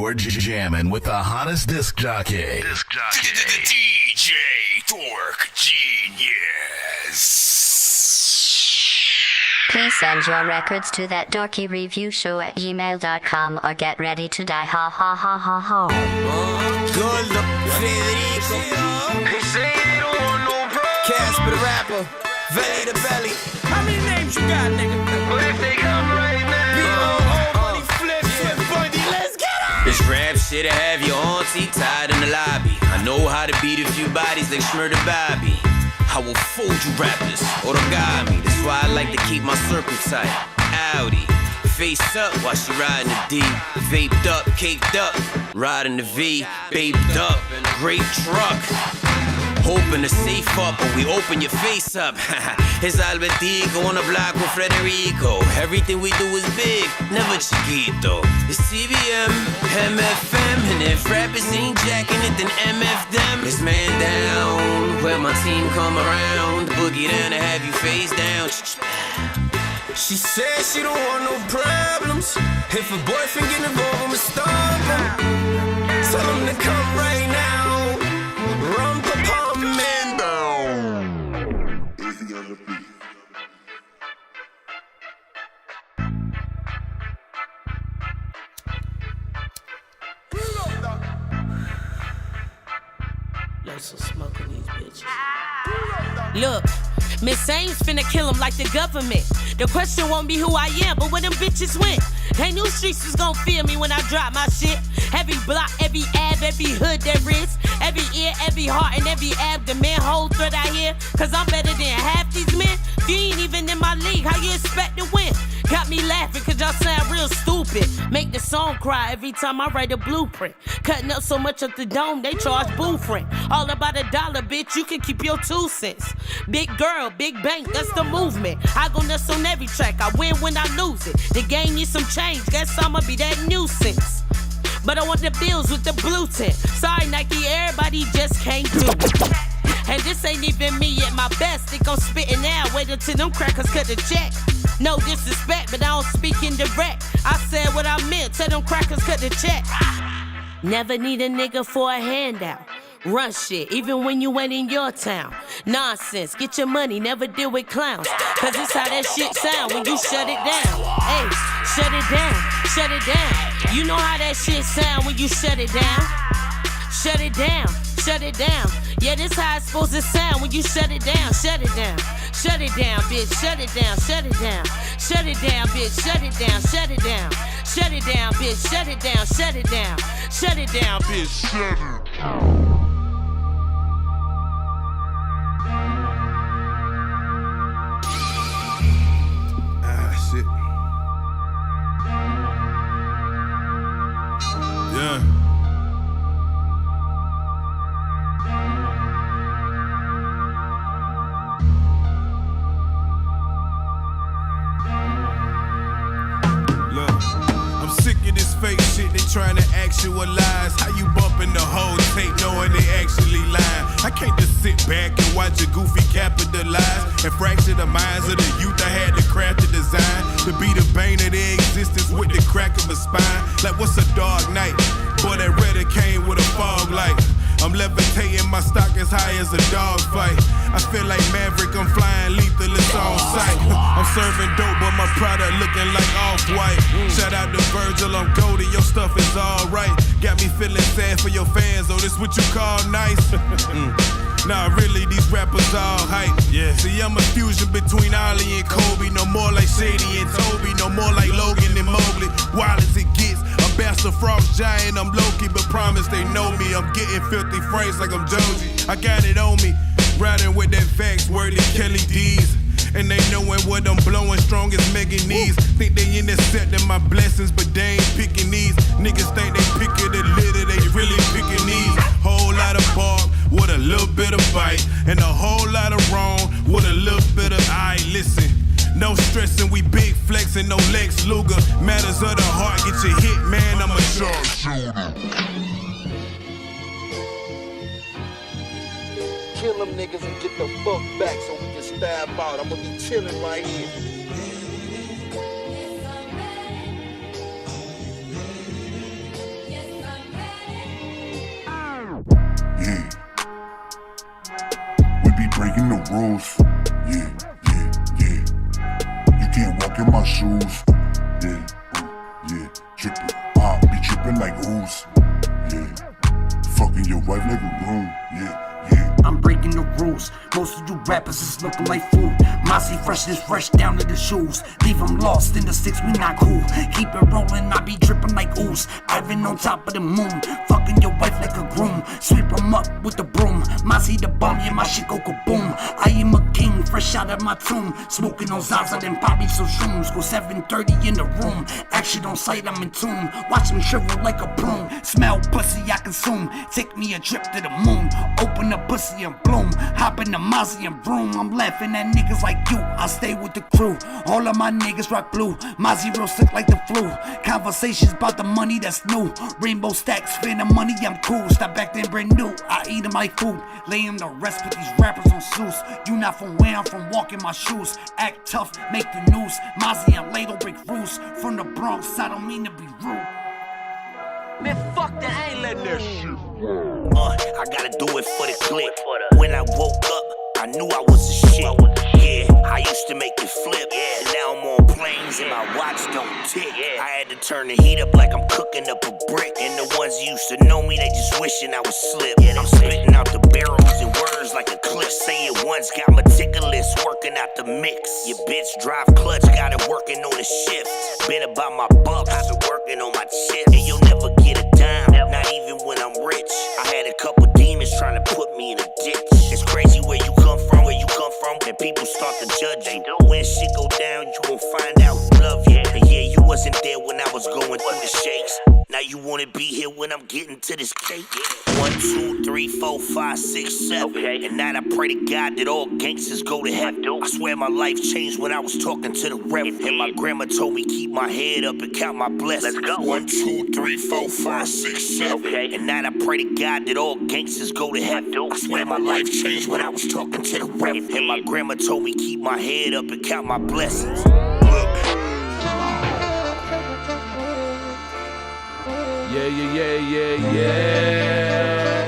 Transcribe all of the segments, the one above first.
You're jamming with the hottest disc jockey. DJ Dork Geniuz. Please send your records to that dorky review show at gmail.com or get ready to die. Ha ha ha ha ha. Good look, Federico. They say they don't want no problem. Casper the rapper, Valley the Belly. How many names you got, nigga? But if they come right now, money flip, buddy, let's get on. This rap shit I have your auntie tied in the lobby. I know how to beat a few bodies like Schmurda Bobby. I will fold you rappers, origami. That's why I like to keep my circle tight. Audi, face up while she riding the D. Vaped up, caked up, riding the V. Babed up, great truck. Open the safe up, or we open your face up. It's Albertico on the block with Frederico. Everything we do is big, never chiquito. It's CBM, MFM, and if rappers ain't jacking it, then MF them. It's man down, where my team come around. Boogie down to have you face down. She said she don't want no problems. If a boyfriend get involved, I'ma stop him. Tell him to come right now. Rum pa man down. Easy on the beat. Let some smoke in these bitches. Look, Miss Ames finna kill him like the government. The question won't be who I am, but where them bitches went. They knew streets was gon' feel me when I drop my shit. Every block, every ab, every hood there is. Every ear, every heart, and every abdomen. Whole thread I hear, cause I'm better than half these men. If you ain't even in my league, how you expect to win? Got me laughing cause y'all sound real stupid. Make the song cry every time I write a blueprint. Cutting up so much at the dome, they charge booth rent. All about $1, bitch, you can keep your 2 cents. Big girl, big bank, that's the movement. I go nuts on every track, I win when I lose it. The game needs some change, guess I'ma be that nuisance. But I want the bills with the blue tint. Sorry Nike, everybody just can't do it. And this ain't even me at my best. Think I'm spitting now, wait until them crackers cut the check. No disrespect, but I don't speak indirect. I said what I meant, tell them crackers cut the check. Never need a nigga for a handout. Run shit, even when you ain't in your town. Nonsense, get your money, never deal with clowns. Cause it's how that shit sound when you shut it down. Hey, shut it down, shut it down. You know how that shit sound when you shut it down. Shut it down, shut it down. Yeah, this how it's supposed to sound when you shut it down, shut it down. Shut it down, bitch, shut it down, shut it down. Shut it down, bitch, shut it down, shut it down. Shut it down, bitch, shut it down, shut it down. Shut it down, bitch, shut it down. Shit. Yeah. Look, I'm sick of this fake shit. They trying to actualize how you bumping the whole tape knowing they actually lying. I can't just sit back and watch a goofy capitalize and fracture the minds of the youth. I had to craft the design to be the bane of their existence with the crack of a spine. Like what's a dark night? Boy, that Reddit came with a fog light. I'm levitating, my stock as high as a dog fight. I feel like Maverick, I'm flying lethal, it's on sight. I'm serving dope, but my product looking like Off-White. Shout out to Virgil, I'm Goldie, your stuff is alright. Got me feeling sad for your fans, oh, this what you call nice? Nah, really, these rappers all hype. Yeah. See, I'm a fusion between Ollie and Kobe. No more like Shady and Toby. No more like Logan and Mowgli. Wild as it gets. A bastard frost giant, I'm Loki, but promise they know me. I'm getting filthy frames like I'm Joji. I got it on me. Riding with that facts, worded Kelly D's. And they knowing what I'm blowing, strong as Megan Knees. Think they intercepting my blessings, but they ain't picking these. Niggas think they picking the litter, they really picking these. Whole lot of bark with a little bit of bite, and a whole lot of wrong with a little bit of I. Listen, no stressing, we big flexing, no Lex Luger. Matters of the heart, get your hit, man, I'm a sharpshooter. Kill them niggas and get the fuck back so we can stab out. I'm gonna be chilling right here. rules. Yeah, yeah, yeah. You can't walk in my shoes. Yeah, yeah. Trippin', be trippin' like who's? Yeah. Fucking your wife like a room. Yeah. I'm breaking the rules. Most of you rappers is looking like food. Mossy freshness fresh down to the shoes. Leave them lost in the sticks, we not cool. Keep it rolling, I be dripping like ooze. Ivan on top of the moon. Fucking your wife like a groom. Sweep them up with the broom. Mossy the bomb, yeah, my shit go kaboom. I am a king, fresh out of my tomb. Smoking on Zaza, then poppy some shrooms. Go 7:30 in the room. Action on sight, I'm in tune. Watch them shrivel like a broom. Smell pussy, I consume. Take me a trip to the moon. Open the pussy and bloom, hop in the Mozzie and broom. I'm laughing at niggas like you, I stay with the crew. All of my niggas rock blue, Mozzie real sick like the flu. Conversations about the money that's new. Rainbow stacks, spend the money, I'm cool. Stop back then brand new, I eat them like food. Lay him the rest with these rappers on suits. You not from where I'm from, walking my shoes. Act tough, make the news. Mozzie and Ladle break rules. From the Bronx, I don't mean to be rude. Man, fuck that, I ain't letting that shit. I gotta do it for the clip. When I woke up, I knew I was a shit. Yeah, I used to make it flip. And now I'm on planes and my watch don't tick. I had to turn the heat up like I'm cooking up a brick. And the ones who used to know me, they just wishing I was slip. I'm spitting out the barrels and words like a clip. Say it once, got meticulous, working out the mix. Your bitch drive clutch, got it working on the shift. Been about my bucks, working on my chips. And you'll never get a dime, not even when I'm rich. I had a couple demons trying to put me in a ditch. It's crazy where you come from, and people start to judge you. When shit go down, you gon' find out who love you. And yeah, you wasn't there when I was going through the shakes. Now you wanna be here when I'm getting to this cake. 1, 2, 3, 4, 5, 6, 7. And now I pray to God that all gangsters go to heaven. I swear my life changed when I was talking to the Reverend. And my grandma told me keep my head up and count my blessings. 1, 2, 3, 4, 5, 6, 7. And now I pray to God that all gangsters go to heaven. I swear my life changed when I was talking to the Reverend. And my grandma told me keep my head up and count my blessings. Look. Yeah.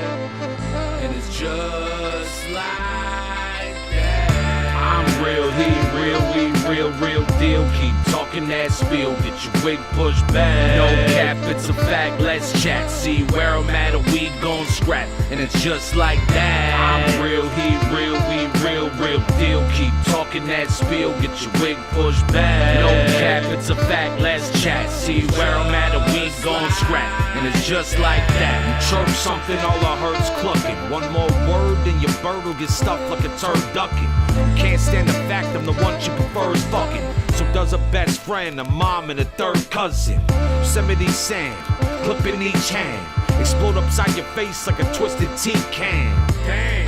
And it's just like that. I'm real, he real, we real deal. Keep talking that spiel, get your wig pushed back. No cap, it's a fact, let's chat. See where I'm at, or we gon' scrap. And it's just like that. I'm real, he real, we real deal. Keep talking that spiel, get your wig pushed back. No cap, it's a fact, let's chat. See where I'm at, or we gon' scrap. And it's just like that. You chirp something, all I heard's clucking. One more word, then your bird will get stuffed like a turd ducking. You can't stand the fact I'm the one she prefers fucking. So does a best friend, a mom, and a third cousin. Yosemite sand, clip in each hand. Explode upside your face like a twisted tea can. Damn.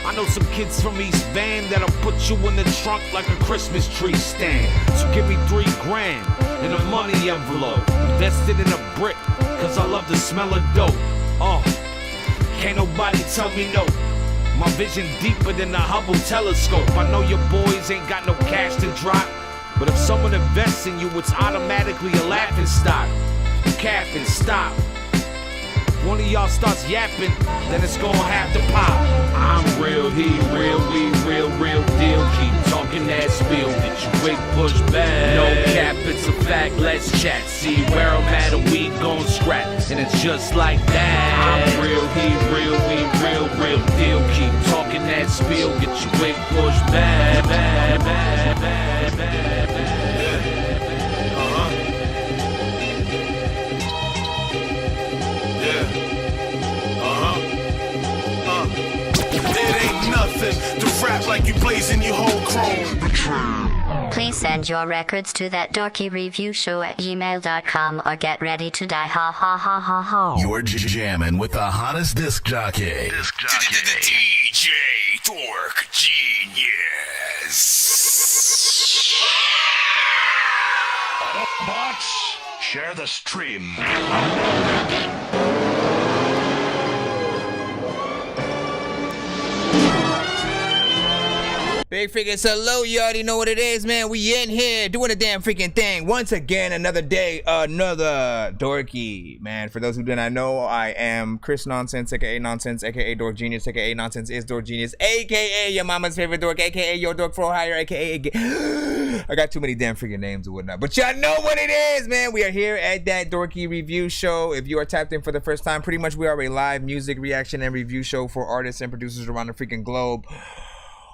I know some kids from East Van that'll put you in the trunk like a Christmas tree stand. So give me $3 grand in a money envelope. Invested in a brick, cause I love the smell of dope. Can't nobody tell me no. My vision deeper than the Hubble telescope. I know your boys ain't got no cash to drop, but if someone invests in you, it's automatically a laughing stock. You cap and stop. If one of y'all starts yapping, then it's gonna have to pop. I'm real, he real, we real deal. Keep talking that spiel, get your wig pushed back. No cap, it's a fact, let's chat. See where I'm at, or we gon' scrap. And it's just like that. I'm real, he real, we real deal. Keep talking that spiel, get your wig pushed back. To rap like you blazing your whole chrome. Please send your records to that dorky review show at gmail.com or get ready to die. Ha ha ha ha ha. You're jamming with the hottest disc jockey. DJ Dork Geniuz. Bots, share the stream. Big freaking salute, you already know what it is, man. We in here doing a damn freaking thing. Once again, another day, another Dorky. Man, for those who do not know, I am Chris Nonsenze, aka Nonsenze, aka Dork Genius, aka Nonsenze is Dork Genius, aka your mama's favorite dork, aka your dork for hire, aka I got too many damn freaking names and whatnot. But y'all know what it is, man. We are here at that Dorky review show. If you are tapped in for the first time, pretty much we are a live music reaction and review show for artists and producers around the freaking globe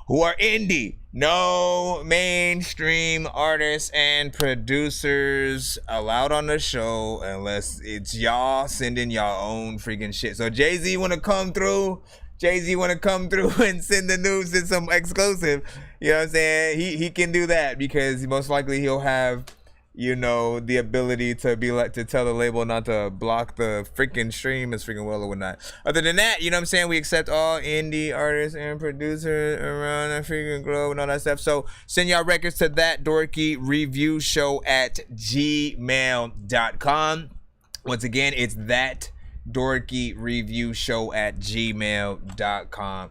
who are indie, no mainstream artists and producers allowed on the show unless it's y'all sending y'all own freaking shit. So Jay-Z wanna come through? Jay-Z wanna come through and send the news in some exclusive? You know what I'm saying? He can do that because most likely he'll have, you know, the ability to be like to tell the label not to block the freaking stream as freaking well or whatnot. Other than that, you know what I'm saying, we accept all indie artists and producers around the freaking globe and all that stuff. So send y'all records to that Dorky review show at gmail.com. Once again, it's that Dorky review show at gmail.com.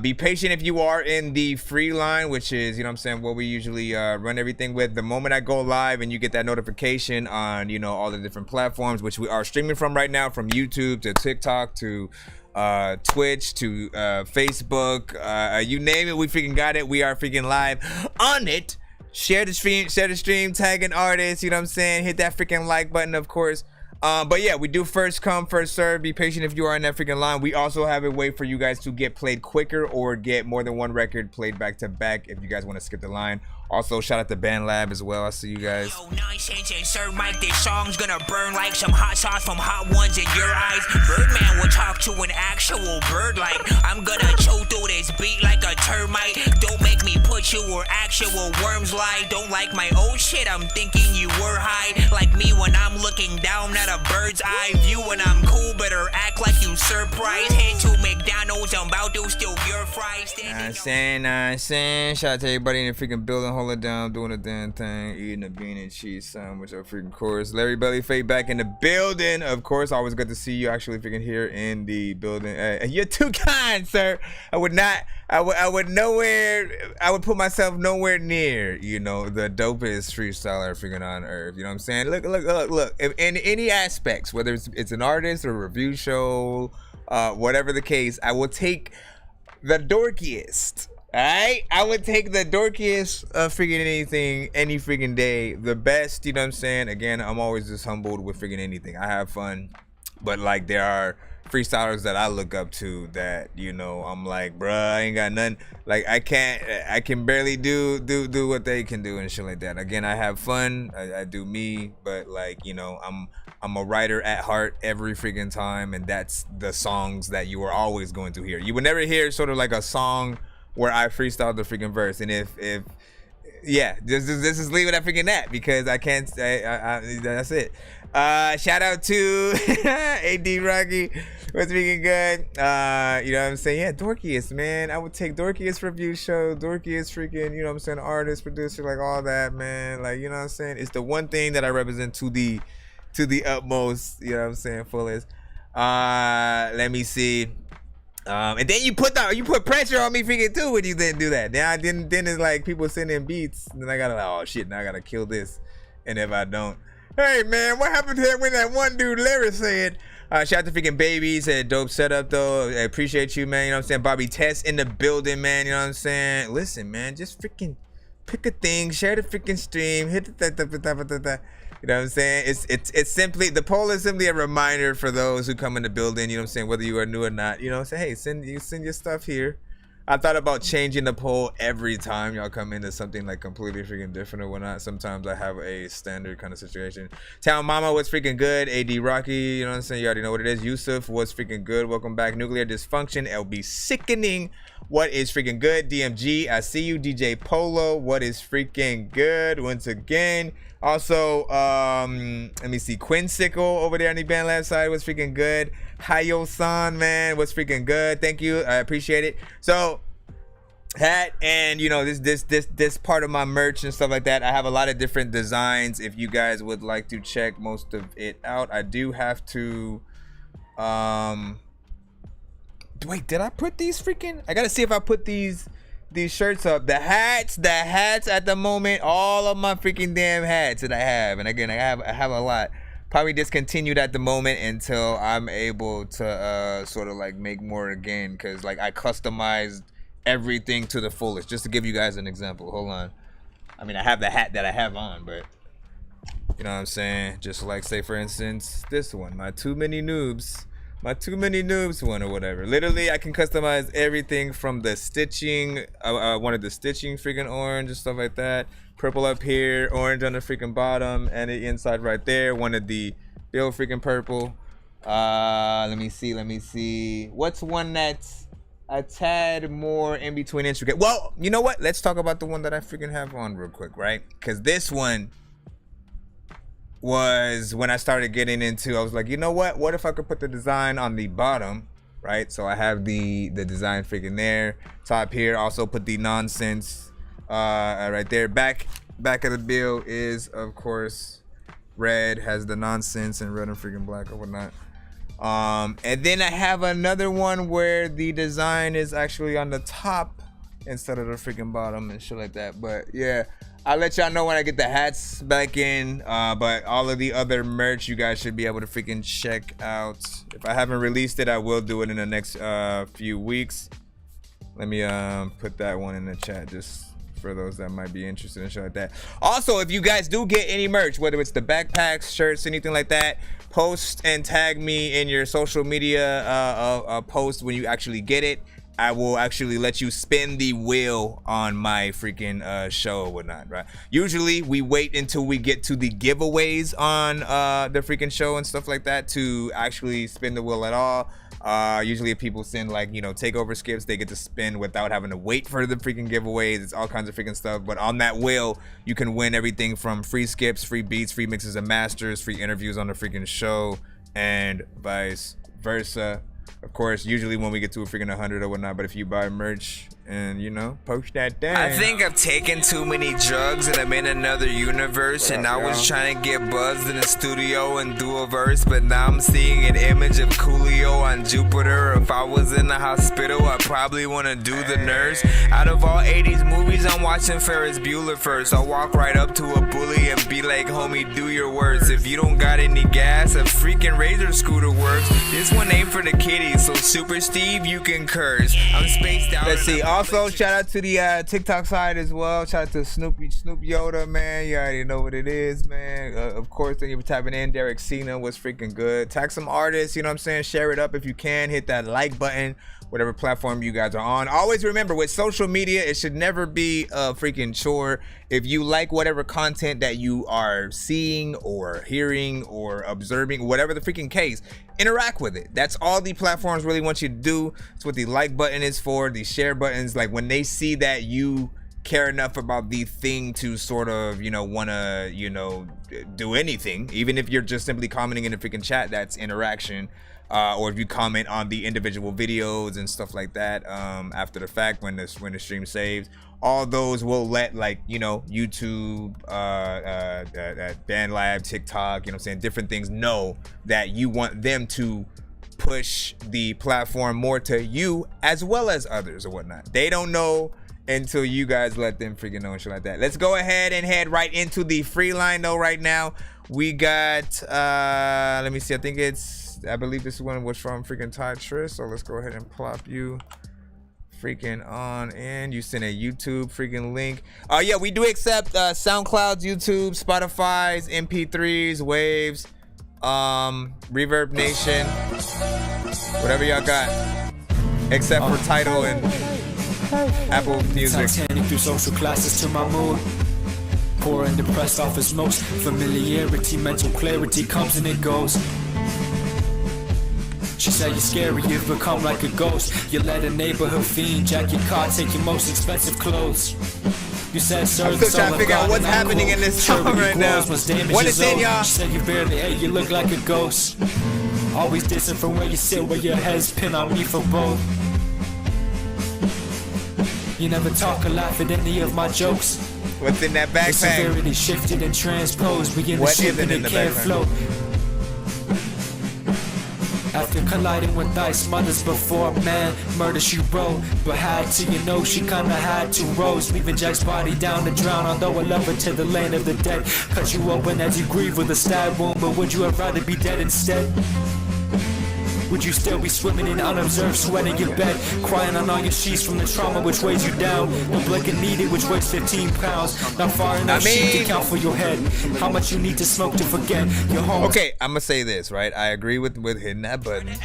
Be patient if you are in the free line, which is, you know what I'm saying, what we usually run everything with. The moment I go live and you get that notification on, you know, all the different platforms, which we are streaming from right now, from YouTube to TikTok to Twitch to Facebook, you name it, we freaking got it. We are freaking live on it. Share the stream, tag an artist, you know what I'm saying? Hit that freaking like button, of course. But yeah, we do first come, first serve. Be patient if you are in that freaking line. We also have a way for you guys to get played quicker or get more than one record played back to back if you guys want to skip the line. Also, shout out to Band Lab as well. I'll see you guys. Yo, Nonsenze and Sir Mike, this song's gonna burn like some hot sauce from hot ones in your eyes. Birdman will talk to an actual bird like I'm gonna chew through this beat like a termite. Don't make me put you where actual worms lie. Don't like my old shit, I'm thinking you were high. Like me when I'm looking down at a bird's eye view. When I'm cool, better act like you surprised. Head to McDonald's, I'm about to steal your fries. Nonsense. Shout out to everybody in the freaking building. Hold it down, doing a damn thing, eating a bean and cheese sandwich, of freaking course. Larry Belly Fade back in the building, of course. Always good to see you actually freaking here in the building. You're too kind, sir. I would put myself nowhere near, you know, the dopest freestyler freaking on earth. You know what I'm saying? Look. If in any aspects, whether it's an artist or a review show, whatever the case, I will take the dorkiest. Alright, I would take the dorkiest of freaking anything, any freaking day. The best, you know what I'm saying? Again, I'm always just humbled with freaking anything. I have fun, but like there are freestylers that I look up to that, you know, I'm like, bruh, I ain't got nothing. Like I can barely do what they can do and shit like that. Again, I have fun, I do me, but like, you know, I'm a writer at heart every freaking time, and that's the songs that you are always going to hear. You would never hear sort of like a song where I freestyled the freaking verse, and if yeah, just leave it at freaking that because I can't say that's it. Shout out to AD Rocky, what's freaking good. You know what I'm saying? Yeah, Dorkiest, man. I would take Dorkiest review show, Dorkiest freaking, you know what I'm saying, artist, producer, like all that, man. Like, you know what I'm saying? It's the one thing that I represent to the utmost, you know what I'm saying, fullest. Let me see. And then you put pressure on me freaking too when you didn't do that. Then it's like people sending beats, and then I gotta like, oh shit, now I gotta kill this. And if I don't, hey man, what happened to that when that one dude Larry said? Shout out to freaking Baby, said dope setup though. I appreciate you, man. You know what I'm saying? Bobby Tess in the building, man. You know what I'm saying? Listen, man, just freaking pick a thing, share the freaking stream, hit the you know what I'm saying? It's simply, the poll is simply a reminder for those who come in the building, you know what I'm saying, whether you are new or not, you know, say, hey, send your stuff here. I thought about changing the poll every time y'all come into something like completely freaking different or whatnot. Sometimes I have a standard kind of situation. Town Mama was freaking good. AD Rocky, you know what I'm saying? You already know what it is. Yusuf was freaking good. Welcome back. Nuclear Dysfunction. LB Sickening. What is freaking good? DMG, I see you. DJ Polo, what is freaking good? Once again. Also, let me see. Quinn Sickle over there on the Band Lab side was freaking good. Hayo-san, man, was freaking good. Thank you. I appreciate it. So, hat and, you know, this part of my merch and stuff like that. I have a lot of different designs. If you guys would like to check most of it out, I do have to, wait, did I put these freaking, I gotta see if I put these these shirts up. The hats at the moment, all of my freaking damn hats that I have, and again, I have a lot. Probably discontinued at the moment until I'm able to sort of like make more again, because like I customized everything to the fullest. Just to give you guys an example, hold on. I mean, I have the hat that I have on, but you know what I'm saying? Just like, say for instance, this one, my Too Many Noobs one or whatever. Literally, I can customize everything from the stitching. One of the stitching freaking orange and stuff like that. Purple up here, orange on the freaking bottom, and the inside right there. One of the bill freaking purple. Let me see. What's one that's a tad more in between intricate? Well, you know what? Let's talk about the one that I freaking have on real quick, right? Because this one was when I started getting into, I was like, you know what if I could put the design on the bottom, right? So I have the design freaking there. Top here, also put the Nonsenze right there. Back of the bill is, of course, red, has the Nonsenze, and red and freaking black or whatnot. And then I have another one where the design is actually on the top instead of the freaking bottom and shit like that. But yeah, I'll let y'all know when I get the hats back in. But all of the other merch you guys should be able to freaking check out. If I haven't released it, I will do it in the next few weeks. Let me put that one in the chat just for those that might be interested in shit like that. Also, if you guys do get any merch, whether it's the backpacks, shirts, anything like that, post and tag me in your social media post when you actually get it. I will actually let you spin the wheel on my freaking show or whatnot, right? Usually we wait until we get to the giveaways on the freaking show and stuff like that to actually spin the wheel at all. Usually if people send like, you know, takeover skips, they get to spin without having to wait for the freaking giveaways. It's all kinds of freaking stuff. But on that wheel, you can win everything from free skips, free beats, free mixes and masters, free interviews on the freaking show, and vice versa. Of course, usually when we get to a freaking 100 or whatnot, but if you buy merch and, you know, post that thing. I think I've taken too many drugs and I'm in another universe, and I was trying to get buzzed in the studio and do a verse, but now I'm seeing an image of Coolio on Jupiter. If I was in the hospital, I probably want to do the nurse. Out of all 80s movies, I'm watching Ferris Bueller first. I'll walk right up to a bully and be like, homie, do your worst. If you don't got any gas, a freaking Razor scooter works. This one ain't for the kiddies, so Super Steve, you can curse. I'm spaced out. Let's see. Also, shout out to the TikTok side as well. Shout out to Snoop Yoda, man. You already know what it is, man. Of course, then you were tapping in. Derek Cena was freaking good. Tag some artists, you know what I'm saying? Share it up if you can. Hit that like button, whatever platform you guys are on. Always remember, with social media, it should never be a freaking chore. If you like whatever content that you are seeing or hearing or observing, whatever the freaking case, interact with it. That's all the platforms really want you to do. It's what the like button is for, the share buttons. Like when they see that you care enough about the thing to sort of, you know, want to, you know, do anything, even if you're just simply commenting in the freaking chat, that's interaction. Or if you comment on the individual videos and stuff like that after the fact when the stream saves, all those will let, like, you know, YouTube, BandLab, TikTok, you know what I'm saying, different things know that you want them to push the platform more to you as well as others or whatnot. They don't know until you guys let them freaking know and shit like that. Let's go ahead and head right into the free line though. Right now we got let me see, I believe this one was from freaking Ty Triss, so let's go ahead and plop you freaking on in. You send a YouTube freaking link. Yeah, we do accept SoundClouds, YouTube, Spotify's, MP3s, Waves, Reverb Nation, whatever y'all got, except for Tidal and Apple Music. Titanic through social classes to my mood. Poor and depressed offers most familiarity. Mental clarity comes and it goes. She said you're scary, you've become like a ghost. You let a neighborhood fiend jack your car, take your most expensive clothes. You said, sir, I'm still trying to figure out what's happening in this song right now. What is it, y'all? She said you barely ate, you look like a ghost. Always dissing from where you sit, where your head's pinned on me for both. You never talk or laugh at any of my jokes. What's in that backpack? The severity shifted and transposed. We in the ship and it can't float. After colliding with ice, mothers before man, murder she wrote. But had to, you know, she kinda had to rose, leaving Jack's body down to drown. Although I love her to the land of the dead, cut you open as you grieve with a stab wound. But would you have rather be dead instead? Would you still be swimming in unobserved sweat in your bed, crying on all your sheets from the trauma which weighs you down? The blanket needed which weighs 15 pounds, not far enough sheet to count for your head. How much you need to smoke to forget your home. Okay, I'm gonna say this, right? I agree with hitting that button. When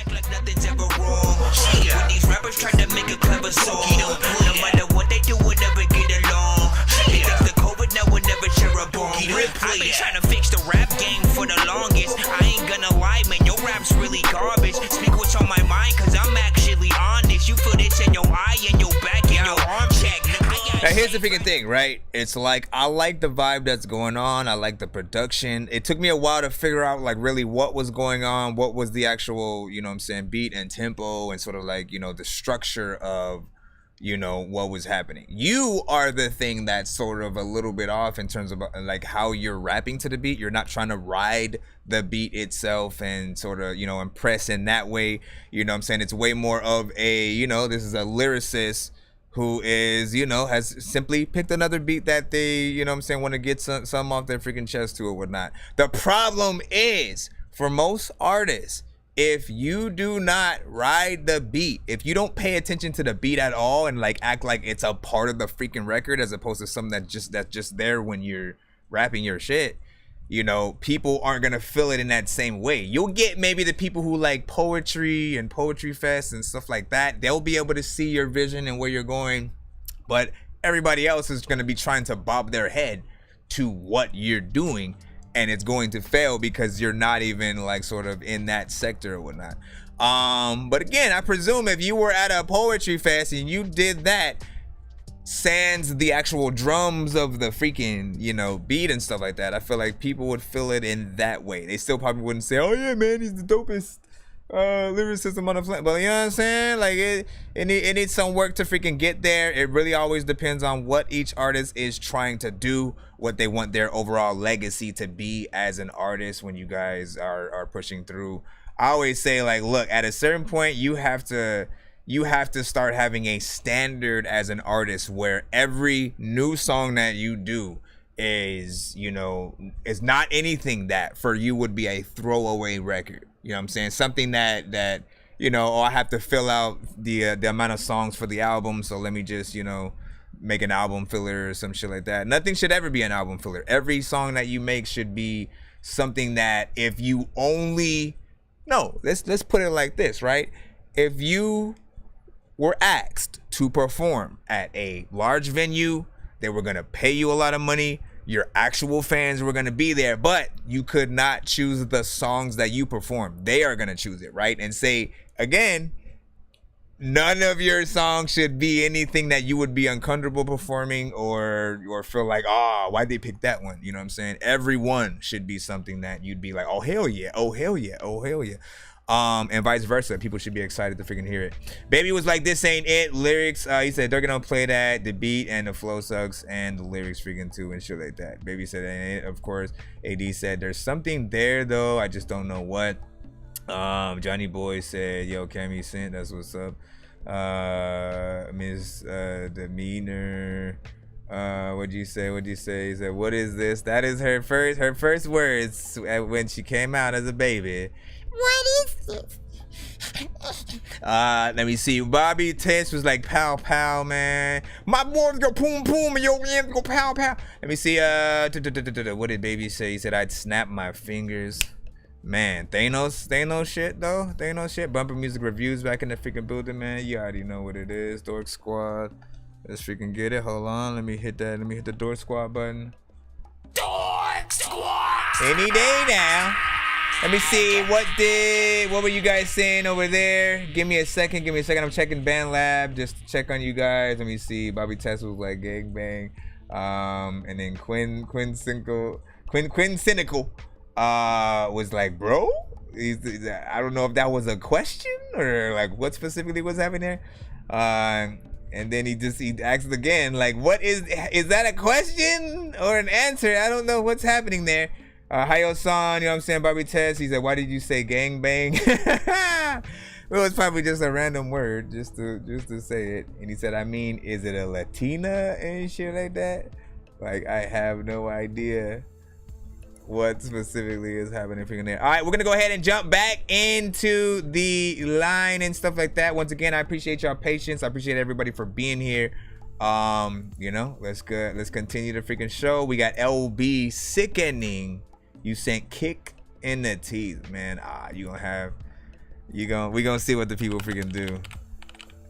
these rappers try to make a clever song, no matter what they do, we'll never get along. Because the COVID now will never share a bone. I've been trying to fix the rap game for the longest. I ain't gonna lie, man, your rap's really garbage. Speak what's on my mind, cause I'm actually honest. You feel this in your eye, in your back, in your arm check. Now here's the freaking thing, right? It's like, I like the vibe that's going on. I like the production. It took me a while to figure out like really what was going on, what was the actual, you know what I'm saying, beat and tempo and sort of like, you know, the structure of, you know, what was happening. You are the thing that's sort of a little bit off in terms of like how you're rapping to the beat. You're not trying to ride the beat itself and sort of, you know, impress in that way. You know what I'm saying? It's way more of a, you know, this is a lyricist who is, you know, has simply picked another beat that they, you know what I'm saying, want to get some off their freaking chest to or whatnot. The problem is, for most artists, if you do not ride the beat, if you don't pay attention to the beat at all and like act like it's a part of the freaking record as opposed to something that's just there when you're rapping your shit, you know, people aren't gonna feel it in that same way. You'll get maybe the people who like poetry and poetry fest and stuff like that. They'll be able to see your vision and where you're going, but everybody else is gonna be trying to bob their head to what you're doing, and it's going to fail because you're not even like sort of in that sector or whatnot. But again, I presume if you were at a poetry fest and you did that, sans the actual drums of the freaking, you know, beat and stuff like that, I feel like people would feel it in that way. They still probably wouldn't say, oh yeah, man, he's the dopest lyricism on the planet. But you know what I'm saying? Like it needs some work to freaking get there. It really always depends on what each artist is trying to do, what they want their overall legacy to be as an artist when you guys are pushing through. I always say, like, look, at a certain point you have to start having a standard as an artist where every new song that you do is, you know, is not anything that for you would be a throwaway record. You know what I'm saying? Something that you know, oh, I have to fill out the amount of songs for the album, so let me just, you know, make an album filler or some shit like that. Nothing should ever be an album filler. Every song that you make should be something that if you only, no, let's put it like this, right? If you were asked to perform at a large venue, they were gonna pay you a lot of money, your actual fans were gonna be there, but you could not choose the songs that you perform. They are gonna choose it, right? And say, again, none of your songs should be anything that you would be uncomfortable performing or feel like, oh, why'd they pick that one? You know what I'm saying? Every one should be something that you'd be like, oh hell yeah, oh hell yeah, oh hell yeah. And vice versa. People should be excited to freaking hear it. Baby was like, this ain't it. Lyrics, he said, they're gonna play that. The beat and the flow sucks, and the lyrics freaking too, and shit like that. Baby said, and of course, AD said, there's something there though. I just don't know what. Johnny Boy said, yo, Cammy sent. That's what's up. Miss Demeanor. What'd you say? He said, what is this? That is her first words when she came out as a baby. What is this? Let me see. Bobby Tess was like, pow pow, man. My boys go poom poom and your hands go pow pow. Let me see. What did Baby say? He said, I'd snap my fingers. Man, Thanos shit though. Thanos shit. Bumper Music Reviews back in the freaking building, man. You already know what it is. Dork Squad. Let's freaking get it. Hold on. Let me hit that. Let me hit the Dork Squad button. Dork Squad. Any day now. Let me see, what were you guys saying over there? Give me a second. I'm checking BandLab just to check on you guys. Let me see. Bobby Tess was like gangbang. And then Quinn Cynical was like, bro? I don't know if that was a question or like what specifically was happening there. And then he asked again, like, what is that a question or an answer? I don't know what's happening there. Hayo-san, you know what I'm saying? Bobby Tess, he said, why did you say gangbang? It was probably just a random word, just to say it. And he said, I mean, is it a Latina and shit like that? Like, I have no idea what specifically is happening freaking there. All right, we're gonna go ahead and jump back into the line and stuff like that. Once again, I appreciate y'all patience. I appreciate everybody for being here. You know, let's continue the freaking show. We got LB Sickening. You sent kick in the teeth, man. We gonna see what the people freaking do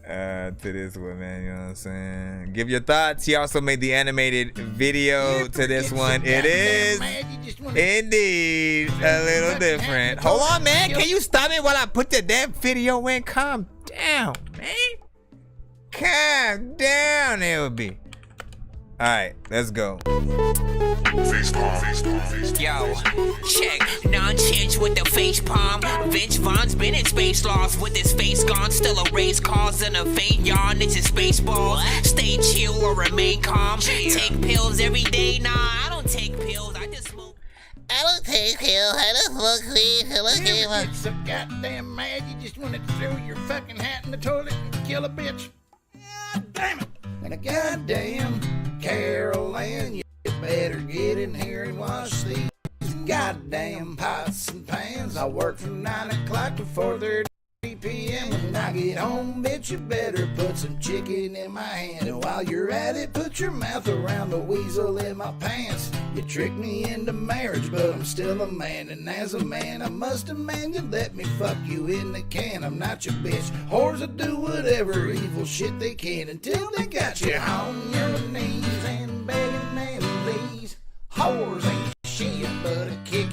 to this one, man. You know what I'm saying? Give your thoughts. He also made the animated video to this one. It is indeed a little different. Hold on, man. Can you stop it while I put the damn video in? Calm down, man. Calm down, LB. All right, let's go. Yo, check. Nonsense with the face palm. Vince Vaughn's been in space lost with his face gone. Still a race cause and a faint yawn. It's his baseball. Stay chill or remain calm. Take pills every day. Nah, I don't take pills. I just smoke. I don't take pills. I don't smoke weed. I don't You ever get so goddamn mad you just want to throw your fucking hat in the toilet and kill a bitch? God damn it. And a goddamn Carol Ann, you better get in here and wash these goddamn pots and pans. I work from 9 o'clock to 4:30 p.m. When I get home, bitch, you better put some chicken in my hand. And while you're at it, put your mouth around the weasel in my pants. You tricked me into marriage, but I'm still a man. And as a man, I must demand you let me fuck you in the can. I'm not your bitch. Whores will do whatever evil shit they can until they got you on your knees and begging and please. Whores ain't shit but a kick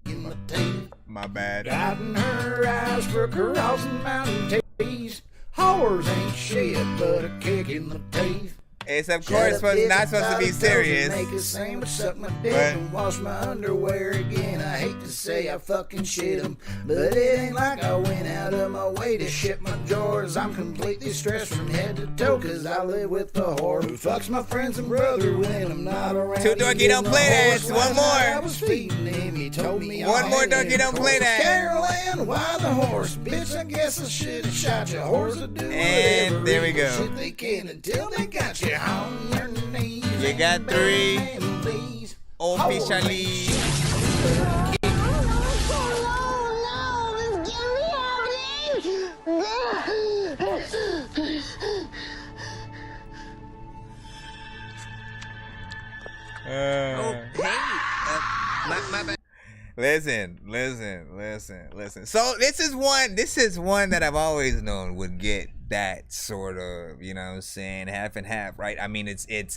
in my teeth. My bad. Guiding her eyes for crossing mountain tees. Whores ain't shit but a kick in the teeth. It's of course not supposed to be serious. Make a sandwich, suck my dick, and wash my underwear again. I hate to say I fucking shit 'em, but it ain't like I went out of my way to shit my drawers. I'm completely stressed from head to toe, cause I live with the whore who fucks my friends and brother when I'm not around. Two Dorky, don't play that. One more. I was feeding him, he told me one more Dorky, don't play that. Carol Ann, why the horse? Bitch, I guess I should have shot you. Whores will do and whatever there we go. shit they can until they got you on your knees. You got 3 officially. My bad. Listen. So this is one that I've always known would get that sort of, you know what I'm saying, half and half, right? I mean, it's in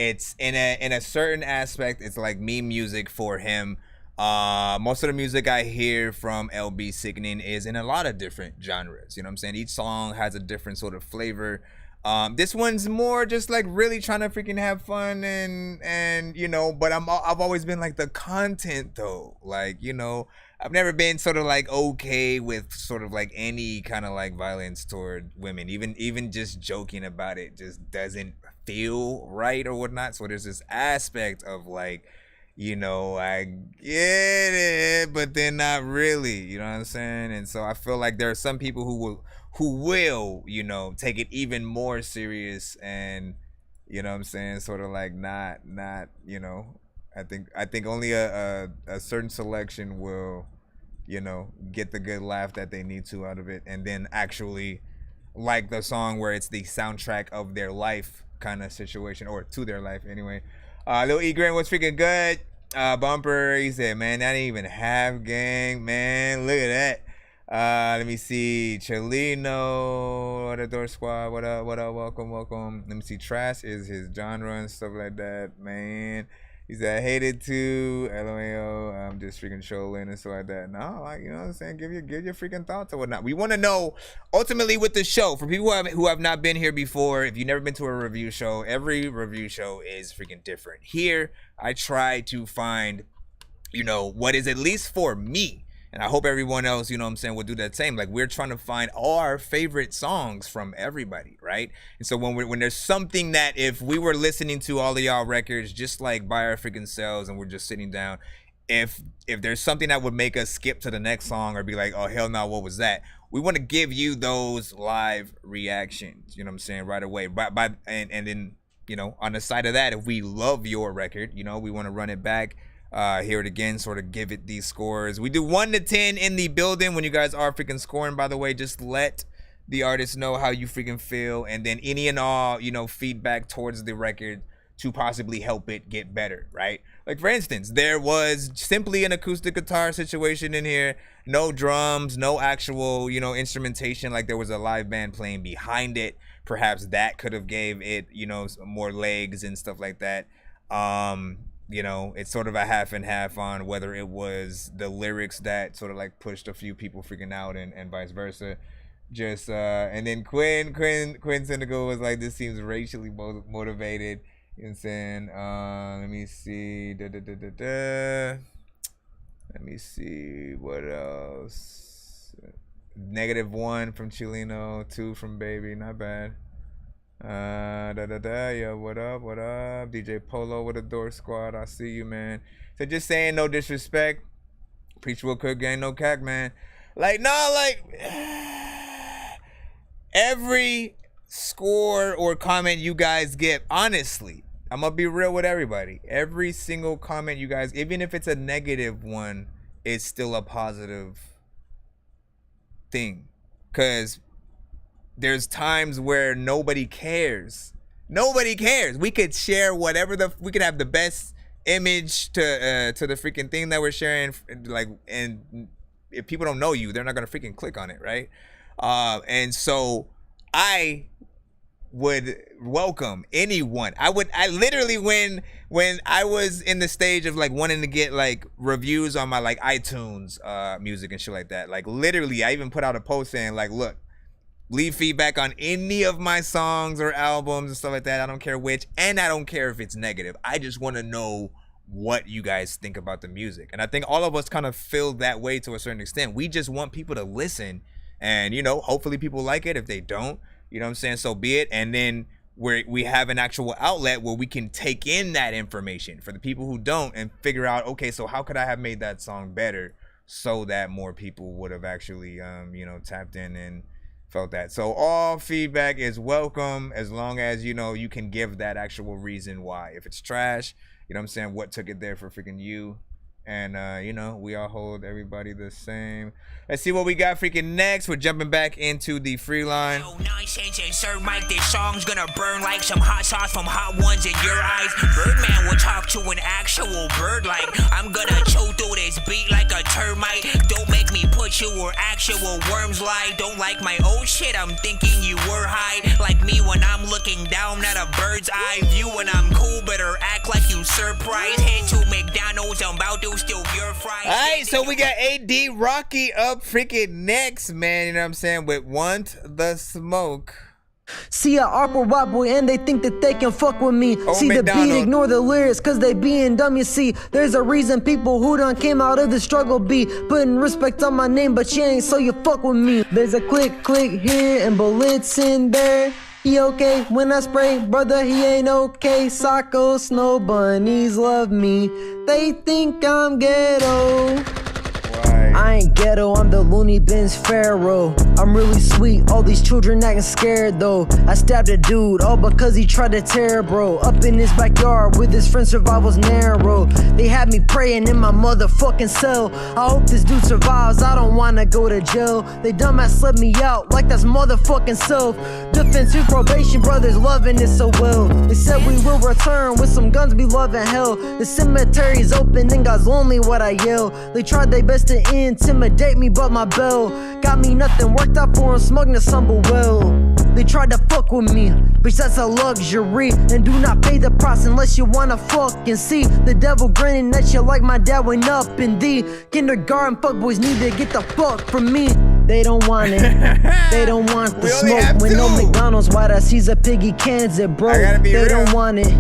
a certain aspect, it's like meme music for him. Most of the music I hear from LB Sickening is in a lot of different genres, you know what I'm saying? Each song has a different sort of flavor. This one's more just like really trying to freaking have fun and you know, but I've always been like the content though, like, you know, I've never been sort of like okay with sort of like any kind of like violence toward women, even just joking about it just doesn't feel right or whatnot. So there's this aspect of like, you know, I get it, but then not really, you know what I'm saying? And so I feel like there are some people who will, you know, take it even more serious and, you know what I'm saying, sort of like not, you know, I think only a certain selection will, you know, get the good laugh that they need to out of it, and then actually like the song where it's the soundtrack of their life kind of situation, or to their life anyway. Lil E Grant was freaking good. Bumper, he said, man, that ain't even half gang, man. Look at that. Let me see. Chelino, what up, Dork Squad? What up? Welcome. Let me see. Trash is his genre and stuff like that, man. He said, I hate it too. LOL. I'm just freaking trolling and stuff like that. No, like, you know what I'm saying? Give your freaking thoughts or whatnot. We want to know, ultimately, with the show, for people who have not been here before, if you've never been to a review show, every review show is freaking different. Here, I try to find, you know, what is, at least for me, And I hope everyone else, you know what I'm saying, will do that same. Like, we're trying to find our favorite songs from everybody, right? And so when there's something that if we were listening to all of y'all records just like by our freaking selves and we're just sitting down, if there's something that would make us skip to the next song or be like, oh, hell no, what was that? We want to give you those live reactions, you know what I'm saying, right away. And then, you know, on the side of that, if we love your record, you know, we want to run it back, hear it again, sort of give it these scores. We do 1 to 10 in the building when you guys are freaking scoring, by the way. Just let the artists know how you freaking feel, and then any and all, you know, feedback towards the record to possibly help it get better, right? Like, for instance, there was simply an acoustic guitar situation in here, no drums, no actual, you know, instrumentation, like there was a live band playing behind it. Perhaps that could have gave it, you know, more legs and stuff like that. You know, it's sort of a half and half on whether it was the lyrics that sort of like pushed a few people freaking out and vice versa. Just and then Quinn Senegal was like, this seems racially motivated. You know what I'm saying? Let me see. Let me see what else. -1 from Chileno, 2 from Baby, not bad. Yeah, what up? DJ Polo with the Dork Squad, I see you, man. So just saying, no disrespect. Preach real quick, gang, no cack, man. Like, no, like, every score or comment you guys get, honestly, I'm gonna be real with everybody. Every single comment you guys, even if it's a negative one, it's still a positive thing. Because there's times where nobody cares. Nobody cares. We could share whatever we could have the best image to the freaking thing that we're sharing, like, and if people don't know you, they're not gonna freaking click on it, right? And so I would welcome anyone. I literally, when I was in the stage of like wanting to get like reviews on my like iTunes music and shit like that, like literally I even put out a post saying like, look, leave feedback on any of my songs or albums and stuff like that. I don't care which, and I don't care if it's negative. I just want to know what you guys think about the music. And I think all of us kind of feel that way to a certain extent. We just want people to listen, and, you know, hopefully people like it. If they don't, you know what I'm saying, so be it. And then we have an actual outlet where we can take in that information for the people who don't and figure out, okay, so how could I have made that song better so that more people would have actually, you know, tapped in and felt that. So all feedback is welcome, as long as, you know, you can give that actual reason why. If it's trash, you know what I'm saying, what took it there for freaking you? And, you know, we all hold everybody the same. Let's see what we got freaking next. We're jumping back into the free line. Yo, Nonsenze and Sir Mike, this song's gonna burn like some hot sauce from hot ones in your eyes. Birdman will talk to an actual bird like, I'm gonna chew through this beat like a termite. Don't make me put you where actual worms lie. Don't like my old shit, I'm thinking you were high. Like me when I'm looking down at a bird's eye view. When I'm cool, better act like you surprised. Head to McDonald's, I'm about to steal your fries. Alright, so we got AD Rocky up freaking next, man, you know what I'm saying, with Want the Smoke. See a awkward white boy and they think that they can fuck with me. Oh, see McDonald. The beat, ignore the lyrics cause they being dumb, you see. There's a reason people who done came out of the struggle be putting respect on my name, but you ain't, so you fuck with me. There's a click here and bullets in there. He okay when I spray, brother, he ain't okay. Socko, snow bunnies love me. They think I'm ghetto. I ain't ghetto, I'm the loony bins pharaoh. I'm really sweet, all these children acting scared though. I stabbed a dude, all because he tried to tear bro. Up in his backyard with his friend, survival's narrow. They had me praying in my motherfucking cell. I hope this dude survives, I don't wanna go to jail. They dumbass let me out like that's motherfucking self. Defensive probation, brothers loving it so well. They said we will return with some guns, be loving hell. The cemetery's open and God's lonely what I yell. They tried their best to intimidate me, but my bell got me nothing worked out for him, smugness humble well. They tried to fuck with me, bitch that's a luxury. And do not pay the price unless you wanna fucking see the devil grinning at you like my dad went up in the kindergarten. Fuckboys need to get the fuck from me. They don't want it, they don't want the smoke. When no McDonald's, white ass he's a piggy cans it, bro. They don't want it.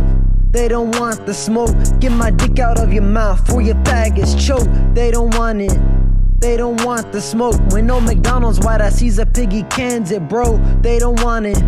They don't want the smoke. Get my dick out of your mouth for your faggots choke. They don't want it. They don't want the smoke. When no McDonald's white, I sees a piggy cans it, bro. They don't want it.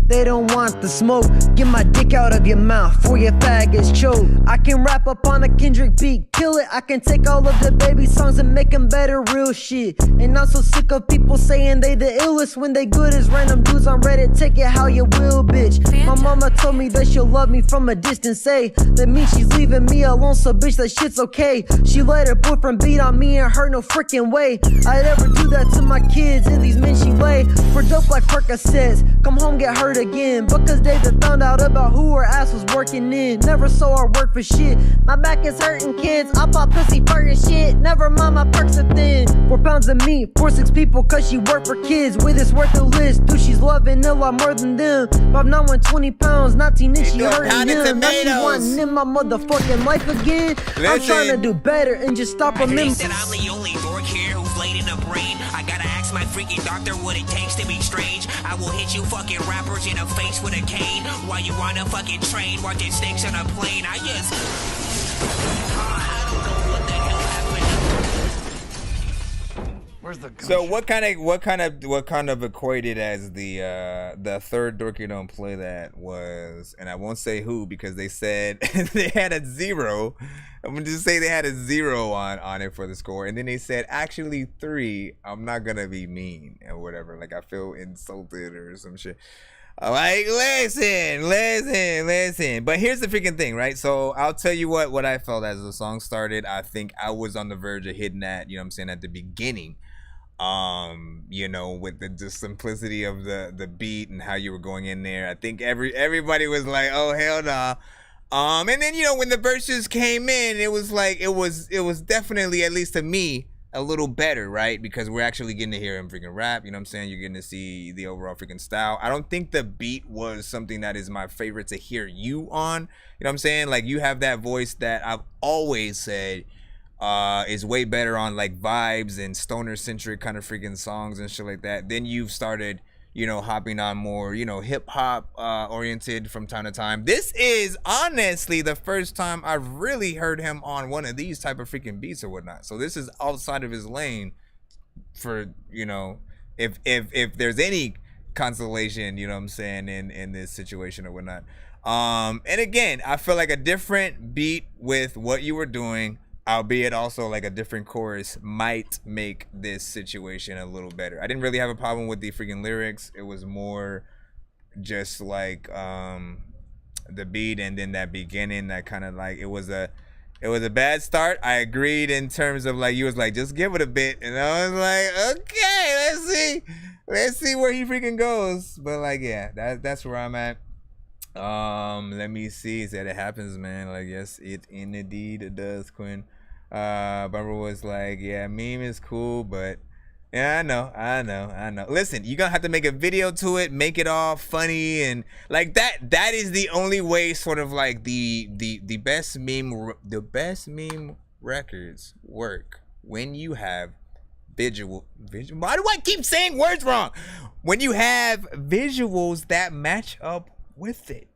They don't want the smoke. Get my dick out of your mouth for your faggots choke. I can rap up on a Kendrick beat, kill it. I can take all of the baby songs and make them better, real shit. And I'm so sick of people saying they the illest when they good as random dudes on Reddit. Take it how you will, bitch. My mama told me that she'll love me from a distance, say that means she's leaving me alone, so bitch, that shit's okay. She let her boyfriend beat on me and her no freaking way. I'd ever do that to my kids and these men she lay for dope like Percocets. Come home, get hurt again, because they done found out about who her ass was working in. Never saw her work for shit. My back is hurting, kids. I pop pussy for your shit. Never mind, my perks are thin. 4 pounds of meat for 6 people, cause she work for kids. With this worth a list, dude, she's loving a lot more than them. 5'9" with 20 pounds, 19 inch, she hurting them. Now she wanting in my motherfucking life again. I'm trying to do better and just stop remembering. They said I'm the only dork here who's laid in the brain. I gotta ask my freaking doctor what it takes to be strange. I will hit you fucking rappers in the face with a cane while you on a fucking train watching snakes on a plane. I just I don't know what the hell happened. Where's the gun? So what kind of equated as the third Dorky Don't Play That was, and I won't say who because they said they had a 0. I'm gonna just say they had a 0 on it for the score, and then they said actually 3. I'm not gonna be mean or whatever. Like I feel insulted or some shit. I'm like, listen. But here's the freaking thing, right? So I'll tell you what I felt as the song started. I think I was on the verge of hitting that, you know what I'm saying, at the beginning. You know, with the simplicity of the beat and how you were going in there. I think everybody was like, oh hell nah. And then, you know, when the verses came in, it was like it was definitely, at least to me, a little better, right? Because we're actually getting to hear him freaking rap, you know what I'm saying? You're getting to see the overall freaking style. I don't think the beat was something that is my favorite to hear you on, you know what I'm saying? Like, you have that voice that I've always said is way better on like vibes and stoner centric kind of freaking songs and shit like that. Then you've started, you know, hopping on more, you know, hip hop oriented from time to time. This is honestly the first time I've really heard him on one of these type of freaking beats or whatnot. So this is outside of his lane for, you know, if there's any consolation, you know what I'm saying, in this situation or whatnot. And again, I feel like a different beat with what you were doing, albeit also like a different chorus, might make this situation a little better. I didn't really have a problem with the freaking lyrics. It was more just like the beat and then that beginning that kind of like it was a bad start. I agreed in terms of like you was like just give it a bit, and I was like okay, let's see where he freaking goes. But like yeah, that's where I'm at. Let me see. He said it happens, man. Like yes, it indeed it does, Quinn. Barbara was like, yeah, meme is cool, but yeah, I know. Listen, you're gonna have to make a video to it, make it all funny and like that. That is the only way, sort of like the best meme records work when you have visual. Why do I keep saying words wrong? When you have visuals that match up with it,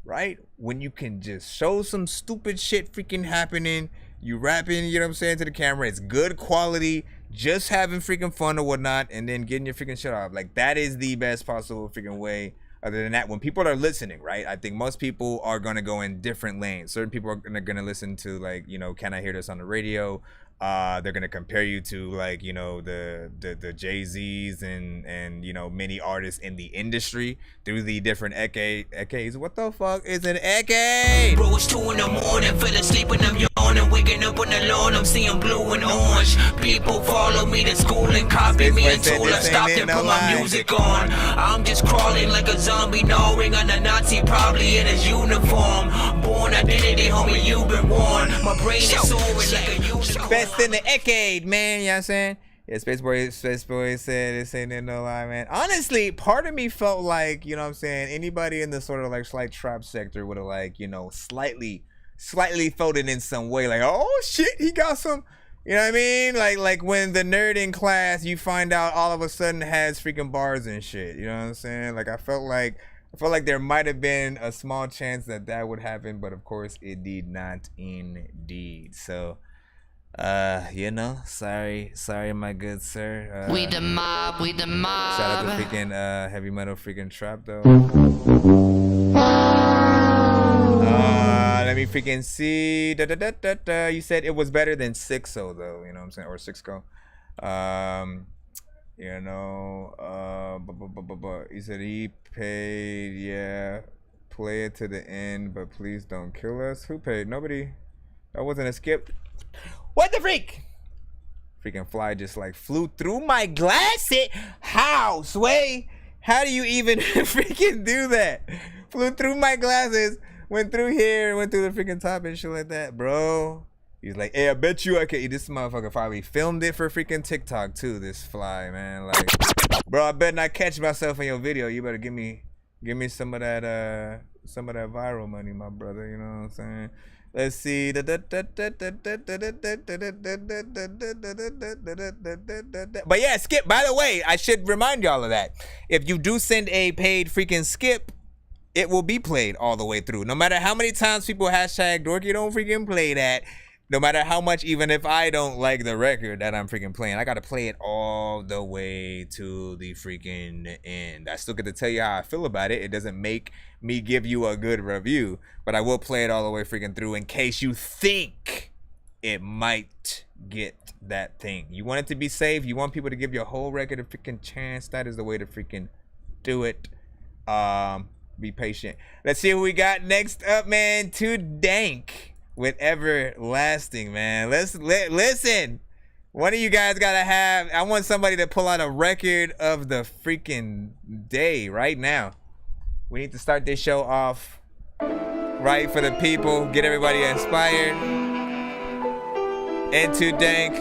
right? When you can just show some stupid shit freaking happening, you rapping, you know what I'm saying, to the camera, it's good quality, just having freaking fun or whatnot, and then getting your freaking shit off. Like that is the best possible freaking way. Other than that, when people are listening, right, I think most people are gonna go in different lanes. Certain people are gonna listen to like, you know, can I hear this on the radio? They're gonna compare you to like, you know, the Jay-Z's and you know, many artists in the industry through the different decades. What the fuck is an decade? Bro, it's 2 in the morning, fell asleep and I'm yawning, waking up on the lawn, I'm seeing blue and orange. People follow me to school and copy me until I stop and put my music on. I'm just crawling like a zombie, gnawing on a Nazi, probably in his uniform. Born identity, homie, you've been warned. My brain is soaring like a unicorn. Best in the decade, man, you know what I'm saying? Yeah, Space Boy said this ain't no lie, man. Honestly, part of me felt like, you know what I'm saying, anybody in the sort of like slight trap sector would have like, you know, slightly felt it in some way, like, oh shit, he got some, you know what I mean? Like when the nerd in class, you find out all of a sudden has freaking bars and shit, you know what I'm saying? Like I felt like there might have been a small chance that would happen, but of course it did not indeed. So You know, sorry, my good sir. We the mob. Shout out to freaking heavy metal freaking trap though. Let me freaking see. You said it was better than 6-0 though. You know what I'm saying, or 6-0. You know, he said he paid. Yeah, play it to the end, but please don't kill us. Who paid? Nobody. That wasn't a skip. What the freak? Freaking fly just like flew through my glasses. How, Sway? How do you even freaking do that? Flew through my glasses, went through here, went through the freaking top and shit like that, bro. He's like, hey, I bet you I could eat this motherfucker. Probably filmed it for freaking TikTok too, this fly, man. Like, bro, I better not catch myself in your video. You better give me some of that viral money, my brother. You know what I'm saying? Let's see. But yeah, skip. By the way, I should remind y'all of that. If you do send a paid freaking skip, it will be played all the way through. No matter how many times people hashtag Dorky don't freaking play that. No matter how much, even if I don't like the record that I'm freaking playing, I gotta play it all the way to the freaking end. I still get to tell you how I feel about it. It doesn't make me give you a good review, but I will play it all the way freaking through in case you think it might get that thing. You want it to be safe. You want people to give your whole record a freaking chance. That is the way to freaking do it. Be patient. Let's see who we got next up, man. Too Dank. With Everlasting, man. Listen. One of you guys gotta have. I want somebody to pull out a record of the freaking day right now. We need to start this show off right for the people. Get everybody inspired. And Too Dank.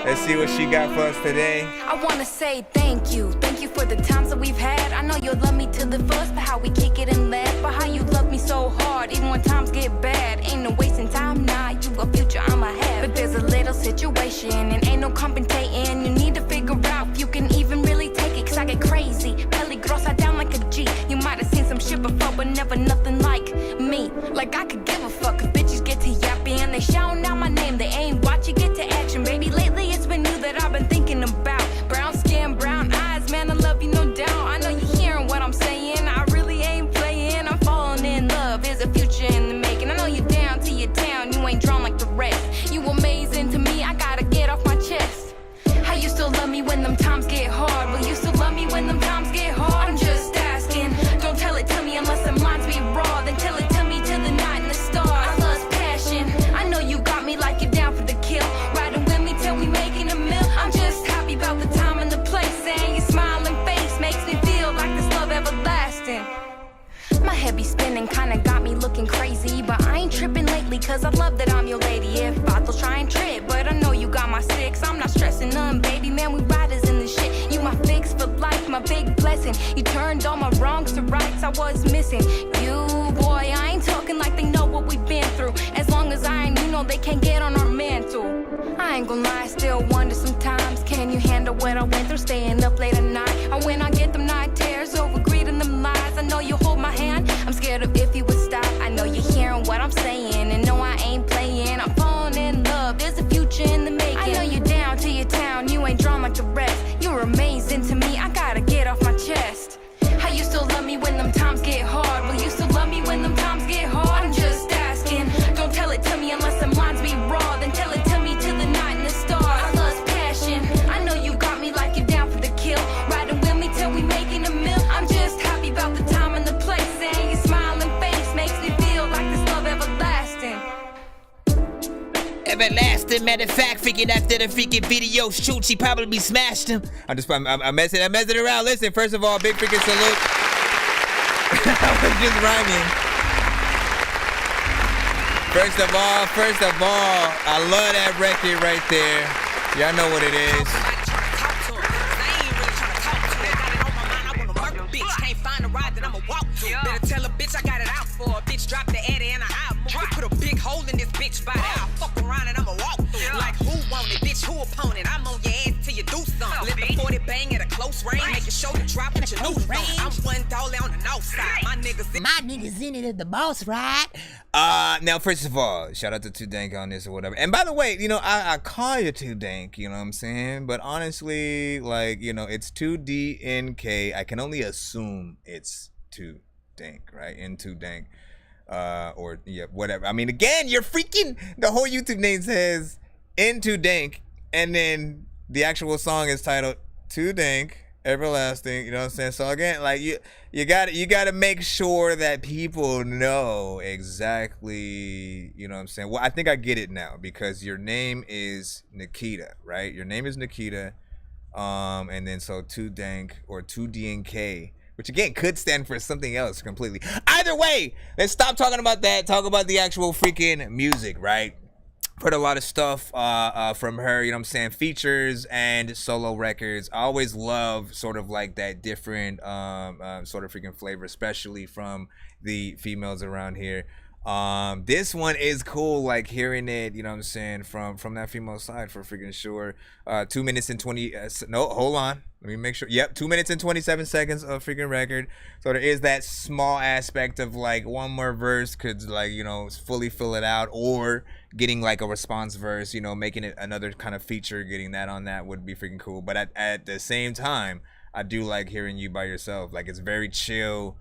Let's see what she got for us today. I wanna say thank you for the times that we've had. I know you'll love me till the fuss, but how we kick it and laugh. But how you love me so hard, even when times get bad. Ain't no wasting time, nah, you a future I'ma have. But there's a little situation, and ain't no compensating. You need to figure out if you can even really take it, cause I get crazy. Peligrosa down like a G. You might have seen some shit before, but never nothing like me. Like I could give a fuck if bitches get to yapping. They shouting out my name, they ain't watch it get to action. Baby, lately it's been you that I've been thinking about. Brown skin, brown eyes, man, I love you, no doubt. I know you hearing what I'm saying, I really ain't playing. I'm falling in love, there's a future in the making. I know you down to your town, you ain't drawn like the rest. You amazing to me, I gotta get off my chest. How you still love me when them times get hard? Will you still love me when them times get hard? I'm just asking, don't tell it to me unless them lines be raw. Then tell it to me till the night and the stars. I lost passion, I know you got me like you're down for the kill. Riding with me till we making a meal. I'm just happy about the time and the place, and your smiling face makes me feel like this love everlasting. My head be spinning, kinda got me looking crazy, but I ain't tripping lately, cause I love that I'm your lady. If I will try and trip, but I know you got my six. I'm not stressing none, baby, man, we riders in this shit. You my fix for life, my big blessing. You turned all my wrongs to rights I was missing. You, boy, I ain't talking like they know what we've been through. As long as I ain't, you know they can't get on our mantle. I ain't gonna lie, I still wonder sometimes, can you handle what I went through, staying up late at night? Or when I get them night tears over greed and them lies. I know you hold my hand, I'm scared of if you would stop. I know you're hearing what I'm saying, and no, I ain't playing. I'm falling in love, there's a future in the making. I know you're down to your town, you ain't drawn like the rest. You're amazing to me, I gotta get off my chest. How you still love me when them times get hard? Will you still love me when them times get hard? I'm just asking, don't tell it to me unless them lines be raw. Then tell it to me till the night and the stars. I lost passion, I know you got me like you're down for the kill. Riding with me till we making a meal. I'm just happy about the time and the place, and your smiling face makes me feel like this love everlasting. Everlasting, matter of fact, freaking after the freaking video shoot, she probably smashed him. I'm messing around. Listen, first of all, big freaking salute. I was just rhyming. First of all, I love that record right there. Y'all know what it is. Better tell a bitch I got it out for a bitch. Drop the Eddie and I move. Put a big hole in this bitch body. I'll fuck around and I'ma walk through. Like who want it, bitch? Who opponent? I'm on your ass till you do something. Let the 40 bang at a close range. Make your shoulder drop with your new range. I'm one dollar on the north side. My niggas in it at the boss ride. Now, first of all, shout out to 2Dank on this or whatever. And by the way, you know, I call you 2Dank, you know what I'm saying? But honestly, like, you know, it's 2DNK. I can only assume it's 2Dank, right? In 2Dank. Or, yeah, whatever. I mean, again, you're freaking, the whole YouTube name says in 2Dank. And then the actual song is titled 2Dank. Everlasting, you know what I'm saying? So again, like you gotta make sure that people know exactly, you know what I'm saying? Well, I think I get it now because your name is Nikita, right? Your name is Nikita, and then so 2Dank or 2DNK, which again could stand for something else completely. Either way, let's stop talking about that. Talk about the actual freaking music, right? Heard a lot of stuff from her, you know what I'm saying, features and solo records. I always love sort of like that different sort of freaking flavor, especially from the females around here. This one is cool, like hearing it, you know what I'm saying, from that female side for freaking sure. 2 minutes and 20 no, hold on, let me make sure. Yep, 2 minutes and 27 seconds of freaking record. So there is that small aspect of like one more verse could, like, you know, fully fill it out, or getting like a response verse, you know, making it another kind of feature, getting that on that would be freaking cool. But at the same time, I do like hearing you by yourself. Like, it's very chill.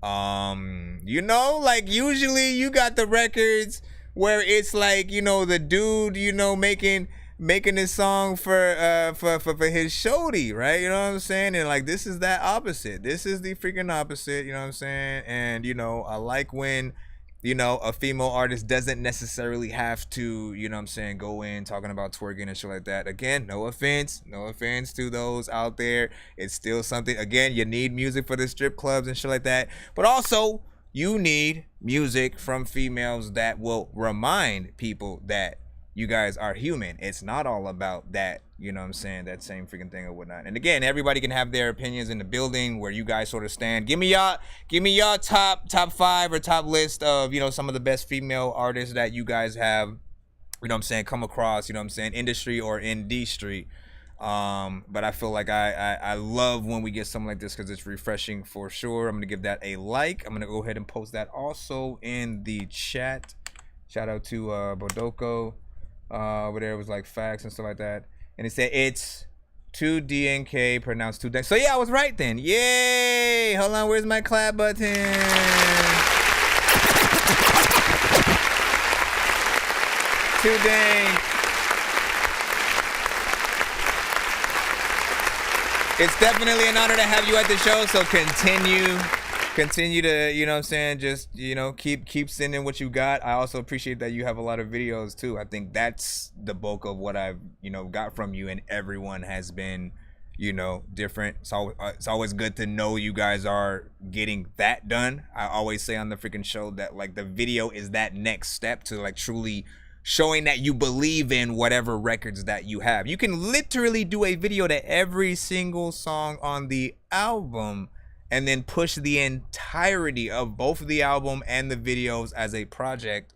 You know, like usually you got the records where it's like, you know, the dude, you know, making this song for his shorty, right? You know what I'm saying? And like, this is that opposite. This is the freaking opposite, you know what I'm saying? And, you know, I like when, you know, a female artist doesn't necessarily have to, you know what I'm saying, go in talking about twerking and shit like that. Again, no offense to those out there. It's still something. Again, you need music for the strip clubs and shit like that. But also, you need music from females that will remind people that you guys are human. It's not all about that, you know what I'm saying, that same freaking thing or whatnot. And again, everybody can have their opinions in the building where you guys sort of stand. Give me y'all top 5 or top list of, you know, some of the best female artists that you guys have, you know what I'm saying, come across, you know what I'm saying, industry or indie street. But I feel like I love when we get something like this because it's refreshing for sure. I'm gonna give that a like. I'm gonna go ahead and post that also in the chat. Shout out to Bodoko. Over there was like facts and stuff like that, and it said it's 2DNK, pronounced 2Dank. So yeah, I was right then. Yay! Hold on, where's my clap button? Too dang. It's definitely an honor to have you at the show. So continue to, you know what I'm saying, just, you know, keep sending what you got. I also appreciate that you have a lot of videos too. I think that's the bulk of what I've, you know, got from you, and everyone has been, you know, different. So it's always good to know you guys are getting that done. I always say on the freaking show that like the video is that next step to like truly showing that you believe in whatever records that you have. You can literally do a video to every single song on the album and then push the entirety of both the album and the videos as a project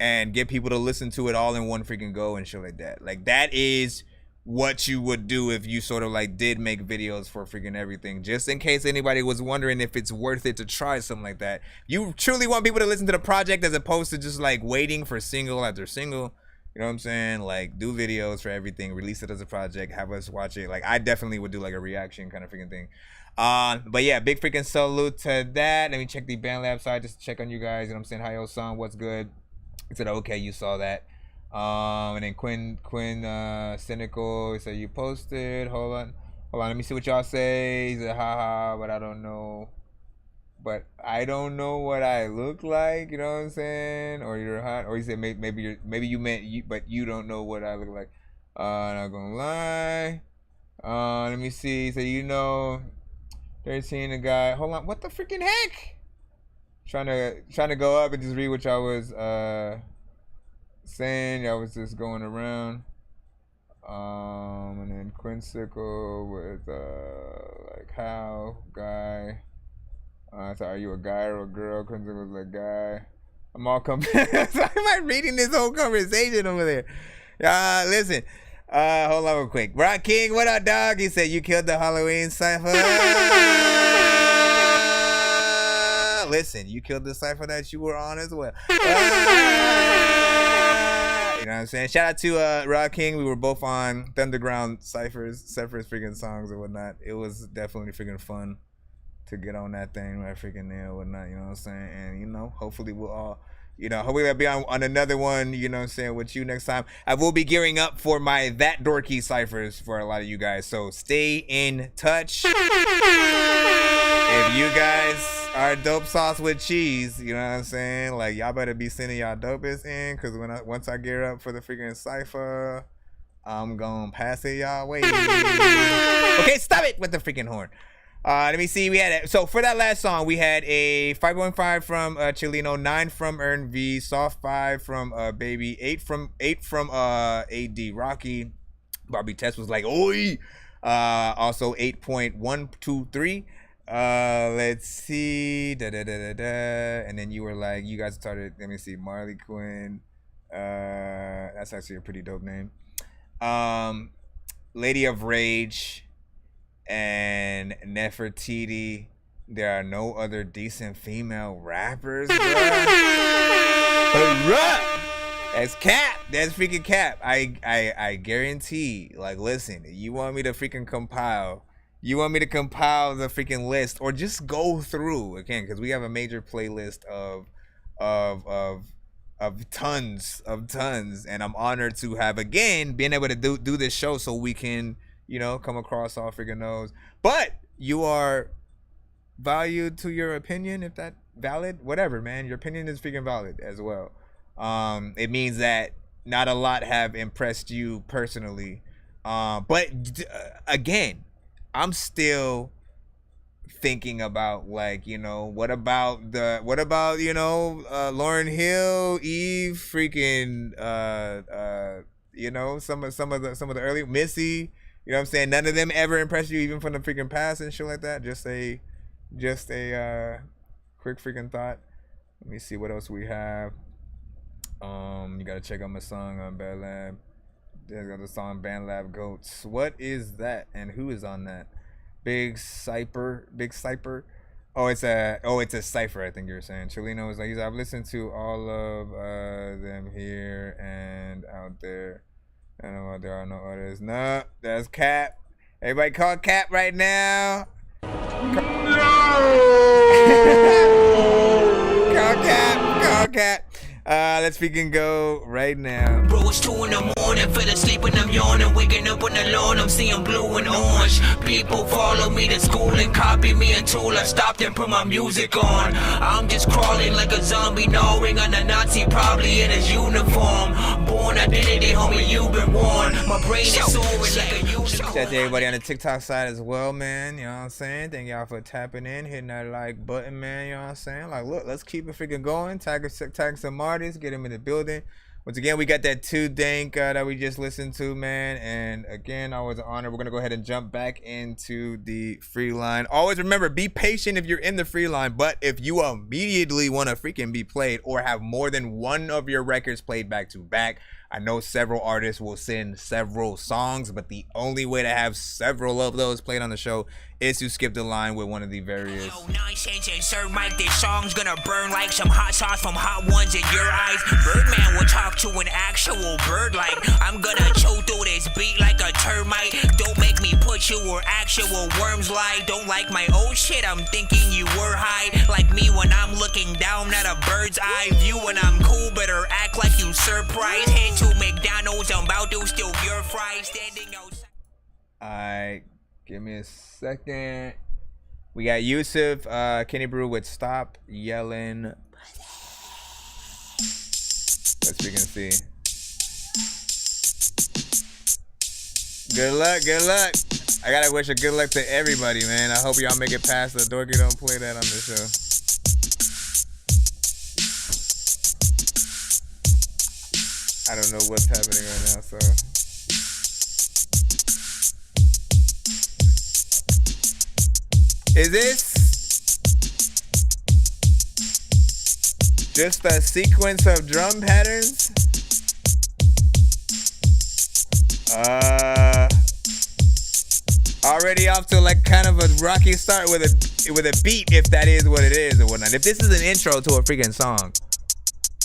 and get people to listen to it all in one freaking go and shit like that. Like, that is what you would do if you sort of like did make videos for freaking everything. Just in case anybody was wondering if it's worth it to try something like that. You truly want people to listen to the project as opposed to just like waiting for single after single. You know what I'm saying? Like, do videos for everything, release it as a project, have us watch it. Like, I definitely would do like a reaction kind of freaking thing. But yeah, big freaking salute to that. Let me check the BandLab side just to check on you guys. You know what I'm saying? Hi, yo, son, what's good? He said, okay, you saw that. And then Quinn Cynical, he said, you posted. Hold on, let me see what y'all say. He said, haha, but I don't know. But I don't know what I look like, you know what I'm saying? Or you're hot. Or he said, maybe you meant you, but you don't know what I look like. Not gonna lie. Let me see. He said, you know, they're seeing a guy. Hold on, what the freaking heck? Trying to go up and just read what y'all was saying. Y'all was just going around. And then Quinsicle with like how guy. So are you a guy or a girl? Quinsicle was like guy. I'm all confused. Why am I reading this whole conversation over there? Listen. Hold on real quick. Rock King, what up, dog? He said you killed the Halloween cipher. Listen, you killed the cipher that you were on as well. You know what I'm saying? Shout out to Rock King. We were both on Thunderground ciphers, separate freaking songs and whatnot. It was definitely freaking fun to get on that thing right freaking there and whatnot. You know what I'm saying? And, you know, hopefully we'll all... You know, hopefully I'll be on another one, you know what I'm saying, with you next time. I will be gearing up for my That Dorky ciphers for a lot of you guys. So stay in touch. If you guys are dope sauce with cheese, you know what I'm saying? Like, y'all better be sending y'all dopest in. Because once I gear up for the freaking cipher, I'm going to pass it y'all way. Okay, stop it with the freaking horn. Let me see. We had so for that last song, we had a 5.5 from Chilino, 9 from Earn V, soft 5 from Baby, 8 from AD Rocky. Bobby Tess was like, oi. Also 8.123. Let's see. And then you were like, you guys started. Let me see. Marley Quinn. That's actually a pretty dope name. Lady of Rage. And Nefertiti, there are no other decent female rappers, bro. That's cap. That's freaking cap. I guarantee. Like, listen, you want me to freaking compile? You want me to compile the freaking list, or just go through again? Because we have a major playlist of tons, and I'm honored to have again been able to do this show so we can, you know, come across all freaking knows. But you are valued to your opinion, if that valid, whatever, man. Your opinion is freaking valid as well. It means that not a lot have impressed you personally. But again, I'm still thinking about, like, you know, what about you know, Lauryn Hill, Eve, freaking you know, some of the early Missy. You know what I'm saying? None of them ever impressed you, even from the freaking past and shit like that. Just a quick freaking thought. Let me see what else we have. You gotta check out my song on Band Lab. There's got the song Band Lab Goats. What is that? And who is on that? Big Cypher. Oh, it's a cipher, I think you were saying. Chilino was like, I've listened to all of them here and out there. I don't know, there are no others. No, that's Cap. Everybody call Cap right now. Call Cap. Let's freaking go right now. Bro, it's 2 in the morning, fell asleep and I'm yawning, waking up on the lawn, I'm seeing blue and orange. People follow me to school and copy me until I stopped and put my music on. I'm just crawling like a zombie, gnawing on a Nazi, probably in his uniform. Born identity, homie, you've been warned. My brain is soaring like a unicorn. Shout out to everybody on the TikTok side as well, man. You know what I'm saying? Thank y'all for tapping in, hitting that like button, man. You know what I'm saying? Like, look, let's keep it freaking going. Tag some artists, get them in the building. Once again, we got that 2 Dank that we just listened to, man. And again, always an honor. We're going to go ahead and jump back into the free line. Always remember, be patient if you're in the free line. But if you immediately want to freaking be played or have more than one of your records played back to back, I know several artists will send several songs, but the only way to have several of those played on the show is to skip the line with one of the various. Nonsense and Sir Mike, this song's gonna burn like some hot sauce from hot ones in your eyes. Birdman will talk to an actual bird like I'm gonna chew through this beat like a termite. Don't make me put you where actual worms lie. Don't like my old shit, I'm thinking you were high. Like me when I'm looking down at a bird's eye view. When I'm cool, better act like you surprised. Head to McDonald's, I'm about to steal your fries. Standing outside. Alright, give me a second. We got Yusuf, Kenny Brew with Stop Yelling. Let's freaking see. Good luck. I gotta wish a good luck to everybody, man. I hope y'all make it past the Dorky don't play that on the show. I don't know what's happening right now, so. Is this just a sequence of drum patterns? Already off to like kind of a rocky start with a beat, if that is what it is or whatnot. If this is an intro to a freaking song.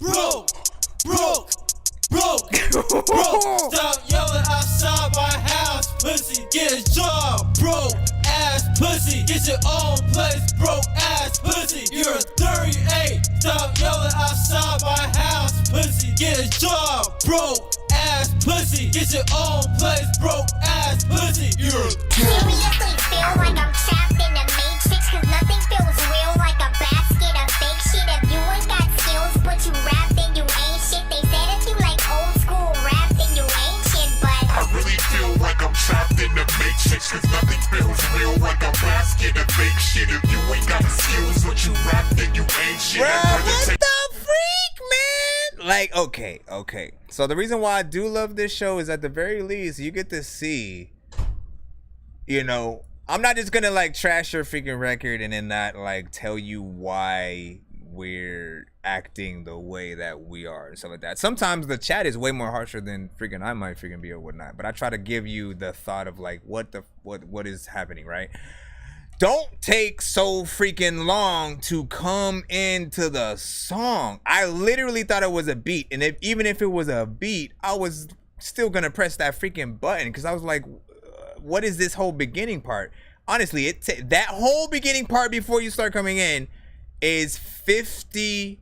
Broke. Stop yelling outside my house, pussy. Get a job, broke ass pussy. Get your own place, broke ass pussy. You're a 38. Stop yelling outside my house, pussy. Get a job, broke ass pussy. Get your own place, broke ass pussy. You're a seriously feel like I'm trapped in the matrix, cause nothing feels real like a basket of fake shit. If you ain't got skills but you rap, then you ain't shit. They said if you like old school rap, then you ain't shit, but I really feel like I'm trapped in the matrix, cause nothing feels real like a basket of fake shit. If you ain't got skills but you rap, then you ain't shit. Bruh, what the freak, man? Like, okay. So the reason why I do love this show is at the very least, you get to see, you know, I'm not just gonna like trash your freaking record and then not like tell you why we're acting the way that we are and stuff like that. Sometimes the chat is way more harsher than freaking I might freaking be or whatnot. But I try to give you the thought of like what is happening, right? Don't take so freaking long to come into the song. I literally thought it was a beat, and even if it was a beat, I was still gonna press that freaking button because I was like, what is this whole beginning part? Honestly, that whole beginning part before you start coming in is 50,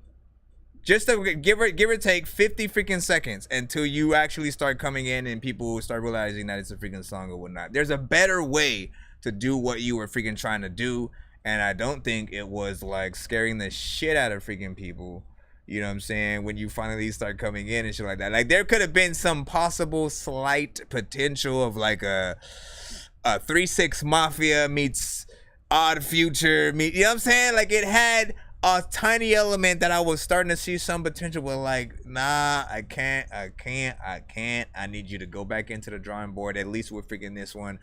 just to give or take 50 freaking seconds until you actually start coming in and people start realizing that it's a freaking song or whatnot. There's a better way to do what you were freaking trying to do, and I don't think it was like scaring the shit out of freaking people. You know what I'm saying? When you finally start coming in and shit like that. Like there could have been some possible slight potential of like a 3-6 Mafia meets Odd Future you know what I'm saying? Like it had a tiny element that I was starting to see some potential, but like, nah, I can't. I need you to go back into the drawing board, at least with freaking this one.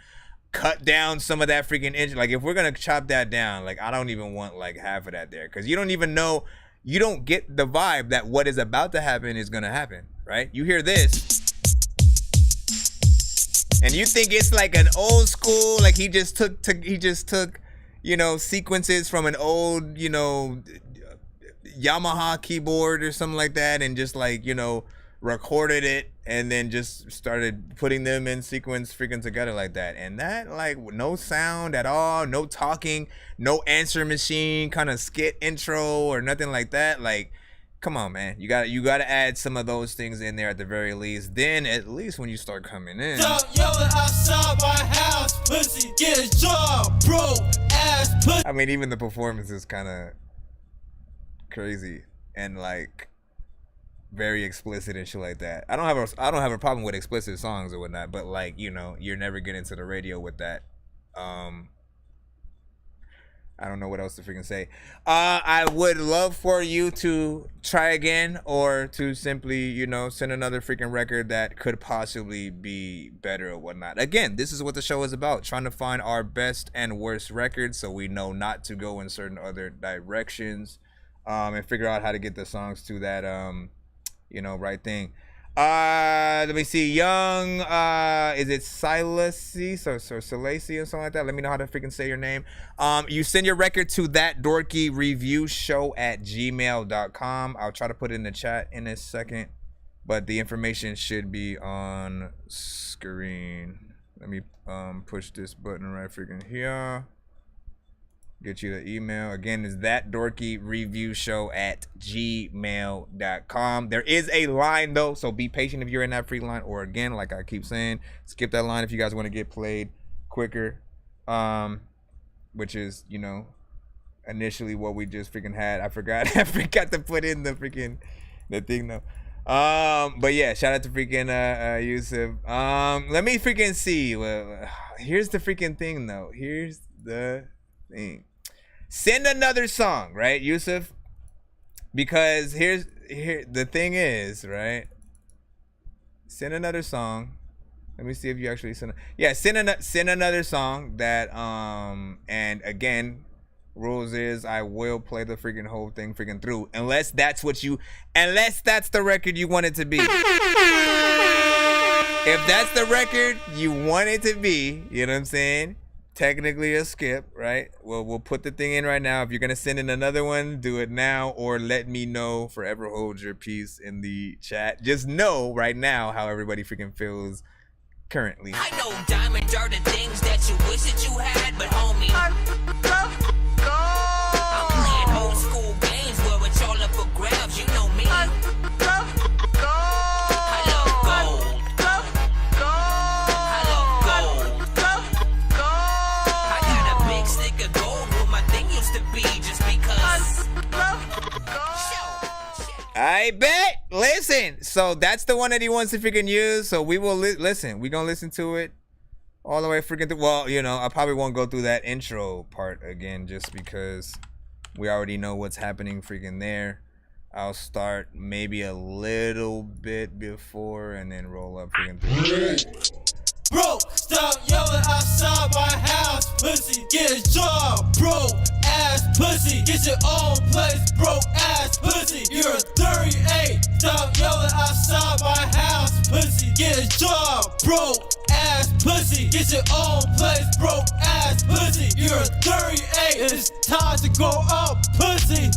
Cut down some of that freaking engine. Like if we're gonna chop that down, like I don't even want like half of that there, because you don't even know, you don't get the vibe that what is about to happen is gonna happen, right? You hear this and you think it's like an old school, like he just took you know, sequences from an old, you know, Yamaha keyboard or something like that, and just like, you know, recorded it and then just started putting them in sequence freaking together like that. And that, like, no sound at all, no talking, no answer machine kind of skit intro or nothing like that. Like, come on, man, you gotta add some of those things in there at the very least. Then at least when you start coming in, stop yelling outside my house, pussy. Get a job, broke ass pussy. I mean, even the performance is kind of crazy and like very explicit and shit like that. I don't have a problem with explicit songs or whatnot, but like, you know, you're never getting to the radio with that. I don't know what else to freaking say. I would love for you to try again, or to simply, you know, send another freaking record that could possibly be better or whatnot. Again, this is what the show is about, trying to find our best and worst records so we know not to go in certain other directions, and figure out how to get the songs to that, you know, right thing. Let me see. Young, is it Silasy? So Silasy or something like that. Let me know how to freaking say your name. You send your record to that Dorky review show at gmail.com. I'll try to put it in the chat in a second, but the information should be on screen. Let me push this button right freaking here. Get you the email. Again, is that Dorky review show at gmail.com. There is a line though, so be patient if you're in that free line, or again, like I keep saying, skip that line if you guys want to get played quicker. Which is, you know, initially what we just freaking had. I forgot to put in the freaking thing though. But yeah, shout out to freaking Yusuf. Let me freaking see. Well, here's the freaking thing though. Here's the thing. Send another song, right, Yusuf? Because here the thing is, right? Send another song. Let me see if you actually send. Yeah, send another song that and again, rules is I will play the freaking whole thing freaking through, unless that's the record you want it to be. if that's the record you want it to be, you know what I'm saying? Technically a skip, right? Well, we'll put the thing in right now. If you're gonna send in another one, do it now, or let me know. Forever hold your peace in the chat. Just know right now how everybody freaking feels currently. I know diamonds are the things that you wish that you had, but homie, I'm playing old school games where it's all up for grabs. You know me. I love gold. I love gold. I got a big stick of gold where my thing used to be just because. I bet. Listen. So that's the one that he wants to freaking use. So we will listen. We're gonna listen to it all the way freaking through. Well, you know, I probably won't go through that intro part again just because we already know what's happening freaking there. I'll start maybe a little bit before and then roll up freaking through. Bro, stop yelling outside my house, pussy, get a job, bro, ass pussy, get your own place, broke ass pussy, you're a 38, stop yelling outside my house, pussy, get a job, bro, ass pussy, get your own place, broke ass pussy, you're a 38, it's time to grow up, pussy.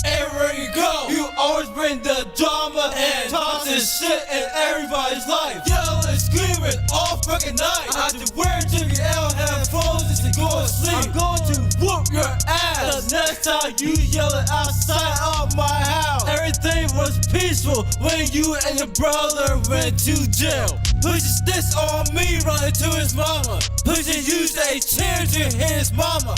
Everywhere you go, you always bring the drama and toxic shit in everybody's life. Yelling, screaming all fucking night. I have to wear JBL headphones just to go to sleep. I'm going to whoop your ass the next time you yelling outside of my house. Everything was peaceful when you and your brother went to jail. Pushes this on me, running to his mama. Pushes used a chair to hit his mama.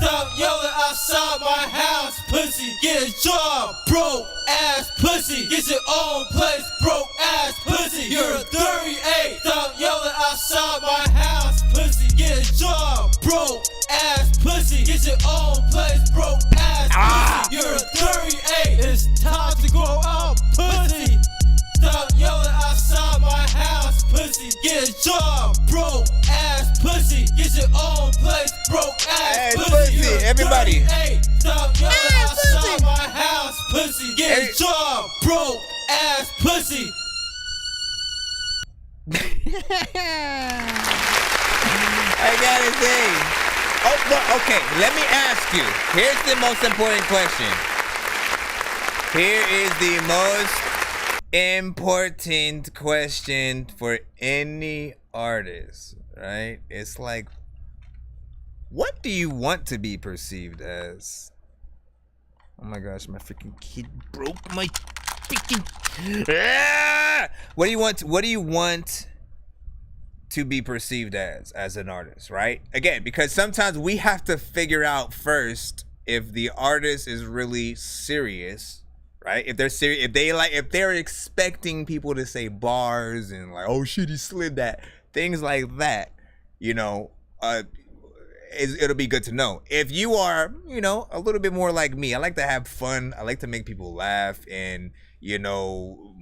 Stop yelling outside my house, pussy, get a job, broke ass pussy, get your own place, broke ass pussy, you're a 38, stop yelling outside my house, pussy, get a job, broke ass pussy, get your own place, broke ass pussy, you're a 38, it's time to grow up, pussy. Stop yelling outside my house, pussy, get a job, broke ass pussy, get your own place, broke ass pussy, everybody. Stop yelling outside my house, pussy, get a job, broke ass pussy. I gotta say. Oh, well, okay, let me ask you. Here's the most important question. Here is the most important question for any artist, right? It's like, what do you want to be perceived as? Oh my gosh, my freaking kid broke my freaking. What do you want? What do you want to be perceived as an artist, right? Again, because sometimes we have to figure out first if the artist is really serious. Right? If they're serious, if they're expecting people to say bars and like, oh shit, he slid that, things like that, you know, it'll be good to know. If you are, you know, a little bit more like me, I like to have fun. I like to make people laugh, and you know,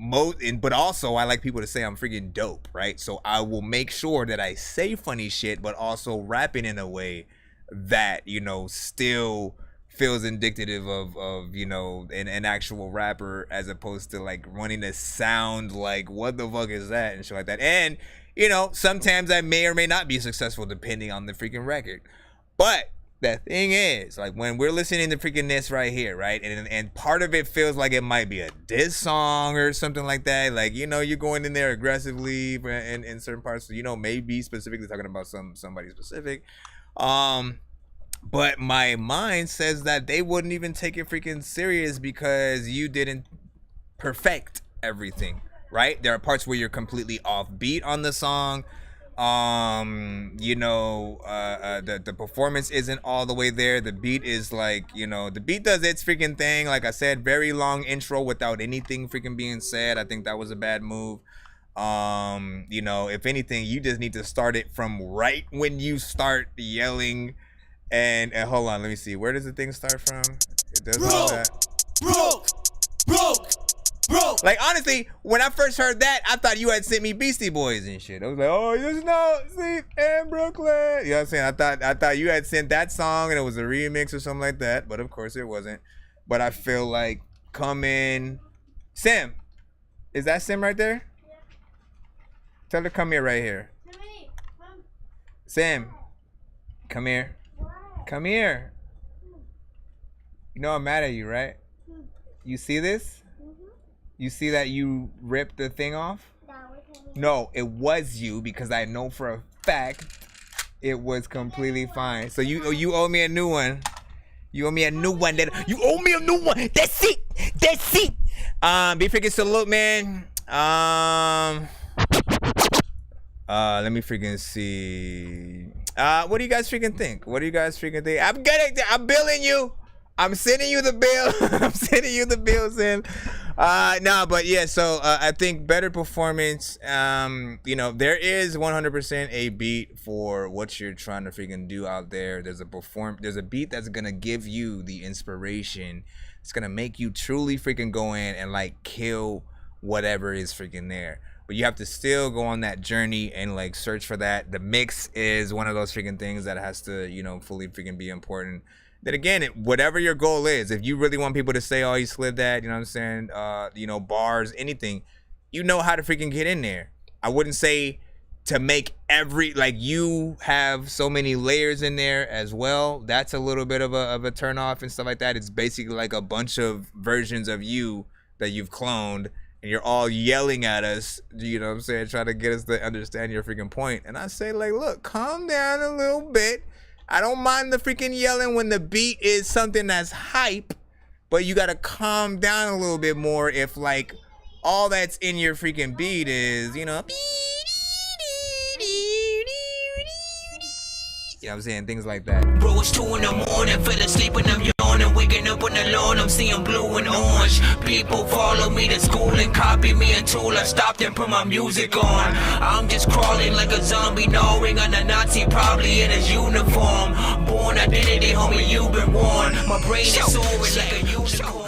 but also I like people to say I'm freaking dope, right? So I will make sure that I say funny shit, but also rapping in a way that, you know, still feels indicative of you know, an actual rapper, as opposed to like running to sound like what the fuck is that and shit like that. And you know, sometimes I may or may not be successful depending on the freaking record. But the thing is, like when we're listening to freaking this right here, right, and part of it feels like it might be a diss song or something like that, like, you know, you're going in there aggressively in certain parts, you know, maybe specifically talking about somebody specific, but my mind says that they wouldn't even take it freaking serious because you didn't perfect everything, right? There are parts where you're completely off beat on the song. You know, the performance isn't all the way there. The beat is like, you know, the beat does its freaking thing. Like I said, very long intro without anything freaking being said. I think that was a bad move. You know, if anything, you just need to start it from right when you start yelling. And hold on, let me see. Where does the thing start from? It does all that. Broke. Like, honestly, when I first heard that, I thought you had sent me Beastie Boys and shit. I was like, oh, there's no sleep in Brooklyn. You know what I'm saying? I thought you had sent that song and it was a remix or something like that. But of course it wasn't. But I feel like, come in. Sim. Is that Sim right there? Tell her come here right here. Sam, come here. Come here. You know I'm mad at you, right? You see this? You see that you ripped the thing off? No, it was you because I know for a fact it was completely fine. So you owe me a new one. You owe me a new one. You owe me a new one. That's it. That's it. Big freaking salute, man. Let me freaking see. What do you guys freaking think? What do you guys freaking think? I'm billing you. I'm sending you the bill. I'm sending you the bill, Sam. No, but yeah, so I think better performance. You know, there is 100% a beat for what you're trying to freaking do out there. There's a beat that's gonna give you the inspiration. It's gonna make you truly freaking go in and like kill whatever is freaking there. But you have to still go on that journey and like search for that. The mix is one of those freaking things that has to, you know, fully freaking be important. Then again, whatever your goal is, if you really want people to say, oh, he slid that, you know what I'm saying? You know, bars, anything, you know how to freaking get in there. I wouldn't say to make like you have so many layers in there as well. That's a little bit of a turn off and stuff like that. It's basically like a bunch of versions of you that you've cloned. And you're all yelling at us, you know what I'm saying, trying to get us to understand your freaking point. And I say, like, look, calm down a little bit. I don't mind the freaking yelling when the beat is something that's hype, but you gotta calm down a little bit more if, like, all that's in your freaking beat is, you know, you know what I'm saying, things like that. Bro, it's 2 in the morning, fell asleep and I'm yawning, waking up on the lawn, I'm seeing blue and orange. People follow me to school and copy me until I stopped and put my music on. I'm just crawling like a zombie, gnawing on a Nazi, probably in his uniform. Born identity, homie, you've been warned. My brain is soaring like a unicorn.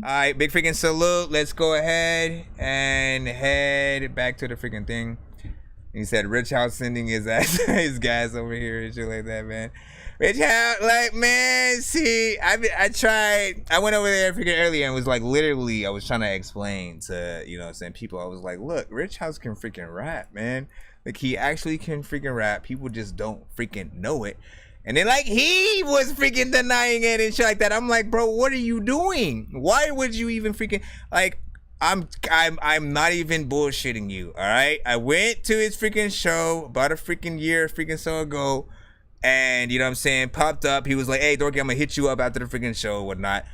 All right, big freaking salute. Let's go ahead and head back to the freaking thing. He said Rich House sending his ass, his guys over here and shit like that, man. Rich House, like, man, see, I tried. I went over there freaking earlier and was like, literally, I was trying to explain to, you know what I'm saying, people. I was like, look, Rich House can freaking rap, man. Like, he actually can freaking rap. People just don't freaking know it. And then, like, he was freaking denying it and shit like that. I'm like, bro, what are you doing? Why would you even freaking, like, I'm not even bullshitting you, all right? I went to his freaking show about a freaking year freaking so ago, and, you know what I'm saying, popped up. He was like, hey, Dorky, I'm gonna hit you up after the freaking show or whatnot.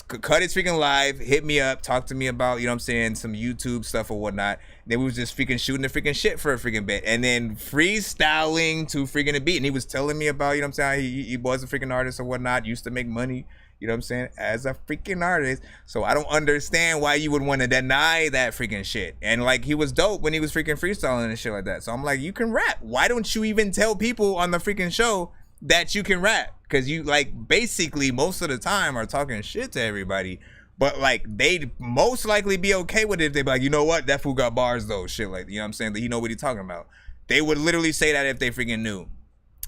Cut his freaking live, hit me up, talk to me about, you know what I'm saying, some YouTube stuff or whatnot. Then we was just freaking shooting the freaking shit for a freaking bit. And then freestyling to freaking a beat. And he was telling me about, you know what I'm saying, he was a freaking artist or whatnot, used to make money, you know what I'm saying, as a freaking artist. So I don't understand why you would want to deny that freaking shit. And like, he was dope when he was freaking freestyling and shit like that. So I'm like, you can rap. Why don't you even tell people on the freaking show that you can rap? Because you, like, basically most of the time are talking shit to everybody, but like, they'd most likely be okay with it if they be like, you know what, that fool got bars though, shit, like, you know what I'm saying, that you know what he's talking about. They would literally say that if they freaking knew.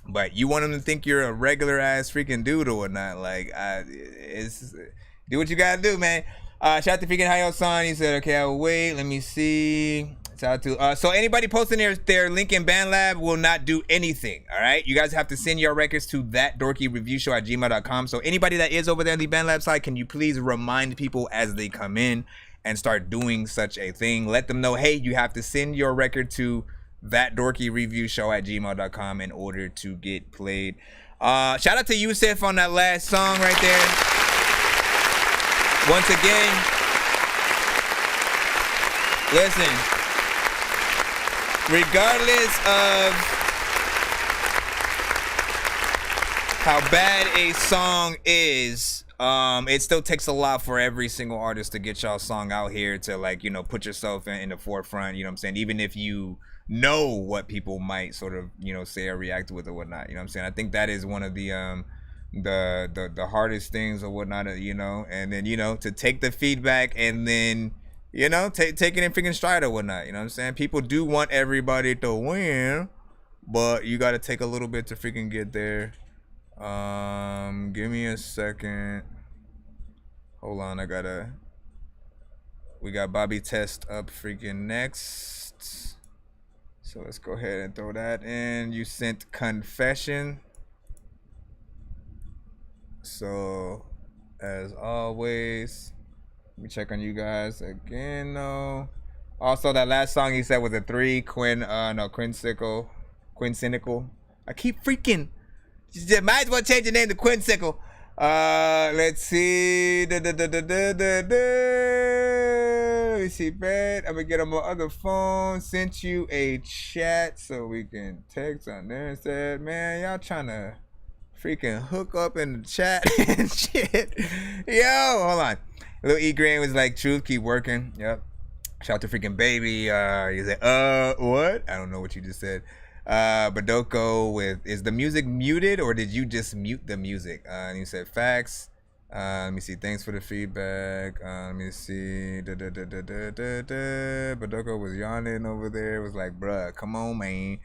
But you want them to think you're a regular ass freaking dude or whatnot. Like, it's, do what you gotta do, man. Shout out to freaking Hayo-san. He said, okay, I'll wait. Let me see. Shout out to, so anybody posting their link in BandLab will not do anything, all right? You guys have to send your records to thatdorkyreviewshow@gmail.com. So anybody that is over there on the BandLab side, can you please remind people as they come in and start doing such a thing? Let them know, hey, you have to send your record to thatdorkyreviewshow@gmail.com in order to get played. Shout out to Yusuf on that last song right there. Once again, listen. Regardless of how bad a song is, it still takes a lot for every single artist to get y'all song out here to, like, you know, put yourself in the forefront, you know what I'm saying? Even if you know what people might sort of, you know, say or react with or whatnot, you know what I'm saying? I think that is one of the hardest things or whatnot, you know, and then, you know, to take the feedback and then, you know, take it in freaking stride or whatnot. You know what I'm saying? People do want everybody to win, but you got to take a little bit to freaking get there. Give me a second. Hold on, we got Bobby Test up freaking next. So let's go ahead and throw that in. You sent Confession. So as always, let me check on you guys again though. Also, that last song he said was a 3. Quincycle. I keep freaking. Might as well change the name to Quincycle. Let's see. Let me see, Ben. I'm gonna get on my other phone. Sent you a chat so we can text on there instead. Man, y'all trying to freaking hook up in the chat and shit. Yo, hold on. Lil E Green was like, truth, keep working. Yep. Shout out to freaking Baby. He said, what? I don't know what you just said. Badoko with, is the music muted or did you just mute the music? And he said, facts. Let me see. Thanks for the feedback. Let me see. Badoko was yawning over there. It was like, bruh, come on, man.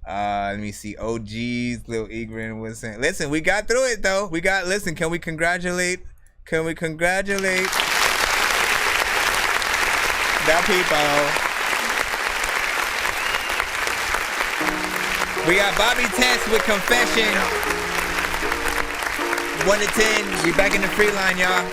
Let me see. OGs. Lil Egrin was saying, listen, we got through it though. Listen, can we congratulate the people? We got Bobby Test with Confession. 1 to 10. We back in the free line, y'all.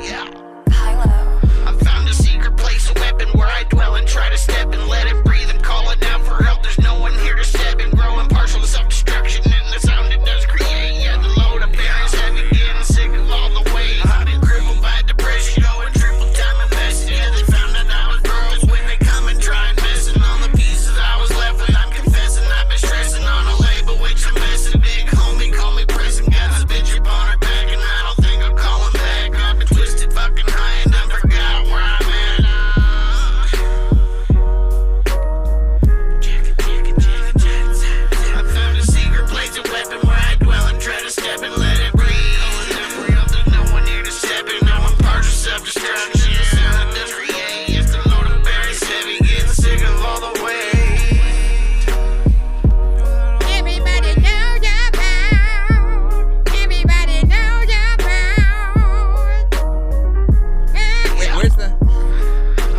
Yeah. I found a secret place, a weapon where I dwell and try to step and let it breathe and call it out for help. There's no one here to step and grow impartial to self-destruction and the sound it does create. Yeah, the load of bear is heavy, getting sick of all the ways. I've been crippled by depression, going triple time invested. Yeah, they found that I was broke when they come and try and mess and on the pieces I was left with. I'm confessing I've been stressing on a label which I'm messing. Big homie, call me pressing, got this bitch up on her back and I don't think I'll call him back. I've been twisted, fucking high and I forgot where I'm at. I found a secret place, a weapon where I dwell and try to step and let it breathe. There's no one here to step in, I'm a partial self-destruction. The sound it does create, yes, the load of berries heavy, getting sick of all the weight. Everybody knows about. Everybody knows about. Wait, where's the?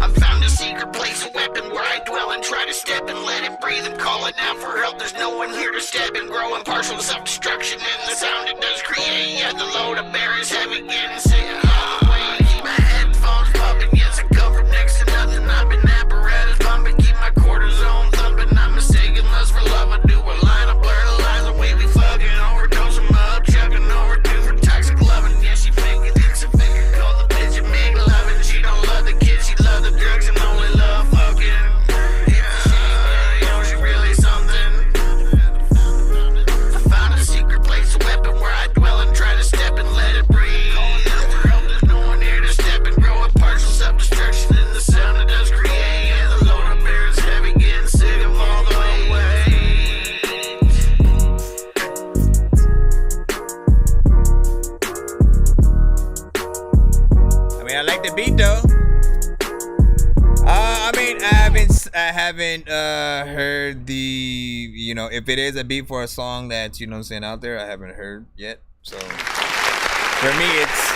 I found a secret place, a weapon where I dwell and try to step and let it breathe and call it out for help. There's no one here to step and grow impartial to self-destruction and the sound it does create. Yeah, the load of berries heavy, getting sick of all the weight. Keep my headphones pumping, yes, I come from next to nothing. I've been apparatus pumping, keep my cortisone thumping. I'm mistaken lust for love, I do a line, I blur the lines the way we fucking overdose them up, chugging overdue for toxic loving. Yeah, she finger dicks a finger, call the bitch and make loving. She don't love the kids, she love the drugs and only love fucking. Yeah, you know she really something. I found a secret place, a weapon where I dwell and try to step and let it breathe. There's no one here to step and grow a partial self-destruction in the sound it does create. Yeah, the load of bear is heavy, getting sick of all the weight. I mean, I like the beat though. I haven't heard the, you know, if it is a beat for a song that's, you know what I'm saying, out there, I haven't heard yet. So for me, it's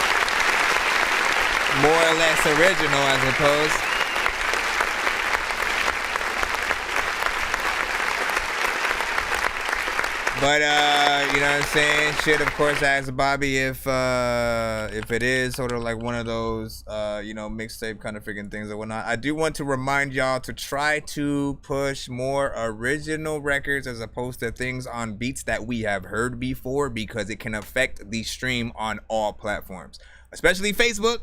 more or less original, I suppose. But you know what I'm saying? Shit, of course, I asked Bobby if it is sort of like one of those you know, mixtape kind of freaking things or whatnot. I do want to remind y'all to try to push more original records as opposed to things on beats that we have heard before, because it can affect the stream on all platforms, especially Facebook,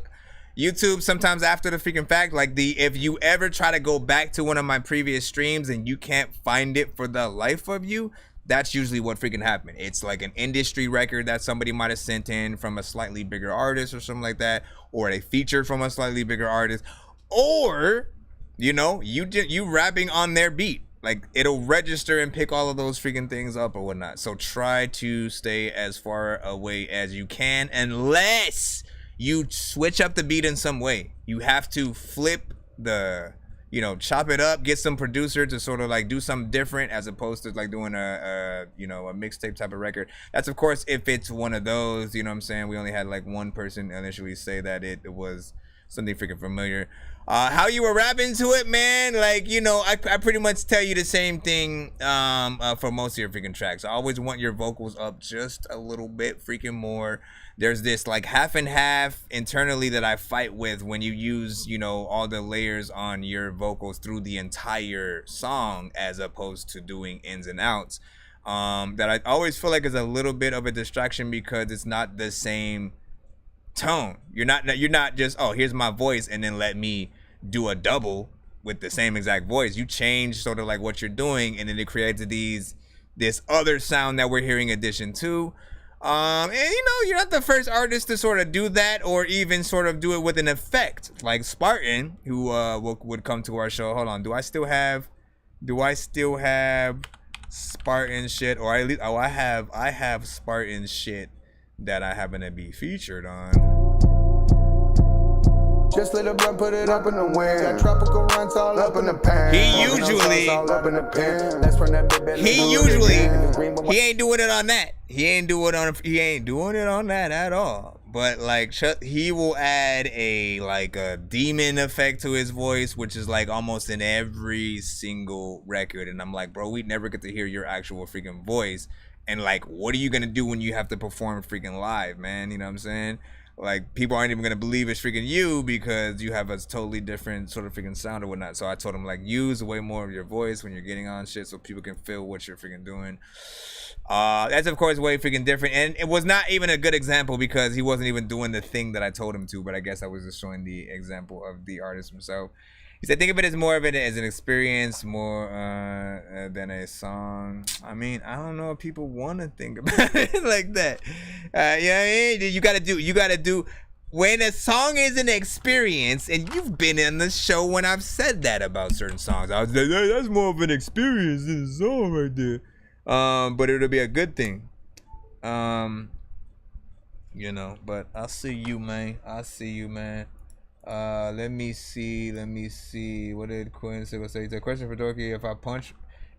YouTube. Sometimes after the freaking fact, like if you ever try to go back to one of my previous streams and you can't find it for the life of you, that's usually what freaking happened. It's like an industry record that somebody might have sent in from a slightly bigger artist or something like that, or they featured from a slightly bigger artist, or you know, you rapping on their beat. Like, it'll register and pick all of those freaking things up or whatnot. So try to stay as far away as you can, unless you switch up the beat in some way. You have to flip the chop it up, get some producer to sort of like do something different as opposed to like doing a mixtape type of record. That's of course if it's one of those, you know what I'm saying? We only had like one person initially say that it was something freaking familiar. How you were rapping to it, man, like, I pretty much tell you the same thing for most of your freaking tracks. I always want your vocals up just a little bit freaking more. There's this like half and half internally that I fight with when you use, all the layers on your vocals through the entire song as opposed to doing ins and outs. That I always feel like is a little bit of a distraction because it's not the same tone. You're not just, oh, here's my voice and then let me do a double with the same exact voice. You change sort of like what you're doing, and then it creates this other sound that we're hearing addition to. And you're not the first artist to sort of do that or even sort of do it with an effect. Like Spartan, who would come to our show. Hold on, do I still have Spartan shit? Or at least I have Spartan shit that I happen to be featured on. Just let a blunt, put it up in the wind. Got tropical runs all up in the pan. He usually ain't doing it on that. He ain't doing it on that at all. But like he will add a demon effect to his voice, which is like almost in every single record. And I'm like, bro, we never get to hear your actual freaking voice. And like, what are you gonna do when you have to perform freaking live, man? You know what I'm saying? Like, people aren't even gonna believe it's freaking you because you have a totally different sort of freaking sound or whatnot. So I told him, like, use way more of your voice when you're getting on shit so people can feel what you're freaking doing. That's of course way freaking different, and it was not even a good example because he wasn't even doing the thing that I told him to. But I guess I was just showing the example of the artist himself. He said, think of it as more of it as an experience more than a song. I mean, I don't know if people want to think about it like that. You gotta do, when a song is an experience, and you've been in the show when I've said that about certain songs. I was like, hey, that's more of an experience than a song right there. But it'll be a good thing. But I'll see you, man. Let me see. What did Quinn say? The question for Dorky: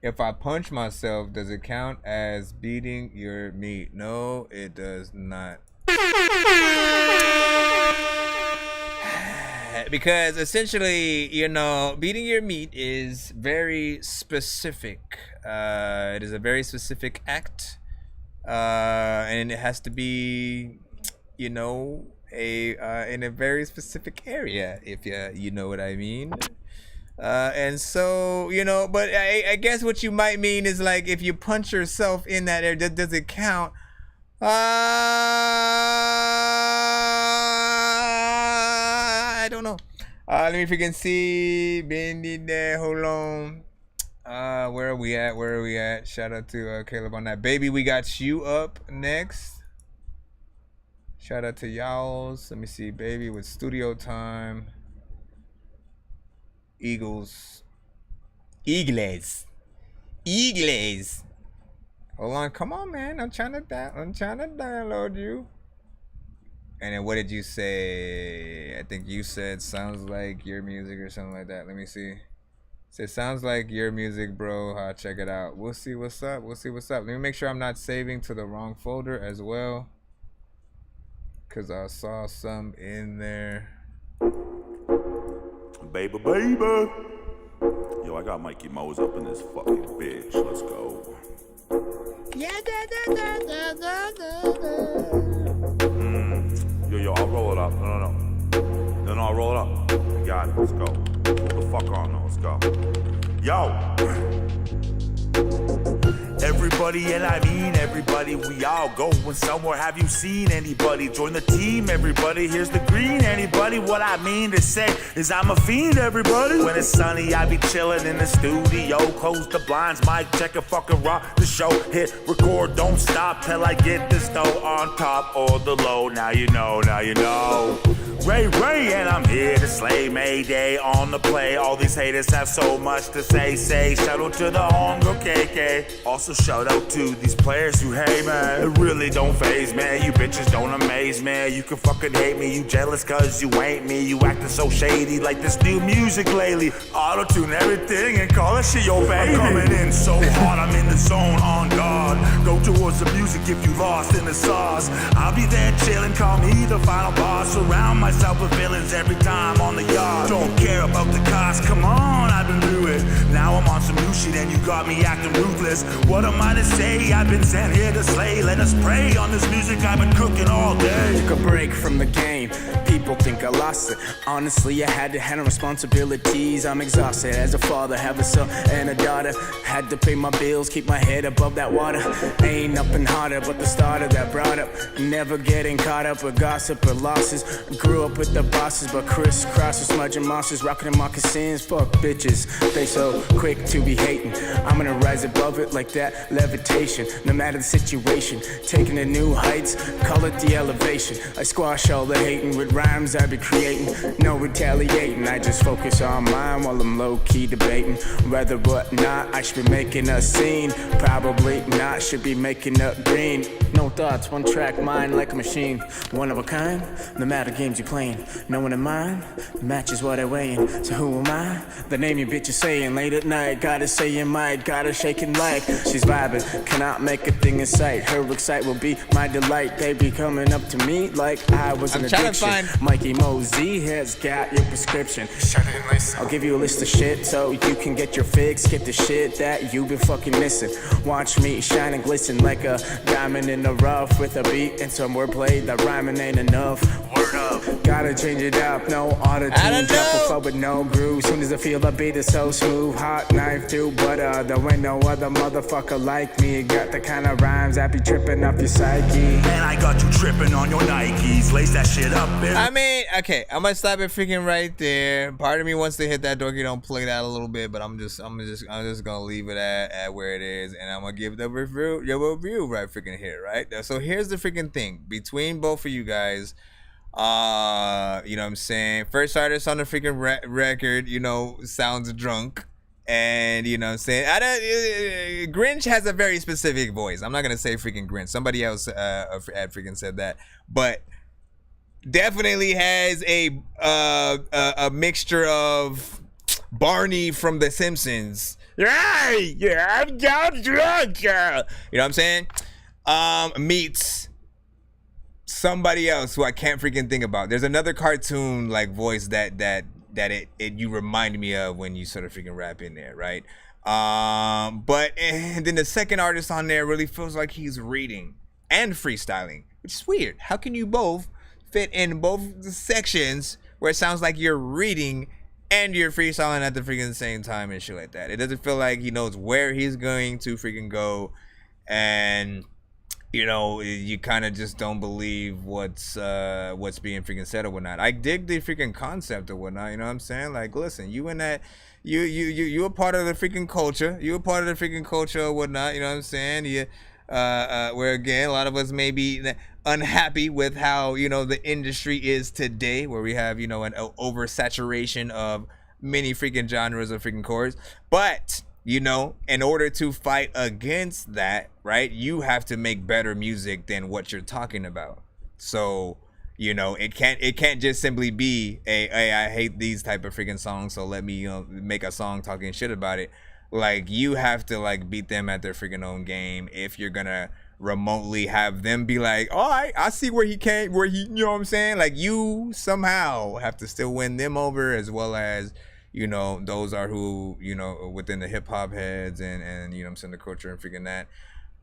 If I punch myself, does it count as beating your meat? No, it does not. Because essentially, beating your meat is very specific. It is a very specific act, and it has to be, in a very specific area, if you know what I mean. And so, but I guess what you might mean is like, if you punch yourself in that area, does it count? I don't know. Let me freaking see. Bending there. Hold on. Where are we at? Shout out to Caleb on that. Baby, we got you up next. Shout out to y'all's. Let me see, Baby with Studio Time. Eagles. Hold on, come on, man. I'm trying to download you. And then what did you say? I think you said sounds like your music or something like that. Let me see. Said sounds like your music, bro. Check it out. We'll see what's up. Let me make sure I'm not saving to the wrong folder as well, cause I saw some in there. Baby. Yo, I got Mikey Mo's up in this fucking bitch. Let's go. Yo, I'll roll it up. No, I'll roll it up. You got it. Let's go. Hold the fuck on, though. Let's go. Yo. Everybody, and I mean everybody, we all going somewhere. Have you seen anybody? Join the team, everybody. Here's the green, anybody? What I mean to say is I'm a fiend, everybody. When it's sunny, I be chilling in the studio. Close the blinds, mic check it, fucking rock the show. Hit record, don't stop till I get this dough on top or the low. Now you know. Ray, and I'm here to slay. Mayday on the play. All these haters have so much to say. Shout out to the homegirl KK. Also shout out to these players who hate, man. It really don't faze, man. You bitches don't amaze, man. You can fucking hate me. You jealous cause you ain't me. You acting so shady like this new music lately. Auto-tune everything and call that shit your baby. I'm coming in so hard, I'm in the zone on guard. Go towards the music if you lost in the sauce. I'll be there chilling, call me the final boss. Surround myself with villains every time on the yard. Don't care about the cost, come on, I've been through it. Now I'm on some new shit and you got me acting ruthless. What am I to say? I've been sent here to slay. Let us pray on this music I've been cooking all day. Took a break from the game. People think I lost it. Honestly, I had to handle responsibilities. I'm exhausted as a father, have a son and a daughter. Had to pay my bills, keep my head above that water. Ain't nothing harder but the starter that brought up. Never getting caught up with gossip or losses. Grew up with the bosses, but crisscross with smudging monsters. Rocking in moccasins, fuck bitches. They so quick to be hating. I'm gonna rise above it like that levitation. No matter the situation, taking to new heights, call it the elevation. I squash all the hating with rhymes I be creating. No retaliating, I just focus on mine while I'm low-key debating. Whether or not I should be making a scene. Probably not, should be making up green. No thoughts, one track, mind like a machine. One of a kind, no matter games you playing. No one in mind, matches what I weighing. So who am I? The name you bitch is saying. Late at night, gotta say you might. Got her shaking like she's vibing. Cannot make a thing in sight. Her excite will be my delight. They be coming up to me like I was an addiction. Mikey Mosey has got your prescription. Shut it and listen. I'll give you a list of shit so you can get your fix. Get the shit that you've been fucking missing. Watch me shine and glisten like a diamond in the rough with a beat and some wordplay. That rhyming ain't enough. Word up. Gotta change it up. No auto-tune. Drop a with no groove. Soon as I feel the beat is so smooth. Hot knife through butter. There ain't no other motherfucker like me. Got the kind of rhymes that be tripping up your psyche. And I got you tripping on your Nikes. Lace that shit up, bitch. I mean, okay, I'm gonna stop it freaking right there. Part of me wants to hit that Dorky don't play that a little bit, but I'm just gonna leave it at where it is, and I'm gonna give the review right freaking here, right? So here's the freaking thing between both of you guys. You know what I'm saying? First artist on the freaking record, you know, sounds drunk. And you know what I'm saying? Grinch has a very specific voice. I'm not gonna say freaking Grinch. Somebody else had freaking said that. But definitely has a mixture of Barney from The Simpsons. Yeah, I'm down drunk. You know what I'm saying? Meets somebody else who I can't freaking think about. There's another cartoon like voice that you remind me of when you sort of freaking rap in there, right? But and then the second artist on there really feels like he's reading and freestyling, which is weird. How can you both fit in both the sections where it sounds like you're reading and you're freestyling at the freaking same time and shit like that? It doesn't feel like he knows where he's going to freaking go, and you know, you kind of just don't believe what's being freaking said or whatnot. I dig the freaking concept or whatnot. You know what I'm saying? Like, listen, you and that, you a part of the freaking culture. You a part of the freaking culture or whatnot. You know what I'm saying? You, where again, a lot of us may be unhappy with how, you know, the industry is today, where we have, you know, an oversaturation of many freaking genres of freaking chords. But you know, in order to fight against that, right, you have to make better music than what you're talking about. So, you know, it can't just simply be I hate these type of freaking songs, so let me, you know, make a song talking shit about it. Like, you have to like beat them at their freaking own game if you're gonna remotely have them be like, oh, I see where he came, where he, you know what I'm saying? Like, you somehow have to still win them over, as well as, you know, those are who, you know, within the hip hop heads and you know what I'm saying, the culture and freaking that.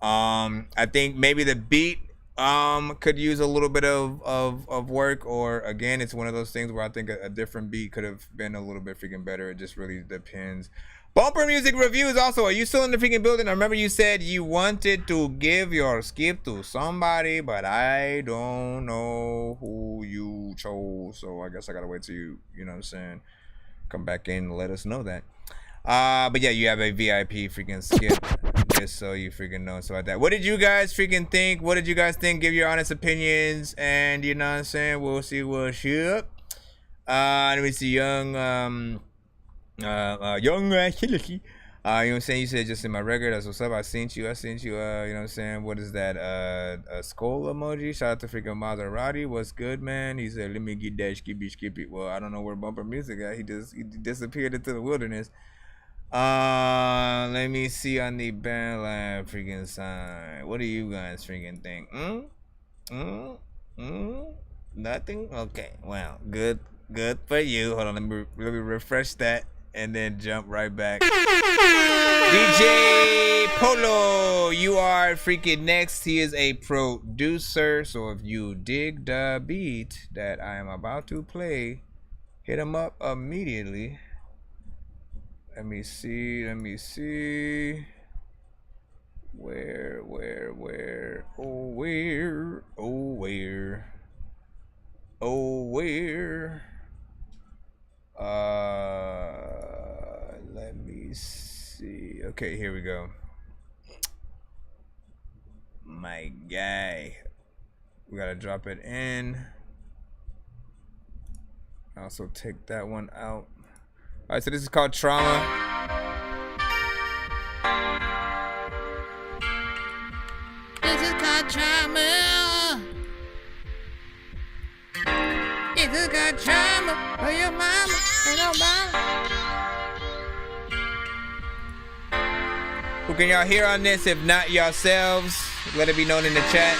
I think maybe the beat could use a little bit of work, or again, it's one of those things where I think a different beat could have been a little bit freaking better. It just really depends. Bumper music reviews also. Are you still in the freaking building? I remember you said you wanted to give your skip to somebody, but I don't know who you chose, so I guess I gotta wait till you know what I'm saying, come back in and let us know that. But yeah, you have a VIP freaking skip. just so you freaking know. So like that. What did you guys freaking think? What did you guys think? Give your honest opinions, and you know what I'm saying. We'll see what's up. Let me see, young you know what I'm saying? You said just in my record. That's what's up. I seen you. You know what I'm saying? What is that? A skull emoji. Shout out to freaking Maserati. What's good, man? He said, let me get that skippy. Well, I don't know where Bumper Music at. He disappeared into the wilderness. Let me see on the Bandlab freaking side. What do you guys freaking think? Nothing? Okay. Well, good for you. Hold on, let me refresh that and then jump right back. DJ Polo, you are freaking next. He is a producer, so if you dig the beat that I am about to play, hit him up immediately. Let me see. Where? Let me see. Okay, here we go. My guy. We gotta drop it in. Also take that one out. All right, so this is called Trauma. This is called trauma. This is called trauma for your mama and your mama. Who can y'all hear on this? If not yourselves, let it be known in the chat.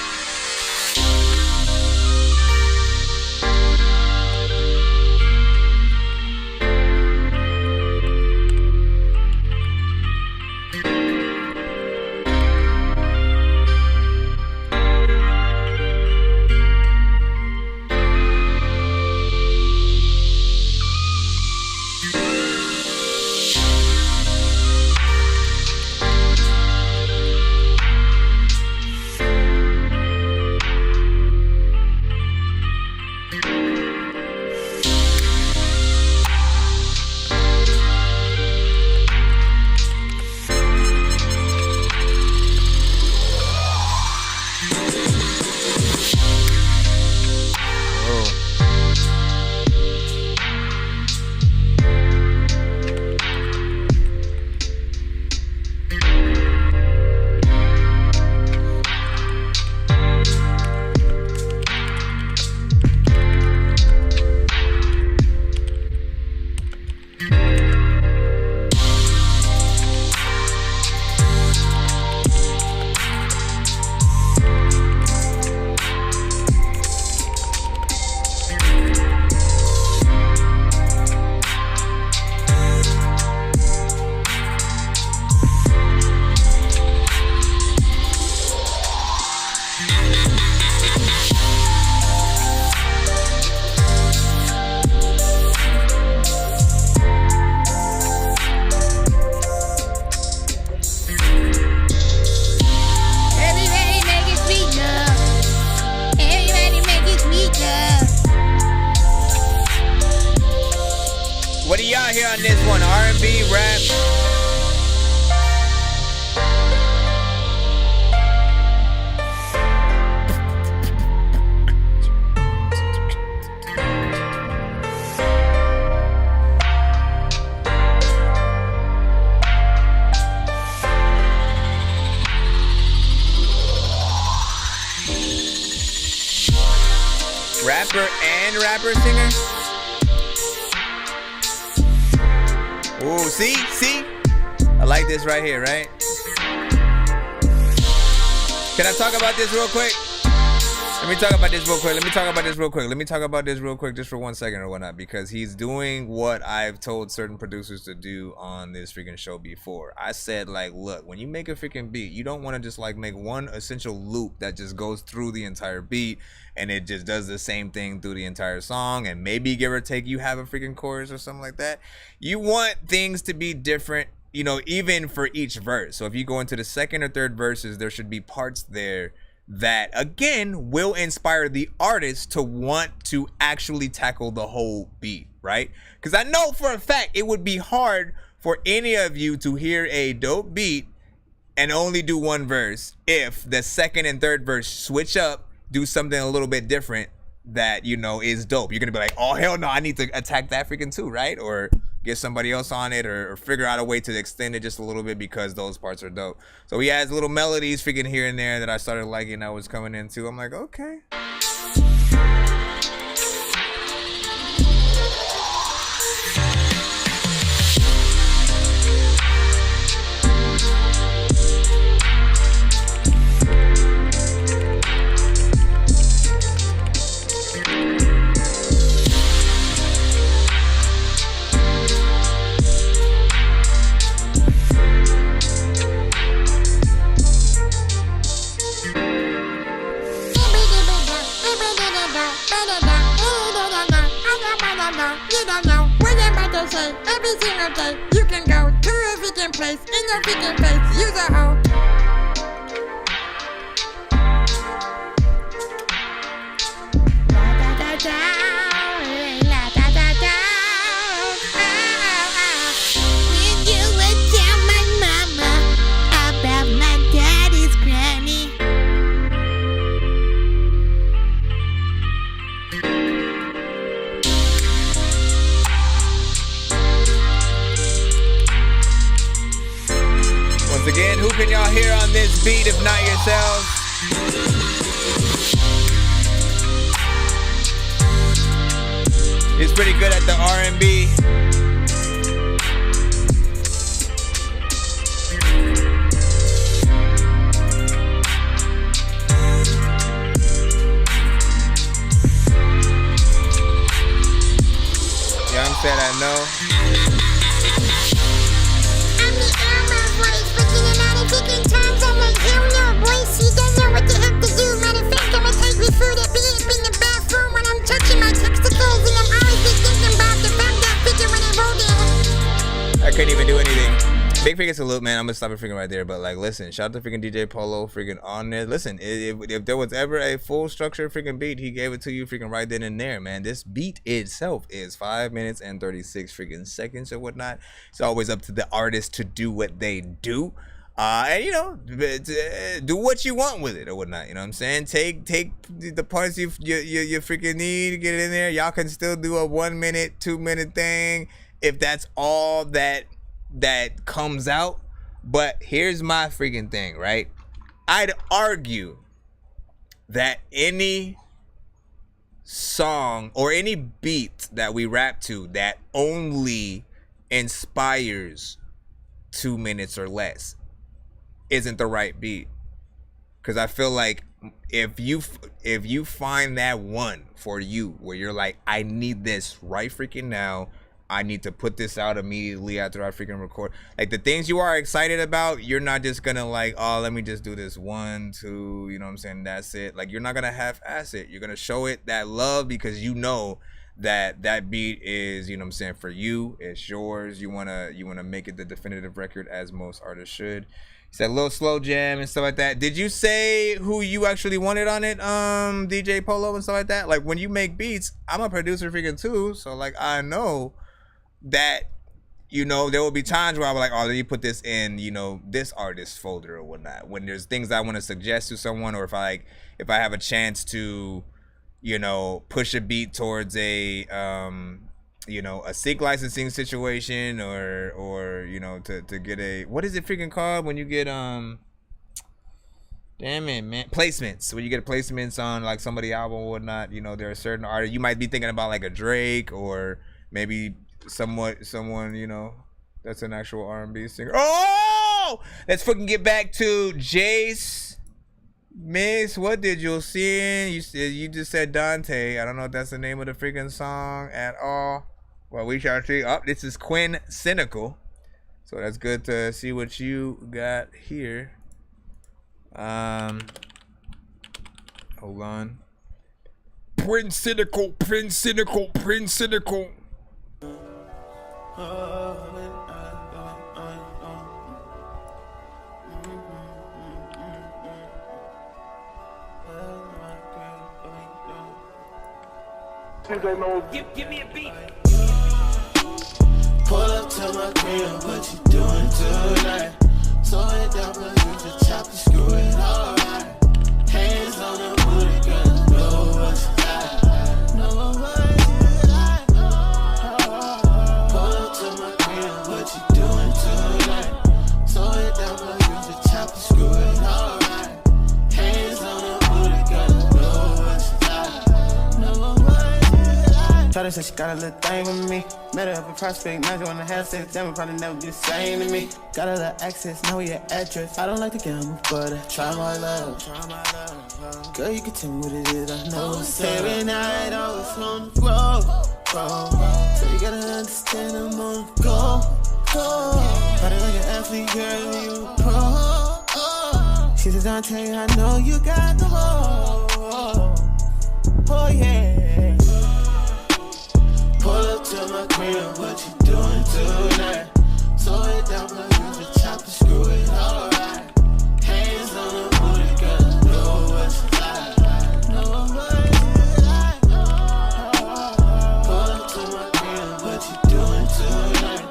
Rapper singer. Oh, see? I like this right here, right? Can I talk about this real quick? Let me talk about this real quick just for 1 second or whatnot, because he's doing what I've told certain producers to do on this freaking show before. I said, like, look, when you make a freaking beat, you don't want to just like make one essential loop that just goes through the entire beat and it just does the same thing through the entire song, and maybe give or take you have a freaking chorus or something like that. You want things to be different, you know, even for each verse. So if you go into the second or third verses, there should be parts there that again will inspire the artist to want to actually tackle the whole beat, right? Because I know for a fact it would be hard for any of you to hear a dope beat and only do one verse. If the second and third verse switch up, do something a little bit different that, you know, is dope. You're gonna be like, oh hell no, I need to attack that freaking too, right? Or get somebody else on it, or figure out a way to extend it just a little bit because those parts are dope. So he has little melodies freaking here and there that I started liking that was coming into. I'm like, okay. Every single day, you can go to a freaking place in your freaking face. Use a hoe. When you would tell my mama about my daddy's granny. Once again, who can y'all hear on this beat if not yourselves? He's pretty good at the R&B. Young said I know. Freaking times I'm like, hell no, boy, she don't know what the heck to do. Matter of fact, I'ma take me through that beat in the bathroom when I'm touching my testicles, and I'm always be thinking about the fact that figure when I roll that. I couldn't even do anything. Big freaking salute, man. I'm gonna stop it freaking right there. But like, listen, shout out to freaking DJ Polo freaking on there. Listen, if there was ever a full structured freaking beat, he gave it to you freaking right then and there, man. This beat itself is 5 minutes and 36 freaking seconds or whatnot. It's always up to the artist to do what they do. And you know, do what you want with it or whatnot. You know what I'm saying? Take the parts you freaking need, get it in there. Y'all can still do a 1 minute, 2 minute thing if that's all that comes out. But here's my freaking thing, right? I'd argue that any song or any beat that we rap to that only inspires 2 minutes or less isn't the right beat. Because I feel like if you find that one for you where you're like, I need this right freaking now, I need to put this out immediately after I freaking record, like the things you are excited about, you're not just gonna like, oh, let me just do this 1, 2, you know what I'm saying, that's it. Like, you're not gonna half-ass it. You're gonna show it that love because you know that beat is, you know what I'm saying, for you, it's yours. You wanna make it the definitive record, as most artists should. He said a little slow jam and stuff like that. Did you say who you actually wanted on it, DJ Polo and stuff like that? Like, when you make beats, I'm a producer freaking too, so like, I know that, you know, there will be times where I'm like, oh, let me put this in, you know, this artist folder or whatnot. When there's things I want to suggest to someone, or if I have a chance to, you know, push a beat towards a you know, a sync licensing situation, or you know, to get a, what is it freaking called when you get damn it, man, placements. When you get placements on like somebody's album or whatnot, you know, there are certain artists you might be thinking about, like a Drake, or maybe someone, you know, that's an actual R&B singer. Oh, let's fucking get back to Jace. Miss, what did you see? You just said Dante. I don't know if that's the name of the freaking song at all. Well, we shall see. Oh, this is Quinn Cynical. So that's good to see what you got here. Hold on. Prince Cynical. Give me a beat. Pull up to my crib, what you doing tonight? So it down, but you just chop and screw it alright. Hands on the booty, girl, know what's hot. Know what you like. Pull up to my crib, what you doing tonight? So it down, but you just chop and screw it alright. Hands on the booty, girl, know what's hot. Know what you like. Shawty said she got a little thing with me. Met her up in Prospect, now you wanna have sex. Damn, it probably never be the same to me. Got a little access, know your address. I don't like to gamble, but I try my love. Girl, you can tell me what it is, I know it's every night, always on the road. So you gotta understand I'm on the go. Party like an athlete, girl, you a pro. She says, I'll tell you, I know you got the ball. Oh yeah. Pull up to my crib, what you doing tonight? So it down, but you just chop and screw it alright. Hands on the booty, girl, know what's hot. Know what you like. Pull up to my crib, what you doing tonight?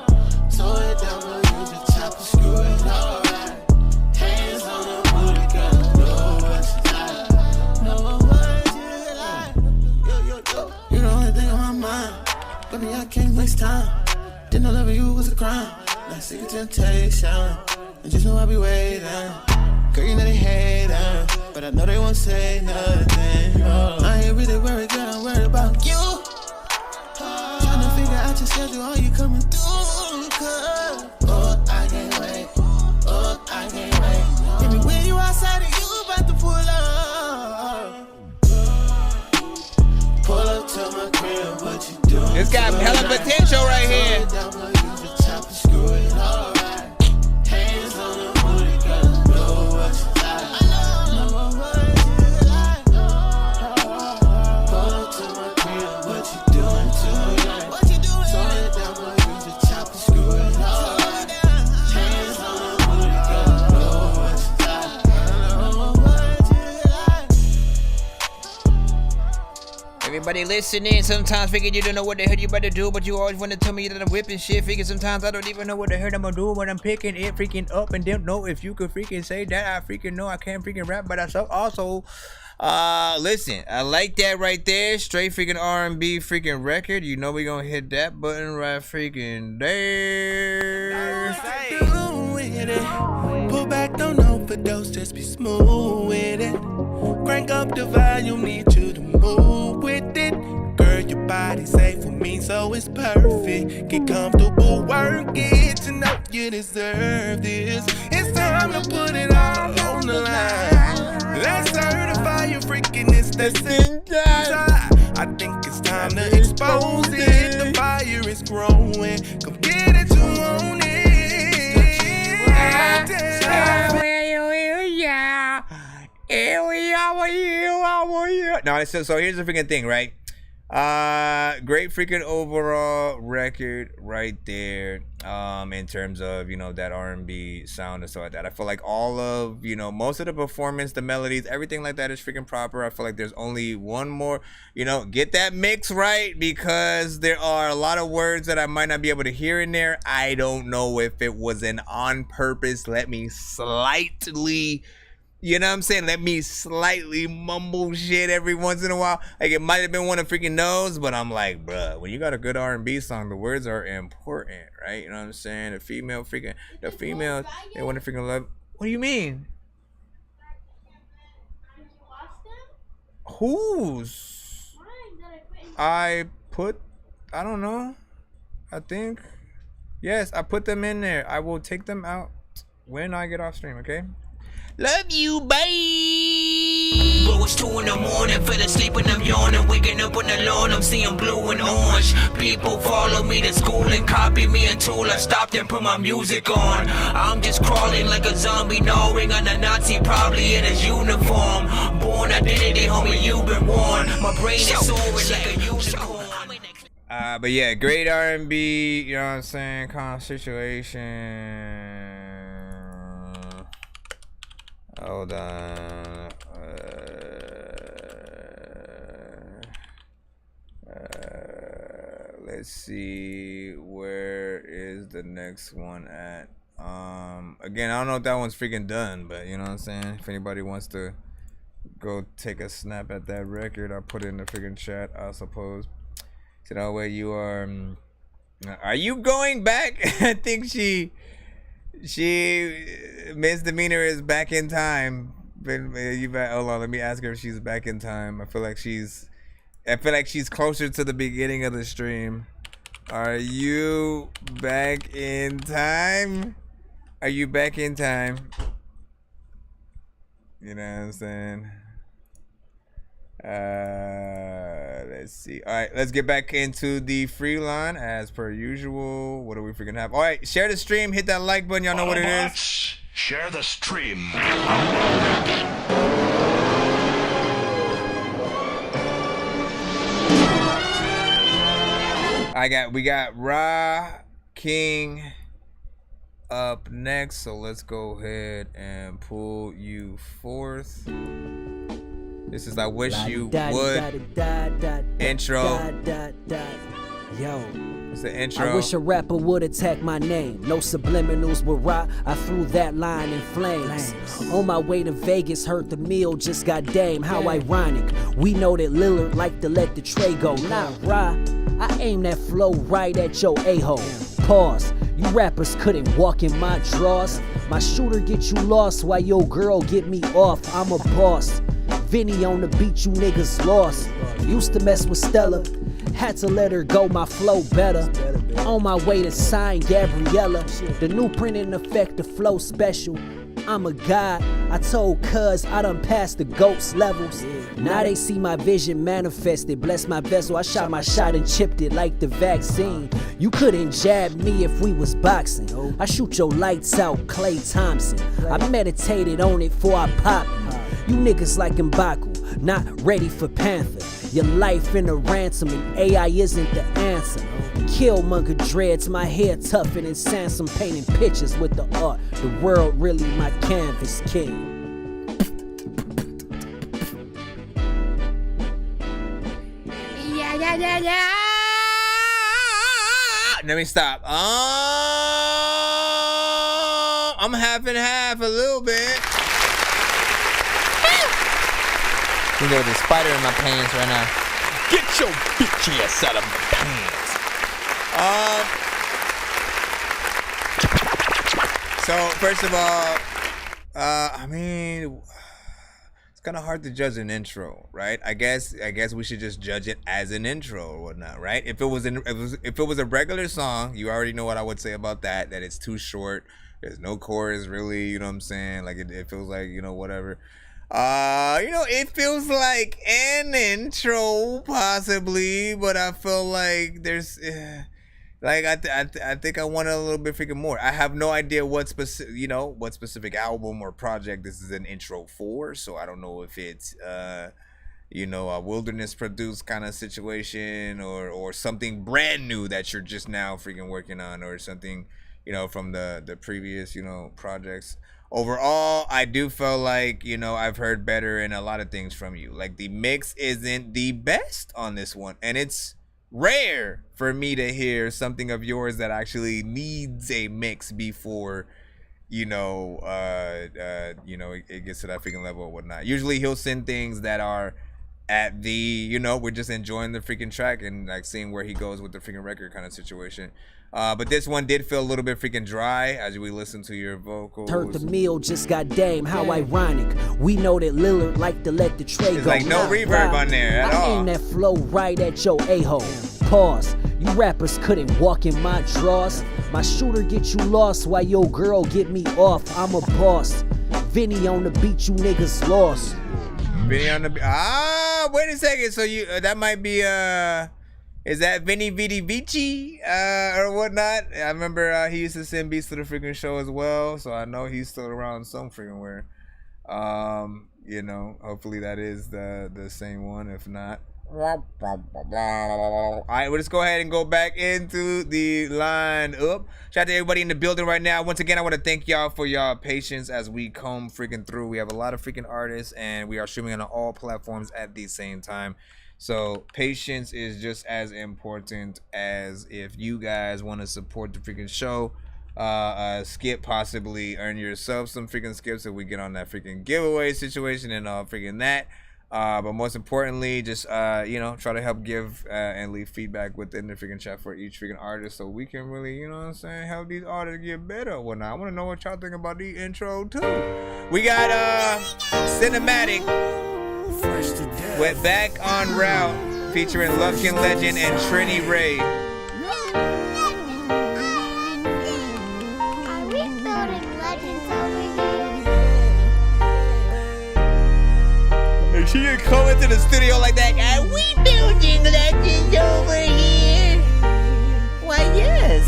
So it down, but you just chop and screw it alright. Hands on the booty, girl, know what's hot. Know what you like. You the only thing on my mind. Baby, I can't waste time. Didn't know loving you was a crime. Not sick of temptation. And just know I be waiting. Girl, you know they hate but I know they won't say nothing. I ain't really worried, girl, I'm worried about you. Tryna figure out your schedule, all you coming through. Cause, oh, I can't wait. Oh, I can't wait. Give me when you outside and you about to pull up. Pull up to my crib, what you doing? It's got hella potential right here. Hands on the booty, girl, know what's hot. Know what you like. Pull up to my crib, what you doing tonight? What you doing? So it down, but you just chop and screw it alright. Hands on the booty, girl, know what's hot. Know what you like. Everybody listening, sometimes figure you don't know what the hell you about to do, but you always want to tell me that I'm whipping shit. Figure sometimes I don't even know what the hell I'm gonna do when I'm picking it freaking up and don't know if you could freaking say that. I freaking know I can't freaking rap, but I also listen, I like that right there. Straight freaking R&B freaking record. You know we gonna hit that button right freaking there. Pull back, don't overdose, just be smooth with it. Crank up the volume, need you to move with it. Girl, your body's safe for me, so it's perfect. Get comfortable, work it, you know you deserve this. It's time to put it all on the line. Let's certify your freakiness that's inside. I think it's time to expose it. The fire is growing, come get it, you own it. No, so here's the freaking thing, right? Great freaking overall record right there. In terms of, you know, that R&B sound and stuff like that. I feel like all of, you know, most of the performance, the melodies, everything like that is freaking proper. I feel like there's only one more, you know, get that mix right, because there are a lot of words that I might not be able to hear in there. I don't know if it was an on purpose, let me slightly, you know what I'm saying, let me slightly mumble shit every once in a while. Like, it might have been one of freaking knows, but I'm like, bruh, when you got a good R&B song, the words are important, right? You know what I'm saying? The females, they want to freaking love. What do you mean? Whose? I don't know. I think. Yes, I put them in there. I will take them out when I get off stream, okay? Love you, bye. Bro, it's 2 in the morning, fell asleep and I'm yawning. Waking up on the lawn, I'm seeing blue and orange. People follow me to school and copy me until I stopped and put my music on. I'm just crawling like a zombie, gnawing on a Nazi, probably in his uniform. Born identity, homie, you've been warned. My brain is soaring like a unicorn. But yeah, great R&B, you know what I'm saying, kind of situation. Hold on. Let's see, where is the next one at? Again, I don't know if that one's freaking done, but you know what I'm saying? If anybody wants to go take a snap at that record, I'll put it in the freaking chat, I suppose. So that way you are you going back? I think she misdemeanor is back in time. You back, hold on, let me ask her if she's back in time. I feel like she's closer to the beginning of the stream. Are you back in time? Are you back in time? You know what I'm saying? Let's see. All right, let's get back into the free line as per usual. What do we freaking have? All right, share the stream, hit that like button. Y'all know what it is. Share the stream. We got Ra King up next, so let's go ahead and pull you forth. This is I Wish You Would intro. Yo, it's the intro. I wish a rapper would attack my name. No subliminals with rock. I threw that line in flames. On my way to Vegas, heard the meal just got dame. How ironic. We know that Lillard like to let the tray go. Not Ra. I aim that flow right at your a-hole. Pause. You rappers couldn't walk in my drawers. My shooter get you lost while your girl get me off. I'm a boss. Vinny on the beat, you niggas lost. Used to mess with Stella. Had to let her go, my flow better. On my way to sign Gabriella. The new print in effect, the flow special. I'm a god. I told cuz I done passed the ghost levels. Now they see my vision manifested. Bless my vessel, I shot my shot and chipped it like the vaccine. You couldn't jab me if we was boxing. I shoot your lights out, Klay Thompson. I meditated on it before I popped you. You niggas like M'Baku, not ready for Panther. Your life in a ransom and AI isn't the answer. Killmonger dreads, my hair tougher than Sansom, painting pictures with the art. The world really my canvas king. Yeah. Let me stop. I'm half and half a little bit. There's a spider in my pants right now. Get your bitch ass out of my pants. So first of all, I mean, it's kind of hard to judge an intro, right? I guess we should just judge it as an intro or whatnot, right? If it was a regular song, you already know what I would say about that. That it's too short. There's no chorus really. You know what I'm saying? Like it feels like, you know, whatever. It feels like an intro possibly, but I feel like there's I think I want a little bit freaking more. I have no idea what specific album or project this is an intro for, so I don't know if it's a wilderness produced kind of situation or something brand new that you're just now freaking working on, or something from the previous projects. Overall, I do feel like, I've heard better in a lot of things from you. Like, the mix isn't the best on this one. And it's rare for me to hear something of yours that actually needs a mix before, it gets to that freaking level or whatnot. Usually he'll send things that are at the, we're just enjoying the freaking track and, like, seeing where he goes with the freaking record kind of situation. But this one did feel a little bit freaking dry as we listen to your vocals. Heard the meal just got dame, how ironic. We know that Lillard like to let the tray It's go. like no reverb on there at all. I aim that flow right at your a-hole. Pause. You rappers couldn't walk in my drawers. My shooter get you lost while your girl get me off. I'm a boss. Vinny on the beat, you niggas lost. Vinny on the beat. Wait a second. So that might be is that Vinny Vidi Vici or whatnot? I remember he used to send beats to the freaking show as well, so I know he's still around some freaking where. Hopefully that is the same one. If not, all right, we'll just go ahead and go back into the line up. Shout out to everybody in the building right now. Once again, I want to thank y'all for y'all patience as we come freaking through. We have a lot of freaking artists, and we are streaming on all platforms at the same time. So patience is just as important as if you guys want to support the freaking show. skip, possibly earn yourself some freaking skips if we get on that freaking giveaway situation and all freaking that. But most importantly, just you know, try to help give and leave feedback within the freaking chat for each freaking artist, so we can really, you know what I'm saying, help these artists get better or whatnot. I want to know what y'all think about the intro too. We got Cinematic with Back on Route featuring Lufkin Legend and Trini Ray. She didn't come into the studio like that. Are we building legends over here? Why, yes.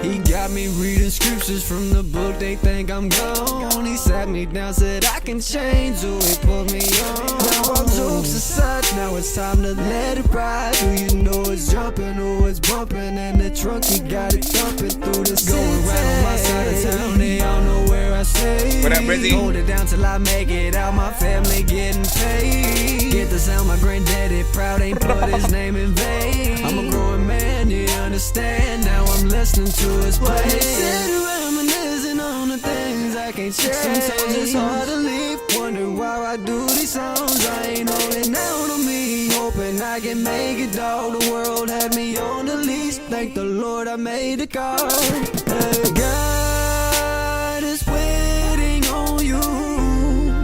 He got me reading scriptures from the book, they think I'm gone. He sat me down, said I can change, so he put me on. Now all jokes aside, now it's time to let it ride. Do you know it's jumping, oh it's bumping, and the trunk he got it thumping through the city. Going right on my side of town, they all know where I stay. What up, Brizzy? Hold it down till I make it out, my family getting paid. Get the sound, my granddaddy proud, ain't put his name in vain. I'm a growing man, you understand, now I'm listening to his play. Reminiscing on the things I can't change. Sometimes it's hard to leave, wonder why I do these songs. I ain't holding out on me, hoping I can make it, dog. The world had me on the leash, thank the Lord I made the call. Hey, God is waiting on you.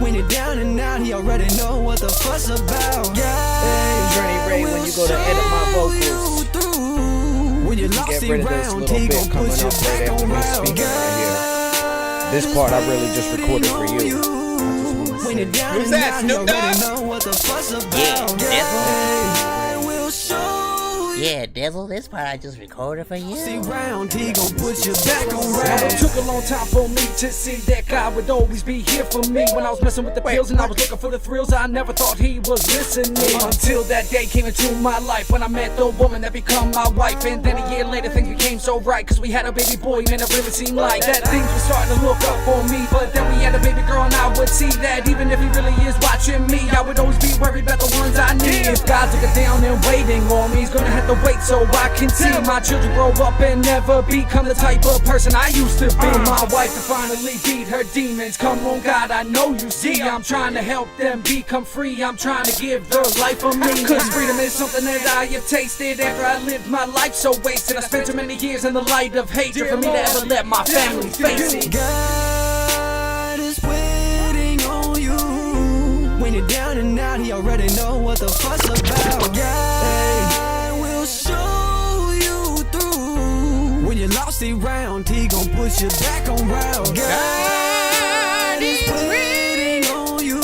When you're down and out, he already know what the fuss about. God, Journey Ray, when you go to edit my vocals, when you get rid of this little bit coming up right after me speaking right here. This part I really just recorded for you. Who's that, Snoop Dogg? Yeah, Devil, this part I just recorded for you. See round, he gon' put you back on round. It took a long time for me to see that God would always be here for me. When I was messing with the pills and I was looking for the thrills, I never thought he was listening. Until that day came into my life when I met the woman that become my wife. And then a year later things became so right, cause we had a baby boy, man, it really seemed like that things were starting to look up for me. But then we had a baby girl and I would see that even if he really is watching me, I would always be worried about the ones I need. If God's looking down and waiting on me, he's gonna have to wait so I can see my children grow up and never become the type of person I used to be. My wife to finally beat her demons. Come on, God, I know you see. I'm trying to help them become free. I'm trying to give their life a meaning. Cause freedom is something that I have tasted after I lived my life so wasted. I spent too many years in the light of hatred for me to ever let my family face it. God is waiting on you. When you're down and out, he already know what the fuss about. God will show you through. When you're lost around, he gon' put you back on route. God is waiting on you.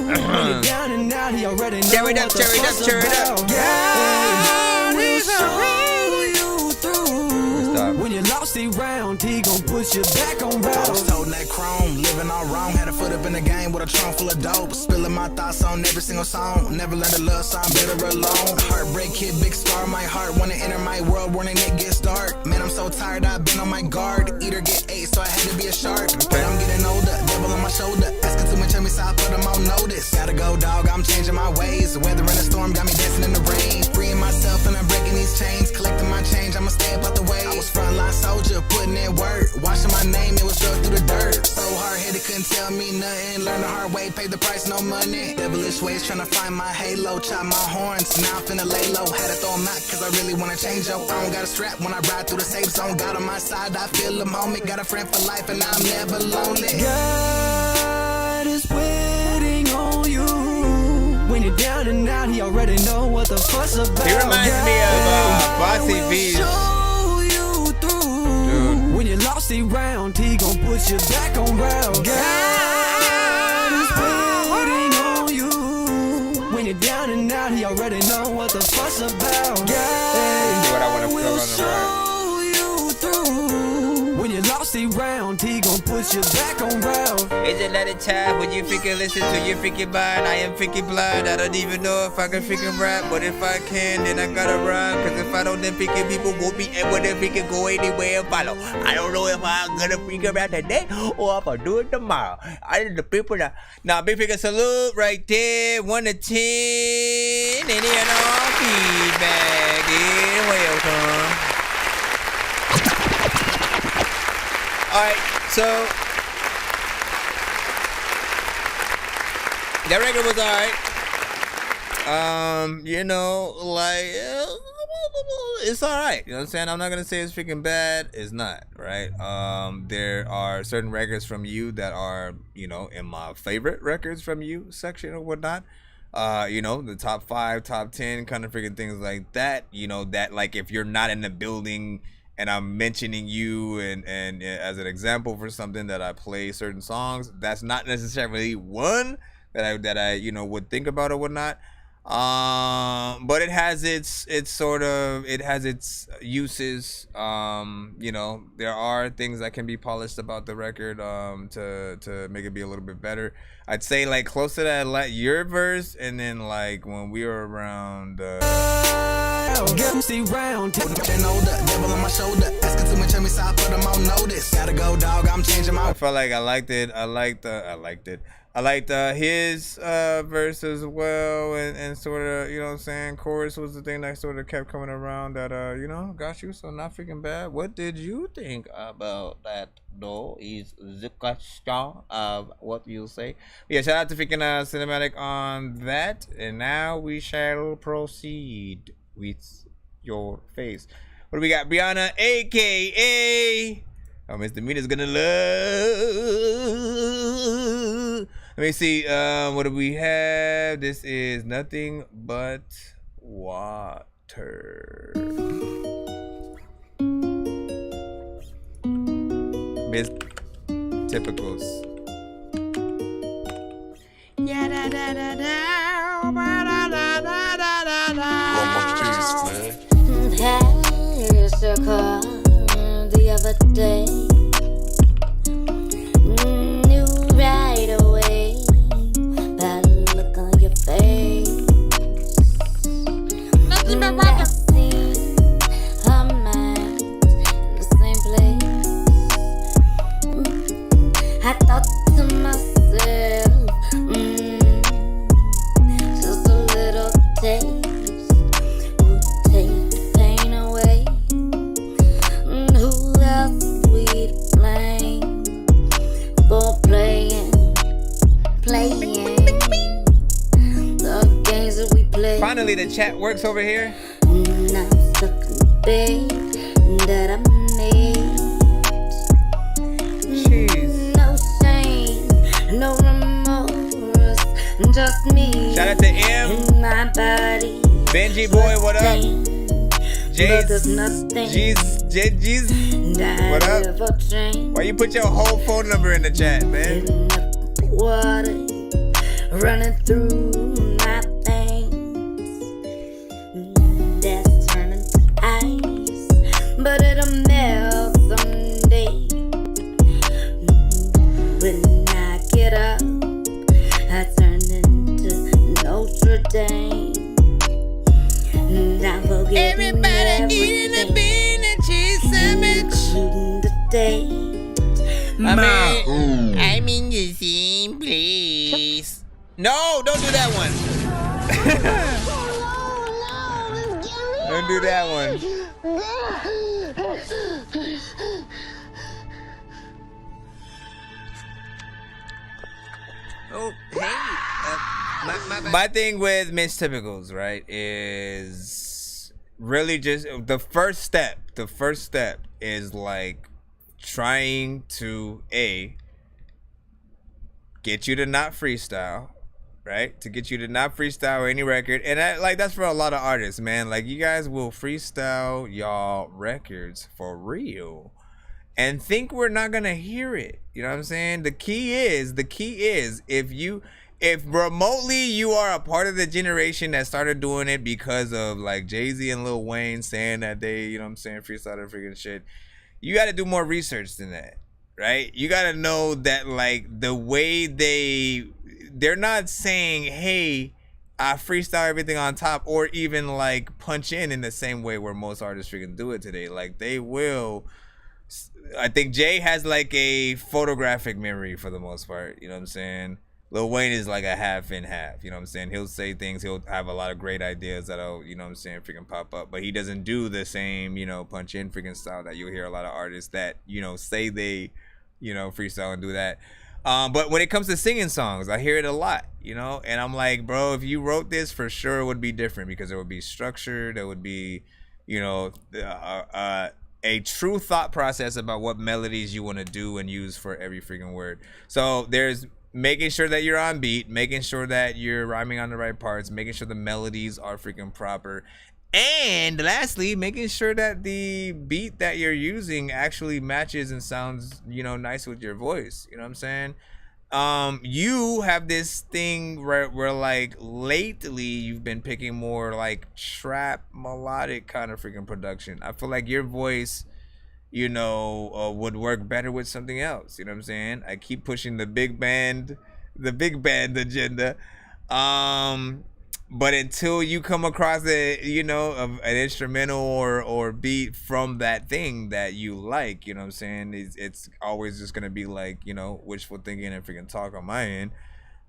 When you're down and out, he already know what the fuss about. God will show you through. When you're lost around, he gon' put you back on route. I was toting that chrome, living all wrong. Had a foot up in the game with a trunk full of dope. Spilling my thoughts on every single song. Never learned a love song, better alone. Heartbreak hit, big scar on my heart. Wanna enter my world, warning it gets dark. Man, I'm so tired, I've been on my guard. Eat or get ate, so I had to be a shark. But I'm getting older, devil on my shoulder. Asking too much of me, so I put him on notice. Gotta go, dog, I'm changing my ways. The weather in the storm got me dancing in the rain. Freeing myself and I'm breaking these chains. Collecting my change, I'ma stay up out the way. I was frontline soldier, putting in work. Washing my name, it was drugged through the dirt. So hard-headed, couldn't tell me nothing. Learn the hard way, paid the price, no money. Devilish ways, trying to find my halo. Chop my horns, now I'm finna lay low. Had to throw them out, cause I really wanna change, yo. I don't got a strap when I ride through the safe zone. God on my side, I feel him, homie. Got a friend for life, and I'm never lonely. God is waiting on you. When you're down and out, he already know what the fuss about. He reminds me of Bossy V's. When you're lost around, he gon' put you back on route. God is waiting on you. When you're down and out, he already know what the fuss about. God will show you through. When you're lost around, he gon' put you back on route. Is it let it time when you freaking listen to your freaking mind? I am freaking blind. I don't even know if I can freaking rap, but if I can, then I gotta rhyme. Cause if I don't, then freaking people won't be able to freaking go anywhere and follow. I don't know if I'm gonna freaking rap today or if I do it tomorrow. I need the people that now big freaking salute right there. 1 to 10. Any and all feedback. Alright, so that record was alright. You know, like it's alright. You know what I'm saying? I'm not gonna say it's freaking bad. It's not, right? There are certain records from you that are, you know, in my favorite records from you section or whatnot. You know, the top 5, top 10 kind of freaking things like that. You know, that like if you're not in the building and I'm mentioning you and as an example for something that I play certain songs, that's not necessarily one that I you know would think about or whatnot. But it has its uses. You know, there are things that can be polished about the record to make it be a little bit better. I'd say like close to that your verse, and then like when we were around see round, devil on my shoulder, asking too much of me, so I put them on notice. Gotta go, dog. I'm changing my. I felt like I liked it. I liked his verse as well, and sort of, you know what I'm saying, chorus was the thing that sort of kept coming around that you know, got you, so not freaking bad. What did you think about that though? Is the question of what you say. But yeah, shout out to freaking Cinematic on that, and now we shall proceed with your face. What do we got? Brianna, aka Mr. Mina's gonna love. Let me see. What do we have? This is Nothing But Water. Miss Typicals. Yeah, da da da da, ba da da da da da da. There's a car the other day. Knew right away by the look on your face. Nothing but water. Our minds in the same place. I thought to myself, just a little taste would take the pain away. Who else we'd blame for playing the games that we play? Finally, the chat works over here. And I'm stuck in the bed that I made. Jeez. No shame, no remorse, just me. Shout out to M. In my body. Benji boy, what up? Jeez. What up? Why you put your whole phone number in the chat, man? Water running through my veins. That's turning to ice, but it'll melt someday. When I get up, I turn into Notre Dame. And I'm forgetting Everybody eating a bean and cheese sandwich. including the day. I'm in the same place. No, don't do that one. Don't do that one. Oh, hey. My thing with Miss Typicals, right, is really just the first step. The first step is like trying to get you to not freestyle, right? To get you to not freestyle any record, and that's for a lot of artists, man. Like, you guys will freestyle y'all records for real, and think we're not gonna hear it. You know what I'm saying? The key is if remotely you are a part of the generation that started doing it because of like Jay-Z and Lil Wayne saying that they, you know what I'm saying, freestyle their freaking shit, you got to do more research than that, right? You got to know that like the way they're not saying, hey, I freestyle everything on top, or even like punch in the same way where most artists freaking do it today. Like, they will. I think Jay has like a photographic memory for the most part, you know what I'm saying? Lil Wayne is like a half and half, you know what I'm saying? He'll say things, he'll have a lot of great ideas that'll, you know what I'm saying, freaking pop up, but he doesn't do the same, you know, punch in freaking style that you'll hear a lot of artists that, you know, say they, you know, freestyle and do that. But when it comes to singing songs, I hear it a lot, you know, and I'm like, bro, if you wrote this, for sure it would be different because it would be structured, it would be, you know, a true thought process about what melodies you want to do and use for every freaking word. So there's making sure that you're on beat, making sure that you're rhyming on the right parts, making sure the melodies are freaking proper, and lastly, making sure that the beat that you're using actually matches and sounds, you know, nice with your voice. You know what I'm saying? You have this thing where like lately you've been picking more like trap melodic kind of freaking production. I feel like your voice, you know, would work better with something else. You know what I'm saying? I keep pushing the big band agenda. But until you come across a, you know, an instrumental or beat from that thing that you like, you know what I'm saying? It's always just gonna be like, you know, wishful thinking and freaking talk on my end.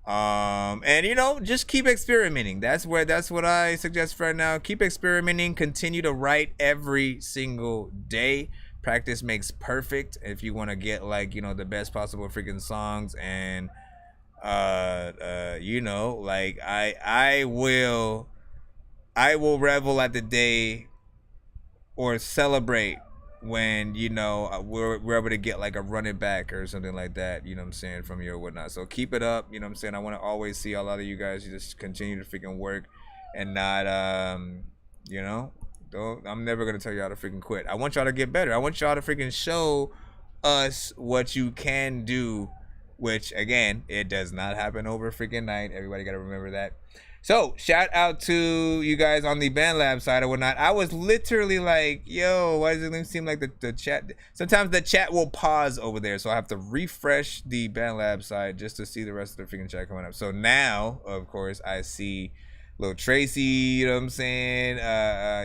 And you know, just keep experimenting. That's what I suggest right now. Keep experimenting. Continue to write every single day. Practice makes perfect if you want to get like, you know, the best possible freaking songs. And you know, like I will revel at the day or celebrate when, you know, we're able to get like a run it back or something like that, you know what I'm saying, from you or whatnot. So keep it up, you know what I'm saying. I want to always see a lot of you guys just continue to freaking work and not you know, I'm never gonna tell y'all to freaking quit. I want y'all to get better. I want y'all to freaking show us what you can do, which again, it does not happen over freaking night. Everybody gotta remember that. So shout out to you guys on the BandLab side or whatnot. I was literally like, yo, why does it seem like the chat, sometimes the chat will pause over there, so I have to refresh the BandLab side just to see the rest of the freaking chat coming up. So now, of course, I see Lil Tracy, you know what I'm saying?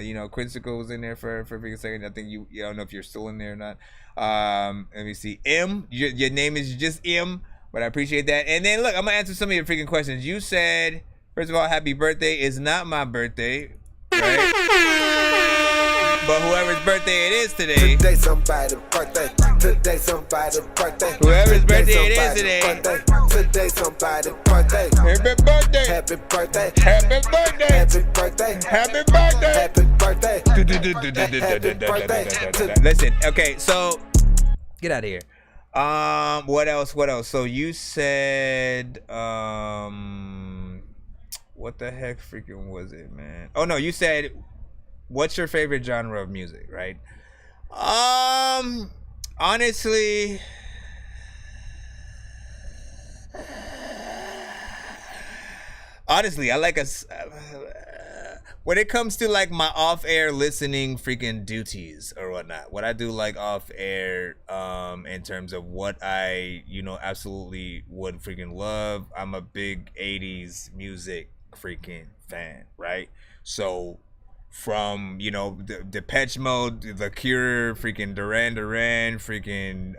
You know, Quinsicle was in there for a freaking second. I think I don't know if you're still in there or not. Let me see. M, your name is just M, but I appreciate that. And then look, I'm gonna answer some of your freaking questions. You said, first of all, happy birthday. Is not my birthday, right? But whoever's birthday it is today. Today somebody's birthday. Today somebody's birthday. Whoever's birthday it is today. Today somebody's birthday. Happy birthday. Happy birthday. Happy birthday. Happy birthday. Happy birthday. Happy birthday. Happy birthday. Listen, okay, so get out of here. What else? So you said what the heck freaking was it, man? Oh no, you said what's your favorite genre of music, right? Honestly, I like when it comes to like my off-air listening freaking duties or whatnot, what I do like off-air in terms of what I, you know, absolutely would freaking love. I'm a big 80s music freaking fan, right? So from, you know, the Depeche Mode, The Cure, freaking Duran Duran, freaking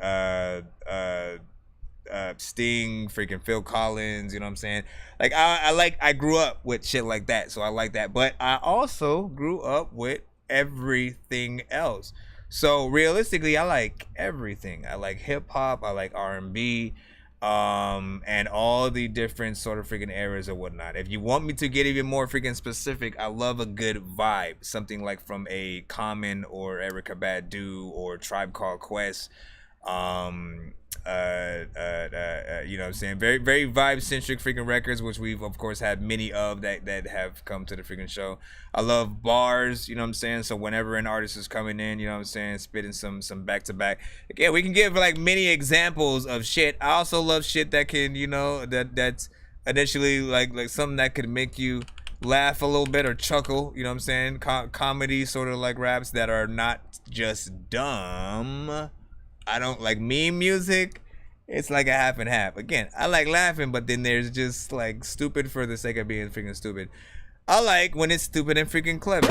Sting, freaking Phil Collins, you know what I'm saying? Like I grew up with shit like that, so I like that. But I also grew up with everything else. So realistically, I like everything. I like hip hop, I like R&B, and all the different sort of freaking eras or whatnot. If you want me to get even more freaking specific, I love a good vibe, something like from a Common or Erykah Badu or Tribe Called Quest. You know what I'm saying, very very vibe centric freaking records, which we've of course had many of that have come to the freaking show. I love bars, you know what I'm saying, so whenever an artist is coming in, you know what I'm saying, spitting some back to back, again, we can give like many examples of shit. I also love shit that can, you know, that's initially like something that could make you laugh a little bit or chuckle, you know what I'm saying, comedy sort of like raps that are not just dumb. I don't like meme music. It's like a half and half. Again, I like laughing, but then there's just like stupid for the sake of being freaking stupid. I like when it's stupid and freaking clever.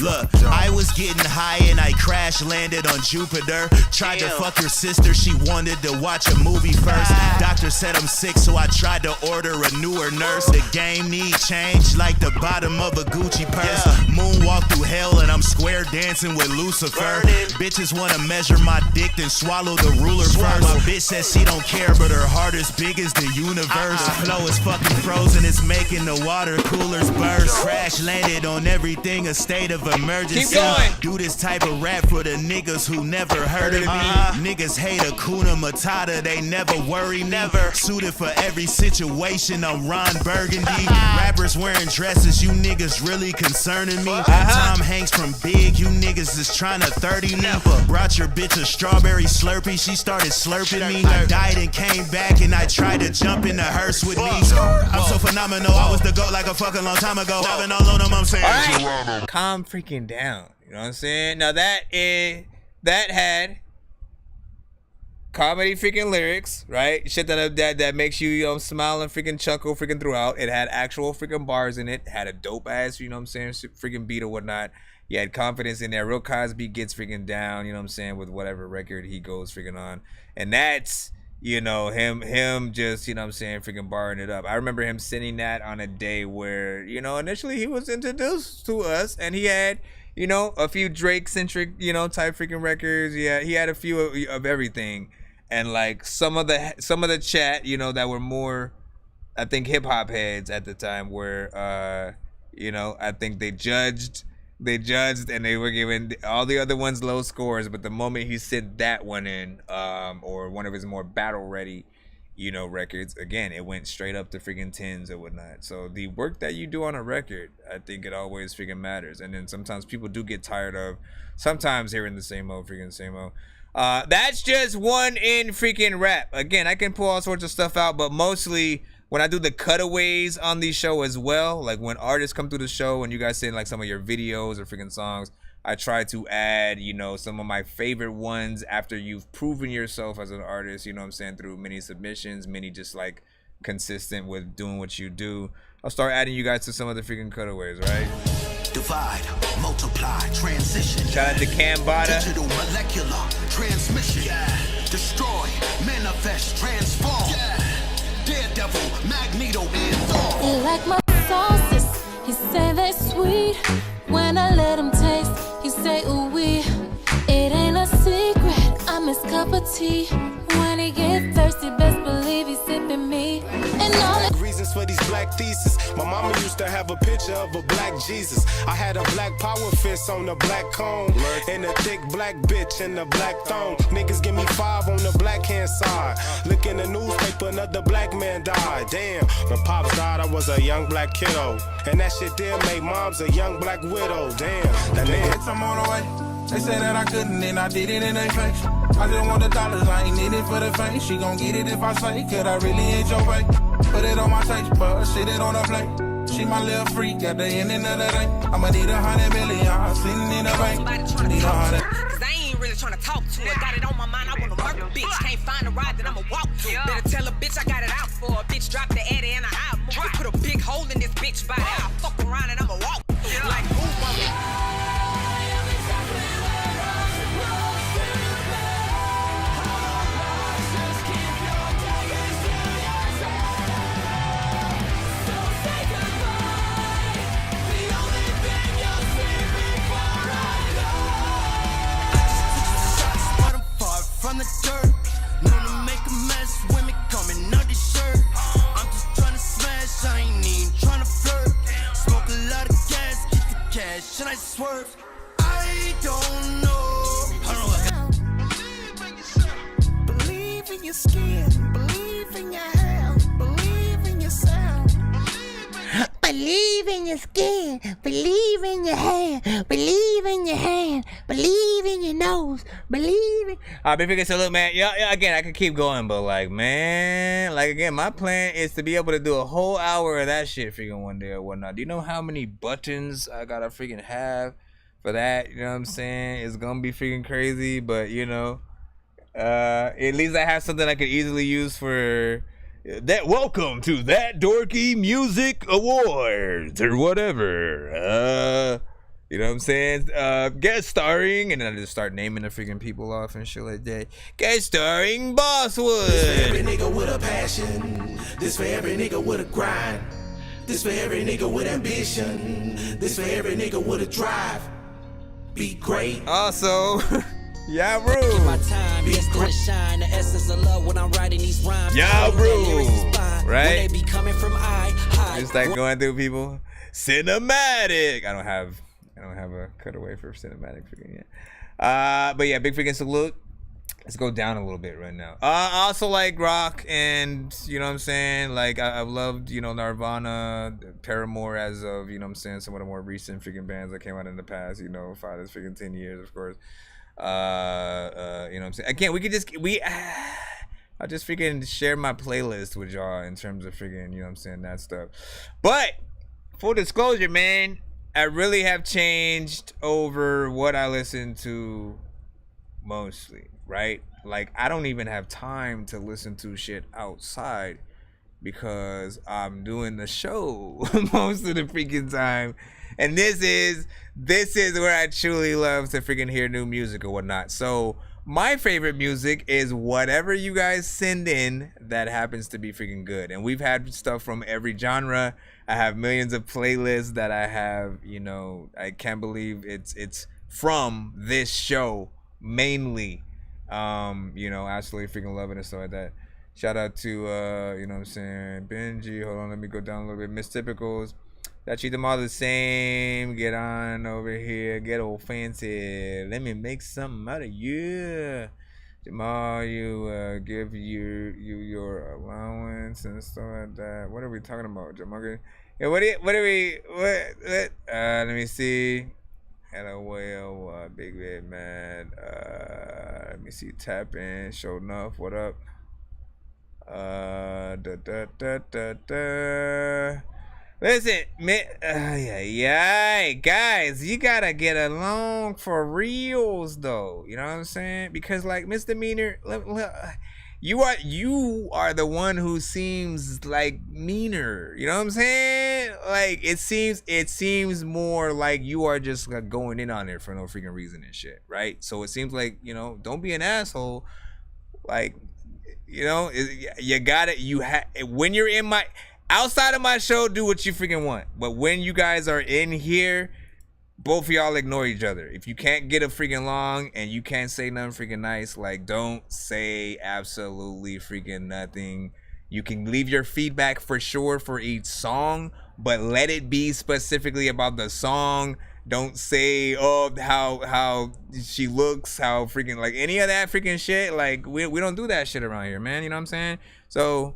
Look, I was was getting high and I crash landed on Jupiter. Tried to fuck your sister, she wanted to watch a movie first. Doctor said I'm sick, so I tried to order a newer nurse. The game need change like the bottom of a Gucci purse. Moonwalk through hell and I'm square dancing with Lucifer. Bitches wanna measure my dick, then swallow the ruler first. My bitch says she don't care, but her heart is big as the universe. Flow is fucking frozen, it's making the water coolers burst. Crash landed on everything, a state of emergency. Keep going. Do this type of rap for the niggas who never heard of me. Niggas hate Hakuna Matata, they never worry me. Suited for every situation, I'm Ron Burgundy. Rappers wearing dresses, you niggas really concerning me. Tom Hanks from Big, you niggas is trying to 30 me. Brought your bitch a strawberry Slurpee, she started slurping me. I died and came back and I tried to jump in the hearse with me. I'm so phenomenal, I was the GOAT like a fucking long time ago. I've been all on them, I'm saying. Alright, calm freaking down. You know what I'm saying? Now that had comedy freaking lyrics, right? Shit that makes you, smile and freaking chuckle freaking throughout. It had actual freaking bars in it. It had a dope ass, you know what I'm saying, freaking beat or whatnot. You had confidence in there. Real Cosby gets freaking down, you know what I'm saying, with whatever record he goes freaking on. And that's, him just, you know what I'm saying, freaking barring it up. I remember him sending that on a day where, initially he was introduced to us and he had, a few Drake-centric, type freaking records. Yeah, he had a few of everything. And like some of the chat, that were more, I think, hip hop heads at the time were, I think they judged and they were giving all the other ones low scores, but the moment he sent that one in, or one of his more battle ready, records, again, it went straight up to freaking 10s and whatnot. So the work that you do on a record, I think it always freaking matters. And then sometimes people do get tired of sometimes hearing the same old. That's just one in freaking rap. Again, I can pull all sorts of stuff out, but mostly when I do the cutaways on the show as well, like when artists come through the show and you guys send like some of your videos or freaking songs, I try to add, some of my favorite ones after you've proven yourself as an artist, through many submissions, many just like consistent with doing what you do. I'll start adding you guys to some of the freaking cutaways, right? Divide, multiply, transition. Shout out to Cambada. Digital molecular transmission. Destroy, manifest, transform. Daredevil, Magneto, and Thor. He like my sauces. He say they sweet. When I let him taste, he say ooh wee. It ain't a secret, I'm his cup of tea. When he get thirsty, best believe he's sipping me. And all that reasons for these black theses. My mama used to have a picture of a black Jesus. I had a black power fist on a black cone, and a thick black bitch in a black thong. Niggas give me 5 on the black hand side. Look in the newspaper, another black man died. Damn, when Pops died, I was a young black kiddo. And that shit there made moms a young black widow. Damn, that nigga. I'm on the way. They said that I couldn't, and I did it in their face. I just want the dollars, I ain't need it for the fame. She gon' get it if I say, could I really ain't your way? Put it on my taste bud, sit it on a plate. She my little freak at the end of the day. I'ma need 100 million, sitting in the bank. Need 100. Cause I ain't really tryna talk to her. Got it on my mind, I wanna murder bitch. Can't find a ride that I'ma walk to. Better tell a bitch I got it out for. A bitch drop the Eddie and I move it. Put a big hole in this bitch body. I'll fuck around and I'ma walk. Like move on me. From the dirt, known to make a mess, women coming out the shirt. I'm just trying to smash, I ain't even trying to flirt. Smoke a lot of gas, get the cash, and I swerve. I don't know. Believe in your skin, believe in your hair, believe in yourself. Believe in your skin, believe in your hair, believe in your hand, believe in your nose, believe in... Alright, big figure, so look, man, yeah, again, I could keep going, but like, man, like, again, my plan is to be able to do a whole hour of that shit freaking one day or whatnot. Do you know how many buttons I gotta freaking have for that? You know what I'm saying? It's gonna be freaking crazy, but, at least I have something I could easily use for... that. Welcome to that Dorky Music Awards or whatever. You know what I'm saying? Guest starring, and then I just start naming the freaking people off and shit like that. Guest starring Bosswood. This for every nigga with a passion. This for every nigga with a grind. This for every nigga with ambition. This for every nigga with a drive. Be great. Also, yeah, bro. My time, yes, to shine. The essence of love when I'm writing these rhymes. Yeah, bro. Right? They be coming from Just like going through people. Cinematic. I don't have a cutaway for cinematic freaking yet. But yeah, big freaking salute. Let's go down a little bit right now. I also like rock, and you know what I'm saying? Like I've loved, you know, Nirvana, Paramore as of, you know what I'm saying, some of the more recent freaking bands that came out in the past, you know, 5 to freaking 10 years, of course. You know what I'm saying? Again, I'll just freaking share my playlist with y'all in terms of freaking, you know what I'm saying, that stuff. But full disclosure, man, I really have changed over what I listen to mostly, right? Like, I don't even have time to listen to shit outside because I'm doing the show most of the freaking time. And this is where I truly love to freaking hear new music or whatnot. So my favorite music is whatever you guys send in that happens to be freaking good. And we've had stuff from every genre. I have millions of playlists that I have, you know, I can't believe it's from this show mainly. You know, absolutely freaking loving it and stuff like that. Shout out to you know what I'm saying, Benji. Hold on, let me go down a little bit. Miss Typicals. That treat them all the same. Get on over here. Get old fancy. Let me make something out of you. Jamal, you give your allowance and stuff like that. What are we talking about, Jamal? Yeah, what? Let me see. LOL, big bit mad. Let me see. Tap in. Show enough. What up? Listen, yeah, guys, you gotta get along for reals, though. You know what I'm saying? Because, like, misdemeanor, you are the one who seems like meaner. You know what I'm saying? Like, it seems more like you are just like going in on it for no freaking reason and shit, right? So it seems like, you know, don't be an asshole. Like, you know, when you're in my. Outside of my show, do what you freaking want. But when you guys are in here, both of y'all ignore each other. If you can't get a freaking along and you can't say nothing freaking nice, like, don't say absolutely freaking nothing. You can leave your feedback for sure for each song, but let it be specifically about the song. Don't say, oh, how she looks, how freaking, like, any of that freaking shit. Like, we don't do that shit around here, man. You know what I'm saying? So,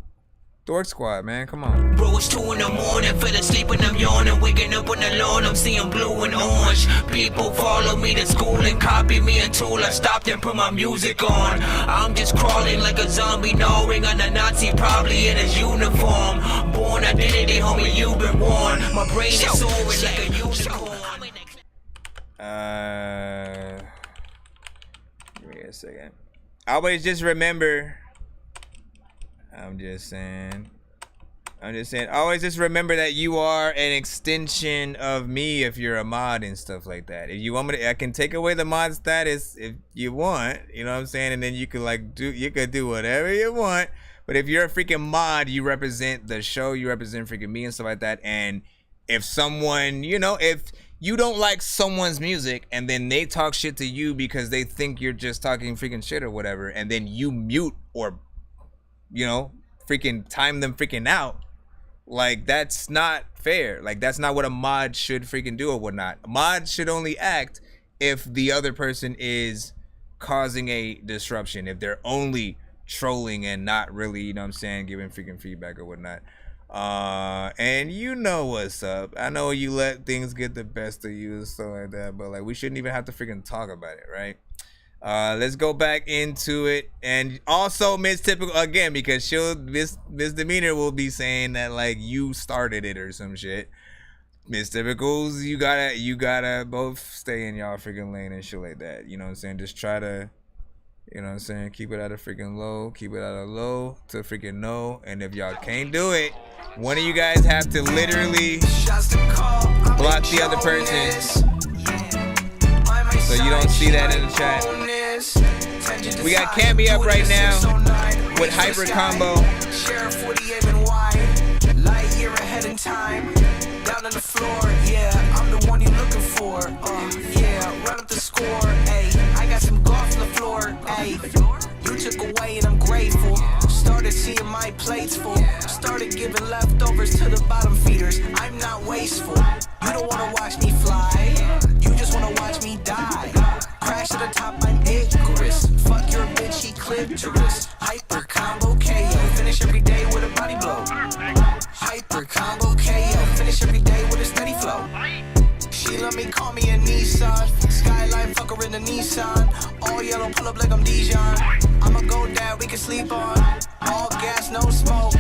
Dork Squad, man, come on. Bro, it's 2 in the morning, fell asleep and I'm yawning. Waking up on the lawn, I'm seeing blue and orange. People follow me to school and copy me until I stopped and put my music on. I'm just crawling like a zombie, gnawing on a Nazi, probably in his uniform. Born identity, homie, you've been warned. My brain is soaring like a unicorn. Give me a second. Always just remember. I'm just saying, always just remember that you are an extension of me if you're a mod and stuff like that. If you want me to, I can take away the mod status if you want, you know what I'm saying? And then you can you could do whatever you want. But if you're a freaking mod, you represent the show, you represent freaking me and stuff like that. And if someone, you know, if you don't like someone's music and then they talk shit to you because they think you're just talking freaking shit or whatever, and then you mute or, you know, freaking time them freaking out, like, that's not fair. Like, that's not what a mod should freaking do or whatnot. A mod should only act if the other person is causing a disruption, if they're only trolling and not really, you know what I'm saying, giving freaking feedback or whatnot. And you know what's up. I know you let things get the best of you and stuff like that, but, like, we shouldn't even have to freaking talk about it, right? Let's go back into it. And also Miss Typical again, because Miss Demeanor will be saying that, like, you started it or some shit. Miss Typicals, you gotta both stay in y'all freaking lane and shit like that. You know what I'm saying? Just try to, you know what I'm saying, keep it at a freaking low, keep it at a low to freaking no. And if y'all can't do it, one of you guys have to literally block the other person So you don't see that in the chat. We got Cammy up right now with Hyper Combo. Sheriff Woody even wide, light year ahead in time. Down on the floor, yeah, I'm the one you're looking for. Yeah, run up the score, ayy. I got some golf on the floor, ayy. You took away and I'm grateful. Started seeing my plates full. Started giving leftovers to the bottom feeders. I'm not wasteful. You don't wanna watch me fly. You just wanna watch me die. Crash to the top, I'm Icarus. Fuck your bitch, he clitoris. Hyper combo KO. Finish every day with a body blow. Hyper combo KO. Finish every day with a steady flow. She let me call me a Nissan. Skyline, fuck her in the Nissan. All yellow, pull up like I'm Dijon. I'ma go down, we can sleep on. All gas, no smoke.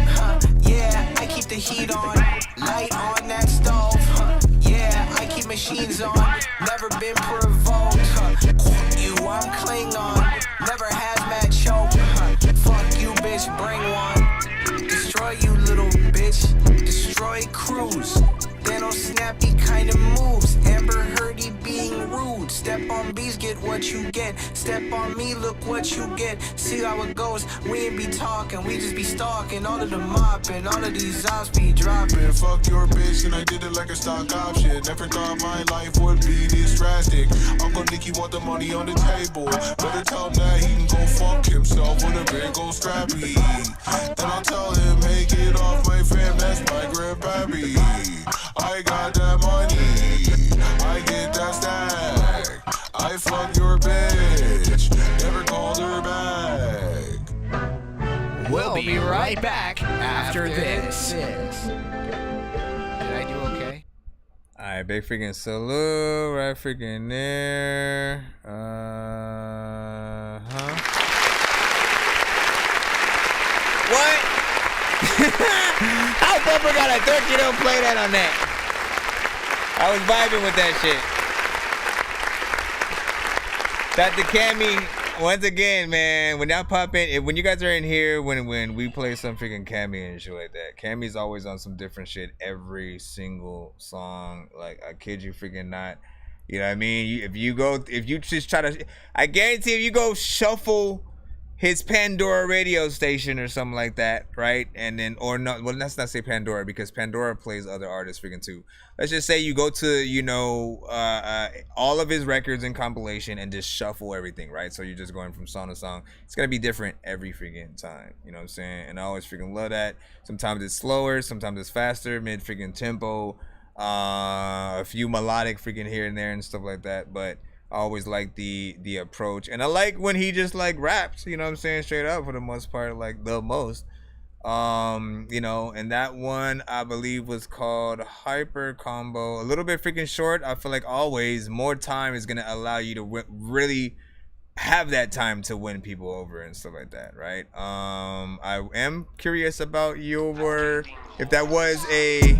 Yeah, I keep the heat on. Light on that stove. Yeah, I keep machines on. Never been provoked. You, I'm Klingon. Never hazmat choke. Fuck you, bitch, bring one. Destroy you, little bitch. Destroy crews. Thanos snappy kind of moves. Amber Heardy being rude. Step on bees, get what you get. Step on me, look what you get. See how it goes. We ain't be talking, we just be stalking. All of the mopping, all of these ops be dropping. Fuck your bitch, and I did it like a stock option. Never thought my life would be this drastic. Uncle Nicky want the money on the table. Better tell him that he can go fuck himself with a big old scrappy. Then I'll tell him, hey, get off my fam, that's my grandpappy. I got that money, I get that stack. I fuck your bitch, never called her back. We'll be right back after this. Did I do okay? Alright, big freaking salute, right freaking there. What? How Bumper got a Dorky don't play that on that? I was vibing with that shit. Dr. Cammy, once again, man, when y'all pop in, when you guys are in here, when we play some freaking Cammy and shit like that, Cammy's always on some different shit every single song. Like, I kid you freaking not. You know what I mean? If you just try to, I guarantee if you go shuffle his Pandora radio station or something like that, right? And then, or no, well, let's not say Pandora because Pandora plays other artists freaking too. Let's just say you go to, you know, all of his records and compilation and just shuffle everything, right? So you're just going from song to song. It's gonna be different every freaking time, you know what I'm saying? And I always freaking love that. Sometimes it's slower, sometimes it's faster, mid freaking tempo, a few melodic freaking here and there and stuff like that, but I always like the approach, and I like when he just like raps, you know what I'm saying, straight up for the most part, like the most. You know, and that one I believe was called Hyper Combo. A little bit freaking short. I feel like always more time is gonna allow you to really have that time to win people over and stuff like that, right? I am curious about your, if that was a,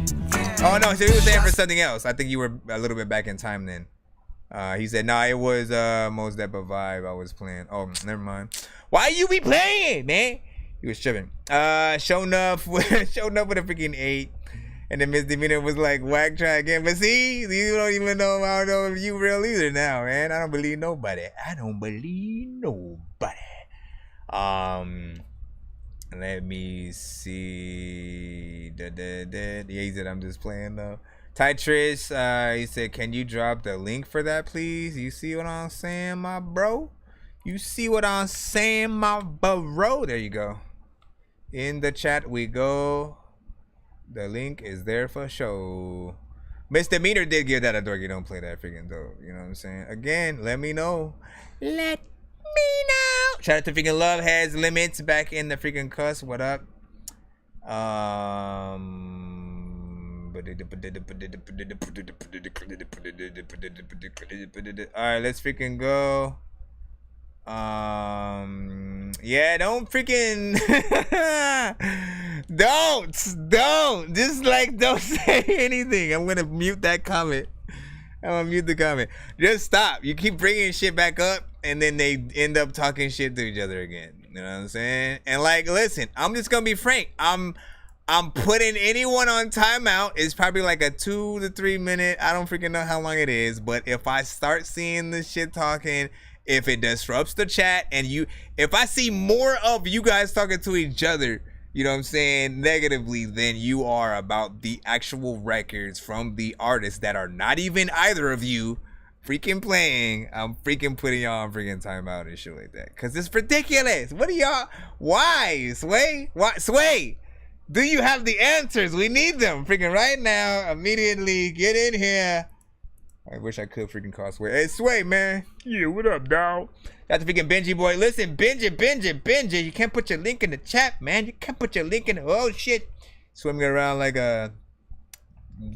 oh no, so he was saying for something else. I think you were a little bit back in time then. He said, nah, it was Mos Def Vibe I was playing. Oh, never mind. Why you be playing, man? He was tripping. Showing up with a freaking 8. And then Misdemeanor was like, whack, try again. But see, you don't even know, I don't know if you real either now, man. I don't believe nobody. Let me see. Yeah, he said, I'm just playing though. Titress, he said, can you drop the link for that, please? You see what I'm saying, my bro? You see what I'm saying, my bro? There you go. In the chat we go. The link is there for show. Misdemeanor did give that a Dorky don't play that freaking dope. You know what I'm saying? Again, let me know. Let me know. Shout out to freaking Love Has Limits back in the freaking cuss. What up? Alright, let's freaking go. Yeah, don't freaking don't just like don't say anything. I'm gonna mute that comment. I'm gonna mute the comment. Just stop. You keep bringing shit back up and then they end up talking shit to each other again. You know what I'm saying? And like, listen, I'm just gonna be frank. I'm I'm putting anyone on timeout. It's probably like a 2 to 3 minute. I don't freaking know how long it is. But if I start seeing this shit talking, if it disrupts the chat, and if I see more of you guys talking to each other, you know what I'm saying, negatively, then you are about the actual records from the artists that are not even either of you freaking playing. I'm freaking putting y'all on freaking timeout and shit like that. Cause it's ridiculous. What are y'all? Why, Sway? Why, Sway? Do you have the answers? We need them freaking right now. Immediately get in here. I wish I could freaking call Sway. Hey, Sway, man. Yeah, what up, dog? That's the freaking Benji boy. Listen, Benji. You can't put your link in the chat, man. You can't put your link in the... Oh, shit. Swimming around like a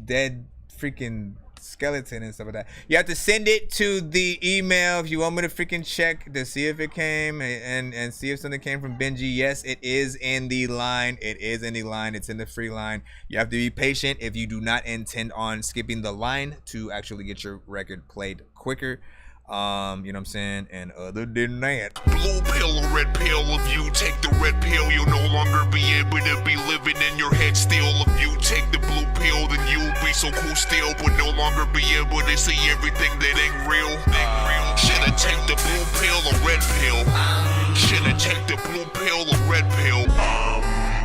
dead freaking skeleton and stuff like that. You have to send it to the email if you want me to freaking check to see if it came and see if something came from Benji. Yes, it is in the line. It is in the line. It's in the free line. You have to be patient if you do not intend on skipping the line to actually get your record played quicker. You know what I'm saying? And other than that, blue pill or red pill. If you take the red pill, you'll no longer be able to be living in your head still. If you take the blue pill, then you'll be so cool still, but no longer be able to see everything that ain't real. Should I take the blue pill or red pill? Should I take the blue pill or red pill?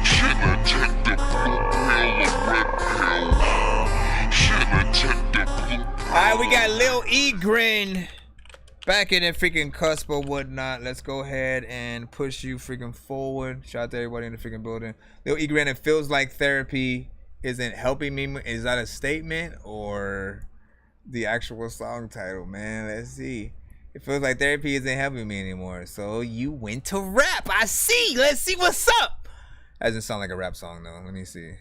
Should I take the blue pill or red pill? Should I take the blue pill? Alright, we got Lil E Grin back in the freaking cusp or whatnot. Let's go ahead and push you freaking forward. Shout out to everybody in the freaking building. Lil E Grin, it feels like therapy isn't helping me. Is that a statement or the actual song title, man? Let's see. It feels like therapy isn't helping me anymore. So you went to rap. I see. Let's see what's up. That doesn't sound like a rap song though. Let me see.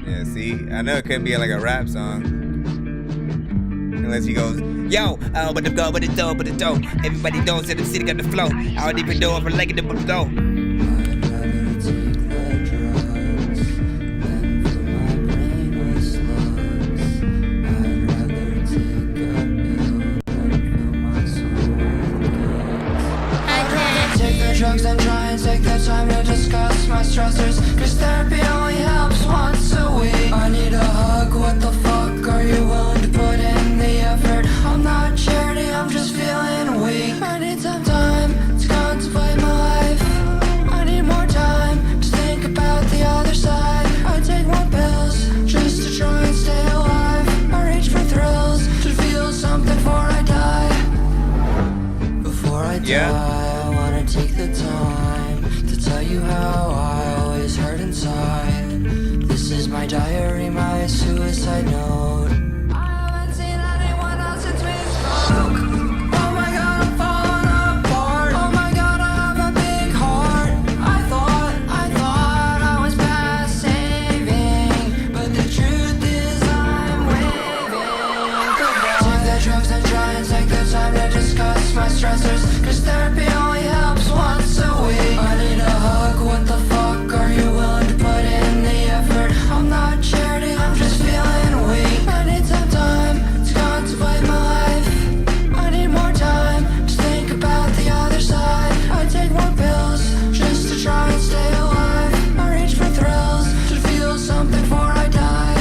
Yeah, see? I know it couldn't be like a rap song. Unless he goes, yo, but the go, but the dough, but the dough. Everybody knows that the city got the flow. I don't even know if I like it, but the dough. Drugs and try and take the time to discuss my stressors, cause therapy only helps once a week. I need a hug, what the fuck, are you willing to put in the effort? I'm not charity, I'm just feeling weak. I need some time to contemplate my life. I need more time to think about the other side. I take more pills just to try and stay alive. I reach for thrills to feel something before I die. Before I die, take the time to tell you how I always hurt inside. This is my diary, my suicide note. I haven't seen anyone else since we spoke. Oh my god, I'm falling apart. Oh my god, I have a big heart. I thought I was past saving, but the truth is I'm waving goodbye. Take the drugs and try and take the time to discuss my stressors, cause therapy only helps once a week. I need a hug, what the fuck, are you willing to put in the effort? I'm not charity, I'm just feeling weak. I need some time to contemplate my life. I need more time to think about the other side. I take more pills just to try and stay alive. I reach for thrills to feel something before I die.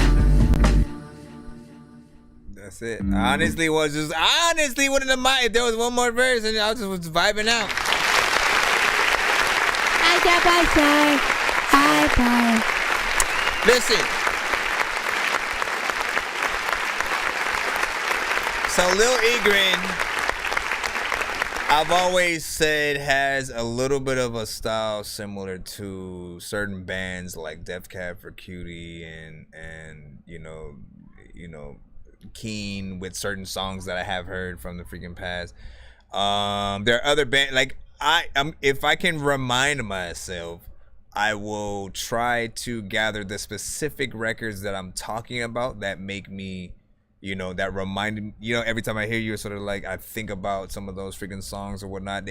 That's it. Honestly, one of the if there was one more verse and I just was vibing out. Listen. So Lil E Grin, I've always said, has a little bit of a style similar to certain bands like Def Cab for Cutie and you know Keen with certain songs that I have heard from the freaking past. There are other bands like if I can remind myself, I will try to gather the specific records that I'm talking about that make me, that remind me, every time I hear you, it's sort of like I think about some of those freaking songs or whatnot.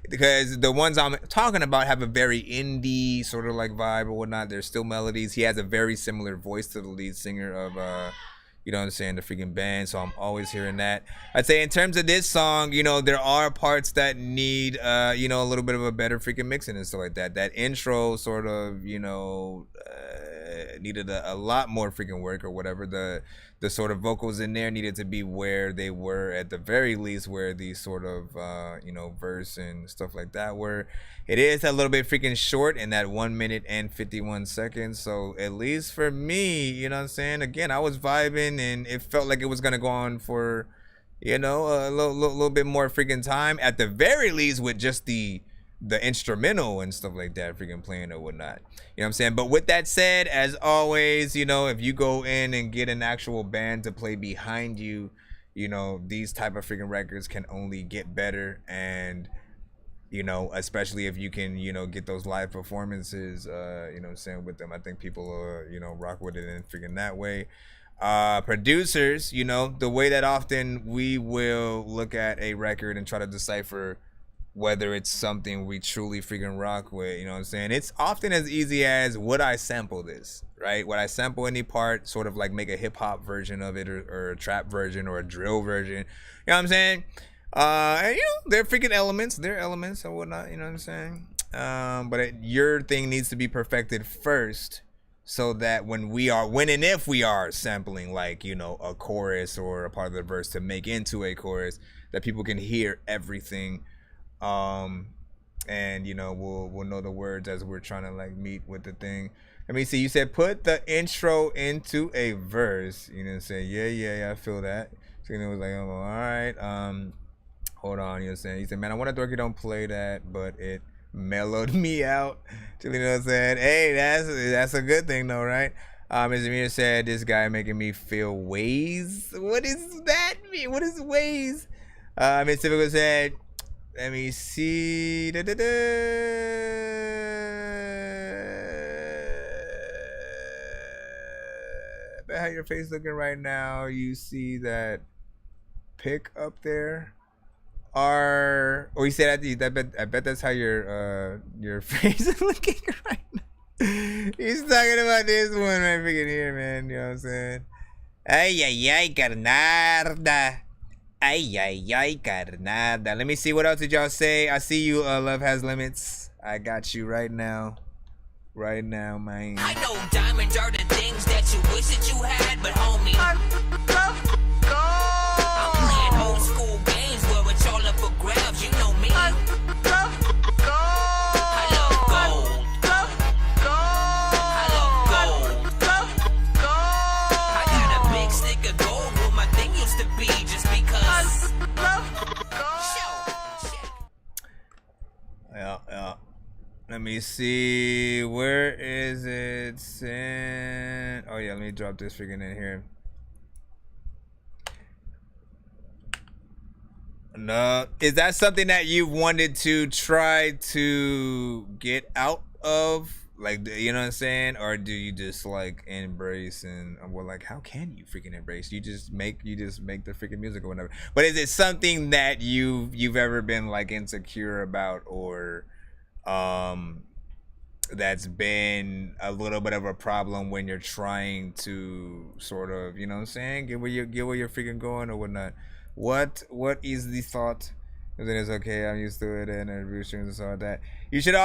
Because the ones I'm talking about have a very indie sort of like vibe or whatnot. There's still melodies. He has a very similar voice to the lead singer of you know what I'm saying, the freaking band. So I'm always hearing that. I'd say in terms of this song, you know, there are parts that need, you know, a little bit of a better freaking mixing and stuff like that. That intro sort of, you know, needed a lot more freaking work or whatever. The sort of vocals in there needed to be where they were at the very least, where these sort of, you know, verse and stuff like that were. It is a little bit freaking short in that 1 minute and 51 seconds. So at least for me, you know what I'm saying? Again, I was vibing and it felt like it was going to go on for, you know, a little bit more freaking time. At the very least with just the instrumental and stuff like that freaking playing or whatnot, you know what I'm saying? But with that said, as always, you know, if you go in and get an actual band to play behind you, you know, these type of freaking records can only get better. And you know, especially if you can, you know, get those live performances, you know what I'm saying, with them, I think people you know, rock with it and freaking that way. Producers, you know, the way that often we will look at a record and try to decipher whether it's something we truly freaking rock with, you know what I'm saying? It's often as easy as, would I sample this, right? Would I sample any part, sort of like make a hip hop version of it, or a trap version or a drill version, you know what I'm saying? And you know, they're freaking elements, they're elements and whatnot, you know what I'm saying? But your thing needs to be perfected first, so that when and if we are sampling, like, you know, a chorus or a part of the verse to make into a chorus, that people can hear everything. And you know, we'll know the words as we're trying to like meet with the thing. Let me see, you said put the intro into a verse, you know what I'm saying? Yeah, I feel that. So it was like, oh, all right, hold on, you know what I'm saying? He said, man, I wonder Dorky don't play that, but it mellowed me out. You know what I'm saying? Hey, that's a good thing though, right? As Amir said, this guy making me feel ways. What does that mean? What is ways? Miss Civico said, let me see. How your face looking right now? You see that pic up there? He said, I bet that's how your face is looking right now. He's talking about this one right freaking here, man. You know what I'm saying? Ay, carnada. Ay, carnada. Let me see, what else did y'all say? I see you, Love Has Limits. I got you right now. Right now, man. I know diamonds are the things that you wish that you had, but homie, I'm playing old school games where it's all up for grabs, you know me. I love gold. I got a big stick of gold where my thing used to be, just because. Yeah. Let me see. Where is it sent? Oh yeah, let me drop this freaking in here. No, is that something that you've wanted to try to get out of? Like, you know what I'm saying? Or do you just like embrace and, well, like, how can you freaking embrace? You just make the freaking music or whatever. But is it something that you've ever been like insecure about, or that's been a little bit of a problem when you're trying to sort of, you know what I'm saying, get where you're freaking going or whatnot? What is the thought? Then it's okay, I'm used to it, and review streams and stuff like that. You should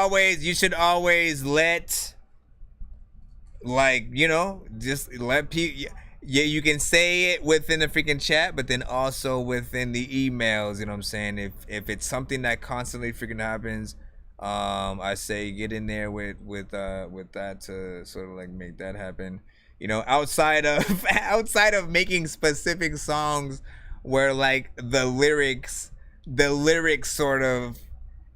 always let, like, you know, just let people. Yeah, you can say it within the freaking chat, but then also within the emails. You know what I'm saying? If it's something that constantly freaking happens, I say get in there with that to sort of like make that happen. You know, outside of making specific songs where like the lyrics sort of,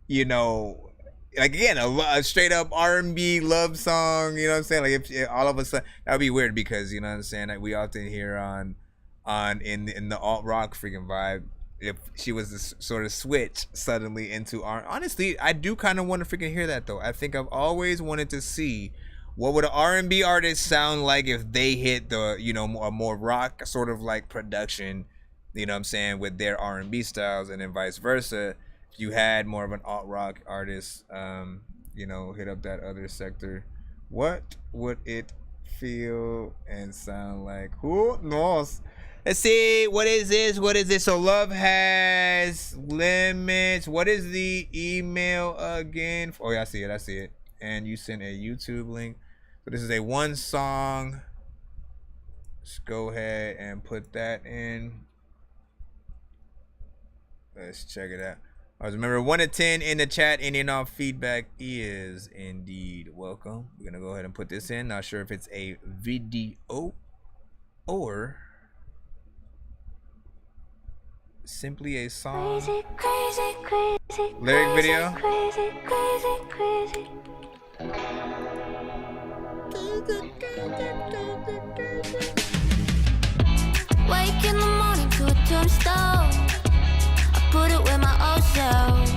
you know, like, again, a straight up R&B love song, you know what I'm saying? Like, if all of a sudden, that would be weird, because, you know what I'm saying, like, we often hear in the alt rock freaking vibe, if she was to sort of switch suddenly into honestly, I do kind of want to freaking hear that though. I think I've always wanted to see what would an R&B artist sound like if they hit the, you know, a more rock sort of like production, you know what I'm saying, with their R&B styles, and then vice versa. If you had more of an alt rock artist, you know, hit up that other sector, what would it feel and sound like? Who knows? Let's see. What is this? What is this? So love has limits. What is the email again? Oh yeah, I see it. I see it. And you sent a YouTube link. So this is a one song. Let's go ahead and put that in. Let's check it out. Alright, remember 1 to 10 in the chat. Any and all feedback is indeed welcome. We're gonna go ahead and put this in. Not sure if it's a video or simply a song. Crazy, crazy, Lyric video. crazy, crazy, crazy. Wake in the morning to a tombstone. I put it with my old self.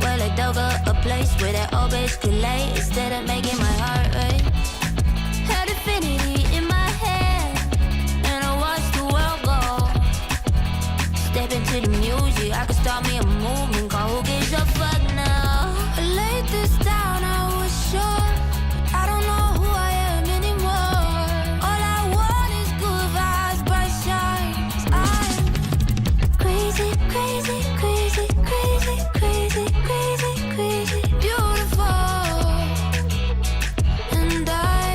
Well, I dug up a place where that old bitch could lay instead of making my heart race. Had infinity in my head, and I watched the world go. Step into the music, I could start me a movement called Who Gives a Fuck Now. I laid this down, I was sure. I don't know who I am anymore. All I want is good vibes, bright shines. I'm crazy, crazy, crazy, crazy, crazy, crazy, crazy, beautiful. And I'm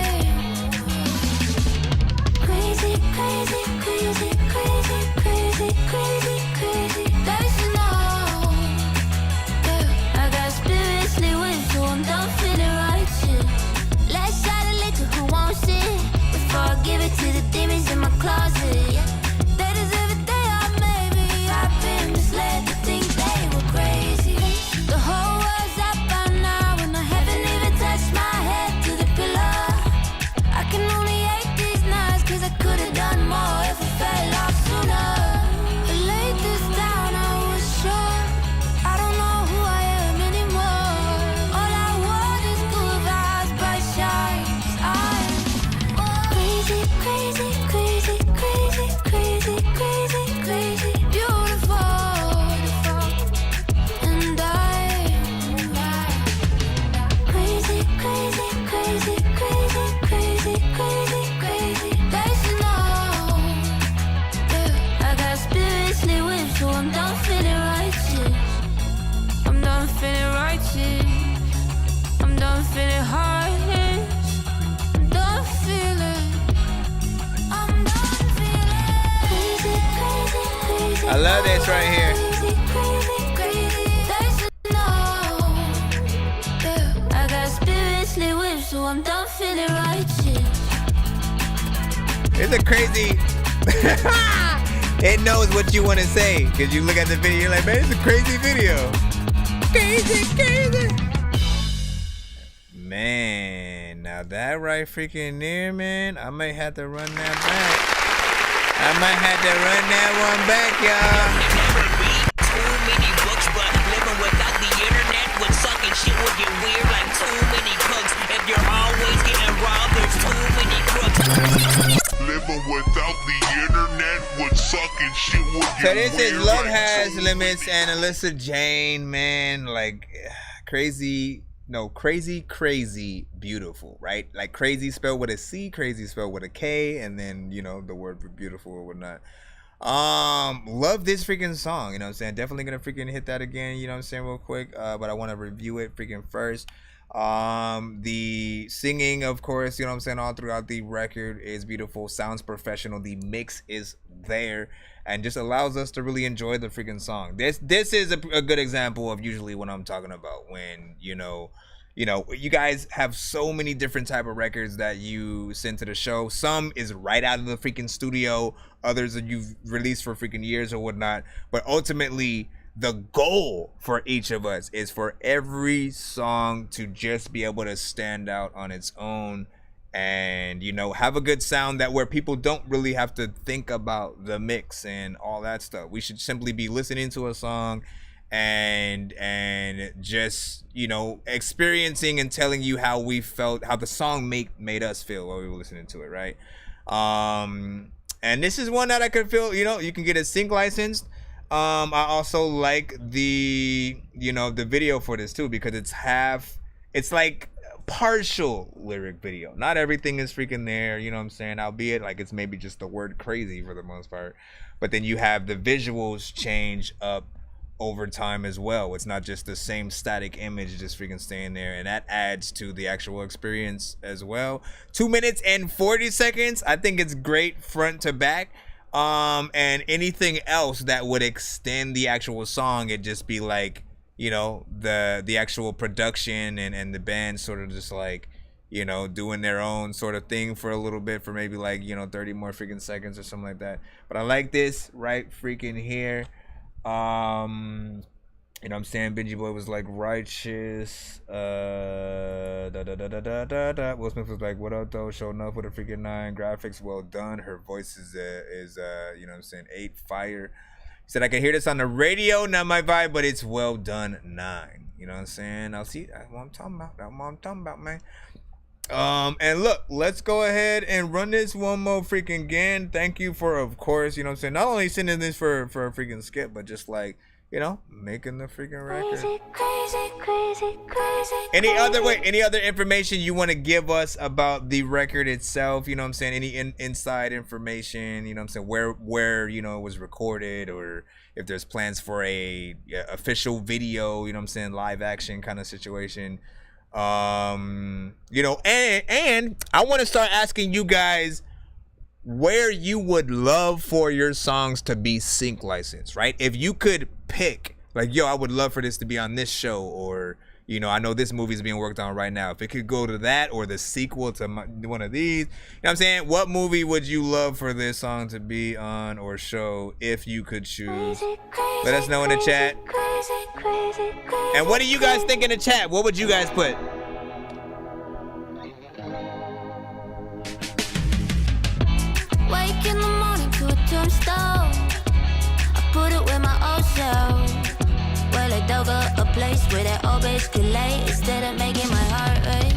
crazy, crazy, crazy, crazy, crazy, crazy, crazy. There's no, yeah. I got spiritually weak, so I'm done feeling righteous. Let's shine a little, who wants it? Before I give it to the demons in my closet. They deserve it, they are maybe. I've been misled to think they were crazy. The whole world's up by now, and I haven't even touched my head to the pillow. I can only hate these nights, cause I could've done more if I fell off sooner. I laid this down, I was sure. I don't know who I am anymore. All I want is good vibes, bright shines. I'm crazy, crazy, crazy, crazy, crazy, crazy, crazy, beautiful. And I'm crazy, crazy, crazy, crazy, crazy, crazy, crazy. There's no, yeah. I got spiritually whipped, so I'm done feeling righteous. I'm done feeling righteous. I'm done feeling heartless. I'm done feeling. I'm done feeling crazy, crazy, crazy. I love this right here. Crazy, crazy, crazy. There's no, yeah. I got spiritually whipped, so I'm done feeling righteous. It's a crazy. It knows what you want to say because you look at the video, you're like, man, it's a crazy video. Crazy, crazy. Man, now that right freaking there, man, I might have to run that back. I might have to run that one back, y'all. Too many books, but living without the internet would suck and shit would get weird like too many cooks. If you're always getting robbed, there's too many crooks. Living without the internet would suck and shit would get So this is weird Love like Has too Limits and Alyssa Jane, man, like crazy, no, crazy, crazy, beautiful, right? Like crazy spelled with a C, crazy spelled with a K, and then, you know, the word for beautiful or whatnot. Love this freaking song, you know what I'm saying? Definitely gonna freaking hit that again, you know what I'm saying, real quick. But I want to review it freaking first. The singing, of course, you know what I'm saying, all throughout the record is beautiful, sounds professional, the mix is there, and just allows us to really enjoy the freaking song. This is a good example of usually what I'm talking about when, you know, you guys have so many different type of records that you send to the show. Some is right out of the freaking studio, others that you've released for freaking years or whatnot, but ultimately the goal for each of us is for every song to just be able to stand out on its own and, you know, have a good sound that where people don't really have to think about the mix and all that stuff. We should simply be listening to a song and just, you know, experiencing and telling you how we felt, how the song made us feel while we were listening to it, right? And this is one that I could feel, you know, you can get a sync licensed. I also like the, you know, the video for this too, because it's like partial lyric video. Not everything is freaking there, you know what I'm saying? Albeit like it's maybe just the word crazy for the most part. But then you have the visuals change up over time as well. It's not just the same static image just freaking staying there, and that adds to the actual experience as well. 2 minutes and 40 seconds. I think it's great front to back. And anything else that would extend the actual song, it'd just be like, you know, the actual production and the band sort of just like, you know, doing their own sort of thing for a little bit, for maybe like, you know, 30 more freaking seconds or something like that. But I like this right freaking here. You know what I'm saying? Benji Boy was like righteous. Will Smith was like, what up though? Show enough with a freaking 9. Graphics well done. Her voice is you know what I'm saying, 8 fire. He said I can hear this on the radio, not my vibe, but it's well done 9. You know what I'm saying? I'll see. That's what I'm talking about. That's what I'm talking about, man. And look, let's go ahead and run this one more freaking again. Thank you for, of course, you know what I'm saying, not only sending this for a freaking skip, but just like, you know, making the freaking record. Any other information you want to give us about the record itself? You know what I'm saying? Any inside information? You know what I'm saying? Where you know it was recorded, or if there's plans for a official video? You know what I'm saying? Live action kind of situation. You know, and I want to start asking you guys where you would love for your songs to be sync licensed, right? If you could pick, like, yo, I would love for this to be on this show, or, you know, I know this movie's being worked on right now. If it could go to that or the sequel to one of these, you know what I'm saying? What movie would you love for this song to be on or show if you could choose? Let us know in the chat. And what do you guys think in the chat? What would you guys put? Wake in the morning to a tombstone. I put it with my old self. Well, they dug up a place where that old bitch could lay instead of making my heart race.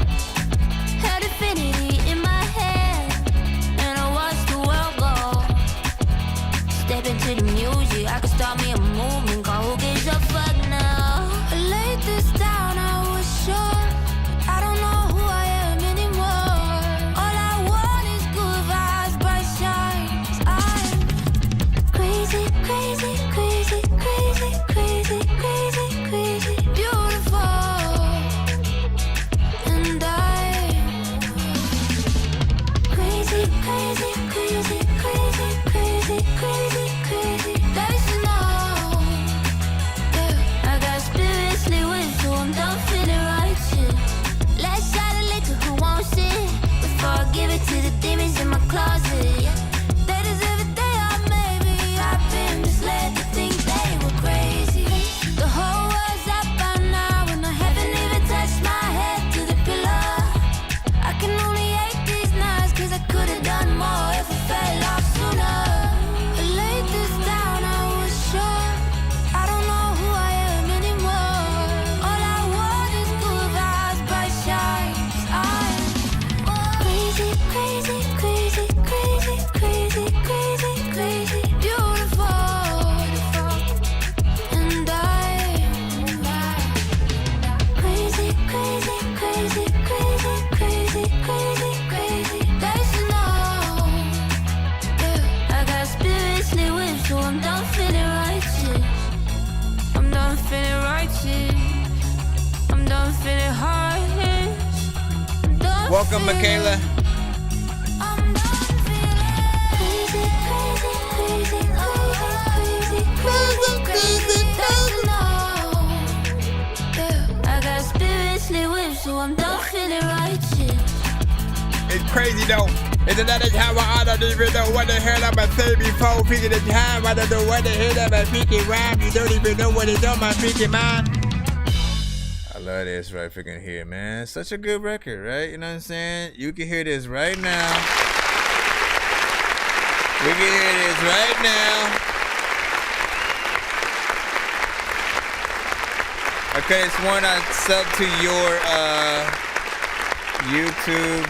Had infinity in my head, and I watched the world go. Step into the music, I could start me a movement called Who Gives a Fuck Now. I laid this down, I was sure I don't know who I am anymore. All I want is good vibes, bright shines. I'm crazy, crazy, crazy, crazy, crazy, crazy, crazy, beautiful. And I'm crazy, crazy, crazy, crazy, crazy, crazy, crazy. There's no, yeah. I got spirits lit, so I'm done feeling righteous. Let's shine a liquor, who wants it? Before I give it to the demons in my closet, yeah. They deserve it, they are maybe. I've been misled to think they were crazy. The whole world's up by now, and I haven't even touched my head to the pillow. I can only hate these nights, cause I could've done more if I fell off sooner. I laid this down, I was sure I don't know who I am anymore. All I want is good vibes, bright shines. I'm crazy, crazy, crazy, crazy, crazy, crazy, crazy, beautiful. And I'm crazy, crazy, crazy, crazy, crazy, crazy, crazy. There's no, yeah. I got spirits lit, so I'm done feeling righteous. I'm done feeling righteous. I'm done feeling heartless. I'm done Welcome, feeling Michaela. crazy, crazy, crazy, crazy, crazy, crazy, crazy. Yeah, I got spirits lit, so I'm done feeling righteous. It's crazy though. It's another time I don't even know what the hell I'ma say before picking the time. I don't know what the hell I'ma freaking rhyme. You don't even know what it's on my freaking mind. I love this right freaking here, man. Such a good record, right? You know what I'm saying? You can hear this right now. We can hear this right now. Okay, it's one I sub to your YouTube.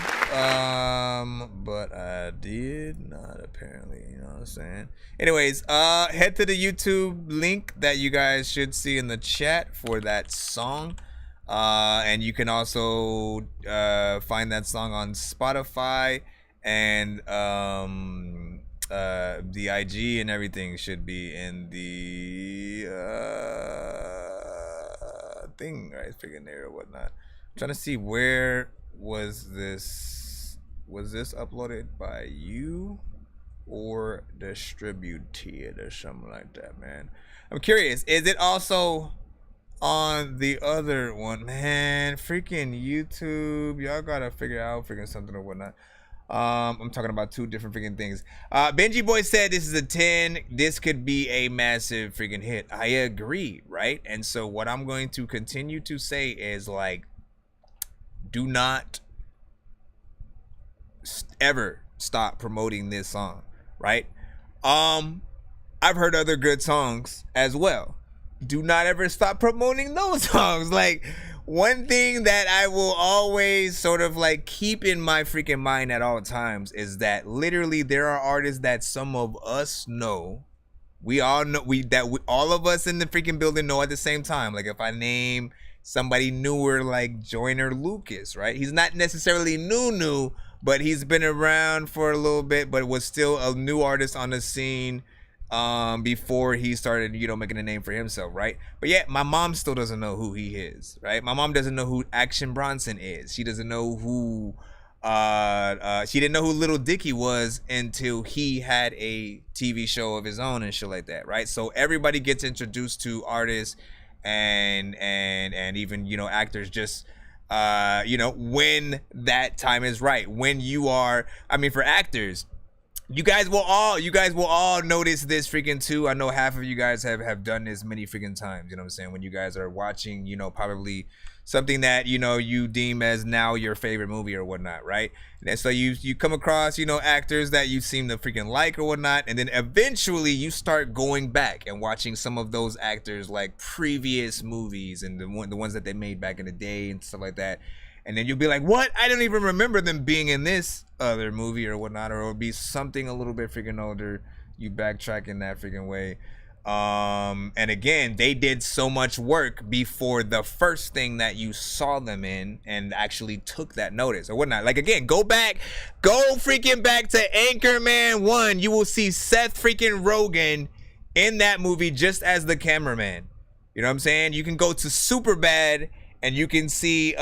But I did not apparently, you know what I'm saying? Anyways, head to the YouTube link that you guys should see in the chat for that song. And you can also find that song on Spotify, and the IG and everything should be in the thing, right? Freaking there or whatnot. I'm trying to see, where was this uploaded by you or distributed or something like that, man? I'm curious. Is it also on the other one? Man, freaking YouTube, y'all gotta figure out freaking something or whatnot. I'm talking about two different freaking things. Benji Boy said this is a 10. This could be a massive freaking hit. I agree, right? And so what I'm going to continue to say is, like, do not ever stop promoting this song, right? I've heard other good songs as well. Do not ever stop promoting those songs. Like, one thing that I will always sort of like keep in my freaking mind at all times is that literally there are artists that some of us know. We all know, all of us in the freaking building know at the same time. Like, if I name somebody newer like Joyner Lucas, right? He's not necessarily new, but he's been around for a little bit, but was still a new artist on the scene before he started, you know, making a name for himself, right? But yet my mom still doesn't know who he is, right? My mom doesn't know who Action Bronson is. She doesn't know who she didn't know who Little Dicky was until he had a TV show of his own and shit like that, right? So everybody gets introduced to artists and even, you know, actors just you know, when that time is right. When you are, I mean, for actors, you guys will all notice this freaking too. I know half of you guys have done this many freaking times, you know what I'm saying? When you guys are watching, you know, probably something that, you know, you deem as now your favorite movie or whatnot, right? And so you come across, you know, actors that you seem to freaking like or whatnot, and then eventually you start going back and watching some of those actors like previous movies and the ones that they made back in the day and stuff like that. And then you'll be like, what? I don't even remember them being in this other movie or whatnot, or it'll be something a little bit freaking older. You backtrack in that freaking way. And again, they did so much work before the first thing that you saw them in and actually took that notice or whatnot. Like, again, go freaking back to Anchorman 1. You will see Seth freaking Rogen in that movie just as the cameraman. You know what I'm saying? You can go to Superbad and you can see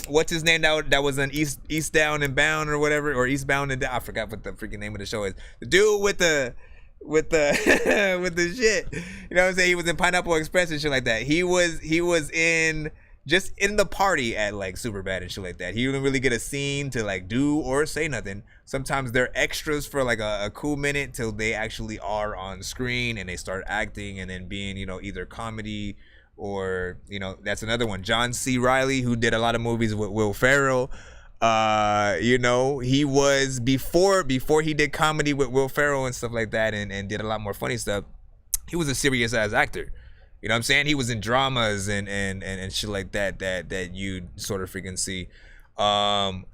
what's his name that was on Eastbound and Bound or whatever, or Eastbound and Down. I forgot what the freaking name of the show is. The dude with the with the shit. You know what I'm saying? He was in Pineapple Express and shit like that. He was in just in the party at like Superbad and shit like that. He didn't really get a scene to like do or say nothing. Sometimes they're extras for like a cool minute till they actually are on screen and they start acting and then being, you know, either comedy or, you know, that's another one. John C. Reilly, who did a lot of movies with Will Ferrell. You know, he was before he did comedy with Will Ferrell and stuff like that and did a lot more funny stuff. He was a serious ass actor. You know what I'm saying? He was in dramas and shit like that you sort of freaking see.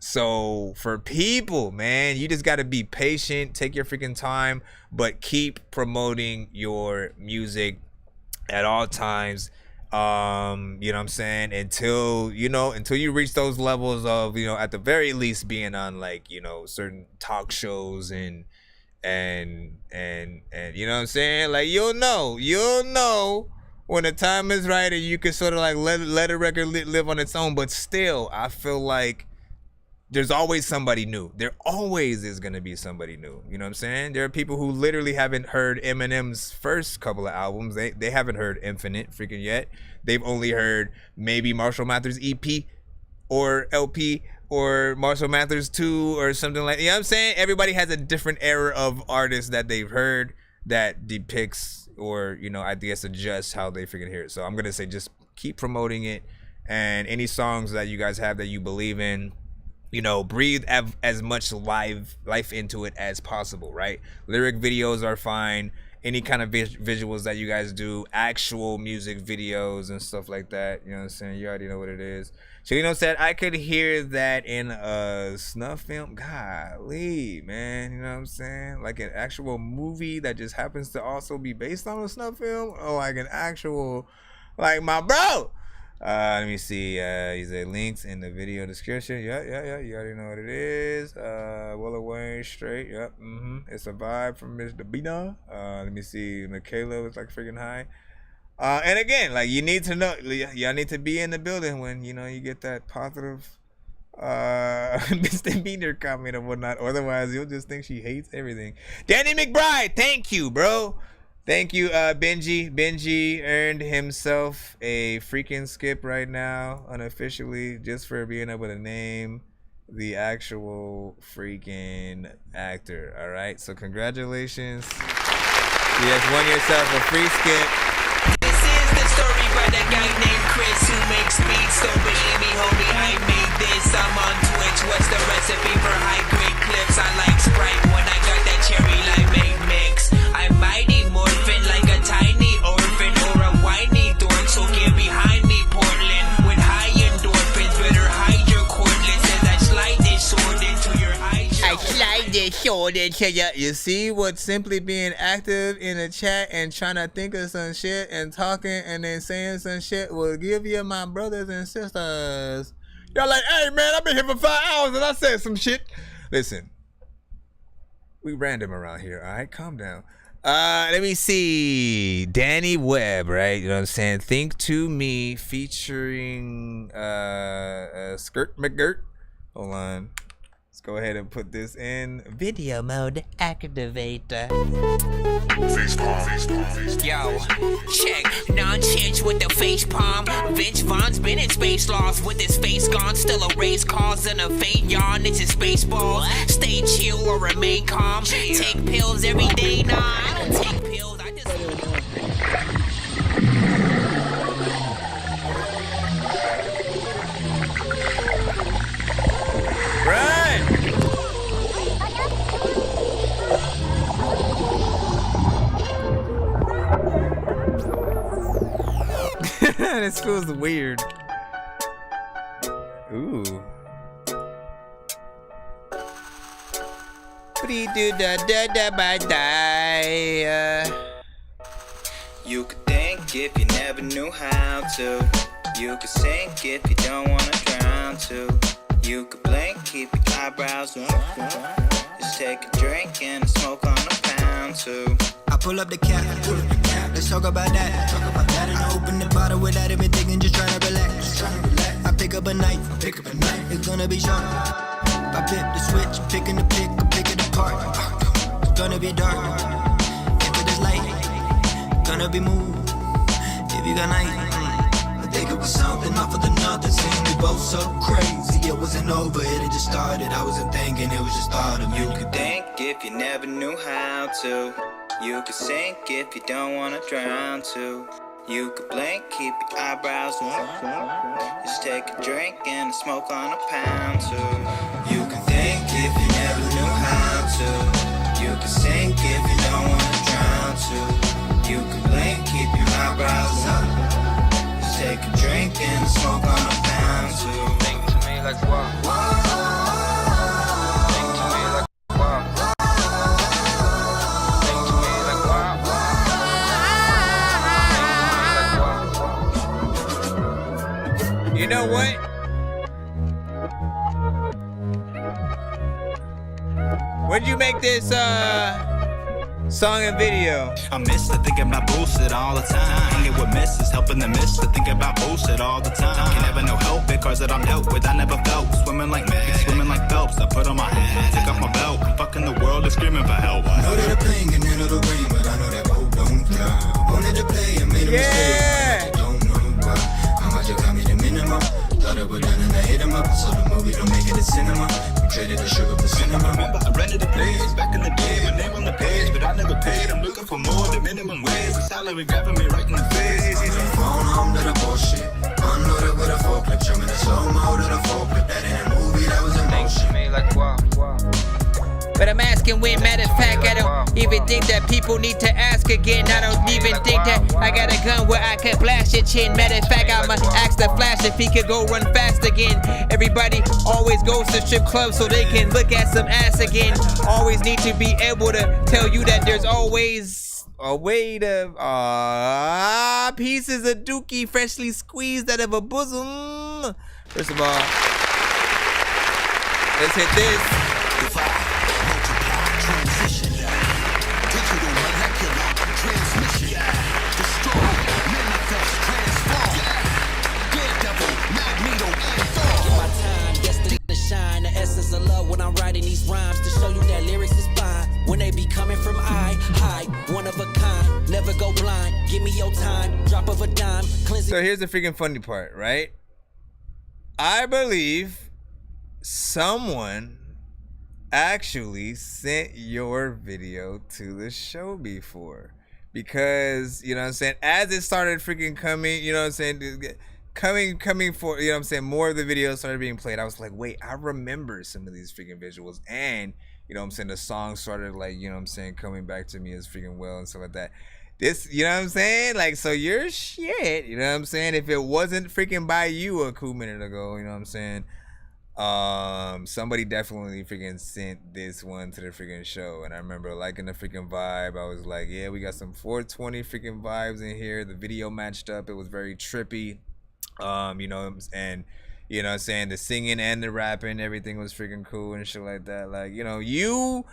So for people, man, you just got to be patient, take your freaking time, but keep promoting your music at all times. You know what I'm saying, until you reach those levels of, you know, at the very least being on like, you know, certain talk shows and you know what I'm saying, like you'll know when the time is right and you can sort of like let a record live on its own. But still, I feel like there's always somebody new. There always is going to be somebody new. You know what I'm saying? There are people who literally haven't heard Eminem's first couple of albums. They haven't heard Infinite freaking yet. They've only heard maybe Marshall Mathers EP or LP or Marshall Mathers 2 or something like that. You know what I'm saying? Everybody has a different era of artists that they've heard that depicts or, you know, I guess adjusts how they freaking hear it. So I'm going to say just keep promoting it, and any songs that you guys have that you believe in, you know, breathe as much life into it as possible, right? Lyric videos are fine. Any kind of visuals that you guys do, actual music videos and stuff like that, you know what I'm saying? You already know what it is. Shalino said, I could hear that in a snuff film. Golly, man, you know what I'm saying? Like an actual movie that just happens to also be based on a snuff film, or like an actual, like my bro. Let me see. He said links in the video description. Yeah. You already know what it is. Willow Wayne straight. Yep. It's a vibe from Mr. Bina. Let me see. Michaela was like freaking high. And again, like you need to know, y'all need to be in the building when you get that positive misdemeanor comment or whatnot. Otherwise, you'll just think she hates everything. Danny McBride, thank you, bro. Thank you, Benji. Benji earned himself a freaking skip right now, unofficially, just for being able to name the actual freaking actor. All right, so congratulations. You just won yourself a free skip. This is the story by the guy named Chris who makes beats. Don't believe me, homie, I made this. I'm on Twitch. What's the recipe for high-grade clips? I like Sprite when I got that cherry limeade mix. I'm mighty morphin' like a tiny orphan or a whiny dork. So get behind me, Portland. With high endorphins, better hide your cordless as I slide this sword into your eye. I slide this sword into your. You see what simply being active in the chat and trying to think of some shit and talking and then saying some shit will give you, my brothers and sisters. Y'all like, hey man, I've been here for 5 hours and I said some shit. Listen, we random around here, all right? Calm down. Let me see. Danny Webb, right? You know what I'm saying? Think to Me featuring Skirt McGirt. Hold on. Let's go ahead and put this in video mode. Activate. Yo, check. Nonsense with the face palm. Vince Vaughn's been in space lost with his face gone. Still a race cause and a faint yawn. It's his baseball. Stay chill or remain calm. Take pills every day. Nah, I don't take pills. I just. Right. This feels weird. Ooh. You could think if you never knew how to. You could sink if you don't wanna drown to. You could blink, keep your eyebrows up. Just take a drink and a smoke on a pound too. I pull up the cap, let's talk about that. And I open the bottle without even thinking, just trying to relax. I pick up a knife, it's gonna be sharp. I flip the switch, picking the pick, I pick it apart. It's gonna be dark, if it is light, gonna be moved. If you got night, I think it was something off of the nothing. Seeing we both so crazy, it wasn't over, it had just started. I wasn't thinking, it was just thought of You could think if you never knew how to. You could sink if you don't wanna drown to. You could blink, keep your eyebrows up. Just take a drink and a smoke on a pound too. You can think if you never knew how to. You can sink if you don't wanna drown to. You can blink, keep your eyebrows up. Just take a drink and a smoke on a pound too. Think to me like what? Think to me like what? You know what? When'd you make this song and video? I miss to think about bullshit all the time. Hanging with misses, helping the miss to think about bullshit all the time. Can never know help it, cause that I'm dealt with. I never felt swimming like me, swimming like Phelps. I put on my hat, take off my belt. I'm fucking the world and screaming for help. I know that I'm playing and then it'll rain, but I know that hope don't fly. Wanted to play and made a mistake. I don't know why. How much you got me the minimum? Thought it would done and I hit him up. So the movie don't make it a cinema. We traded the sugar for cinema. Remember I rented the place back in the day. My name on the page, but I never paid. I'm looking for more than minimum wage. The salary grabbing me right in the face. Phone home to the bullshit. Unloaded with a forklift. Jumping the slow-mo to the forklift. That ain't a movie, that was a motion. Me like wow. But I'm asking when, matter of fact, I don't even think that people need to ask again. I don't even think that I got a gun where I can blast your chin. Matter of fact, I'ma ask the Flash if he could go run fast again. Everybody always goes to strip clubs so they can look at some ass again. Always need to be able to tell you that there's always a way to pieces of dookie freshly squeezed out of a bosom. First of all, let's hit this. Transition, digital molecular transmission, destroy, manifest, transform, daredevil, magneto, and Thor. My time, destiny to shine. The essence of love when I'm writing these rhymes to show you that lyrics is fine. When they be coming from high, one of a kind. Never go blind. Give me your time. Drop of a dime. Cleansing. So here's the freaking funny part, right? I believe someone actually sent your video to the show before, because you know what I'm saying, as it started freaking coming, you know what I'm saying, coming for, you know what I'm saying, more of the videos started being played. I was like, wait, I remember some of these freaking visuals, and you know what I'm saying, the song started like, you know what I'm saying, coming back to me as freaking well and stuff like that. This, you know what I'm saying, like, so your shit, you know what I'm saying, if it wasn't freaking by you a cool minute ago, you know what I'm saying, somebody definitely freaking sent this one to the freaking show, and I remember liking the freaking vibe. I was like, yeah, we got some 420 freaking vibes in here. The video matched up. It was very trippy, you know, and you know what I'm saying, the singing and the rapping, everything was freaking cool and shit like that. Like, you know, you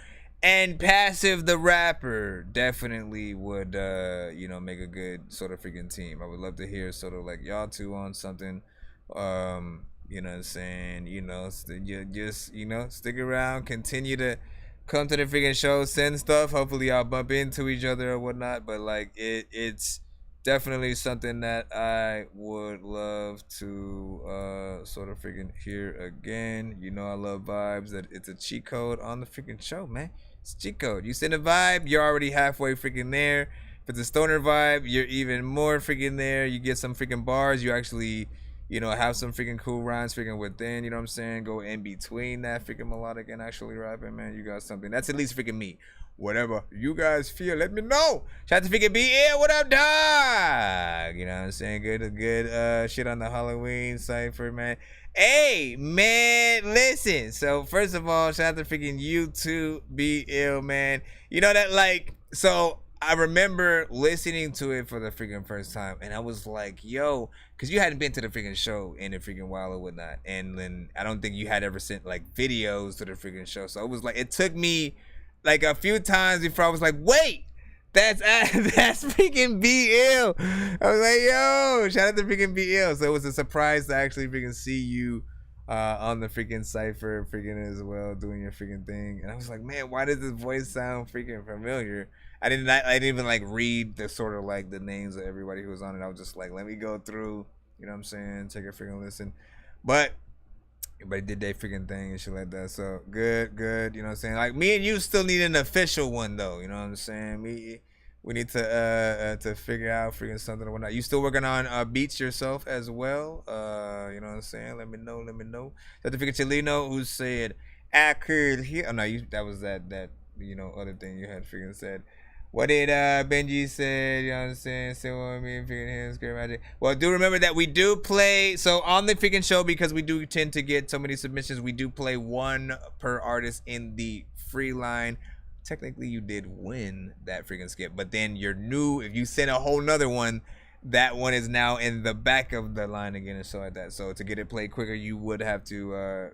and Passive the rapper definitely would you know, make a good sort of freaking team. I would love to hear sort of like y'all two on something. You know what I'm saying, you know, just, you know, stick around, continue to come to the freaking show, send stuff. Hopefully y'all bump into each other or whatnot, but like it's definitely something that I would love to sort of freaking hear again. You know, I love vibes. That it's a cheat code on the freaking show, man. It's a cheat code. You send a vibe, you're already halfway freaking there. If it's a stoner vibe, you're even more freaking there. You get some freaking bars, you actually, you know, have some freaking cool rhymes freaking within, you know what I'm saying? Go in between that freaking melodic and actually rapping, man. You got something. That's at least freaking me. Whatever you guys feel, let me know. Shout out to freaking BL. What up, dog? You know what I'm saying? Good shit on the Halloween cypher, man. Hey, man, listen. So, first of all, shout out to freaking you too, BL, man. You know that, like, so I remember listening to it for the freaking first time, and I was like, yo, because you hadn't been to the freaking show in a freaking while or whatnot, and then I don't think you had ever sent like videos to the freaking show. So it was like, it took me like a few times before I was like, wait, that's freaking BL. I was like, yo, shout out to freaking BL. So it was a surprise to actually freaking see you on the freaking cypher freaking as well, doing your freaking thing. And I was like, man, why does this voice sound freaking familiar? I didn't even like read the sort of like the names of everybody who was on it. I was just like, let me go through, you know what I'm saying, take a freaking listen. But everybody did their freaking thing and shit like that. So good, you know what I'm saying? Like, me and you still need an official one though, you know what I'm saying? We need to figure out freaking something or whatnot. You still working on beats yourself as well? You know what I'm saying? Let me know. That's the freaking Chileno who said, I could hear. Oh no, that was that you know, other thing you had freaking said. What did Benji said, you know what I'm saying? Still want me freaking hands, scare magic. Well, do remember that we do play, so on the freaking show, because we do tend to get so many submissions, we do play one per artist in the free line. Technically, you did win that freaking skip, but then you're new, if you send a whole nother one, that one is now in the back of the line again and stuff like that. So to get it played quicker, you would have to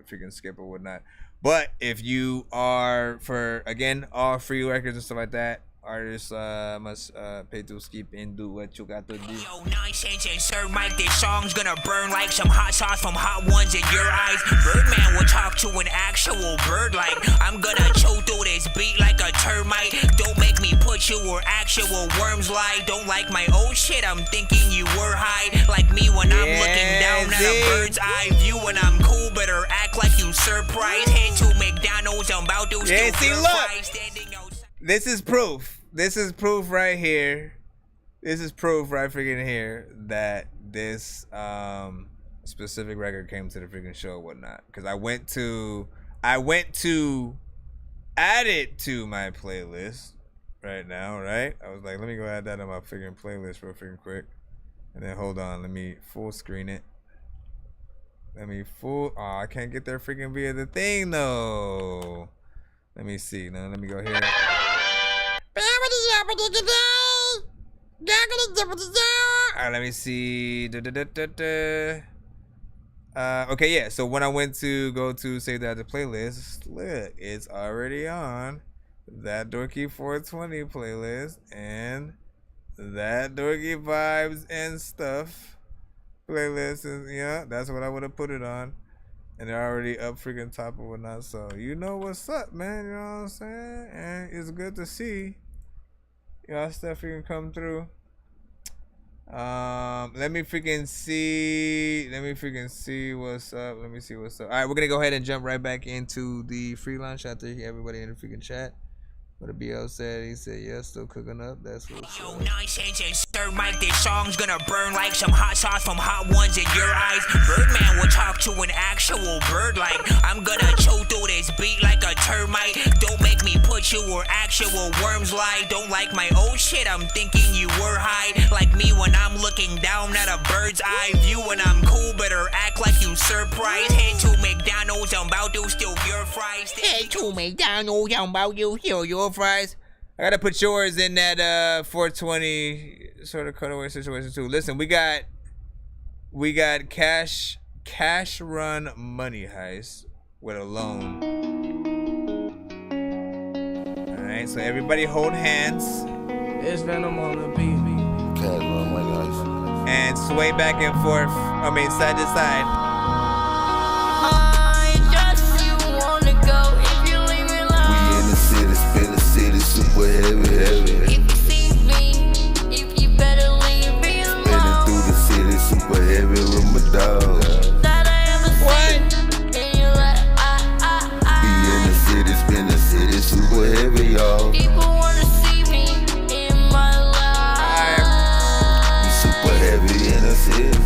freaking skip or whatnot. But if you are, for, again, all free records and stuff like that, artists must pay to skip and do what you got to do. Yo, Nonsenze and Sir Mike, this song's gonna burn like some hot sauce from hot ones in your eyes. Birdman will talk to an actual bird like I'm gonna chew through this beat like a termite. Don't make me put you where actual worms lie. Don't like my old shit, I'm thinking you were high. Like me when I'm looking down at a bird's eye view. When I'm cool, better act like you surprised. Head to McDonald's, I'm about to yeah, see, look, this is proof. This is proof right here. This is proof right freaking here that this specific record came to the freaking show or whatnot. Because I went to add it to my playlist right now, right? I was like, let me go add that on my freaking playlist real freaking quick. And then hold on, let me full screen it. Oh, I can't get there freaking via the thing though. Let me see. Now let me go here. Alright, let me see. Okay, yeah. So when I went to go to save that as a playlist, look, it's already on that Dorky 420 playlist and that Dorky Vibes and Stuff playlist. And yeah, that's what I would have put it on. And they're already up freaking top and whatnot. So you know what's up, man. You know what I'm saying? And it's good to see y'all stuff freaking come through. Let me freaking see what's up. Let me see what's up. All right, we're gonna go ahead and jump right back into the free lunch after everybody in the freaking chat. What a BL said, he said, yeah, still cooking up. That's what's up. Nonsense and stir mic, this song's gonna burn like some hot sauce from hot ones in your eyes. Birdman will talk to an actual bird like I'm gonna chew through this beat like a termite. Don't make me put you where actual worms lie. Don't like my old shit, I'm thinking you were high. Like me when I'm looking down at a bird's eye view. When I'm cool, better act like you surprised. Head to McDonald's, I'm about to steal your fries. Head to McDonald's, I'm about to steal your fries. I gotta put yours in that 420 sort of cutaway situation too. Listen, we got cash run money heist with a loan. All right, so everybody hold hands. It's Venom on the beat. Cash run money heist. And sway back and forth. I mean, side to side. Super heavy. If you see me, if you better leave me alone. Spinning through the city, super heavy with my dog. That I ever seen. And you're like, Be in the city, spin the city, super heavy, y'all. people wanna see me in my life. We super heavy in the city.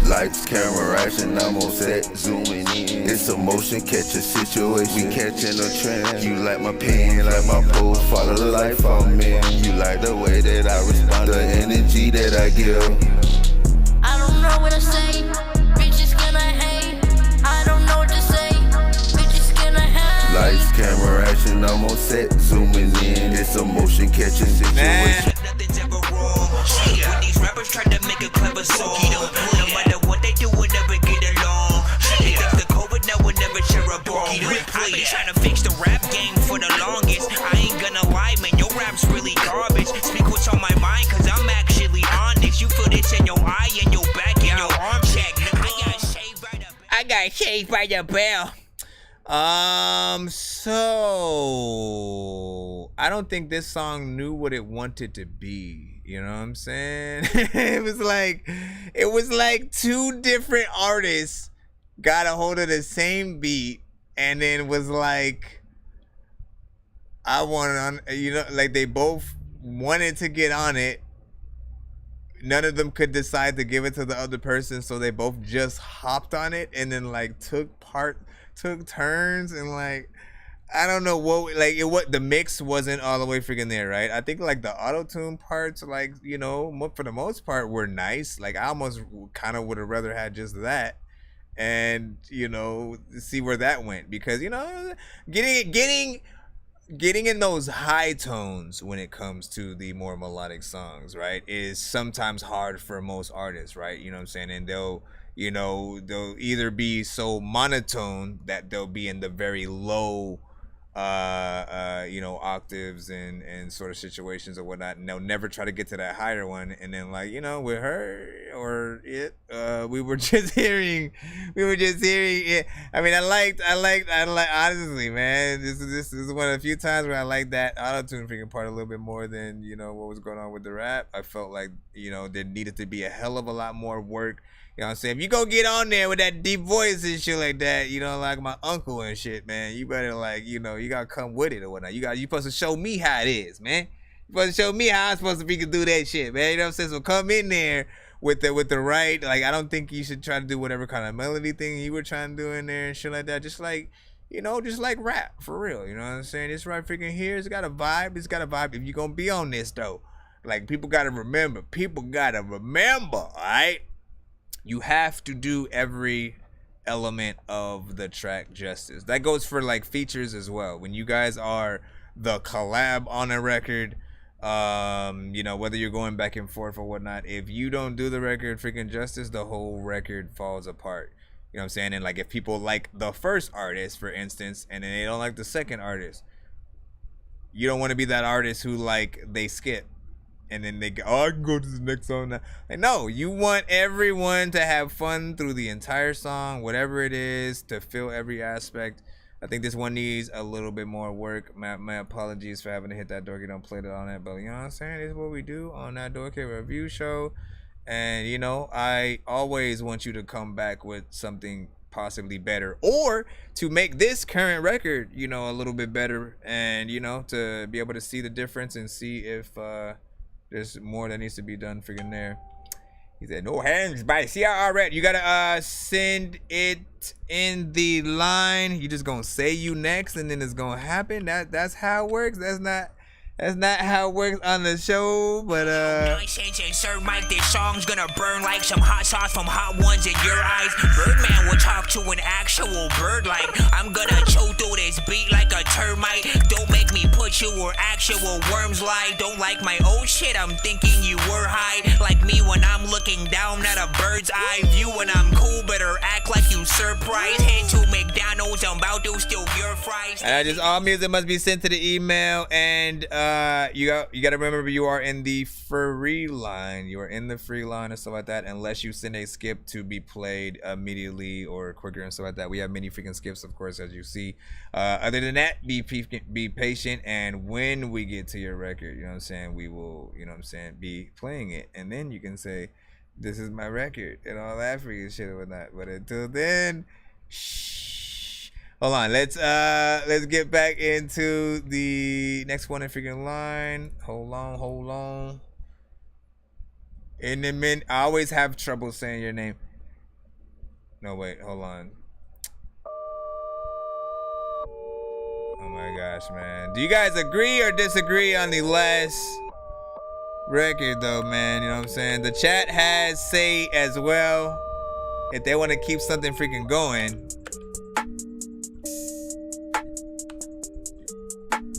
Lights, camera, action, I'm on set, zooming in. It's a motion, catch a situation. We catching a trend. You like my pen, like my pose, follow the life I'm in. You like the way that I respond, the energy that I give. I don't know what to say. Bitches gonna hate. I don't know what to say. Bitches gonna hate. Lights, camera, action, I'm on set, zooming in. It's a motion, catch a situation. Nothing's ever wrong. When these rappers try to make a clever song, no matter what they do, we'll never get along. They think the COVID now will never share a ball. I've been trying to fix the rap game for the longest. I ain't gonna lie, man, your rap's really garbage. Speak what's on my mind, cause I'm actually honest. You feel this in your eye, in your back, in your arm check. I got shaved by the bell. So I don't think this song knew what it wanted to be. You know what I'm saying? it was like two different artists got a hold of the same beat and then was like, I want on, you know, like they both wanted to get on it. None of them could decide to give it to the other person, so they both just hopped on it and then like took turns and like I don't know what the mix wasn't all the way freaking there, right? I think like the auto-tune parts, like, you know, for the most part were nice. Like I almost kind of would have rather had just that and, you know, see where that went, because, you know, getting in those high tones when it comes to the more melodic songs, right, is sometimes hard for most artists, right? You know what I'm saying? And they'll either be so monotone that they'll be in the very low you know, octaves and sort of situations or whatnot, and they'll never try to get to that higher one. And then, like, you know, with her or it, we were just hearing it. I mean, I like honestly, man, this is one of the few times where I like that auto-tune freaking part a little bit more than, you know, what was going on with the rap. I felt like, you know, there needed to be a hell of a lot more work. You know what I'm saying? If you go get on there with that deep voice and shit like that, you know, like my uncle and shit, man, you better, like, you know, you gotta come with it or whatnot. You supposed to show me how it is, man. You supposed to show me how I'm supposed to be to do that shit, man. You know what I'm saying? So come in there with the right, like, I don't think you should try to do whatever kind of melody thing you were trying to do in there and shit like that. Just like, you know, just like rap, for real. You know what I'm saying? This right freaking here, it's got a vibe. It's got a vibe. If you're gonna be on this, though, like, people gotta remember, all right? You have to do every element of the track justice. That goes for like features as well. When you guys are the collab on a record, You know, whether you're going back and forth or whatnot, if you don't do the record freaking justice, the whole record falls apart. You know what I'm saying? And like, if people like the first artist, for instance, and then they don't like the second artist, you don't want to be that artist who like they skip and then they go, oh, I can go to the next song now. Like, no, you want everyone to have fun through the entire song, whatever it is, to feel every aspect. I think this one needs a little bit more work. My apologies for having to hit that Dorky Don't Play It on it, but you know what I'm saying? This is what we do on that Dorky review show. And you know, I always want you to come back with something possibly better, or to make this current record, you know, a little bit better, and you know, to be able to see the difference and see if there's more that needs to be done freaking there. He said, no hands by CRR. You gotta send it in the line. You just gonna say you next and then it's gonna happen. That's how it works. That's not how it works on the show, but Nonsense and Sir Mike, this song's gonna burn like some hot sauce from hot ones in your eyes. Birdman will talk to an actual bird like I'm gonna choke through this beat like a termite. Don't make me put you where actual worms lie. Don't like my old shit, I'm thinking you were high. Like me when I'm looking down at a bird's eye view. When I'm cool, better act like you surprised. Head to McDonald's, I'm about to steal your fries. Just all music must be sent to the email, and you got to remember, you are in the free line. You are in the free line and stuff like that, unless you send a skip to be played immediately or quicker and stuff like that. We have many freaking skips, of course, as you see. Other than that, be patient, and when we get to your record, you know what I'm saying, we will, you know what I'm saying, be playing it, and then you can say, this is my record and all that freaking shit or whatnot. But until then, shh. Hold on, let's get back into the next one in freaking line. Hold on. In a minute, I always have trouble saying your name. No, wait, hold on. Oh my gosh, man. Do you guys agree or disagree on the last record though, man? You know what I'm saying? The chat has say as well if they want to keep something freaking going.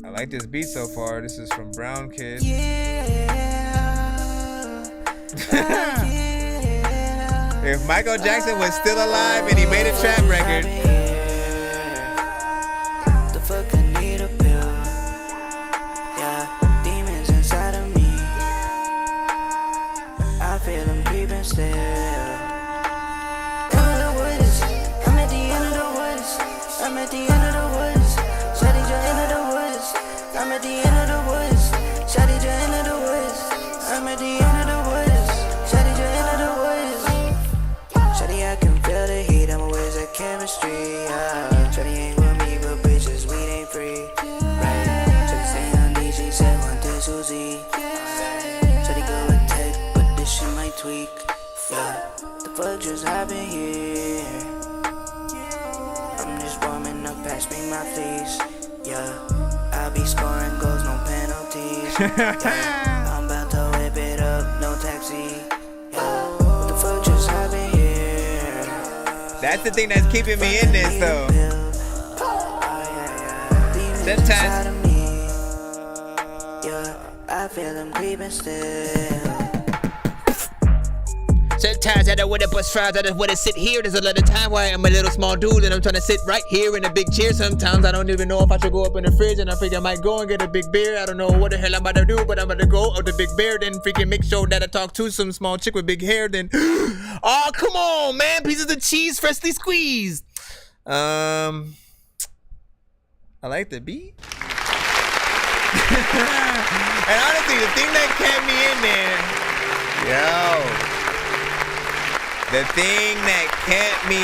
I like this beat so far. This is from Brown Kid. If Michael Jackson was still alive and he made a trap record, The fuck I need a pill. Yeah, demons inside of me. I feel them creeping still. I'm at the end of the woods. I'm at the end of the woods. Shawty, you're end of the woods. I'm at the end of the woods. Shawty, you're end of the woods. I'm at the end of the woods. Shawty, you're end of the woods. Shawty, I can feel the heat. I'm always at chemistry. Shawty ain't with me, but bitches, we ain't free. Right? Shawty say on DJ, said one to Susie. Shawty go with tech, but this shit might tweak. Yeah, the fuck just happened here? I'm just warming up, pass me my face. Yeah, I be scoring goals, no penalties. Yeah, I'm about to whip it up, no taxi. Yeah, what the fuck just happened here? that's the thing that's keeping me in this though. Sometimes Yeah, I feel them creeping still. Sometimes I don't wanna bust fries, I just wanna sit here. There's a lot of time where I'm a little small dude and I'm trying to sit right here in a big chair. Sometimes I don't even know if I should go up in the fridge, and I think I might go and get a big beer. I don't know what the hell I'm about to do, but I'm about to go up the big bear, then freaking make sure that I talk to some small chick with big hair. Then, oh come on, man, pieces of cheese freshly squeezed. I like the beat. And honestly, the thing that kept me in there, yo. The thing that kept me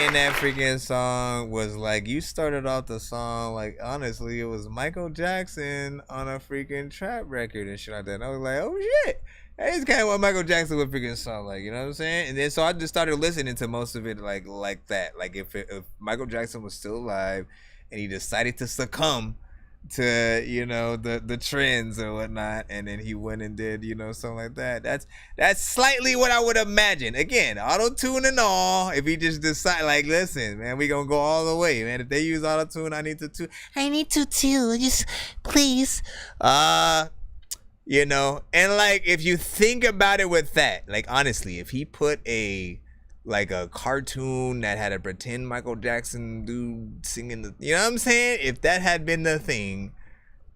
in that freaking song was like, you started off the song like, honestly, it was Michael Jackson on a freaking trap record and shit like that. And I was like, oh shit, that is kind of what Michael Jackson would freaking sound like, you know what I'm saying? And then so I just started listening to most of it like that. Like if Michael Jackson was still alive and he decided to succumb, to, you know, the trends or whatnot, and then he went and did, you know, something like that. That's slightly what I would imagine. Again, auto-tune and all. If he just decide, like, listen, man, we gonna go all the way, man. If they use auto-tune, I need to too. Just please. You know, and like, if you think about it with that, like, honestly, if he put a cartoon that had a pretend Michael Jackson dude singing the, you know what I'm saying? If that had been the thing,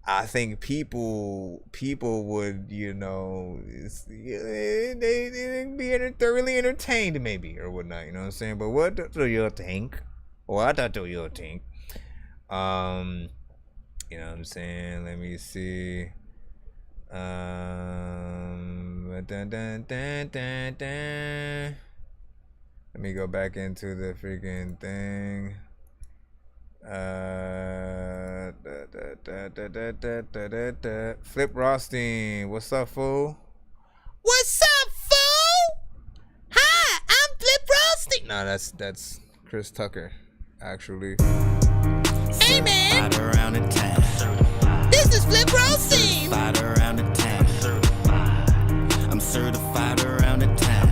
I think people would, you know, they'd be thoroughly entertained maybe or whatnot, you know what I'm saying? But what do you think? What do you think? You know what I'm saying? Let me see. Let me go back into the freaking thing. Flip Rothstein, what's up, fool? What's up, fool? Hi, I'm Flip Rothstein. No, that's Chris Tucker, actually. Hey, man. This is Flip Rothstein. Certified around the town. I'm certified around the town.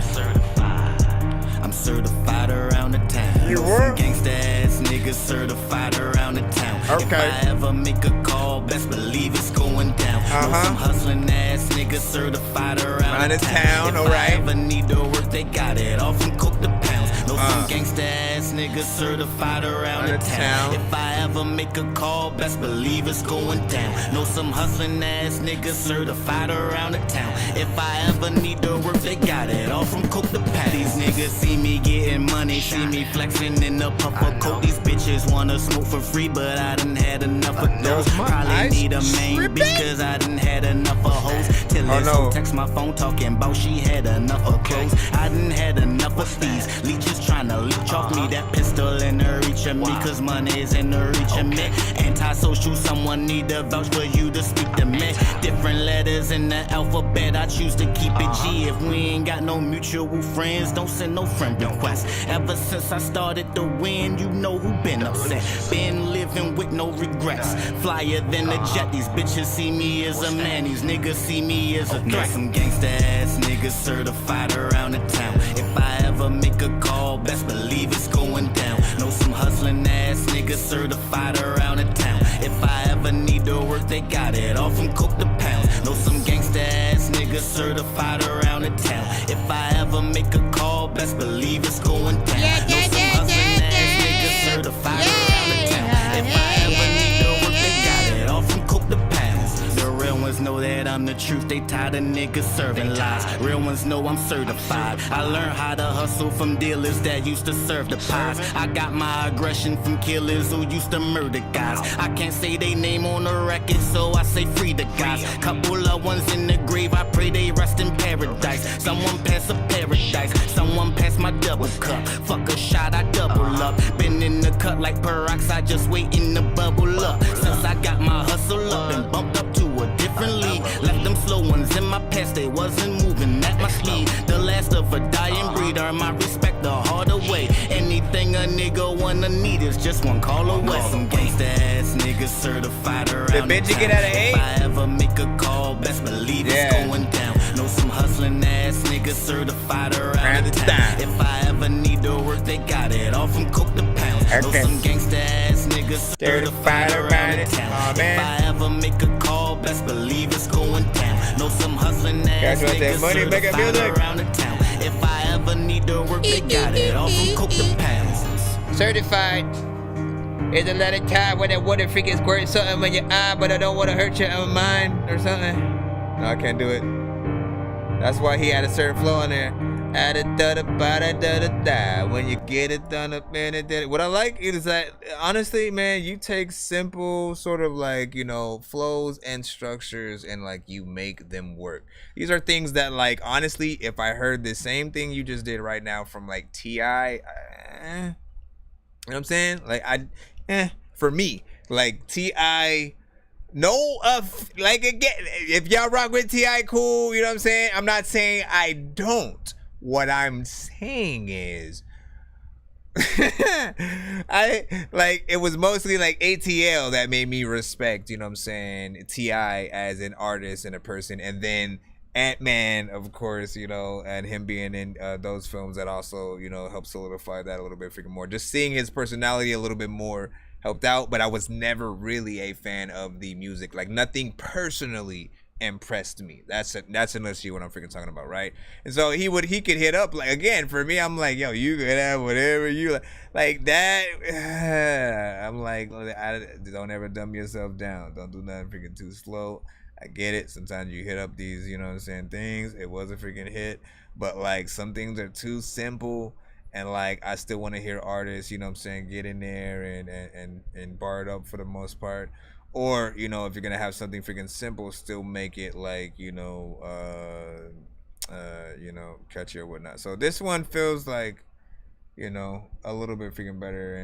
I'm certified around the town. You Know were? some gangsta ass niggas certified around the town. Okay. If I ever make a call, best believe it's going down. Know some hustling ass niggas certified around the town. If I ever need to work, they got it all from coke to pounds. Know some gangsta ass niggas certified around the town. If I ever make a call, best believe it's going down. Know some hustling ass niggas certified around the town. If I ever need to work, they got it all from coke to pounds. These niggas see me getting money, see me flexing in the puffer coat. These bitches wanna smoke for free, but I done had enough of those. Probably need a main bitch, cause I done had enough of hoes. Till this hoe text my phone talking about she had enough of clothes. I done had enough of these leeches tryna leech off me. That pistol in the reach of me, cause money's in the reach of me. Antisocial, someone need to vouch for you to speak to me. Different letters in the alphabet, I choose to keep it G. If we ain't got no mutual friends, don't send no friend requests. Ever since I started to win, you know who been upset. Been living with no regrets. Flyer than a jet, these bitches see me as a man. These niggas see me as a threat. Some gangsta ass niggas certified around the town. If I ever make a call, best believe it's going down. Know some hustling ass niggas certified around the town. If I ever need to work, they got it all from coke to pounds. Know some gangsta ass niggas certified around the town. If I ever make a call, best believe it's going down. Know some hustling ass niggas certified around the town. If I ever need to work, they got it all from coke to pounds. The real ones know that I'm the truth, they tired of niggas serving lies. Real ones know I'm certified. I learned how to hustle from dealers that used to serve the pies. I got my aggression from killers who used to murder guys. I can't say they name on the record, so I say free the guys. Couple of ones in the grave, I pray they rest in paradise. Someone pass a paradise, someone pass my double cup. Fuck a shot, I double up. Been in the cut like peroxide, just waiting to bubble up. Since I got my hustle up and bumped up to a different league. Left them slow ones in my past, they wasn't moving at my speed. The last of a dying breed, earn my respect the harder way. Anything a nigga wanna need is just one call away. Some gangsta ass niggas certified around the town. Get out of If I ever make a call, best believe it's going down. Know some hustling ass niggas certified around the town. If I ever need to work, they got it all from coke to pounds. Know some gangsta ass niggas certified around the town. If I ever make a call, best believe it's going down. Know some hustling ass niggas certified around the town. If I ever need to work, they got it all from coke to pounds. Certified. Is a lot of time when that water freaking squirt something in your eye, but I don't want to hurt your mind or something. No, I can't do it. That's why he had a certain flow in there. When you get it done up in it. What I like is that, honestly, man, you take simple sort of like, you know, flows and structures and like you make them work. These are things that, like, honestly, if I heard the same thing you just did right now from like T.I., you know what I'm saying? Like, for me, like T.I., like, again, if y'all rock with T.I., cool, you know what I'm saying? I'm not saying I don't. What I'm saying is, It was mostly like ATL that made me respect, you know what I'm saying, T.I. as an artist and a person, and then Ant-Man, of course, you know, and him being in those films that also, you know, helped solidify that a little bit freaking more. Just seeing his personality a little bit more helped out, but I was never really a fan of the music. Like, nothing personally impressed me. That's honestly what I'm freaking talking about, right? And so he could hit up, like, again, for me, I'm like, yo, you could have whatever you like that. I'm like, don't ever dumb yourself down. Don't do nothing freaking too slow. I get it. Sometimes you hit up these, you know what I'm saying, things. It was a freaking hit, but like some things are too simple, and like I still want to hear artists, you know what I'm saying, get in there and bar it up for the most part. Or, you know, if you're gonna have something freaking simple, still make it like, you know, catchy or whatnot. So this one feels like, you know, a little bit freaking better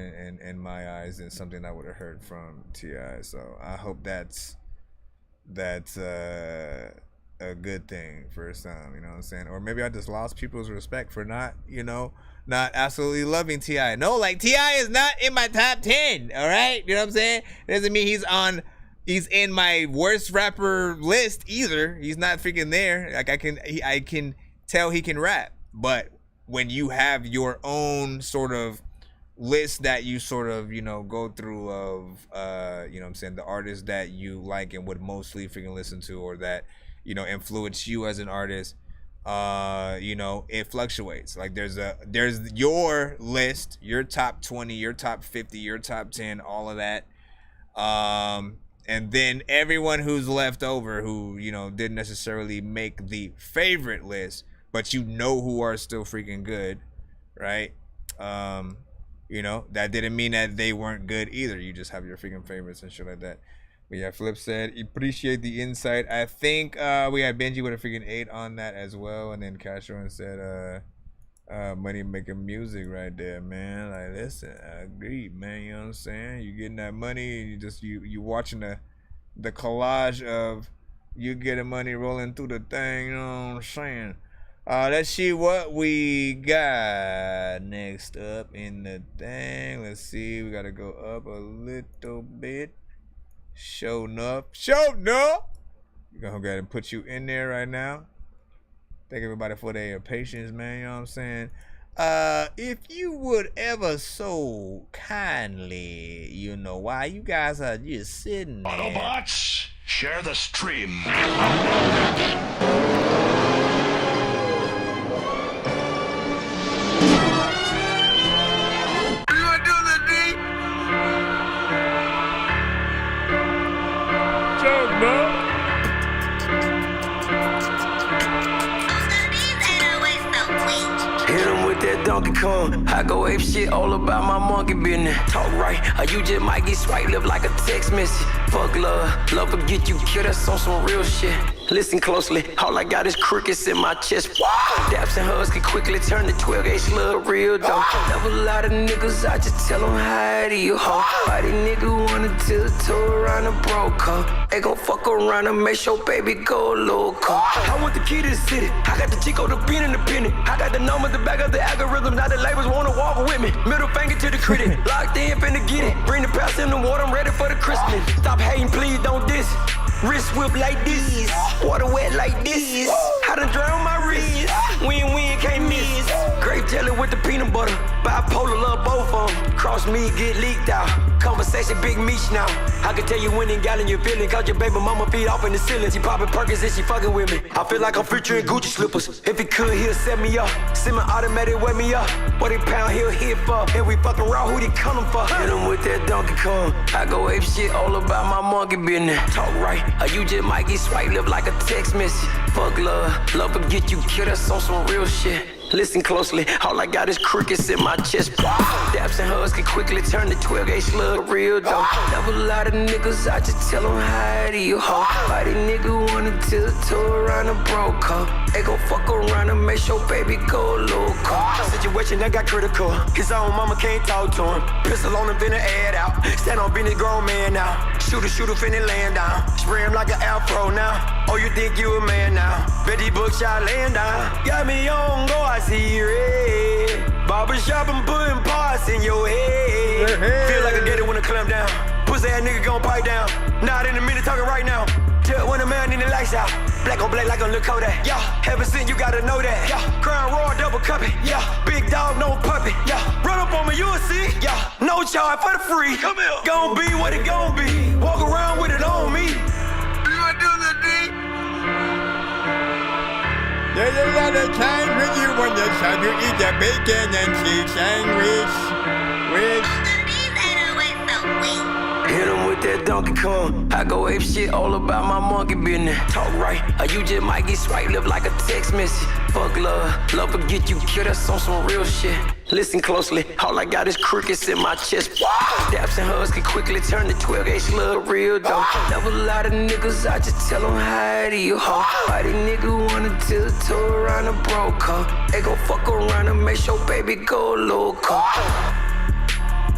in my eyes than something I would have heard from T.I. So I hope that's a good thing for some, you know what I'm saying? Or maybe I just lost people's respect for not absolutely loving T.I. No, like, T.I. is not in my top 10, all right? You know what I'm saying? It doesn't mean he's in my worst rapper list either. He's not freaking there. Like, I can tell he can rap, but when you have your own sort of list that you sort of, you know, go through of, you know what I'm saying, the artists that you like and would mostly freaking listen to, or that, you know, influence you as an artist, you know, it fluctuates. Like, there's your list, your top 20, your top 50, your top 10, all of that. And then everyone who's left over who, you know, didn't necessarily make the favorite list, but you know who are still freaking good, right? You know, that didn't mean that they weren't good either. You just have your freaking favorites and shit like that. But yeah, Flip said, appreciate the insight. I think we had Benji with a freaking 8 on that as well. And then Castro said, money making music right there, man. Like, listen, I agree, man. You know what I'm saying? You getting that money, you watching the collage of you getting money rolling through the thing, you know what I'm saying? Let's see what we got next up in the thing. Let's see, we gotta go up a little bit. Show enough. We're gonna go ahead and put you in there right now. Thank everybody for their patience, man. You know what I'm saying? If you would ever so kindly, you know, while you guys are just sitting there. Autobots, share the stream. Donkey Kong, I go ape shit all about my monkey business. Talk right, or you just might get swiped up like a text message. Fuck love will get you killed, that's on some real shit. Listen closely, all I got is crickets in my chest. Daps and hugs can quickly turn to 12-gauge slug, real though. Never a lot of niggas, I just tell them hi to you, ho. Why these niggas wanna tiptoe around the broke? They gon' fuck around and make sure baby go loco. I want the key to the city, I got the Chico, the bean, and the penny. I got the numbers, the back of the algorithm, now the labels wanna walk with me. Middle finger to the critic, locked in, finna get it. Bring the past in the water, I'm ready for the christening. Stop hating, please don't diss. Wrist whip like this, water wet like this. I done drown my wrist, win-win, can't miss. Grape jelly with the peanut butter, bipolar, love both of them. Cross me, get leaked out. Conversation, big meat now. I can tell you when and gal in your feeling, cause your baby mama feet off in the ceiling. She popping Perkins and she fucking with me. I feel like I'm featuring Gucci slippers. If he could, he'll set me up. Semi-automatic, wake me up. What he pound, he'll hit for. And we fucking raw, who they coming for? Hit him with that Donkey Kong. I go ape shit all about my monkey business. Talk right, or you just might get swiped up like a text message. Fuck love will get you killed, that's on some real shit. Listen closely, all I got is crickets in my chest. Daps and hugs can quickly turn to 12-gauge slug, real though. Never a lot of niggas, I just tell them hi to you, ho. Why these niggas wanna wanna tiptoe around a broke car. They gon' fuck around and make sure baby go local. Situation that got critical. His own mama can't talk to him. Pistol on him, finna add out. Stand on business, grown man now. Shooter, finna land down. Spray him like an afro now. Oh, you think you a man now? Bet these books y'all laying down. Got me on go, I see red. Barbershop, I'm putting parts in your head. Feel like I get it when I clamp down. Pussy ass nigga gon' pipe down. Not in a minute, talking right now. Just when a man in the lights out. Black on black like on Lil Kodak. Yeah, heaven sent, you gotta know that. Yeah, Crown Royal, double cup it. Yeah, big dog, no puppy. Yeah, run up on me, you'll see. Yeah, no charge for the free. Come here. Gon' be what it gon' be. Walk around with it on me. There's a lot of times when you want to try to eat a bacon and cheese sandwich. Hit him with that Donkey Kong. I go ape shit all about my monkey business. Talk right, or you just might get swiped left like a text message. Fuck love, love will get you killed. That's on some real shit. Listen closely, all I got is crickets in my chest. Daps and hugs can quickly turn to 12-gauge slug real though. Never a lot of niggas, I just tell them hi to you, ho. Why these niggas wanna tiptoe around a broke car? They gon' fuck around and make sure baby go local.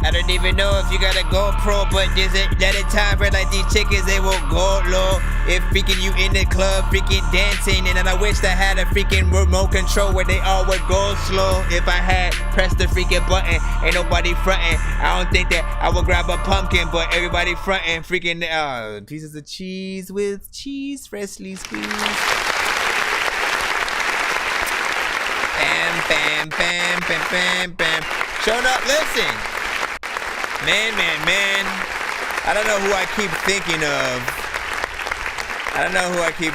I don't even know if you got a GoPro, but there's a time for like these chickens, they will go low. If freaking you in the club, freaking dancing, and then I wish I had a freaking remote control where they all would go slow. If I had pressed the freaking button, ain't nobody frontin'. I don't think that I would grab a pumpkin, but everybody frontin'. Freaking pieces of cheese with cheese freshly squeezed. Bam, bam, bam, bam, bam, bam. Showing up, listen. Man. I don't know who I keep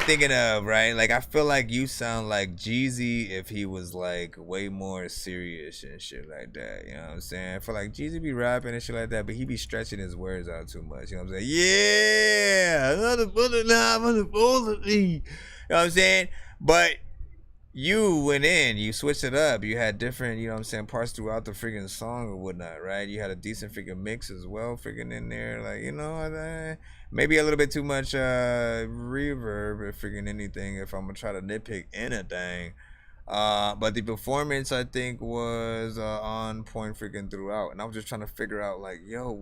thinking of. Right? Like, I feel like you sound like Jeezy if he was, like, way more serious and shit like that. You know what I'm saying? I feel like Jeezy be rapping and shit like that, but he be stretching his words out too much. You know what I'm saying? Yeah! Another bullet now, another bullet. You know what I'm saying? But you went in, you switched it up, you had different, you know what I'm saying, parts throughout the freaking song or whatnot, right? You had a decent freaking mix as well freaking in there, like, you know, maybe a little bit too much reverb if freaking anything, if I'm gonna try to nitpick anything. But the performance, I think, was on point freaking throughout, and I was just trying to figure out, like, yo,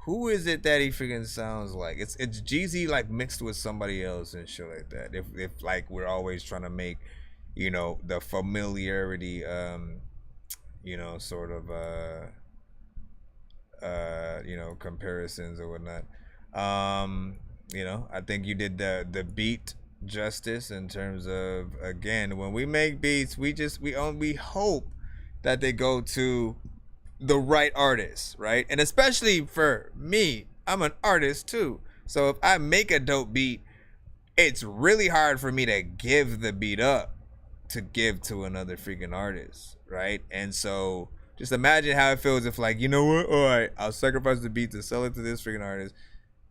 who is it that he freaking sounds like? It's Jeezy, like, mixed with somebody else and shit like that. If like, we're always trying to make, you know, the familiarity, you know, sort of, you know, comparisons or whatnot. You know, I think you did the beat justice in terms of, again, when we make beats, we hope that they go to the right artist, right? And especially for me, I'm an artist too. So if I make a dope beat, it's really hard for me to give the beat up to give to another freaking artist, right? And so just imagine how it feels if, like, you know what, all right, I'll sacrifice the beat to sell it to this freaking artist,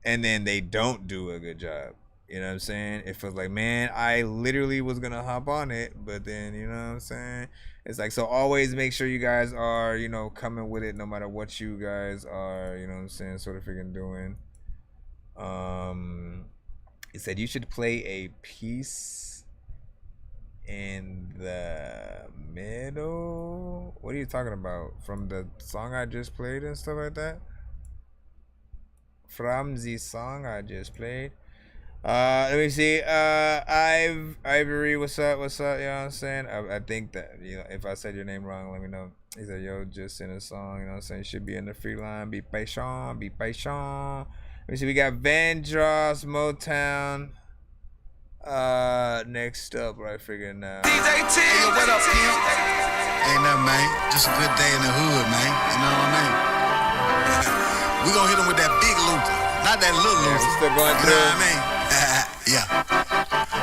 and then they don't do a good job. You know what I'm saying? It feels like, man, I literally was gonna hop on it, but then, you know what I'm saying? It's like, so always make sure you guys are, you know, coming with it no matter what you guys are, you know what I'm saying, sort of freaking doing. It said you should play a piece in the middle. What are you talking about? From the song I just played and stuff like that? From the song I just played. Let me see. Ivory, what's up? You know what I'm saying? I think that, you know, if I said your name wrong, let me know. He said, yo, just in a song, you know what I'm saying? Should be in the free line. Be patient. Let me see. We got Vandross, Motown. Next up, right, figuring now. DJ T, hey, what up, Kim? Ain't nothing, man. Just a good day in the hood, man. You know what I mean? We gonna hit him with that big Luther, not that little Luther. Still going through. You know what I mean? Yeah.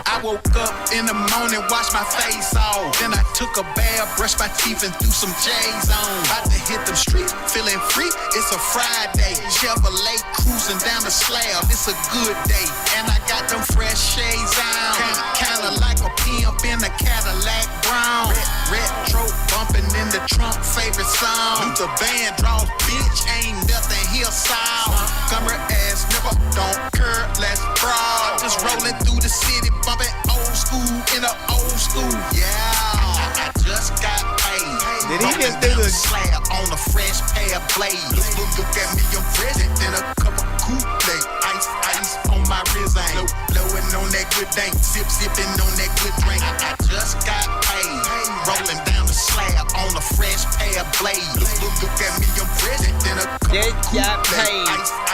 I woke up in the morning, washed my face off. Then I took a bath, brushed my teeth, and threw some J's on. About to hit them streets, feeling free. It's a Friday. Chevrolet cruising down the slab. It's a good day. And I got them fresh shades on. Kinda like a pimp in a Cadillac Brown. Retro bumping in the Trump favorite song. Luther Vandross, bitch, ain't nothing here, Saul. Montgomery ass nigga, don't care, let's brawl. was rolling through the city, bumping old school in a old school. Yeah, I just got paid. Did he just do the slab on a fresh pair of blades? Look at me, I'm present in a cup of Kool-Aid. Ice on my wrist, ain't blowing on that good dank, sipping on that good drink. I just got paid, rolling down the slab on a fresh pair of blades. Look at me, I'm present in a cup of Kool-Aid.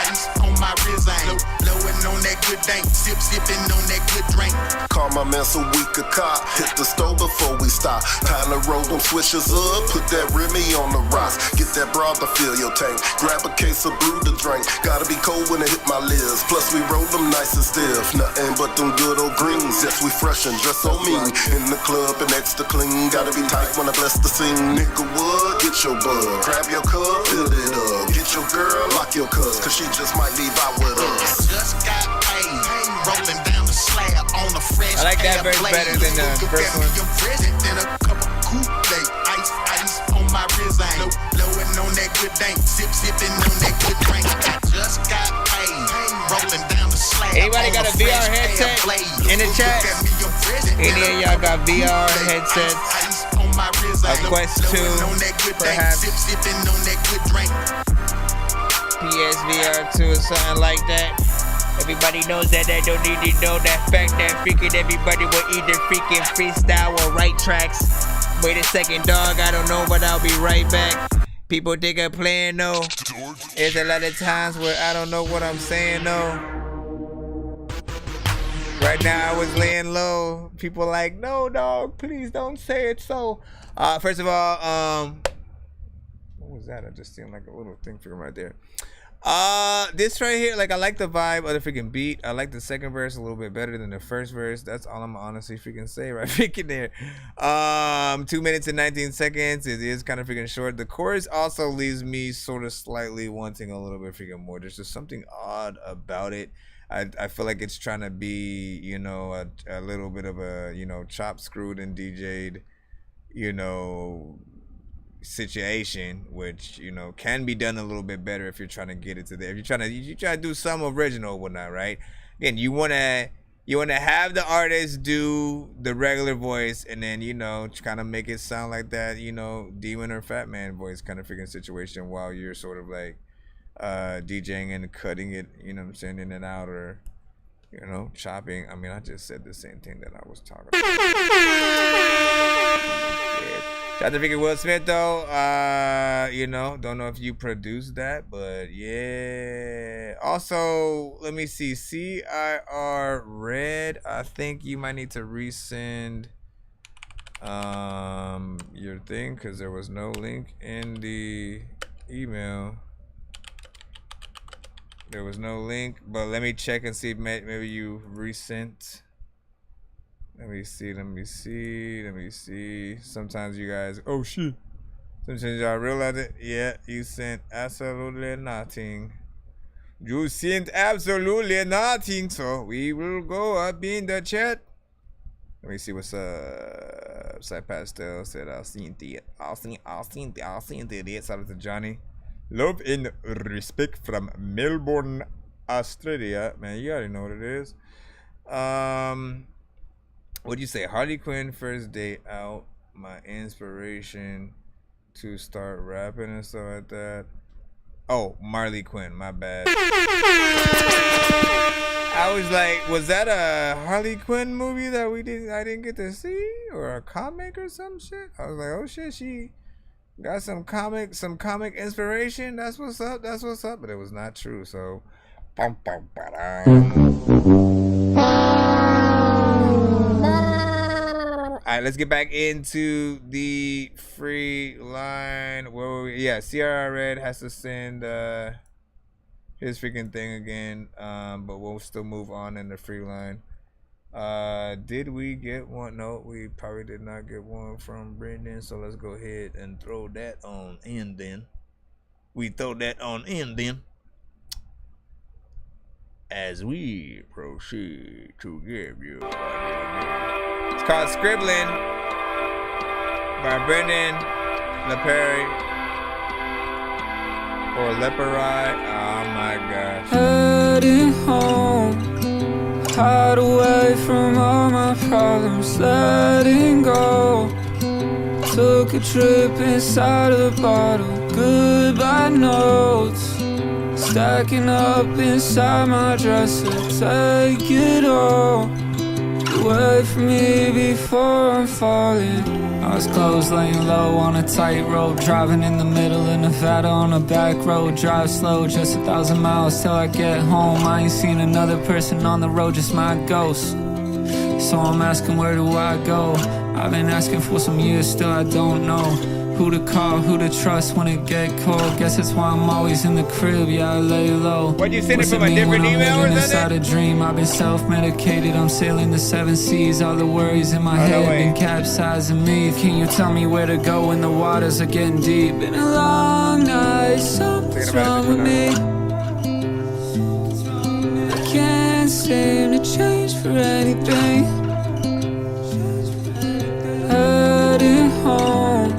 Ice on my wrist, ain't blowing on that good dank, sipping on that good drink. Call my man so we could cop. Hit the stove before we stop. Time to roll them swishers up. Put that Remy on the rocks. Get that broad to fill your tank. Grab a case of brew to drink. Gotta be cold when it hit my lips. Plus we roll them nice and stiff. Nothing but them good old greens. Yes, we fresh and dress so mean. In the club and extra clean. Gotta be tight when I bless the scene. Nigga wood, get your bud. Grab your cup, fill it up. Get your girl, lock your cuz. Cause she just might leave out with us. Just got paid, rolling down the slab on a fresh. I like that verse better than the first one. I'm present in a cup of Kool-Aid. Ice on my wrist, ain't blowing on that good dank, sipping on that good drink. Just got paid, rolling down the slab. Anybody got a VR headset in the chat? Any of y'all got VR headsets? A Quest 2, perhaps? PSVR 2 or something like that. Everybody knows that they don't need to know that fact that freaking everybody will either freaking freestyle or write tracks. Wait a second, dog, I don't know, but I'll be right back. People think I'm playing, no. There's a lot of times where I don't know what I'm saying, no. Right now I was laying low. People like, no, dog, please don't say it so. First of all, what was that? I just seen like a little thing for him right there. This right here, like I like the vibe of the freaking beat. I like the second verse a little bit better than the first verse. That's all I'm honestly freaking say right freaking there. 2 minutes and 19 seconds. It is kind of freaking short. The chorus also leaves me sort of slightly wanting a little bit freaking more. There's just something odd about it. I feel like it's trying to be, you know, a little bit of a, you know, chop screwed and DJ'd, you know, situation, which, you know, can be done a little bit better if you're trying to get it to there. If you try to do some original or whatnot, right? Again, you wanna have the artist do the regular voice and then, you know, kind of make it sound like that, you know, Demon or Fat Man voice kind of freaking situation while you're sort of like DJing and cutting it, you know what I'm saying, in and out, or, you know, chopping. I mean, I just said the same thing that I was talking about. Shout out to freaking Will Smith though. You know, don't know if you produced that, but yeah. Also, let me see. CIR Red. I think you might need to resend your thing because there was no link in the email. There was no link, but let me check and see if maybe you resent. Let me see. Sometimes you guys, oh shit. Sometimes y'all realize it. Yeah, you sent absolutely nothing. You sent absolutely nothing. So we will go up in the chat. Let me see what's up. Side Pastel said I'll send it. I'll send it. Shout out to Johnny. Love and respect from Melbourne, Australia. Man, you already know what it is. What'd you say? Harley Quinn first day out. My inspiration to start rapping and stuff like that. Oh, Marley Quinn. My bad. I was like, was that a Harley Quinn movie that I didn't get to see, or a comic or some shit? I was like, oh shit, she got some comic inspiration. That's what's up. But it was not true. So, Alright, let's get back into the free line. Where were we? Yeah, CRR Red has to send his freaking thing again. But we'll still move on in the free line. Did we get one? No, we probably did not get one from Brendan. So let's go ahead and throw that on in then. We throw that on in then. As we proceed to give you. It's called Scribbling by Brendan LePerry or Leperai. Oh my gosh. Heading home, Hide away from all my problems, letting go. Took a trip inside a bottle, goodbye notes. Stacking up inside my dresser, take it all away from me before I'm falling. I was close, laying low on a tightrope, driving in the middle of Nevada on a back road. Drive slow, just 1,000 miles till I get home. I ain't seen another person on the road, just my ghost. So I'm asking, where do I go? I've been asking for some years, still I don't know who to call, who to trust when it get cold. Guess that's why I'm always in the crib, yeah, I lay low. What, you send it from a different email or something? Inside a dream, I've been self-medicated, I'm sailing the 7 seas. All the worries in my head been capsizing me. Can you tell me where to go when the waters are getting deep? Been a long night, something's wrong with me. I can't seem to change for anything. Heading home,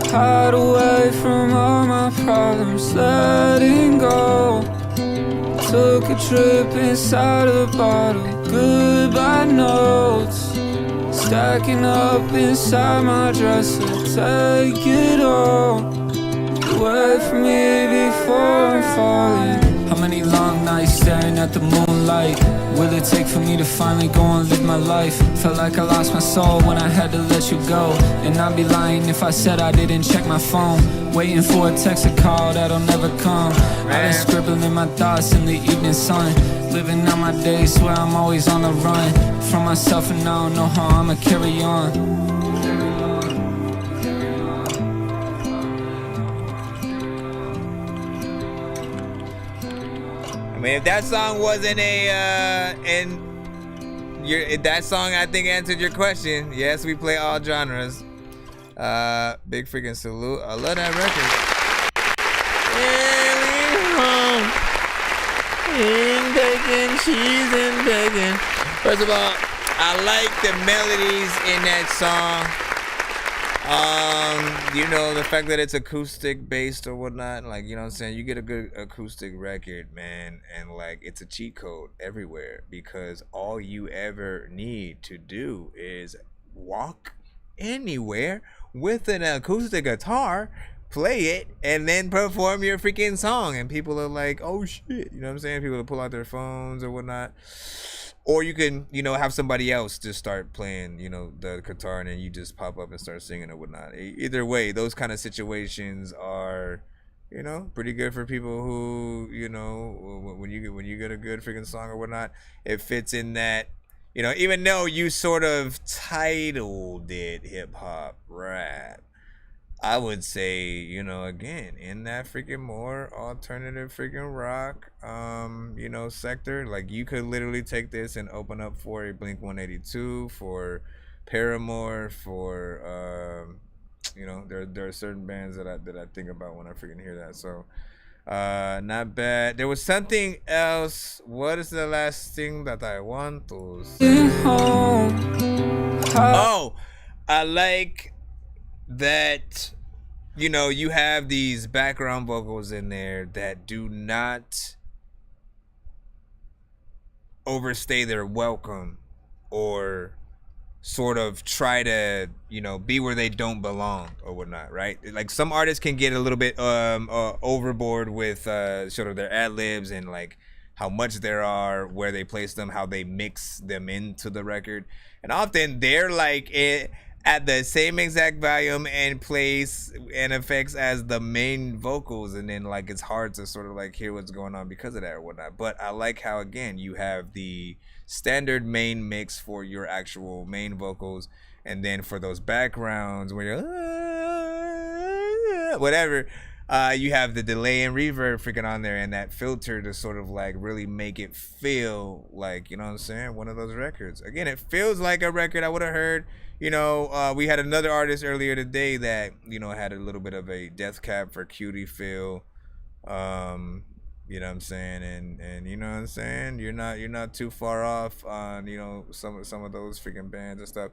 hide away from all my problems, letting go. Took a trip inside a bottle, goodbye notes. Stacking up inside my dresser, take it all away from me before I'm falling. How many long nights staring at the moonlight will it take for me to finally go and live my life? Felt like I lost my soul when I had to let you go. And I'd be lying if I said I didn't check my phone, waiting for a text or call that'll never come. I've been scribbling my thoughts in the evening sun, living out my days, swear I'm always on the run from myself, and I don't know how I'ma carry on. I mean, if that song wasn't if that song I think answered your question. Yes, we play all genres. Big freaking salute. I love that record. She's in bacon. First of all, I like the melodies in that song. You know, the fact that it's acoustic based or whatnot, like, you know what I'm saying, you get a good acoustic record, man, and like it's a cheat code everywhere, because all you ever need to do is walk anywhere with an acoustic guitar, play it, and then perform your freaking song, and people are like, oh shit, you know what I'm saying? People will pull out their phones or whatnot. Or you can, you know, have somebody else just start playing, you know, the guitar, and then you just pop up and start singing or whatnot. Either way, those kind of situations are, you know, pretty good for people who, you know, when you get a good freaking song or whatnot, it fits in that, you know, even though you sort of titled it hip hop rap, I would say, you know, again, in that freaking more alternative freaking rock, you know, sector, like you could literally take this and open up for a Blink-182, for Paramore, for, you know, there are certain bands that I think about when I freaking hear that. So, not bad. There was something else. What is the last thing that I want to say? Oh, I like that, you know, you have these background vocals in there that do not overstay their welcome or sort of try to, you know, be where they don't belong or whatnot, right? Like some artists can get a little bit overboard with sort of their ad-libs and like how much there are, where they place them, how they mix them into the record, and often they're like at the same exact volume and place and effects as the main vocals, and then like it's hard to sort of like hear what's going on because of that or whatnot. But I like how, again, you have the standard main mix for your actual main vocals, and then for those backgrounds where you're whatever, you have the delay and reverb freaking on there, and that filter to sort of like really make it feel like, you know what I'm saying, one of those records. Again, it feels like a record I would have heard. You know, we had another artist earlier today that, you know, had a little bit of a Death Cab for Cutie feel. You know what I'm saying? And you know what I'm saying? You're not too far off on, you know, some of those freaking bands and stuff.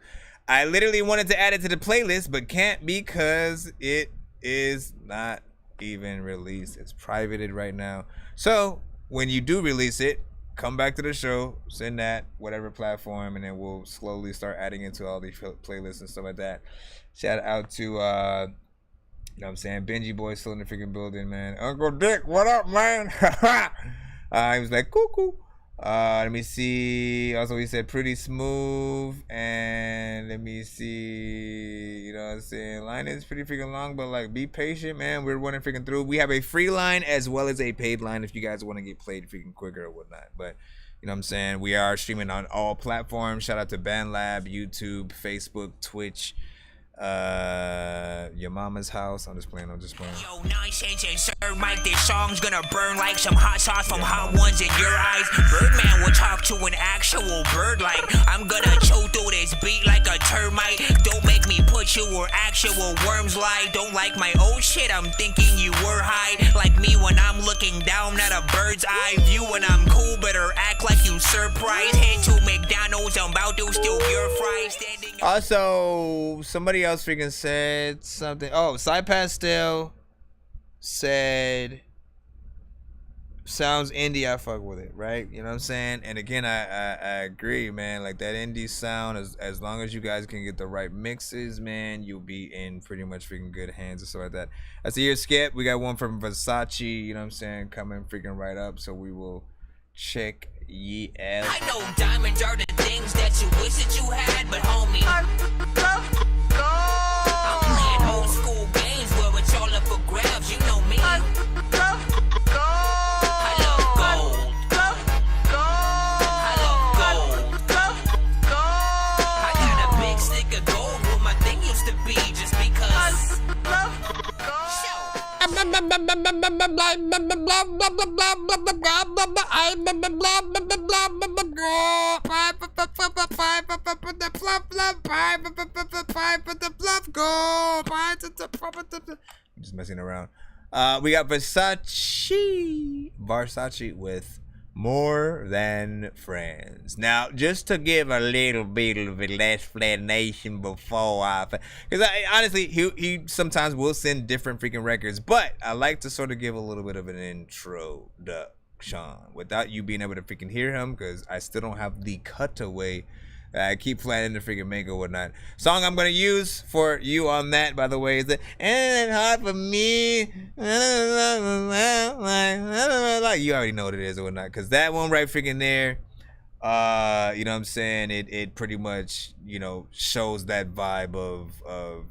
I literally wanted to add it to the playlist, but can't because it is not even released. It's privated right now. So when you do release it, come back to the show, send that, whatever platform, and then we'll slowly start adding into all these playlists and stuff like that. Shout out to, you know what I'm saying, Benji Boy still in the freaking building, man. Uncle Dick, what up, man? He was like, cuckoo. Let me see. Also, he said pretty smooth. And let me see. You know what I'm saying? Line is pretty freaking long, but like, be patient, man. We're running freaking through. We have a free line as well as a paid line if you guys want to get played freaking quicker or whatnot. But you know what I'm saying? We are streaming on all platforms. Shout out to BandLab, YouTube, Facebook, Twitch. Your mama's house. I'm just playing. Yo, Nonsenze and Sir Mike, this song's gonna burn like some hot sauce from hot ones in your eyes. Birdman will talk to an actual bird like I'm gonna chew through this beat like a termite. Don't make me put you where actual worms lie. Don't like my old shit, I'm thinking you were high. Like me when I'm looking down at a bird's eye view. When I'm cool, better act like you surprised. Head to McDonald's, I'm about to steal your fries. Also, somebody else freaking said something. Oh, Cy Pastel said sounds indie. I fuck with it, right? You know what I'm saying? And again, I agree, man. Like that indie sound, as long as you guys can get the right mixes, man, you'll be in pretty much freaking good hands and stuff like that. That's a year skip. We got one from Versace. You know what I'm saying? Coming freaking right up. So we will check ye out. I know diamonds are the things that you wish that you had, but homie, I'm playing old school games where it's all up for grabs. You know me. I love gold. I love gold. I got a big stick of gold where my thing used to be just because. Just messing around. We got Versace with More Than Friends. Now, just to give a little bit of an explanation before because honestly, he sometimes will send different freaking records, but I like to sort of give a little bit of an introduction without you being able to freaking hear him, because I still don't have the cutaway. I keep planning to freaking make or whatnot. Song I'm gonna use for you on that, by the way, is the "And Hard for Me." Like you already know what it is or whatnot, because that one right freaking there, you know what I'm saying? It pretty much, you know, shows that vibe of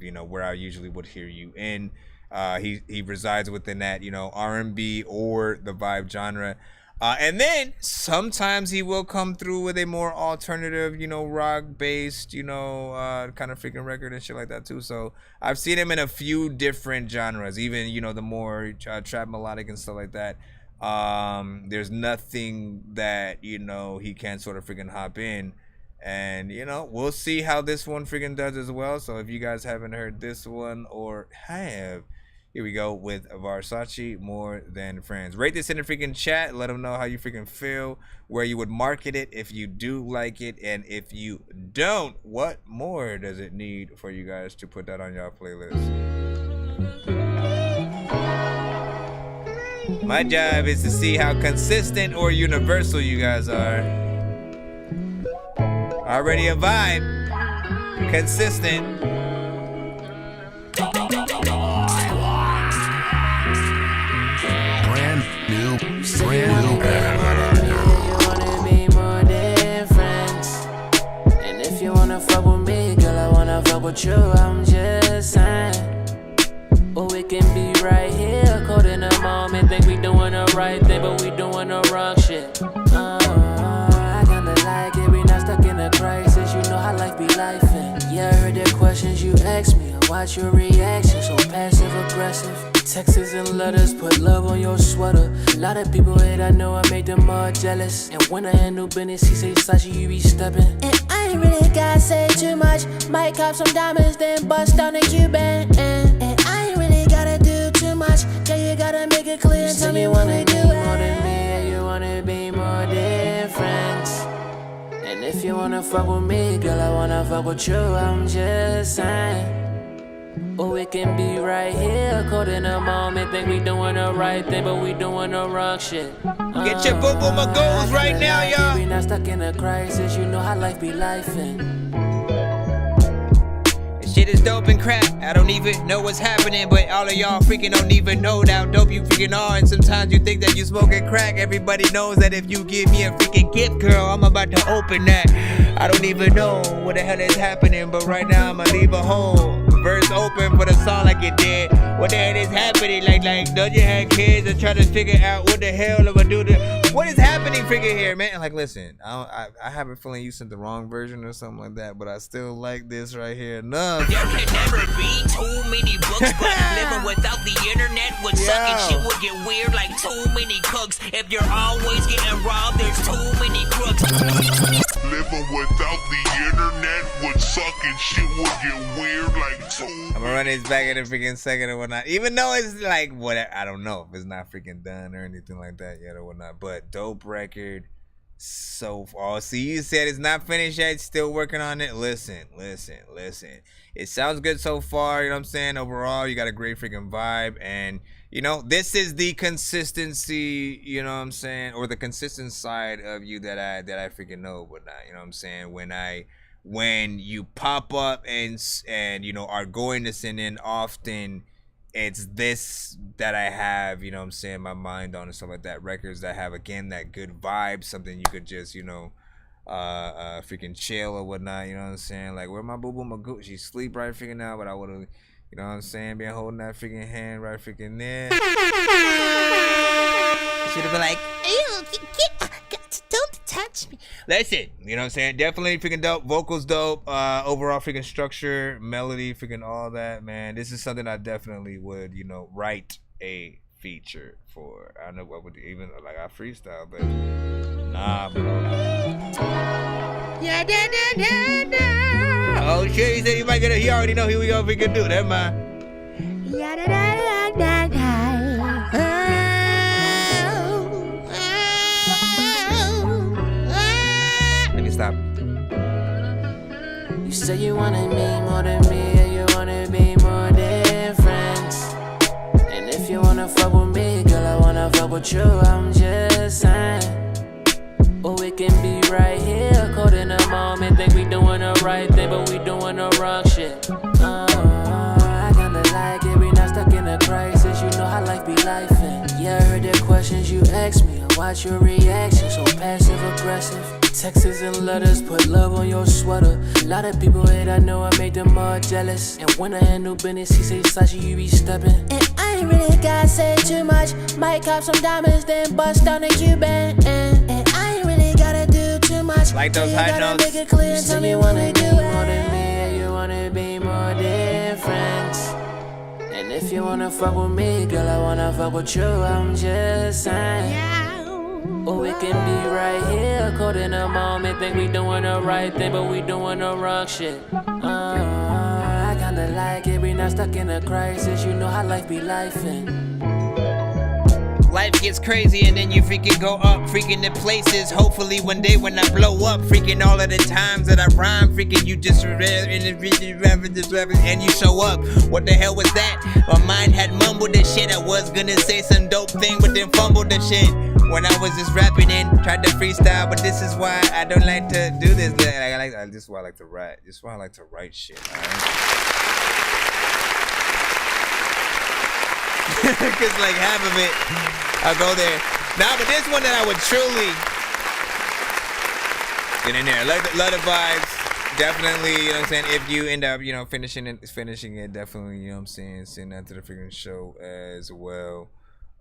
you know, where I usually would hear you in. He resides within that, you know, R&B or the vibe genre. And then sometimes he will come through with a more alternative, you know, rock based, you know, kind of freaking record and shit like that too. So I've seen him in a few different genres, even, you know, the more trap melodic and stuff like that. There's nothing that, you know, he can't sort of freaking hop in. And, you know, we'll see how this one freaking does as well. So if you guys haven't heard this one or have, here we go with Versace, More Than Friends. Rate this in the freaking chat. Let them know how you freaking feel, where you would market it if you do like it, and if you don't, what more does it need for you guys to put that on your playlist? My job is to see how consistent or universal you guys are. Already a vibe. Consistent. Brand new. You wanna be more than friends. And if you wanna fuck with me, girl, I wanna fuck with you. I'm just saying. But we can be right here, caught in a moment. Think we doing the right thing, but we doing the wrong shit. I kinda like it, we not stuck in a crisis. You know how life be life. Yeah, I heard the questions you asked me. I watch your reaction, so passive aggressive. Texts and letters, put love on your sweater. A lot of people hate, I know I made them all jealous. And when I handle business, he say, Sashi, you be stepping. And I ain't really gotta say too much. Might cop some diamonds, then bust down the Cuban. And I ain't really gotta do too much. Girl, you gotta make it clear and tell me what to do. More than me, and you wanna be more than friends. And if you wanna fuck with me, girl, I wanna fuck with you. I'm just saying. Or we can be right here, caught in a moment, think we doing the right thing, but we doing the wrong shit. Get your boom boom goals right now, y'all. We not stuck in a crisis, you know how life be lifing. Shit is dope and crap. I don't even know what's happening, but all of y'all freaking don't even know how dope you freaking are. And sometimes you think that you smoking crack. Everybody knows that if you give me a freaking gift, girl, I'm about to open that. I don't even know what the hell is happening, but right now I'ma leave a whole verse open for the song like it did. What the hell is happening? Like, don't you have kids and try to figure out what the hell am I do to? What is happening freaking here, man? Like, listen, I have a feeling you sent the wrong version or something like that, but I still like this right here enough. There can never be too many books, but living without the internet would suck and shit would get weird like too many cooks. If you're always getting robbed, there's too many crooks. Living without the internet would suck and shit would get weird like too. I'm gonna run this back in a freaking second or whatnot. Even though it's like what I don't know if it's not freaking done or anything like that yet or whatnot. But dope record so far. See, you said it's not finished yet, still working on it. Listen. It sounds good so far, you know what I'm saying? Overall, you got a great freaking vibe. And, you know, this is the consistency, you know what I'm saying? Or the consistent side of you that I freaking know whatnot, you know what I'm saying? When you pop up and you know, are going to send in often, it's this that I have, you know what I'm saying, my mind on and stuff like that. Records that have, again, that good vibe, something you could just, you know, freaking chill or whatnot, you know what I'm saying? Like, where my boo boo Magoo? She sleep right freaking now, but I would have, you know what I'm saying, been holding that freaking hand right freaking there. Should have been like, Ew, don't touch me. listen, you know what I'm saying? Definitely freaking dope. Vocals dope. Overall freaking structure, melody, freaking all that, man. This is something I definitely would, you know, write a feature for. I don't know what would even, like, I freestyle, but nah, bro. Yeah, da, da, da, da. Oh shit, he said he might get it. He already know here we go freaking do. Never mind. Yeah, da, da, da, da, da. Let me stop. You say you wanna be more than me, and you wanna be more than friends. And if you wanna fuck with me, girl, I wanna fuck with you, I'm just saying. Or we can be right here, caught in a moment, think we doing the right thing, but we doing the wrong shit. I kinda like it, we not stuck in a crisis, you know how life be lifing. Yeah, I heard the questions you asked me, I watch your reaction, so passive aggressive. Texts and letters, put love on your sweater. Lot of people hate, I know I make them all jealous. And when I handle business, he say, Sashi, you be stepping. And I ain't really gotta say too much. Might cop some diamonds, then bust down the Cuban. And I ain't really gotta do too much. Like those high notes. Make it clear, tell me you wanna do more than me, and you wanna be more than friends. And if you wanna fuck with me, girl, I wanna fuck with you, I'm just saying. Or we can be right here, caught in a moment, think we doing the right thing, but we doing the wrong shit. I kinda like it, we not stuck in a crisis, you know how life be lifing. Life gets crazy and then you freaking go up, freaking to places. Hopefully one day when I blow up, freaking all of the times that I rhyme, freaking you just read and you show up. What the hell was that? My mind had mumbled the shit. I was gonna say some dope thing, but then fumbled the shit. When I was just rapping and tried to freestyle, but this is why I don't like to do this. This is why I like to write. This is why I like to write shit. Cause like half of it, I'll go there. Nah, but this one that I would truly get in there. Love the vibes. Definitely, you know what I'm saying? If you end up, you know, finishing it, definitely, you know what I'm saying, send that to the freaking show as well.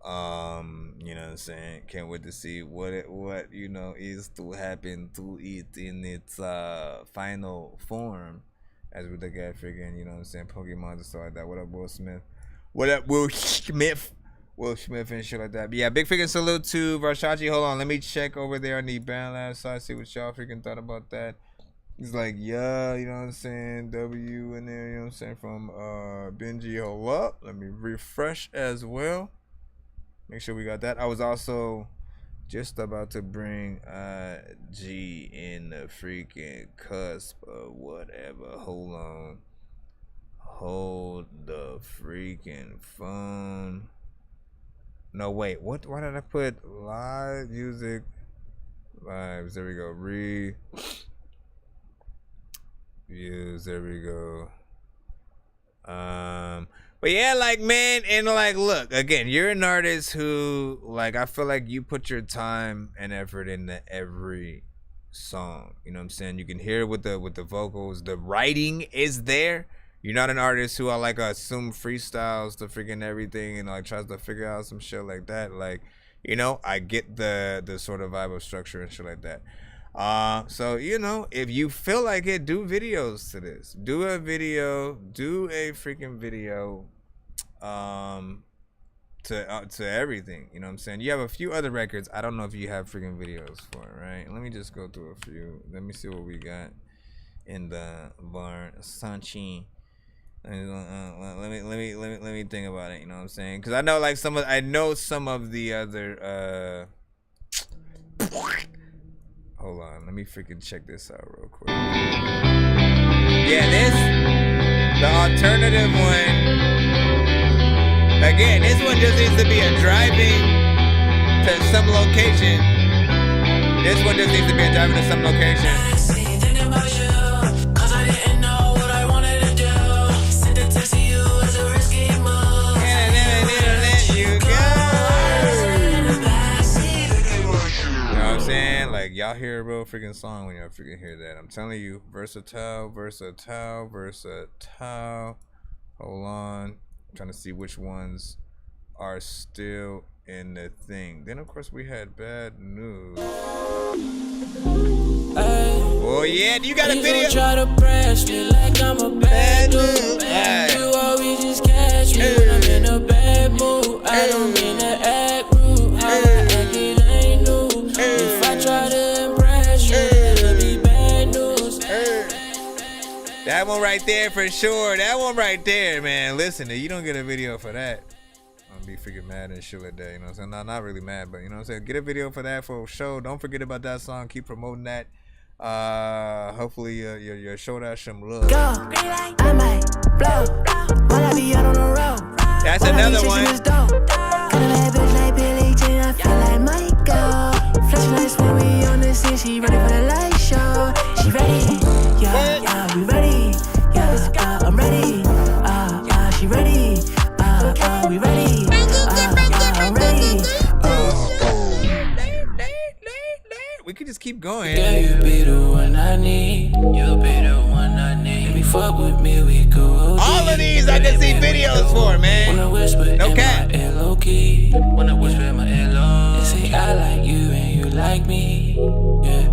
You know what I'm saying? Can't wait to see what you know is to happen to it in its final form as we look at freaking, you know what I'm saying, Pokemon and stuff like that. What up, Will Smith? What up, Will Smith? Will Smith and shit like that. But yeah, big freaking salute to Versace. Hold on, let me check over there on the BandLab side, see what y'all freaking thought about that. He's like, yeah, you know what I'm saying, W in there, you know what I'm saying, from Benji. Hold up, let me refresh as well. Make sure we got that. I was also just about to bring G in the freaking cusp of whatever. Hold Hold the freaking phone. No, wait. What? Why did I put live music? Lives. There we go. Views. There we go. But yeah, like, man, and like, look, again, you're an artist who, like, I feel like you put your time and effort into every song. You know what I'm saying? You can hear it with the vocals. The writing is there. You're not an artist who I like assume freestyles to freaking everything and like tries to figure out some shit like that. Like, you know, I get the sort of vibe of structure and shit like that. So, you know, if you feel like it, do videos to this. Do a freaking video to everything. You know what I'm saying? You have a few other records. I don't know if you have freaking videos for it, right? Let me just go through a few. Let me see what we got in the bar. Sanchi. Let me think about it. You know what I'm saying? Because I know like some of the other hold on, let me freaking check this out real quick. Yeah, the alternative one. Again, this one just needs to be a driving to some location. This one just needs to be a driving to some location. Like, y'all hear a real freaking song when y'all freaking hear that. I'm telling you, versatile. Hold on. I'm trying to see which ones are still in the thing. Then, of course, we had Bad News. Oh, yeah. You got a video? Try to press me like I'm a bad dude. You always just catch me when I'm in a bad mood. I don't mean to act rude. How I act, it ain't new. If I try to impress you, it'll be bad news. That one right there for sure. That one right there, man. Listen, if you don't get a video for that, I'm gonna be freaking mad and shit like that. You know what I'm saying? Not really mad, but you know what I'm saying? Get a video for that for a show. Don't forget about that song. Keep promoting that. Hopefully your show that some love. Go, I might blow. While I be out on the road. That's another one. I feel like Michael. Flashing lights when we on the scene. She ready for the light show. She ready. Yeah, we ready. Yeah, I'm ready. She ready. We ready. I'm ready. We could just keep going. Yeah, you be the one I need. You be the one I need. If you fuck with me, we go. All of these I can see videos for, man. Wanna whisper no cap. Low key. Wanna whisper in my ear low. They say I like you and you like me. Yeah.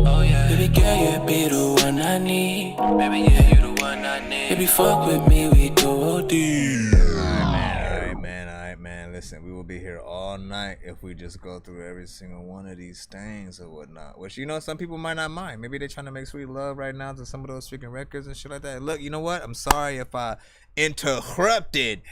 Oh yeah. Baby girl, you be the one I need. Baby, yeah, you the one I need. If you fuck with me, we go OD. Alright, man. Listen, we will be here all night if we just go through every single one of these things or whatnot. Which, you know, some people might not mind. Maybe they're trying to make sweet love right now to some of those freaking records and shit like that. Look, you know what? I'm sorry if I interrupted.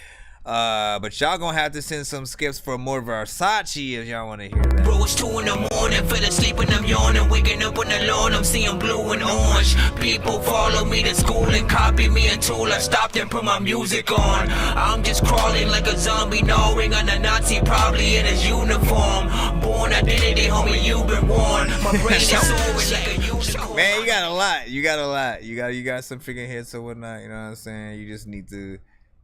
But y'all gonna have to send some skips for more Versace if y'all want to hear that. Bro, it's 2 in the morning, fell asleep and I'm yawning. Waking up on the lawn, I'm seeing blue and orange. People follow me to school and copy me until I stopped and put my music on. I'm just crawling like a zombie, gnawing on a Nazi, probably in his uniform. Born identity, homie, you've been warned. My brain is soaring like a unicorn. Man, you got a lot. You got some freaking hits or whatnot. You know what I'm saying? You just need to.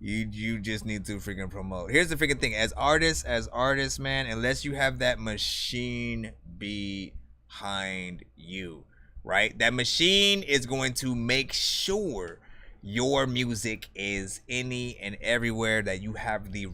You just need to freaking promote. Here's the freaking thing. As artists, man, unless you have that machine behind you, right? That machine is going to make sure your music is any and everywhere, that you have the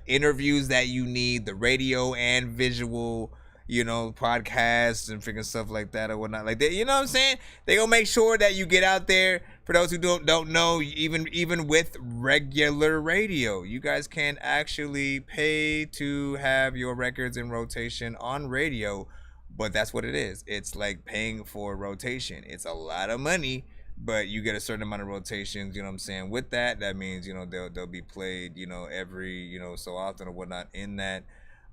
interviews that you need, the radio and visual, you know, podcasts and freaking stuff like that or whatnot. Like that, you know what I'm saying? They gonna make sure that you get out there. For those who don't know, even with regular radio, you guys can actually pay to have your records in rotation on radio, but that's what it is. It's like paying for rotation. It's a lot of money, but you get a certain amount of rotations, you know what I'm saying? With that means, you know, they'll be played, you know, every, you know, so often or whatnot in that.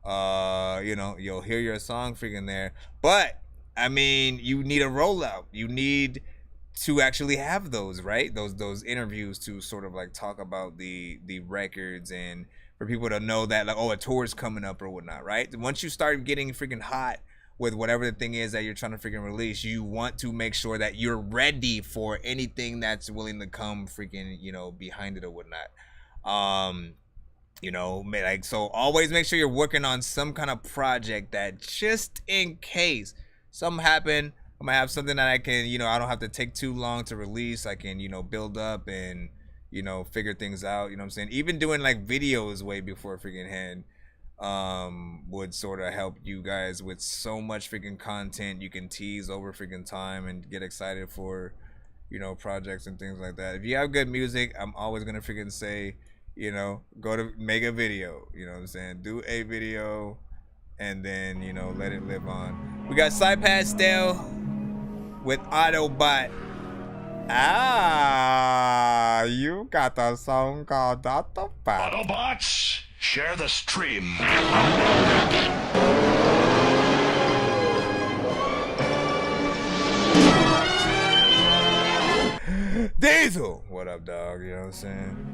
You know, you'll hear your song freaking there, but I mean, you need a rollout. You need to actually have those, right? Those interviews to sort of like talk about the records, and for people to know that like, oh, a tour is coming up or whatnot, right? Once you start getting freaking hot with whatever the thing is that you're trying to freaking release, you want to make sure that you're ready for anything that's willing to come freaking, you know, behind it or whatnot. You know, like, so always make sure you're working on some kind of project that just in case something happen, I might have something that I can, you know, I don't have to take too long to release. I can, you know, build up and, you know, figure things out. You know what I'm saying? Even doing like videos way before freaking hand would sort of help you guys with so much freaking content you can tease over freaking time and get excited for, you know, projects and things like that. If you have good music, I'm always gonna freaking say, you know, go to make a video. You know what I'm saying? Do a video and then, you know, let it live on. We got Side Pastel with Autobot. Ah, you got a song called Autobot. Autobots, share the stream. Diesel, what up, dog? You know what I'm saying?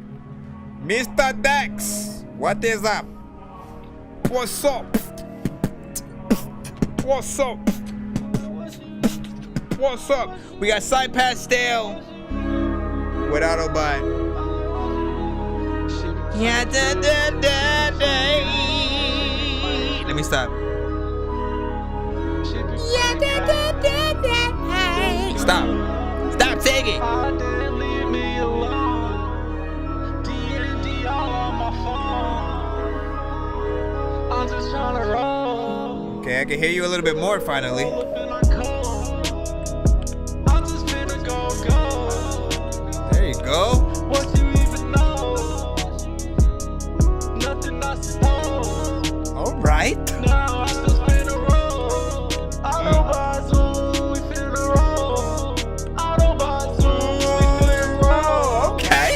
Mr. Dex, what is up? What's up? What's up? What's up? We got Side Pastel with Autobot. Yeah, da, da, da, da. Let me stop. Yeah, da, da, da, da. Stop. Stop singing. Okay, I can hear you a little bit more finally. There you go. All right. Okay.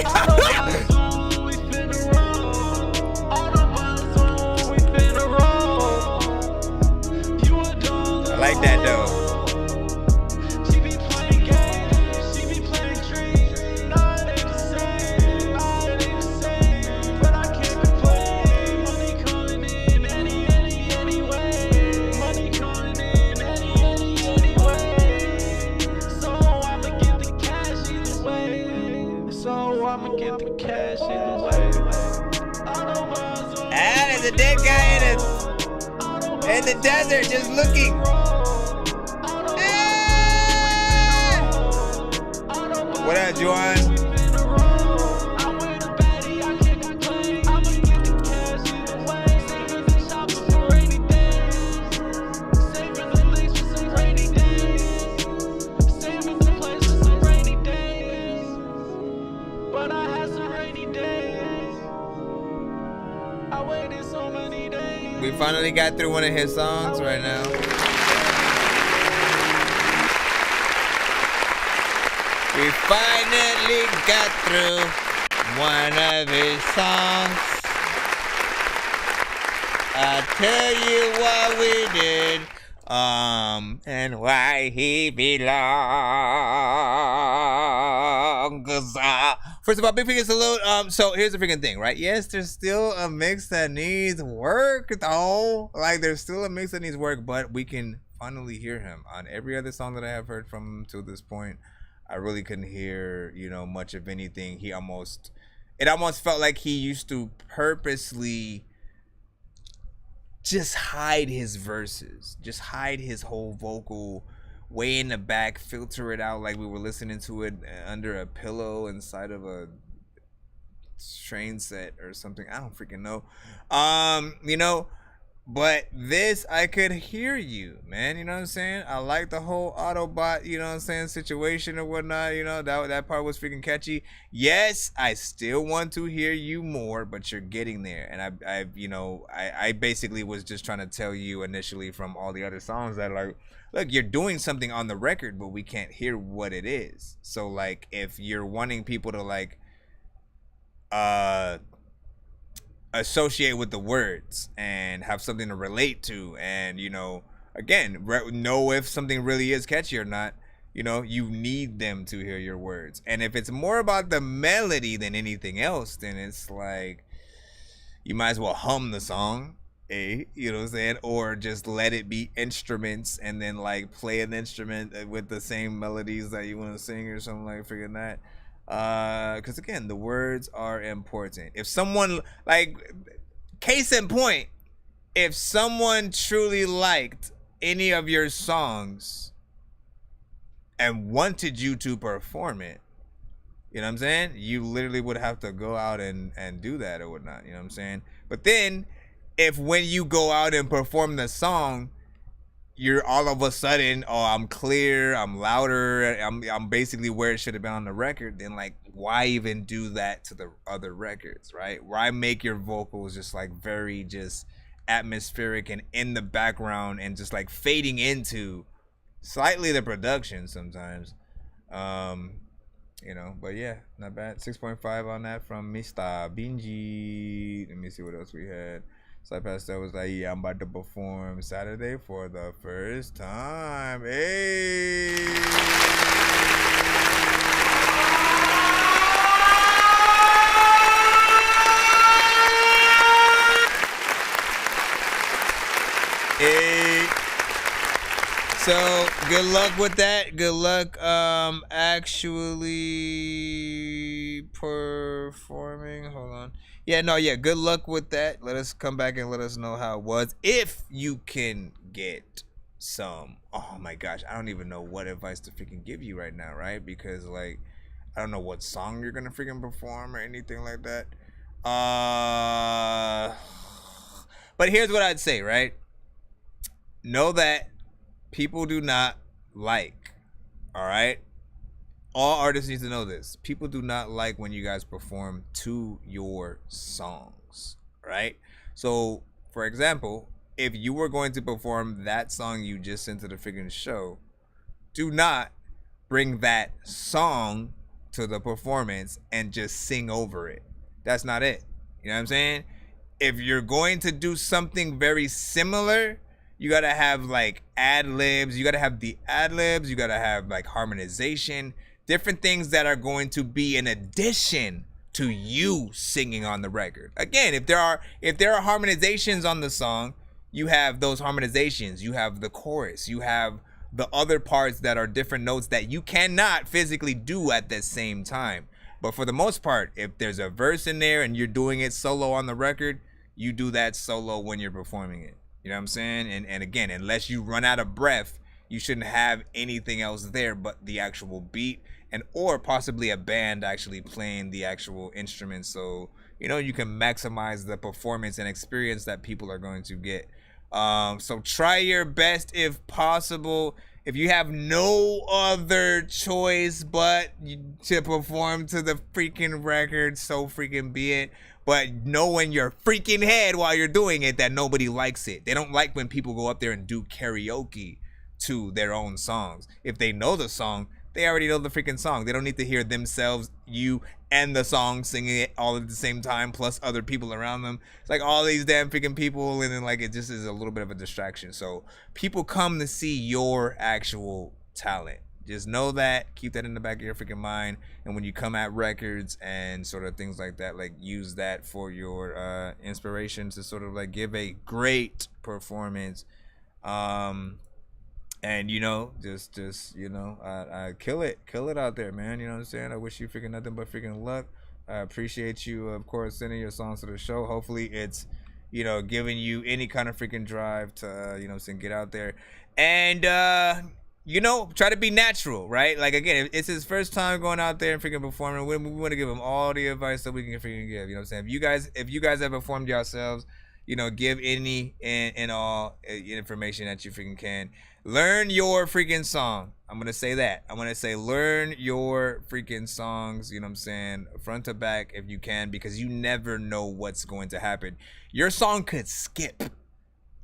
I like that though. Ah, there's a dead guy in the desert just looking. Ah! What up, Juan? We finally got through one of his songs right now. We finally got through one of his songs. I'll tell you what we did, and why he belongs. First of all, big freaking salute. So here's the freaking thing, right? Yes, there's still a mix that needs work, though. Like, there's still a mix that needs work, but we can finally hear him on every other song that I have heard from him to this point. I really couldn't hear, you know, much of anything. It almost felt like he used to purposely just hide his verses, just hide his whole vocal way in the back, filter it out like we were listening to it under a pillow inside of a train set or something. I don't freaking know. You know, but this, I could hear you, man. You know what I'm saying? I like the whole Autobot, you know what I'm saying, situation or whatnot. You know, that part was freaking catchy. Yes, I still want to hear you more, but you're getting there. And I basically was just trying to tell you initially from all the other songs that, like, look, you're doing something on the record, but we can't hear what it is. So, like, if you're wanting people to, like, associate with the words and have something to relate to, and, you know, again, know if something really is catchy or not, you know, you need them to hear your words. And if it's more about the melody than anything else, then it's like you might as well hum the song, you know what I'm saying? Or just let it be instruments and then like play an instrument with the same melodies that you want to sing or something like freaking that. Because again, the words are important. If someone, like, case in point, if someone truly liked any of your songs and wanted you to perform it, you know what I'm saying? You literally would have to go out and do that or whatnot, you know what I'm saying? But then, if when you go out and perform the song, you're all of a sudden, oh, I'm clear, I'm louder, I'm basically where it should have been on the record, then like, why even do that to the other records, right? Why make your vocals just like very just atmospheric and in the background and just like fading into slightly the production sometimes, you know? But yeah, not bad. 6.5 on that from Mr. Binji. Let me see what else we had. So Pastor was like, yeah, I'm about to perform Saturday for the first time. Hey! Hey! So good luck with that. Good luck actually performing. Hold on. Yeah, no, yeah, good luck with that. Let us come back and let us know how it was. If you can get some, oh my gosh, I don't even know what advice to freaking give you right now, right? Because like, I don't know what song you're gonna freaking perform or anything like that. But here's what I'd say, right? Know that people do not like, all right? All artists need to know this. People do not like when you guys perform to your songs, right? So, for example, if you were going to perform that song you just sent to the freaking show, do not bring that song to the performance and just sing over it. That's not it. You know what I'm saying? If you're going to do something very similar, you gotta have like ad-libs. You gotta have the ad-libs. You gotta have like harmonization. Different things that are going to be in addition to you singing on the record. Again, if there are harmonizations on the song, you have those harmonizations. You have the chorus. You have the other parts that are different notes that you cannot physically do at the same time. But for the most part, if there's a verse in there and you're doing it solo on the record, you do that solo when you're performing it. You know what I'm saying? And again, unless you run out of breath, you shouldn't have anything else there but the actual beat and or possibly a band actually playing the actual instruments, so you know you can maximize the performance and experience that people are going to get. So try your best if possible. If you have no other choice but to perform to the freaking record, so freaking be it. But know in your freaking head while you're doing it that nobody likes it. They don't like when people go up there and do karaoke to their own songs. If they know the song, they already know the freaking song. They don't need to hear themselves, you, and the song singing it all at the same time, plus other people around them. It's like all these damn freaking people, and then like it just is a little bit of a distraction. So people come to see your actual talent. Just know that. Keep that in the back of your freaking mind. And when you come at records and sort of things like that, like use that for your inspiration to sort of like give a great performance. And you know, just you know, I kill it out there, man. You know what I'm saying? I wish you freaking nothing but freaking luck. I appreciate you, of course, sending your songs to the show. Hopefully, it's, you know, giving you any kind of freaking drive to, you know, get out there and you know, try to be natural, right? Like again, it's his first time going out there and freaking performing. We want to give him all the advice that we can freaking give. You know what I'm saying? If you guys have performed yourselves, you know, give any and all information that you freaking can. Learn your freaking song. I'm going to say that. I'm going to say learn your freaking songs, you know what I'm saying, front to back if you can, because you never know what's going to happen. Your song could skip,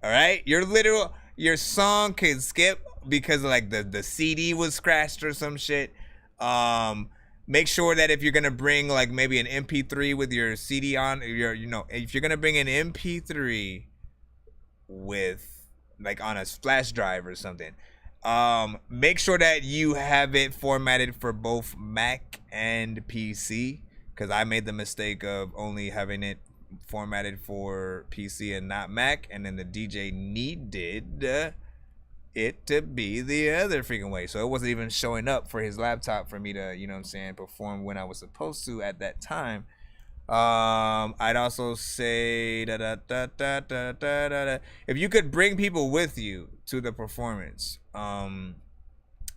all right? Your song could skip because like the CD was scratched or some shit. Make sure that if you're going to bring like maybe an MP3 with your CD on, you know, if you're going to bring an MP3 with like on a flash drive or something, Make sure that you have it formatted for both Mac and PC, because I made the mistake of only having it formatted for PC and not Mac, and then the DJ needed it to be the other freaking way, so it wasn't even showing up for his laptop for me to, you know what I'm saying, perform when I was supposed to at that time. I'd also say if you could bring people with you to the performance,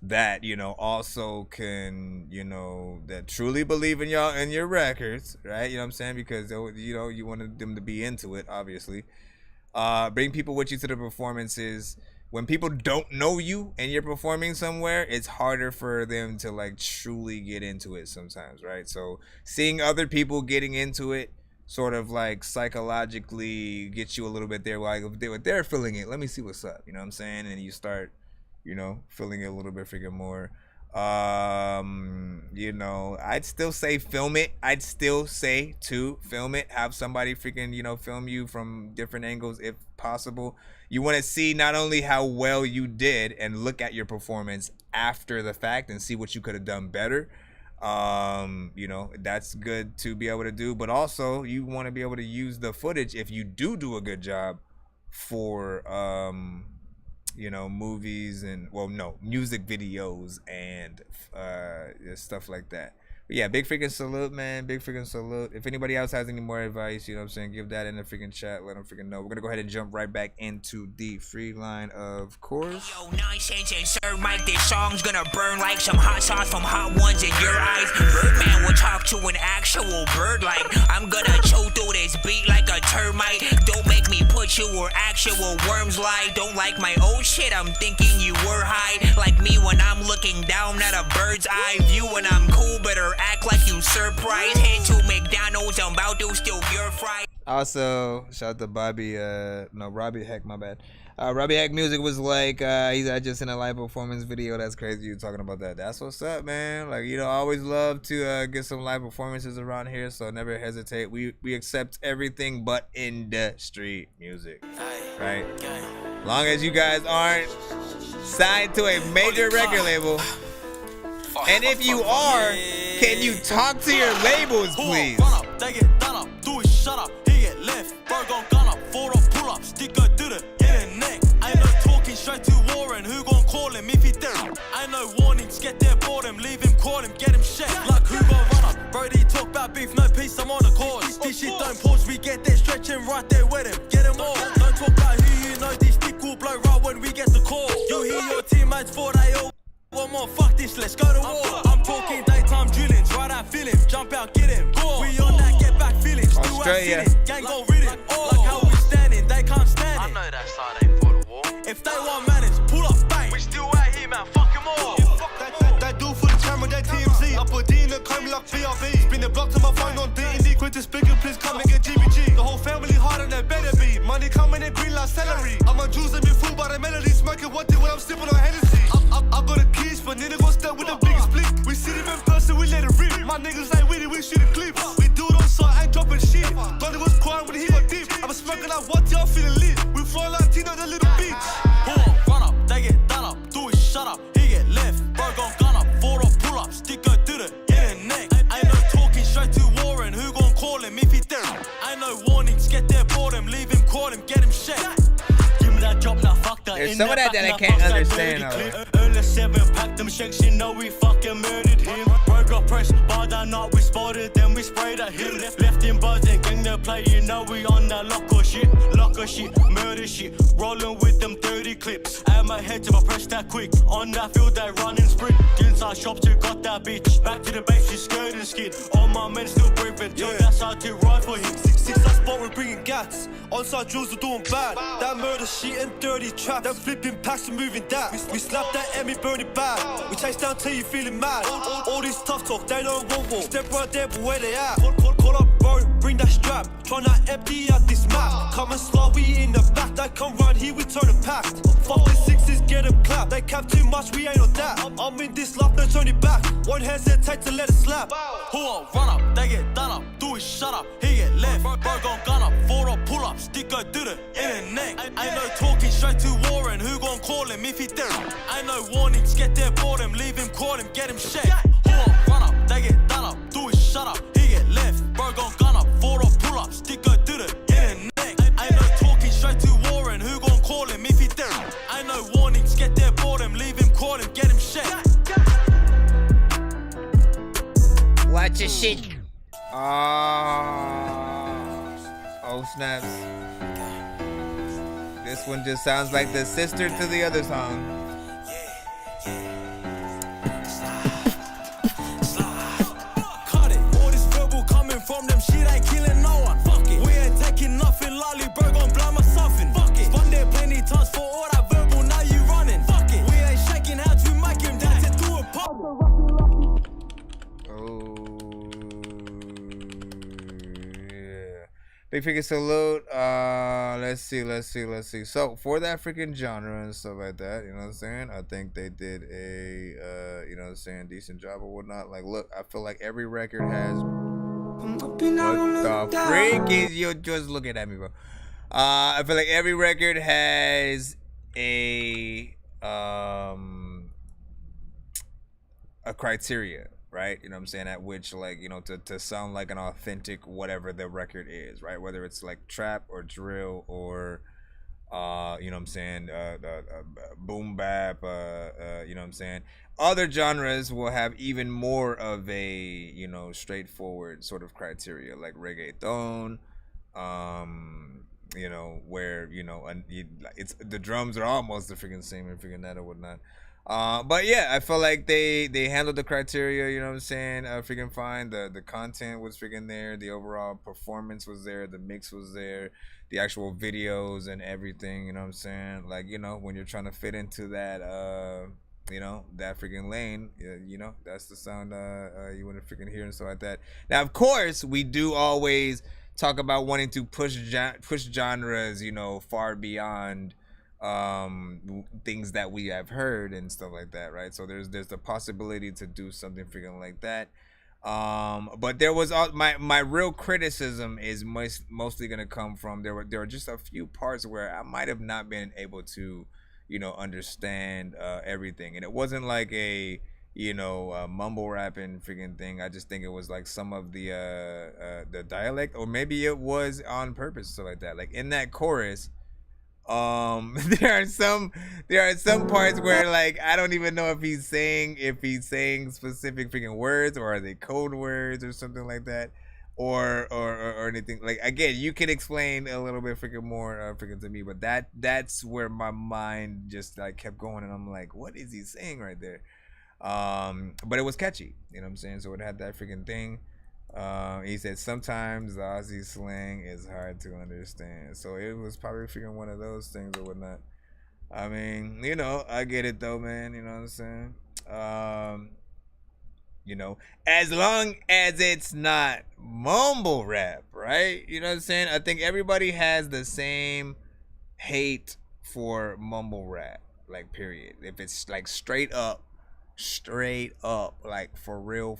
that, you know, also can, you know, that truly believe in y'all and your records, right? You know what I'm saying? Because, you know, you wanted them to be into it, obviously. Bring people with you to the performances. When people don't know you and you're performing somewhere, it's harder for them to like truly get into it sometimes, right? So seeing other people getting into it sort of like psychologically gets you a little bit there. Like if they're feeling it, let me see what's up, you know what I'm saying? And you start, you know, feeling it a little bit freaking more. You know, I'd still say film it. I'd still say to film it. Have somebody freaking, you know, film you from different angles if possible. You want to see not only how well you did and look at your performance after the fact and see what you could have done better. You know, that's good to be able to do, but also you want to be able to use the footage if you do a good job for you know, movies and, well, no, music videos and stuff like that. But yeah, big freaking salute, man. Big freaking salute. If anybody else has any more advice, you know what I'm saying, give that in the freaking chat. Let them freaking know. We're going to go ahead and jump right back into the free line, of course. Yo, Nonsenze and Sir Mike, this song's gonna burn like some hot sauce from hot ones in your eyes. Birdman will talk to an actual bird like I'm gonna choke through this beat like a termite. Don't make me put you where actual worms lie. Don't like my old shit, I'm thinking you were high. Like me when I'm looking down at a bird's eye view. When I'm cool, better act like you surprised. Head to McDonald's, I'm about to steal your fries. Also, shout out to Robbie Heck, my bad. Robbie Heck Music was like, he's just in a live performance video. That's crazy you talking about that. That's what's up, man. Like, you know, I always love to get some live performances around here, so never hesitate. We accept everything but industry music, right? Long as you guys aren't signed to a major record label. And if you are, can you talk to your labels, please? Run up, they get done up, do it, shut up, he get left, bro gon' gun up, 4-up, pull up, sticker, do the in the neck. Ain't no talking straight to Warren, who gon' call him if he dare? Ain't no warnings, get there, board him, leave him, call him, get him shit. Like who gon' run up? Brody talk about beef, no peace, I'm on the course. This shit don't pause, we get there, stretching right there with him, get him all. Don't talk about who you know, this stick will blow right when we get the call. You hear your teammates for they all. One more, fuck this, let's go to war. I'm talking daytime drillings, right out, feel him, jump out, get him. We on that, get back feelings, do out, feeling, gang go rid him. Like how we standing, they can't stand it. I know that side ain't for the war. If they want manners, pull up, bang. We still out here, man, fuck them all. They do for the camera, they TMZ. I put D in the come like BRV. Spin the block to my phone on D&D. Quit the speaker, please come and get GBG. The whole family hard and they better be. Money coming in green like celery. I'm on juice and be fooled by the melody. Smoking what when I'm sipping on Hennessy. I got the keys, but nigga gon' step with the biggest blick. We see them in person, we let it rip. My niggas ain't with it, we shoot a clip. We do it on site, ain't dropping shit. Donnie was crying when he got deep. I'm smoking out what y'all feeling lit. We fly like Tino, the little beach. Pull up, run up, they get done up, do it, shut up, he get left. Bro gon' gun up, 4-up, pull up, sticker, do the in the neck. Ain't no talking straight to Warren, who gon' call him if he dare? Ain't no warnings, get there, board him, leave him, call him, get him shit. Drop now, fuck that. There's some of that I can't understand. Early 7 packed them shakes, you know we fucking murdered him. Bro got pressed, by that night we spotted, then we sprayed at him. Left him buzzing, gang the play, you know we on that locker shit, murder shit. Rolling with them dirty clips. Add my head to my press that quick. On that field, they run and sprint. Inside shops, you got that bitch. Back to the base, she skirt and skin. All my men still breathing, that's how to ride for him. 6 that spot, we're bringing gas. On-side drills are doing bad. That murder shit and dirty trap. Them flipping packs and moving that. We slap that and we burn it bad. We chase down till you feeling mad. All this tough talk, they don't want war. Step right there, but where they at? Call up, bro, bring that strap. Tryna empty out this map. Come and slow, we in the back. They come round here, we turn them packed. Fuck the 6s, get them clapped. They cap too much, we ain't on that. I'm in this life, no turn it back. One hesitate to let it slap. Pull up, run up, they get done up, do it, shut up, he get left. Bro gon' gun up, 4-up, pull up. up, stick go do the internet. Ain't no talking, straight to war, and who gon' call him if he did? Ain't no warnings, get there, board him, leave him, call him, get him shit. Run up, they get done up, do it, shut up, he get left. Bro gon' gun up, 4-up, pull up, stick go do the internet. Ain't no talking, straight to war, and who gon' call him if he did? Ain't no warnings, get there, board him, leave him, call him, get him shit. Watch your shit. Oh snaps. This one just sounds like the sister to the other song. Cut it. All this verbal coming from them, shit ain't killing no one. Fuck it. We ain't taking nothing, lolly bird gon' blind us something. Fuck it. Spun there plenty times for all that verbal, now you running. Fuck it. We ain't shaking hands, we make him dance and do a pop. Big freaking salute. Let's see. So for that freaking genre and stuff like that, you know what I'm saying? I think they did a, you know what I'm saying, decent job or whatnot. Like, look, I feel like every record has. What the freak is you just looking at me, bro? I feel like every record has a criteria. Right, you know what I'm saying, at which, like, you know, to sound like an authentic whatever the record is, right? Whether it's like trap or drill or you know what I'm saying, boom bap, you know what I'm saying. Other genres will have even more of a, you know, straightforward sort of criteria, like reggaeton, you know, where, you know, it's the drums are almost the freaking same and freaking that or whatnot. But yeah, I feel like they handled the criteria, you know what I'm saying, freaking fine. The content was freaking there, the overall performance was there, the mix was there, the actual videos and everything, you know what I'm saying. Like, you know, when you're trying to fit into that, you know, that freaking lane, you know, that's the sound you want to freaking hear and stuff like that. Now, of course, we do always talk about wanting to push genres, you know, far beyond things that we have heard and stuff like that, right? So there's the possibility to do something freaking like that. But there was my real criticism is mostly gonna come from there were just a few parts where I might have not been able to, you know, understand everything, and it wasn't like a, you know, mumble rapping freaking thing. I just think it was like some of the dialect, or maybe it was on purpose, stuff like that. Like in that chorus, there are some parts where, like, I don't even know if he's saying specific freaking words, or are they code words or something like that, or anything. Like, again, you can explain a little bit freaking more freaking to me, but that's where my mind just like kept going, and I'm like, what is he saying right there? But it was catchy, you know what I'm saying? So it had that freaking thing. He said sometimes the Aussie slang is hard to understand, so it was probably freaking one of those things or whatnot. I mean, you know, I get it though, man, you know what I'm saying? You know, as long as it's not mumble rap, right? You know what I'm saying? I think everybody has the same hate for mumble rap, like, period. If it's like straight up, like for real,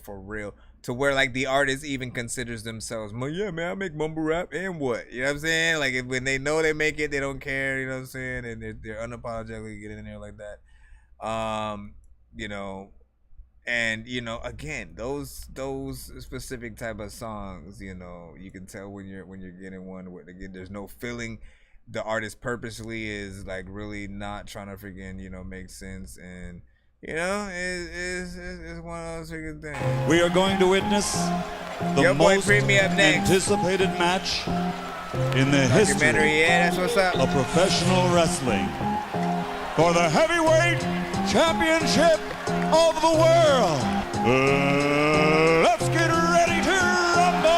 to where like the artist even considers themselves, well, yeah, man, I make mumble rap and what? You know what I'm saying? Like, when they know they make it, they don't care, you know what I'm saying? And they're unapologetically getting in there like that. You know, and, you know, again, those specific type of songs, you know, you can tell when you're getting one where, again, there's no feeling. The artist purposely is like really not trying to freaking, you know, make sense, and you know, it's one of those freaking things. We are going to witness the most anticipated match in the history of professional wrestling for the heavyweight championship of the world. Let's get ready to rumble!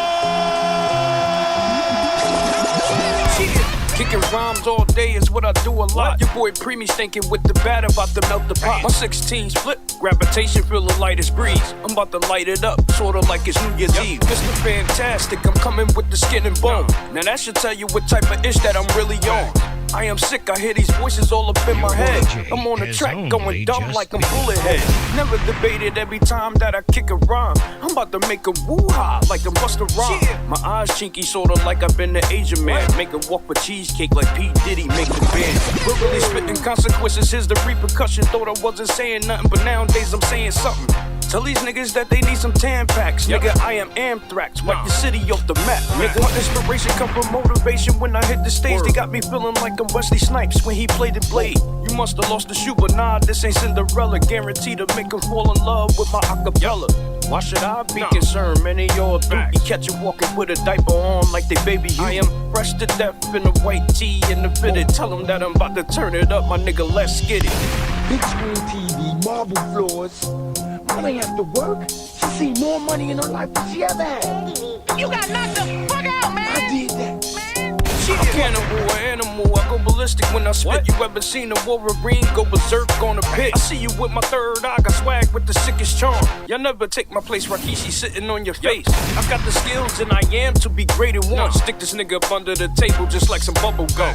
Kicking rhymes all day is what I do a lot. Your boy Preemy's thinking with the bat about to melt the pot. My 16s flip. gravitation feel the lightest breeze. I'm about to light it up, sorta like it's New Year's Eve. Mr. Fantastic, I'm coming with the skin and bone. Now that should tell you what type of ish that I'm really on. I am sick, I hear these voices all up in my head. I'm on the track going dumb like I'm bullet head. Never debated every time that I kick a rhyme. I'm about to make a woo-ha like I'm Busta Rhymes. My eyes chinky, sorta like I've been the Asian man. Make a walk with cheesecake like P. Diddy make the band. We're really spitting consequences, here's the repercussion. Thought I wasn't saying nothing, but nowadays I'm saying something. Tell these niggas that they need some Tampax. Nigga, I am anthrax, wipe the city off the map. Nigga, my inspiration come from motivation. When I hit the stage, they got me feeling like I'm Wesley Snipes when he played the blade. You must have lost the shoe, but nah, this ain't Cinderella. Guaranteed to make them fall in love with my acapella. Why should I be concerned? Many of y'all do be catching walking with a diaper on like they baby you. I am fresh to death in a white tee and the fitted. Tell them that I'm about to turn it up, my nigga, let's get it. Big screen TV, marble floors. Mom ain't have to work. She seen more money in her life than she ever had. You got knocked the fuck out, man. I did that. I'm cannibal, an animal, I go ballistic when I spit. What? You ever seen a Wolverine go berserk on a pit? I see you with my third eye, got swag with the sickest charm. Y'all never take my place, Rikishi sitting on your face. I got the skills and I am to be great at once. Stick this nigga up under the table just like some bubble gum.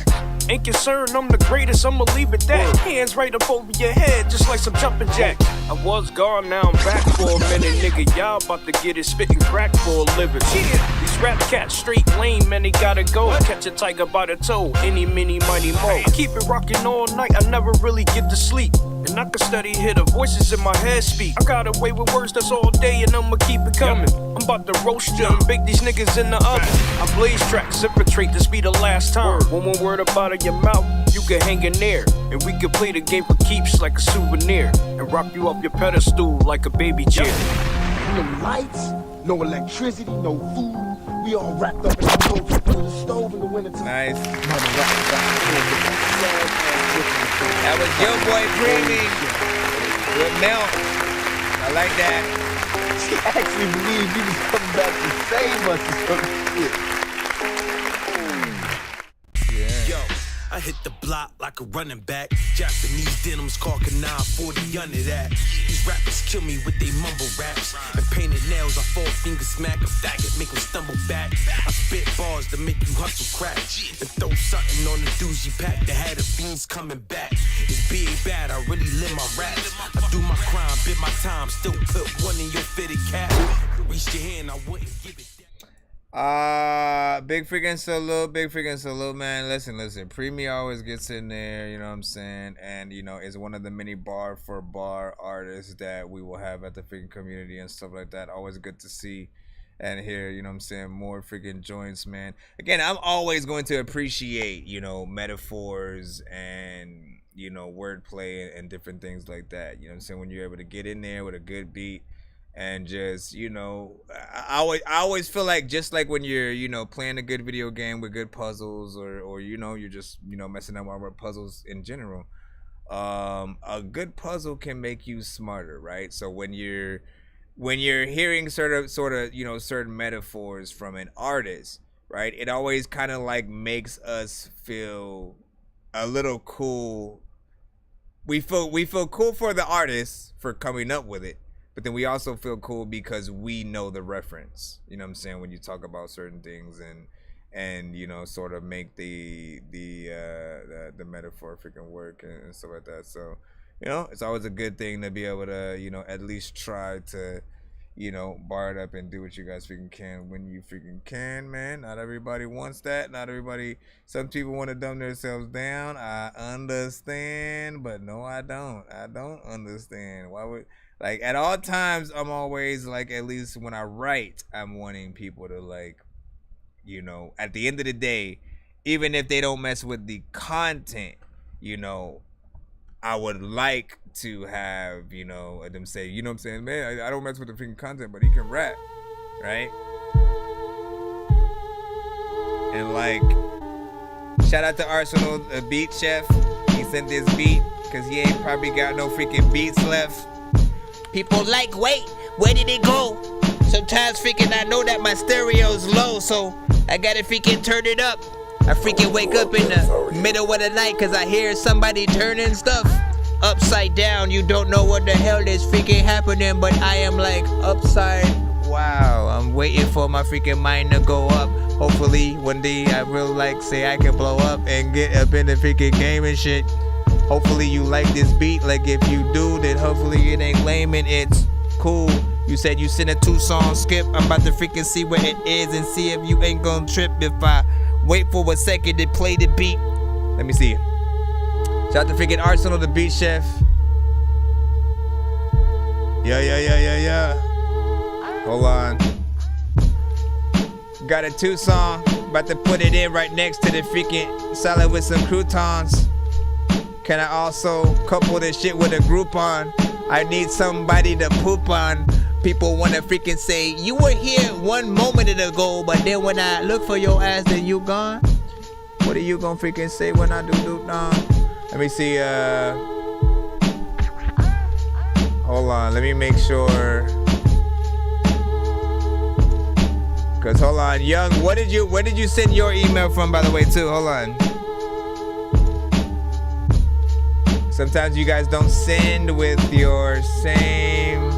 Ain't concerned, I'm the greatest, I'ma leave it that. Hands right up over your head, just like some jumping jacks. I was gone, now I'm back for a minute, nigga. Y'all about to get it spitting crack for a living. These rap cats straight lame, man, they gotta go. Catch a tiger by the toe, any, mini, mighty, mo. I keep it rocking all night, I never really get to sleep. And I can steady hear the voices in my head speak. I got away with words that's all day and I'ma keep it coming. I'm about to roast you and bake these niggas in the oven. I blaze tracks, infiltrate, this be the last time. One more word up out of your mouth, you can hang in there. And we can play the game for keeps like a souvenir. And rock you off your pedestal like a baby chair. No lights, no electricity, no food. We all wrapped up in our clothes under the stove in the wintertime. Nice. That was your boy Creamy with milk. I like that. She actually believed he was coming back to save us or some shit. Yo, I hit the block like a running back. Japanese denims, caulking 940 under that. These rappers kill me with they mumble raps. And painted nails, I 4-finger smack a faggot, make them stumble back. I spit bars to make you hustle crack. And throw something on the doozy pack that had the fiends coming back. It's big bad, I really live my raps. I do my crime, bit my time, still put one in your fitted cap. Reach your hand, I wouldn't give it. Big freaking salute, man. Listen, Preemie always gets in there, you know what I'm saying, and you know, is one of the many bar for bar artists that we will have at the freaking community and stuff like that. Always good to see and hear, you know what I'm saying, more freaking joints, man. Again, I'm always going to appreciate, you know, metaphors and, you know, wordplay and different things like that. You know what I'm saying? When you're able to get in there with a good beat and just, you know, I always feel like, just like when you're, you know, playing a good video game with good puzzles, or you know, you're just, you know, messing up with puzzles in general, a good puzzle can make you smarter, right? So when you're hearing sort of you know, certain metaphors from an artist, right, it always kind of like makes us feel a little cool. We feel cool for the artist for coming up with it. But then we also feel cool because we know the reference, you know what I'm saying, when you talk about certain things and you know, sort of make the metaphor freaking work and stuff like that. So, you know, it's always a good thing to be able to, you know, at least try to, you know, bar it up and do what you guys freaking can when you freaking can, man. Not everybody wants that. Not everybody. Some people want to dumb themselves down. I understand, but no, I don't. I don't understand. Why would... Like, at all times, I'm always, like, at least when I write, I'm wanting people to, like, you know, at the end of the day, even if they don't mess with the content, you know, I would like to have, you know, them say, you know what I'm saying, man, I don't mess with the freaking content, but he can rap, right? And, like, shout out to Arsenal, a beat chef. He sent this beat because he ain't probably got no freaking beats left. People like, wait, where did it go? Sometimes freaking I know that my stereo's low, so I gotta freaking turn it up. I freaking wake up in the middle of the night cause I hear somebody turning stuff. upside down. You don't know what the hell is freaking happening, but I am like upside. Wow, I'm waiting for my freaking mind to go up. Hopefully one day I will like say I can blow up and get up in the freaking game and shit. Hopefully you like this beat. Like if you do, then hopefully it ain't lame and it's cool. You said you sent a 2-song skip. I'm about to freaking see where it is and see if you ain't gonna trip if I wait for a second to play the beat. Let me see. Shout out to freaking Arsenal, the beat chef. Yeah. Hold on. Got a 2-song. About to put it in right next to the freaking salad with some croutons. Can I also couple this shit with a Groupon? I need somebody to poop on. People wanna freaking say, you were here one moment ago, but then when I look for your ass, then you gone? What are you gonna freaking say when I do now? Let me see, hold on, let me make sure. Cause hold on, Young, where did you send your email from, by the way, too? Hold on. Sometimes you guys don't send with your same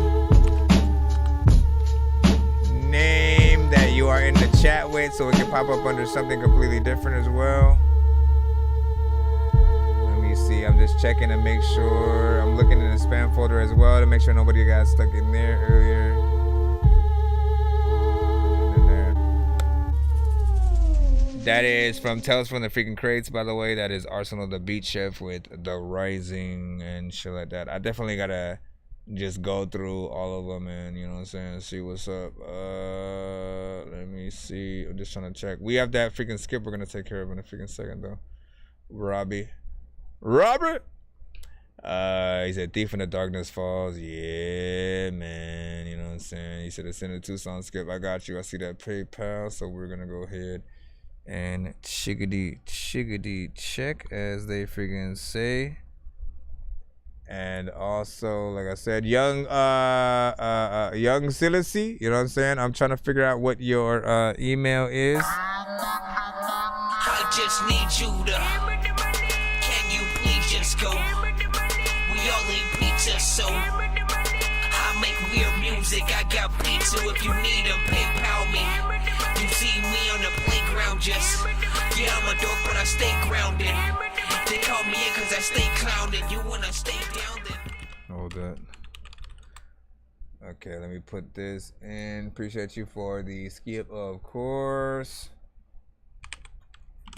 name that you are in the chat with, so it can pop up under something completely different as well. Let me see, I'm just checking to make sure. I'm looking in the spam folder as well to make sure nobody got stuck in there earlier. That is from Tales from the Freaking Crates, by the way. That is Arsenal the Beat Chef with The Rising and shit like that. I definitely gotta just go through all of them and, you know what I'm saying, see what's up. Let me see. I'm just trying to check. We have that freaking skip we're gonna take care of in a freaking second, though. Robert? He said Thief in the Darkness Falls. Yeah, man. You know what I'm saying? He said to send a 2-song skip. I got you. I see that PayPal, so we're gonna go ahead and chickadee check, as they freaking say. And also, like I said, young Silasy, you know what I'm saying? I'm trying to figure out what your email is. I just need you to, can you please just go? We all eat pizza, so I make weird music. I got pizza if you need them, PayPal me. You see me on the playground just, yeah, I'm a dork, but I stay grounded. They call me in cause I stay clouded. You wanna stay down then? Hold that. Okay, let me put this in. Appreciate you for the skip, of course.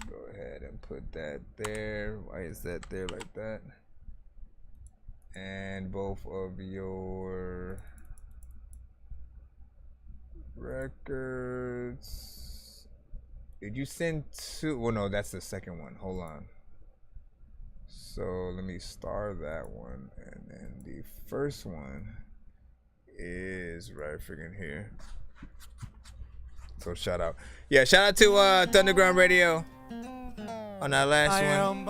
Go ahead and put that there. Why is that there like that? And both of your records. Did you send two? Well, no, that's the second one. Hold on. So let me star that one, and then the first one is right freaking here. So shout out. Yeah, shout out to Thunderground Radio on that last one.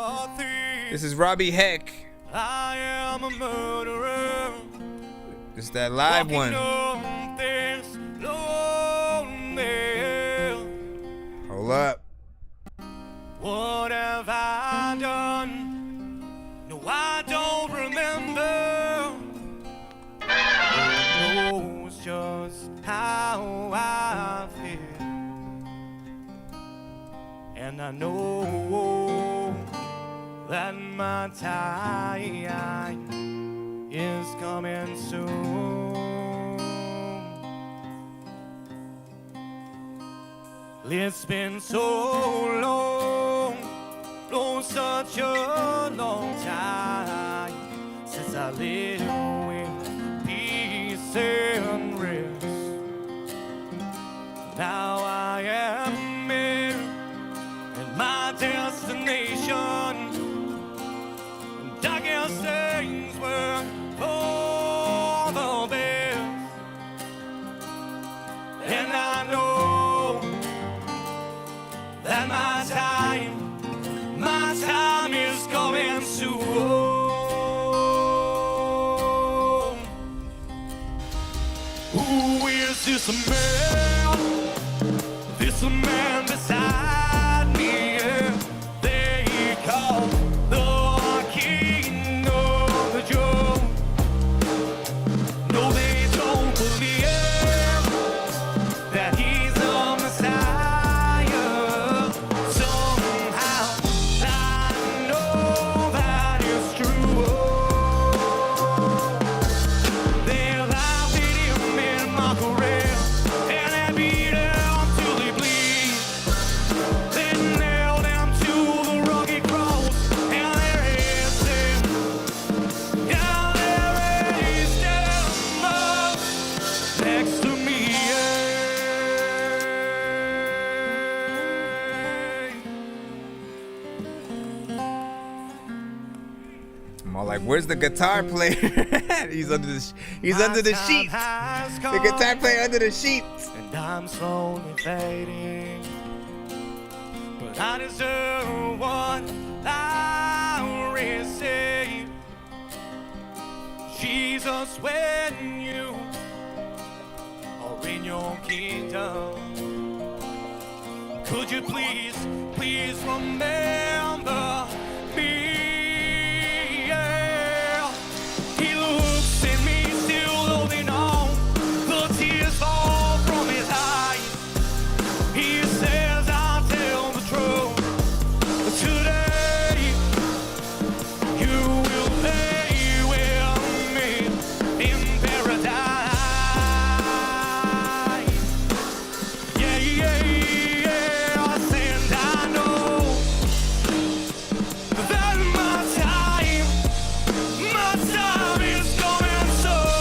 This is Robbie Heck. I am a murderer. It's that live one. Hold up. What have I done? No, I don't remember. Lord knows just how I feel. And I know that my time is coming soon. It's been so long, oh, such a long time since I lived with peace and rest. Now I am here at my destination. I guess things were for the best, and I know that my time is coming soon. Who is this man? This man beside me, they call Dorky. Like, where's the guitar player? he's under the sheets. The guitar player under the sheets. And I'm slowly fading, but I deserve what I receive. Jesus, when you are in your kingdom, could you please remember me? Yeah. He looks at me, still holding on. The tears fall from his eyes. He says, I'll tell the truth. Today, you will lay with me in paradise. Yeah, yeah, yeah. And I know that my time is coming soon.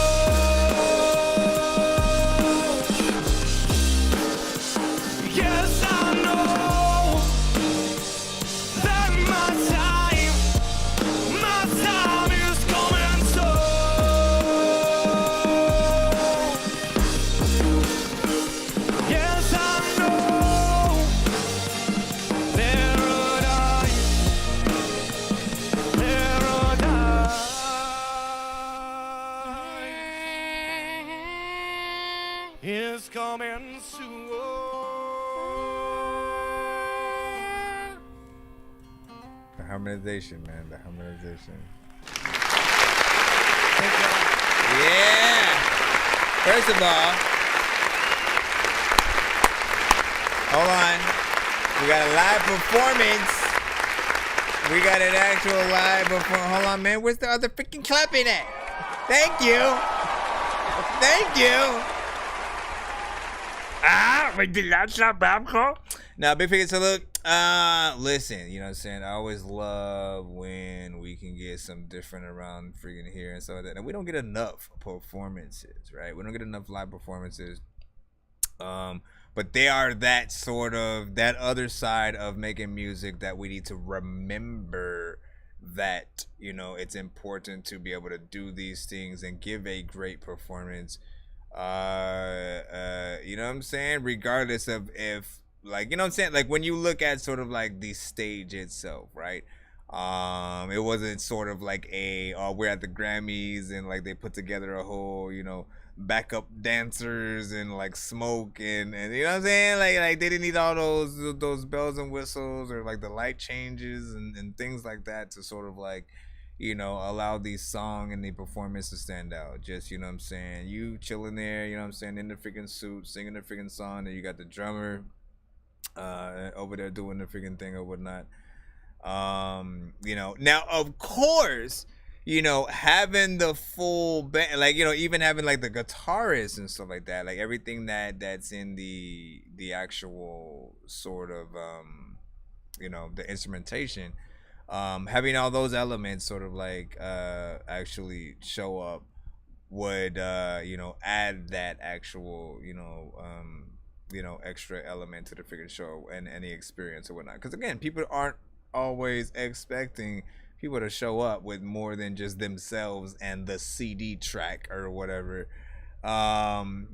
Yes, I know that my time is coming soon. Yes, I know paradise is coming soon. The harmonization, man. The harmonization. Yeah. First of all, hold on. We got a live performance. We got an actual live performance. Hold on, man. Where's the other freaking clapping at? Thank you. Thank you. Now, big figure salute. Listen, you know what I'm saying? I always love when we can get some different around freaking here and stuff like that. And we don't get enough performances, right? We don't get enough live performances. But they are that sort of, that other side of making music that we need to remember that, you know, it's important to be able to do these things and give a great performance. You know what I'm saying? Regardless of if, like, you know what I'm saying? Like, when you look at sort of like the stage itself, right? It wasn't sort of like we're at the Grammys and like they put together a whole, you know, backup dancers and like smoke and you know what I'm saying? Like they didn't need all those bells and whistles or like the light changes and things like that to sort of like, you know, allow the song and the performance to stand out. Just, you know what I'm saying? You chilling there, you know what I'm saying, in the freaking suit, singing the freaking song, and you got the drummer over there doing the freaking thing or whatnot. You know, now of course, you know, having the full band, like, you know, even having like the guitarist and stuff like that, like everything that's in the actual sort of you know, the instrumentation, having all those elements sort of like actually show up would you know, add that actual, you know, extra element to the freaking show and any experience or whatnot. Because again, people aren't always expecting people to show up with more than just themselves and the CD track or whatever. And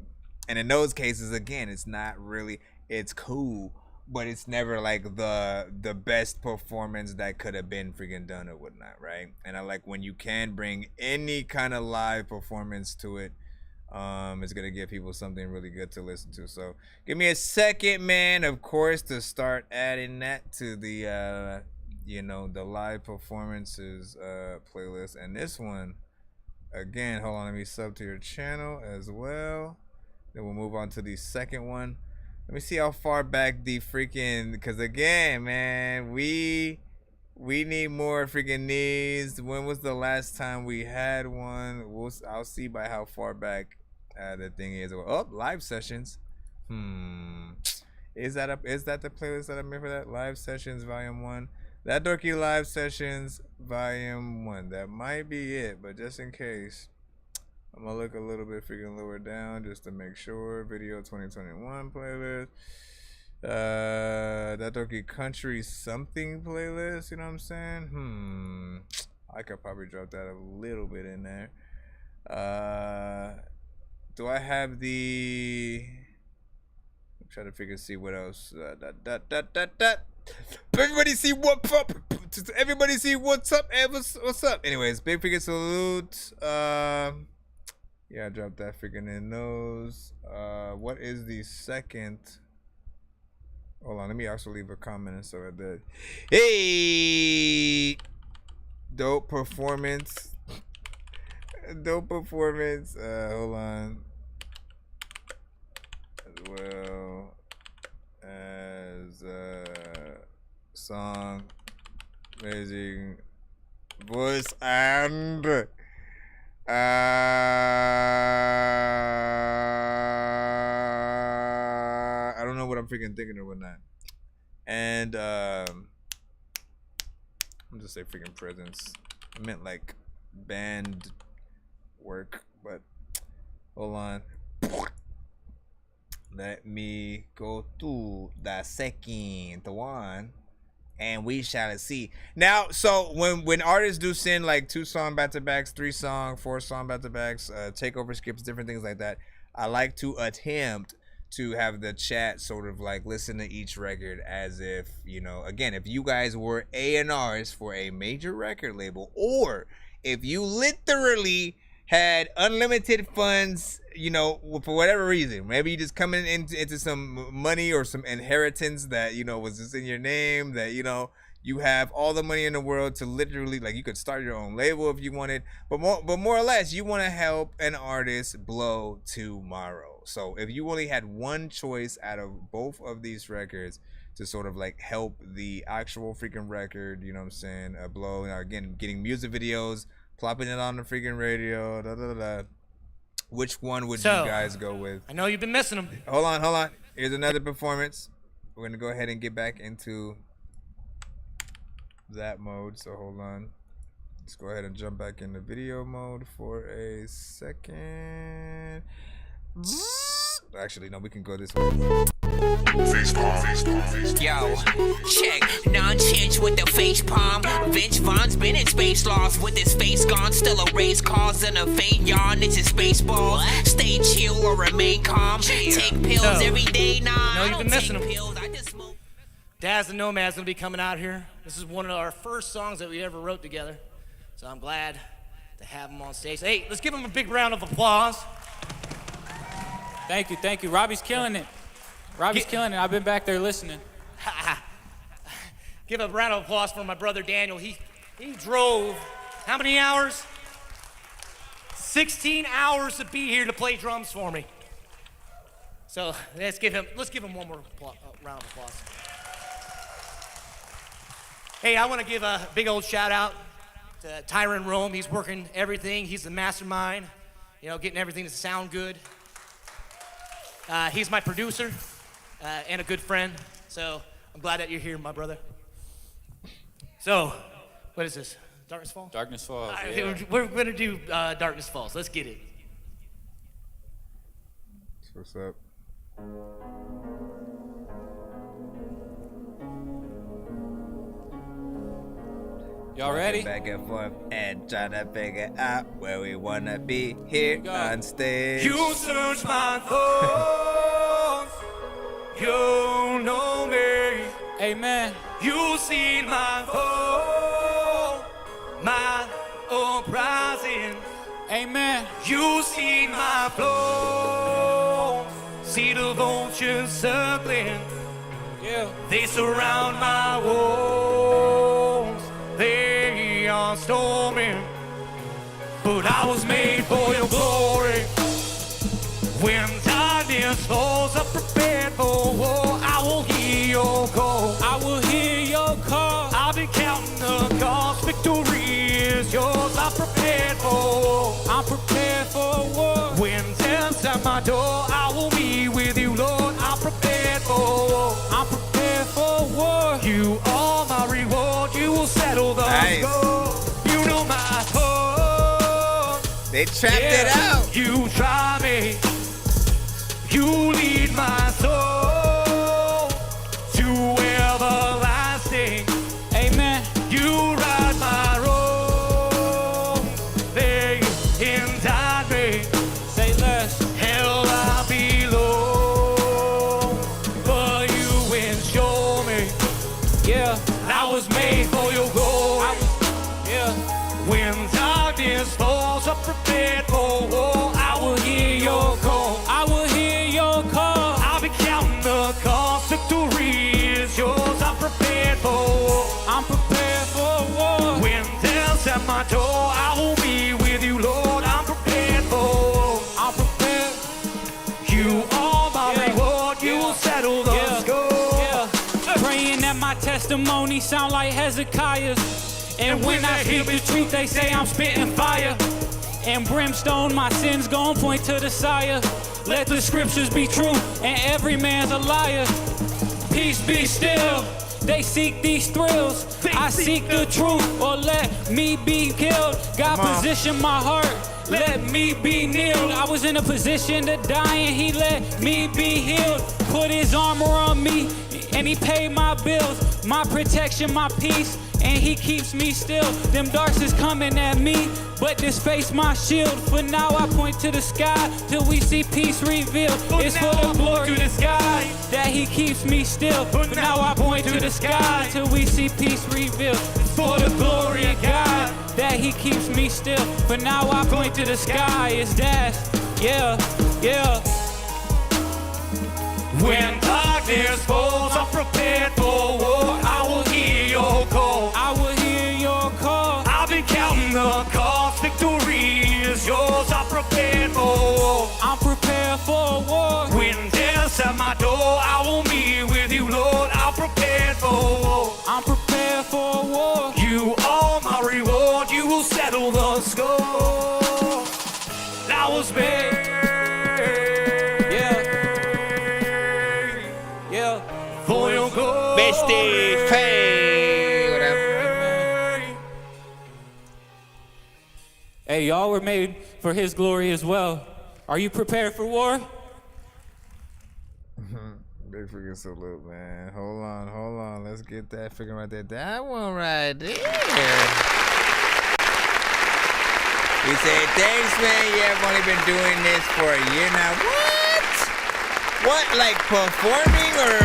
in those cases, again, it's not really, it's cool, but it's never like the best performance that could have been freaking done or whatnot, right? And I like when you can bring any kind of live performance to it. It's gonna give people something really good to listen to. So give me a second, man, of course, to start adding that to the you know, the live performances playlist. And this one, again, hold on, let me sub to your channel as well. Then we'll move on to the second one. Let me see how far back the freaking, because again, man, we need more freaking needs. When was the last time we had one? I'll see by how far back the thing is. Oh, live sessions. Is that the playlist that I made for that? Live sessions volume 1. That Dorky live sessions volume 1. That might be it, but just in case, I'm gonna look a little bit freaking lower down just to make sure. Video 2021 playlist. That Dorky country something playlist. You know what I'm saying? I could probably drop that a little bit in there. Do I have the? I'm trying to see what else. Everybody see what's up. Everybody see what's up. What's up? Anyways, big freaking salute. Yeah, I dropped that freaking in those. What is the second? Hold on, let me also leave a comment and so I did. Hey, dope performance. Dope performance. Hold on. As well as song, amazing voice, and I don't know what I'm freaking thinking or whatnot. And I'm just say freaking presence. I meant like band work, but hold on. Let me go to the second one, and we shall see. Now, so when artists do send like 2-song back-to-backs, 3-song, 4-song back-to-backs, takeover skips, different things like that, I like to attempt to have the chat sort of like listen to each record as if, you know, again, if you guys were A&Rs for a major record label, or if you literally had unlimited funds, you know, for whatever reason. Maybe you just coming into some money or some inheritance that, you know, was just in your name, that, you know, you have all the money in the world to literally, like, you could start your own label if you wanted, but more or less, you want to help an artist blow tomorrow. So if you only had one choice out of both of these records to sort of like help the actual freaking record, you know what I'm saying, blow, now again, getting music videos, plopping it on the freaking radio, which one would you guys go with? I know you've been missing them. Hold on. Here's another performance. We're going to go ahead and get back into that mode. So hold on. Let's go ahead and jump back into video mode for a second. Actually, no, we can go this way. Yo, check. Nonsenze with the face palm. Vince Vaughn's been in space lost with his face gone. Still a race cause and a faint yawn. It's his space balls. Stay chill or remain calm. Take pills every day. Nah, I know you've been missing them. Pills, I just smoke. Daz and Nomad's gonna be coming out here. This is one of our first songs that we ever wrote together. So I'm glad to have him on stage. Hey, let's give him a big round of applause. Thank you. Robbie's killing it. Killing it. I've been back there listening. Give a round of applause for my brother Daniel. He drove how many hours? 16 hours to be here to play drums for me. So let's give him one more round of applause. Hey, I want to give a big old shout out to Tyron Rome. He's working everything. He's the mastermind, you know, getting everything to sound good. He's my producer and a good friend, so I'm glad that you're here, my brother. So, what is this? Darkness Falls? Darkness Falls. Yeah. We're gonna do Darkness Falls. Let's get it. What's up? Y'all ready? Back and forth and trying to figure out where we wanna be here on stage. You search my thoughts, you know me. Amen. You see my fall, my uprising. Amen. You see my flow, see the vultures circling. Yeah. They surround my walls, they are storming. But I was made for your glory. When darkness falls, I'm prepared for war. I will hear your call. I will hear your call. I'll be counting the cost. Victory is yours. I'm prepared for war. I'm prepared for war. When death's at my door, I will be with you, Lord. I'm prepared for war. I'm prepared for war. You are my reward. You will settle the score. You know my heart. They trapped it out. You try me. You lead my soul to everlasting. Amen. You ride my road. at my door, I will be with you, Lord. I'm prepared for. I'm prepared. You are my reward. You will settle the score. Praying that my testimony sound like Hezekiah's. And when I speak the truth, they say I'm spitting fire. And brimstone, my sins gon' point to the sire. Let the scriptures be true, and every man's a liar. Peace be still. They seek these thrills. I seek the truth, or let me be killed. God position my heart. Let me be kneeled. I was in a position to die, and He let me be healed. Put His armor on me, and He paid my bills. My protection, my peace, and He keeps me still. Them darks is coming at me, but this face my shield. For now I point to the sky till we see peace revealed. It's for the glory of the sky that He keeps me still. For now I point to the sky till we see peace revealed. It's for the glory of God that He keeps me still. For now I point to the sky. It's dash, yeah, yeah. When darkness falls, I'm prepared for war. I will hear your call. I will hear your call. I've been counting the cost. Victory is yours. I'm prepared for war. I'm prepared for war. When death's at my door, I will meet with you, Lord. I'm prepared for war. I'm prepared for war. You are my reward. You will settle the score. I was made. Bestie, hey, whatever. Hey, y'all were made for His glory as well. Are you prepared for war? Big freaking salute, man. Hold on. Let's get that freaking right there. That one right there. We say, thanks, man. Yeah, I've only been doing this for a year now. What, like performing or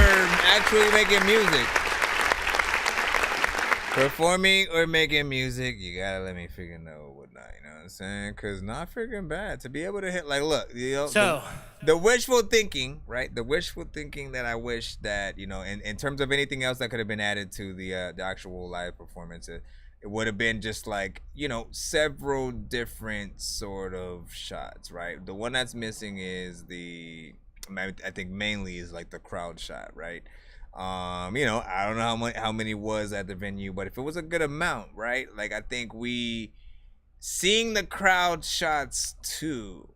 actually making music? Performing or making music, you gotta let me freaking know whatnot, you know what I'm saying? Cause not freaking bad to be able to hit, like, look, you know, so the wishful thinking, right? The wishful thinking that I wish that, you know, in terms of anything else that could have been added to the actual live performance, it would have been just like, you know, several different sort of shots, right? The one that's missing is I think mainly is like the crowd shot, right? You know, I don't know how many was at the venue, but if it was a good amount, right? Like, I think seeing the crowd shots too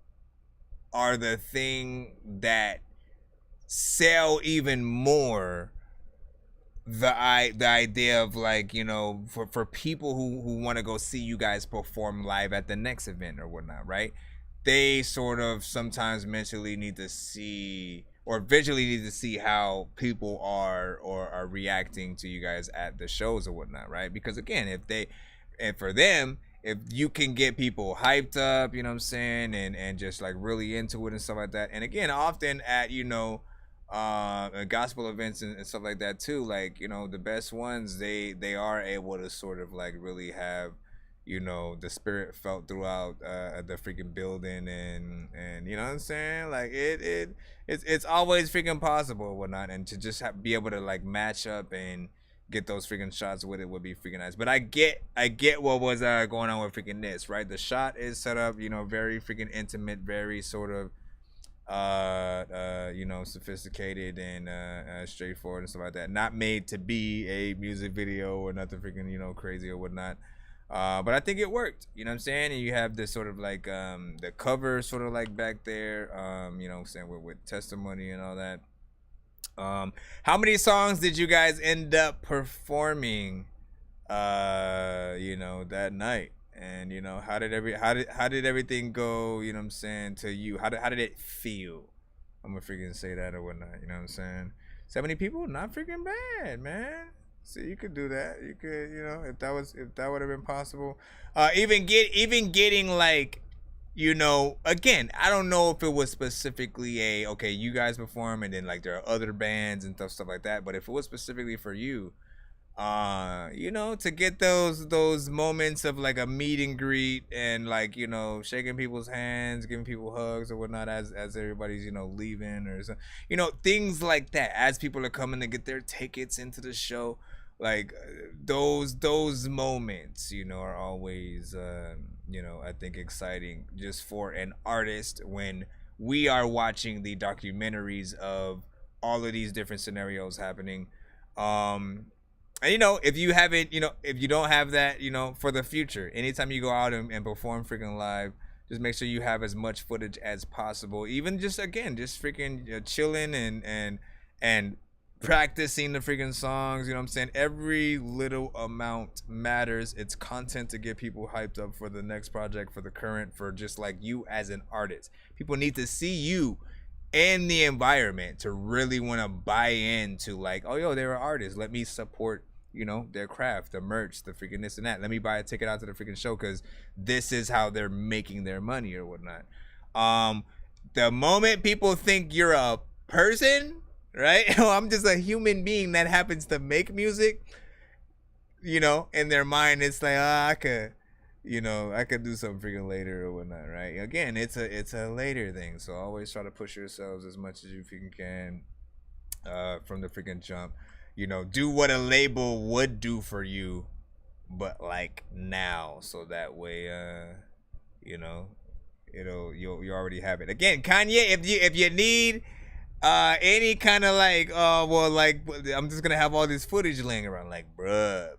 are the thing that sell even more the idea of, like, you know, for people who want to go see you guys perform live at the next event or whatnot, right? They sort of sometimes mentally need to see or visually need to see how people are reacting to you guys at the shows or whatnot, right? Because again, for them, if you can get people hyped up, you know what I'm saying, and just like really into it and stuff like that. And again, often at, you know, gospel events and stuff like that too, like, you know, the best ones, they are able to sort of like really have, you know, the spirit felt throughout the freaking building, and you know what I'm saying, like it's always freaking possible or whatnot, and to just be able to like match up and get those freaking shots with it would be freaking nice. But I get what was going on with freaking this, right? The shot is set up, you know, very freaking intimate, very sort of you know, sophisticated and straightforward and stuff like that. Not made to be a music video or nothing freaking, you know, crazy or whatnot. But I think it worked, you know what I'm saying? And you have this sort of like the cover sort of like back there, you know what I'm saying, with testimony and all that. How many songs did you guys end up performing you know, that night? And you know, how did everything go, you know what I'm saying, to you? How did it feel? I'm gonna freaking say that or whatnot, you know what I'm saying? 70 people, not freaking bad, man. So you could do that. You could, you know, if that would have been possible. Even getting like, you know, again, I don't know if it was specifically okay, you guys perform and then like there are other bands and stuff like that. But if it was specifically for you, you know, to get those moments of like a meet and greet and like, you know, shaking people's hands, giving people hugs or whatnot as everybody's, you know, leaving or something, you know, things like that as people are coming to get their tickets into the show. like those moments, you know, are always, you know, I think exciting just for an artist when we are watching the documentaries of all of these different scenarios happening. And you know, if you haven't, you know, if you don't have that, you know, for the future, anytime you go out and perform freaking live, just make sure you have as much footage as possible. Even just, again, just freaking chilling and practicing the freaking songs, you know what I'm saying? Every little amount matters. It's content to get people hyped up for the next project, for the current, for just like you as an artist. People need to see you in the environment to really want to buy into, like, oh, yo, they're an artist. Let me support, you know, their craft, the merch, the freaking this and that. Let me buy a ticket out to the freaking show because this is how they're making their money or whatnot. The moment people think you're a person, right? I'm just a human being that happens to make music, you know, in their mind, it's like, I could, you know, I could do something freaking later or whatnot, right? Again, it's a later thing. So always try to push yourselves as much as you freaking can from the freaking jump. You know, do what a label would do for you, but like now, so that way, you know, you already have it. Again, Kanye, if you need any kind of like, well, like, I'm just gonna have all this footage laying around, like, bruh,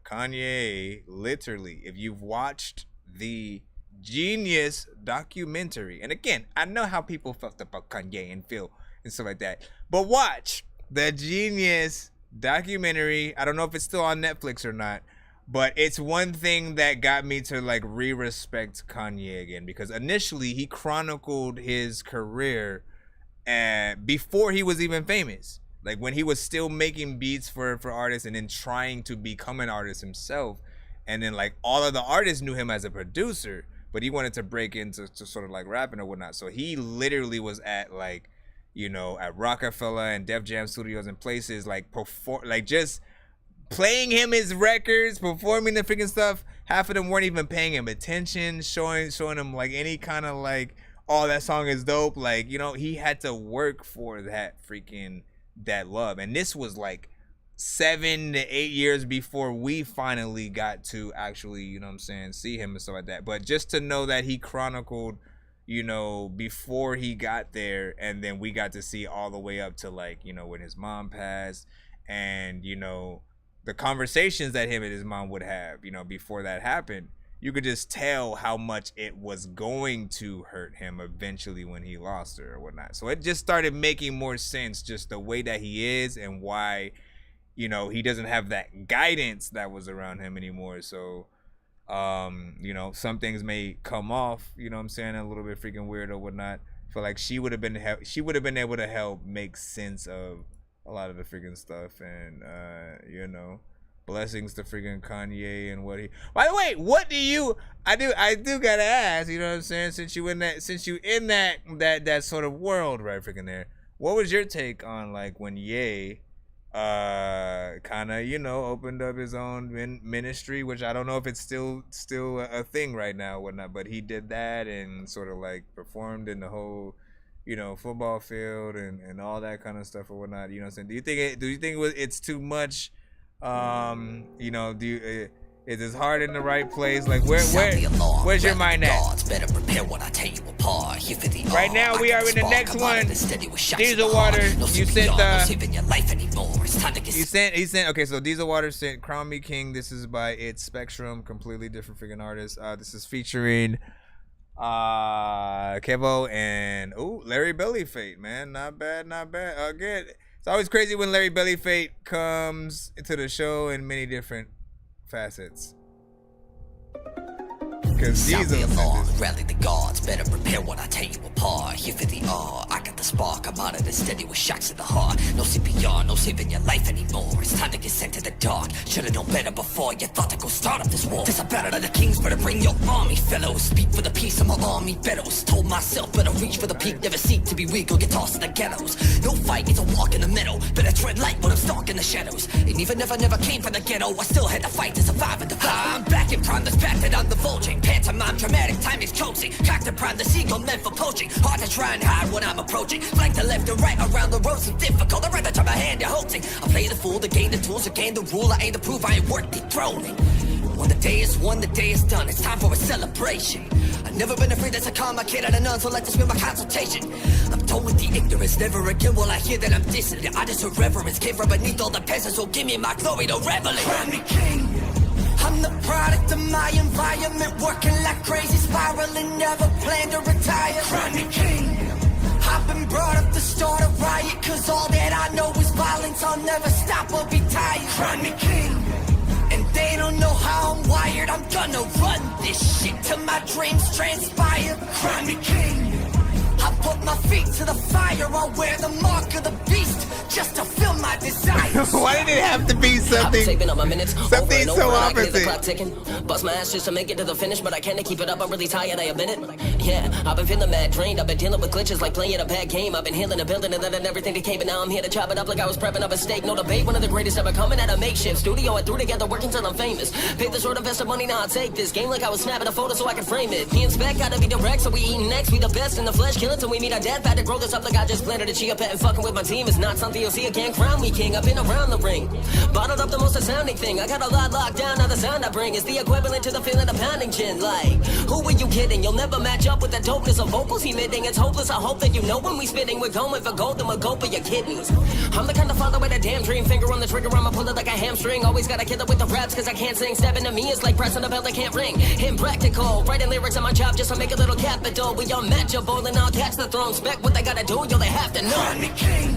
Kanye, literally, if you've watched the Geniuz documentary, and again, I know how people felt about Kanye and feel and stuff like that, but watch the Geniuz documentary. I don't know if it's still on Netflix or not, but it's one thing that got me to like re-respect Kanye again, because initially he chronicled his career before he was even famous, like when he was still making beats for artists and then trying to become an artist himself, and then like all of the artists knew him as a producer, but he wanted to break into sort of like rapping or whatnot. So he literally was at like, you know, at Rockefeller and Def Jam Studios and places like just playing him his records, performing the freaking stuff. Half of them weren't even paying him attention, showing him like any kind of like, oh, that song is dope. Like, you know, he had to work for that love. And this was like 7 to 8 years before we finally got to actually, you know what I'm saying, see him and stuff like that. But just to know that he chronicled, you know, before he got there, and then we got to see all the way up to like, you know, when his mom passed, and, you know, the conversations that him and his mom would have, you know, before that happened, you could just tell how much it was going to hurt him eventually when he lost her or whatnot. So it just started making more sense, just the way that he is and why, you know, he doesn't have that guidance that was around him anymore. So, you know, some things may come off, you know what I'm saying, a little bit freaking weird or whatnot. I feel like she would have been able to help make sense of a lot of the freaking stuff. And you know, blessings to freaking Kanye and what he. By the way, what do you? I do gotta ask. You know what I'm saying? Since you in that sort of world, right? Freaking there. What was your take on like when Ye, kind of, you know, opened up his own ministry, which I don't know if it's still a thing right now, whatnot. But he did that and sort of like performed in the whole, you know, football field and all that kind of stuff or whatnot. You know what I'm saying? Do you think it's too much? You know, is his heart in the right place? Like where's your mind at? Right now we are in the next one. Diesel Water, he sent okay, so Diesel Water sent Crown Me King. This is by It's Spectrum, completely different freaking artist. This is featuring Kevo and Larry Bellyfate, man. Not bad. Good. It's always crazy when Larry Bellyfate comes into the show in many different facets. Cause rally the gods, better prepare when I tear you apart. Here for the I got the spark, I'm out of the steady with shocks in the heart. No CPR, no saving your life anymore. It's time to get sent to the dark. Should've known better before you thought to go start up this war. This a battle of the kings, better bring your army, fellows. Speak for the peace of my army bellows. Told myself better reach for the peak, never seek to be weak or get tossed in the ghettos. No fight is a walk in the middle, better tread light when I'm stalking the shadows. And even if I never came from the ghetto, I still had to fight to survive in the I'm back in prime, that's back that I'm the vulging. pantomime, dramatic time is coaxing. Cock the prime, the seagull meant for poaching. Hard to try and hide when I'm approaching. Flank the left and right around the road, so difficult. I'd rather try my hand to hoaxing. I play the fool to gain the tools, to gain the rule. I ain't to prove I ain't worth dethroning. When the day is won, the day is done. It's time for a celebration. I've never been afraid to succumb my kid at a nun, so let this be my consultation. I'm done with the ignorance, never again will I hear that I'm dissing. I just reverence came from beneath all the peasants, so give me my glory to revel in. Crown me king. I'm the product of my environment, working like crazy, spiraling, never plan to retire. Crown me king. I've been brought up to start a riot, cause all that I know is violence. I'll never stop or be tired. Crown me king. And they don't know how I'm wired. I'm gonna run this shit till my dreams transpire. Crown me king. I put my feet to the fire. I'll wear the mark of the beast just to fill my desires. Why did it have to be something? Saving up my minutes. Something so opposite. Clock ticking. Bust my ass just to make it to the finish, but I can't keep it up. I'm really tired. I admit it. Yeah, I've been feeling mad drained. I've been dealing with glitches like playing a bad game. I've been healing the building and letting everything decay, but now I'm here to chop it up like I was prepping up a steak. No debate, one of the greatest ever coming at a makeshift studio. I threw together working till I'm famous. Paid the short invested money, now I take this game like I was snapping a photo so I can frame it. Me and Spec gotta be direct, so we eating next. We the best in the flesh, kill it till we meet our death. Had to grow this up like I just planted a chia pet, and fucking with my team is not something you'll see again. Crown me king, I've been around the ring. Bottled up the most astounding thing. I got a lot locked down, now the sound I bring is the equivalent to the feeling of pounding chin. Like, who are you kidding? You'll never match up with the dopeness of vocals emitting. It's hopeless, I hope that you know when we spitting. We're going for gold, then we'll go for your kidneys. I'm the kind of father with a damn dream. Finger on the trigger, I'ma pull it like a hamstring. Always gotta kill it with the raps, cause I can't sing. Stepping to me is like pressing a bell that can't ring. Impractical, writing lyrics on my job just to make a little capital. We all matchable and I'll catch the throne. Spec what they gotta do, yo, they have to know. Crown me king.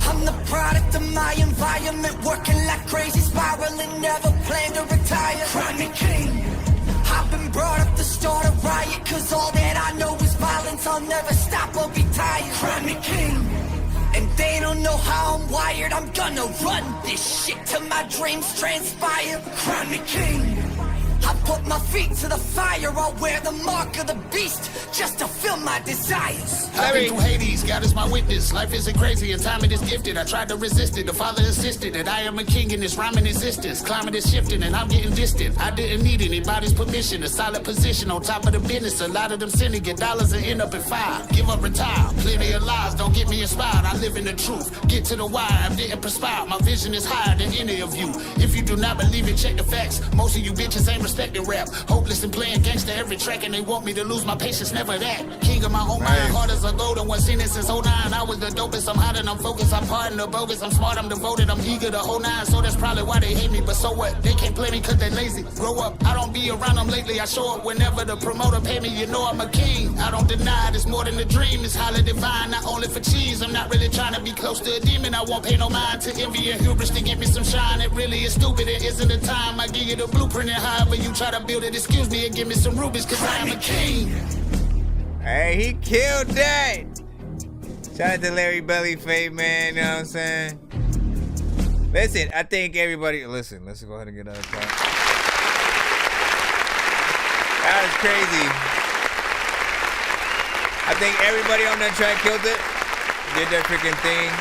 I'm the product of my environment, working like crazy, spiraling, never plan to retire. Crown me king. I've been brought up to start a riot, cause all that I know is violence. I'll never stop or be tired. Crown me king. And they don't know how I'm wired. I'm gonna run this shit till my dreams transpire. Crown me king. I put my feet to the fire. I'll wear the mark of the beast just to fill my desires. I've been through Hades, God is my witness. Life isn't crazy and time it is gifted. I tried to resist it, the Father insisted that I am a king in this rhyming existence. Climate is shifting and I'm getting distant. I didn't need anybody's permission. A solid position on top of the business. A lot of them sinning, get dollars and end up in fire. Give up, retire. Plenty of lies, don't get me inspired. I live in the truth. Get to the wire, I didn't perspire. My vision is higher than any of you. If you do not believe it, check the facts. Most of you bitches ain't respecting rap. Hopeless and playing gangster every track, and they want me to lose my patience. Never that. King of my own mind, hard as a golden one. Seen it since 09. I was the dopest. I'm hot and I'm focused. I'm pardon the bogus. I'm smart. I'm devoted. I'm eager the whole nine. So that's probably why they hate me. But so what? They can't play me cause they lazy. Grow up. I don't be around them lately. I show up whenever the promoter pay me. You know I'm a king. I don't deny it. It's more than a dream. It's highly divine. Not only for cheese. I'm not really trying to be close to a demon. I won't pay no mind to envy and hubris to give me some shine. It really is stupid. It isn't the time. I give you the blueprint and however you try to build it. Excuse me and give me some rubies cause I am a king. Hey, he killed that. Shout out to Larry Belly Fate, man. You know what I'm saying? Listen, I think everybody. Listen, let's go ahead and get out of time. That was crazy. I think everybody on that track killed it. Did their freaking thing.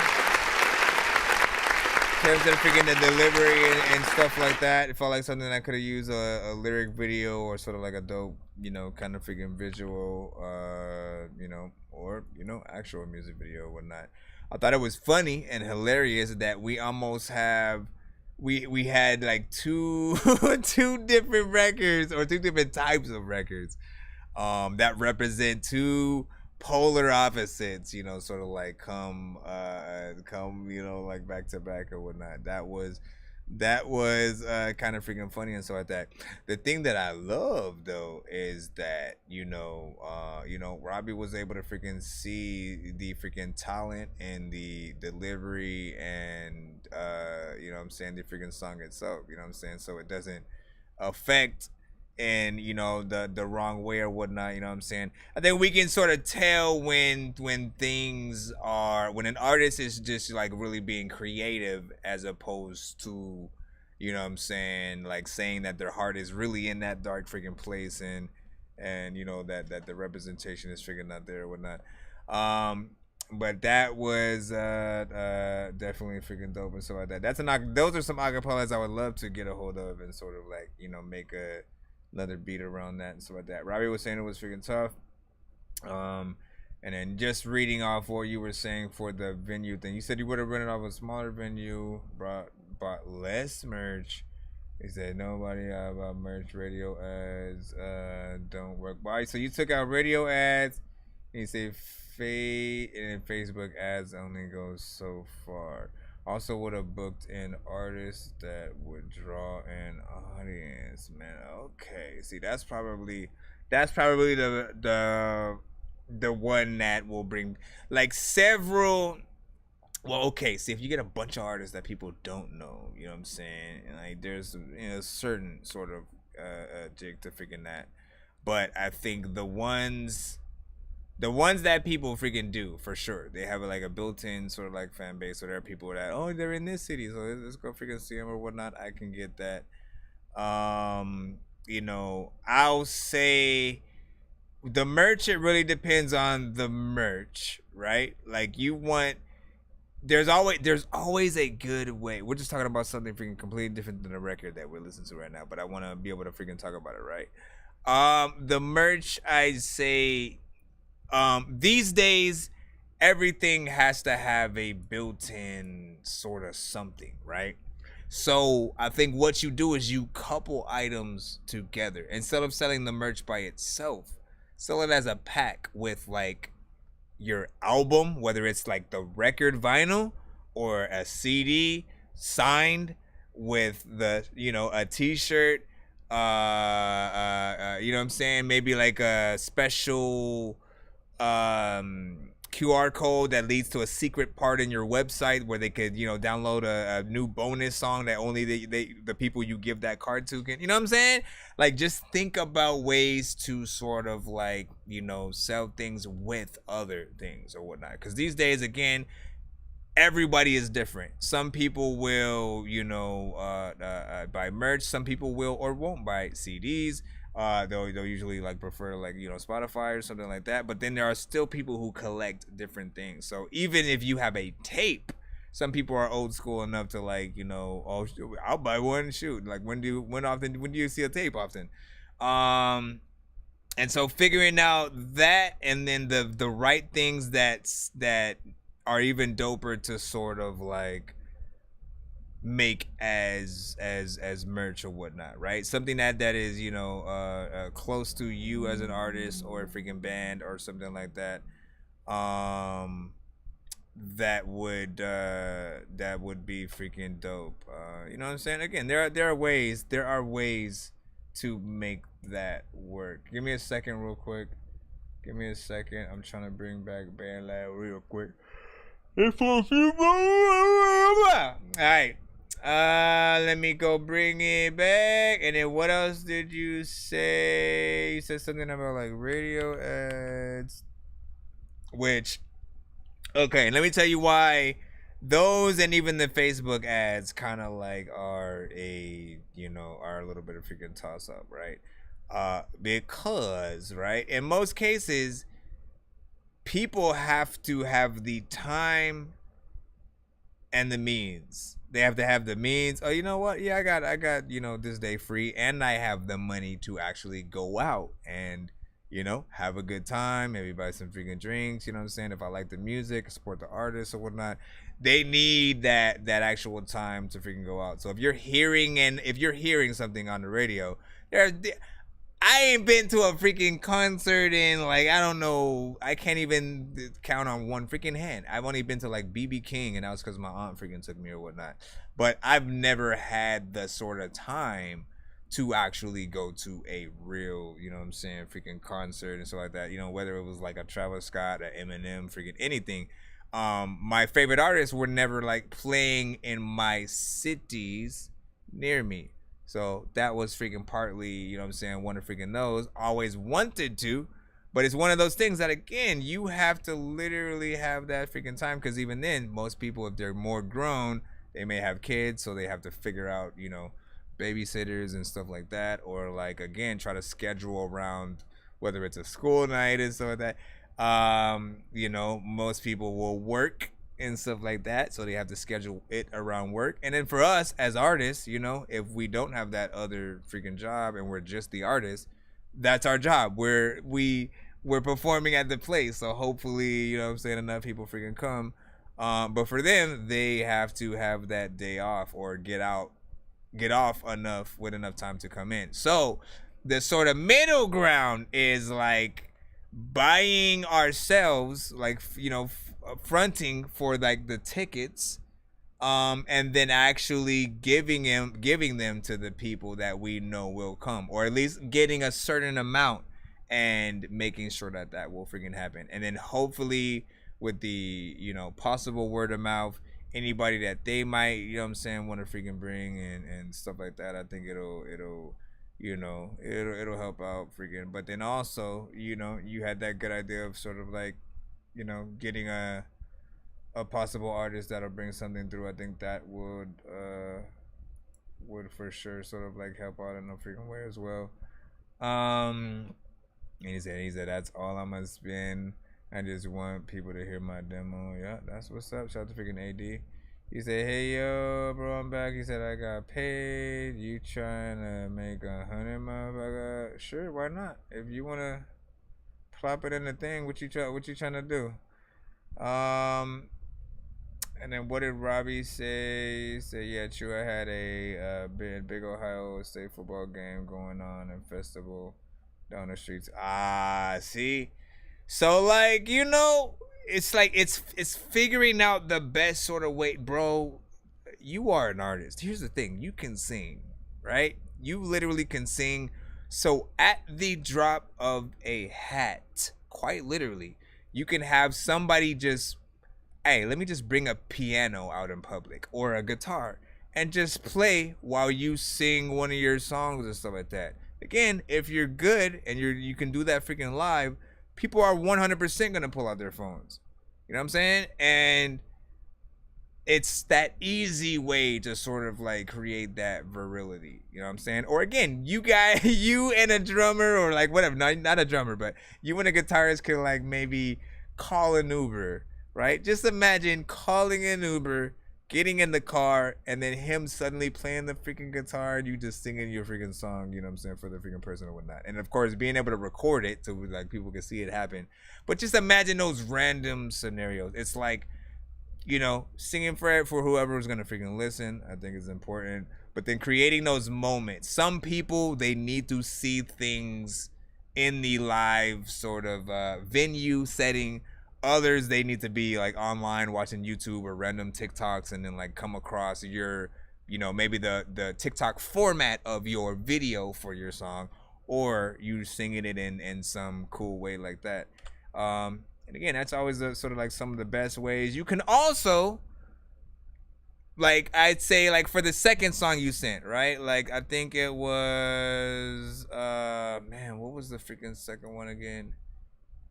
In terms of freaking the delivery and stuff like that, it felt like something I could have used a lyric video or sort of like a dope, you know, kind of freaking visual, you know, or, you know, actual music video or whatnot. I thought it was funny and hilarious that we almost have, we had like two different records or two different types of records that represent two polar opposites, you know, sort of like come you know, like back to back or whatnot. That was kind of freaking funny and so like that. The thing that I love though is that you know Robbie was able to freaking see the freaking talent and the delivery and you know what I'm saying, the freaking song itself, you know what I'm saying, so it doesn't affect and you know the wrong way or whatnot, you know what I'm saying. I think we can sort of tell when things are, when an artist is just like really being creative as opposed to, you know what I'm saying, like saying that their heart is really in that dark freaking place and you know that the representation is freaking not there or whatnot. But that was definitely freaking dope and stuff like that. Those are some acapellas I would love to get a hold of and sort of like, you know, make a another beat around that and stuff like that. Robbie was saying it was freaking tough. And then just reading off what you were saying for the venue thing, you said you would have rented off a smaller venue, bought less merch. He said nobody about merch, radio ads don't work. Why? So you took out radio ads. And you say fade, and then Facebook ads only goes so far. Also would have booked in artists that would draw an audience, man. Okay, see that's probably the one that will bring like several. Well, okay, see if you get a bunch of artists that people don't know, you know what I'm saying, and like there's a certain sort of jig to freaking that. But I think the ones that people freaking do for sure, they have like a built-in sort of like fan base. So there are people that they're in this city, so let's go freaking see them or whatnot. I can get that. I'll say the merch. It really depends on the merch, right? Like there's always a good way. We're just talking about something freaking completely different than the record that we're listening to right now, but I want to be able to freaking talk about it, right? The merch, I say. These days, everything has to have a built-in sort of something, right? So I think what you do is you couple items together. Instead of selling the merch by itself, sell it as a pack with like your album, whether it's like the record vinyl or a CD signed with the, a t-shirt, you know what I'm saying? Maybe like a special QR code that leads to a secret part in your website where they could, download a new bonus song that only the people you give that card to can, you know what I'm saying? Like, just think about ways to sort of like, sell things with other things or whatnot. Because these days, again, everybody is different. Some people will, buy merch. Some people will or won't buy CDs. They'll usually like prefer like Spotify or something like that. But then there are still people who collect different things. So even if you have a tape, some people are old school enough to like I'll buy one. Shoot, like when do you see a tape often? And so figuring out that, and then the right things that are even doper to sort of like make as merch or whatnot, right? Something that is close to you as an artist or a freaking band or something like that. That would be freaking dope. You know what I'm saying? Again, there are ways to make that work. Give me a second real quick. I'm trying to bring back Band Lab real quick. Alright. Let me go bring it back. And then what else did you say? You said something about like radio ads. Which, okay, let me tell you why those and even the Facebook ads kind of like are a little bit of freaking toss up, right? Because, right, in most cases, people have to have the time and the means. They have to have the means. Oh, you know what? Yeah, I got this day free, and I have the money to actually go out and have a good time, maybe buy some freaking drinks, you know what I'm saying? If I like the music, support the artists or whatnot, they need that actual time to freaking go out. So if you're hearing something on the radio, I ain't been to a freaking concert in like, I don't know, I can't even count on one freaking hand. I've only been to like BB King, and that was because my aunt freaking took me or whatnot. But I've never had the sort of time to actually go to a real, you know what I'm saying, freaking concert and stuff like that. Whether it was like a Travis Scott, a Eminem, freaking anything. My favorite artists were never like playing in my cities near me. So that was freaking partly, you know what I'm saying, one of freaking those. Always wanted to, but it's one of those things that, again, you have to literally have that freaking time, because even then, most people, if they're more grown, they may have kids, so they have to figure out, babysitters and stuff like that, or like, again, try to schedule around whether it's a school night and stuff like that. Most people will work and stuff like that, so they have to schedule it around work. And then for us as artists, you know, if we don't have that other freaking job and we're just the artist, that's our job. We're performing at the place, so hopefully, you know what I'm saying, enough people freaking come. But for them, they have to have that day off or get off enough with enough time to come in. So the sort of middle ground is like buying ourselves, like, you know, fronting for like the tickets, and then actually giving them to the people that we know will come, or at least getting a certain amount and making sure that that will freaking happen. And then hopefully with the, you know, possible word of mouth, anybody that they might, you know what I'm saying, want to freaking bring and stuff like that, I think it'll you know, it'll help out freaking. But then also, you know, you had that good idea of sort of like, you know, getting a possible artist that'll bring something through. I think that would for sure sort of like help out in a freaking way as well. And he said that's all I'm gonna spend. I just want people to hear my demo. Yeah, that's what's up. Shout out to freaking AD. He said, hey yo, bro, I'm back. He said I got paid. You trying to make 100, motherfucker? Sure, why not? If you wanna plop it in the thing, what you trying to do? And then what did Robbie say? He said, yeah, true. I had a big Ohio State football game going on and festival down the streets. See. So like, you know, it's like it's figuring out the best sort of way, bro. You are an artist. Here's the thing: you can sing, right? You literally can sing. So at the drop of a hat, quite literally, you can have somebody just, hey, let me just bring a piano out in public or a guitar and just play while you sing one of your songs and stuff like that. Again, if you're good and you can do that freaking live, people are 100% gonna pull out their phones. You know what I'm saying? And it's that easy way to sort of like create that virility. You know what I'm saying? Or again, you and a drummer, or like whatever, not a drummer, but you and a guitarist can like maybe call an Uber, right? Just imagine calling an Uber, getting in the car, and then him suddenly playing the freaking guitar and you just singing your freaking song, you know what I'm saying, for the freaking person or whatnot. And of course, being able to record it so like people can see it happen. But just imagine those random scenarios. It's like, you know, singing for whoever is gonna freaking listen, I think is important. But then creating those moments. Some people, they need to see things in the live sort of venue setting. Others, they need to be like online watching YouTube or random TikToks and then like come across your, you know, maybe the TikTok format of your video for your song, or you singing it in some cool way like that. And again, that's always sort of like some of the best ways. You can also, like, I'd say like for the second song you sent, right? Like I think it was man, what was the freaking second one again?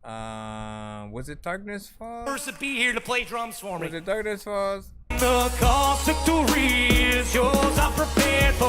Was it Darkness Falls? First to be here to play drums for me. Was it Darkness Falls? The cost victory is yours. I'm prepared for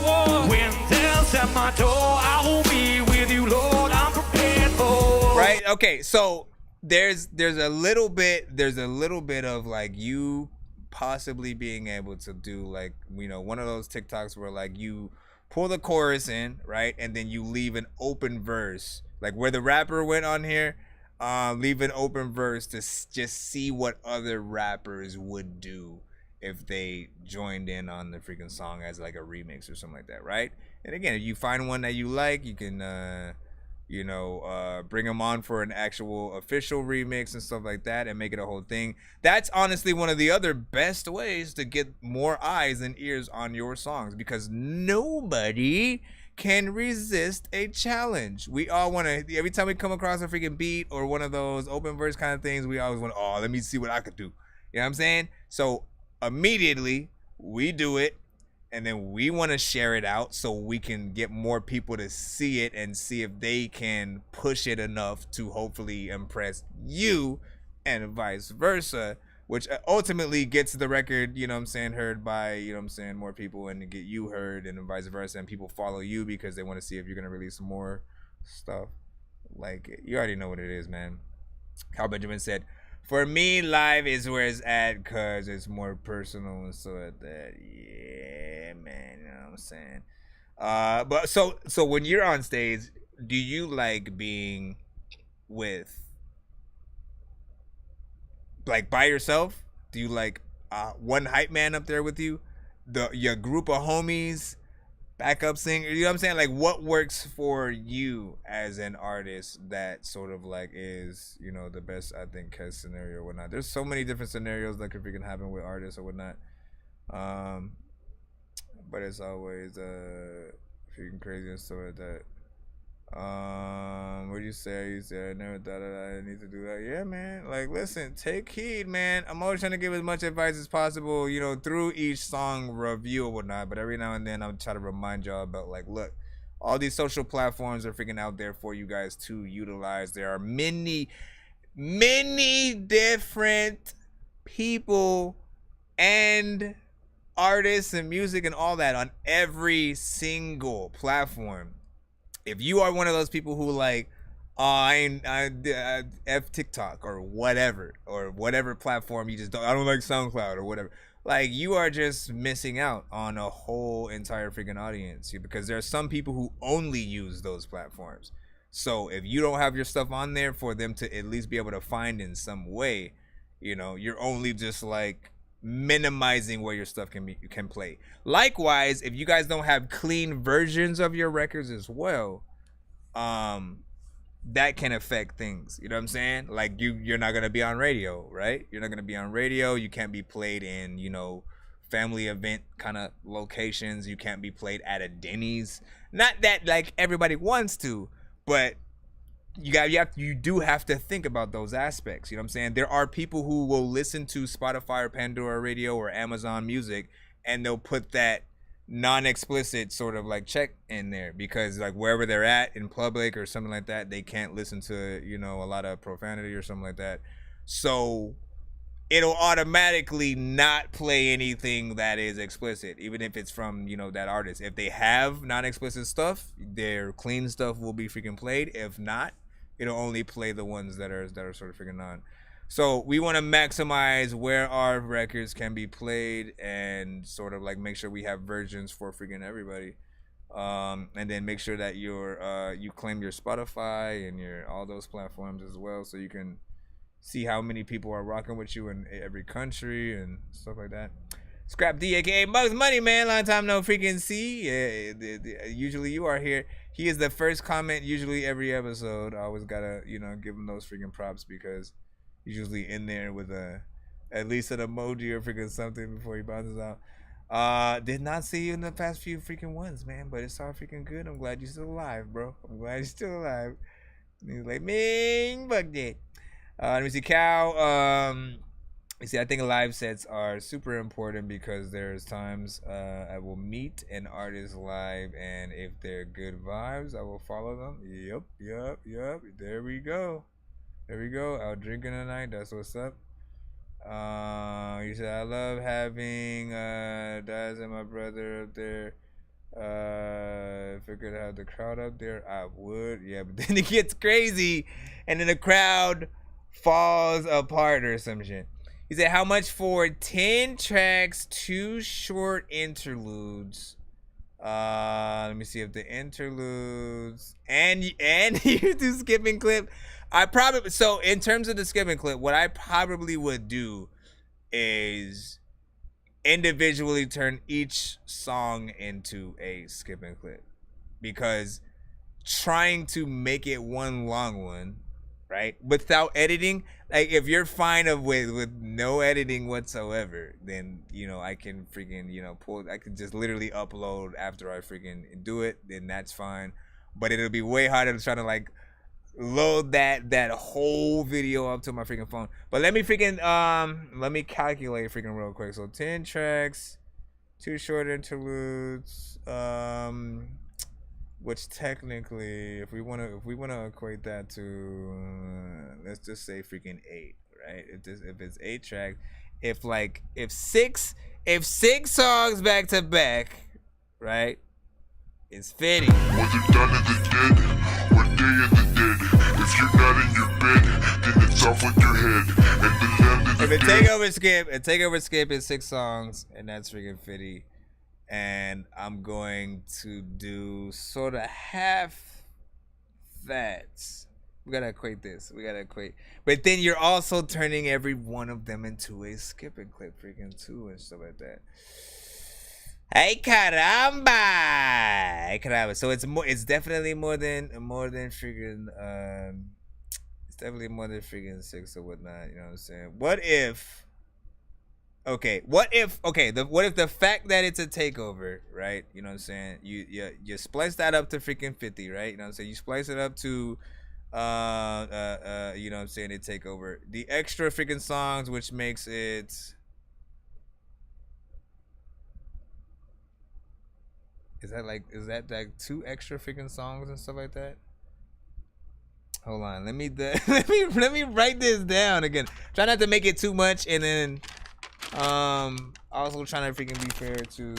war. When death's at my door, I will be with you, Lord. I'm prepared for. Right. Okay. So there's a little bit of like you possibly being able to do like, you know, one of those TikToks where like you pull the chorus in, right, and then you leave an open verse. Like where the rapper went on here, leave an open verse to just see what other rappers would do if they joined in on the freaking song as like a remix or something like that, right? And again, if you find one that you like, you can, you know, bring them on for an actual official remix and stuff like that and make it a whole thing. That's honestly one of the other best ways to get more eyes and ears on your songs, because nobody can resist a challenge. We all want to, every time we come across a freaking beat or one of those open verse kind of things, we always want, oh, let me see what I could do. You know what I'm saying? So immediately we do it, and then we want to share it out so we can get more people to see it and see if they can push it enough to hopefully impress you, and vice versa, which ultimately gets the record, you know what I'm saying, heard by, you know what I'm saying, more people, and to get you heard, and vice versa, and people follow you because they want to see if you're going to release more stuff. Like, you already know what it is, man. Kyle Benjamin said, For me, live is where it's at because it's more personal and so like that. Yeah, man. You know what I'm saying? But so when you're on stage, do you like being with, like, by yourself? Do you like one hype man up there with you, your group of homies, backup singer? You know what I'm saying? Like, what works for you as an artist that sort of like is, you know, the best, I think, case scenario or whatnot. There's so many different scenarios that could freaking happen with artists or whatnot. But it's always freaking crazy and stuff like that. What do you say? You say I never thought that I need to do that. Yeah, man. Like, listen, take heed, man. I'm always trying to give as much advice as possible, you know, through each song review or whatnot. But every now and then I'll try to remind y'all about, like, look, all these social platforms are freaking out there for you guys to utilize. There are many, many different people and artists and music and all that on every single platform. If you are one of those people who like, F TikTok or whatever platform, I don't like SoundCloud or whatever, like, you are just missing out on a whole entire freaking audience, because there are some people who only use those platforms. So if you don't have your stuff on there for them to at least be able to find in some way, you know, you're only just like minimizing where your stuff can play. Likewise, if you guys don't have clean versions of your records as well, that can affect things. You know what I'm saying? Like, you're not gonna be on radio, right? You're not gonna be on radio. You can't be played in, you know, family event kind of locations. You can't be played at a Denny's. Not that like everybody wants to, but you do have to think about those aspects. You know what I'm saying? There are people who will listen to Spotify or Pandora Radio or Amazon Music, and they'll put that non-explicit sort of like check in there, because like wherever they're at in public or something like that, they can't listen to, you know, a lot of profanity or something like that. So it'll automatically not play anything that is explicit, even if it's from, you know, that artist. If they have non-explicit stuff, their clean stuff will be freaking played. If not, it'll only play the ones that are sort of freaking on. So we want to maximize where our records can be played and sort of like make sure we have versions for freaking everybody. And then make sure that you claim your Spotify and your all those platforms as well, so you can see how many people are rocking with you in every country and stuff like that. Scrap D, aka Bugs Money, man. Long time no freaking see. Yeah, usually you are here. He is the first comment usually every episode. I always gotta, you know, give him those freaking props, because he's usually in there with at least an emoji or freaking something before he bounces out. Did not see you in the past few freaking ones, man, but it's all freaking good. I'm glad you're still alive, bro. I'm glad you're still alive. And he's like, man, fuck that. Let me see, Cal. You see, I think live sets are super important, because there's times I will meet an artist live, and if they're good vibes, I will follow them. Yep. There we go. Out drinking tonight. That's what's up. You said, I love having Daz and my brother up there. If I could have the crowd up there, I would. Yeah, but then it gets crazy, and then the crowd falls apart or some shit. He said, how much for 10 tracks, 2 short interludes? Let me see if the interludes and you do skipping clip. So in terms of the skipping clip, what I probably would do is individually turn each song into a skipping clip, because trying to make it one long one, right, without editing, like if you're fine with no editing whatsoever, then, you know, I can freaking, you know, I can just literally upload after I freaking do it, then that's fine. But it'll be way harder to try to like load that whole video up to my freaking phone. But let me calculate freaking real quick. So 10 tracks, 2 short interludes, which technically, if we wanna equate that to, let's just say freaking 8, right? If it's 8 tracks, if 6 songs back to back, right? It's Fitty. Whether dawn of the dead or day of the dead, if you're not in your bed, then it's off with your head. And the land of the If a dead. takeover skip is 6 songs, and that's freaking Fitty. And I'm going to do sort of half that. We gotta equate this. But then you're also turning every one of them into a skip and clip freaking too and stuff like that. Hey caramba! So it's definitely more than freaking it's definitely more than freaking 6 or whatnot, you know what I'm saying? What if the fact that it's a takeover, right? You know what I'm saying? You splice that up to freaking 50, right? You know what I'm saying? You splice it up to you know what I'm saying, a takeover. The extra freaking songs, which makes it is that like 2 extra freaking songs and stuff like that? Hold on, let me write this down again. Try not to make it too much, and then also trying to freaking be fair to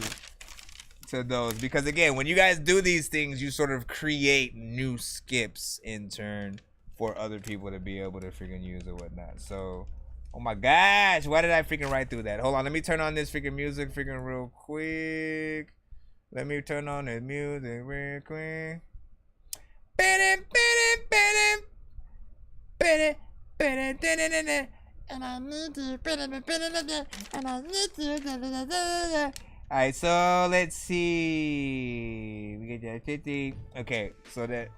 those, because again, when you guys do these things, you sort of create new skips in turn for other people to be able to freaking use or whatnot. So, oh my gosh, why did I freaking write through that? Hold on, let me turn on this freaking music freaking real quick. Let me turn on the music real quick. And I need to. Alright, so let's see. We get that 50. Okay, so that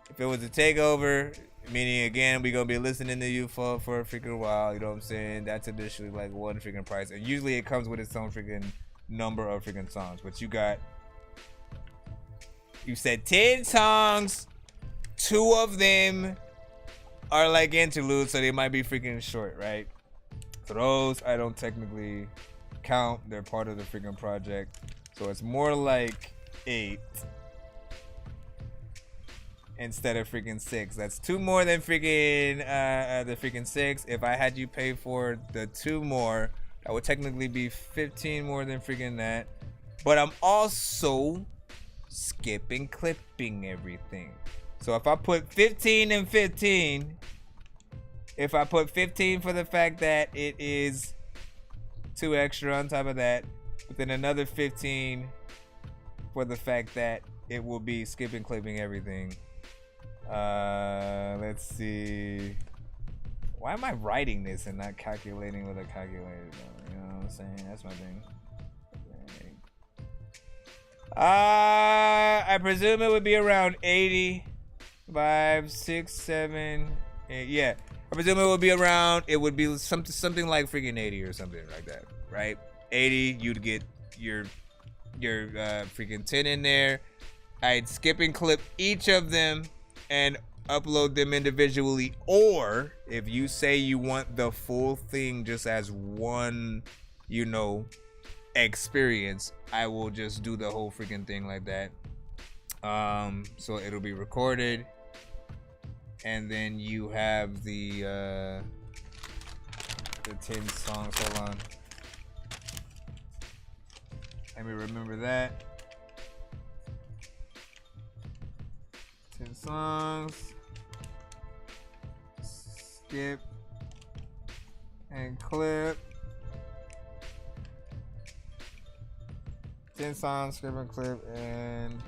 if it was a takeover, meaning again, we're gonna be listening to you for a freaking while, you know what I'm saying? That's additionally like one freaking price. And usually it comes with its own freaking number of freaking songs. But you said 10 songs, 2 of them are like interludes, so they might be freaking short, right? So those I don't technically count. They're part of the freaking project. So it's more like 8 instead of freaking 6. That's 2 more than freaking the freaking 6. If I had you pay for the 2 more, that would technically be 15 more than freaking that. But I'm also skipping clipping everything. So if I put 15 and 15, if I put 15 for the fact that it is 2 extra on top of that, but then another 15 for the fact that it will be skipping clipping everything. Let's see. Why am I writing this and not calculating with a calculator? You know what I'm saying? That's my thing. I presume it would be around 80. 5, 6, 7, 8. Yeah, I presume it would be around. It would be something like freaking 80 or something like that, right? 80, you'd get your freaking 10 in there. I'd skip and clip each of them and upload them individually. Or if you say you want the full thing just as one, you know, experience, I will just do the whole freaking thing like that. So it'll be recorded, and then you have the 10 songs. Hold on, let me remember that. 10 songs, skip and clip. 10 songs, skip and clip, and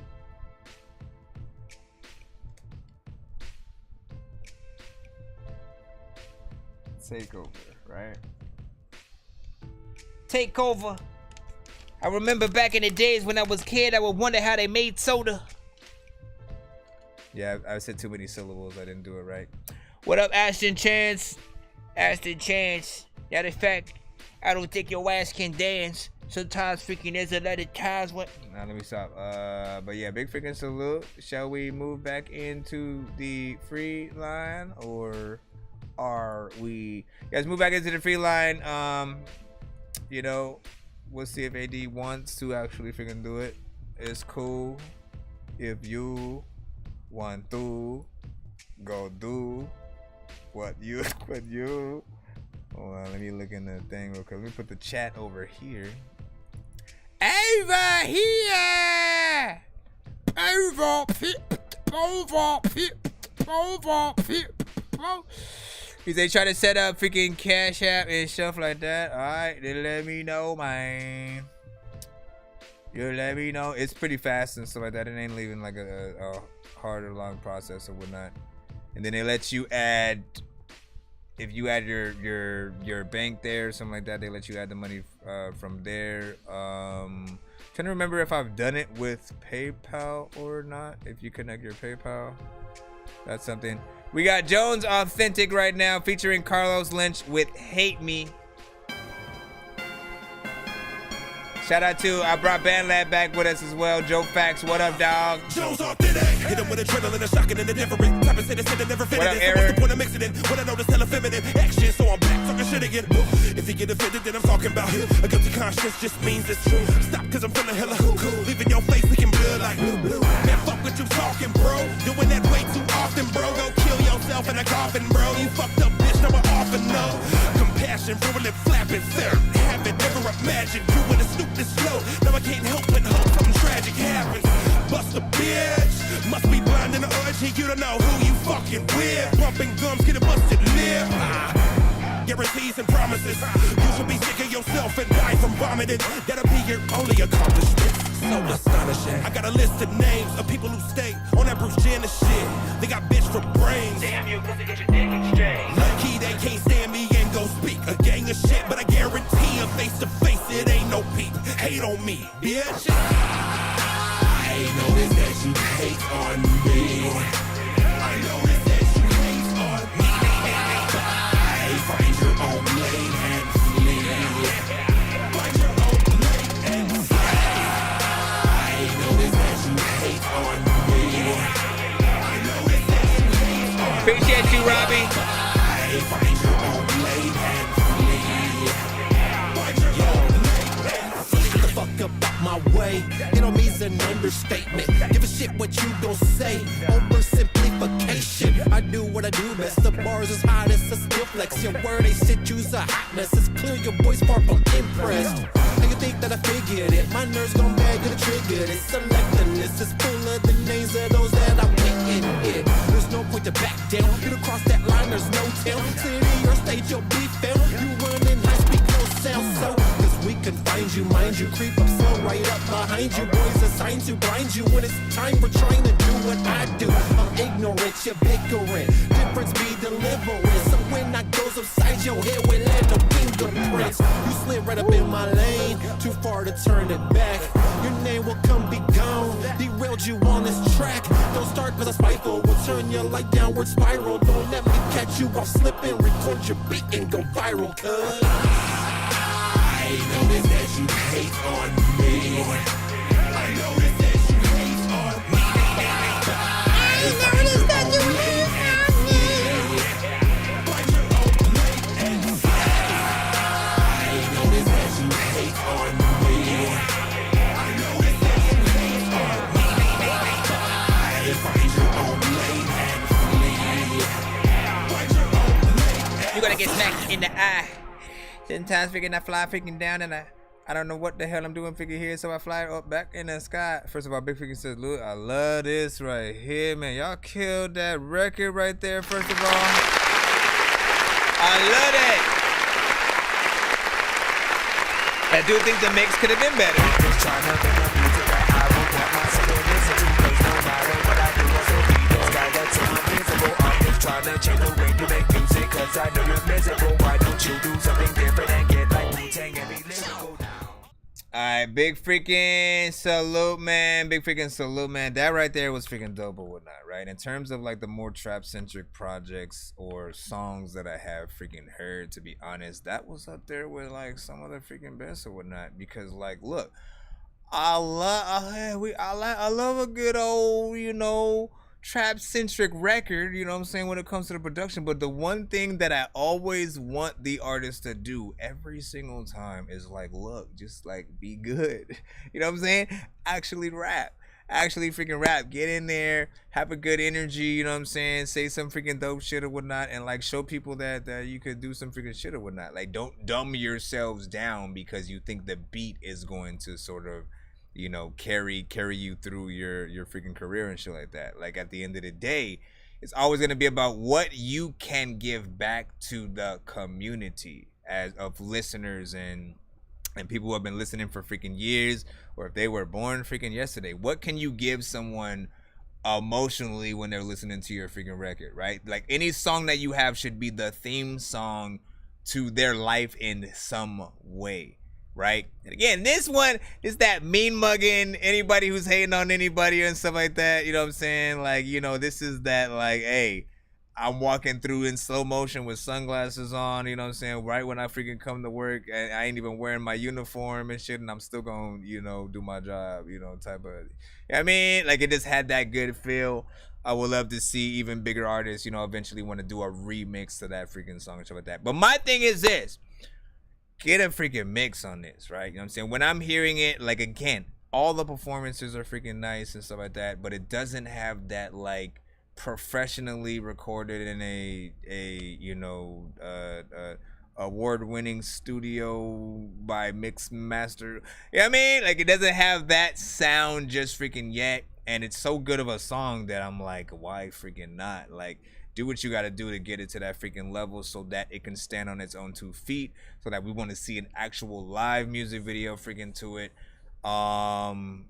takeover, right? Takeover. I remember back in the days when I was a kid, I would wonder how they made soda. Yeah, I said too many syllables. I didn't do it right. What up, Ashton Chance? Ashton Chance. That is fact. I don't think your ass can dance. Sometimes freaking there's a lot of times when. Now let me stop. But yeah, big freaking salute. Shall we move back into the free line, or are we? Guys, move back into the free line. You know, we'll see if AD wants to actually freaking do it. It's cool if you want to go do what you. Hold on, let me look in the thing real quick. Let me put the chat over here. Over here! They try to set up freaking Cash App and stuff like that. Alright, then let me know, man. You let me know. It's pretty fast and stuff like that. It ain't leaving like a hard or long process or whatnot. And then they let you add, if you add your bank there or something like that, they let you add the money from there. Trying to remember if I've done it with PayPal or not. If you connect your PayPal, that's something. We got Jones Authentic right now featuring Carlos Lynch with Hate Me. Shout out to, I brought Band Lab back with us as well. Joe Fax, what up, dog? Jones Authentic. Hit him with adrenaline and shocking and indifferent. Type of citizen that never fitted in. So what's the point of mixing it? When I know this hella feminine action, so I'm back talking shit again. If you get offended, then I'm talking about a guilty conscience just means it's true. Stop, cause I'm feeling hella cool. Leaving your face leaking blood like blue. Man, fuck what you talking, bro. Doing that way too often, bro. Go kill yourself in a coffin, bro. You fucked up, bitch, no more often, no. Compassion, virulent, flapping, sir. Haven't never imagined you in a snoop this slow. Now I can't help but hope something tragic happens. Bust a bitch. Must be blind in the urge. You don't know who you fucking with. Bumping gums, get a busted lip. Guarantees and promises. You should be sick of yourself and die from vomiting. That'll be your only accomplishment. So astonishing. I got a list of names of people who stay on that Bruce Jenner shit. They got bitch for brains. Damn you, cause they get your dick exchanged. Lucky they can't stand me and go speak a gang of shit, but I guarantee a face to face it ain't no peep. Hate on me, bitch. I noticed that you hate on me. I noticed that you hate on me. Find your own lane and flee. Find your own lane and flee. I noticed that you hate on me. I noticed that you hate on me. Appreciate you, Robbie. Find your own lane and flee. Find your own lane and flee. Get the fuck up out my way. It on me's an understatement. Give a shit what you gon' say. Oversimplification. I do what I do best. The bars is hot as a steel flex. Your word ain't shit, you's a hot mess. It's clear your boy's far from impressed. And you think that I figured it. My nerves gon' bag to the trigger. This selecting list is full of the names of those that I went in it. There's no point to back down. Get across that line, there's no town. City or state, you'll be found. You running high speed, no sound. So, cause we can find you, mind you. Creep up slow, right up behind you. Boys assigned to blind you. When it's time for trying to do what I do, I'm ignorant, you're bickering. Difference be deliverance. So when I goes upside your head, we land no fingerprints. You slid right up in my lane, too far to turn it back. Your name will come be gone. Derailed you on this track. Don't start cause I'm spiteful. We'll turn your light downward spiral. Don't let me catch you off slipping. Record your beat and go viral, cuz I noticed that you hate on me. I noticed that you hate on me. I noticed that you hate on me. Find your own lane and fly. I noticed that you hate on me. I noticed that you hate on me. Find your own lane and flee. Find your own lane and You gotta get smacked in the eye. Sometimes freaking I fly freaking down and I don't know what the hell I'm doing freaking here, so I fly up back in the sky. First of all, Big Freaking says, look, I love this right here, man. Y'all killed that record right there, first of all. I love it. I do think the mix could have been better. Trying to change the way you make music, cause I know you're miserable. Why don't you do something different and get like Wu-Tang and be lyrical now? Alright, big freaking salute, man. Big freaking salute, man. That right there was freaking dope or whatnot, right? In terms of like the more trap-centric projects or songs that I have freaking heard, to be honest, that was up there with like some of the freaking best or whatnot. Because like, look, I love a good old, you know, trap-centric record, you know what I'm saying, when it comes to the production. But the one thing that I always want the artist to do every single time is like, look, just like be good. You know what I'm saying? Actually rap. Actually freaking rap. Get in there, have a good energy, you know what I'm saying? Say some freaking dope shit or whatnot, and like show people that you could do some freaking shit or whatnot. Like, don't dumb yourselves down because you think the beat is going to sort of you know, carry you through your freaking career and shit like that. Like at the end of the day, it's always gonna be about what you can give back to the community as of listeners and people who have been listening for freaking years, or if they were born freaking yesterday. What can you give someone emotionally when they're listening to your freaking record, right? Like any song that you have should be the theme song to their life in some way, right? And again, this one is that mean mugging anybody who's hating on anybody and stuff like that, you know what I'm saying? Like, you know, this is that like, hey, I'm walking through in slow motion with sunglasses on, you know what I'm saying, right when I freaking come to work, and I ain't even wearing my uniform and shit, and I'm still gonna, you know, do my job, you know, type of, you know what I mean? Like, it just had that good feel. I would love to see even bigger artists, you know, eventually want to do a remix to that freaking song and stuff like that. But my thing is this, get a freaking mix on this, right? You know what I'm saying? When I'm hearing it, like, again, all the performances are freaking nice and stuff like that, but it doesn't have that, like, professionally recorded in a you know award-winning studio by mix master, you know what I mean? Like, it doesn't have that sound just freaking yet, and it's so good of a song that I'm like, why freaking not? Like, do what you got to do to get it to that freaking level so that it can stand on its own 2 feet, so that we want to see an actual live music video freaking to it. And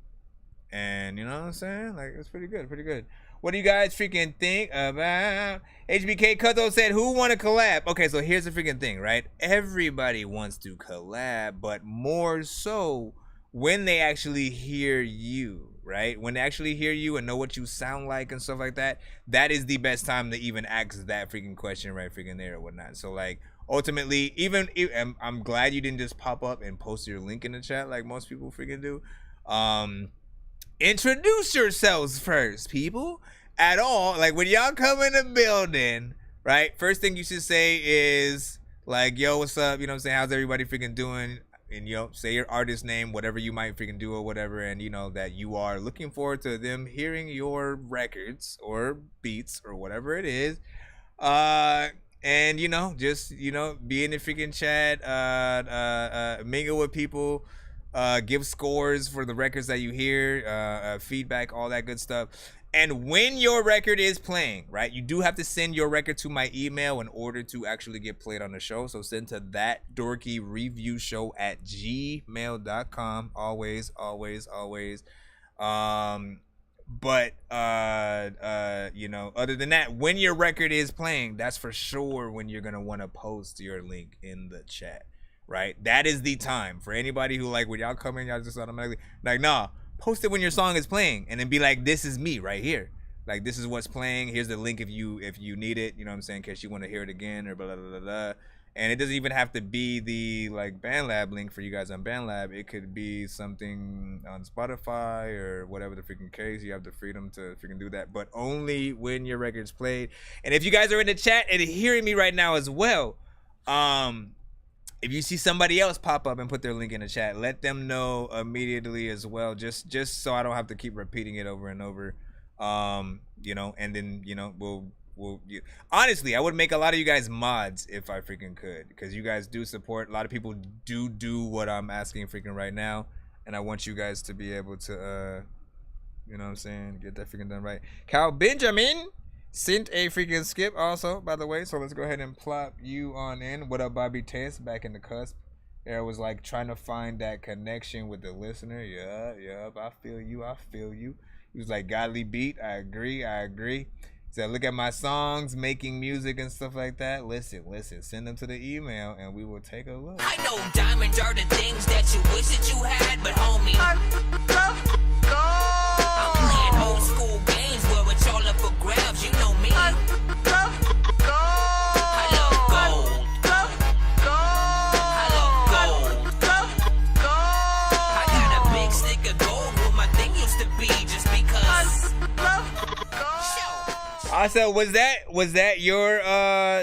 you know what I'm saying? Like, it's pretty good. What do you guys freaking think about? HBK Cutto said, who want to collab? Okay, so here's the freaking thing, right? Everybody wants to collab, but more so when they actually hear you, right? When they actually hear you and know what you sound like and stuff like that, that is the best time to even ask that freaking question right freaking there or whatnot. So, like, ultimately, even I'm glad you didn't just pop up and post your link in the chat like most people freaking do. Introduce yourselves first, people, at all. Like, when y'all come in the building, right, first thing you should say is like, yo, what's up, you know what I'm saying, how's everybody freaking doing? And, you know, say your artist name, whatever you might freaking do or whatever, and, you know, that you are looking forward to them hearing your records or beats or whatever it is. And, you know, just, you know, be in the freaking chat, mingle with people, give scores for the records that you hear, feedback, all that good stuff. And when your record is playing, right, you do have to send your record to my email in order to actually get played on the show. So send to that Dorky Review Show at gmail.com. Always. But you know, other than that, when your record is playing, that's for sure when you're gonna want to post your link in the chat, right? That is the time for anybody who, like, when y'all come in, y'all just automatically like, nah, post it when your song is playing, and then be like, this is me right here, like, this is what's playing, here's the link if you need it, you know what I'm saying, in case you want to hear it again or blah blah blah blah. And it doesn't even have to be the, like, BandLab link for you guys on BandLab. It could be something on Spotify or whatever the freaking case. You have the freedom to freaking do that, but only when your record's played. And if you guys are in the chat and hearing me right now as well, if you see somebody else pop up and put their link in the chat, let them know immediately as well, just so I don't have to keep repeating it over and over. You know, and then, you know, honestly, I would make a lot of you guys mods if I freaking could, because you guys do support. A lot of people do what I'm asking freaking right now, and I want you guys to be able to, you know what I'm saying, get that freaking done right. Cal Benjamin sent a freaking skip also, by the way, so let's go ahead and plop you on in. What up, Bobby Tess, back in the cusp. There was like trying to find that connection with the listener. Yeah, I feel you. He was like, godly beat. I agree. So look at my songs, making music and stuff like that. Listen, send them to the email and we will take a look. I know diamonds are the things that you wish that you had, but homie, I'm playing old school games where it's all up for grabs, you know me. I love gold. I got a big stick of gold where my thing used to be, just because. Also, was that your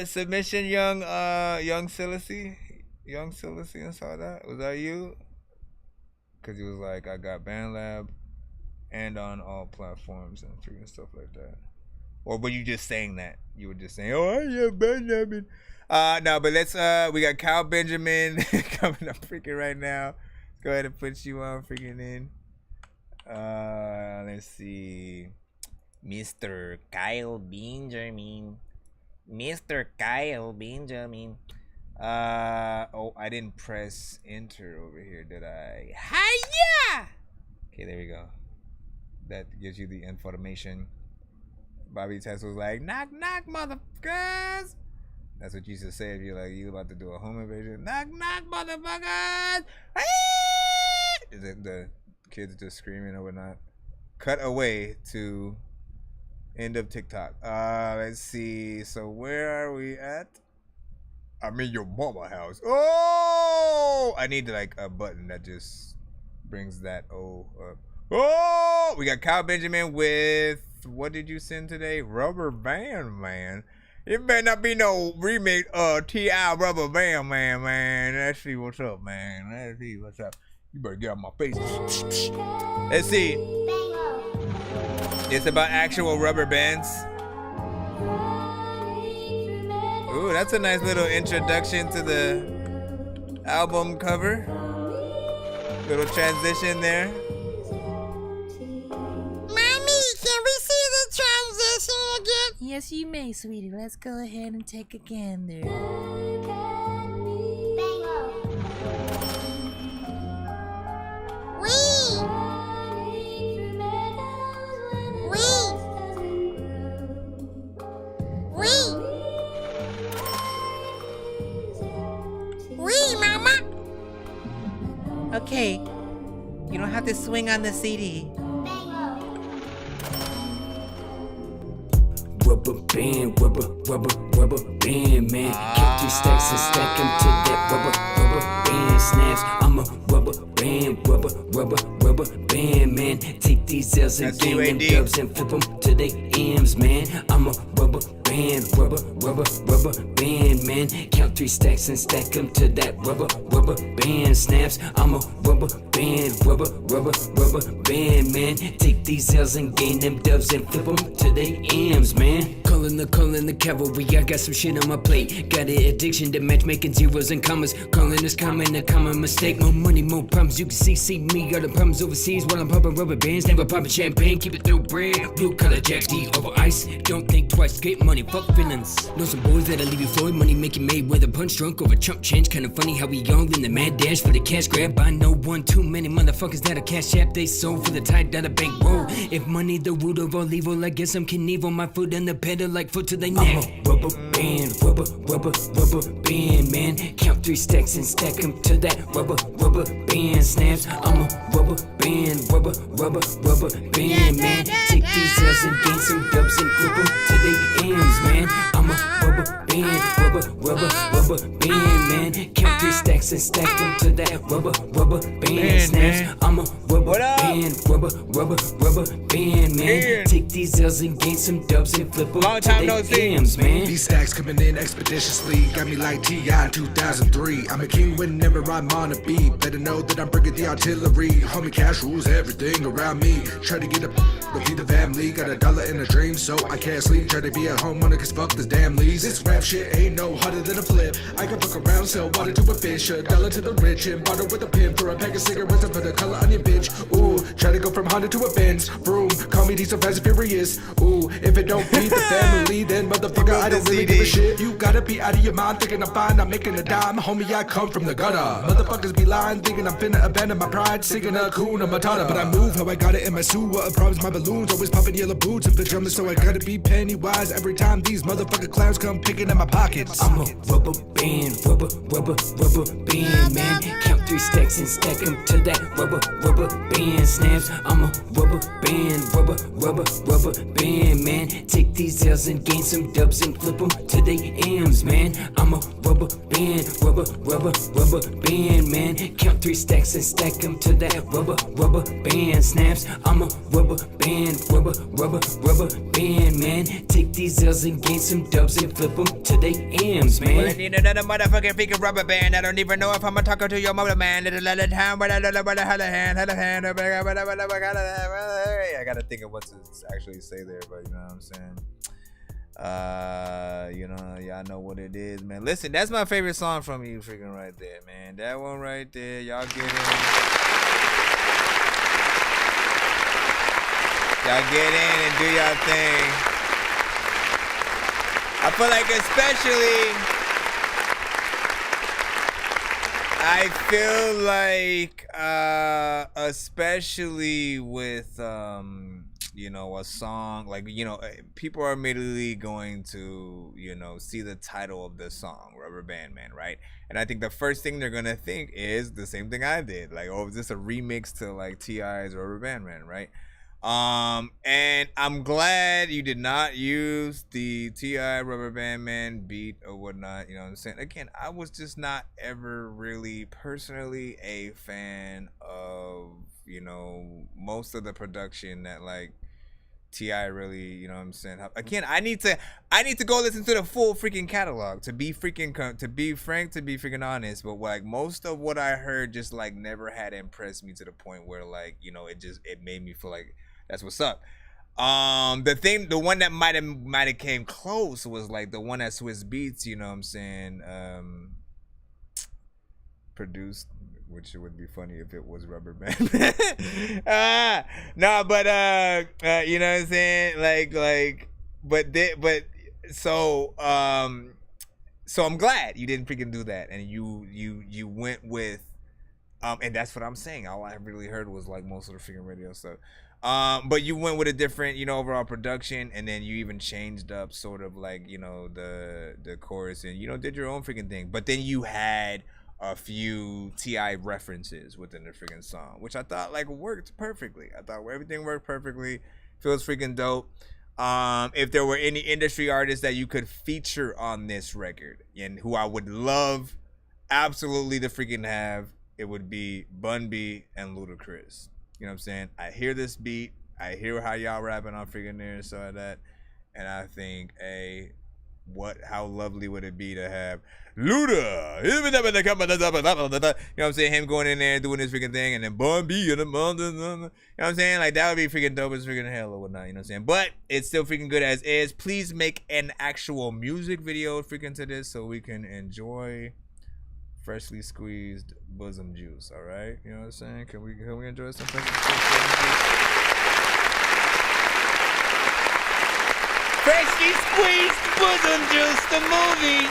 submission, young Silasy? Young Silasy and saw that? Was that you? Cause he was like, I got BandLab and on all platforms and freaking stuff like that. Or were you just saying that? You were just saying, oh, I have BandLab. No, but let's we got Cal Benjamin coming up freaking right now. Let's go ahead and put you on freaking in. Let's see. Mr. Kyle Benjamin. Mr. Kyle Benjamin. Oh, I didn't press enter over here, did I? Hiya! Okay, there we go. That gives you the information. Bobby Tess was like, knock, knock, motherfuckers. That's what you used to say if you're like, you about to do a home invasion. Knock, knock, motherfuckers. Is it the kids just screaming or whatnot? Cut away to end of TikTok. Let's see. So where are we at? I'm in your mama house. Oh, I need like a button that just brings that up. Oh, we got Kyle Benjamin with, what did you send today? Rubber Band Man. It better not be no remake T.I. Rubber Band Man. Let's see what's up, man. Let's see what's up. You better get out my face. Let's see. It's about actual rubber bands. Ooh, that's a nice little introduction to the album cover. Little transition there. Mommy, can we see the transition again? Yes, you may, sweetie. Let's go ahead and take a gander. Okay, you don't have to swing on the CD. Rubber band, rubber band, man. Count 3 stacks and stack them to that rubber band snaps. I'm a rubber band, man. Take these L's and gain them dubs and flip them to they M's, man. I'm a rubber band, man. Count 3 stacks and stack them to that rubber band snaps. I'm a rubber band, man. Take these L's and gain them dubs and flip them to they M's, man. Calling the cavalry, I got some shit on my plate. Got an addiction to matchmaking zeros and commas. Calling this common a common mistake. More money, more problems. You can see me. Got the problems overseas while I'm popping rubber bands. Never popping champagne, keep it through bread. Blue collar Jack D over ice. Don't think twice, get money, fuck feelings. Know some boys that'll leave you Floyd. Money making made with a punch drunk over chump change. Kinda funny how we young in the mad dash for the cash grab. I know one too many motherfuckers that'll cash app they sold for the tight dollar bankroll. If money the root of all evil, I guess I'm Knievel. My foot in the pedal like foot to the neck. I'm a rubber band, man. Count 3 stacks and stack them to that rubber band snaps. I'm a rubber band, man. Take these L's and gain some dubs and flip them to the M's, man. I'm a rubber band, man. Count 3 stacks and stack them to that rubber band snaps. I'm a rubber band, man. Take these L's and gain some dubs and flip them to the M's, man. These stacks coming in expeditiously, got me like T.I. 2003. I'm a king whenever I'm on a beat. Better know that I'm bringing the artillery. Homie, cash rules everything around me. Try to get a feed the family. Got $1 in a dream, so I can't sleep. Try to be a homeowner, cause fuck this damn lease. This rap shit ain't no harder than a flip. I can fuck around, sell water to a fish. $1 to the rich and barter with a pimp for a pack of cigarettes and put a color on your bitch. Ooh, try to go from Honda to a Benz. Vroom, call me diesel fast and furious. Ooh, if it don't feed the family, then motherfucker, I don't really give a shit. You gotta be out of your mind thinking I'm fine, I'm making a dime. Homie, I come from the gutter. Motherfuckers be lying, thinking I'm finna abandon my pride. Singing a Hakuna Matata, but I move how I got it in my sewer. Problems, my balloons, always popping yellow boots and pajamas, so I gotta be penny wise every time these motherfucker clowns come picking at my pockets. I'm a rubber band, man. Count 3 stacks and stack them to that rubber band snaps. I'm a rubber band, man. Take these L's and gain some dubs and flip them to they M's, man. I'm a rubber band, man. Count 3 stacks and stack them to that rubber band snaps. I'm a rubber band, man. Take these L's and gain some dubs and flip them to they M's, man. Well, I need another motherfucking freaking rubber band. I don't even know if I'm a talker to your mother, man. I gotta think of what to actually say there, but you know what I'm saying. You know, y'all know what it is, man. Listen, that's my favorite song from you, freaking right there, man. That one right there, y'all get it. Y'all get in and do y'all thing. I feel like especially with you know, a song like, you know, people are immediately going to, you know, see the title of the song, Rubber Band Man, right? And I think the first thing they're gonna think is the same thing I did, like, oh, is this a remix to like T.I.'s Rubber Band Man, right? And I'm glad you did not use the T.I. Rubber Band Man beat or whatnot, you know what I'm saying? Again, I was just not ever really personally a fan of, you know, most of the production that like T.I. really, you know what I'm saying? Again, I need to go listen to the full freaking catalog to be freaking honest, but like most of what I heard just like never had impressed me to the point where like, you know, it made me feel like that's what's up. The one that might have came close was like the one that Swiss Beats, you know what I'm saying, produced, which would be funny if it was Rubber Band. No, but you know what I'm saying, so I'm glad you didn't freaking do that, and you went with and that's what I'm saying. All I really heard was like most of the freaking radio stuff. But you went with a different, you know, overall production, and then you even changed up sort of like, you know, the chorus, and, you know, did your own freaking thing. But then you had a few T.I. references within the freaking song, which I thought like worked perfectly. I thought everything worked perfectly. Feels freaking dope. If there were any industry artists that you could feature on this record and who I would love absolutely to freaking have, it would be Bun B and Ludacris. You know what I'm saying? I hear this beat, I hear how y'all rapping on freaking there and stuff like that, and I think, how lovely would it be to have Luda, you know what I'm saying, him going in there doing this freaking thing, and then Bun B and the you know what I'm saying, like that would be freaking dope as freaking hell or whatnot, you know what I'm saying, but it's still freaking good as is. Please make an actual music video freaking to this so we can enjoy freshly squeezed bosom juice, all right? You know what I'm saying? Can we enjoy some freshly squeezed bosom juice? Freshly squeezed bosom juice, the movie.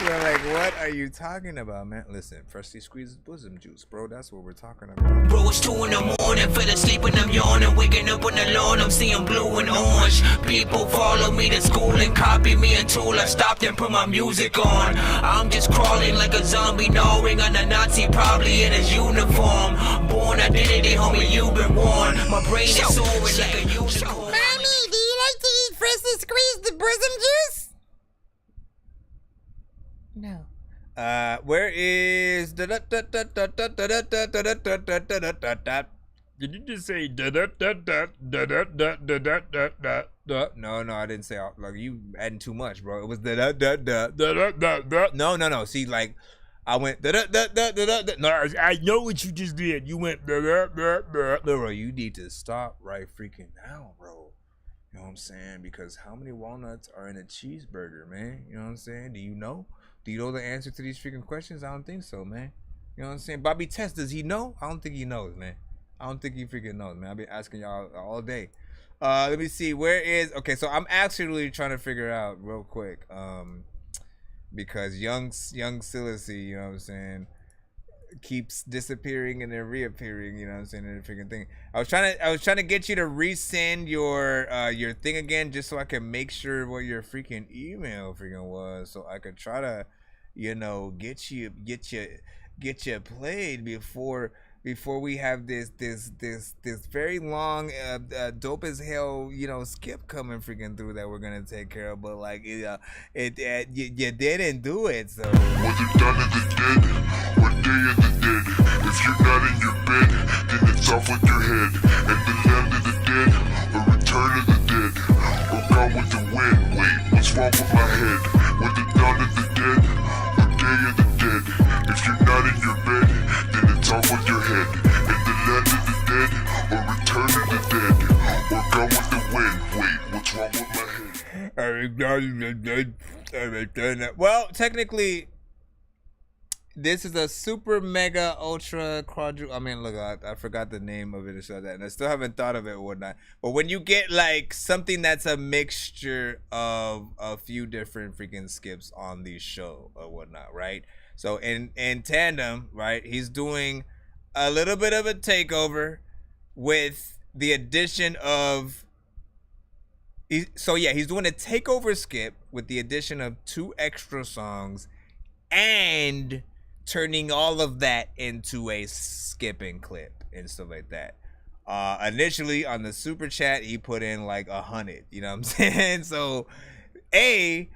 You're like, what are you talking about, man? Listen, freshly squeezed bosom juice, bro. That's what we're talking about. Bro, it's 2 in the morning, fell asleep and I'm yawning, waking up on the lawn, I'm seeing blue and orange. People follow me to school and copy me until I stopped and put my music on. I'm just crawling like a zombie, gnawing on a Nazi, probably in his uniform. Born identity, homie, you've been warned. My brain is soaring like a unicorn. Mommy, do you like to eat freshly squeezed bosom juice? No. Where is did you just say no, I didn't say like you adding too much, bro. It was no. See, like I went no, I know what you just did. You went bro. You need to stop right freaking now, bro. You know what I'm saying? Because how many walnuts are in a cheeseburger, man? You know what I'm saying? Do you know? Do you know the answer to these freaking questions? I don't think so, man. You know what I'm saying? Bobby Test, does he know? I don't think he knows, man. I don't think he freaking knows, man. I've been asking y'all all day. Let me see. Where is... Okay, so I'm actually trying to figure out real quick. Because young Silasy, you know what I'm saying, keeps disappearing and then reappearing, you know what I'm saying, and the freaking thing. I was trying to get you to resend your thing again, just so I can make sure what your freaking email freaking was, so I could try to, you know, get you played before we have this very long dope as hell, you know, skip coming freaking through that we're gonna take care of. But like you didn't do it, so whether done of the dead or day of the dead, if you're not in your bed, then it's off with your head. And the land of the dead or return of the dead or gone with the wind. Wait, what's wrong with my head? Whether dawn of the dead or day of the dead, if you're not in your bed, then it's off with your head. And the land of the dead or return of the dead or gone with the wind. Wait, what's wrong with my head? Well, technically This is a super mega ultra quadruple. I mean, look, I forgot the name of it or so that, and I still haven't thought of it or whatnot. But when you get like something that's a mixture of a few different freaking skips on the show or whatnot, right? So in tandem, right, he's doing a little bit of a takeover with the addition of. He's doing a takeover skip with the addition of 2 extra songs and turning all of that into a skipping clip and stuff like that. Initially on the super chat, he put in like 100, you know what I'm saying? So,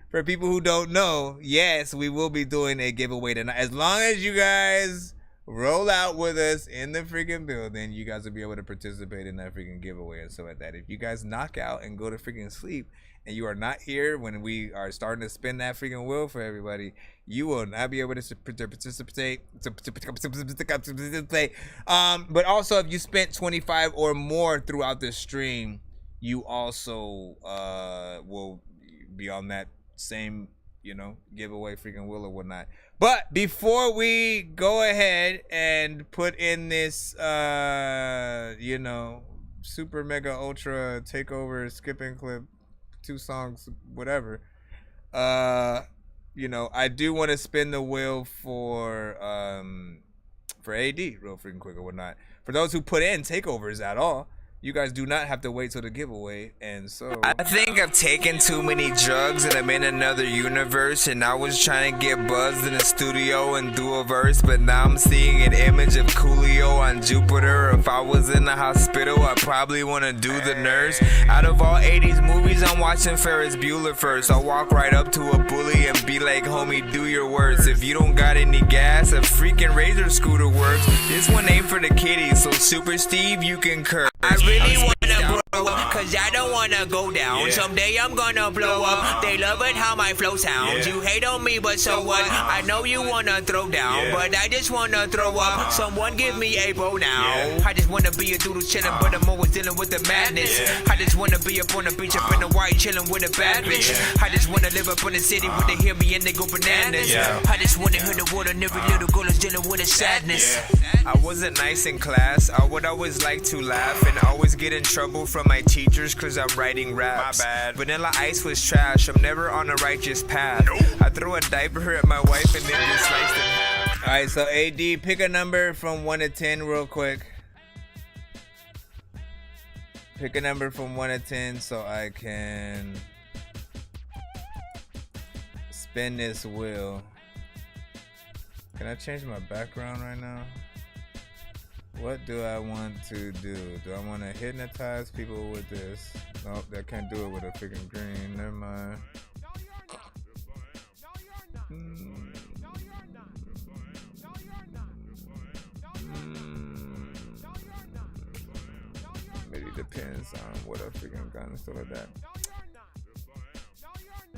for people who don't know, yes, we will be doing a giveaway tonight. As long as you guys roll out with us in the freaking building, you guys will be able to participate in that freaking giveaway and stuff like that. If you guys knock out and go to freaking sleep and you are not here when we are starting to spin that freaking wheel for everybody, you will not be able to participate. But also, if you spent 25 or more throughout the stream, you also will be on that same, giveaway freaking wheel or whatnot. But before we go ahead and put in this, super mega ultra takeover skipping clip, 2 songs, whatever, I do want to spin the wheel for AD real freaking quick or whatnot. For those who put in takeovers at all, you guys do not have to wait till the giveaway, and so I think I've taken too many drugs and I'm in another universe, and I was trying to get buzzed in the studio and do a verse, but now I'm seeing an image of Coolio on Jupiter. If I was in the hospital, I probably want to do the nurse. Out of all 80s movies, I'm watching Ferris Bueller first. I'll walk right up to a bully and be like, homie, do your worst. If you don't got any gas, a freaking Razor scooter works. This one ain't for the kiddies, so Super Steve, you can curse. I really wanna blow up, cause I don't wanna go down. Someday I'm gonna blow up. They love it how my flow sounds. You hate on me, but so what? I know you wanna throw down, but I just wanna throw up. Someone give me a bow now. I just wanna be a doodle chillin', but I'm always dealing with the madness. I just wanna be up on the beach, up in the white, chillin' with a bad bitch. I just wanna live up in the city where they hear me and they go bananas. I just wanna hit the water and every little girl is dealing with a sadness. I wasn't nice in class. I would always like to laugh and always get in trouble from my teachers cause I'm writing raps. My bad. Vanilla Ice was trash. I'm never on a righteous path. I throw a diaper at my wife and then just slice it in half. Alright, so AD, pick a number from 1 to 10 real quick. Pick a number from 1 to 10 so I can spin this wheel. Can I change my background right now? What do I want to do? Do I want to hypnotize people with this? Nope, I can't do it with a freaking green. Never mind. Maybe depends on what I freaking got and stuff like that.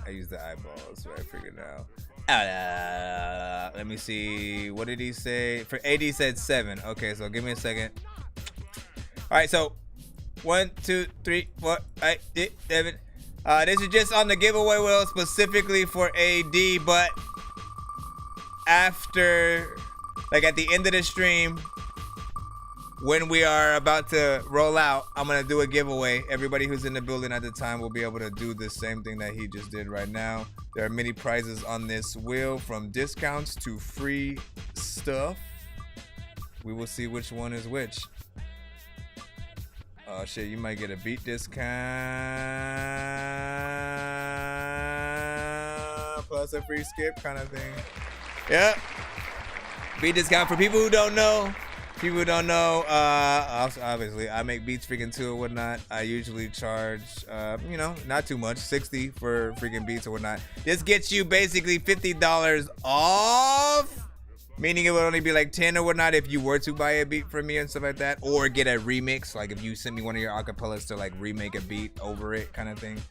I use the eyeballs right freaking now. Let me see. What did he say? For AD said 7. Okay, so give me a second. All right, so 1, 2, 3, 4, 5, 6, 7. This is just on the giveaway wheel specifically for AD, but after, like at the end of the stream, when we are about to roll out, I'm gonna do a giveaway. Everybody who's in the building at the time will be able to do the same thing that he just did right now. There are many prizes on this wheel, from discounts to free stuff. We will see which one is which. Oh shit, you might get a beat discount plus a free skip kind of thing. Yep. Beat discount for people who don't know. People who don't know, obviously, I make beats freaking too or whatnot. I usually charge, not too much, 60 for freaking beats or whatnot. This gets you basically $50 off, meaning it would only be like 10 or whatnot if you were to buy a beat from me and stuff like that, or get a remix, like if you send me one of your acapellas to like remake a beat over it kind of thing.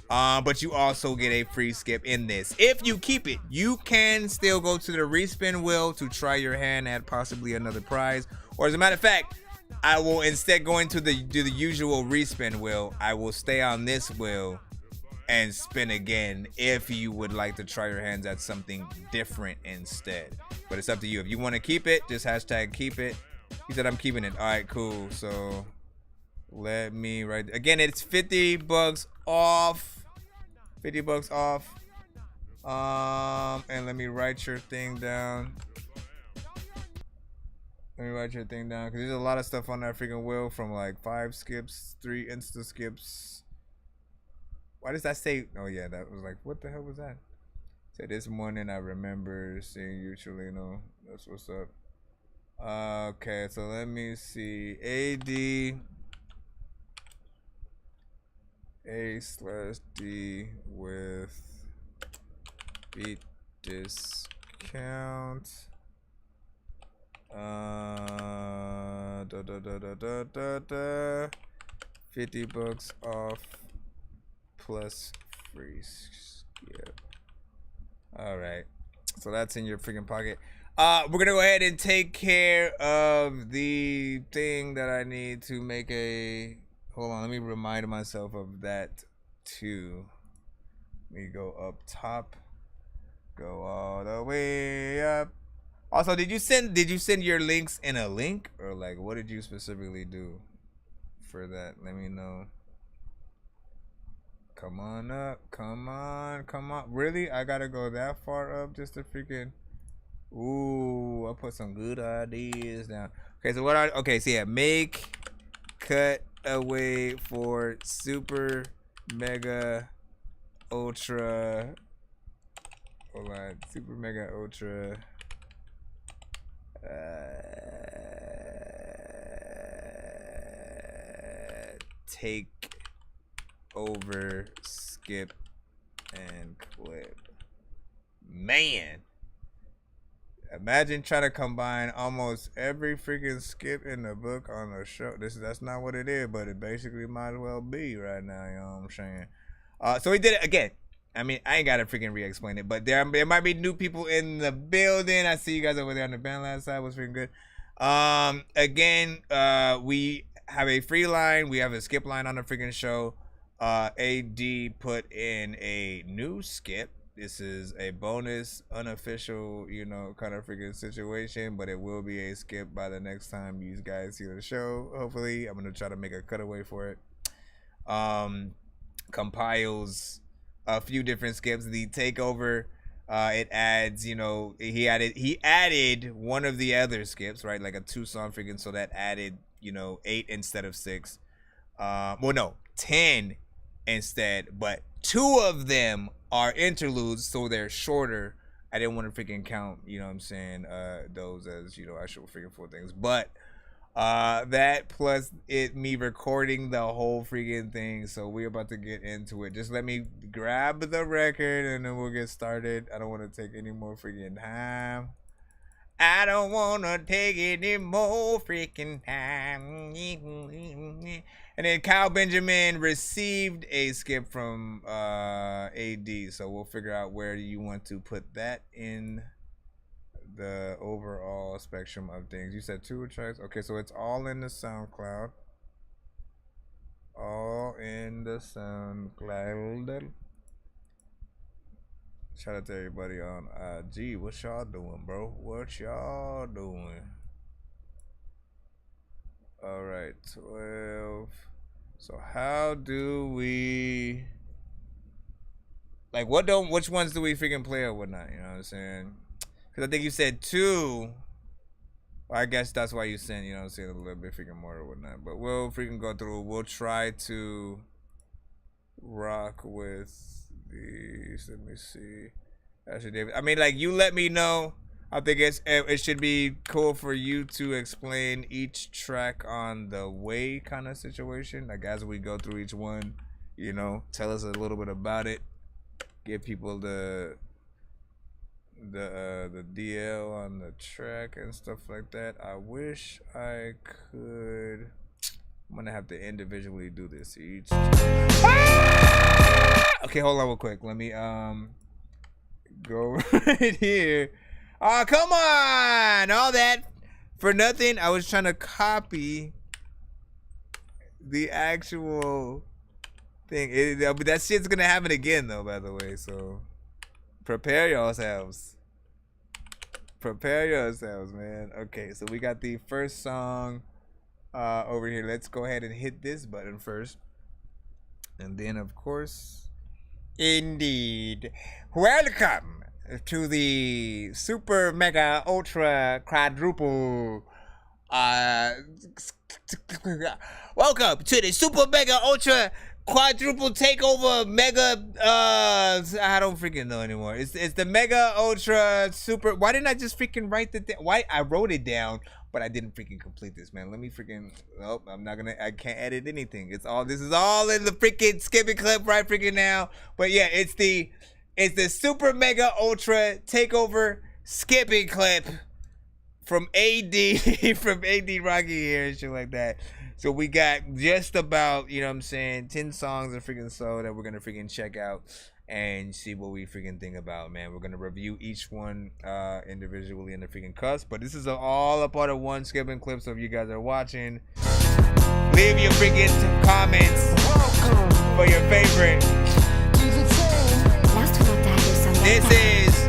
But you also get a free skip in this. If you keep it, you can still go to the respin wheel to try your hand at possibly another prize. Or as a matter of fact, I will, instead going to the usual respin wheel, I will stay on this wheel and spin again if you would like to try your hands at something different instead. But it's up to you. If you want to keep it, just hashtag keep it. He said I'm keeping it. All right, cool. So let me write again. It's $50 off. $50 off. And let me write your thing down. Let me write your thing down because there's a lot of stuff on that freaking wheel from like 5 skips, 3 insta skips. Why does that say? Oh yeah, that was like, what the hell was that? Say this morning I remember seeing you, Chileno. That's what's up. Okay, so let me see. AD A/D with beat discount. $50 off plus free skip. All right, so that's in your freaking pocket. We're gonna go ahead and take care of the thing that I need to make a. Hold on, let me remind myself of that too. Let me go up top, go all the way up. Also, did you send your links in a link, or like what did you specifically do for that? Let me know. Come on up, come on. Really? I gotta go that far up just to freaking. Ooh, I put some good ideas down. Okay, so so yeah, make cut away for super mega ultra. Hold on, super mega ultra. Take over, skip, and clip. Man, imagine trying to combine almost every freaking skip in the book on a show. That's not what it is, but it basically might as well be right now. You know what I'm saying? So we did it again. I mean, I ain't gotta freaking re-explain it, but there might be new people in the building. I see you guys over there on the band last side. Was freaking good. Again, we have a free line. We have a skip line on the freaking show. AD put in a new skip. This is a bonus, unofficial, you know, kind of freaking situation, but it will be a skip by the next time you guys see the show. Hopefully, I'm gonna try to make a cutaway for it. Compiles a few different skips. The takeover, it adds, you know, he added one of the other skips, right? Like a 2-song freaking, so that added, you know, 8 instead of 6. Well, no, 10 instead, but 2 of them are interludes, so they're shorter. I didn't want to freaking count, you know what I'm saying, those as, you know, actual freaking 4 things. But that plus me recording the whole freaking thing, so we're about to get into it. Just let me grab the record and then we'll get started. I don't want to take any more freaking time. I don't want to take any more freaking time. And then Kyle Benjamin received a skip from AD, so we'll figure out where you want to put that in the overall spectrum of things. You said 2 tracks. Okay, so it's all in the SoundCloud. All in the SoundCloud. Shout out to everybody on IG. What y'all doing, bro? What y'all doing? All right, 12. So how do we, like, which ones do we freaking play or whatnot? You know what I'm saying? Because I think you said 2. Well, I guess that's why you sent, you know what I'm saying, a little bit freaking more or whatnot. But we'll freaking go through. We'll try to rock with these. Let me see. Actually, David, I mean, like, you let me know. I think it should be cool for you to explain each track on the way kind of situation. Like, as we go through each one, you know, tell us a little bit about it. Give people the DL on the track and stuff like that. I wish I could. I'm gonna have to individually do this each. Okay, hold on real quick. Let me go right here. Oh, come on! All that for nothing. I was trying to copy the actual thing. But that shit's gonna happen again, though. By the way, so prepare yourselves. Prepare yourselves, man. Okay, so we got the first song over here. Let's go ahead and hit this button first, and then, of course, indeed, welcome to the super mega ultra quadruple. Welcome to the super mega ultra quadruple takeover mega I don't freaking know anymore. It's the mega ultra super. Why didn't I just freaking write the why I wrote it down, but I didn't freaking complete this, man. Let me freaking nope, I can't edit anything. This is all in the freaking skipping clip right freaking now. But yeah, it's the super mega ultra takeover skipping clip from AD from AD Rocky here and shit like that. So we got just about, you know what I'm saying, 10 songs of freaking soul that we're gonna freaking check out and see what we freaking think about, man. We're gonna review each one individually in the freaking cuss, but this is all a part of one skipping clip. So if you guys are watching, leave your freaking comments for your favorite. This is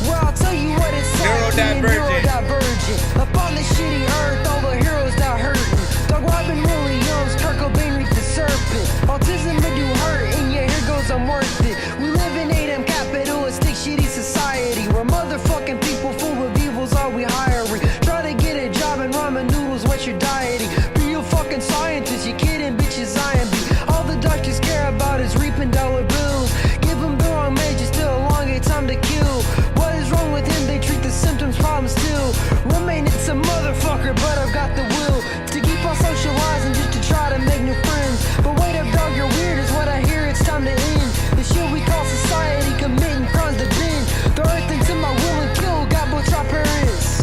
well, I'll tell you what it's like neurodivergent. Up on the shitty earth, all the heroes that hurting. Dog Robin really young's Kurt Cobain reaped the serpent. Autism would do hurt, and yeah, here goes I'm worth it. We live in a damn capitalistic shitty society where motherfucking people full of evils are we hiring. Try to get a job and ramen noodles, what's your dieting? Be a fucking scientist, you kidding bitches I am be. All the doctors care about is reaping dollar bills. Give them the wrong major, still a long time to kill. What is wrong with him? They treat the symptoms problems still. Remain it's a motherfucker, but I've got the will to keep on socializing just to try to make new friends. But wait up, dog, you're weird is what I hear. It's time to end the shit we call society, committing crimes to bend. The earth into my will and kill. God bless our parents.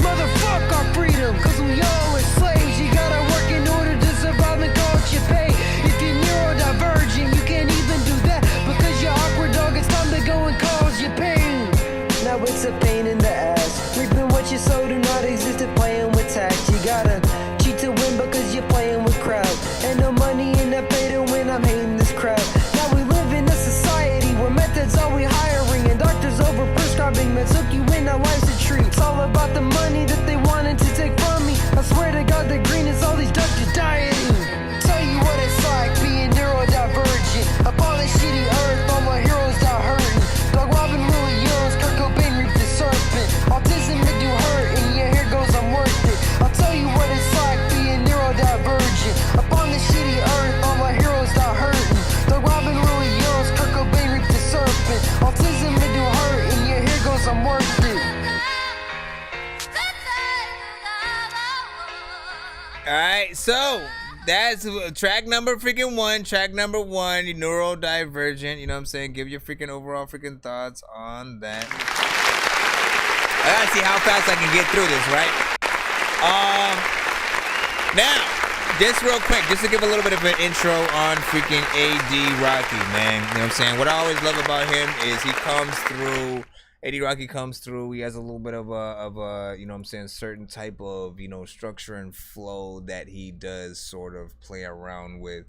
Motherfuck our freedom, cause we all are slaves. You gotta work in order to survive and call it your pay. If you're neurodivergent, you can't even do that because you're awkward, dog. It's time to go and cause your pain. Now it's a pain in the ass. Reaping what you sow do not exist at playing with tax. You gotta cheat to win because you're playing with crowd. And no money in the pay to win, I'm hating this crowd. Now we live in a society where methods are we hiring and doctors over prescribing meds hook you in, our life's a treat. It's all about the money that they wanted to take from me. I swear to God the green is all these doctors dieting. Tell you what it's like being neurodivergent. Up on this shitty earth, all my heroes die hurting. Dog Robin really young's Kurt Cobain reaped the serpent. Autism it do hurt, and yeah, here goes I'm worth it. I'll tell you what it's like being neurodivergent. Up on this shitty earth, all my heroes die hurting. Dog Robin really young's Kurt Cobain reaped the serpent. Autism it do hurt, and yeah, here goes I'm worth it. all right, so that's track number freaking one. Track number one, neurodivergent. You know what I'm saying? Give your freaking overall freaking thoughts on that. I gotta see how fast I can get through this, right? Now, just real quick, just to give a little bit of an intro on freaking AD Rocky, man. You know what I'm saying? What I always love about him is he comes through. AD Rocky comes through. He has a little bit of a you know what I'm saying, certain type of, you know, structure and flow that he does sort of play around with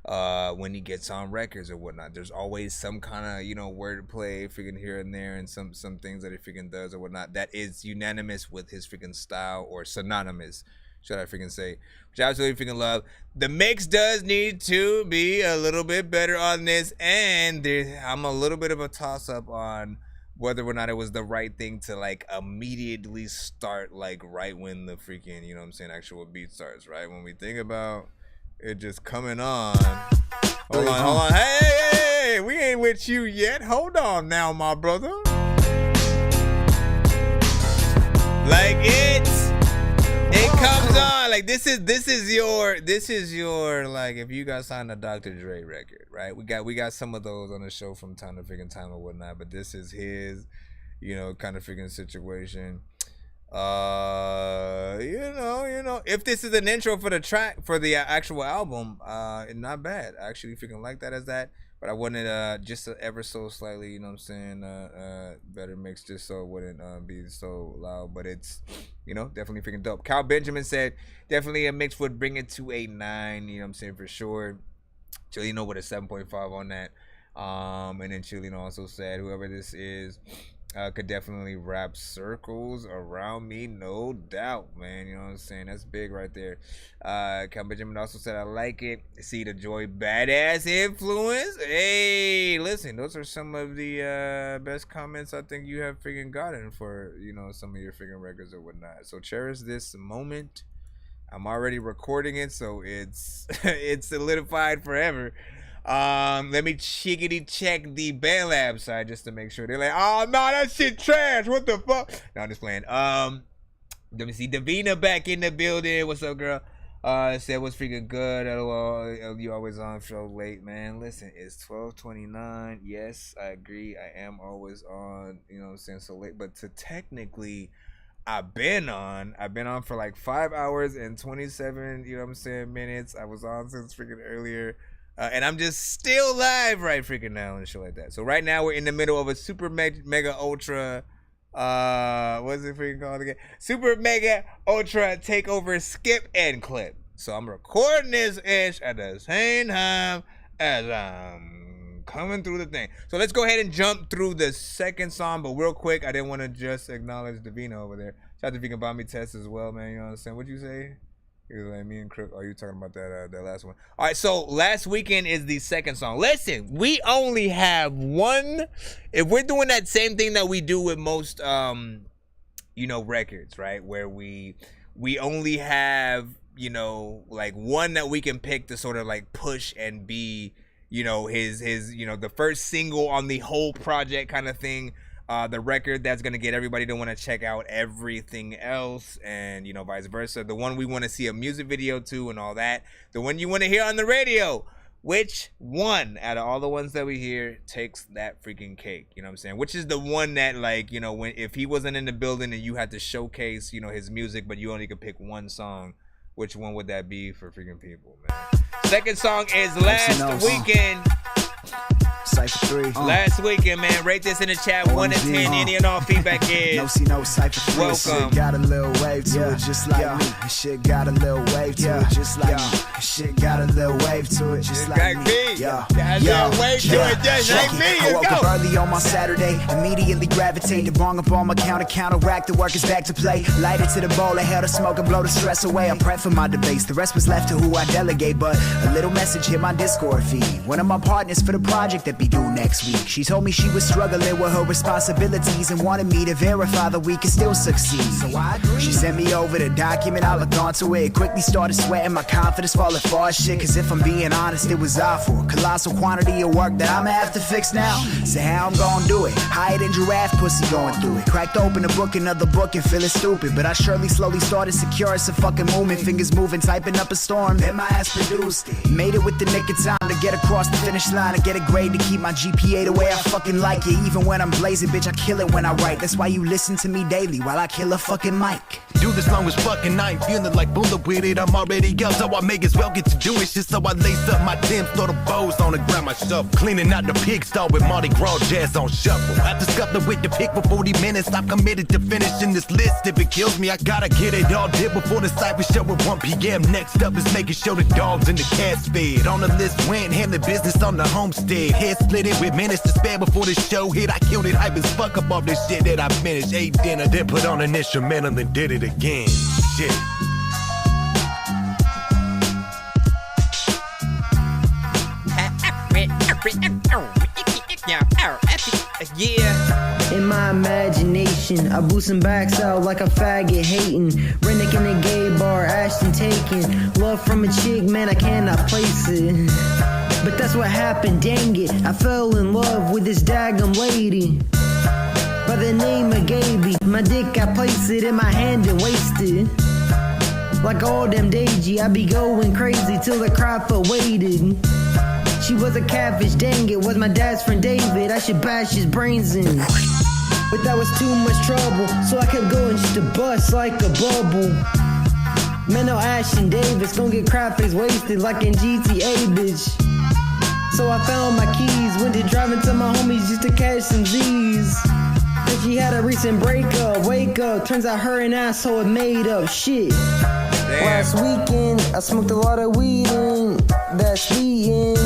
when he gets on records or whatnot. There's always some kind of, you know, wordplay freaking here and there, and some things that he freaking does or whatnot that is unanimous with his freaking style, or synonymous, should I freaking say, which I absolutely freaking love. The mix does need to be a little bit better on this, and I'm a little bit of a toss up on whether or not it was the right thing to like immediately start like right when the freaking, you know what I'm saying, actual beat starts, right? When we think about it just coming on. Hold on. Hey, we ain't with you yet. Hold on now, my brother. Like it comes on. Like this is your like, if you guys signed a Dr. Dre record, right? We got some of those on the show from time to freaking time or whatnot, but this is his, you know, kind of freaking situation. You know, if this is an intro for the track, for the actual album, not bad. I actually freaking like that as that, but I wanted just ever so slightly, you know what I'm saying, better mix, just so it wouldn't be so loud. But it's, you know, definitely freaking dope. Cal Benjamin said definitely a mix would bring it to a 9, you know what I'm saying, for sure. Chilino with a 7.5 on that. And then Chilino also said, whoever this is could definitely wrap circles around me, no doubt, man. You know what I'm saying? That's big right there. Cal Benjamin also said, I like it. See the Joy badass influence. Hey, listen, those are some of the best comments I think you have freaking gotten for, you know, some of your freaking records or whatnot. So cherish this moment. I'm already recording it, so it's it's solidified forever. Let me chickity check the BandLab side just to make sure. They're like, oh no, that shit trash. What the fuck? No, I'm just playing. Let me see. Davina back in the building. What's up, girl? Said what's freaking good. LOL. You always on show late, man. Listen, it's 12:29. Yes, I agree. I am always on, you know what I'm saying, so late. But to technically, I've been on for like 5 hours and 27, you know what I'm saying, minutes. I was on since freaking earlier. And I'm just still live right freaking now and shit like that. So right now we're in the middle of a super mega ultra, what's it freaking called again? Super mega ultra takeover skip and clip. So I'm recording this ish at the same time as I'm coming through the thing. So let's go ahead and jump through the second song, but real quick, I didn't want to just acknowledge Davina over there. Shout out to Vegan Bomb Me Test as well, man. You know what I'm saying? What'd you say? He was like, me and Crook. Oh, you talking about that last one? All right, so Last Weekend is the second song. Listen, we only have one. If we're doing that same thing that we do with most, you know, records, right? Where we only have, you know, like one that we can pick to sort of like push and be, you know, his, you know, the first single on the whole project kind of thing. The record that's going to get everybody to want to check out everything else, and, you know, vice versa. The one we want to see a music video to and all that. The one you want to hear on the radio. Which one out of all the ones that we hear takes that freaking cake? You know what I'm saying? Which is the one that, like, you know, if he wasn't in the building and you had to showcase, you know, his music, but you only could pick one song, which one would that be for freaking people, man? Second song is Last Weekend. Cypher 3. Last Weekend, man. Rate this in the chat. 1 to 10. Any and all feedback is no Cypher 3. Welcome. Shit got a little wave to it, just like me. Shit got a little wave to it, just like me. Shit got a little wave to it, just like me. Got a little wave to it, just like me. I woke up early on my Saturday, immediately gravitated wrong up on my counteract. The work is back to play. Light it to the bowl, I held a smoke and blow the stress away. I prep for my debates. The rest was left to who I delegate, but a little message hit my Discord feed. One of my partners for the project that be due next week. She told me she was struggling with her responsibilities and wanted me to verify that we can still succeed. So I agreed. She sent me over the document, I looked onto it. Quickly started sweating, my confidence falling far as shit. Cause if I'm being honest, it was awful. Colossal quantity of work that I'ma have to fix now. So how I'm gonna do it? Higher than giraffe pussy going through it. Cracked open a book, another book and feeling stupid. But I surely slowly started securing some fucking movement. Fingers moving, typing up a storm, then my ass produced it. Made it with the nick of time to get across the finish line. To get a grade to keep my GPA the way I fucking like it. Even when I'm blazing, bitch, I kill it when I write. That's why you listen to me daily while I kill a fucking mic. Do this long as fucking I ain't feeling like Buddha with it. I'm already up, so I may as well get to do it. Shit, so I lace up my Timbs, throw the bows on the ground myself. Cleaning out the pigsty with Mardi Gras jazz on shuffle. After scuffling with the pick for 40 minutes, I'm committed to finishing this list. If it kills me, I gotta get it all did before the cypher show at 1 p.m. Next up is making sure the dogs and the cats fed. On the list went, handling business on the homestead. Head split it with minutes to spare before the show hit. I killed it, hype as fuck up off this shit that I finished. Ate dinner, then put on an instrumental and did it again. Shit. Yeah. In my imagination, I boost some backs out like a faggot hating. Rennick in a gay bar, Ashton taking. Love from a chick, man, I cannot place it. But that's what happened, dang it. I fell in love with this daggum lady by the name of Gaby. My dick, I placed it in my hand and wasted. Like all them Deji, I be going crazy till the crowd waited. She was a catfish, dang it, was my dad's friend David. I should bash his brains in. But that was too much trouble, so I kept going just to bust like a bubble. Man, no Ashton Davis, gon' get crap face wasted like in GTA, bitch. So I found my keys, went to driving to my homies just to catch some Z's. And she had a recent breakup, wake up, turns out her an asshole had made up shit. Last weekend, I smoked a lot of weed and that's the end.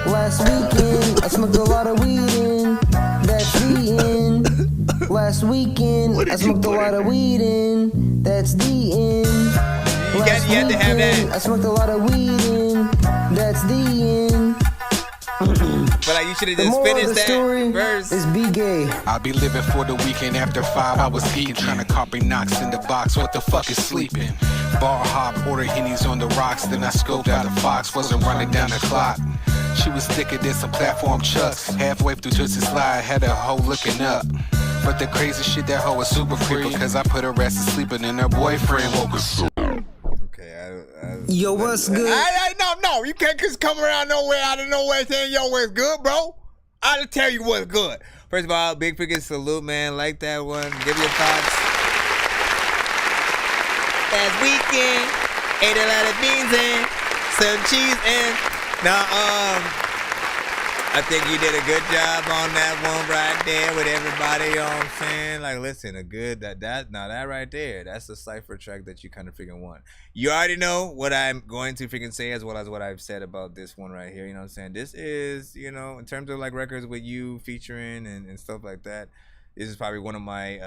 Last weekend, I smoked a lot of weed and that's the end. Last weekend, I smoked a lot of weed and that's the end. Last you had to have that. I smoked a lot of weed and that's the end. But like you should have just finished that verse. Is be gay. I'll be living for the weekend after 5. I was geeking, trying to copy knocks in the box. What the fuck is sleeping? Bar hop, order hennies on the rocks. Then I scoped out a fox, wasn't running down the clock. She was thicker than some platform chucks. Halfway through Twisted Slide, had a hoe looking up. But the crazy shit, that hoe was super free because I put her ass to sleep and then her boyfriend woke us. Yo, what's good? No, you can't just come around out of nowhere saying yo, what's good, bro. I'll tell you what's good. First of all, big freaking salute, man. Like that one. Give your thoughts. Last weekend, ate a lot of beans and some cheese and I think you did a good job on that one right there with everybody, you know what I'm saying? Like, listen, that right there, that's the cipher track that you kind of freaking want. You already know what I'm going to freaking say as well as what I've said about this one right here, you know what I'm saying? This is, you know, in terms of like records with you featuring and stuff like that, this is probably one of my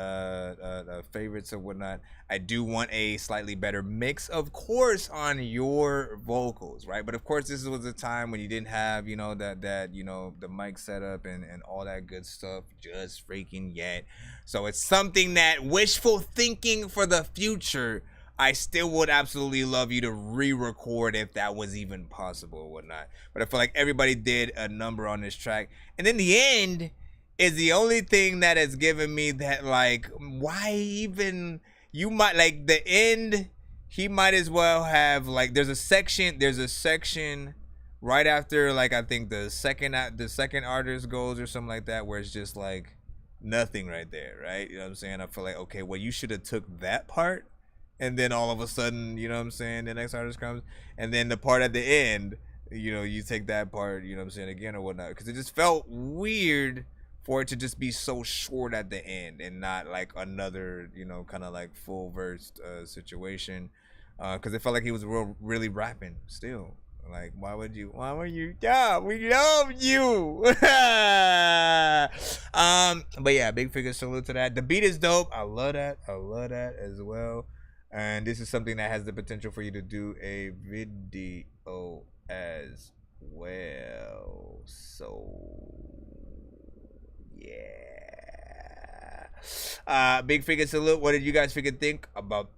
favorites or whatnot. I do want a slightly better mix, of course, on your vocals, right? But of course, this was a time when you didn't have, you know, that you know, the mic setup and all that good stuff just freaking yet. So it's something that wishful thinking for the future, I still would absolutely love you to re-record if that was even possible or whatnot. But I feel like everybody did a number on this track. And in the end is the only thing that has given me that, like, why even, you might, like, the end, he might as well have, like, there's a section right after, like, I think the second artist goes or something like that, where it's just, like, nothing right there, right? You know what I'm saying? I feel like, okay, well, you should have took that part, and then all of a sudden, you know what I'm saying, the next artist comes, and then the part at the end, you know, you take that part, you know what I'm saying, again or whatnot, because it just felt weird for it to just be so short at the end and not like another, you know, kind of like full verse situation, because it felt like he was really rapping still. Like, why would you stop? We love you. But yeah, big figure salute to that. The beat is dope. I love that as well. And this is something that has the potential for you to do a video as well. So yeah. Big figure salute. What did you guys freaking think about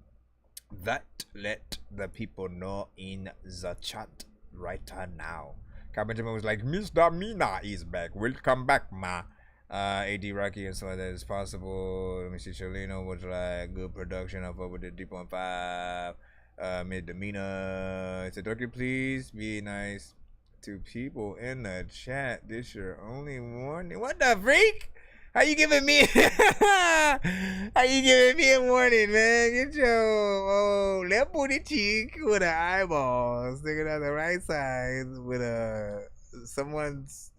that? Let the people know in the chat right now. Benjamin was like, Mr. Mina is back. Welcome back, ma. AD Rocky and stuff like that is possible. Let me see. Cholino was like, good production of over the 3.5. Mid demeanor. It's a Dorky, please be nice to people in the chat. This your only warning. What the freak? How you giving me a warning, man? Get your left booty cheek with an eyeball sticking out the right side with someone's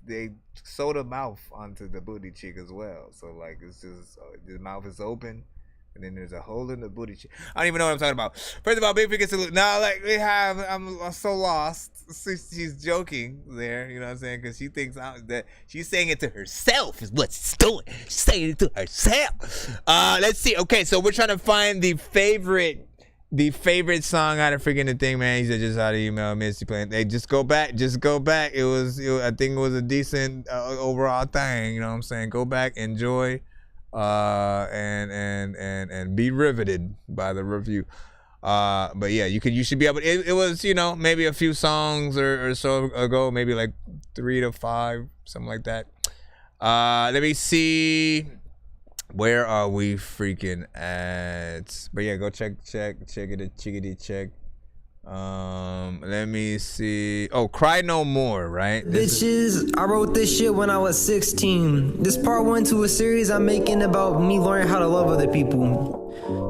they sewed a mouth onto the booty cheek as well. So like it's just the mouth is open. And then there's a hole in the booty cheek. I don't even know what I'm talking about. First of all, big freaking salute. Now, like, I'm so lost. She's joking there, you know what I'm saying? Because she thinks that she's saying it to herself is what she's doing. She's saying it to herself. Let's see. Okay, so we're trying to find the favorite song out of freaking the thing, man. He said just how to email Missy playing. Hey, just go back. I think it was a decent overall thing, you know what I'm saying? Go back, enjoy. And be riveted by the review. But yeah, you should be able to, it was, you know, maybe a few songs or so ago, maybe like 3 to 5, something like that. Let me see, where are we freaking at? But yeah, go check it. Let me see. Oh, Cry No More, right? Bitches, I wrote this shit when I was 16. This part 1 to a series I'm making about me learning how to love other people.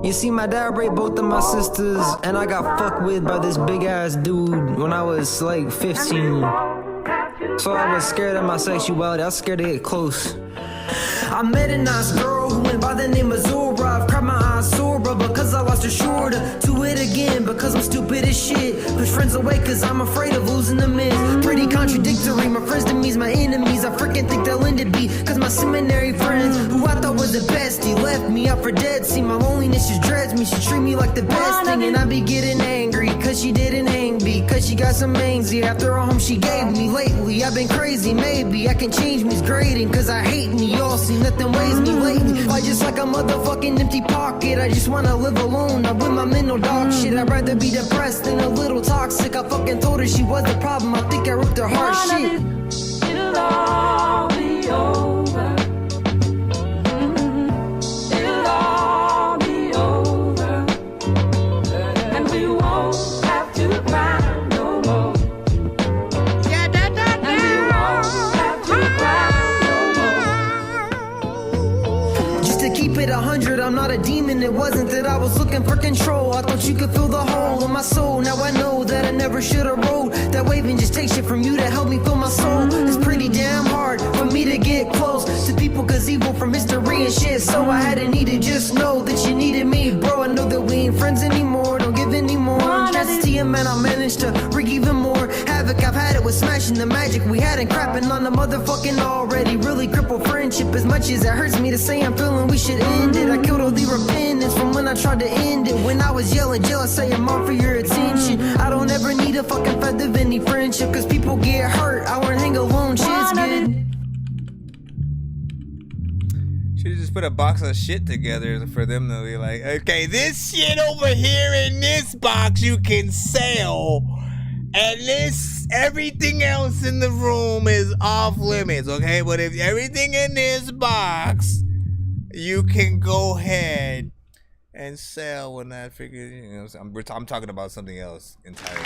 You see, my dad raped both of my sisters, and I got fucked with by this big ass dude when I was like 15. So I was scared of my sexuality. I was scared to get close. I met a nice girl who went by the name of Zora. I've cried my eyes sore, but because I lost her short to it again, because I'm stupid as shit. Push friends away cause I'm afraid of losing them in. Pretty contradictory, my friends to me's my enemies. I freaking think they'll end it be, cause my seminary friends, who I thought was the best, he left me out for dead. See, my loneliness just dreads me, she treat me like the best thing. And I be getting angry, cause she didn't hang me, cause she got some angsty after all home she gave me. Lately, I've been crazy, maybe I can change me's grading, cause I hate me, y'all see nothing weighs me lately. I just like a motherfucking empty pocket, I just wanna live alone, not with my mental dog shit. I'd rather be depressed than a little toxic. I fucking told her she was the problem, I think I ripped her heart, shit. It'll all be over. It'll all be over. And we won't have to cry no more. And we won't have to cry no more. Just to keep it 100, I'm not a demon. It wasn't that I was looking for control. I thought you could feel the hole in my soul. Now I know that I never should have rode that wave and just take shit from you to help me feel my soul. It's pretty damn hard for me to get close to people cause evil from history and shit. So I had to need to just know that you needed me, bro. I know that we ain't friends anymore, don't give any more. Just to you, man, I managed to wreak even more havoc. I've had it with smashing the magic we had and crapping on the motherfucking already really crippled friendship. As much as it hurts me to say I'm feeling we should end it, I killed all the repentance from when I tried to end it. When I was yelling jealous, saying I'm for your attention. I don't ever need a fucking feather of any friendship, cause people get hurt, I won't hang alone, shit's good. Should've just put a box of shit together for them to be like, okay, this shit over here in this box you can sell, and this, everything else in the room is off limits, okay? But if everything in this box, you can go ahead and sell when that figure, you know, I'm talking about something else entirely.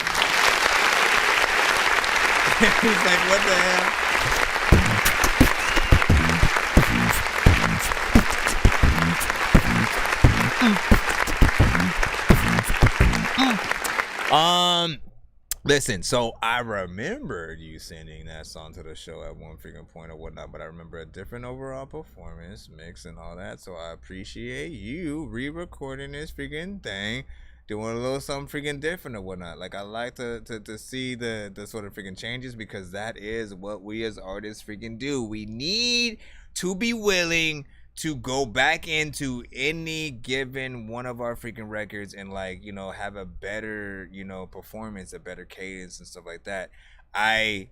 He's like, what the hell? Listen, so I remember you sending that song to the show at one freaking point or whatnot, but I remember a different overall performance, mix and all that, so I appreciate you re-recording this freaking thing, doing a little something freaking different or whatnot. Like, I like to see the sort of freaking changes, because that is what we as artists freaking do. We need to be willing to go back into any given one of our freaking records and, like, you know, have a better, you know, performance, a better cadence and stuff like that. I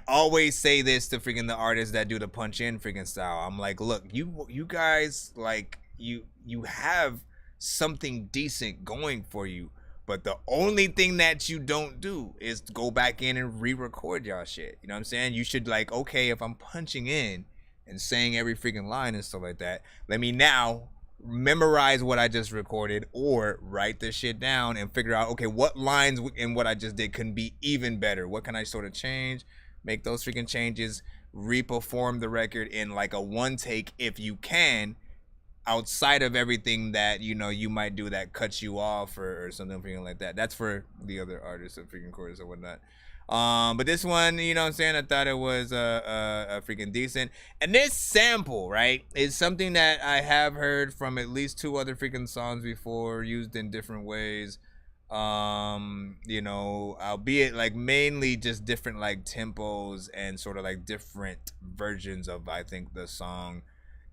always say this to freaking the artists that do the punch in freaking style. I'm like, look, you guys, like, you have something decent going for you, but the only thing that you don't do is go back in and re-record y'all shit. You know what I'm saying? You should, like, okay, if I'm punching in and saying every freaking line and stuff like that, let me now memorize what I just recorded, or write this shit down and figure out, okay, what lines in what I just did can be even better. What can I sort of change? Make those freaking changes, re-perform the record in like a one take if you can, outside of everything that, you know, you might do that cuts you off or something freaking like that. That's for the other artists of freaking chorus or whatnot. But this one, you know what I'm saying, I thought it was a freaking decent. And this sample, right, is something that I have heard from at least 2 other freaking songs before, used in different ways. You know, albeit like mainly just different like tempos and sort of like different versions of, I think, the song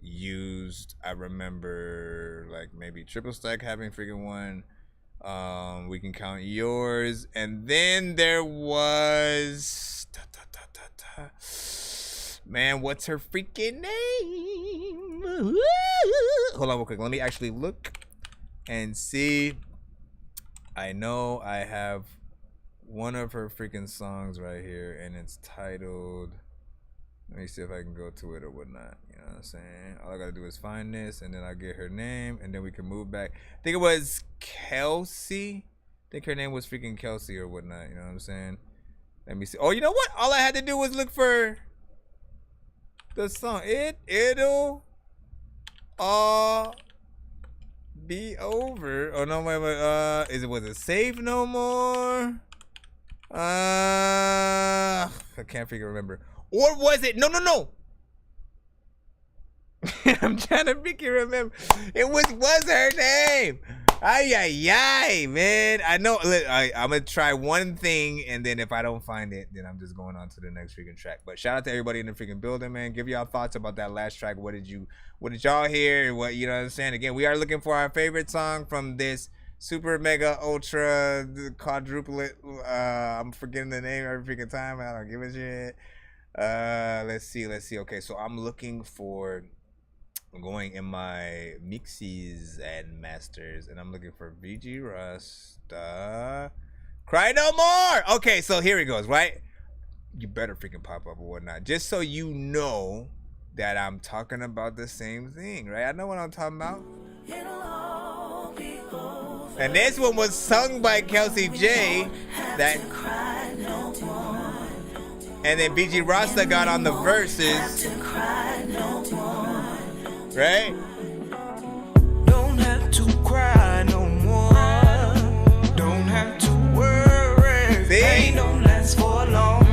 used. I remember like maybe Triple Stack having freaking one. We Can Count Yours, and then there was man, what's her freaking name? Hold on real quick, let me actually look and see. I know I have one of her freaking songs right here, and it's titled, let me see if I can go to it or whatnot. You know what I'm saying? All I gotta do is find this, and then I'll get her name, and then we can move back. I think it was Kelsey. I think her name was freaking Kelsey or whatnot. You know what I'm saying? Let me see. Oh, you know what? All I had to do was look for the song. It'll all be over. Oh no, wait. Was it Safe No More? I can't remember. Or was it? No. I'm trying to make you remember. It was her name. Ay, man. I know. I'm going to try one thing, and then if I don't find it, then I'm just going on to the next freaking track. But shout out to everybody in the freaking building, man. Give y'all thoughts about that last track. What did y'all hear? What, you know what I'm saying? Again, we are looking for our favorite song from this super mega ultra quadruplet. I'm forgetting the name every freaking time. I don't give a shit. Let's see. Okay, so I'm looking for... I'm going in my mixies and masters, and I'm looking for VG Rasta. Cry No More! Okay, so here it goes, right? You better freaking pop up or whatnot. Just so you know that I'm talking about the same thing, right? I know what I'm talking about. And this one was sung by Kelsey J. And then VG Rasta got on the verses. Right? Don't have to cry no more. Don't have to worry. Pain don't last for long.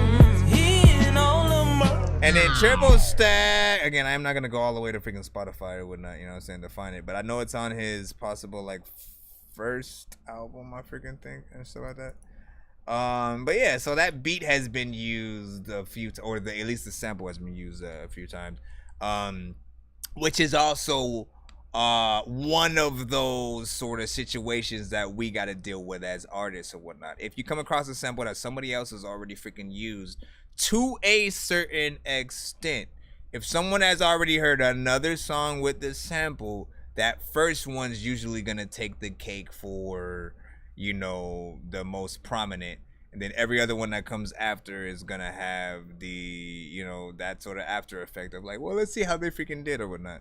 And then Triple Stack. Again, I'm not gonna go all the way to freaking Spotify or whatnot, you know what I'm saying, to find it. But I know it's on his possible like first album, I freaking think, and stuff like that. But yeah, so that beat has been used a few or at least the sample has been used a few times. Which is also one of those sort of situations that we got to deal with as artists or whatnot. If you come across a sample that somebody else has already freaking used to a certain extent, if someone has already heard another song with this sample, that first one's usually going to take the cake for, you know, the most prominent. And then every other one that comes after is going to have the, you know, that sort of after effect of like, well, let's see how they freaking did or whatnot.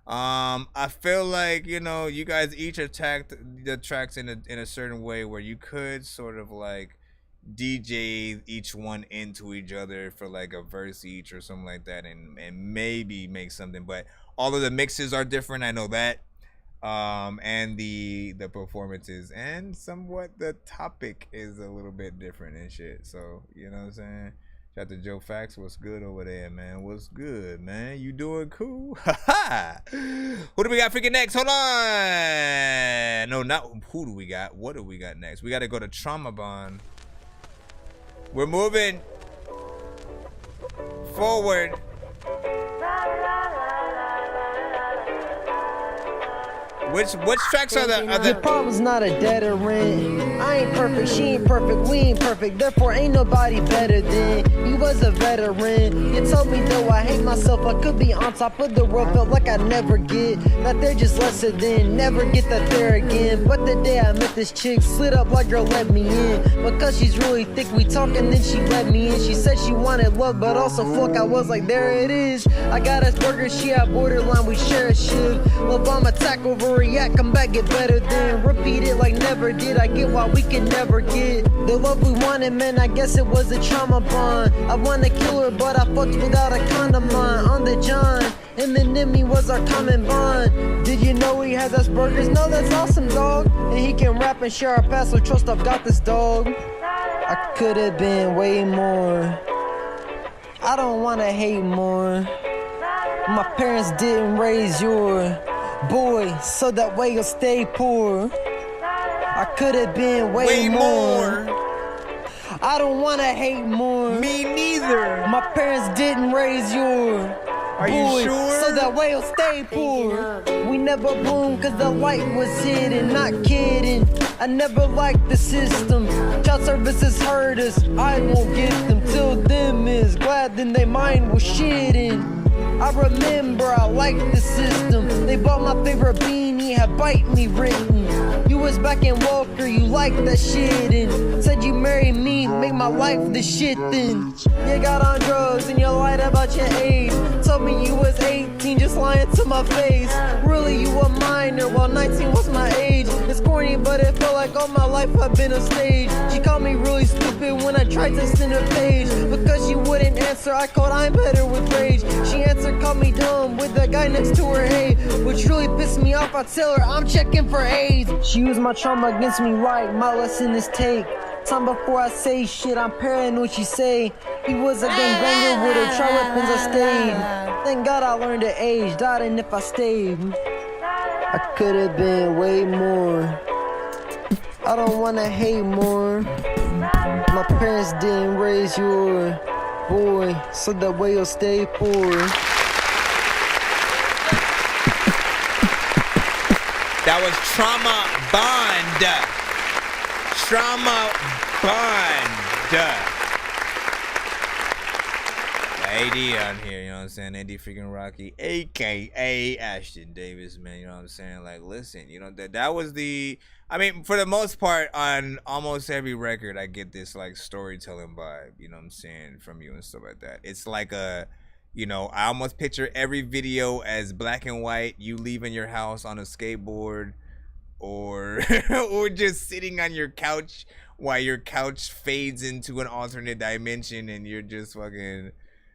I feel like, you know, you guys each attacked the tracks in a certain way where you could sort of like DJ each one into each other for like a verse each or something like that and maybe make something. But all of the mixes are different. I know that. And the performances and somewhat the topic is a little bit different and shit. So, you know what I'm saying? Shout out to Joe Fax. What's good over there, man? What's good, man? You doing cool? Who do we got freaking next? Hold on. No, not who do we got? What do we got next? We got to go to Trauma Bond. We're moving forward. Which tracks are the other? Your problem's not a dead or rent. I ain't perfect, she ain't perfect, we ain't perfect. Therefore, ain't nobody better than you. Was a veteran. You told me though I hate myself, I could be on top of the world. Felt like I never get that they're just lesser than. Never get that there again. But the day I met this chick, slid up like girl let me in. Because she's really thick, we talked and then she let me in. She said she wanted love, but also fuck. I was like, there it is. I got us burgers, she had borderline, we share a shift. Love bomb attack over. React, come back, get better then repeat it like never did. I get why we can never get the love we wanted, man. I guess it was a trauma bond. I wanna kill her, but I fucked without a condom on the John. Eminem was our common bond. Did you know he has us burgers? No, that's awesome, dog. And he can rap and share our past, so trust I've got this, dog. I could have been way more. I don't wanna hate more. My parents didn't raise your boy, so that way you'll stay poor. I could have been way more. I don't wanna hate more. Me neither. My parents didn't raise your Are boy, you sure? so that way you'll stay poor. We never bloomed cause the light was hidden. Not kidding, I never liked the system. Child services hurt us, I won't get them. Till them is glad then they mind was shitting. I remember I liked the system. They bought my favorite beanie, had bite me written. You was back in Walker, you liked that shit and said you married me, make my life the shit then. You got on drugs and you lied about your age. Told me you was 18, just lying to my face. Really you a minor, while 19 was my age. It's corny, but it felt like all my life I've been a stage. She called me really stupid when I tried to send her page. Because she wouldn't answer, I called I'm better with rage. She answered, called me dumb with the guy next to her, hey. Which really pissed me off, I tell her I'm checking for AIDS. She used my trauma against me right, my lesson is take time before I say shit, I'm paranoid what you say. He was a gangbanger with a try weapons, I stayed. Thank God I learned to age, died and if I stayed. I could've been way more. I don't wanna hate more. My parents didn't raise your boy, so that way you'll stay poor. That was Trauma Bond. Trauma Bond. AD on here, you know what I'm saying? AD freaking Rocky, aka Ashton Davis, man. You know what I'm saying? Like, listen, you know that was the. I mean, for the most part, on almost every record, I get this like storytelling vibe. You know what I'm saying, from you and stuff like that. It's like a. You know, I almost picture every video as black and white, you leaving your house on a skateboard or or just sitting on your couch while your couch fades into an alternate dimension and you're just fucking,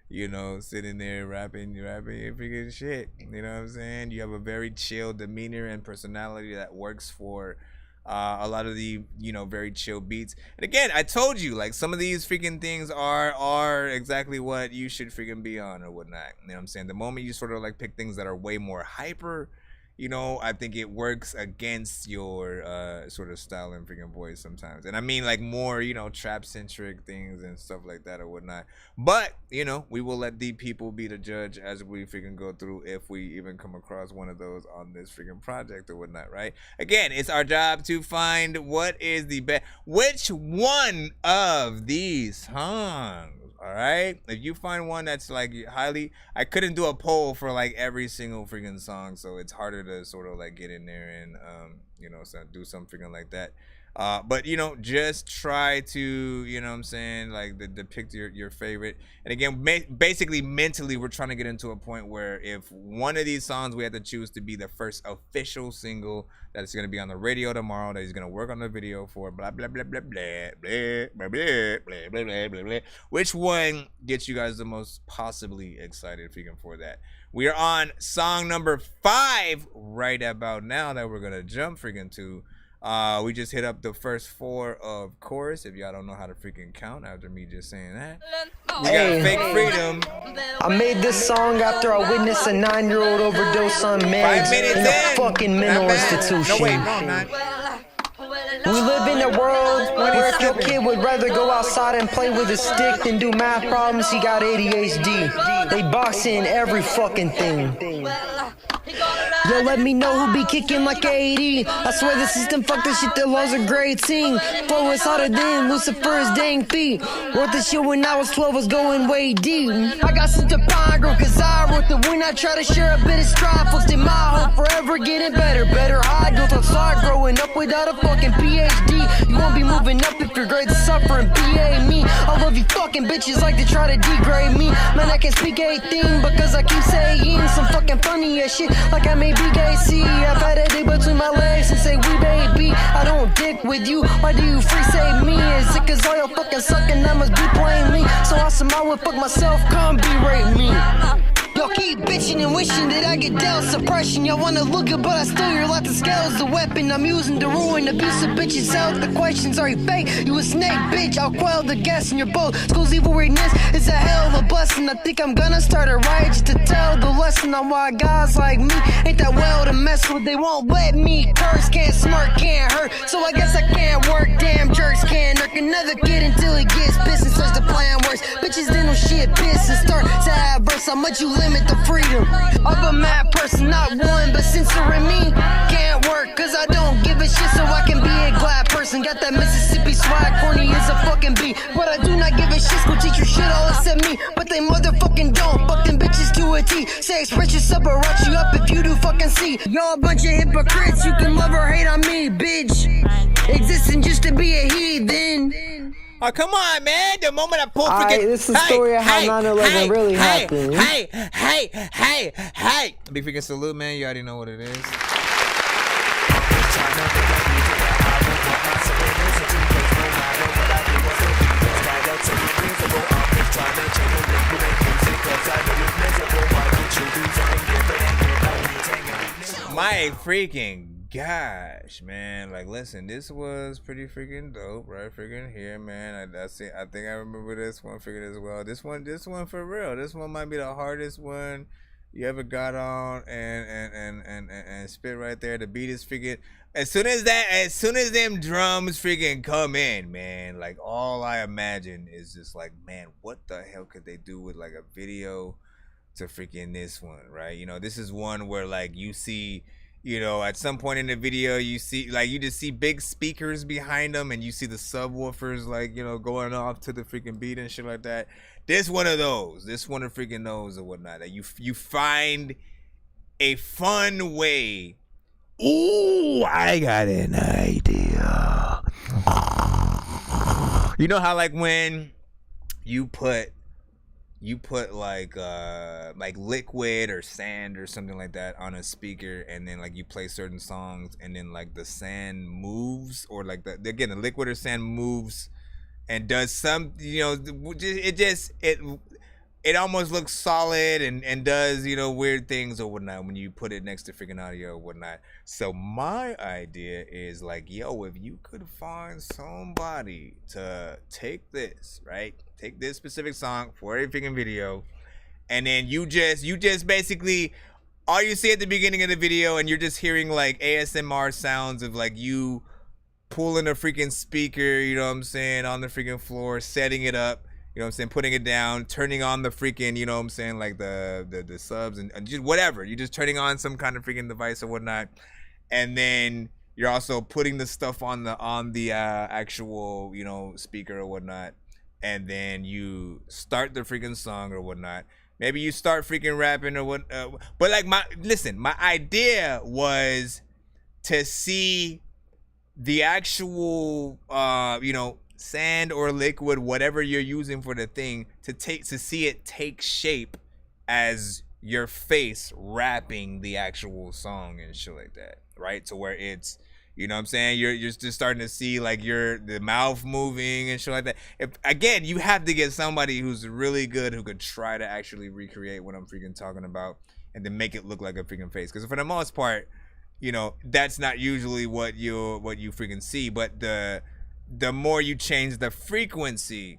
you know, sitting there rapping your freaking shit. You know what I'm saying? You have a very chill demeanor and personality that works for a lot of the, you know, very chill beats. And again, I told you, like, some of these freaking things are exactly what you should freaking be on or whatnot. You know what I'm saying? The moment you sort of like pick things that are way more hyper, you know, I think it works against your sort of style and freaking voice sometimes. And I mean like more, you know, trap centric things and stuff like that or whatnot. But, you know, we will let the people be the judge as we freaking go through if we even come across one of those on this freaking project or whatnot, right? Again, it's our job to find what is the best, which one of these songs. All right, if you find one that's like highly, I couldn't do a poll for like every single freaking song, so it's harder to sort of like get in there and you know, so do something freaking like that. But you know, just try to, you know what I'm saying, like depict your favorite. And again, basically mentally, we're trying to get into a point where if one of these songs we have to choose to be the first official single that's going to be on the radio tomorrow, that he's going to work on the video for, blah blah blah blah blah blah blah blah blah blah blah blah blah. Which one gets you guys the most possibly excited freaking for that? We are on song number 5 right about now that we're gonna jump freaking to. We just hit up the first 4 of course, if y'all don't know how to freaking count after me just saying that. We got Fake Freedom. I made this song after I witnessed a 9-year-old overdose on meds in a fucking mental institution. No, wait, no, not. We live in a world where if your kid would rather go outside and play with a stick than do math problems, he got ADHD. They box in every fucking thing. Yo, let me know who be kicking like 80. I swear the system fucked the shit, the laws are great. Sing, flow is hotter than Lucifer's dang feet. Wrote this shit when I was 12, was going way deep. I got some to ponder, cause I wrote the when I try to share a bit of strife. What's in my hope forever getting better. Better hide, don't start growing up without a fucking PhD. You won't be moving up if your grades are suffering. PA me, all of you fucking bitches like to try to degrade me. Man, I can't speak a thing because I keep saying some fucking funny ass shit like I may be gay. See, I've had a day between my legs and say we baby. I don't dick with you, why do you free save me? Is it cause all your fucking sucking, I must be plainly so awesome I would fuck myself, come berate me. Y'all keep bitching and wishing that I get dealt suppression. Y'all wanna look good, but I steal your life. The scale's the weapon I'm using to ruin abusive bitches. Health, the questions are you fake? You a snake, bitch. I'll quell the gas in your boat. School's evil weirdness is a hell of a blessing. I think I'm gonna start a riot just to tell the lesson on why guys like me ain't that well to mess with. They won't let me curse, can't smirk, can't hurt. So I guess I can't work. Damn jerks can't irk another kid until he gets pissed and starts to plan worse. Bitches didn't know shit, piss and start to adverse how much you limit the freedom of a mad person, not one but censoring me can't work cause I don't give a shit, so I can be a glad person. Got that Mississippi swag, corny as a fucking beat, but I do not give a shit. School teach you shit all except me, but they motherfucking don't. Fuck them bitches to a T. Say express yourself or write you up if you do fucking see. Y'all a bunch of hypocrites, you can love or hate on me, bitch. Existing just to be a heathen. Oh, come on, man. The moment I pull freaking... this is the story of how 9/11 really happened. Hey. Big freaking salute, man. You already know what it is. My freaking gosh, man. Like, listen, this was pretty freaking dope, right? Freaking here, man. I think I remember this one freaking as well. This one for real. This one might be the hardest one you ever got on and spit right there. The beat is freaking. As soon as them drums freaking come in, man, like all I imagine is just like, man, what the hell could they do with like a video to freaking this one, right? You know, this is one where like you see, you know, at some point in the video, you see, like, you just see big speakers behind them, and you see the subwoofers, like, you know, going off to the freaking beat and shit like that. This one of those. This one of freaking those or whatnot. That you find a fun way. Ooh, I got an idea. You know how, like, when you put like liquid or sand or something like that on a speaker, and then like you play certain songs, and then like the sand moves, or like the liquid or sand moves and does some, you know, it almost looks solid and does, you know, weird things or whatnot when you put it next to freaking audio or whatnot. So my idea is like, yo, if you could find somebody to take this, right? Take this specific song for a freaking video, and then you just basically, all you see at the beginning of the video, and you're just hearing like ASMR sounds of like you pulling a freaking speaker, you know what I'm saying, on the freaking floor, setting it up, you know what I'm saying, putting it down, turning on the freaking, you know what I'm saying, like the subs and just whatever. You're just turning on some kind of freaking device or whatnot, and then you're also putting the stuff on the actual, you know, speaker or whatnot, and then you start the freaking song or whatnot. Maybe you start freaking rapping or what, but like my idea was to see the actual, you know, sand or liquid, whatever you're using for the thing, to see it take shape as your face rapping the actual song and shit like that, right? To where it's, you know what I'm saying, you're just starting to see like the mouth moving and shit like that. If, again, you have to get somebody who's really good, who could try to actually recreate what I'm freaking talking about and then make it look like a freaking face. Because for the most part, you know, that's not usually what you freaking see. But the more you change the frequency,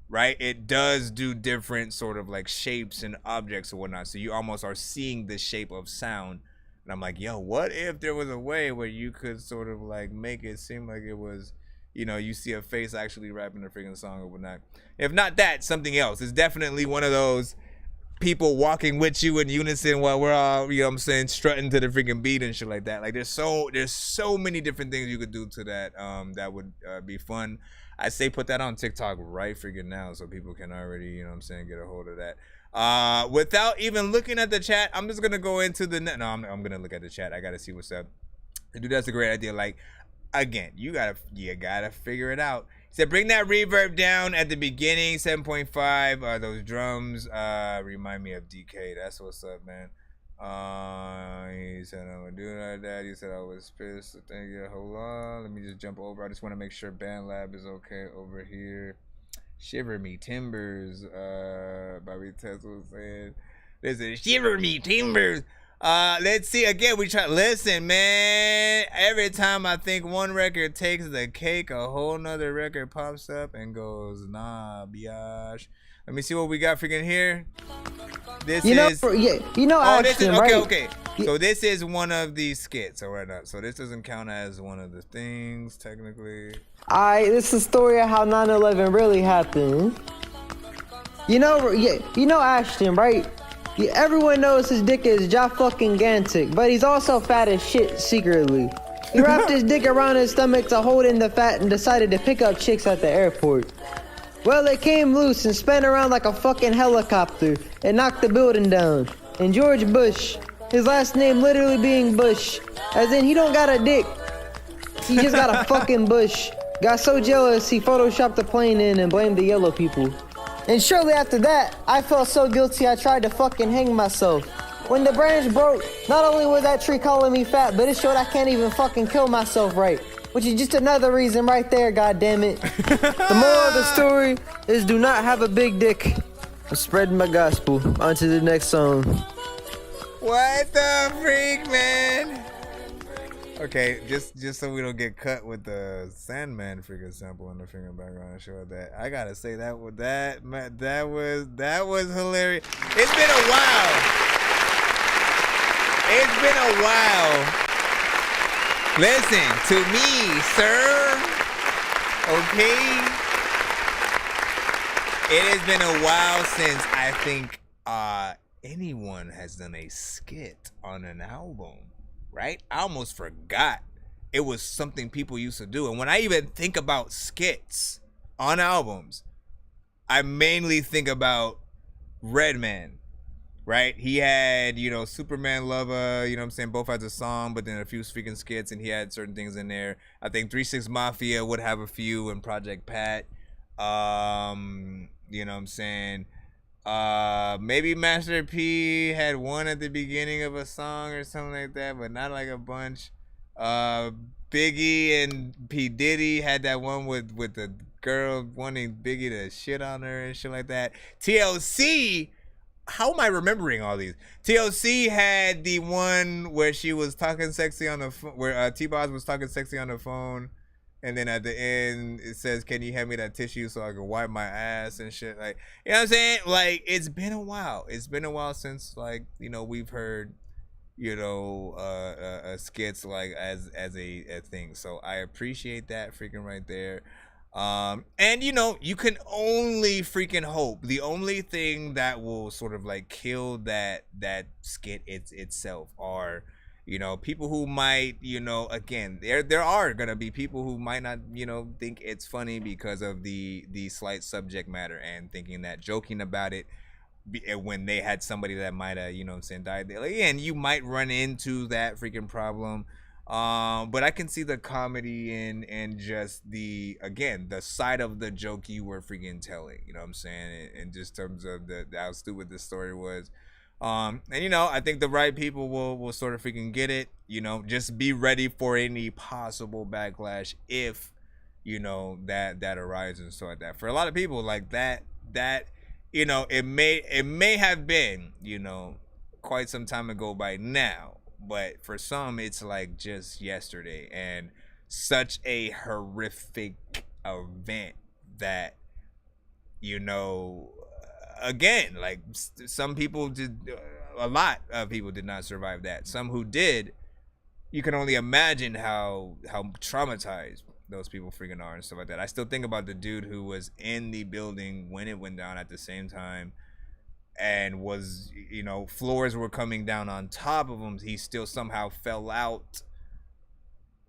right, it does do different sort of like shapes and objects or whatnot. So you almost are seeing the shape of sound. And I'm like, yo, what if there was a way where you could sort of like make it seem like it was, you know, you see a face actually rapping a freaking song or whatnot. If not that, something else. It's definitely one of those people walking with you in unison while we're all, you know what I'm saying, strutting to the freaking beat and shit like that. Like there's so many different things you could do to that that would be fun. I say put that on TikTok right freaking now so people can already, you know what I'm saying, get a hold of that. Without even looking at the chat, I'm just gonna go into the net. No, I'm gonna look at the chat. I gotta see what's up. Dude, that's a great idea. Like, again, you gotta figure it out. He said bring that reverb down at the beginning, 7.5. Those drums remind me of DK. That's what's up, man. He said I would do it like that. He said I was pissed. Thank you. Hold on, let me just jump over. I just want to make sure Band Lab is okay over here. Shiver me timbers, Bobby Tesla saying. Listen, shiver me timbers. Let's see again. We try. Listen, man. Every time I think one record takes the cake, a whole nother record pops up and goes, nah, biatch. Let me see what we got freaking here. This is. Yeah, you know. Oh, this is okay. Right? Okay. So this is one of these skits. All right, so this doesn't count as one of the things technically. This is a story of how 9/11 really happened. You know, Ashton, right? Yeah, everyone knows his dick is fucking gigantic, but he's also fat as shit secretly. He wrapped his dick around his stomach to hold in the fat and decided to pick up chicks at the airport. Well, it came loose and spun around like a fucking helicopter and knocked the building down. And George Bush, his last name literally being Bush, as in he don't got a dick, he just got a fucking bush, got so jealous he photoshopped the plane in and blamed the yellow people. And shortly after that, I felt so guilty I tried to fucking hang myself. When the branch broke, not only was that tree calling me fat, but it showed I can't even fucking kill myself right. Which is just another reason right there, goddammit. The moral of the story is do not have a big dick. I'm spreading my gospel. On to the next song. What the freak, man? Okay, just so we don't get cut with the Sandman freaking sample in the finger background and show that. I gotta say that was hilarious. It's been a while. It's been a while. Listen to me, sir. Okay. It has been a while since I think anyone has done a skit on an album. Right? I almost forgot it was something people used to do. And when I even think about skits on albums, I mainly think about Redman, right? He had, Superman Lover, you know what I'm saying? Both had a song, but then a few freaking skits, and he had certain things in there. I think 3 6 Mafia would have a few, and Project Pat. You know what I'm saying? Maybe Master P had one at the beginning of a song or something like that, but not like a bunch. Biggie and P Diddy had that one with the girl wanting Biggie to shit on her and shit like that. TLC, how am I remembering all these? TLC had the one where she was talking sexy on the phone, where T-Boz was talking sexy on the phone. And then at the end, it says, "Can you hand me that tissue so I can wipe my ass and shit?" Like, you know what I'm saying? Like, it's been a while. It's been a while since, like, we've heard, skits like as a thing. So I appreciate that freaking right there. And you can only freaking hope. The only thing that will sort of like kill that skit itself are, people who might, again, there are gonna be people who might not, think it's funny because of the slight subject matter and thinking that joking about it when they had somebody that might have, died there. Like, and you might run into that freaking problem. But I can see the comedy and just the side of the joke you were freaking telling, you know what I'm saying? And just terms of how stupid this story was. And I think the right people will sort of freaking get it. Just be ready for any possible backlash if that arises and stuff like that. For a lot of people, like that it may have been quite some time ago by now, but for some it's like just yesterday, and such a horrific event that again, like some people did, a lot of people did not survive that. Some who did, you can only imagine how traumatized those people freaking are and stuff like that. I still think about the dude who was in the building when it went down at the same time, and was, floors were coming down on top of him. He still somehow fell out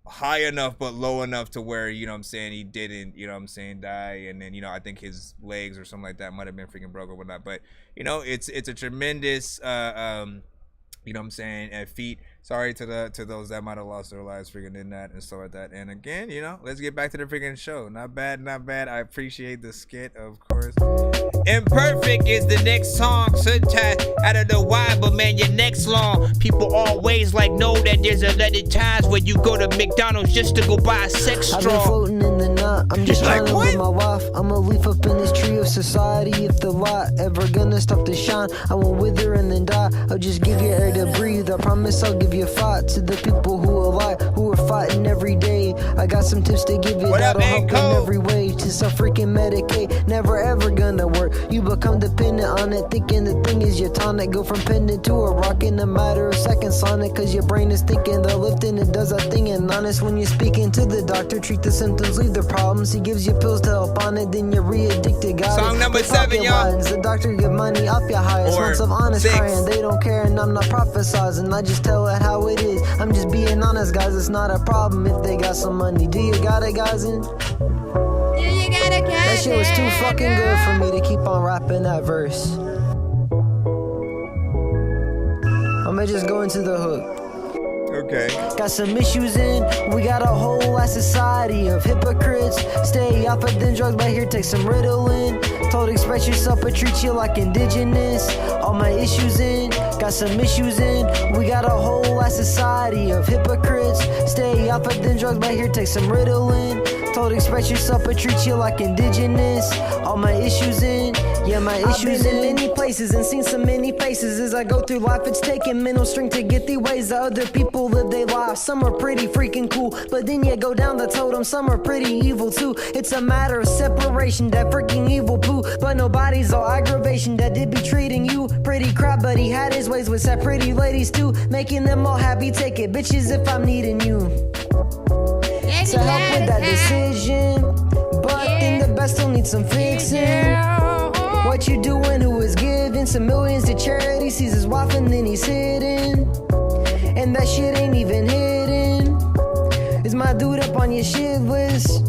high enough but low enough to where, he didn't, die. And then, I think his legs or something like that might have been freaking broke or whatnot. But, it's a tremendous, and feat. Sorry to those that might have lost their lives freaking in that and stuff like that. And again, let's get back to the freaking show. Not bad. I appreciate the skit, of course. Imperfect is the next song. Sometimes I don't know why, but man, your neck's long. People always know that there's a lot of times when you go to McDonald's just to go buy a sex straw. I've been floating in the night. I'm just trying to live my life. I'm a leaf up in this tree of society. If the light ever gonna stop to shine, I won't wither and then die. I'll just give you air to breathe. I promise I'll give you a fight. To the people who are alive, who are fighting every day, I got some tips to give you that'll help in every way. To self-freaking medicate, never ever gonna work. You become dependent on it, thinking the thing is your tonic. Go from pendant to a rock in a matter of seconds, Sonic, cause your brain is thinking. The lifting, it does that thing, and honest when you're speaking to the doctor. Treat the symptoms, leave the problems. He gives you pills to help on it, then you're re-addicted. Got Song number 7, y'all. The doctor give money off your highest. Months of honest crying, they don't care, and I'm not prophesizing. I just tell it how it is. I'm just being honest, guys. It's not a problem if they got some money. Do you got it, guys? That shit was too fucking good for me to keep on rapping that verse. I'ma just go into the hook. Okay. Got some issues we got a whole ass society of hypocrites. Stay off of them drugs, but here take some Ritalin. Told express yourself, but treat you like indigenous. All my issues got some issues we got a whole ass society of hypocrites. Stay off of them drugs, but here take some Ritalin. Told express yourself but treat you like indigenous. All my issues in, yeah, my issues in many places and seen so many faces. As I go through life, it's taking mental strength to get the ways that other people live their lives. Some are pretty freaking cool, but then you go down the totem, some are pretty evil too. It's a matter of separation, that freaking evil poo. But nobody's all aggravation, that did be treating you pretty crap. But he had his ways with that pretty ladies too, making them all happy. Take it, bitches, if I'm needing you to help with that decision. But then the best still needs some fixing. What you doing, who is giving some millions to charity, sees his wife and then he's hidden. And that shit ain't even hidden. Is my dude up on your shit list?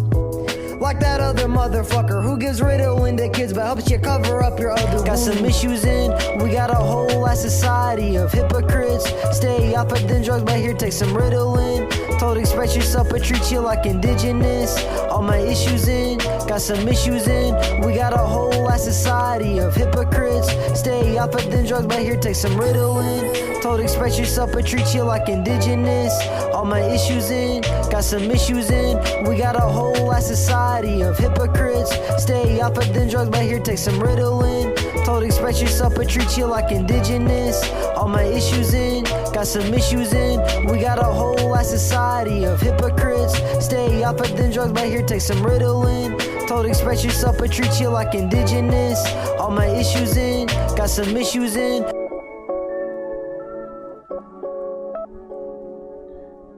Like that other motherfucker who gives Ritalin to kids but helps you cover up your other Got some issues in, we got a whole ass society of hypocrites. Stay off of them drugs, but here take some Ritalin. Told express yourself but treat you like indigenous. All my issues in, got some issues in. We got a whole ass society of hypocrites. Stay off of them drugs, but here take some Ritalin. Told express yourself but treat you like indigenous. All my issues in, got some issues in. We got a whole ass society of hypocrites. Stay off of them drugs, but here take some Ritalin. Told express yourself but treat you like indigenous. All my issues in, got some issues in. We got a whole ass society of hypocrites. Stay off of them drugs, but here take some Ritalin. Told express yourself but treat you like indigenous. All my issues in, got some issues in.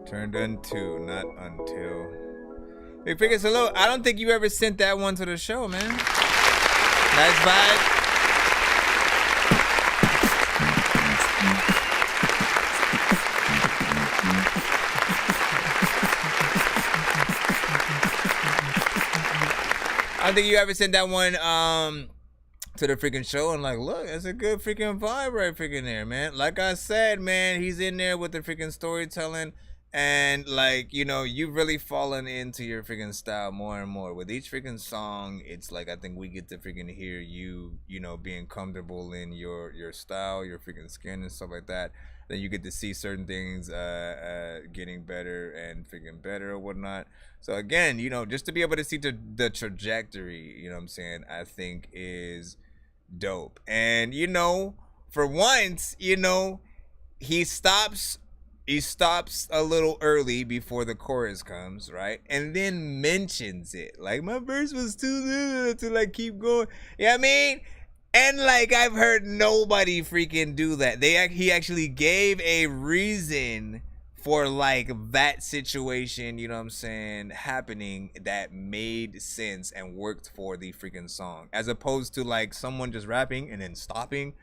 Turned into, not until. Big Freaking Salute. I don't think you ever sent that one to the show, man. Nice vibe. I don't think you ever sent that one to the freaking show and like, look, that's a good freaking vibe right freaking there, man. Like I said, man, he's in there with the freaking storytelling. And like, you know, you've really fallen into your freaking style more and more. With each freaking song, it's like I think we get to freaking hear you, you know, being comfortable in your style, your freaking skin and stuff like that. Then you get to see certain things getting better and freaking better or whatnot. So again, you know, just to be able to see the trajectory, you know what I'm saying, I think is dope. And you know, for once, you know, he stops a little early before the chorus comes, right? And then mentions it. Like, my verse was too little to like keep going. You know what I mean? And like, I've heard nobody freaking do that. He actually gave a reason for like that situation, you know what I'm saying, happening that made sense and worked for the freaking song. As opposed to like someone just rapping and then stopping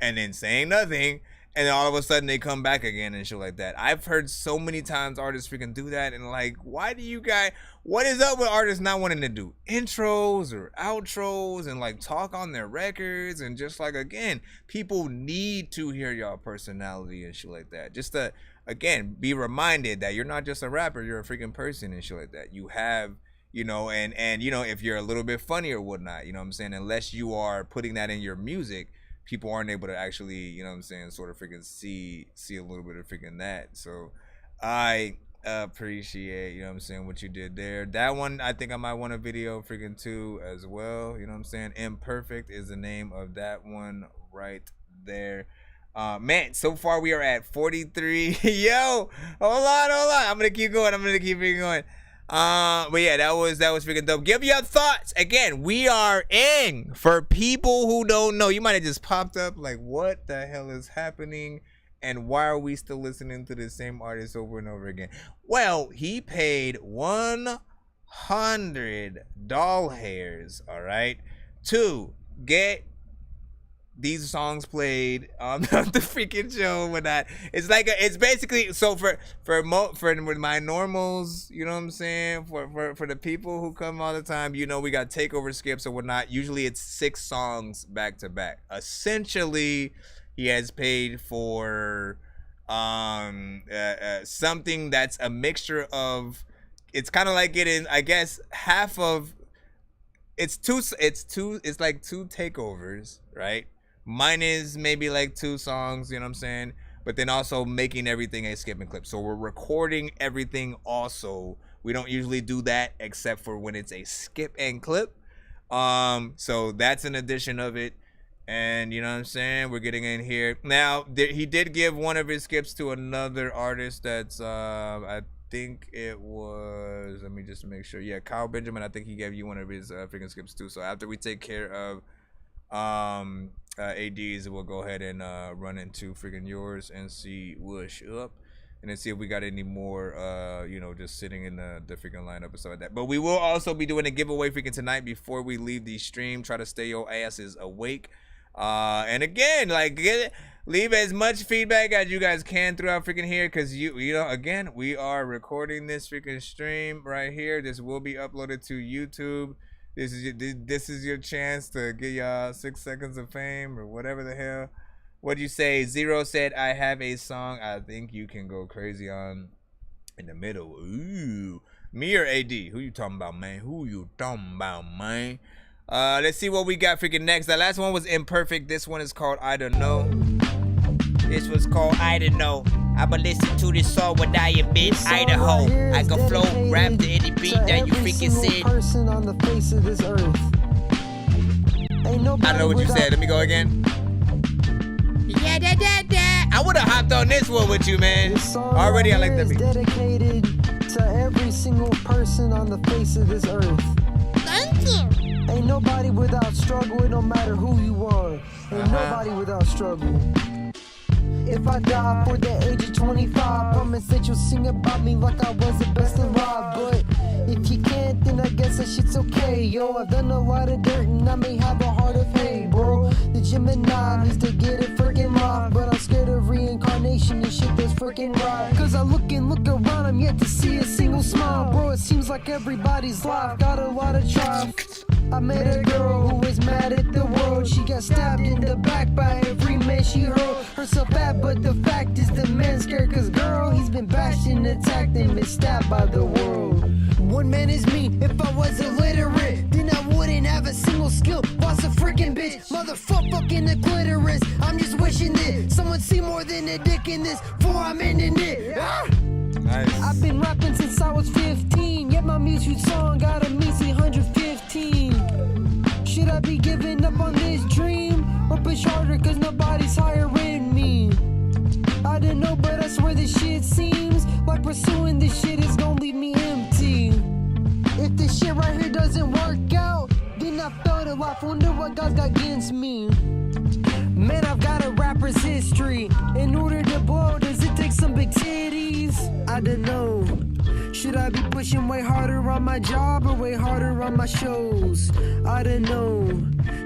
and then saying nothing. And then all of a sudden they come back again and shit like that. I've heard so many times artists freaking do that. And like, why do you guys, what is up with artists not wanting to do intros or outros and like talk on their records? And just like, again, people need to hear y'all personality and shit like that. Just to, again, be reminded that you're not just a rapper, you're a freaking person and shit like that. You have, you know, and you know, if you're a little bit funny or whatnot, you know what I'm saying? Unless you are putting that in your music, people aren't able to actually, you know what I'm saying, sort of freaking see a little bit of freaking that. So I appreciate, you know what I'm saying, what you did there. That one, I think I might want a video freaking too as well. You know what I'm saying? Imperfect is the name of that one right there. Man, so far we are at 43. Yo, hold on. I'm gonna keep going. But yeah, that was freaking dope. Give your thoughts. Again, we are in, for people who don't know, you might have just popped up like, what the hell is happening? And why are we still listening to the same artist over and over again? Well, he paid 100 doll hairs, all right, to get these songs played on the freaking show and whatnot. It's like it's basically, so for my normals, you know what I'm saying, for the people who come all the time, you know, we got takeover skips or whatnot. Usually it's 6 songs back to back. Essentially, he has paid for something that's a mixture of, it's kind of like getting, I guess, half of, it's like 2 takeovers, right? Mine is maybe like 2 songs, you know what I'm saying? But then also making everything a skipping clip. So we're recording everything also We don't usually do that except for when it's a skip and clip. So that's an addition of it. And you know what I'm saying? We're getting in here. Now, he did give one of his skips to another artist that's, I think it was, let me just make sure. Yeah, Kyle Benjamin, I think he gave you one of his freaking skips too. So after we take care of ADs, we'll go ahead and run into freaking yours and see what's up. And then see if we got any more, you know, just sitting in the freaking lineup and stuff like that. But we will also be doing a giveaway freaking tonight before we leave the stream. Try to stay your asses awake. And again, like, leave as much feedback as you guys can throughout freaking here, because you know, again, we are recording this freaking stream right here. This will be uploaded to YouTube. This is your chance to get y'all 6 seconds of fame or whatever the hell. What'd you say? Zero said, I have a song I think you can go crazy on in the middle. Ooh. Me or AD? Who you talking about, man? Who you talking about, man? Let's see what we got freaking next. That last one was Imperfect. This one is called I Don't Know. This was called I Don't Know. I'ma listen to this song when I am in Idaho. I can flow, rap to any beat that you freaking said. Person on the face of this earth. I don't know what you said. Let me go again. Yeah, I would have hopped on this one with you, man. Already, I like that beat. Dedicated to every single person on the face of this earth. Thank you. Ain't nobody without struggle. It don't matter who you are. Ain't nobody without struggle. If I die for the age of 25, promise that you'll sing about me like I was the best alive. But if you can't, then I guess that shit's okay. Yo, I've done a lot of dirt and I may have a heart of hay, bro. The Gemini needs to get it freaking live, but I'm scared of reincarnation and shit that's freaking right. Cause I look and look around, I'm yet to see a single smile, bro. It seems like everybody's life got a lot of trials. I met a girl who was mad at the world. She got stabbed in the back by every man she hurled herself at, but the fact is the man's scared, cause girl, he's been bashed and attacked and been stabbed by the world. One man is me. If I was illiterate, then I wouldn't have a single skill. Boss a freaking bitch, motherfucking the clitoris. I'm just wishing that someone see more than a dick in this before I'm ending it. Nice. I've been rapping since I was 15, yet my music song got a measly 115. Should I be giving up on this dream, or push harder cause nobody's hiring me? I don't know, but I swear this shit seems like pursuing this shit is gonna leave me empty. If this shit right here doesn't work out, then I felt a life, wonder what God's got against me. Man, I've got a rapper's history. In order to blow, does it take some big titties? I don't know. Should I be pushing way harder on my job or way harder on my shows? I don't know.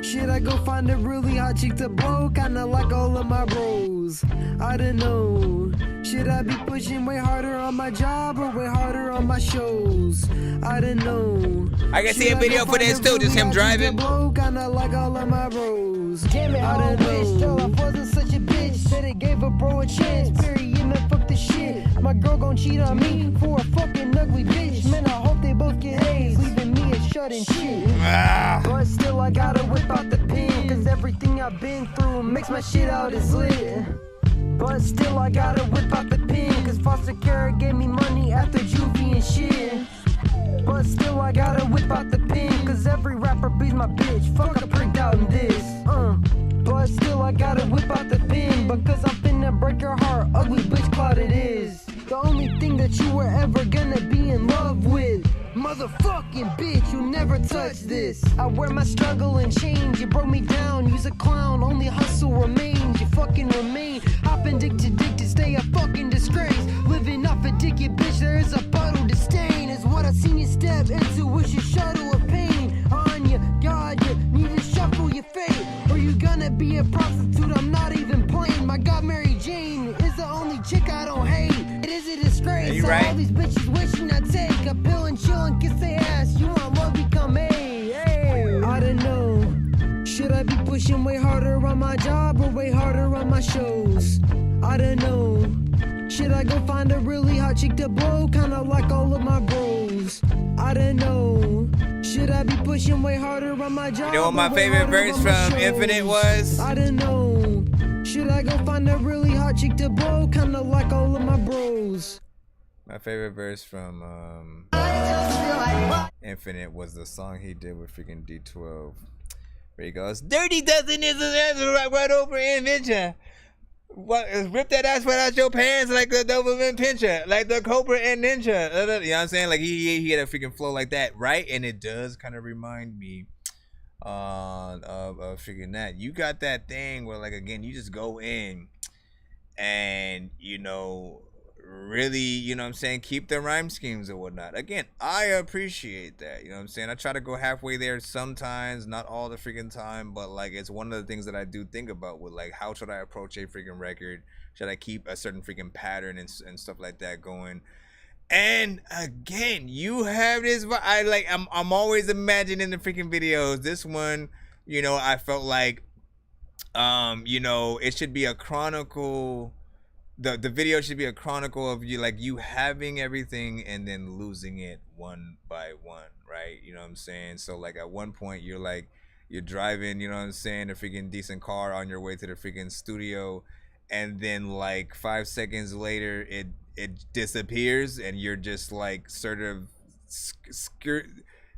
Should I go find a really hot chick to blow, kinda like all of my bros? I don't know. Should I be pushing way harder on my job or way harder on my shows? I don't know. I can see a video for this too, just him driving. Kinda like all of my bros. Damn it, I wish though I wasn't such a bitch. Said it gave a bro a chance. Period, man, fuck the shit. My girl gon' cheat on me for a fucking ugly bitch. Man, I hope they both get A's, leaving me a shut and shit. But still, I gotta whip out the pen, cause everything I've been through makes my shit out as lit. But still, I gotta whip out the pen, cause foster care gave me money after juvie and shit. But still, I gotta whip out the pen, cause every rapper beats my bitch. Fuck, I pricked out in this. But still, I gotta whip out the pen, because I'm finna break your heart. Ugly bitch cloud it is. The only thing that you were ever gonna be in love with. Motherfucking bitch, you'll never touch this. I wear my struggle and change. You broke me down, use a clown. Only hustle remains, you fucking remain. Hopping dick to stay a fucking disgrace. Living off a dick, you bitch, there is a puddle to stain. Is what I seen you step into, wish you shuttle of pain. On you, God, you need to shuffle your fate. Or you gonna be a prostitute, I'm not even playing. My God, Mary Jane is the only chick I don't hate. It is a disgrace, right? All these bitches wishing I'd take a pill and chill and kiss their ass. You want love, become hey. I don't know. Should I be pushing way harder on my job or way harder on my shows? I don't know. Should I go find a really hot chick to blow, kinda like all of my bros? I don't know. Should I be pushing way harder on my job? You know what my favorite verse from Infinite was? I don't know. Should I go find a really hot chick to blow, kinda like all of my bros? My favorite verse from Infinite was the song he did with freaking D12. Where he goes, "Dirty dozen is an answer right over invention. What rip that ass right out your pants like the Doberman Pinscher, like the Cobra and Ninja." You know what I'm saying? Like he had a freaking flow like that, right? And it does kind of remind me of freaking that. You got that thing where, like, again, you just go in and, you know, really, you know what I'm saying, keep the rhyme schemes and whatnot. Again, I appreciate that, you know what I'm saying. I try to go halfway there sometimes, not all the freaking time, but like it's one of the things that I do think about with, like, how should I approach a freaking record? Should I keep a certain freaking pattern and stuff like that going? And again, you have this, I'm always imagining the freaking videos. This one, you know, I felt like you know, it should be a chronicle. The video should be a chronicle of you, like, you having everything and then losing it one by one, right? You know what I'm saying? So like at one point you're driving, you know what I'm saying, a freaking decent car on your way to the freaking studio, and then like 5 seconds later it disappears and you're just like sort of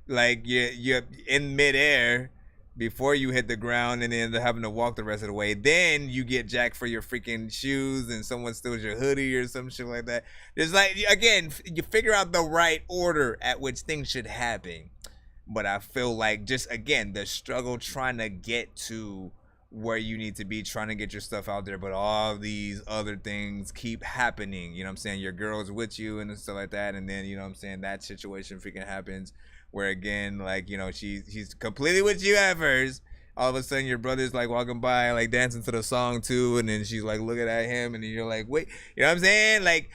like you're in midair before you hit the ground, and then end up having to walk the rest of the way. Then you get jacked for your freaking shoes and someone steals your hoodie or some shit like that. There's like, again, you figure out the right order at which things should happen. But I feel like just, again, the struggle trying to get to where you need to be, trying to get your stuff out there, but all these other things keep happening. You know what I'm saying? Your girl's with you and stuff like that, and then, you know what I'm saying, that situation freaking happens. Where again, like, you know, he's completely with you at first. All of a sudden, your brother's like walking by, like dancing to the song too, and then she's like looking at him, and then you're like, wait, you know what I'm saying? Like,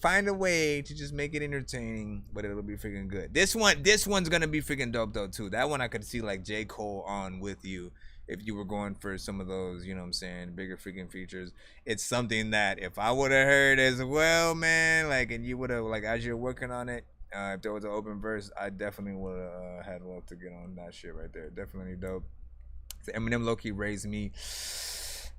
find a way to just make it entertaining, but it'll be freaking good. This one's gonna be freaking dope though too. That one I could see like J. Cole on with you if you were going for some of those, you know what I'm saying, bigger freaking features. It's something that if I would have heard as well, man, like, and you would have, like, as you're working on it. If there was an open verse, I definitely would have had love to get on that shit right there. Definitely dope. So Eminem low-key raised me.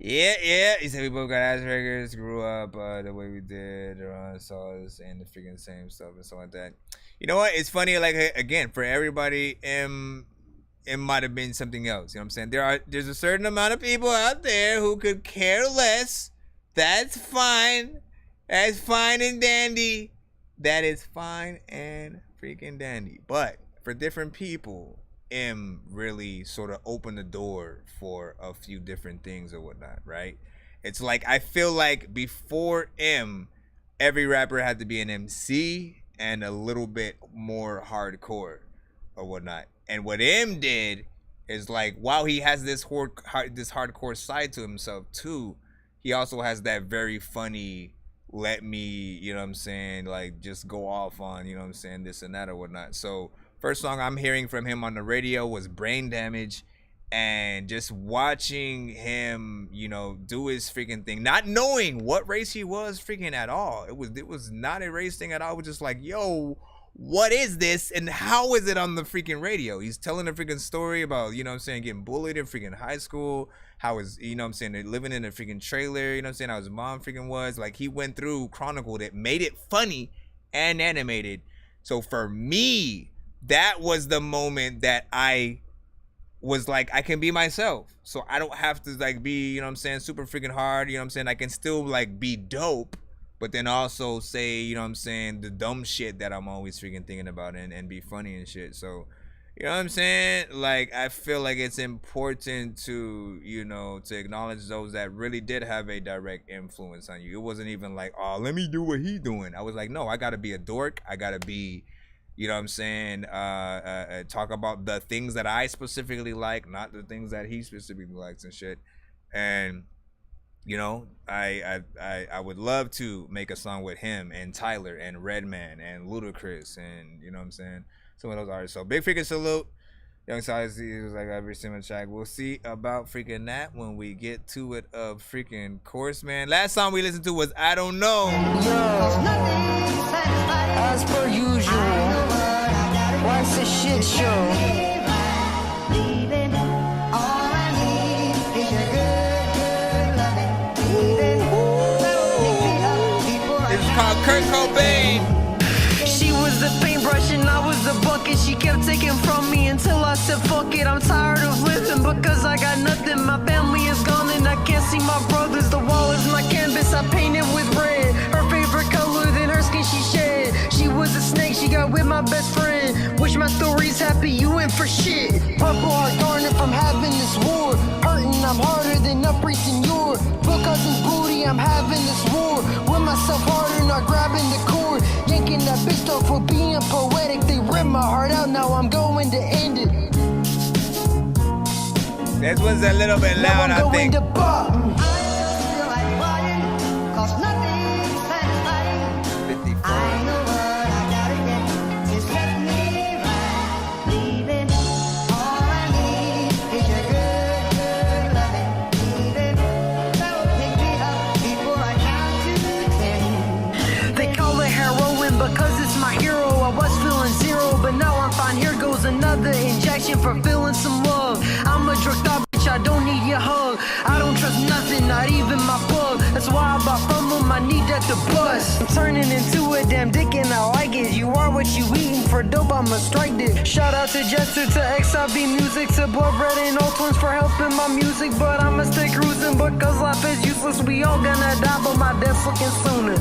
Yeah. He said we both got Asperger's, grew up the way we did, saw us, and the freaking same stuff and stuff like that. You know what? It's funny, like, again, for everybody, it might have been something else. You know what I'm saying? There's a certain amount of people out there who could care less. That's fine. That's fine and dandy. That is fine and freaking dandy. But for different people, M really sort of opened the door for a few different things or whatnot, right? It's like, I feel like before M, every rapper had to be an MC and a little bit more hardcore or whatnot. And what M did is, like, while he has this hardcore side to himself too, he also has that very funny, let me, you know what I'm saying, like, just go off on, you know what I'm saying, this and that or whatnot. So first song I'm hearing from him on the radio was Brain Damage, and just watching him, you know, do his freaking thing, not knowing what race he was freaking at all. It was not a race thing at all. It was just like, yo, what is this and how is it on the freaking radio? He's telling a freaking story about, you know what I'm saying, getting bullied in freaking high school, how his, you know what I'm saying, living in a freaking trailer, you know what I'm saying, how his mom freaking was. Like, he went through, chronicled it, made it funny and animated. So for me, that was the moment that I was like, I can be myself. So I don't have to, like, be, you know what I'm saying, super freaking hard, you know what I'm saying. I can still, like, be dope, but then also say, you know what I'm saying, the dumb shit that I'm always freaking thinking about, and be funny and shit. So, you know what I'm saying? Like, I feel like it's important to, you know, to acknowledge those that really did have a direct influence on you. It wasn't even like, oh, let me do what he doing. I was like, no, I gotta be a dork. I gotta be, you know what I'm saying, talk about the things that I specifically like, not the things that he specifically likes and shit. And, you know, I would love to make a song with him and Tyler and Redman and Ludacris and, you know what I'm saying, some of those artists. So big freaking salute. Young Size was like every single track. We'll see about freaking that when we get to it. Of freaking course, man. Last song we listened to was I Don't Know. As per usual, what's the shit show? This is called Kurt Cobain. She was the paintbrush and I was the bucket. She kept taking from me until I said fuck it. I'm tired of living because I got nothing. My family is gone and I can't see my brothers. The wall is my canvas, I painted with red. Her favorite color, then her skin she shed. She was a snake, she got with my best friend. Wish my story's happy, you in for shit. Purple heart garnet from having this war. Hurting, I'm harder than a priest in your Bill Cousins booty, I'm having this war. With myself harder, not grabbing the cord. Yanking that bitch though for being poetic. They ripped my heart out, now I'm going to end it. This one's a little bit loud, I think. Another injection for feeling some love. I'm a drug out bitch, I don't need your hug. I don't trust nothing, not even my bug. That's why I bought from him, I need that to bust. I'm turning into a damn dick and I like it. You are what you eating, for dope I'ma strike it. Shout out to Jester, to XIB Music, to Blood Red and Old Twins for helping my music. But I'ma stay cruising because life is useless. We all gonna die, but my death's looking sooner.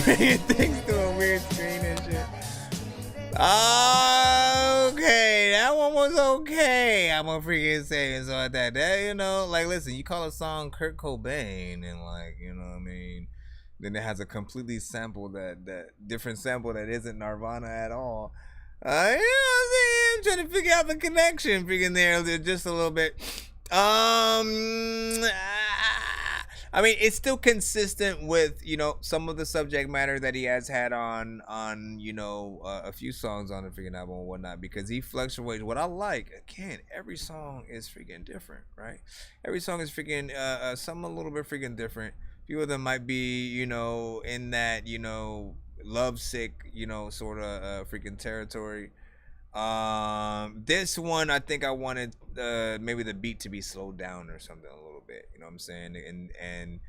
Bringing things to a weird screen and shit. Okay, that one was okay. I'm gonna freaking say and so like that. That, you know, like, listen, you call a song Kurt Cobain and, like, you know what I mean, then it has a completely sample that different sample that isn't Nirvana at all. You know what I'm saying? I'm trying to figure out the connection freaking there just a little bit. I mean, it's still consistent with, you know, some of the subject matter that he has had on you know, a few songs on the freaking album and whatnot, because he fluctuates. What I like, again, every song is freaking different, right? Every song is freaking, some a little bit freaking different. A few of them might be, you know, in that, you know, lovesick, you know, sort of freaking territory. This one, I think I wanted maybe the beat to be slowed down or something a little bit, you know what I'm saying, and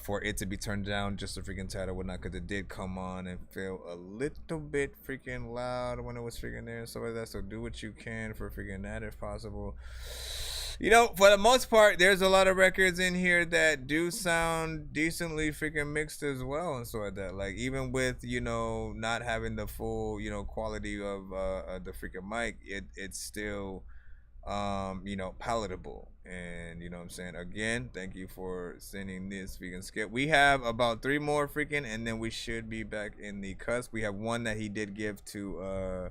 for it to be turned down just a freaking tad or whatnot, because it did come on and feel a little bit freaking loud when it was freaking there and stuff like that. So do what you can for freaking that if possible. You know, for the most part, there's a lot of records in here that do sound decently freaking mixed as well and so like that. Like, even with, you know, not having the full, you know, quality of the freaking mic, it's still, you know, palatable. And, you know what I'm saying? Again, thank you for sending this freaking skip. We have about 3 more freaking, and then we should be back in the cusp. We have one that he did give to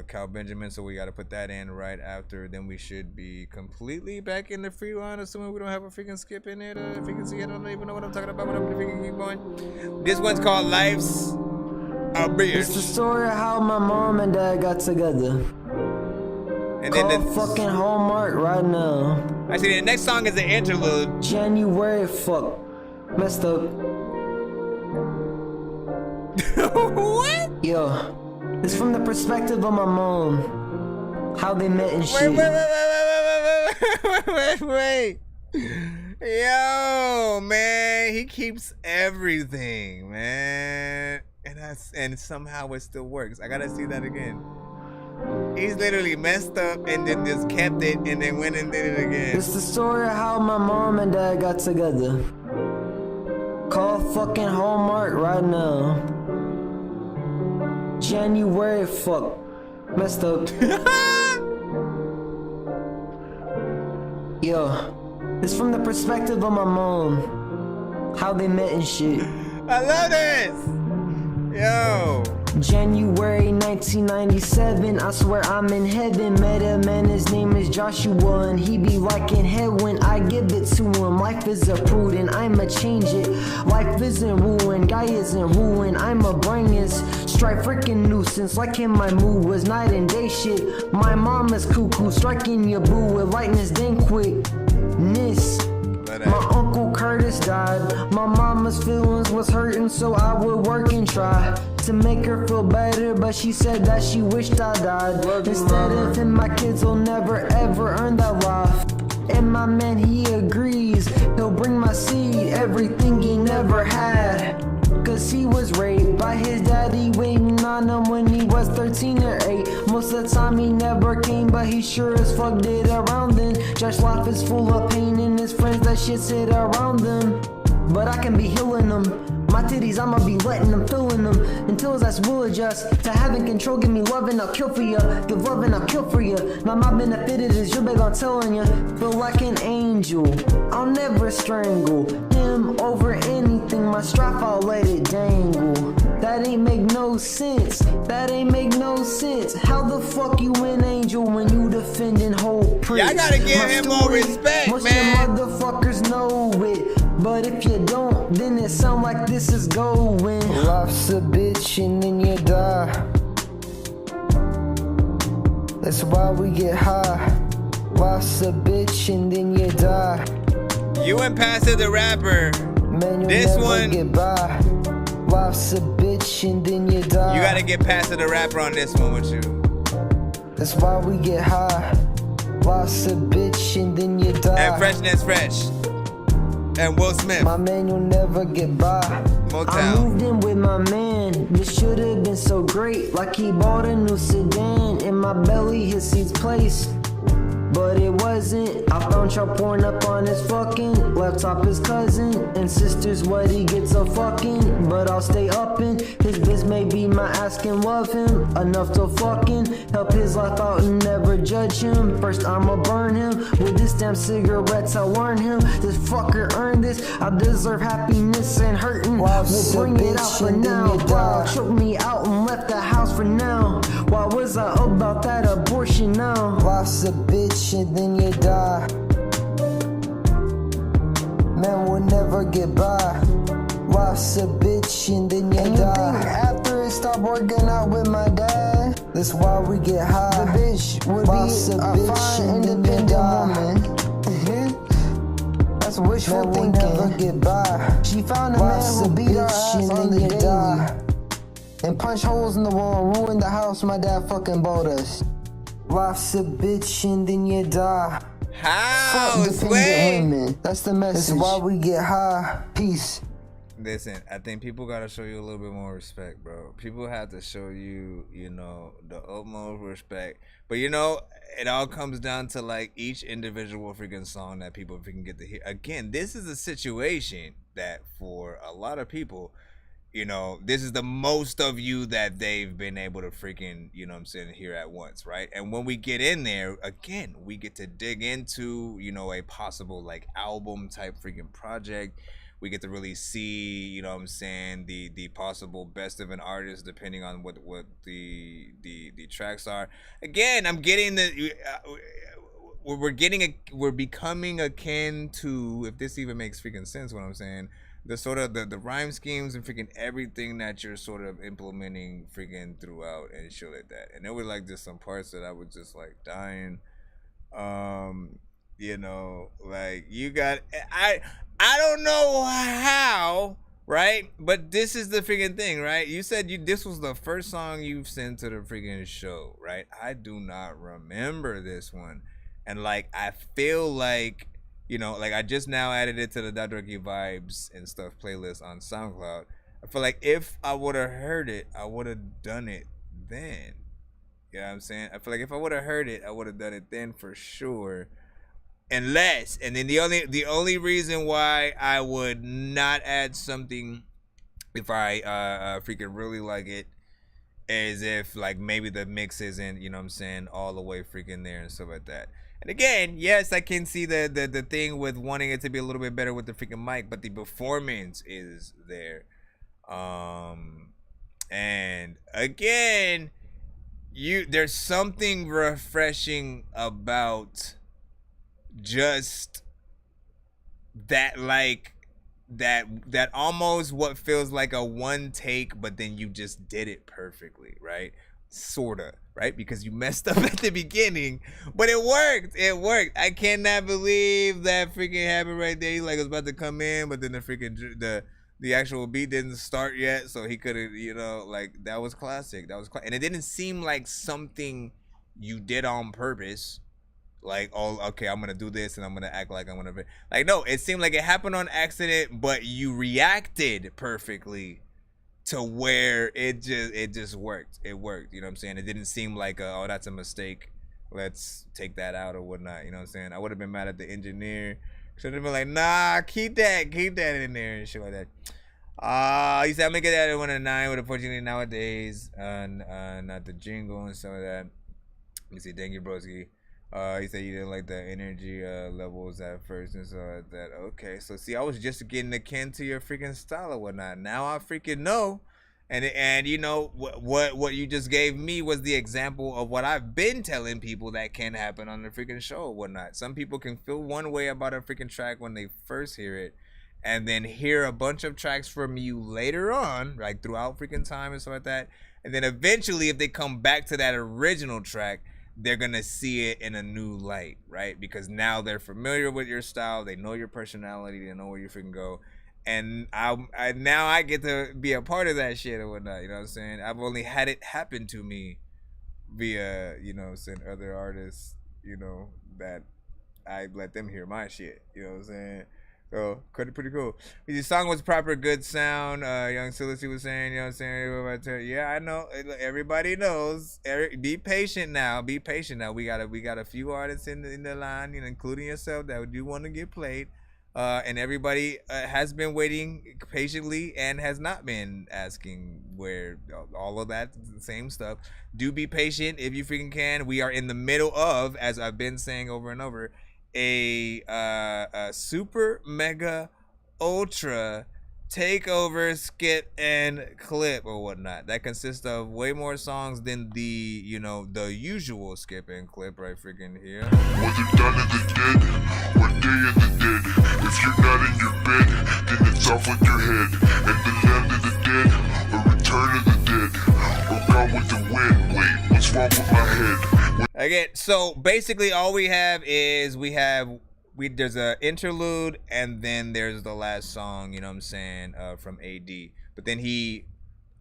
Cal Benjamin, so we got to put that in right after. Then we should be completely back in the free line, assuming we don't have a freaking skip in it. If you can see, I don't even know what I'm talking about, but I'm gonna freaking keep going. This one's called Life's a Bitch. It's the story of how my mom and dad got together. And then the fucking Hallmark right now. Actually, the next song is an interlude. January, fuck, messed up. What? Yo. It's from the perspective of my mom. How they met and shit. Wait. Yo, man, he keeps everything, man. And somehow it still works. I gotta see that again. He's literally messed up and then just kept it and then went and did it again. It's the story of how my mom and dad got together. Call fucking Hallmark right now. January, fuck, messed up. Yo, it's from the perspective of my mom. How they met and shit. I love this. Yo. January 1997, I swear I'm in heaven. Met a man, his name is Joshua, and he be liking head when I give it to him. Life is a prudent, I'ma change it. Life isn't ruined, guy isn't ruined, I'ma bring it. Strike freaking nuisance, like in my mood was night and day shit. My mom is cuckoo, striking your boo with lightness then quickness. My Uncle Curtis died. My mama's feelings was hurting, so I would work and try to make her feel better, but she said that she wished I died. Instead of him, my kids will never ever earn that life. And my man, he agrees. He'll bring my seed, everything he never had. Cause he was raped by his daddy, waiting on him when he was 13 or 8. Most of the time he never came, but he sure as fuck did around then. Josh's life is full of pain and his friends that shit's hit around them. But I can be healing them. My titties, I'ma be letting them, filling them until his ass will adjust to having control. Give me love and I'll kill for ya. Give love and I'll kill for ya. Now my benefited is your big on telling ya. Feel like an angel. I'll never strangle him over anything. My strife, I'll let it dangle. That ain't make no sense. That ain't make no sense. How the fuck you an angel when you defending whole prince? Y'all gotta give him more respect, most man. Most motherfuckers know it. But if you don't, then it sound like this is going. Life's a bitch and then you die. That's why we get high. Life's a bitch and then you die. You and Pastor the Rapper. Man, this never one get by. Life's a bitch and then you die. You gotta get Pastor the Rapper on this one with you. That's why we get high. Life's a bitch and then you die. And Freshness Fresh. And Will Smith. My man, you'll never get by. Motown. I moved in with my man. This should have been so great. Like he bought a new sedan. In my belly, his seat's placed. But it wasn't. I found y'all pouring up on his fucking laptop, his cousin and sister's what he gets a fucking. But I'll stay up in his biz, maybe my asking love him enough to fucking help his life out and never judge him. First I'ma burn him with this damn cigarettes. I learn him. This fucker earned this. I deserve happiness and hurting. We'll bring it out for now. Wow, choked me out and left the house for now. Why was I about that abortion now? Life's a bitch and then you die. Man will never get by. Life's a bitch and then you die. After it stopped working out with my dad, that's why we get high. The bitch would Life's be a bitch fine, independent woman. That's wishful thinking. Never get by. She found a man who beat her ass on the daily. And punch holes in the wall, ruin the house my dad fucking bought us. Life's a bitch and then you die. How? Fuck dependent women. That's the message. That's why we get high. Peace. Listen, I think people gotta show you a little bit more respect, bro. People have to show you, you know, the utmost respect. But you know, it all comes down to like each individual freaking song that people freaking get to hear. Again, this is a situation that for a lot of people, you know, this is the most of you that they've been able to freaking, you know what I'm saying, hear at once, right? And when we get in there, again, we get to dig into, you know, a possible like album type freaking project. We get to really see, you know what I'm saying, the possible best of an artist depending on what the tracks are. Again, I'm getting the we're becoming akin to, if this even makes freaking sense what I'm saying, the sort of the rhyme schemes and freaking everything that you're sort of implementing freaking throughout and shit like that. And there were like just some parts that I was just like dying. You know, like you got, I don't know how, right? But this is the freaking thing, right? You said this was the first song you've sent to the freaking show, right? I do not remember this one. And like I feel like, you know, like I just now added it to the Dorky Vibes and Stuff playlist on SoundCloud. I feel like if I would have heard it, I would have done it then. You know what I'm saying? I feel like if I would have heard it, I would have done it then for sure. Unless, and then the only reason why I would not add something if I freaking really like it is if like maybe the mix isn't, you know what I'm saying, all the way freaking there and stuff like that. And again, yes, I can see the thing with wanting it to be a little bit better with the freaking mic, but the performance is there. And again, there's something refreshing about just that, like that almost what feels like a one take, but then you just did it perfectly, right? Sorta, right? Because you messed up at the beginning, but it worked. It worked. I cannot believe that freaking happened right there. He like was about to come in, but then the freaking the actual beat didn't start yet, so he could have, you know, like that was classic. That was and it didn't seem like something you did on purpose. Like, oh, okay, I'm gonna do this and I'm gonna act like I'm gonna like, no, it seemed like it happened on accident, but you reacted perfectly to where it just worked. It worked, you know what I'm saying? It didn't seem like oh, that's a mistake, let's take that out or whatnot, you know what I'm saying? I would have been mad at the engineer. Should have been like, nah, keep that in there and shit like that. He said I'm gonna get that at 1 and 9, but unfortunately nowadays not the jingle and some of that. Let me see, thank you, broski. He said you didn't like the energy levels at first and so like that. Okay, so see, I was just getting akin to your freaking style or whatnot. Now I freaking know, and you know what you just gave me was the example of what I've been telling people that can happen on the freaking show or whatnot. Some people can feel one way about a freaking track when they first hear it, and then hear a bunch of tracks from you later on, like throughout freaking time and stuff like that, and then eventually if they come back to that original track, they're gonna see it in a new light, right? Because now they're familiar with your style, they know your personality, they know where you freaking go, and now I get to be a part of that shit or whatnot. You know what I'm saying? I've only had it happen to me via, you know, some other artists, you know, that I let them hear my shit. You know what I'm saying? So pretty cool. The song was proper good sound. Young Silas was saying, you know what I'm saying? Yeah, I know. Everybody knows. Be patient now. Be patient now. We got a few artists in the line, you know, including yourself, that do want to get played. And everybody has been waiting patiently and has not been asking where all of that same stuff. Do be patient if you freaking can. We are in the middle of, as I've been saying over and over, a super mega ultra takeover skit and clip or whatnot that consists of way more songs than the, you know, the usual skip and clip right freaking here. Whether done in the dead or day in the dead, if you're not in your bed, then it's off with your head. And the land of the dead, or return of the dead, or gone with the wind. Wait, what's wrong with my head? Again, so basically all we have is there's a interlude and then there's the last song, you know what I'm saying, from AD. But then he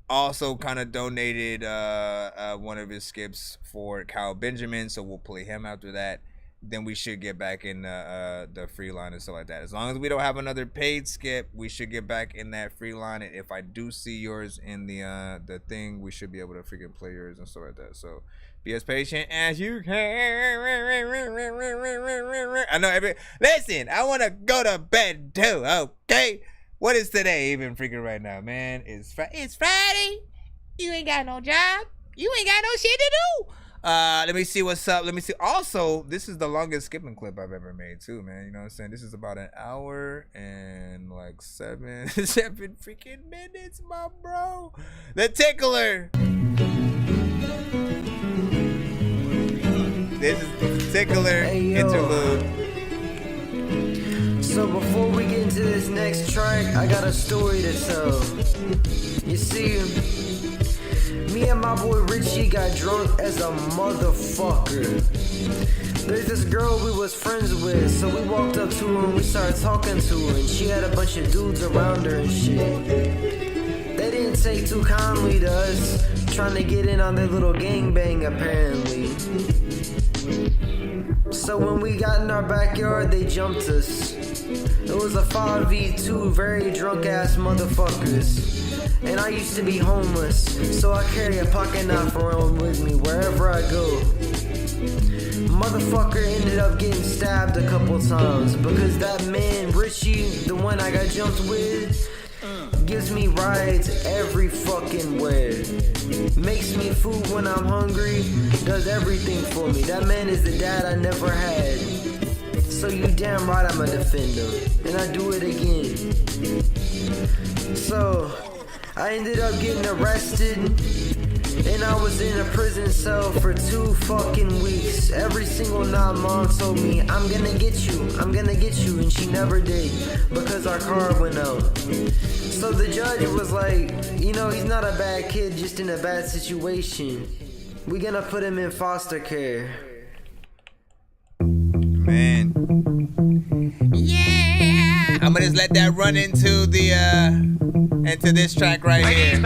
also kind of donated one of his skips for Kyle Benjamin, so we'll play him after that. Then we should get back in the free line and stuff like that. As long as we don't have another paid skip, we should get back in that free line. And if I do see yours in the thing, we should be able to freaking play yours and stuff like that. So be as patient as you can. I know listen, I want to go to bed too, okay? What is today even freaking right now, man? It's Friday. You ain't got no job. You ain't got no shit to do. Let me see what's up. Let me see. Also, this is the longest skipping clip I've ever made too, man. You know what I'm saying? This is about an hour and like seven freaking minutes, my bro. The Tickler. This is the Tickler interlude. So before we get into this next track, I got a story to tell. You see, me and my boy Richie got drunk as a motherfucker. There's this girl we was friends with, so we walked up to her and we started talking to her, and she had a bunch of dudes around her and shit. They didn't take too kindly to us trying to get in on their little gangbang apparently. So when we got in our backyard, they jumped us. It was a 5v2, very drunk ass motherfuckers. And I used to be homeless, so I carry a pocket knife around with me wherever I go. Motherfucker ended up getting stabbed a couple times because that man, Richie, the one I got jumped with, gives me rides every fucking where. Makes me food when I'm hungry, does everything for me. That man is the dad I never had. So you damn right I'ma defend him. And I do it again. So I ended up getting arrested, and I was in a prison cell for 2 fucking weeks. Every single night mom told me, I'm gonna get you, and she never did, because our car went out. So the judge was like, you know, he's not a bad kid, just in a bad situation. We gonna put him in foster care. Man. Yeah. I'm gonna just let that run into this track right here.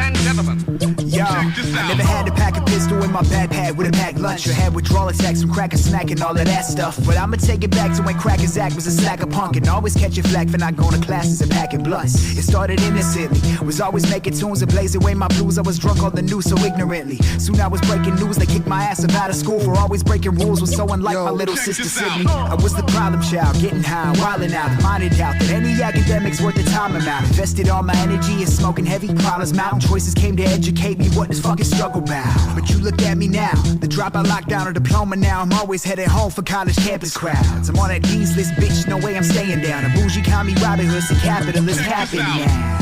Yo, I never had to pack a pistol in my backpack with a packed lunch or had withdrawal attacks from crack and smack and all of that stuff. But I'ma take it back to when Cracker's act was a slacker punk and always catching flack for not going to classes and packing blunts. It started innocently, was always making tunes and blazing away my blues. I was drunk on the news so ignorantly. Soon I was breaking news, they kicked my ass up out of school for always breaking rules. Was so unlike my little sister Sydney. I was the problem child, getting high, wilding out, minded out that any academic's worth the time amount. Invested all my energy in smoking heavy, problems mountain choices came to educate me what this fucking struggle about. But you look at me now, the dropout lockdown or diploma now. I'm always headed home for college campus crowds. I'm on that dean's list, bitch, no way I'm staying down. A bougie commie Robin Hood's a capitalist happen now.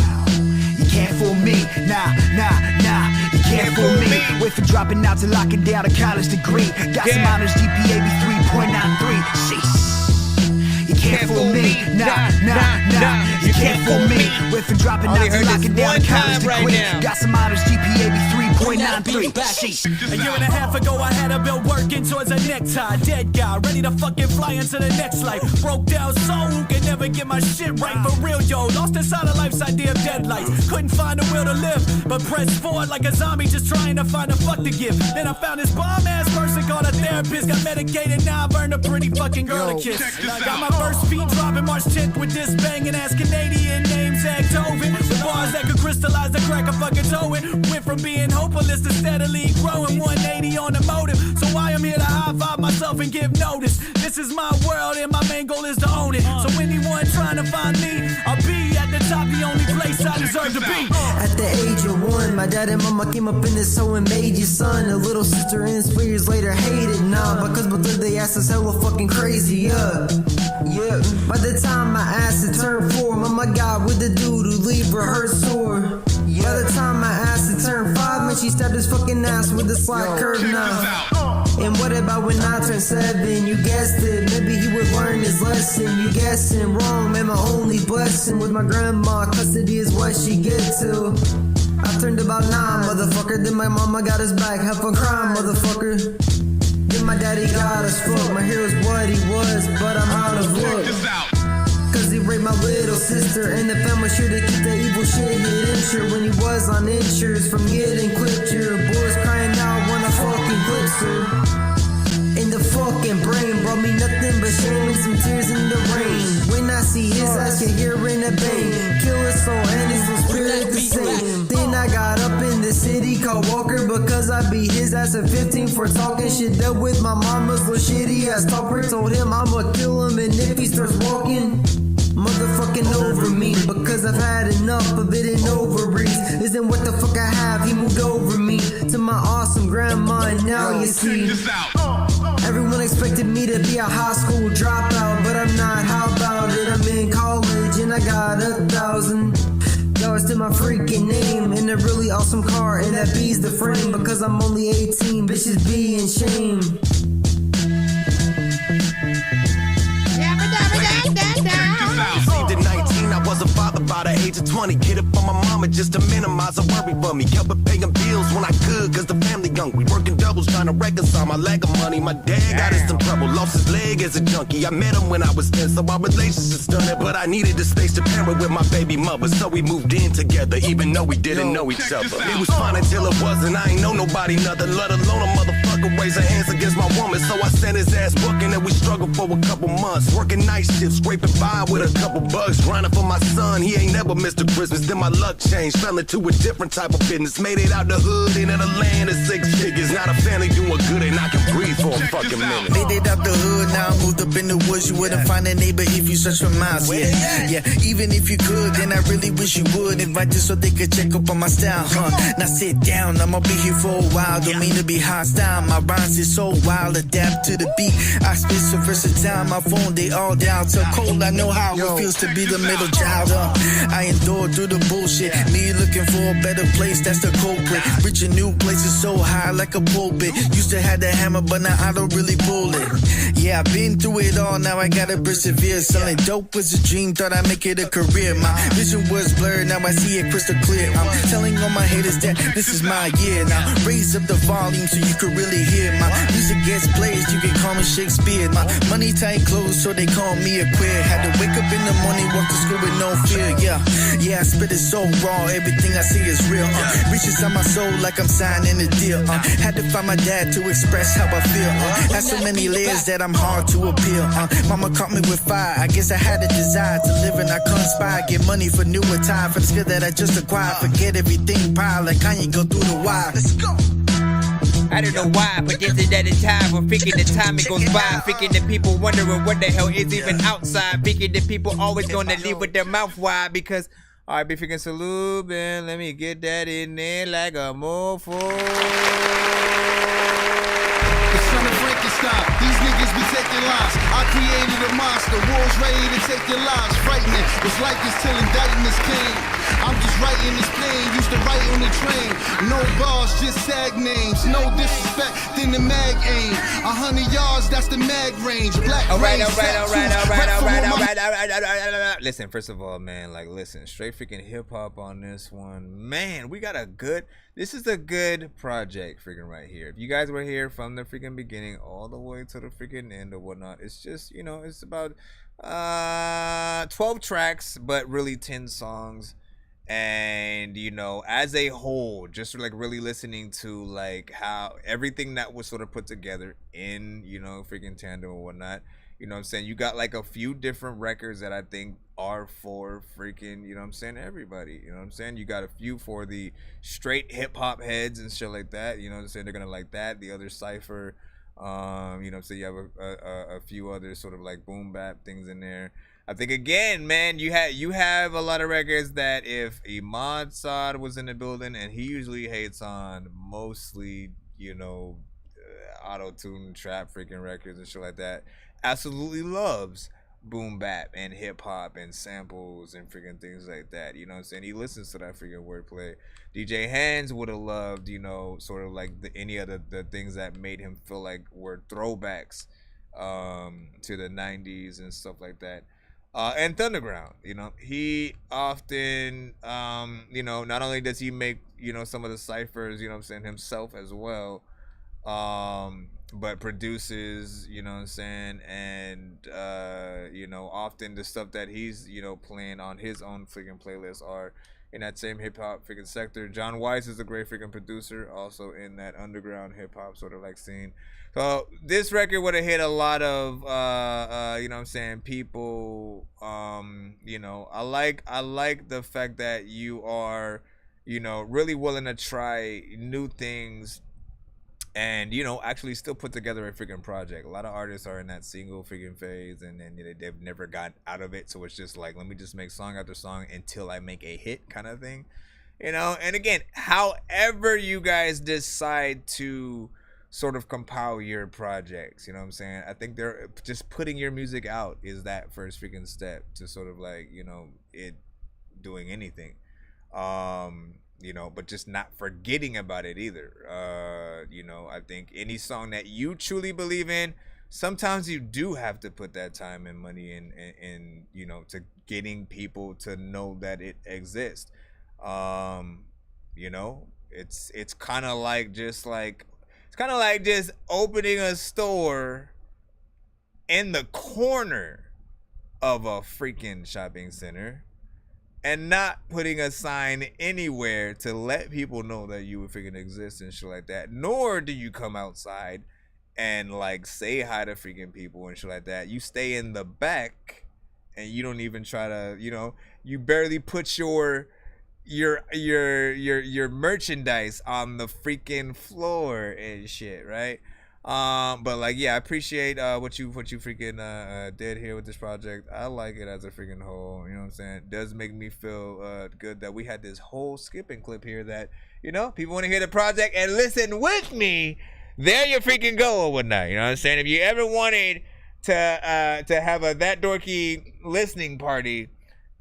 You can't fool me, nah, you can't fool me. Wait for dropping out to locking down a college degree. Got some honors, GPA be 3.93. Sheesh. You can't fool me, nah, you can't fool me. Went from dropping out to locking down a college degree. Got some honors, GPA be 3.93. Sheesh. A year and a half ago, I had a bill working towards a necktie. Dead guy, ready to fucking fly into the next life. Broke down soul who can never get my shit right. For real, yo, lost inside of life's idea of deadlights. Couldn't find a will to live, but pressed forward like a zombie, just trying to find a fuck to give. Then I found this bomb ass person called a therapist. Got medicated, now I burned a pretty fucking girl to kiss. And I got my first beat dropping March 10th with this banging ass Canadian name Zach Tovin. With bars that could crystallize the crack of fucking towing. Went from being hopeless to steadily growing, 180 on the motive. So I am here to high five myself and give notice. This is my world and my main goal is to own it. So anyone trying to find me, I'll be at the top, the only place I deserve to be. At the age of 1, my dad and mama came up in this so and made you son. A little sister and 3 years later hated nah, because before they asked us hella fucking crazy, yeah. By the time my ass had turned 4, mama got with the dude who leave her hurt sore. By the time my ass had turned 5, man, she stabbed his fucking ass with a slide curve now. And what about when I turned 7? You guessed it, maybe he would learn his lesson. You guessing wrong, man, my only blessing with my grandma. Custody is what she get to. I turned about 9, motherfucker. Then my mama got us back, half a crime, motherfucker. Then my daddy got us fucked. My hero's what he was, but I'm out of luck. Cause he raped my little sister, and the family sure to keep that evil shit hidden. Sure, when he was on insurance from getting clipped, your boys crying out when I fucking clips her. In the fucking brain, brought me nothing but shame and some tears in the rain. When I see his ass, can hear in a bang. Kill his soul and his little spirit the same. Then I got up in the city called Walker because I beat his ass at 15 for talking shit. Dealt with my mama's little shitty ass talker. Told him I'ma kill him, and if he starts walking, motherfucking over me, because I've had enough of it and ovaries. Isn't what the fuck I have, he moved over me to my awesome grandma, and now you see, everyone expected me to be a high school dropout, but I'm not. How about it? I'm in college and I got $1,000 to my freaking name, and a really awesome car, and that B's the frame, because I'm only 18, bitches be in shame. Received at 19, I wasn't bothered by the age of 20. Get up on my mama just to minimize the worry for me. Kept it paying bills when I could, cause the family hungry. Working doubles trying to reconcile my lack of money. My dad got in some trouble, lost his leg as a junkie. I met him when I was 10, so our relationship started. But I needed the space to parent with my baby mother, so we moved in together, even though we didn't know each other. It was fine until it wasn't. I ain't know nobody nothing, let alone a motherfucker raise her hands against my woman. So I sent his ass booking, and we struggled for a couple months. Working night shifts, scraping by with a couple bucks. Grinding for my son, he ain't never missed a Christmas. Then my luck changed, fell into a different type of business. Made it out the hood, into the land of 6 figures. Now the family doing good and I can breathe for a fucking minute. Made it out the hood, now I moved up in the woods. You wouldn't find a neighbor if you search for miles. Yeah, even if you could, then I really wish you would invite you so they could check up on my style, Now sit down, I'ma be here for a while. Don't mean to be hostile, my rhymes is so wild. Adapt to the beat, I spit so versatile. My phone, they all down. So cold, I know how it feels to be the middle child. I endure through the bullshit. Me looking for a better place, that's the culprit. Reaching new places so high like a pulpit. Used to have the hammer, but now I don't really pull it. Yeah, I've been through it all, now I gotta persevere. Selling dope was a dream, thought I'd make it a career. My vision was blurred, now I see it crystal clear. I'm telling all my haters that this is my year. Now raise up the volume so you can really hear. My music gets played, you can call me Shakespeare. My money tight clothes, so they call me a queer. Had to wake up in the morning, walk to school with no fear. Yeah, I spit it so raw, everything I see is real. Reaches on my soul like I'm signing a deal. Had to find my dad to express how I feel. Had so many layers that I'm hard to appeal. Mama caught me with fire, I guess I had a desire to live and I conspire. Get money for new attire, for the skill that I just acquired. Forget everything, pile like Kanye, go through the wire. Let's go. I don't know why, but this is at a time where freaking the time it goes by. Freaking the people wondering what the hell is even outside. Freaking the people always gonna leave with their mouth wide because I be freaking salubin. Let me get that in there like a mofo. The son of Frankenstein, these niggas be taking lives. I created a monster, war's ready to take your lives. Frightening, was like this till indictments came. I'm just writing this pain, used to write on the train. No bars, just sag names. No disrespect, then the mag aim. 100 yards, that's the mag range. Black all right. Listen, first of all, man, like, listen, straight freaking hip hop on this one. Man, we got this is a good project freaking right here. If you guys were here from the freaking beginning all the way to the freaking end or whatnot, it's just, you know, it's about 12 tracks, but really 10 songs. And, you know, as a whole, just like really listening to like how everything that was sort of put together in, you know, freaking tandem or whatnot, you know what I'm saying? You got like a few different records that I think are for freaking, you know what I'm saying, everybody, you know what I'm saying? You got a few for the straight hip hop heads and shit like that, you know what I'm saying? They're gonna like that. The other cypher, you know what I'm saying? You have a few other sort of like boom bap things in there. I think again, man, you have a lot of records that if Imad Saad was in the building, and he usually hates on mostly, you know, auto-tune trap freaking records and shit like that, absolutely loves boom bap and hip hop and samples and freaking things like that. You know what I'm saying? He listens to that freaking wordplay. DJ Hands would have loved, you know, sort of like any of the things that made him feel like were throwbacks to the 90s and stuff like that. And Thunderground, you know, he often, you know, not only does he make, you know, some of the ciphers, you know what I'm saying, himself as well, but produces, you know what I'm saying, and, you know, often the stuff that he's, you know, playing on his own freaking playlist are in that same hip-hop freaking sector. John Weiss is a great freaking producer, also in that underground hip-hop sort of like scene. So this record would have hit a lot of, you know what I'm saying, people. You know, I like the fact that you are, you know, really willing to try new things and, you know, actually still put together a freaking project. A lot of artists are in that single freaking phase, and then they've never got out of it. So it's just like, let me just make song after song until I make a hit kind of thing, you know. And again, however you guys decide to sort of compile your projects, you know what I'm saying, I think they're just putting your music out is that first freaking step to sort of like, you know, it doing anything, you know, but just not forgetting about it either. You know, I think any song that you truly believe in, sometimes you do have to put that time and money in, you know, to getting people to know that it exists. You know, it's kind of like just opening a store in the corner of a freaking shopping center and not putting a sign anywhere to let people know that you would freaking exist and shit like that. Nor do you come outside and like say hi to freaking people and shit like that. You stay in the back and you don't even try to, you know, you barely put your merchandise on the freaking floor and shit, right? But like, yeah, I appreciate what you freaking did here with this project. I like it as a freaking whole, you know what I'm saying? It does make me feel good that we had this whole skipping clip here that, you know, people want to hear the project and listen with me. There you freaking go or whatnot, you know what I'm saying? If you ever wanted to have a That Dorky listening party,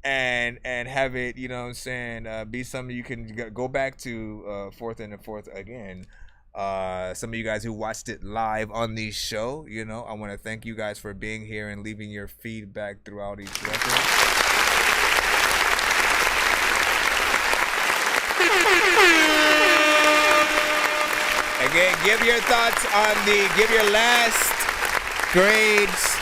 and have it, you know what I'm saying, be something you can go back to fourth and fourth again. Some of you guys who watched it live on the show, you know, I want to thank you guys for being here and leaving your feedback throughout each record. Again, give your thoughts on give your last grades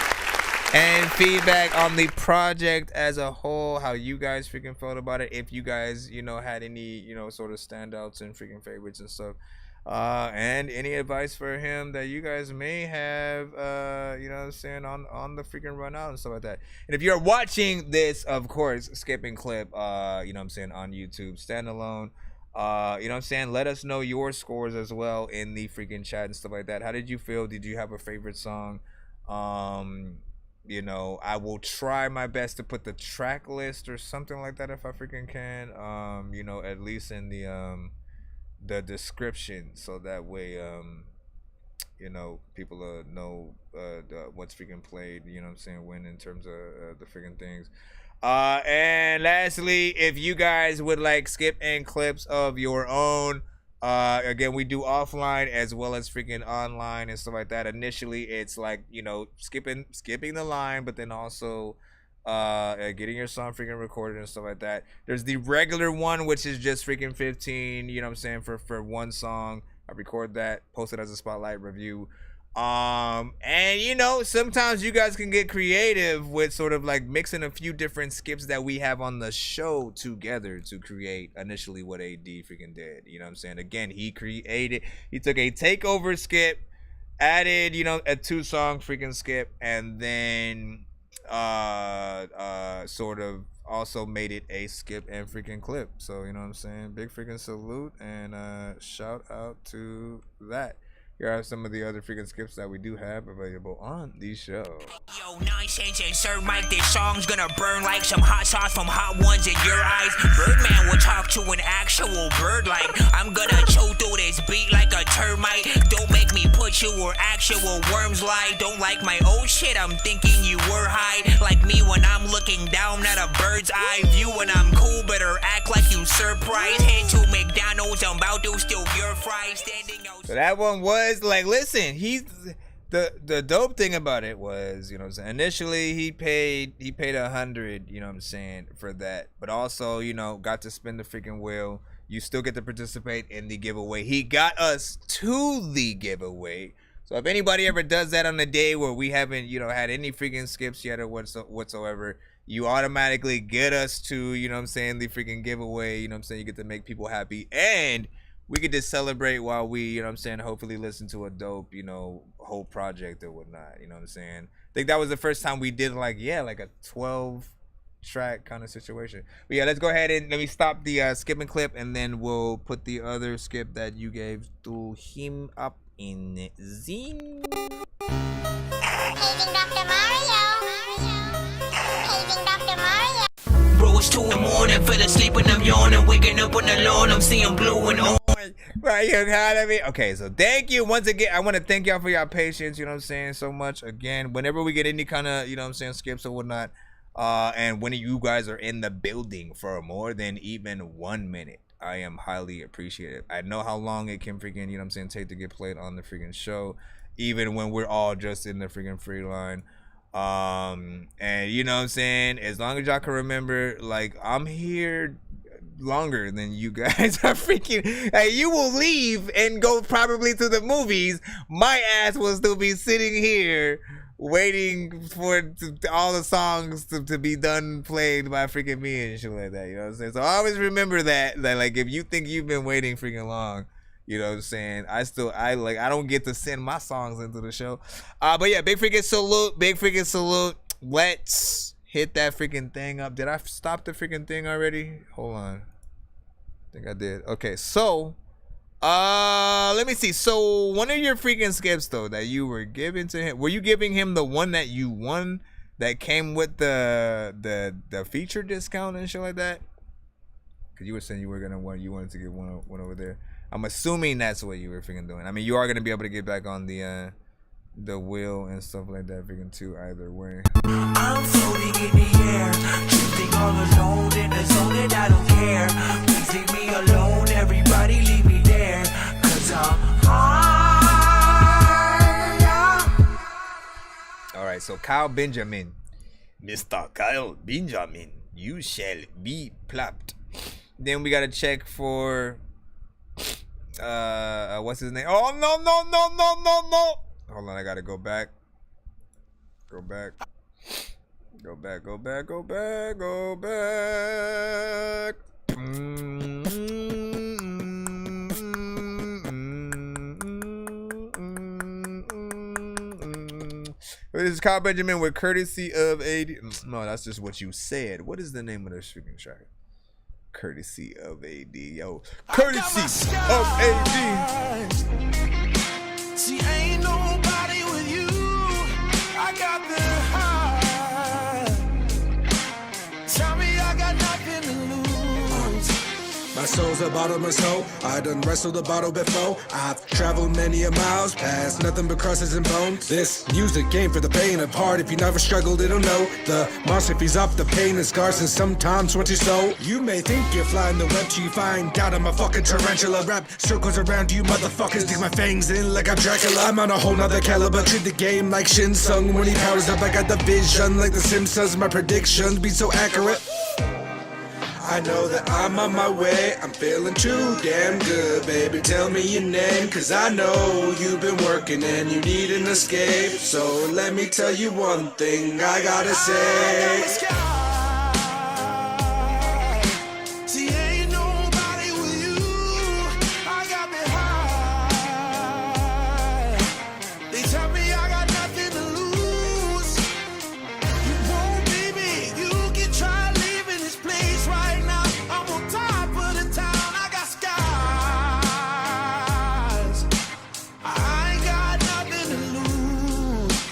and feedback on the project as a whole, how you guys freaking felt about it. If you guys, you know, had any, you know, sort of standouts and freaking favorites and stuff. And any advice for him that you guys may have, you know what I'm saying, on the freaking run out and stuff like that. And if you're watching this, of course, skipping clip, you know what I'm saying, on YouTube, standalone, you know what I'm saying, let us know your scores as well in the freaking chat and stuff like that. How did you feel? Did you have a favorite song? You know, I will try my best to put the track list or something like that if I freaking can, you know, at least in the description, so that way you know, people know what's freaking played, you know what I'm saying, when, in terms of the freaking things. And lastly, if you guys would like skip and clips of your own, again, we do offline as well as freaking online and stuff like that. Initially it's like, you know, skipping the line, but then also getting your song freaking recorded and stuff like that. There's the regular one, which is just freaking 15, you know what I'm saying, for one song. I record that, post it as a spotlight review. And you know, sometimes you guys can get creative with sort of like mixing a few different skips that we have on the show together to create initially what AD freaking did. You know what I'm saying? Again, he took a takeover skip, added, you know, a 2-song freaking skip, and then sort of also made it a skip and freaking clip. So, you know what I'm saying? Big freaking salute and shout out to that. Here are some of the other freaking skips that we do have available on the show. Yo, Nonsenze and Sir Mike, this song's gonna burn like some hot sauce from Hot Ones in your eyes. Birdman will talk to an actual bird like I'm gonna chew through this beat like a termite. Don't make me put you where actual worms lie. Don't like my old shit, I'm thinking you were high. Like me when I'm looking down at a bird's eye view. When I'm cool, better act like you surprised. Head to McDonald's, I'm about to steal your fries. Standing out. So that one was like, listen, he's the dope thing about it was, you know what I'm saying, initially he paid 100, you know what I'm saying, for that, but also, you know, got to spin the freaking wheel. You still get to participate in the giveaway. He got us to the giveaway. So if anybody ever does that on the day where we haven't, you know, had any freaking skips yet or whatsoever, you automatically get us to, you know what I'm saying, the freaking giveaway. You know what I'm saying, you get to make people happy, and we could just celebrate while we, you know what I'm saying, hopefully listen to a dope, you know, whole project or whatnot, you know what I'm saying. I think that was the first time we did like a 12 track kind of situation. But yeah, let's go ahead and let me stop the skipping clip, and then we'll put the other skip that you gave to him up in Zine. Paging Dr. Mario. Paging Dr. Mario. Bro, it's 2 in the morning, fell asleep and I'm yawning, waking up on the lawn, I'm seeing blue and orange. Right, you know me. Okay, so thank you once again. I want to thank y'all for your patience, you know what I'm saying, so much. Again, whenever we get any kind of, you know what I'm saying, skips or whatnot, and when you guys are in the building for more than even 1 minute, I am highly appreciative. I know how long it can freaking, you know what I'm saying, take to get played on the freaking show, even when we're all just in the freaking free line. And you know what I'm saying, as long as y'all can remember, like, I'm here longer than you guys are freaking. Hey, you will leave and go probably to the movies. My ass will still be sitting here waiting for all the songs to be done played by freaking me and shit like that, you know what I'm saying. So always remember that like, if you think you've been waiting freaking long, you know what I'm saying, I don't get to send my songs into the show. But yeah, big freaking salute. Let's hit that freaking thing up. Did I stop the freaking thing already? Hold on. I think I did. Okay, so let me see. So one of your freaking skips though that you were giving to him, were you giving him the one that you won that came with the feature discount and shit like that? Cause you were saying you wanted to get one over there. I'm assuming that's what you were freaking doing. I mean, you are gonna be able to get back on the the will and stuff like that freaking too either way. I'm floating in the air, drifting all alone in the zone and I don't care. Please leave me alone, everybody leave me there, cause I'm high. Alright, so Kyle Benjamin. Mr. Kyle Benjamin, you shall be plopped. Then we gotta check for what's his name? Oh no. Hold on, I gotta go back. Go back. This is Kyle Benjamin with Courtesy of AD. No, that's just what you said. What is the name of this freaking track? Courtesy of AD. Yo, Courtesy of AD. See, ain't nobody with you. I got the high. Tell me I got nothing to lose. My soul's a bottomless hole. I done wrestled a bottle before. I've traveled many a miles past nothing but crosses and bones. This music came for the pain of heart. If you never struggled, it'll know. The monster feeds off the pain and scars, and sometimes once you soul. You may think you're flying the web till you find out I'm a fucking tarantula. Rap circles around you motherfuckers. Dig my fangs in like I'm Dracula. I'm on a whole nother caliber. Treat the game like Shin Sung. When he powers up, I got the vision like the Simpsons. My predictions be so accurate. I know that I'm on my way, I'm feeling too damn good, baby, tell me your name, cause I know you've been working and you need an escape, so let me tell you one thing I gotta say. See, ain't nobody with you. I got me high. They tell me I got nothing to lose. You won't be me, you can try leaving this place right.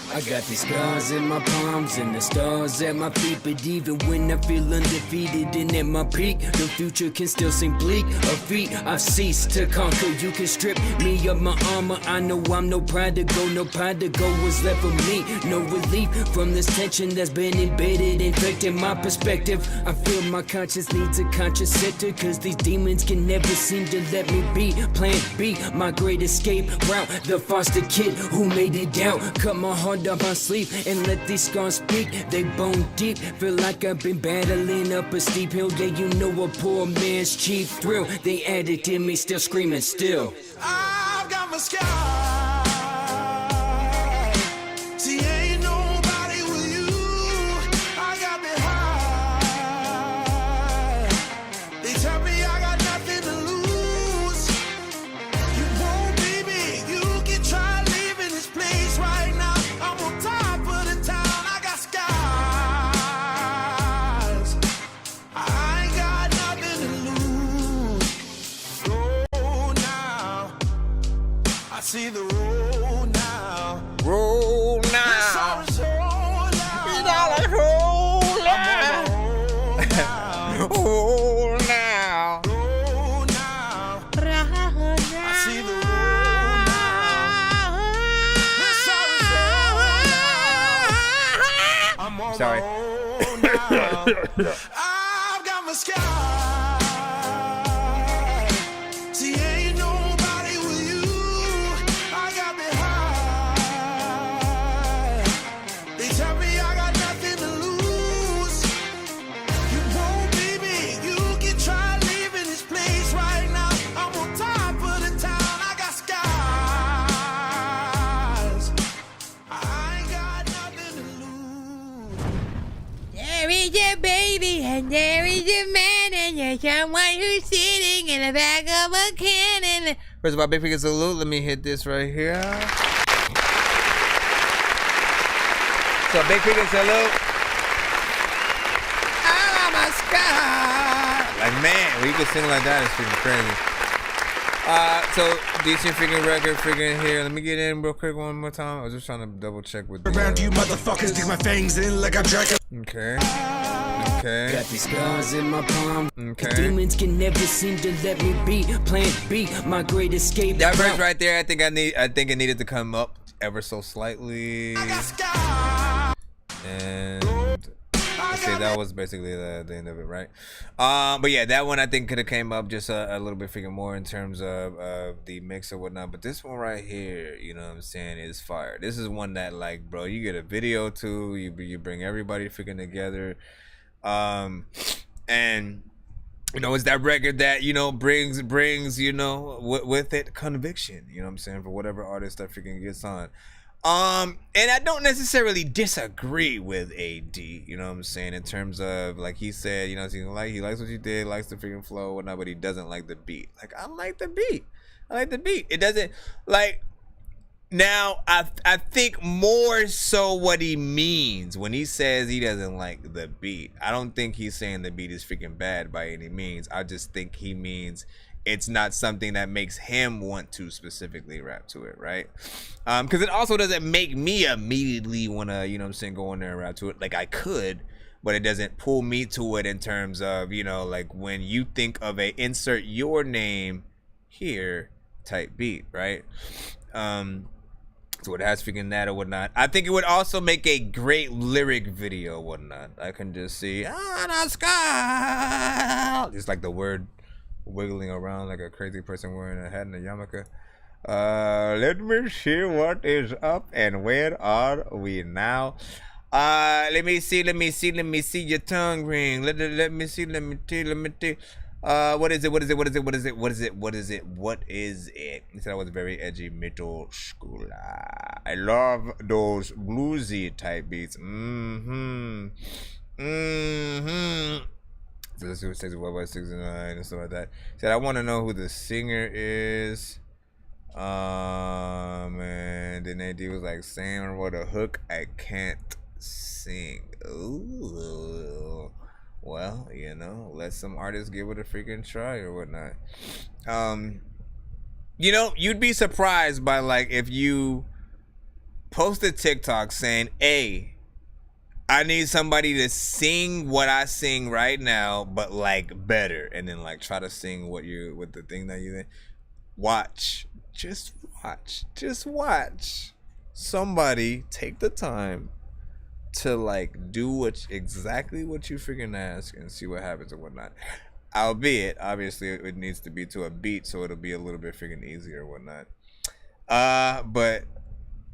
I got these scars in my palms and the stars at my feet. But even when I feel undefeated and at my peak, the future can still seem bleak. A feat I've ceased to conquer. You can strip me of my armor. I know I'm no pride to go, no pride to go was left for me. No relief from this tension that's been embedded, infecting my perspective. I feel my conscience needs a contraceptive, cause these demons can never seem to let me be. Plan B, my great escape route. The foster kid who made it down. Cut my heart off my sleeve and let these scars speak. They bone deep, feel like I've been battling up a steep hill. Yeah, you know a poor man's chief thrill. They added in me, still screaming still. I've got my sky. See, ain't nobody with you. I got me high. They tell me I got nothing to lose. You won't be me, you can try leaving this place right now. I'm on top of the town, I got skies. I ain't got nothing to lose. Oh, now I see the road now. Roll now. Roll now. Roll now. I see the road now. I'm on Sorry. my own now. I've got my sky. See, ain't nobody with you. I got me high. They tell me I got nothing to lose. You won't be me. You can try leaving this place right now. I'm on top of the town. I got skies. I ain't got nothing to lose. There is a baby and there is a man and there's someone who's sitting in the back of a cannon. First of all, big figure salute. Let me hit this right here. So big figure salute. I'm a sky. Like man, when you can sing like that, it's freaking crazy. So decent freaking record, freaking here. Let me get in real quick one more time. I was just trying to double check with Around you motherfuckers, dig my fangs in like I'm Dracula. Okay. Okay. Got these scars in my palm. Okay. The demons can never seem to let me be. Plan B, my great escape. That verse right there, I think it needed to come up ever so slightly. And let's say that was basically the end of it, right? But yeah, that one I think could have came up just a little bit freaking more in terms of the mix or whatnot. But this one right here, you know what I'm saying, is fire. This is one that, like, bro, you get a video to, you bring everybody freaking together, and you know, it's that record that, you know, brings you know, with it conviction, you know what I'm saying, for whatever artist that freaking gets on. And I don't necessarily disagree with AD, you know what I'm saying, in terms of, like he said, you know, he likes what you did, likes the freaking flow, whatnot, but he doesn't like the beat. Like, I like the beat. It doesn't, like, now I think more so what he means when he says he doesn't like the beat. I don't think he's saying the beat is freaking bad by any means. I just think he means it's not something that makes him want to specifically rap to it, right? Because it also doesn't make me immediately want to, you know what I'm saying, go in there and rap to it. Like, I could, but it doesn't pull me to it in terms of, you know, like when you think of a insert your name here type beat, right? So it has freaking that or whatnot. I think it would also make a great lyric video or whatnot. I can just see the sky, just like the word wiggling around like a crazy person wearing a hat and a yarmulke. Let me see what is up and where are we now. Let me see your tongue ring. Let me see. What is it? He said I was very edgy middle school. I love those bluesy type beats. So let's see what says 169 and stuff like that. He said I want to know who the singer is. And then AD was like, Sam wrote a hook I can't sing. Ooh. Well, you know, let some artists give it a freaking try or whatnot. You know, you'd be surprised by, like, if you post a TikTok saying, hey, I need somebody to sing what I sing right now, but like better, and then like try to sing what the thing that you think. Just watch somebody take the time to like do exactly what you freaking ask and see what happens and whatnot. Albeit, obviously, it needs to be to a beat, so it'll be a little bit freaking easier and whatnot. But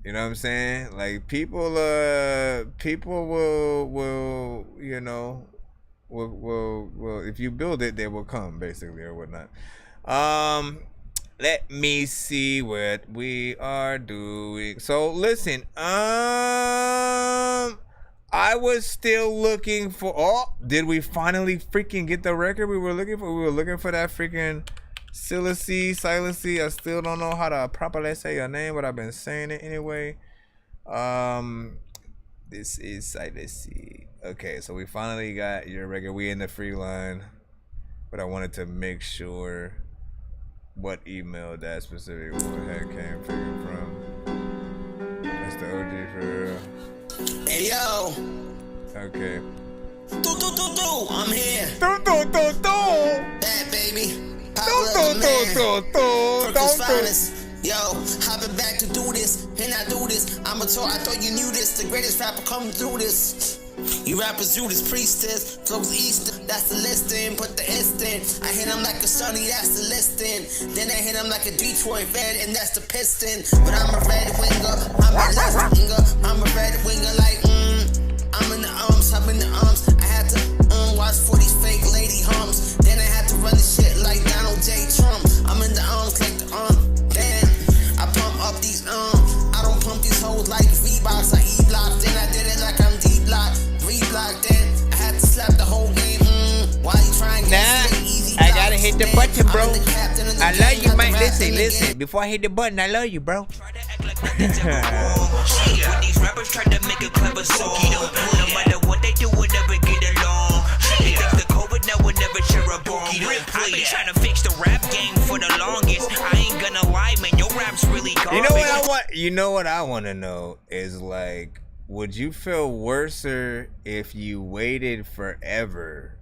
you know what I'm saying? Like people will you know will if you build it, they will come basically or whatnot. Let me see what we are doing. So listen, I was still looking for. Oh, did we finally freaking get the record we were looking for? We were looking for that freaking Silacy. I still don't know how to properly say your name, but I've been saying it anyway. This is Silacy. Okay, so we finally got your record. We in the free line, but I wanted to make sure what email that specific head came from. That's the OG for real. Hey yo. Okay. I'm here. Bad baby. Purple's finest. Yo, hopping back to do this, and I do this. I thought you knew this. The greatest rapper come through this. You rappers Judas Priestess, flows Easter, that's the listing, put the S in. I hit him like a Sonny, that's the listing. Then I hit him like a Detroit Red, and that's the piston. But I'm a red winger, I'm a left winger. I'm a red winger like, I'm in the arms. I had to watch for these fake lady hums. Then I had to run the shit like Donald J. Trump. I'm in the arms like the damn. I pump up these I don't pump these hoes like V-Box, I E-Block. Then I did it like I'm D-Block. Then I had to slap the whole game. Why you trying to get easy? I gotta hit the button, bro. I love you, man. Listen. Before I hit the button, I love you, bro. When these rappers try to make a clever song, no matter what they do, we'll never get along. They think the COVID now will never share a bomb. I've been trying to fix the rap game for the longest. I ain't gonna lie, man, your rap's really garbage. You know what I want to know is, like, would you feel worser if you waited forever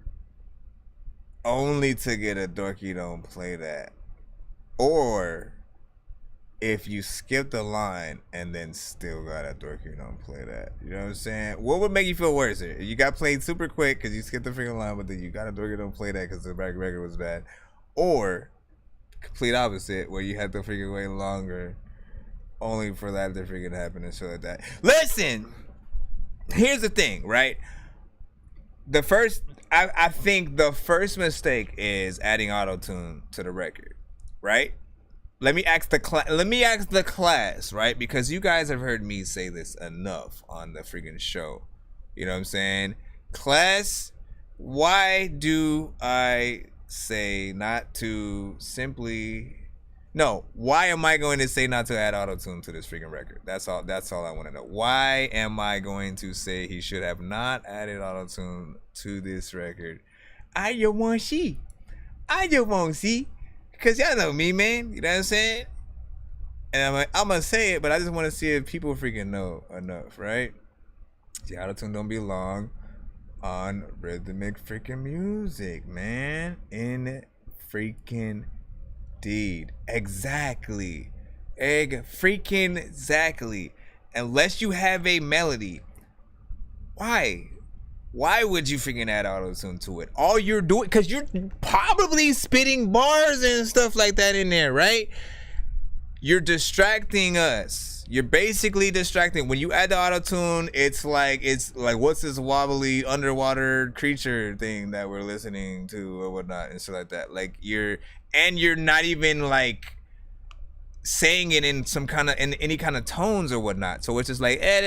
only to get a Dorky Don't Play That? Or if you skip the line and then still got a Dorky don't play that. You know what I'm saying? What would make you feel worse here? You got played super quick because you skipped the freaking line, but then you got a Dorky don't play that because the record was bad. Or complete opposite, where you had to freaking wait longer only for that to freaking happen and shit like that. Listen, here's the thing, right? I think the first mistake is adding auto-tune to the record, right? Let me ask the class, right? Because you guys have heard me say this enough on the freaking show. You know what I'm saying? Class, why do I say not to simply... No, why am I going to say not to add auto-tune to this freaking record? That's all I want to know. Why am I going to say he should have not added auto-tune to this record? I just want see. Because y'all know me, man. You know what I'm saying? And I'm going to say it, but I just want to see if people freaking know enough, right? The auto-tune don't belong on rhythmic freaking music, man. In freaking deed. Exactly. Exactly. Unless you have a melody. Why would you freaking add auto-tune to it? All you're doing, because you're probably spitting bars and stuff like that in there, right? You're distracting us. You're basically distracting. When you add the auto-tune, it's like what's this wobbly underwater creature thing that we're listening to or whatnot and stuff like that. Like you're not even like saying it in any kind of tones or whatnot. So it's just like, and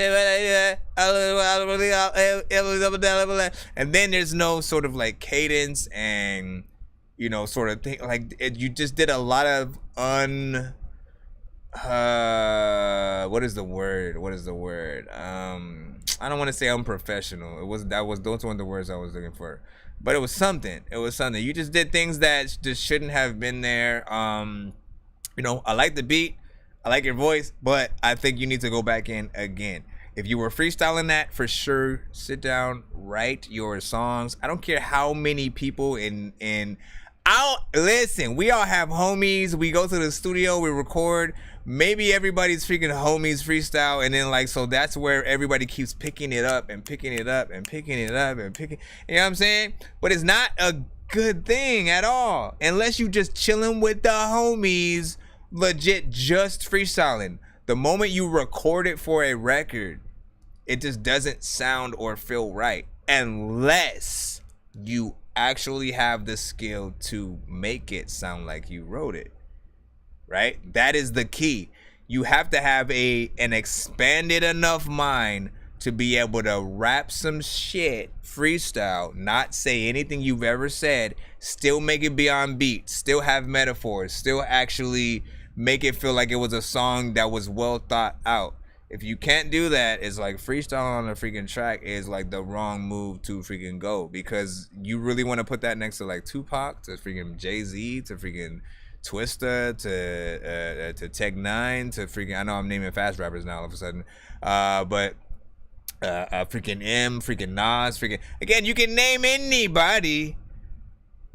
then there's no sort of like cadence and sort of thing. Like you just did a lot of what is the word? I don't want to say unprofessional. Those weren't the words I was looking for. But it was something. You just did things that just shouldn't have been there. I like the beat, I like your voice, but I think you need to go back in again. If you were freestyling that, for sure, sit down, write your songs. I don't care how many people listen, we all have homies. We go to the studio, we record. Maybe everybody's freaking homies freestyle, and then so that's where everybody keeps picking it up and picking it up and picking it up and picking. You know what I'm saying? But it's not a good thing at all unless you just chilling with the homies, legit just freestyling. The moment you record it for a record, it just doesn't sound or feel right unless you actually have the skill to make it sound like you wrote it, right? That is the key. You have to have an expanded enough mind to be able to rap some shit, freestyle, not say anything you've ever said, still make it be on beat, still have metaphors, still actually make it feel like it was a song that was well thought out. If you can't do that, it's like freestyle on a freaking track is like the wrong move to freaking go, because you really want to put that next to like Tupac, to freaking Jay-Z, to freaking Twista, to Tech Nine, to freaking, I know I'm naming fast rappers now all of a sudden, but freaking M, freaking Nas, freaking, again, you can name anybody.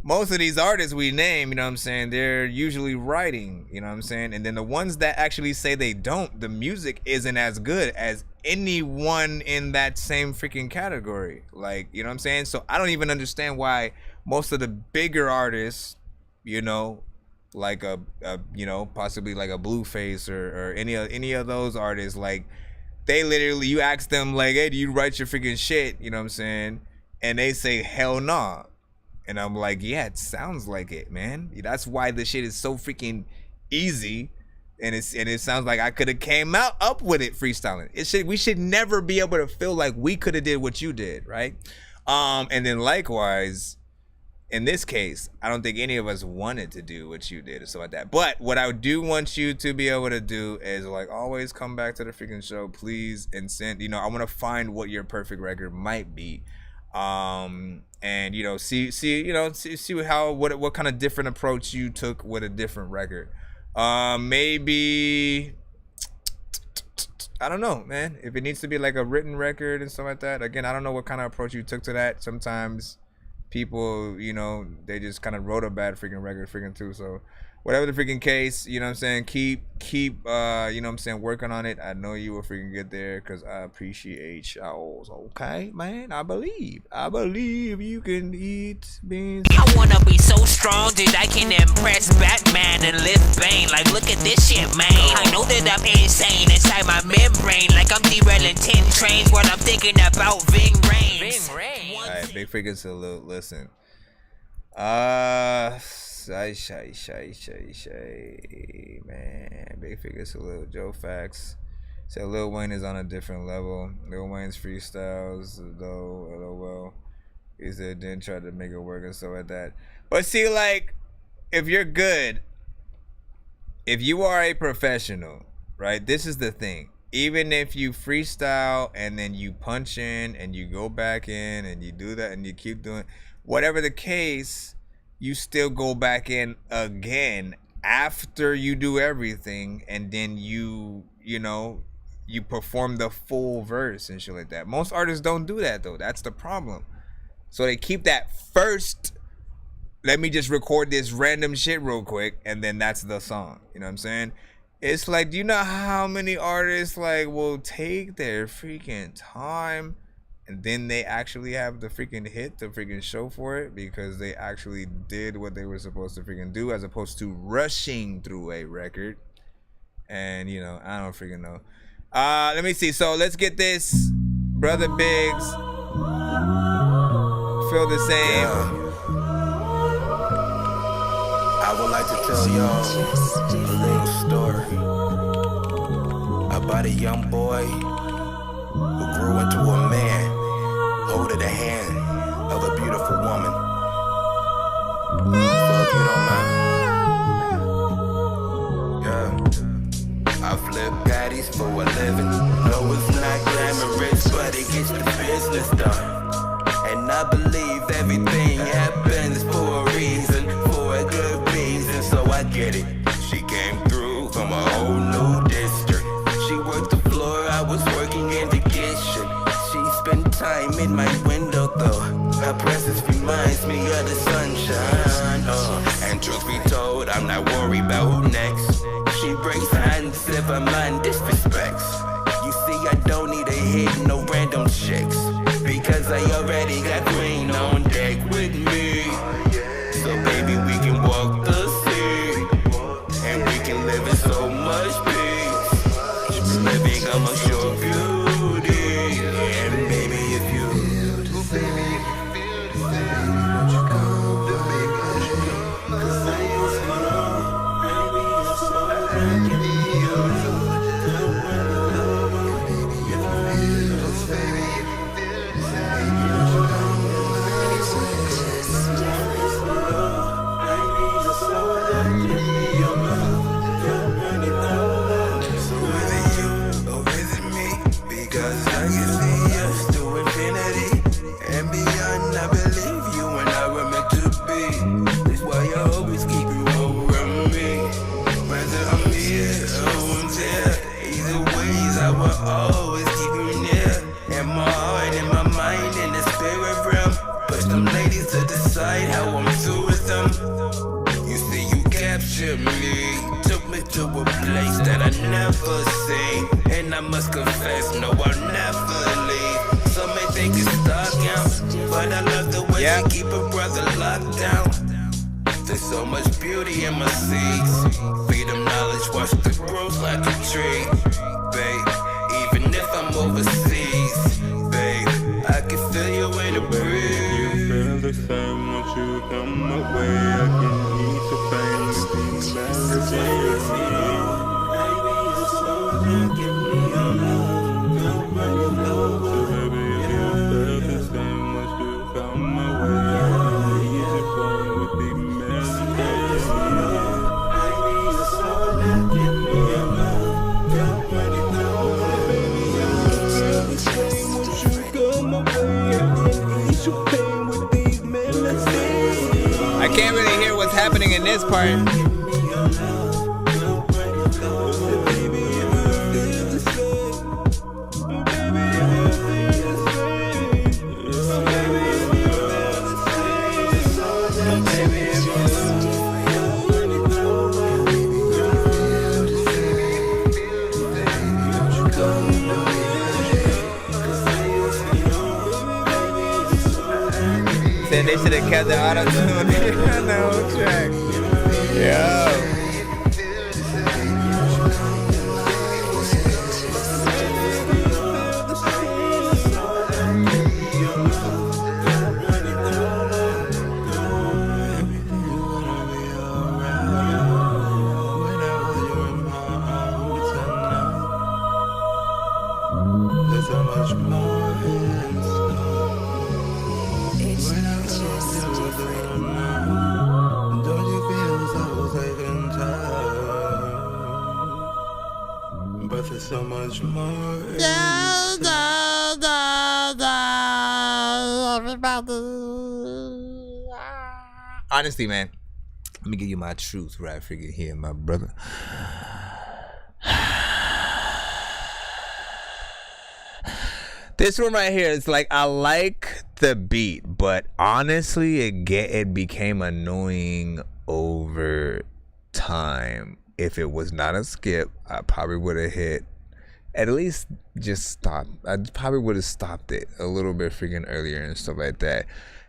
Most of these artists we name, you know what I'm saying, they're usually writing, you know what I'm saying? And then the ones that actually say they don't, the music isn't as good as anyone in that same freaking category. Like, you know what I'm saying? So I don't even understand why most of the bigger artists, like possibly like a Blueface or any of those artists, like they literally, you ask them like, hey, do you write your freaking shit? You know what I'm saying? And they say, hell nah. And I'm like, yeah, it sounds like it, man. That's why the shit is so freaking easy. And it sounds like I could have came up with it freestyling. We should never be able to feel like we could have did what you did, right? And then likewise, in this case, I don't think any of us wanted to do what you did or something like that. But what I do want you to be able to do is like always come back to the freaking show, please, and send, I want to find what your perfect record might be. And see how what kind of different approach you took with a different record. Maybe I don't know, man, if it needs to be like a written record and stuff like that. Again, I don't know what kind of approach you took to that. Sometimes people, they just kind of wrote a bad freaking record freaking too. So whatever the freaking case, you know what I'm saying, keep you know what I'm saying, working on it. I know you will freaking get there because I appreciate y'all. Okay, man, I believe you can eat beans. I wanna be so strong that I can impress Batman and lift Bane. Like, look at this shit, man. I know that I'm insane inside my membrane. Like I'm derailing 10 trains when I'm thinking about Ving Rhames. Alright, big freaking salute. Listen. Shay, man. Big figure salute. Joe Facts said Lil Wayne is on a different level. Lil Wayne's freestyles, though, LOL. He said didn't try to make it work and stuff like that. But see, like, if you're good, if you are a professional, right? This is the thing. Even if you freestyle and then you punch in and you go back in and you do that and you keep doing whatever the case, you still go back in again after you do everything, and then you perform the full verse and shit like that. Most artists don't do that though. That's the problem. So they keep that first, let me just record this random shit real quick, and then that's the song. You know what I'm saying? It's like, do you know how many artists like will take their freaking time and then they actually have the freaking hit, the freaking show for it, because they actually did what they were supposed to freaking do, as opposed to rushing through a record. And, you know, I don't freaking know. Let me see. So let's get this. Brother Biggs. Feel the same. Yeah. I would like to tell y'all a little story about a young boy who grew into a man, holding the hand of a beautiful woman. So if you don't mind, yeah. I flip patties for a living. No, it's not glamorous, but it gets the business done. And I believe everything happens for a reason, for a good reason, so I get it. She came through from a whole new district. She worked the floor, I was working in the kitchen. She spent time in my window though. Her presence reminds me of the sunshine. And truth be told, I'm not worried about who next. She breaks hands if her mind disrespects. You see, I don't need a hit, no random chicks, because I already got green on deck with me. So baby, we can walk the sea, and we can live in so much peace, living amongst your beauty. And baby, if you always keep you near, in my heart, in my mind, in the spirit realm. Push them ladies to decide how I'm through with them. You see, you captured me, took me to a place that I never seen, and I must confess, no, I'll never leave. Some may think it's stalking, but I love the way you keep a brother locked down. There's so much beauty in my seeds. Feed them knowledge, watch the growth like a tree, babe. Even if I'm overseas, babe, I can feel you in the breeze. You feel the same, won't you come my way? I can ease the pain with these melodies. Baby, it's so good, give me your love. So baby, if you feel the same, won't you come my way? I can ease the pain with these melodies. Baby, it's so good, give me your love. I can't really hear what's happening in this part. they should have kept the auto-tune on the whole track. Yo. So much more. Honestly, man, let me give you my truth right freaking here, my brother. This one right here is like, I like the beat, but honestly, it became annoying over time. If it was not a skip, I probably would have hit, at least just stop. I probably would have stopped it a little bit freaking earlier and stuff like that.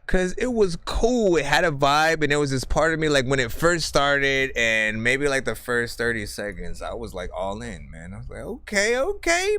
Cause it was cool. It had a vibe, and there was this part of me, like when it first started, and maybe like the first 30 seconds, I was like all in, man. I was like, okay,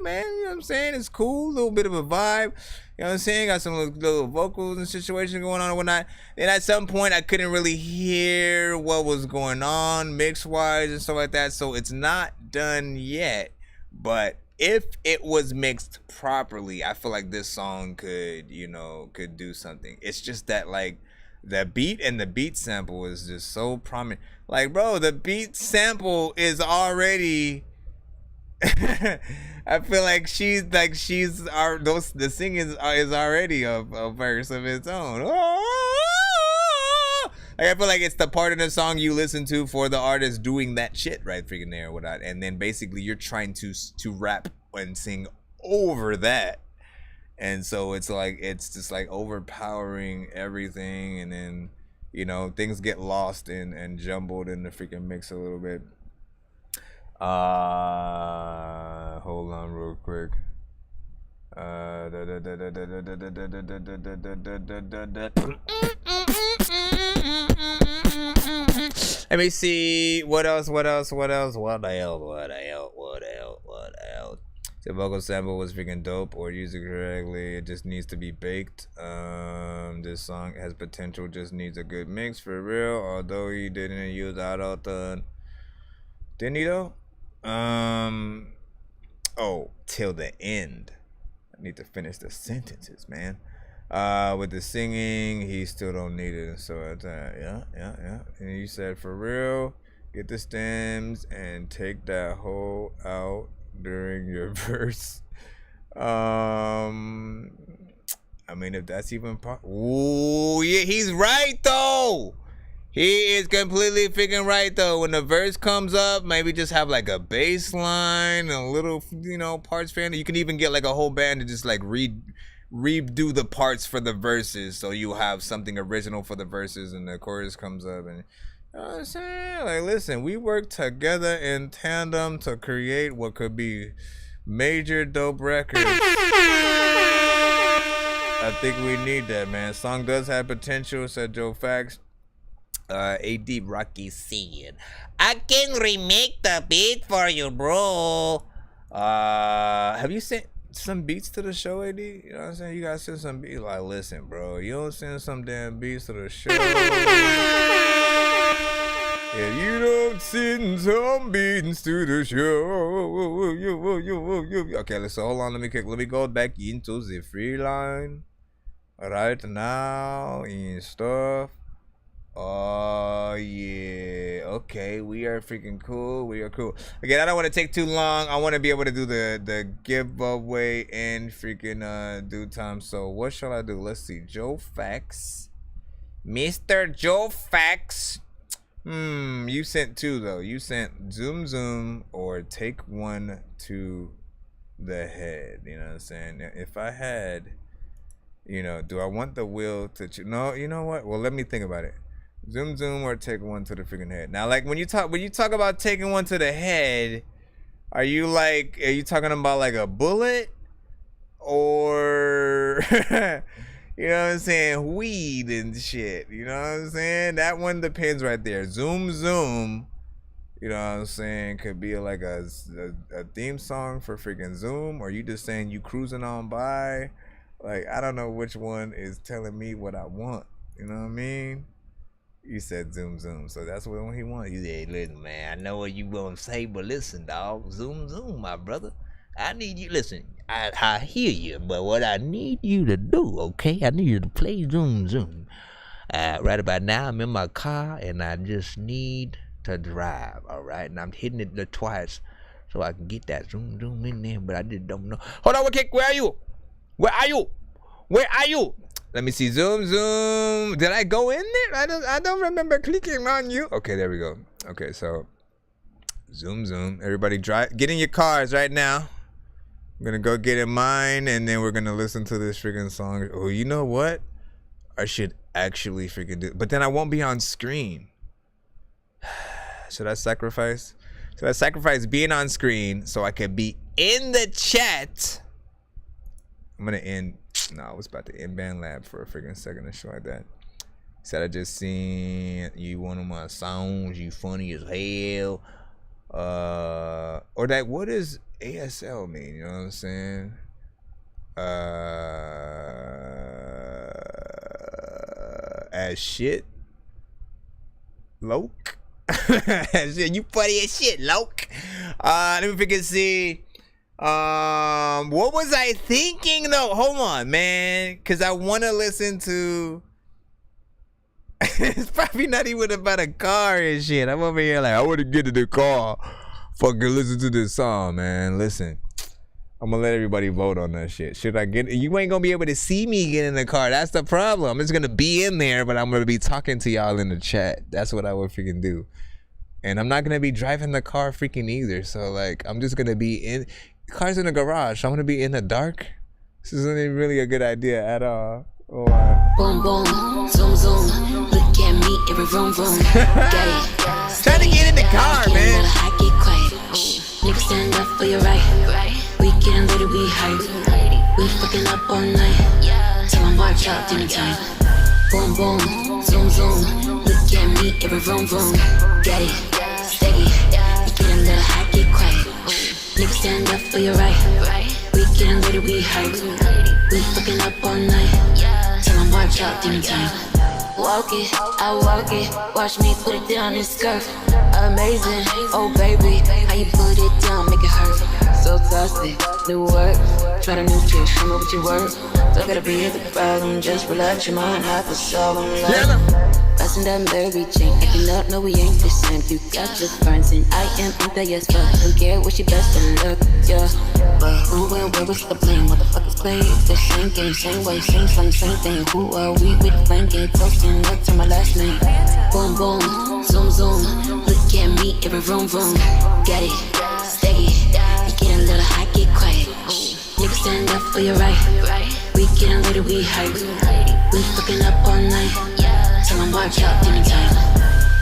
man. You know what I'm saying? It's cool, a little bit of a vibe. You know what I'm saying? Got some little vocals and situation going on and whatnot. And at some point, I couldn't really hear what was going on mix-wise and stuff like that. So it's not done yet. But if it was mixed properly, I feel like this song could do something. It's just that, like, the beat and the beat sample is just so prominent. Like, bro, the beat sample is already... I feel like the singing is already a verse of its own. Like, I feel like it's the part of the song you listen to for the artist doing that shit right freaking there or whatnot, and then basically you're trying to rap and sing over that, and so it's just like overpowering everything, and then things get lost and jumbled in the freaking mix a little bit. Hold on real quick. Let me see what else. The vocal sample was freaking dope, or used it correctly. It just needs to be baked. This song has potential, just needs a good mix for real. Although he didn't use auto-tune. Didn't he though? Till the end. I need to finish the sentences, man. With the singing, he still don't need it. So yeah. And you said for real, get the stems and take that hole out during your verse. I mean, if that's even ooh, yeah, he's right though. He is completely freaking right though. When the verse comes up, maybe just have like a bass line, a little, parts fan. You can even get like a whole band to just like redo the parts for the verses, so you have something original for the verses, and the chorus comes up, and you know what I'm saying? Like, listen, we work together in tandem to create what could be major dope records. I think we need that, man. Song does have potential, said Joe Fax. AD Rocky said, I can remake the beat for you, bro. Have you sent some beats to the show, AD? You know what I'm saying? You guys send some beats. Like, listen, bro, you don't send some damn beats to the show. If you don't send some beats to the show. Okay, listen, hold on. Let me go back into the free line right now and stuff. Oh yeah, okay, we are freaking cool. We are cool. Again, I don't want to take too long. I want to be able to do the giveaway in freaking due time. So what shall I do? Let's see. Joe Fax, Mr. Joe Fax. You sent two though. You sent Zoom Zoom or Take One to the Head. You know what I'm saying? If I had, do I want the wheel to no, you know what? Well, let me think about it. Zoom Zoom or Take One to the freaking head. Now, like when you talk about taking one to the head, are you talking about like a bullet, or You know what I'm saying? Weed and shit. You know what I'm saying? That one depends right there. Zoom Zoom. You know what I'm saying? Could be like a theme song for freaking Zoom, or you just saying you cruising on by. Like, I don't know which one is telling me what I want. You know what I mean? You said Zoom Zoom, so that's what he wants. You said, listen, man, I know what you gonna say, but listen, dog, Zoom Zoom, my brother. I need you, listen, I hear you, but what I need you to do, okay? I need you to play Zoom Zoom. Right about now, I'm in my car, and I just need to drive, all right? And I'm hitting it twice so I can get that Zoom Zoom in there, but I just don't know. Hold on, okay, where are you? Where are you? Where are you? Let me see. Zoom Zoom. Did I go in there? I don't remember clicking on you. Okay, there we go. Okay, so Zoom Zoom. Everybody get in your cars right now. I'm gonna go get in mine, and then we're gonna listen to this freaking song. Oh, you know what? I should actually freaking do, but then I won't be on screen. Should I sacrifice? Should I sacrifice being on screen so I could be in the chat? I'm gonna end. No, I was about to end Band Lab for a freaking second and shit like that. Said I just seen you one of my songs. You funny as hell. Or that. What does ASL mean? You know what I'm saying? As shit. Loke. You funny as shit, Loke. Let me freaking see. What was I thinking though? Hold on, man, because I want to listen to. It's probably not even about a car and shit. I'm over here like, I want to get in the car, fucking listen to this song, man. Listen, I'm gonna let everybody vote on that shit. Should I get? You ain't gonna be able to see me get in the car. That's the problem. I'm just gonna be in there, but I'm gonna be talking to y'all in the chat. That's what I would freaking do. And I'm not gonna be driving the car freaking either. So like, I'm just gonna be in. Car's in the garage, so I'm gonna be in the dark. This isn't even really a good idea at all. Oh, boom boom, zoom zoom, look at me, every vroom vroom. Trying to get in the car, man. I get quiet. Niggas stand up for your right. We getting little, we hype. We fucking up all night. Tell 'em watch out anytime. Boom boom, zoom zoom, look at me, every vroom vroom. Get it, steady. We getting little, I get quiet. Niggas stand up for your right. We getting little, we hype. We fucking up all night. Tell 'em watch out anytime. Walk it, I walk it. Watch me put it down in skirt. Amazing, oh baby. How you put it down, make it hurt. So toxic, new work. Try the new trick, show me what you work. Don't gotta be the problem, just relax your mind, have to solve them like. Passing that Mary Jane, acting up, no we ain't the same. You got your friends and I am in there, yes, but don't care what you best to look, yeah. But who and where was the blame? Motherfuckers play the same game, same way, same song, same thing. Who are we with flame game, toasting up to my last name? Boom boom, zoom zoom, look at me, every vroom vroom. Get it, steady, you get a little high, get quiet. Niggas stand up for your right. We getting little, we hype. We fucking up all night. Tell 'em watch out anytime.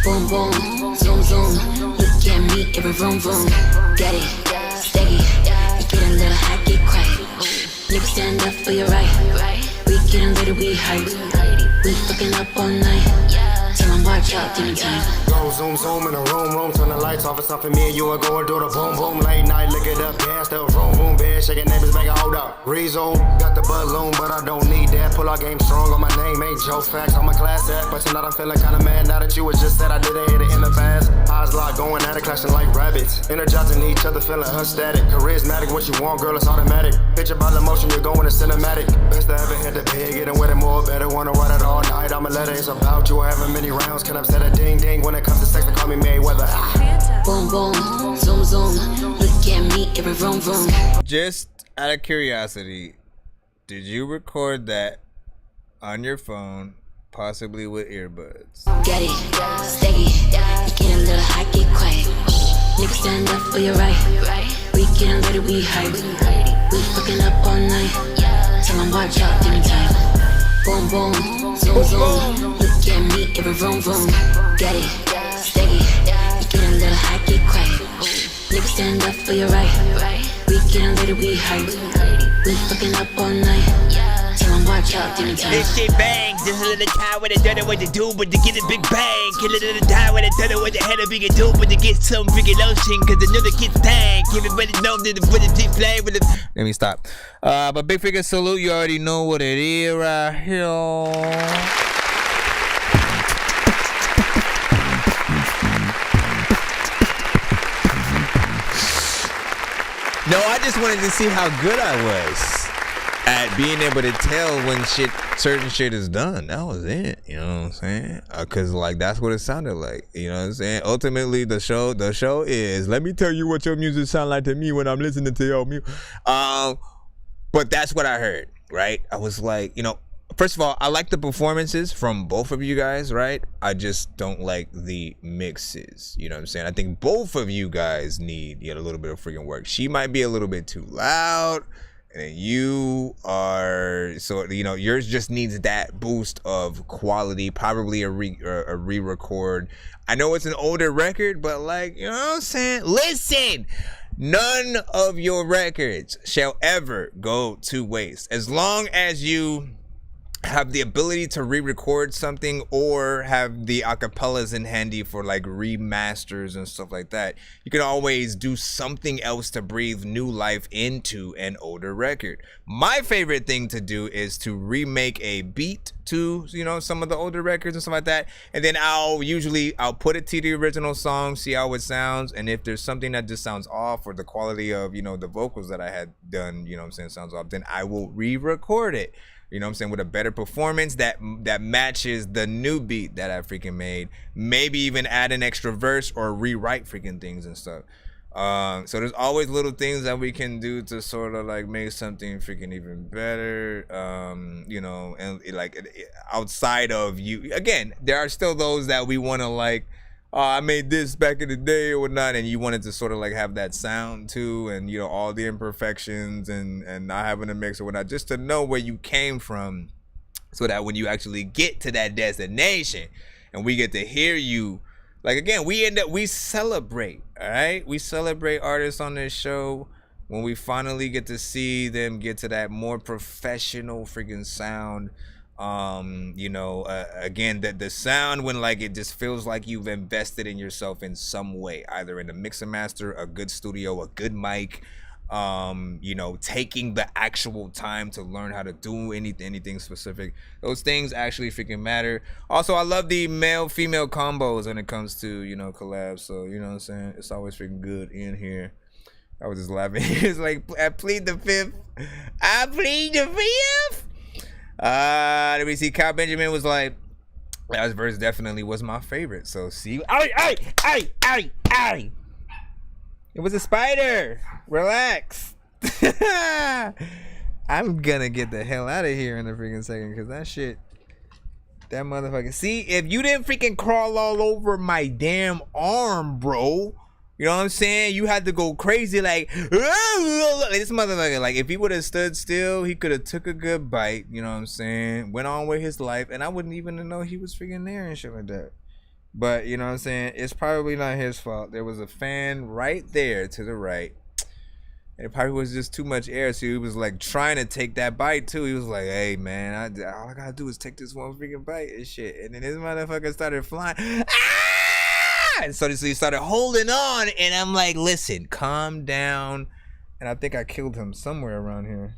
Boom boom, zoom zoom, look at me, every vroom vroom. Get it, steady, you get a little high, get quiet. Niggas stand up for your right. We getting little, we hype. We fucking up all night. Tell 'em watch out anytime. Go zoom zoom in the room, turn the lights off. It's something me and you are going do the boom boom. Late night, lick it up, gas up, room bed, shaking neighbors, make it hold up. Rezoom, got the balloon, but I don't need that. Pull out game strong on my name, ain't jokes, facts on my class act. But tonight I'm feeling kinda mad now that you was just said I didn't hit it in the past. Eyes locked, going at it, clashing like rabbits. Energizing each other, feeling her static. Charismatic, what you want, girl, it's automatic. Picture by the motion, you're going to cinematic. Best I ever hit the bed, getting with it more, better, wanna run it all night. I'ma let it, it's about you, having many rounds. Can upset a ding ding when it comes to sex, they call me Mayweather. Boom boom, zoom zoom, look at me, every vroom vroom. Just out of curiosity, did you record that on your phone, possibly with earbuds? Get it, steady, get a little high, get quiet. Niggas stand up for your right. We getting little, we hype. We fucking up all night. Tell 'em watch out anytime. Boom boom, zoom zoom, look at me, every vroom vroom. Get it, steady, get a little high, get quiet. Niggas stand up for your right. We getting little, we hype. We fucking up all night. Tell 'em watch out anytime. This shit bang, just a little time when they don't know what to do, but to get a big bang. Kill a little time when they don't know what the hell they can do, but to get some freaking lotion, cause another kid's dang. Everybody know that the bullet deep play with the. Let me stop. But big figure salute, you already know what it is right here. No, I just wanted to see how good I was at being able to tell when certain shit is done. That was it. You know what I'm saying? Cause like that's what it sounded like. You know what I'm saying? Ultimately, the show is, let me tell you what your music sound like to me when I'm listening to your music. But that's what I heard, right? I was like, you know, first of all, I like the performances from both of you guys, right? I just don't like the mixes. You know what I'm saying? I think both of you guys need a little bit of freaking work. She might be a little bit too loud, and you are, so, you know, yours just needs that boost of quality, probably a re-record. I know it's an older record, but like, you know what I'm saying? Listen! None of your records shall ever go to waste. As long as you have the ability to re-record something or have the acapellas in handy for like remasters and stuff like that, you can always do something else to breathe new life into an older record. My favorite thing to do is to remake a beat to, you know, some of the older records and stuff like that, and then I'll put it to the original song, see how it sounds, and if there's something that just sounds off, or the quality of, you know, the vocals that I had done, you know what I'm saying, sounds off, then I will re-record it. You know what I'm saying? With a better performance that matches the new beat that I freaking made. Maybe even add an extra verse or rewrite freaking things and stuff. So there's always little things that we can do to sort of like make something freaking even better. You know, and like outside of you, again, there are still those that we want to like, oh, I made this back in the day or whatnot, and you wanted to sort of like have that sound too, and you know, all the imperfections and not having a mix or whatnot, just to know where you came from, so that when you actually get to that destination and we get to hear you, like, again, we celebrate, all right? We celebrate artists on this show when we finally get to see them get to that more professional freaking sound. You know, again, the sound when like it just feels like you've invested in yourself in some way, either in a mix and master, a good studio, a good mic, you know, taking the actual time to learn how to do anything specific. Those things actually freaking matter. Also, I love the male-female combos when it comes to, you know, collabs. So, you know what I'm saying? It's always freaking good in here. I was just laughing. It's like, I plead the fifth. I plead the fifth. Let me see. Kyle Benjamin was like, that verse definitely was my favorite. So see, it was a spider. Relax. I'm gonna get the hell out of here in a freaking second, because that motherfucker. See, if you didn't freaking crawl all over my damn arm, bro. You know what I'm saying? You had to go crazy like this motherfucker. Like, if he would have stood still, he could have took a good bite. You know what I'm saying? Went on with his life, and I wouldn't even know he was freaking there and shit like that. But you know what I'm saying? It's probably not his fault. There was a fan right there to the right, and it probably was just too much air. So he was like trying to take that bite too. He was like, "Hey man, all I gotta do is take this one freaking bite and shit." And then this motherfucker started flying. And so he started holding on, and I'm like, listen, calm down. And I think I killed him somewhere around here.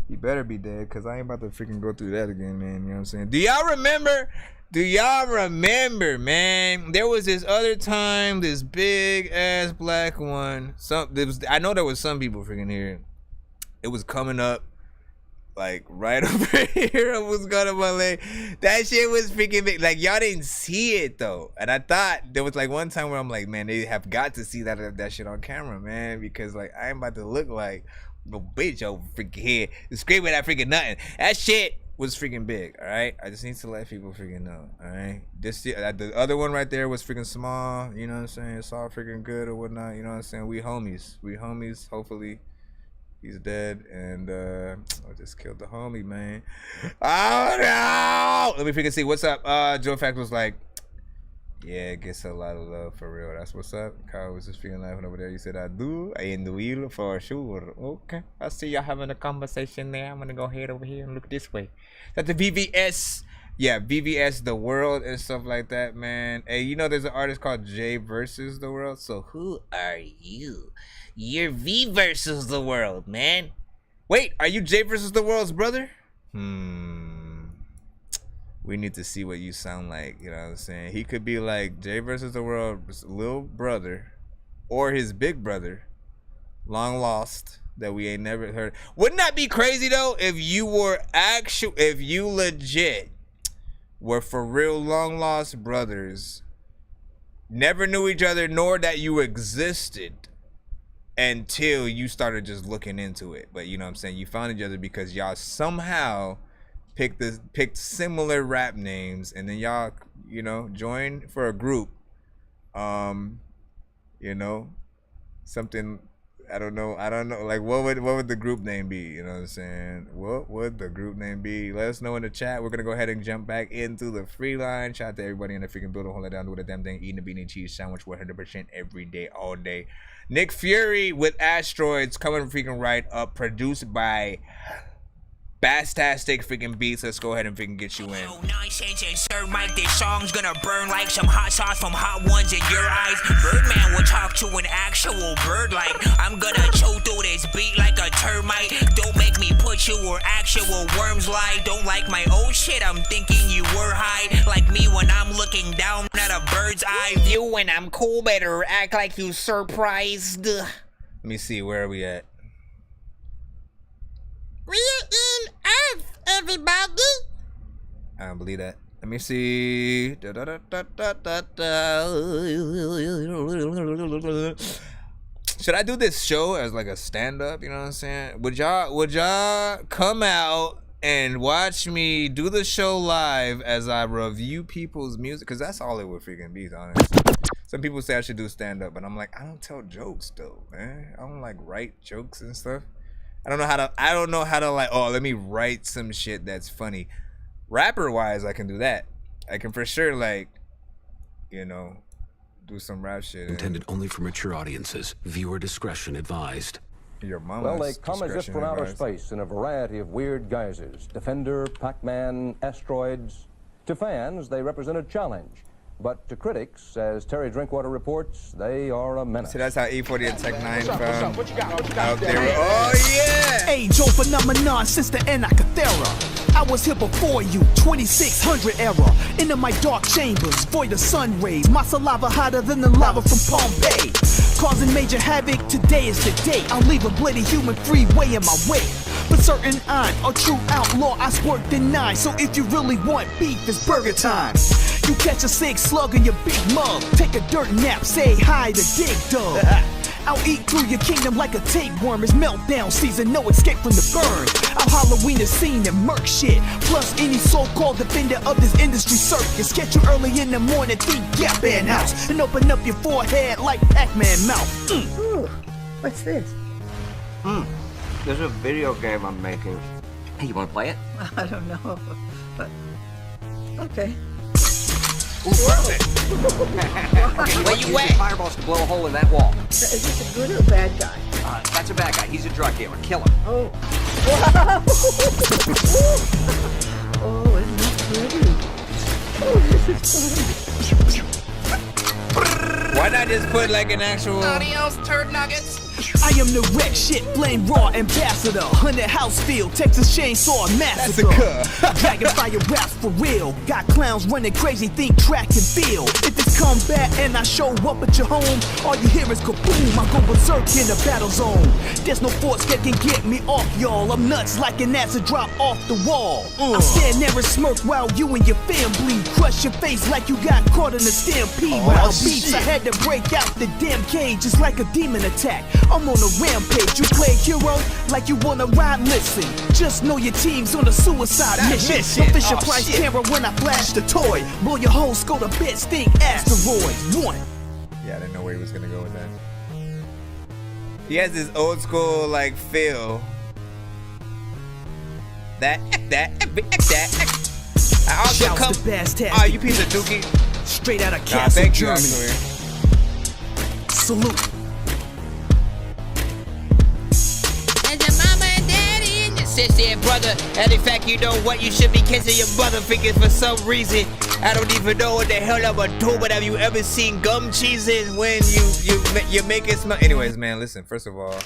He better be dead, because I ain't about to freaking go through that again, man. You know what I'm saying? Do y'all remember, man? There was this other time, this big ass black one. I know there was some people freaking here. It was coming up. Like right over here, I was going to my leg. That shit was freaking big. Like, y'all didn't see it though, and I thought there was like one time where I'm like, man, they have got to see that shit on camera, man, because like I'm about to look like no bitch over freaking head screaming at freaking nothing. That shit was freaking big. All right, I just need to let people freaking know. All right, the other one right there was freaking small. You know what I'm saying? It's all freaking good or whatnot. You know what I'm saying? We homies. Hopefully. He's dead, and I just killed the homie, man. Oh no! Let me freaking see what's up. Joe Fact was like, Yeah, it gets a lot of love for real. That's what's up. Kyle was just feeling laughing over there. You said I do. I in the wheel for sure. Okay. I see y'all having a conversation there. I'm gonna go head over here and look this way. That's the VVS. Yeah, VVS the world and stuff like that, man. Hey, you know there's an artist called J versus the world. So who are you? You're V versus the world, man. Wait, are you J versus the world's brother? We need to see what you sound like, you know what I'm saying? He could be like Jay versus the world's little brother or his big brother, long lost, that we ain't never heard. Wouldn't that be crazy though if you were if you legit were for real long lost brothers, never knew each other nor that you existed until you started just looking into it. But you know what I'm saying? You found each other because y'all somehow picked similar rap names, and then y'all, you know, joined for a group. You know, something I don't know. Like what would the group name be? You know what I'm saying? What would the group name be? Let us know in the chat. We're gonna go ahead and jump back into the free line. Shout out to everybody in the freaking building. Hold it down, do the damn thing. Eating a bean and cheese sandwich 100% every day, all day. Nick Fury with Asteroids coming freaking right up. Produced by Bastastic freaking beats. Let's go ahead and freaking get you in. Nonsense and Sir Mike, this song's gonna burn like some hot sauce from hot ones in your eyes. Birdman will talk to an actual bird like I'm gonna chew through this beat like a termite. Don't make me put you where actual worms lie. Don't like my old shit, I'm thinking you were high. Like me when I'm looking down at a bird's eye view. When I'm cool, better act like you surprised. Let me see, where are we at? We're in Earth, everybody. I don't believe that. Let me see. Should I do this show as like a stand-up? You know what I'm saying? Would y'all come out and watch me do the show live as I review people's music? Because that's all it would freaking be, honestly. Some people say I should do stand-up, but I'm like, I don't tell jokes though, man. I don't like write jokes and stuff. I don't know how to like, oh, let me write some shit that's funny. Rapper wise, I can do that. I can for sure, like, you know, do some rap shit. Intended only for mature audiences. Viewer discretion advised. Your mama's Well, they come as if from outer space in a variety of weird guises. Defender, Pac-Man, asteroids. To fans, they represent a challenge. But to critics, as Terry Drinkwater reports, they are a menace. So that's how E40 and Tech 9 found What you got? out there. Oh, yeah! Age-old phenomenon since the Anacathera. I was here before you, 2600 era. Into my dark chambers, void of sun rays. My saliva hotter than the lava from Pompeii. Causing major havoc, today is the day. I'll leave a bloody human freeway in my way. But certain I'm a true outlaw, I squirt deny. So if you really want beef, it's burger time. You catch a sick slug in your big mug. Take a dirt nap, say hi to Dig Dug. I'll eat through your kingdom like a tapeworm. It's meltdown season, no escape from the burn. I'll Halloween the scene and murk shit. Plus any so-called defender of this industry circus. Catch you early in the morning, think Gap Band House. And open up your forehead like Pac-Man mouth. Ooh, what's this? This is a video game I'm making. Hey, you wanna play it? I don't know, but okay. Ooh, perfect. Where you at? Fireballs to blow a hole in that wall. Is this a good or bad guy? That's a bad guy. He's a drug dealer. Kill him. Oh. Oh, isn't that pretty? Oh, this is fun. Why not just put like an actual... Adios, turd nuggets. I am the wreck shit, flame raw ambassador. 100 Housefield, Texas Chainsaw Massacre. Dragon fire raps for real. Got clowns running crazy, think track and field. If it's combat and I show up at your home, all you hear is kaboom, I go berserk in the battle zone. There's no force that can get me off, y'all. I'm nuts like an acid drop off the wall. I stand there and smirk while you and your fam bleed. Crush your face like you got caught in a stampede. Wild beats, I had to break out the damn cage. It's like a demon attack. I'm on a rampage. You play hero like you wanna ride. Listen, just know your team's on a suicide mission. No Fisher Price camera when I flash the toy. Blow your whole skull to bits, think asteroids. One. Yeah, I didn't know where he was gonna go with that. He has this old school like feel. I also come. Oh, you piece of dookie. straight out of Castle, Germany. Salute. And your mama and daddy and your sister and brother. And in fact, you know what? You should be kissing your mother fingers for some reason. I don't even know what the hell I'm gonna do, but have you ever seen gum cheeses when you make it smell? Anyways, man, listen, first of all.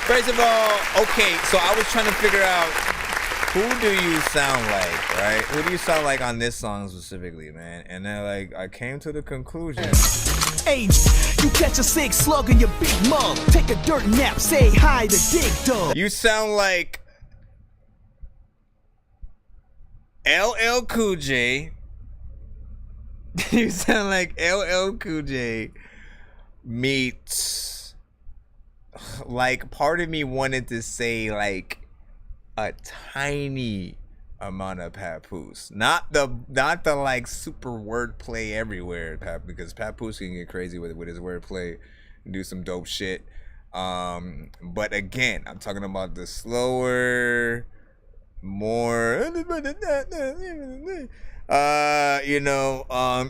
First of all, okay, so I was trying to figure out who do you sound like, right? Who do you sound like on this song specifically, man? And then like I came to the conclusion. Age, you catch a sick slug in your big mug. Take a dirt nap, say hi to Dig Dug. You sound like LL Cool J. You sound like LL Cool J meets, like, part of me wanted to say like a tiny amount of Papoose, not the like super wordplay everywhere, because Papoose can get crazy with his wordplay and do some dope shit. But again, I'm talking about the slower, more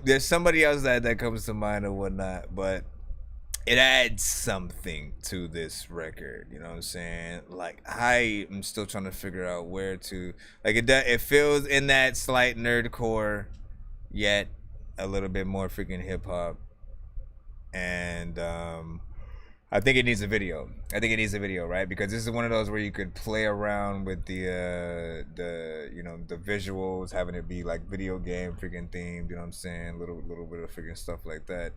there's somebody else that comes to mind or whatnot, but it adds something to this record, you know what I'm saying? Like, I am still trying to figure out where to, like, it feels in that slight nerdcore, yet a little bit more freaking hip hop, and I think it needs a video. Right? Because this is one of those where you could play around with the visuals, having it be like video game freaking themed, you know what I'm saying? Little bit of freaking stuff like that.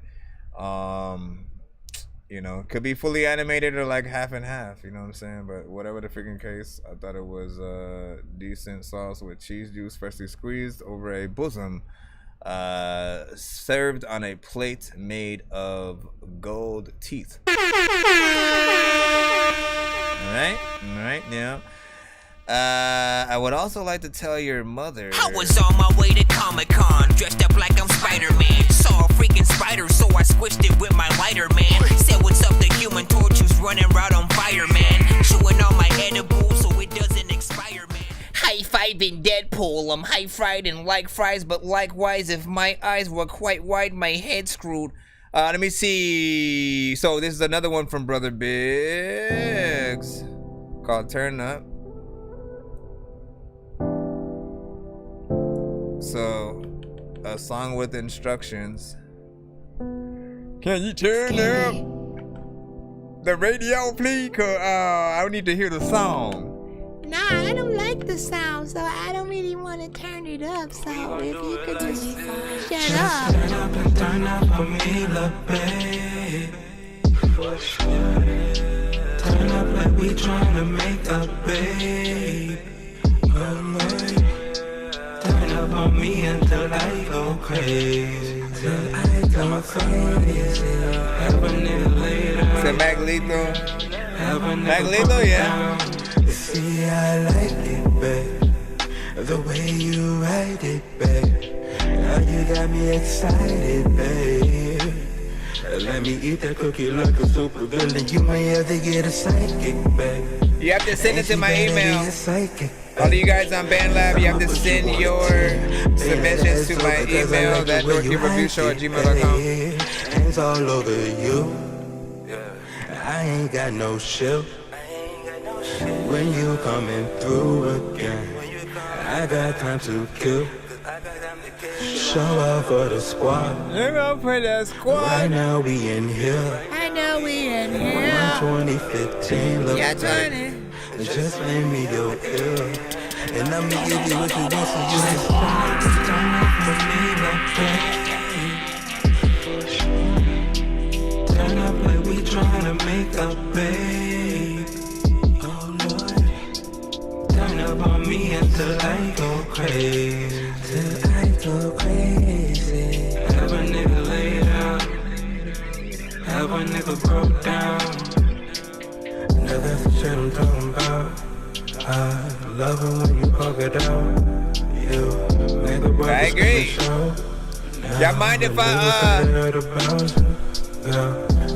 Could be fully animated or like half and half, you know what I'm saying? But whatever the freaking case, I thought it was decent sauce with cheese juice freshly squeezed over a bosom, served on a plate made of gold teeth. All right, now. I would also like to tell your mother. I was on my way to Comic-Con, dressed up like I'm Spider-Man. Saw a freaking spider, so I squished it with my lighter, man. Said what's up, the Human Torch who's running around on fire, man. Chewing on my edible so it doesn't expire, man. High-fiving Deadpool, I'm high-fried and like fries, but likewise, if my eyes were quite wide, my head screwed. Let me see. So this is another one from Brother Biggs called Turn Up. So, a song with instructions. Can you turn up the radio, please? Cause I need to hear the song. Nah, I don't like the sound, so I don't really want to turn it up. So if you could just shut up. Turn up and turn up for me, look, babe. Turn up like we tryna make up, babe. Turn up on me until I go crazy. Till I go crazy. Have a nigga later. Is it Maglito? Maglito, yeah. See, I like it, babe. The way you ride it, babe. Now you got me excited, babe. Let me eat that cookie like a super villain. You may have to get a psychic, babe. You have to send it to my email. All of you guys on BandLab, you have to send your submissions to my email, that dorkyreviewshow@gmail.com. Hands all over you. I ain't got no shit. When you coming through again, I got time to kill. Show up for the squad. Right now we in here. I know we in here. 2015 looks like. Just lend me your ear, and I'ma give you what you want, so you can turn up for me, babe. Turn up like we tryna make up, babe. Oh Lord, turn up on me until I go crazy. Till I go crazy. Have a nigga lay down, have a nigga broke down. Now that's the shit I'm talking about. I love it when you poke it out. You nigga broke. I agree. Y'all mind if I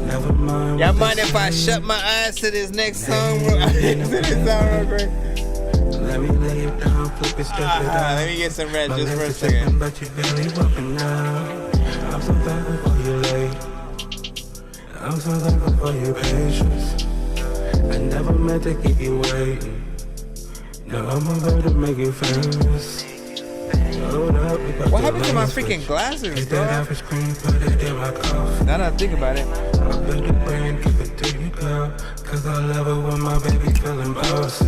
Never mind. Y'all mind if I shut my eyes to this next song? To this song real quick. Let me lay it down, flip it, step it out. Let me get some rest just for a second. But you barely walking now. I'm so thankful for your late. I'm so thankful for your patience. I never meant to keep you waiting. Now I'm about to make you famous. What happened to my freaking glasses, bro? Now that I think about it. I've been the brain, give it to you, girl. Cause I love it when my baby feeling bossy.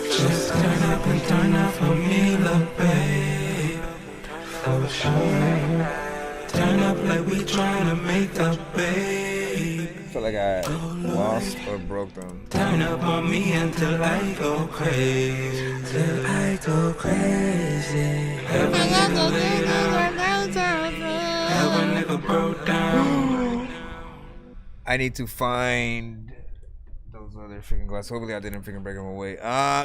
Just turn up and turn up for me, look, babe. For sure. Turn up like we trying to make up, babe. I feel like I lost or broke them. Turn up on me until I go crazy. Till I go crazy. Have a nigga broke down. I need to find those other freaking glasses. Hopefully I didn't freaking break them away.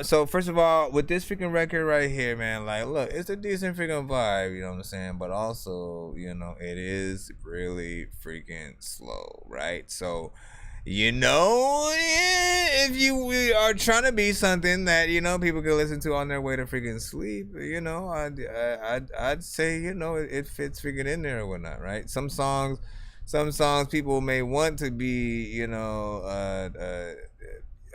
So first of all, with this freaking record right here, man, like, look, it's a decent freaking vibe, you know what I'm saying? But also, you know, it is really freaking slow, right? So, you know, if you are trying to be something that, you know, people can listen to on their way to freaking sleep, you know, I'd say, you know, it fits freaking in there or whatnot, right? Some songs people may want to be, you know,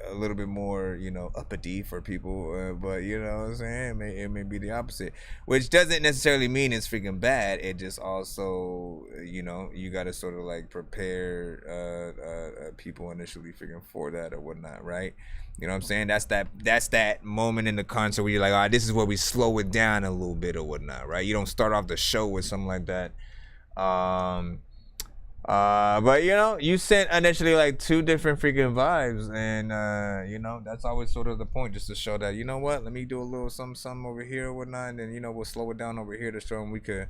a little bit more, you know, uppity for people, but you know what I'm saying, it may be the opposite, which doesn't necessarily mean it's freaking bad. It just also, you know, you got to sort of like prepare people initially freaking for that or whatnot, right? You know what I'm saying? That's that moment in the concert where you're like, all right, this is where we slow it down a little bit or whatnot, right? You don't start off the show with something like that. But you know, you sent initially like 2 different freaking vibes, and you know, that's always sort of the point, just to show that, you know what, let me do a little something over here or whatnot, and then, you know, we'll slow it down over here to show them we could,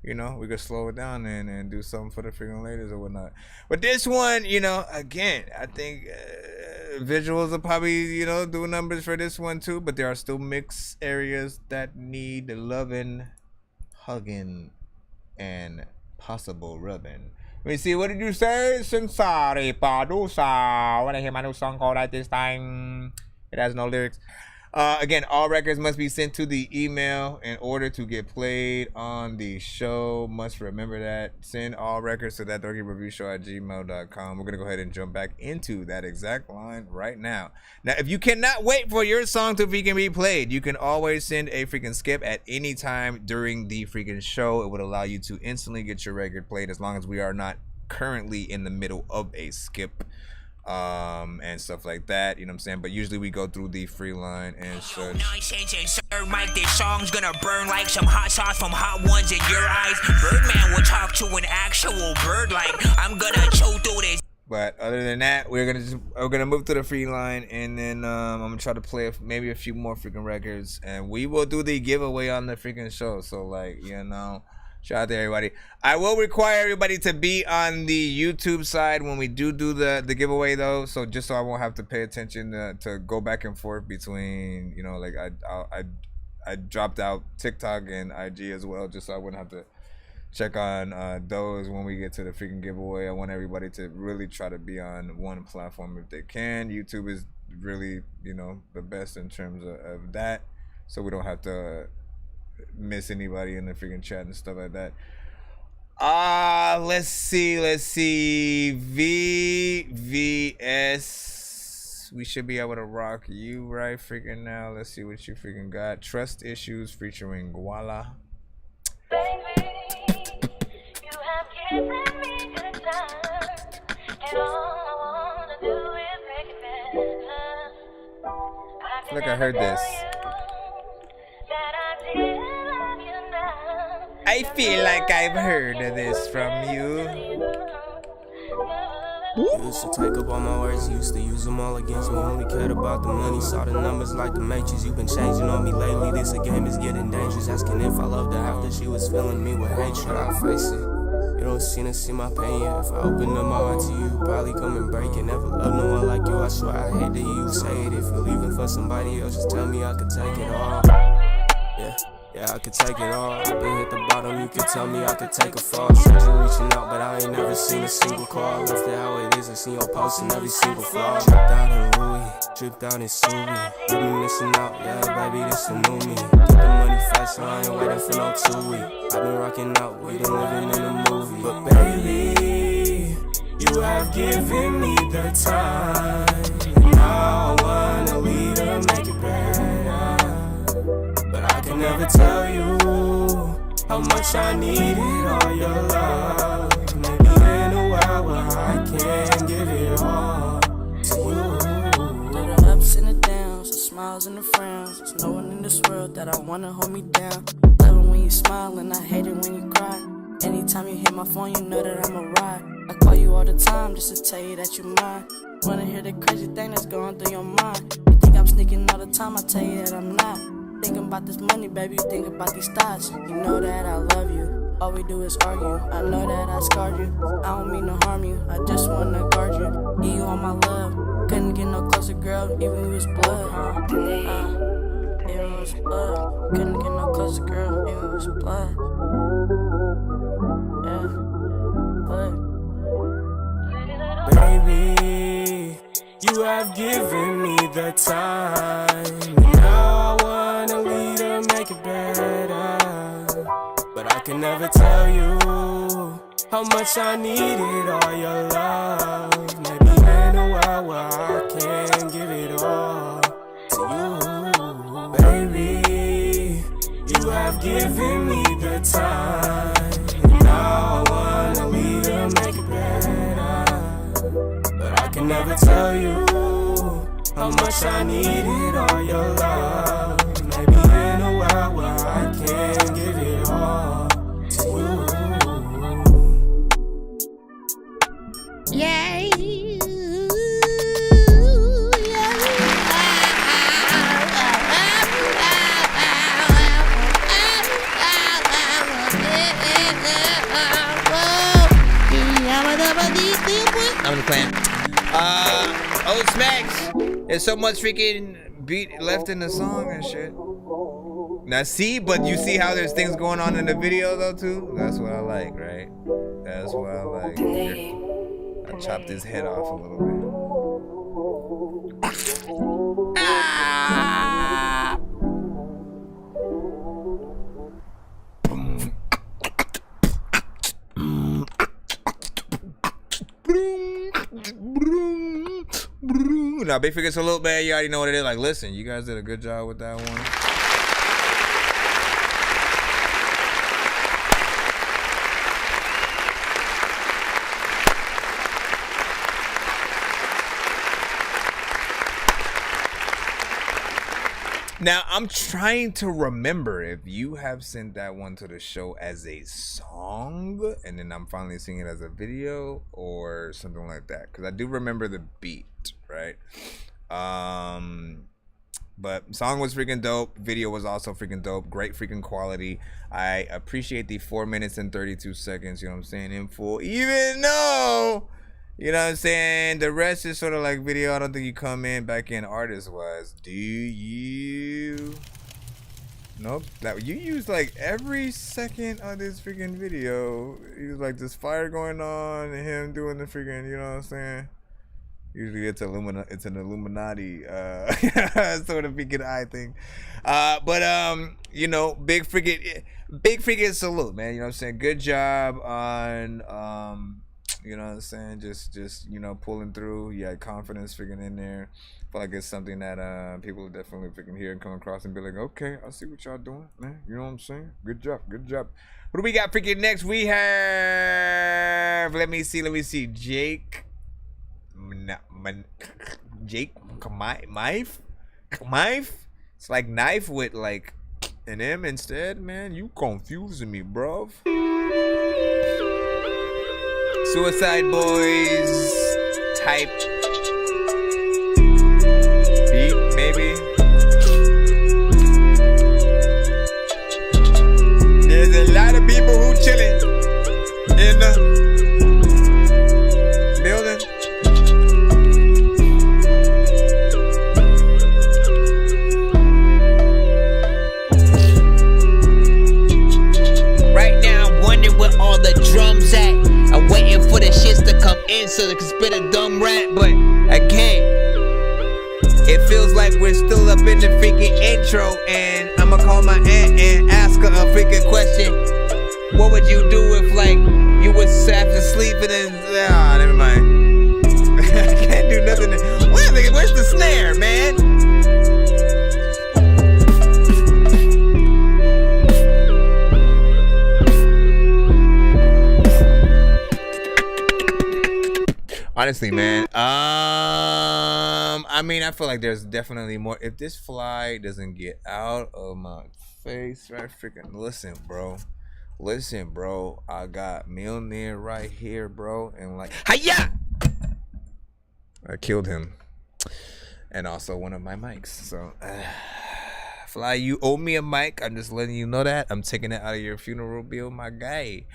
you know, we could slow it down and do something for the freaking ladies or whatnot. But this one, you know, again, I think visuals will probably, you know, do numbers for this one too, but there are still mixed areas that need loving, hugging, and possible rubbing. Let me see, what did you say? Sorry, Padusa. When I hear my new song called Like This Time, it has no lyrics. Again, all records must be sent to the email in order to get played on the show. Must remember that. Send all records to that dorkyreviewshow@gmail.com. We're going to go ahead and jump back into that exact line right now. Now, if you cannot wait for your song to freaking be played, you can always send a freaking skip at any time during the freaking show. It would allow you to instantly get your record played as long as we are not currently in the middle of a skip. And stuff like that, you know what I'm saying? But usually we go through the free line and such. Nonsense and Sir Mike, this song's gonna burn like some hot sauce from hot ones in your eyes. Birdman will talk to an actual bird like I'm gonna chew through this. But other than that, we're gonna move to the free line, and then I'm gonna try to play maybe a few more freaking records, and we will do the giveaway on the freaking show. So, like, you know, shout out to everybody. I will require everybody to be on the YouTube side when we do the giveaway, though. So just so I won't have to pay attention to go back and forth between, you know, like I dropped out TikTok and IG as well, just so I wouldn't have to check on those when we get to the freaking giveaway. I want everybody to really try to be on one platform if they can. YouTube is really, you know, the best in terms of that, so we don't have to miss anybody in the freaking chat and stuff like that. Let's see. VVS. We should be able to rock you right freaking now. Let's see what you freaking got. Trust Issues featuring Guala. I feel like I heard this. I feel like I've heard of this from you. Used to take up all my words, used to use them all against me. Only cared about the money, saw the numbers like the matrix. You've been changing on me lately, this a game is getting dangerous. Asking if I loved her after she was filling me with hatred. I face it, you don't seem to see my pain yet. If I open up my heart to you, probably come and break it. Never loved no one like you, I swear I hate that you say it. If you're leaving for somebody else, just tell me I could take it all. Yeah, I could take it all. I've been hit the bottom, you could tell me I could take a fall. Said you reaching out, but I ain't never seen a single call. Left it how it is, I seen your post in every single flaw. Dripped out in Louis, dripped out in Subi. You be missing out, yeah, baby, this the new me. Get the money fast, so I ain't waiting for no 2 weeks. I've been rocking out, we been living in a movie. But baby, you have given me the time. Now I wanna leave to make it better. But I can never tell you how much I needed all your love. Maybe in a while where I can give it all to you. Through the ups and the downs, the smiles and the frowns, there's no one in this world that I wanna hold me down. Love it when you smile and I hate it when you cry. Anytime you hit my phone, you know that I'm a ride. I call you all the time just to tell you that you're mine. Wanna hear the crazy thing that's going through your mind. You think I'm sneaking all the time, I tell you that I'm not. Thinking about this money, baby, you think about these thoughts. You know that I love you, all we do is argue. I know that I scarred you, I don't mean to harm you. I just wanna guard you, give you all my love. Couldn't get no closer, girl, even if it was blood. Even if it was blood. Couldn't get no closer, girl, even if it was blood. Yeah, blood. Baby, you have given me the time. Now I wanna leave to make it better. But I can never tell you how much I needed all your love. Maybe in a while where I can give it all to you. Baby, you have given me the time. Now I wanna leave to make it better. But I can never tell you how much I needed all your love. Maybe in a while where I can give it all to you. Yeah. I'm just playing. Oh, Smacks. There's so much freaking beat left in the song and shit. Now see, but you see how there's things going on in the video though too? That's what I like, right? That's what I like. Here, I chopped his head off a little bit. Ah! Now, Big Figure Salute, man, you already know what it is. Like, listen, you guys did a good job with that one. Now, I'm trying to remember if you have sent that one to the show as a song, and then I'm finally seeing it as a video or something like that. Because I do remember the beat, right? But song was freaking dope. Video was also freaking dope. Great freaking quality. I appreciate the 4 minutes and 32 seconds, you know what I'm saying, in full. Even though, you know what I'm saying, the rest is sort of like video. I don't think you come in back in artist-wise. Do you? Nope. That you use like every second of this freaking video. You like this fire going on and him doing the freaking, you know what I'm saying? Usually it's an Illuminati sort of freaking eye thing. But you know, big freaking salute, man. You know what I'm saying? Good job on you know what I'm saying? Just you know, pulling through. You had confidence freaking in there. I feel like it's something that people will definitely freaking hear and come across and be like, okay, I see what y'all doing, man. You know what I'm saying? Good job, good job. What do we got freaking next? We have, let me see, Jake. Jake Knife? It's like knife with like an M instead, man. You confusing me, bruv. Suicide Boys type beat, maybe. There's a lot of people who chilling in the building. that, but I can't. It feels like we're still up in the freaking intro, and I'ma call my aunt and ask her a freaking question. What would you do if, like, you was after sleeping and never mind. I can't do nothing. Where's the snare, man? Honestly, man, I mean, I feel like there's definitely more. If this fly doesn't get out of my face, right? Freaking listen, bro. I got Milner right here, bro, and like, hiya! I killed him, and also one of my mics. So, Fly, you owe me a mic. I'm just letting you know that. I'm taking it out of your funeral bill, my guy.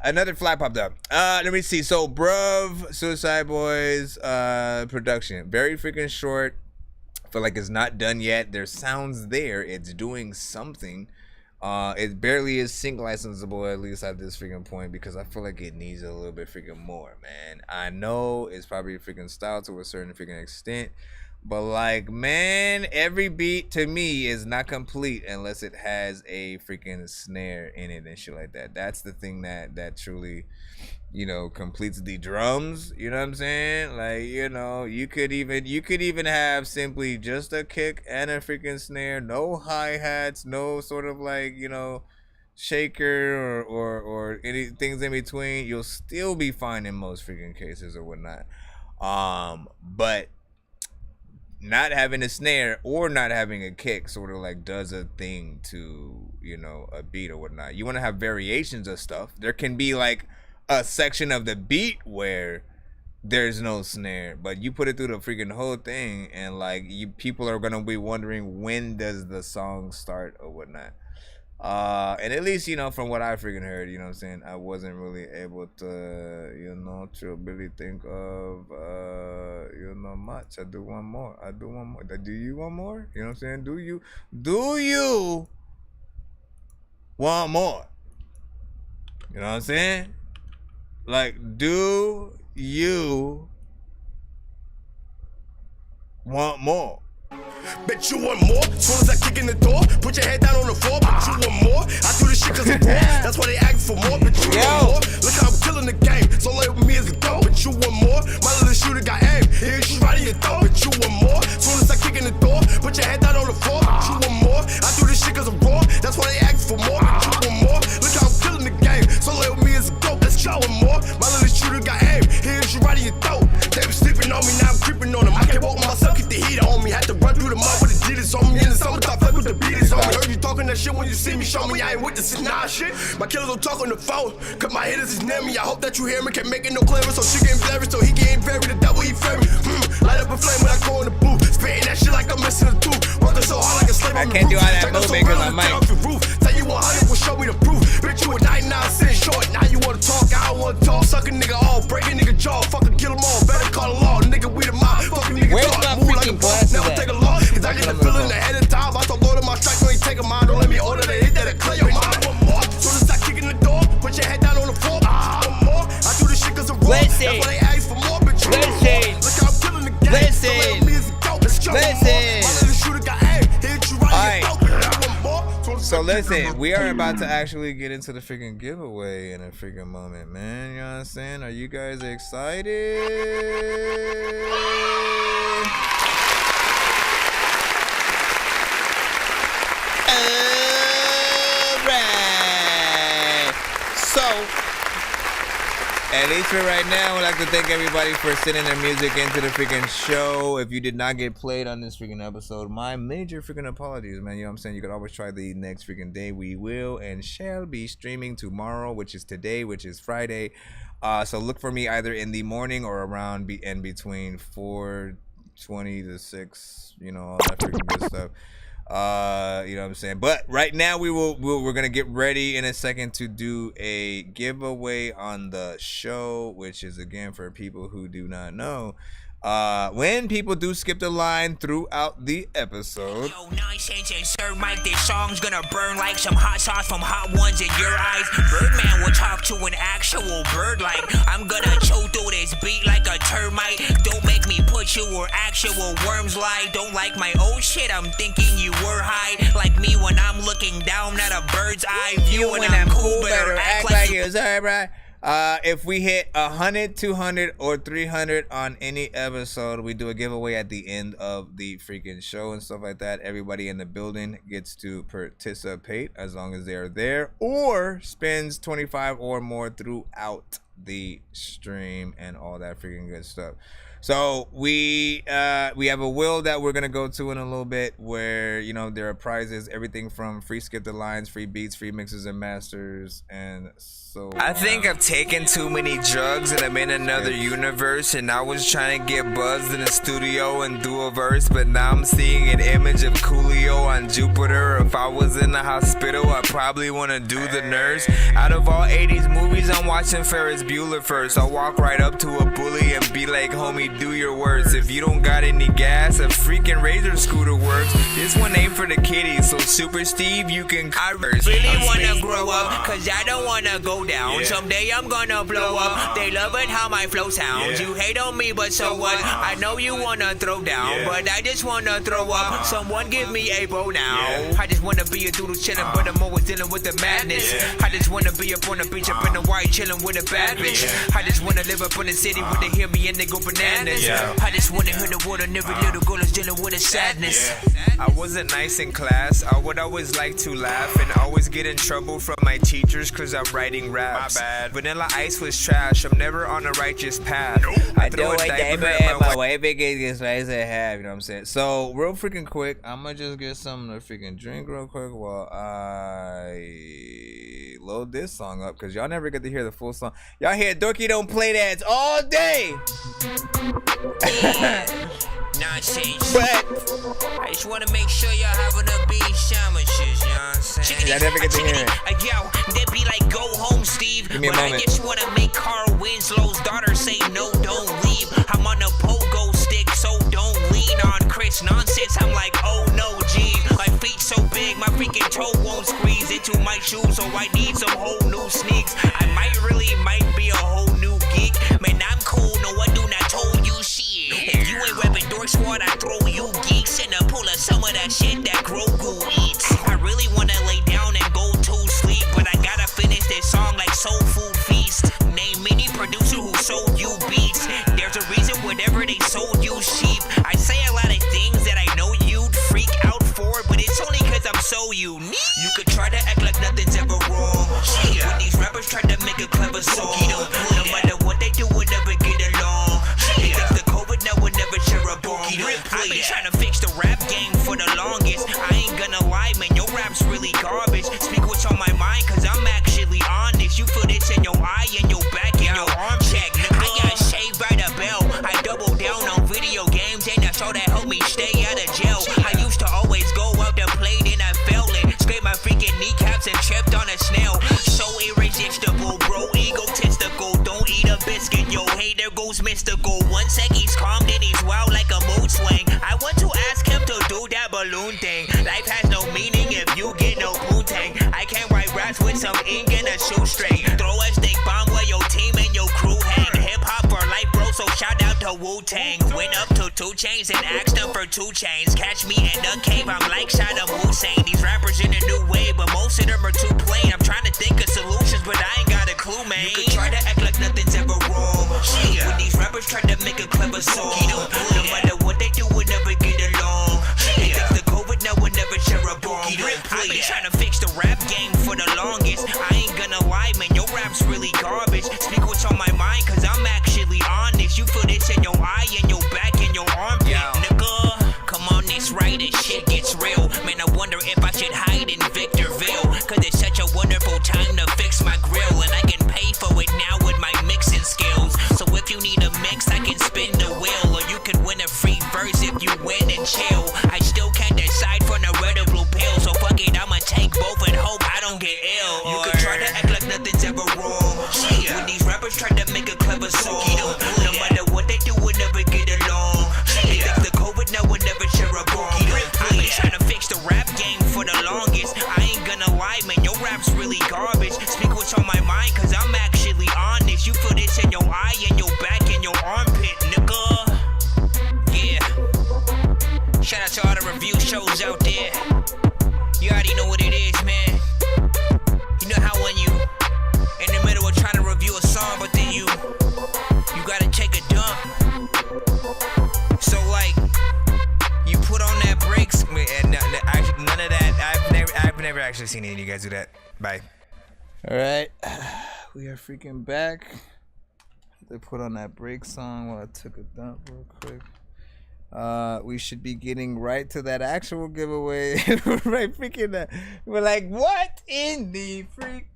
Another fly popped up. Let me see. So, bruv, Suicide Boys production. Very freaking short. I feel like it's not done yet. There's sounds there. It's doing something. It barely is sync licensable, at least at this freaking point, because I feel like it needs a little bit freaking more, man. I know it's probably a freaking style to a certain freaking extent. But like, man, every beat to me is not complete unless it has a freaking snare in it and shit like that. That's the thing that truly, you know, completes the drums. You know what I'm saying? Like, you know, you could even have simply just a kick and a freaking snare, no hi-hats, no sort of like, you know, shaker or any things in between. You'll still be fine in most freaking cases or whatnot. But not having a snare or not having a kick sort of like does a thing to, you know, a beat or whatnot. You want to have variations of stuff. There can be like a section of the beat where there's no snare, but you put it through the freaking whole thing, and like people are gonna be wondering when does the song start or whatnot. And at least, you know, from what I freaking heard, you know what I'm saying, I wasn't really able to, you know, to really think of, you know, much. I do one more. Do you want more? You know what I'm saying? Do you want more? You know what I'm saying? Like, do you want more? Bet you want more. Soon as I kick in the door, put your head down on the floor. Bet you want more. I do this shit cause I'm raw. That's why they ask for more. Bet you want more. Look how I'm killing the game. So lay with me as a go. Bet you want more. My little shooter got aim. Here she's right in your throat. Bet you want more. Soon as I kick in the door, put your head down on the floor. Bet you want more. I do this shit cause I'm raw. That's why they ask for more. Bet you want more. Look how I'm killing the game. So lay with me as a go. Let's go with more. My little shooter got aim. Here she's right in your throat. They been sleeping on me, now I'm creeping on them. I can't walk myself, keep the heat on me. Had to run through the mud with the Geniuz on me. In the summertime, fuck with the beaters on me. Heard you talking that shit when you see me, show me I ain't with this nah shit. My killers don't talk on the phone, cause my hitters is near me. I hope that you hear me, can't make it no clearer. So she getting blurry, so he getting buried. The devil, he fear me. Light up a flame when I go in the booth. Spitting that shit like I'm missing a tooth. Working so hard like a slave. I can't do all that movement cause I might. Tell you 100 will show me the proof. Bitch, you a 99 cent short. Now you wanna talk, I don't wanna talk. Suck a nigga off, break a nigga jaw. Fucking kill them all, better call the law. Nigga, we the mob. Fucking nigga talk, move like a boss. Never take a loss. Cause I get the feeling ahead of time. I told Lord of my strike, so he take a mind. Don't let me order the hit that'll clear your mind. One more. Soon as I kick in the door, put your head down on the floor. One more. I do this shit cause I'm raw. That's why they ask for more, bitch. Listen. Look how I'm killing the game. Listen. So listen, we are about to actually get into the freaking giveaway in a freaking moment, man. You know what I'm saying? Are you guys excited? Alright. So, at least for right now, I'd like to thank everybody for sending their music into the freaking show. If you did not get played on this freaking episode, my major freaking apologies, man. You know what I'm saying? You could always try the next freaking day. We will and shall be streaming tomorrow, which is today, which is Friday. So look for me either in the morning or around in between 4:20 to 6, you know, all that freaking good stuff. You know what I'm saying? But right now we're gonna get ready in a second to do a giveaway on the show, which is, again, for people who do not know, when people do skip the line throughout the episode. Yo, Nonsenze and Sir Mike, this song's gonna burn like some hot sauce from hot ones in your eyes. Birdman will talk to an actual bird like I'm gonna chew through this beat like a termite. Don't make me put you where actual worms lie. Don't like my old shit, I'm thinking you were high. Like me when I'm looking down at a bird's eye view. When I'm cool, better act like it was alright, bro. If we hit 100, 200, or 300 on any episode, we do a giveaway at the end of the freaking show and stuff like that. Everybody in the building gets to participate as long as they are there or spends 25 or more throughout the stream and all that freaking good stuff. So we have a wheel that we're gonna go to in a little bit where, you know, there are prizes, everything from free skip the lines, free beats, free mixes and masters, and so I think I've taken too many drugs and I'm in another universe, and I was trying to get buzzed in the studio and do a verse, but now I'm seeing an image of Coolio on Jupiter. If I was in the hospital, I probably want to do the nurse. Out of all 80s movies, I'm watching Ferris Bueller first. I'll walk right up to a bully and be like, homie, do your worst. If you don't got any gas, a freaking razor scooter works. This one ain't for the kiddies, so Super Steve, you can. I really wanna grow up, cause I don't wanna go down. Someday I'm gonna blow up. They love it how my flow sounds. You hate on me, but so what? I know you wanna throw down, but I just wanna throw up. Someone give me a bow now. I just wanna be a doodle chillin', but I'm always dealing with the madness. I just wanna be up on the beach, up in the white, chillin' with a bad bitch. I just wanna live up in the city where they hear me and they go bananas. I just wanna hit the water and every little girl is dealing with a sadness. I wasn't nice in class. I would always like to laugh and always get in trouble from my teachers cause I'm writing raps. My bad. Vanilla Ice was trash. I'm never on a righteous path. I throw a diaper at my way big is nice to have, you know what I'm saying? So real freaking quick, I'm gonna just get something to freaking drink real quick while I load this song up, because y'all never get to hear the full song. Y'all hear Dorky don't play that all day. Nonsense. But I just wanna make sure y'all having a beef sandwiches, you know what I'm saying? I never get to hear it. Yo, they be like, go home, Steve. Give me a but moment. I just wanna make Carl Winslow's daughter say no, don't leave. I'm on a pogo stick, so don't lean on Chris. Nonsense, I'm like, oh no, geez. My feet so big, my freaking toe won't squeeze into my shoes, so I need some whole new sneaks. I might be a whole new geek. Man, I'm cool, no, I do not told you shit. If you ain't reppin' Dork Squad, I throw you geeks in a pool of some of that shit that Grogu eats. I really wanna lay down and go to sleep, but I gotta finish this song like Soul Food Feast. Name any producer who sold you beats. There's a reason whenever they sold you sheep. I say a lot of things that I know you'd freak out for, but it's only cause I'm so unique. You could try to act like nothing's ever wrong. When these rappers try to make a clever song, no matter what they do, we'll never get along. They fix the COVID, now we'll never share a bomb. I've been trying to fix the rap game for the longest. I ain't gonna lie, man, your rap's really garbage. Speak what's on my mind, cause I'm actually honest. You feel this in your eye and your back and your arm check. I got shaved by the bell. I double down on video games, and that's all that helped me stay out of jail. I used to always go up the plate and I fell it. Scraped my freaking kneecaps and tripped on a snail. So irresistible, bro, egotistical. Don't eat a biscuit, yo, hey, there goes mystical. 1 sec, he's calm, then he's wild like a mood swing. I want to ask him to do that balloon thing. Life has no meaning if you get no poontang. I can't write raps with some ink and a shoestring. Throw a stick bomb where your team and your crew hang. Hip hop for life, bro, so shout out to Wu-Tang. Went up to 2 Chainz and asked them for 2 chains. Catch me in the cave, I'm like Saddam Hussein. These rappers in a new way, but most of them are too plain. I'm trying to think of solutions, but I ain't got a clue, man. You could try to act like nothing's ever wrong. When these rappers try to make a clever song, no matter what they do, we'll never get along. They fix the COVID, now we'll never share a bomb. I've been trying to fix the rap game for the longest. I ain't gonna lie, man, your rap's really garbage. Speak what's on my mind, cause I'm actually honest. You feel this in your eye and your back and your armpit, nigga. Come on, this right, this shit gets real. Man, I wonder if I should hide in Victorville, cause it's such a wonderful time to fix my grill, and I can pay for it now with my mixing skills. So if you need a mix, I can spin the wheel, or you can win a free verse if you win and chill. I still can't decide from the red or blue pill, so fuck it, I'ma take both and hope I don't get ill. You could try to act like nothing's ever wrong. When these rappers try to make a clever song, no matter what they do, we'll never get along. rap's really garbage. Speak what's on my mind, cause I'm actually honest. You feel this in your eye, in your back, in your armpit, nigga. Yeah. Shout out to all the review shows out there. You already know what it is, man. You know how when you in the middle of trying to review a song, but then you gotta take a dump. So like, you put on that brakes, and none of that. I've never actually seen any of you guys do that. Bye. All right, we are freaking back. They put on that break song while I took a dump real quick. We should be getting right to that actual giveaway. Right, freaking that. We're like, what in the freak?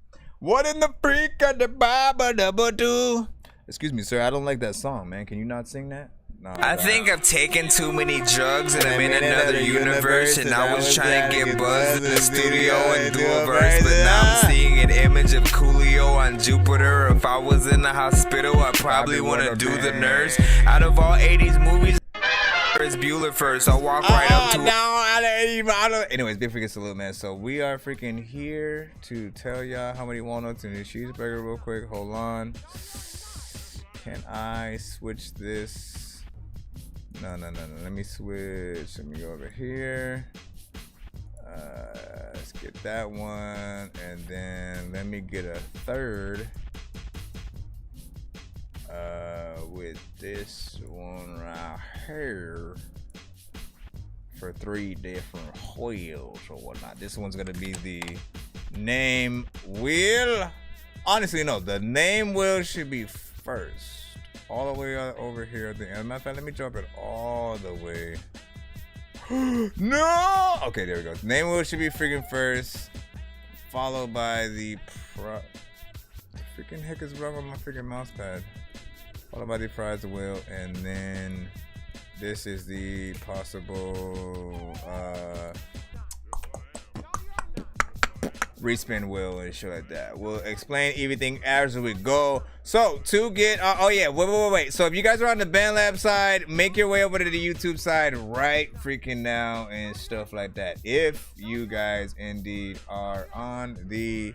What in the freak of the Bible double do? Excuse me, sir. I don't like that song, man. Can you not sing that? No, I think I've taken too many drugs and I'm in another universe, and I was trying to get buzzed in the studio and do a verse, but now I'm seeing an image of Coolio on Jupiter. If I was in the hospital, I probably want to do the nurse. Out of all 80s movies, it's Bueller first. I'll walk right up to Anyways, big freaking salute, man. So we are freaking here to tell y'all how many walnuts in this cheeseburger real quick. Hold on. Can I switch this? No. Let me switch. Let me go over here. Let's get that one. And then let me get a third. With this one right here. For 3 different wheels or whatnot. This one's going to be the name wheel. Honestly, no. The name wheel should be first. All the way over here at the end. Matter of fact, let me drop it all the way. No! Okay, there we go. Name wheel should be freaking first. Followed by the the freaking heck is wrong with my freaking mouse pad? Followed by the prize wheel. And then this is the possible respin wheel and shit like that. We'll explain everything as we go. So to get wait. So if you guys are on the BandLab side, make your way over to the YouTube side right freaking now and stuff like that. If you guys indeed are on the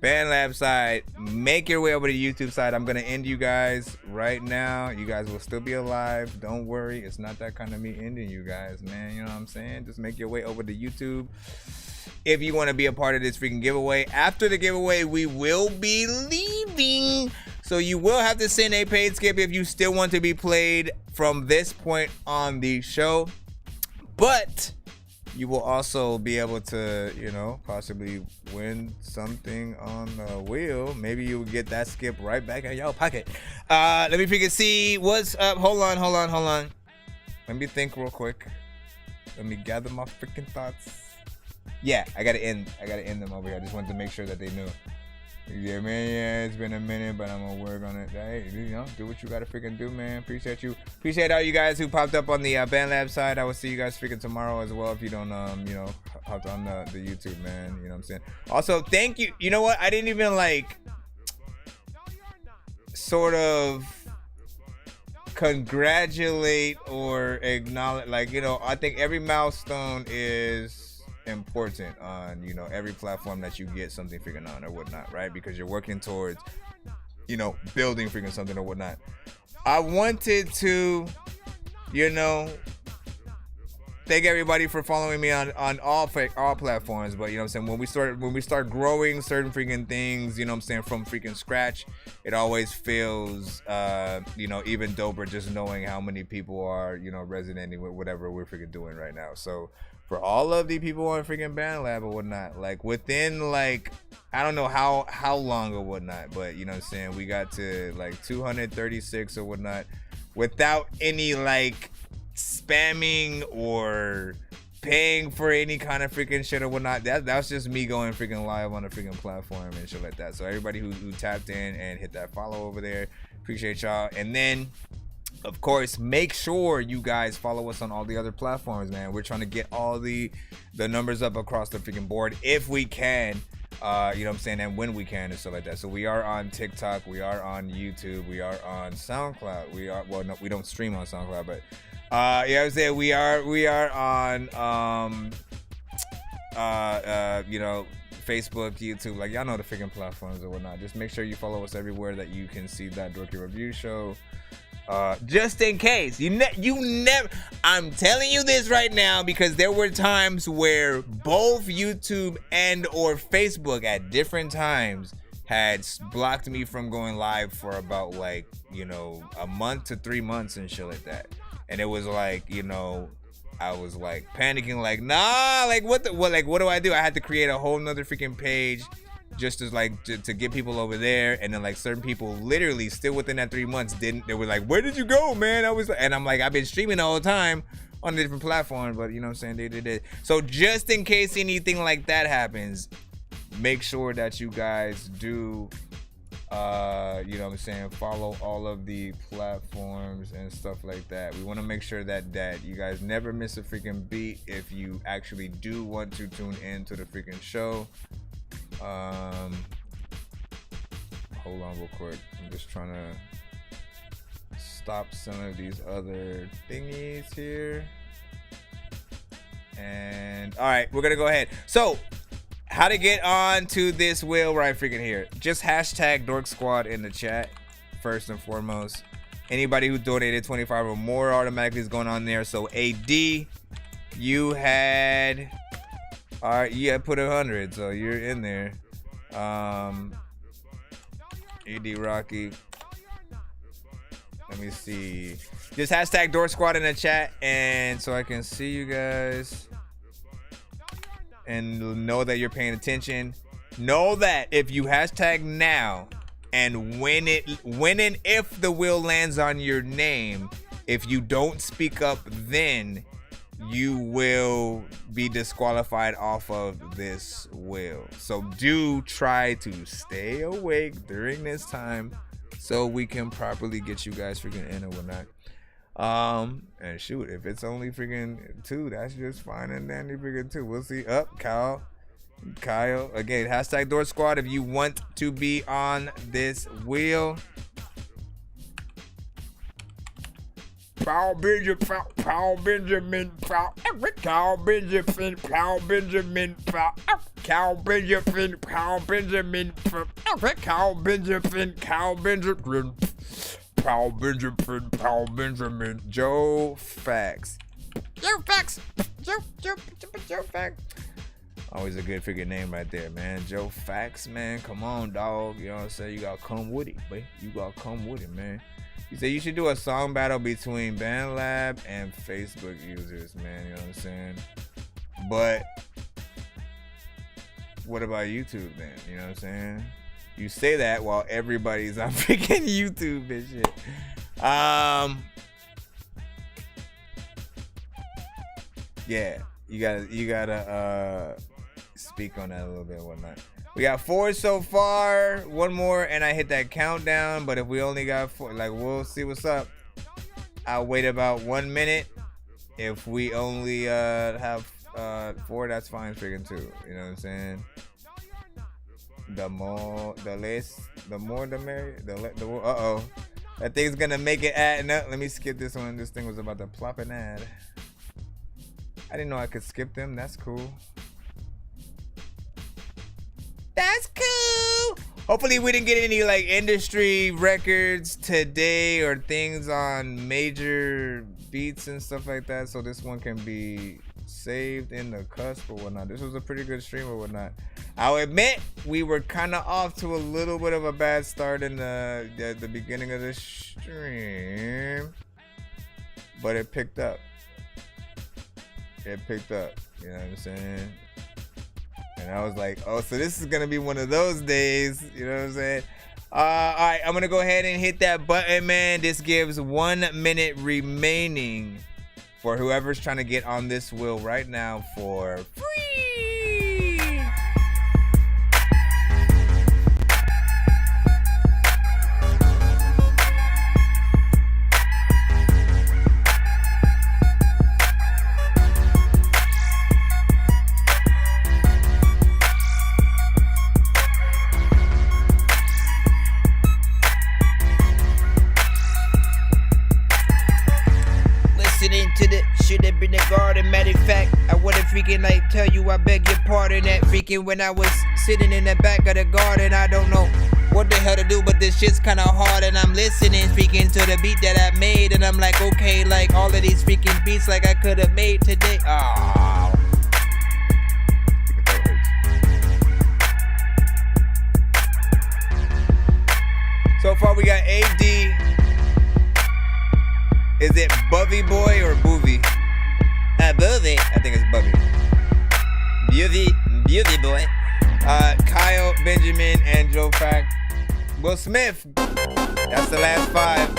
BandLab side, make your way over to the YouTube side. I'm gonna end you guys right now. You guys will still be alive. Don't worry, it's not that kind of me ending you guys, man. You know what I'm saying? Just make your way over to YouTube if you want to be a part of this freaking giveaway. After the giveaway, we will be leaving, so you will have to send a paid skip if you still want to be played from this point on the show. But you will also be able to, you know, possibly win something on the wheel. Maybe you will get that skip right back in your pocket. Let me freaking see what's up. Hold on. Let me think real quick. Let me gather my freaking thoughts. Yeah, I gotta end them over here. I just wanted to make sure that they knew. Yeah, man, yeah, it's been a minute, but I'm gonna work on it. Hey, you know, do what you gotta freaking do, man. Appreciate you. Appreciate all you guys who popped up on the BandLab side. I will see you guys freaking tomorrow as well if you don't, you know, hop on the YouTube, man. You know what I'm saying? Also, thank you. You know what? I didn't even, like, sort of congratulate or acknowledge. Like, you know, I think every milestone is important on, you know, every platform that you get something freaking on or whatnot, right? Because you're working towards, you know, building freaking something or whatnot. I wanted to, you know, thank everybody for following me on all platforms. But you know what I'm saying, when we start growing certain freaking things, you know what I'm saying, from freaking scratch, it always feels you know, even doper just knowing how many people are, you know, resonating with whatever we're freaking doing right now. So for all of the people on freaking BandLab or whatnot, like within, like, I don't know how long or whatnot, but you know what I'm saying, we got to like 236 or whatnot without any like spamming or paying for any kind of freaking shit or whatnot. That's just me going freaking live on a freaking platform and shit like that. So everybody who tapped in and hit that follow over there, appreciate y'all. And then of course, make sure you guys follow us on all the other platforms, man. We're trying to get all the numbers up across the freaking board if we can, you know what I'm saying, and when we can and stuff like that. So we are on TikTok, we are on YouTube, we are on SoundCloud. We are, well, no, we don't stream on SoundCloud, but yeah, I would say we are on you know, Facebook, YouTube, like y'all know the freaking platforms or whatnot. Just make sure you follow us everywhere that you can see that Dorky review show. Just in case you never, I'm telling you this right now because there were times where both YouTube and or Facebook at different times had blocked me from going live for about like, you know, a month to 3 months and shit like that. And it was like, you know, I was like panicking, like, nah, like what do I do? I had to create a whole nother freaking page just as like to get people over there. And then like certain people literally still within that 3 months they were like, where did you go, man? And I'm like, I've been streaming the whole time on the different platforms, but you know what I'm saying, they did it. So just in case anything like that happens, make sure that you guys do you know what I'm saying, follow all of the platforms and stuff like that. We want to make sure that you guys never miss a freaking beat if you actually do want to tune in to the freaking show. Hold on real quick, I'm just trying to stop some of these other thingies here. And all right, we're gonna go ahead. So how to get on to this wheel right freaking here. Just hashtag Dork Squad in the chat, first and foremost. Anybody who donated 25 or more automatically is going on there. So AD, you had, all right, you had put 100, so you're in there. AD Rocky. Let me see. Just hashtag Dork Squad in the chat, and so I can see you guys. And know that you're paying attention. Know that if you hashtag now, and when and if the wheel lands on your name, if you don't speak up, then you will be disqualified off of this wheel. So do try to stay awake during this time so we can properly get you guys freaking in or whatnot. And shoot, if it's only freaking 2, that's just fine and dandy freaking 2. We'll see. Up, Kyle again, hashtag Dork Squad if you want to be on this wheel. Paul Benjamin, Paul Benjamin, Paul Benjamin, Paul Benjamin, Cal Benjamin, Paul Benjamin, Cal Benjamin, Cal Benjamin, Paul Benjamin, Paul Benjamin, Joe Fax. Joe Fax. Joe Fax. Always a good freaking name right there, man. Joe Fax, man. Come on, dog. You know what I'm saying? You gotta come with it, boy. You gotta come with it, man. He said you should do a song battle between BandLab and Facebook users, man. You know what I'm saying? But what about YouTube then? You know what I'm saying? You say that while everybody's on freaking YouTube and shit. Yeah, you gotta speak on that a little bit and whatnot. We got 4 so far, 1 more, and I hit that countdown. But if we only got 4, like, we'll see what's up. I'll wait about 1 minute. If we only have 4, that's fine, freaking 2. You know what I'm saying? The more, the less, the more, the merrier. The uh-oh. That thing's gonna make it add. No, let me skip this one. This thing was about to plop an ad. I didn't know I could skip them. That's cool. That's cool. Hopefully we didn't get any like industry records today or things on major beats and stuff like that. So this one can be saved in the cusp or whatnot. This was a pretty good stream or whatnot. I'll admit we were kind of off to a little bit of a bad start in the beginning of the stream, but it picked up. It picked up. You know what I'm saying? And I was like, oh, so this is gonna be one of those days. You know what I'm saying? All right, I'm gonna go ahead and hit that button, man. This gives 1 minute remaining for whoever's trying to get on this wheel right now for free. Should have been a garden. Matter of fact, I wanna freaking like tell you I beg your pardon. pardon that freaking when I was sitting in the back of the garden. I don't know what the hell to do, but this shit's kinda hard and I'm listening, freaking to the beat that I made, and I'm like, okay, like all of these freaking beats like I could have made today. Oh. So far we got AD. Is it Buvy Boy or Boovy? Buvy. I think it's Buvy. Buvy Boy. Kyle, Benjamin, and Joe Fact. Will Smith. That's the last 5.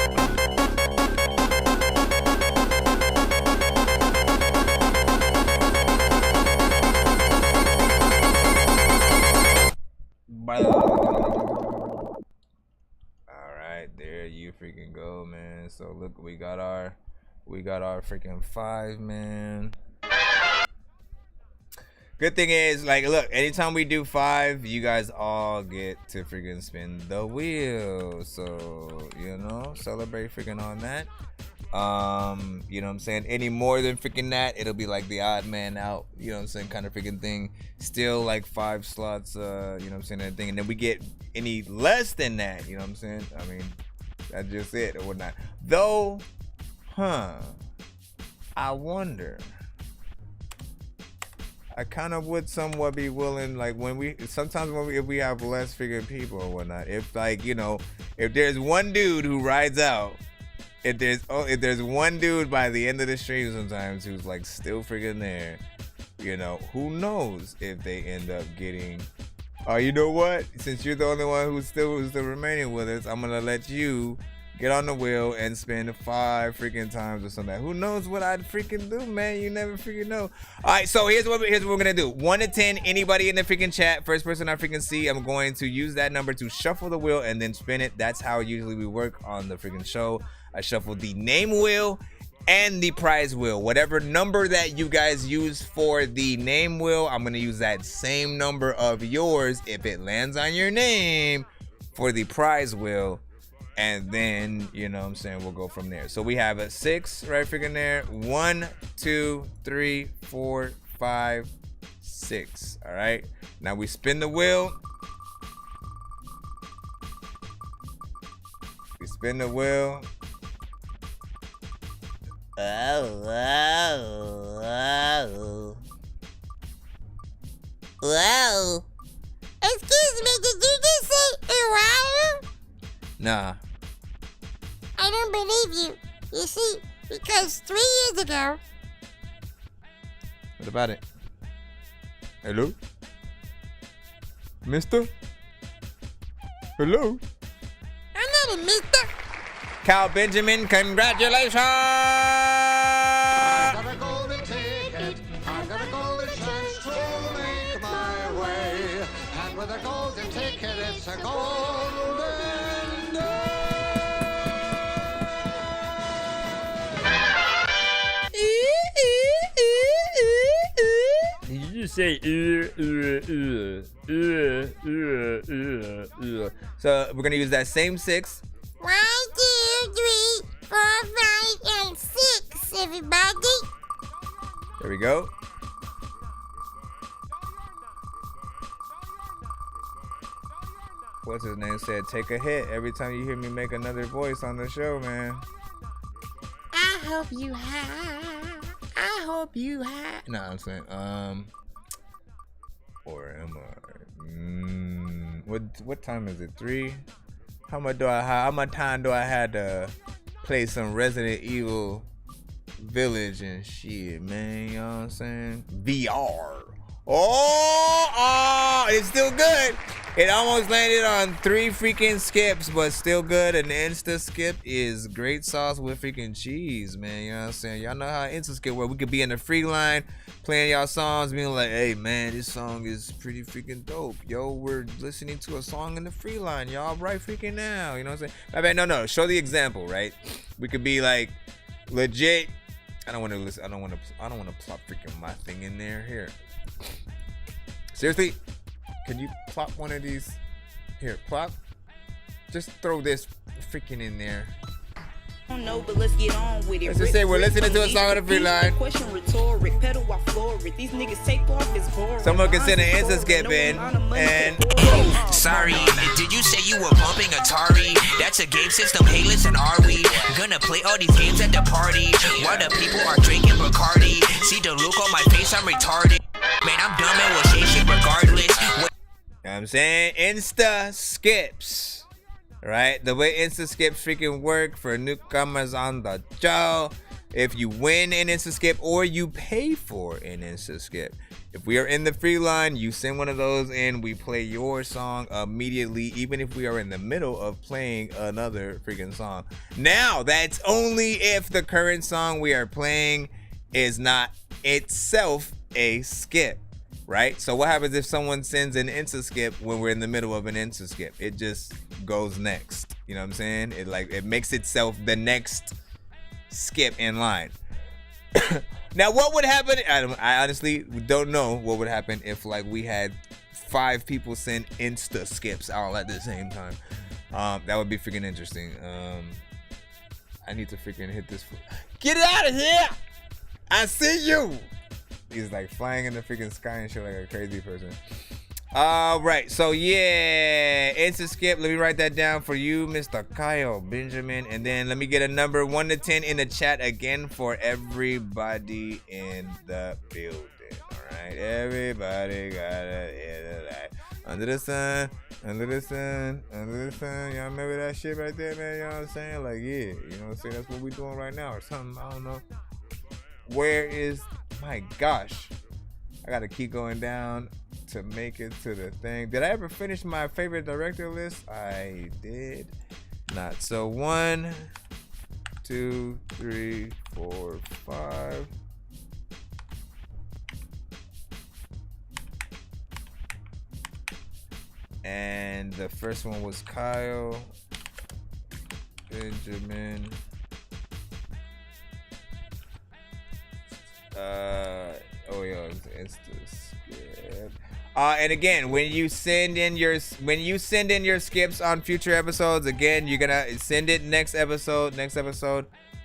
Alright, there you freaking go, man. So look, we got our freaking 5, man. Good thing is, like, look, anytime we do 5, you guys all get to freaking spin the wheel. So, you know, celebrate freaking on that. You know what I'm saying? Any more than freaking that, it'll be like the odd man out, you know what I'm saying, kind of freaking thing. Still like 5 slots, you know what I'm saying, and thing. And then we get any less than that, you know what I'm saying? I mean, that's just it or whatnot. Though, I wonder. I kind of would somewhat be willing, like if we have less freaking people or whatnot, if like, you know, if there's one dude who rides out, if there's one dude by the end of the stream sometimes who's like still freaking there, you know, who knows if they end up getting, you know what, since you're the only one who's still remaining with us, I'm gonna let you get on the wheel and spend 5 freaking times or something. Who knows what I'd freaking do, man? You never freaking know. All right, so here's what we're gonna do. 1 to 10, anybody in the freaking chat, first person I freaking see, I'm going to use that number to shuffle the wheel and then spin it. That's how usually we work on the freaking show. I shuffle the name wheel and the prize wheel. Whatever number that you guys use for the name wheel, I'm gonna use that same number of yours if it lands on your name for the prize wheel. And then, you know what I'm saying, we'll go from there. So we have a 6 right freaking there. 1, 2, 3, 4, 5, 6. All right. Now we spin the wheel. We spin the wheel. Whoa. Excuse me, did you just say wow? Nah. I don't believe you. You see, because 3 years ago. What about it? Hello? Mister? Hello? I'm not a mister. Cal Benjamin, congratulations! I got a golden ticket. I got a golden chance to make my way. And with a golden ticket, it's a golden day. Did you just say So we're gonna use that same 6. 1, 2, 3, 4, 5, and 6, everybody. There we go. What's his name said, take a hit every time you hear me make another voice on the show, man. I hope you high. I hope you high. No, I'm saying, or am I? What time is it? 3? How much time do I have to play some Resident Evil Village and shit, man? You know what I'm saying? VR. Oh, it's still good. It almost landed on 3 freaking skips, but still good. An insta skip is great sauce with freaking cheese, man. You know what I'm saying? Y'all know how insta skip work. We could be in the free line playing y'all songs, being like, hey, man, this song is pretty freaking dope. Yo, we're listening to a song in the free line. Y'all right freaking now. You know what I'm saying? No. Show the example, right? We could be like legit. I don't want to listen. I don't want to plop freaking my thing in there. Here. Seriously, can you plop one of these? Here, plop. Just throw this freaking in there. No, but let's get on with it. Let's just say we're listening to a song on the free line. Question rhetoric, pedal while floor it. These niggas take off is boring. Someone can send an Insta skip in and sorry, did you say you were bumping Atari? That's a game system. Hey, listen, are we gonna play all these games at the party while the people are drinking Bacardi? See the look on my face, I'm retarded. Man, I'm dumb and will say shit regardless. You know what I'm saying? Insta skips. Right? The way Insta skips freaking work for newcomers on the show. If you win an Insta skip or you pay for an Insta skip. If we are in the free line, you send one of those in, we play your song immediately, even if we are in the middle of playing another freaking song. Now, that's only if the current song we are playing is not itself a skip. Right? So what happens if someone sends an Insta skip when we're in the middle of an Insta skip? It just goes next. You know what I'm saying? It makes itself the next skip in line. Now what would happen? I honestly don't know what would happen if like we had 5 people send Insta skips all at the same time. That would be freaking interesting. I need to freaking hit this. Get out of here! I see you! He's like flying in the freaking sky and shit like a crazy person. Right, so yeah, Insta skip. Let me write that down for you, Mr. Kyle Benjamin. And then let me get a number 1 to 10 in the chat again for everybody in the building. All right, everybody got it. Under the sun, under the sun, under the sun. Y'all remember that shit right there, man? You know what I'm saying? Like, yeah, you know what I'm saying? That's what we doing right now or something. I don't know. Where is, my gosh, I gotta keep going down to make it to the thing. Did I ever finish my favorite director list? I did not. So 1, 2, 3, 4, 5. And the first one was Kyle Benjamin. It's the skip. And again, when you send in your skips on future episodes, again, you're gonna send it next episode.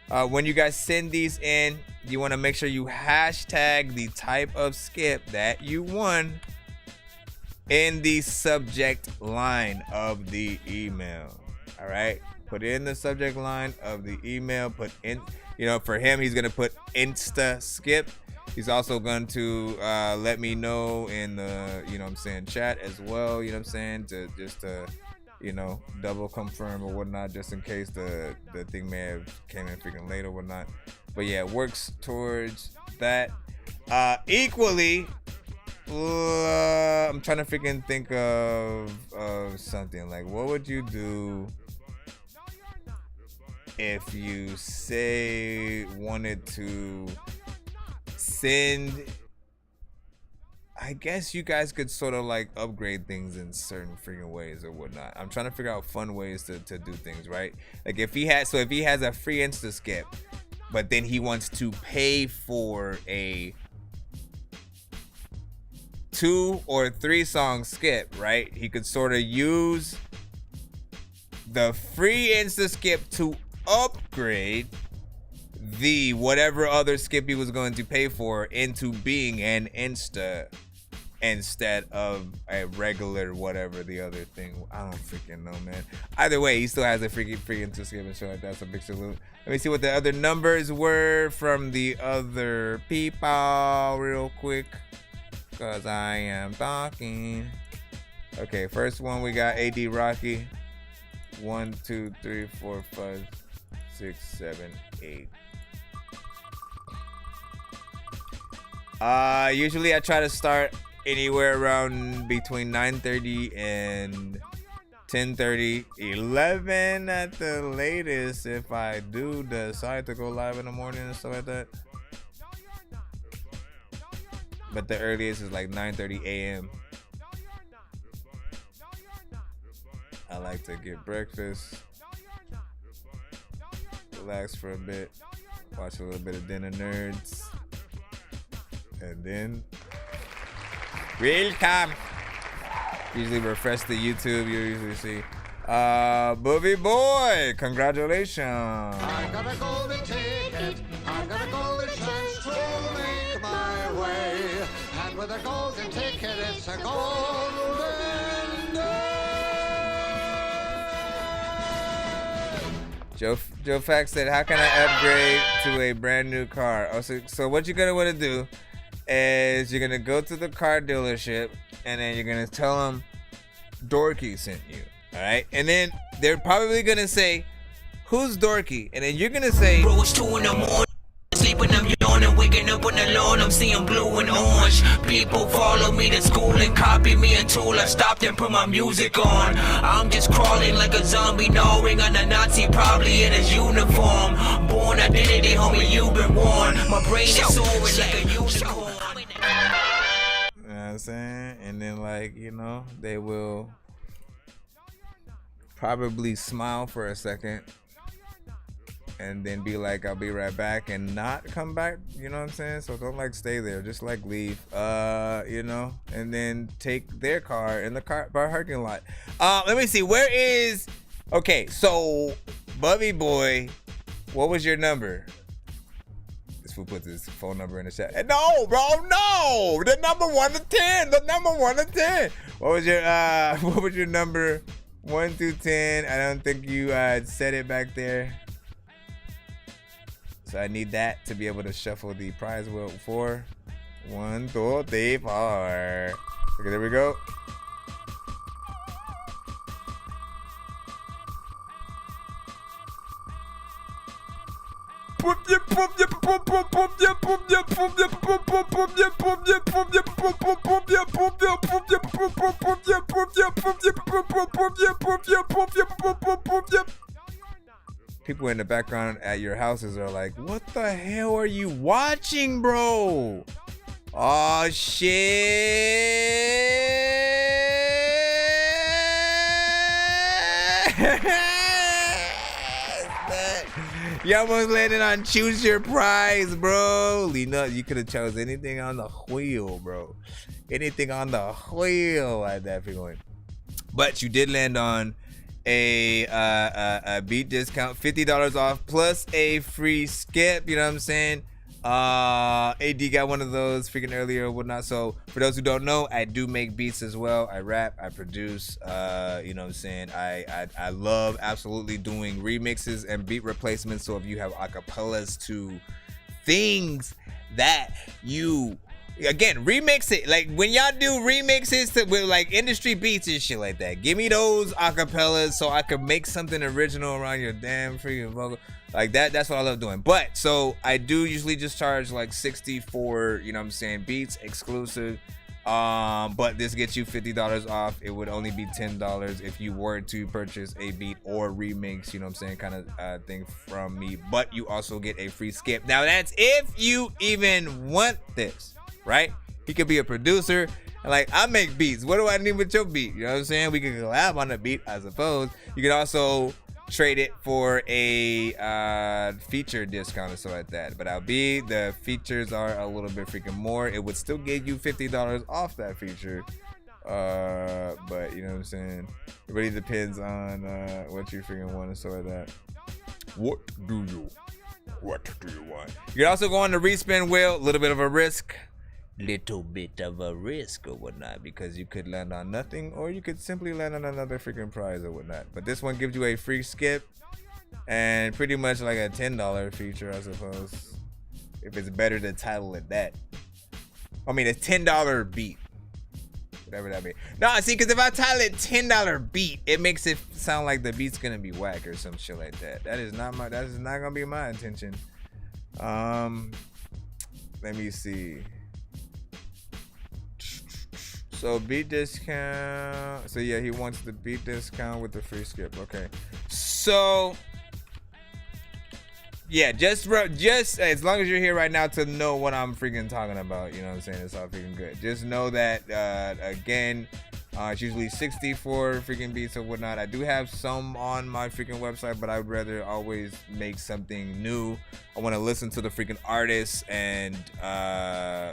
When you guys send these in, you want to make sure you hashtag the type of skip that you won in the subject line of the email. All right, put it in the subject line of the email. Put in, for him, he's gonna put Insta skip. He's also going to let me know in the, chat as well, to just double confirm or whatnot, just in case the thing may have came in freaking late or whatnot. But yeah, it works towards that. Equally, I'm trying to freaking think of something. Like, what would you do if you wanted to send? I guess you guys could sort of like upgrade things in certain freaking ways or whatnot. I'm trying to figure out fun ways to do things, right? Like if he has a free Insta skip, but then he wants to pay for a 2 or 3 song skip, right? He could sort of use the free Insta skip to upgrade the whatever other skip he was going to pay for into being an Insta instead of a regular whatever the other thing. I don't freaking know, man. Either way, he still has a freaking free Insta skip and shit like that. So big salute. Let me see what the other numbers were from the other people real quick, cause I am talking. Okay, first one we got AD Rocky. 1, 2, 3, 4, 5, 6, 7, 8. Usually I try to start anywhere around between 9:30 and 10:30, 11 at the latest if I do decide to go live in the morning and stuff like that. But the earliest is like 9:30 a.m. I like to get breakfast, relax for a bit, watch a little bit of Dinner Nerds, and then welcome. Usually refresh the YouTube, you usually see. Booby boy, congratulations. I got a golden ticket, I got a golden chance to make my way. And with a golden ticket, it's a golden day. Joe Fax said, how can I upgrade to a brand new car? Oh, so what you're gonna want to do is you're gonna go to the car dealership and then you're gonna tell them Dorky sent you. All right, and then they're probably gonna say, "Who's Dorky?" And then you're gonna say, "Bro, it's 2 in the morning. Sleeping, I'm yawning, waking up on the lawn. I'm seeing blue and orange. People follow me to school and copy me until I stopped and put my music on. I'm just crawling like a zombie, gnawing on a Nazi, probably in his uniform. Born identity, homie, you've been warned. My brain is soaring like a unicorn." You know what I'm saying? And then, like, you know, they will probably smile for a second and then be like, I'll be right back, and not come back, you know what I'm saying? So don't like stay there, just like leave, you know, and then take their car in the car parking lot. Let me see, where is, okay, so Bubby Boy, what was your number? This fool put his phone number in the chat. No, bro, no, the number 1 to 10, the number 1 to 10. What was your number? 1 through 10. I don't think you said it back there. So I need that to be able to shuffle the prize wheel for 1, 2, 3, 4. Okay, there we go. People in the background at your houses are like, what the hell are you watching, bro? Oh shit. You almost landed on choose your prize, bro. You could have chose anything on the wheel, bro. Anything on the wheel like that feeling. But you did land on a beat discount, $50 off plus a free skip. You know what I'm saying? AD got one of those freaking earlier or whatnot. So for those who don't know, I do make beats as well. I rap, I produce, you know what I'm saying? I love absolutely doing remixes and beat replacements. So if you have acapellas to things that you, again, remix it. Like when y'all do remixes with like industry beats and shit like that, give me those acapellas so I could make something original around your damn freaking vocal. Like that's what I love doing. But so I do usually just charge like 60 for, you know what I'm saying, beats exclusive. But this gets you $50 off. It would only be $10 if you were to purchase a beat or remix, you know what I'm saying, kind of thing from me. But you also get a free skip. Now that's if you even want this, right? He could be a producer. Like, I make beats. What do I need with your beat? You know what I'm saying? We could collab on a beat, I suppose. You could also trade it for a feature discount or something like that. But the features are a little bit freaking more. It would still get you $50 off that feature. But you know what I'm saying? It really depends on what you freaking want and stuff like that. What do you want? You can also go on the respin wheel, a little bit of a risk. Little bit of a risk or whatnot, because you could land on nothing or you could simply land on another freaking prize or whatnot. But this one gives you a free skip and pretty much like a $10 feature, I suppose, if it's better to title it that. I mean, a $10 beat, whatever that means. No, see, because if I title it $10 beat, it makes it sound like the beat's gonna be whack or some shit like that. That is not gonna be my intention. Let me see. So beat discount. So yeah, he wants the beat discount with the free skip. Okay. So yeah, just as long as you're here right now to know what I'm freaking talking about, you know what I'm saying? It's all freaking good. Just know that again, it's usually 60 for freaking beats or whatnot. I do have some on my freaking website, but I'd rather always make something new. I want to listen to the freaking artists and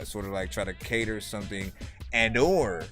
sort of like try to cater something and or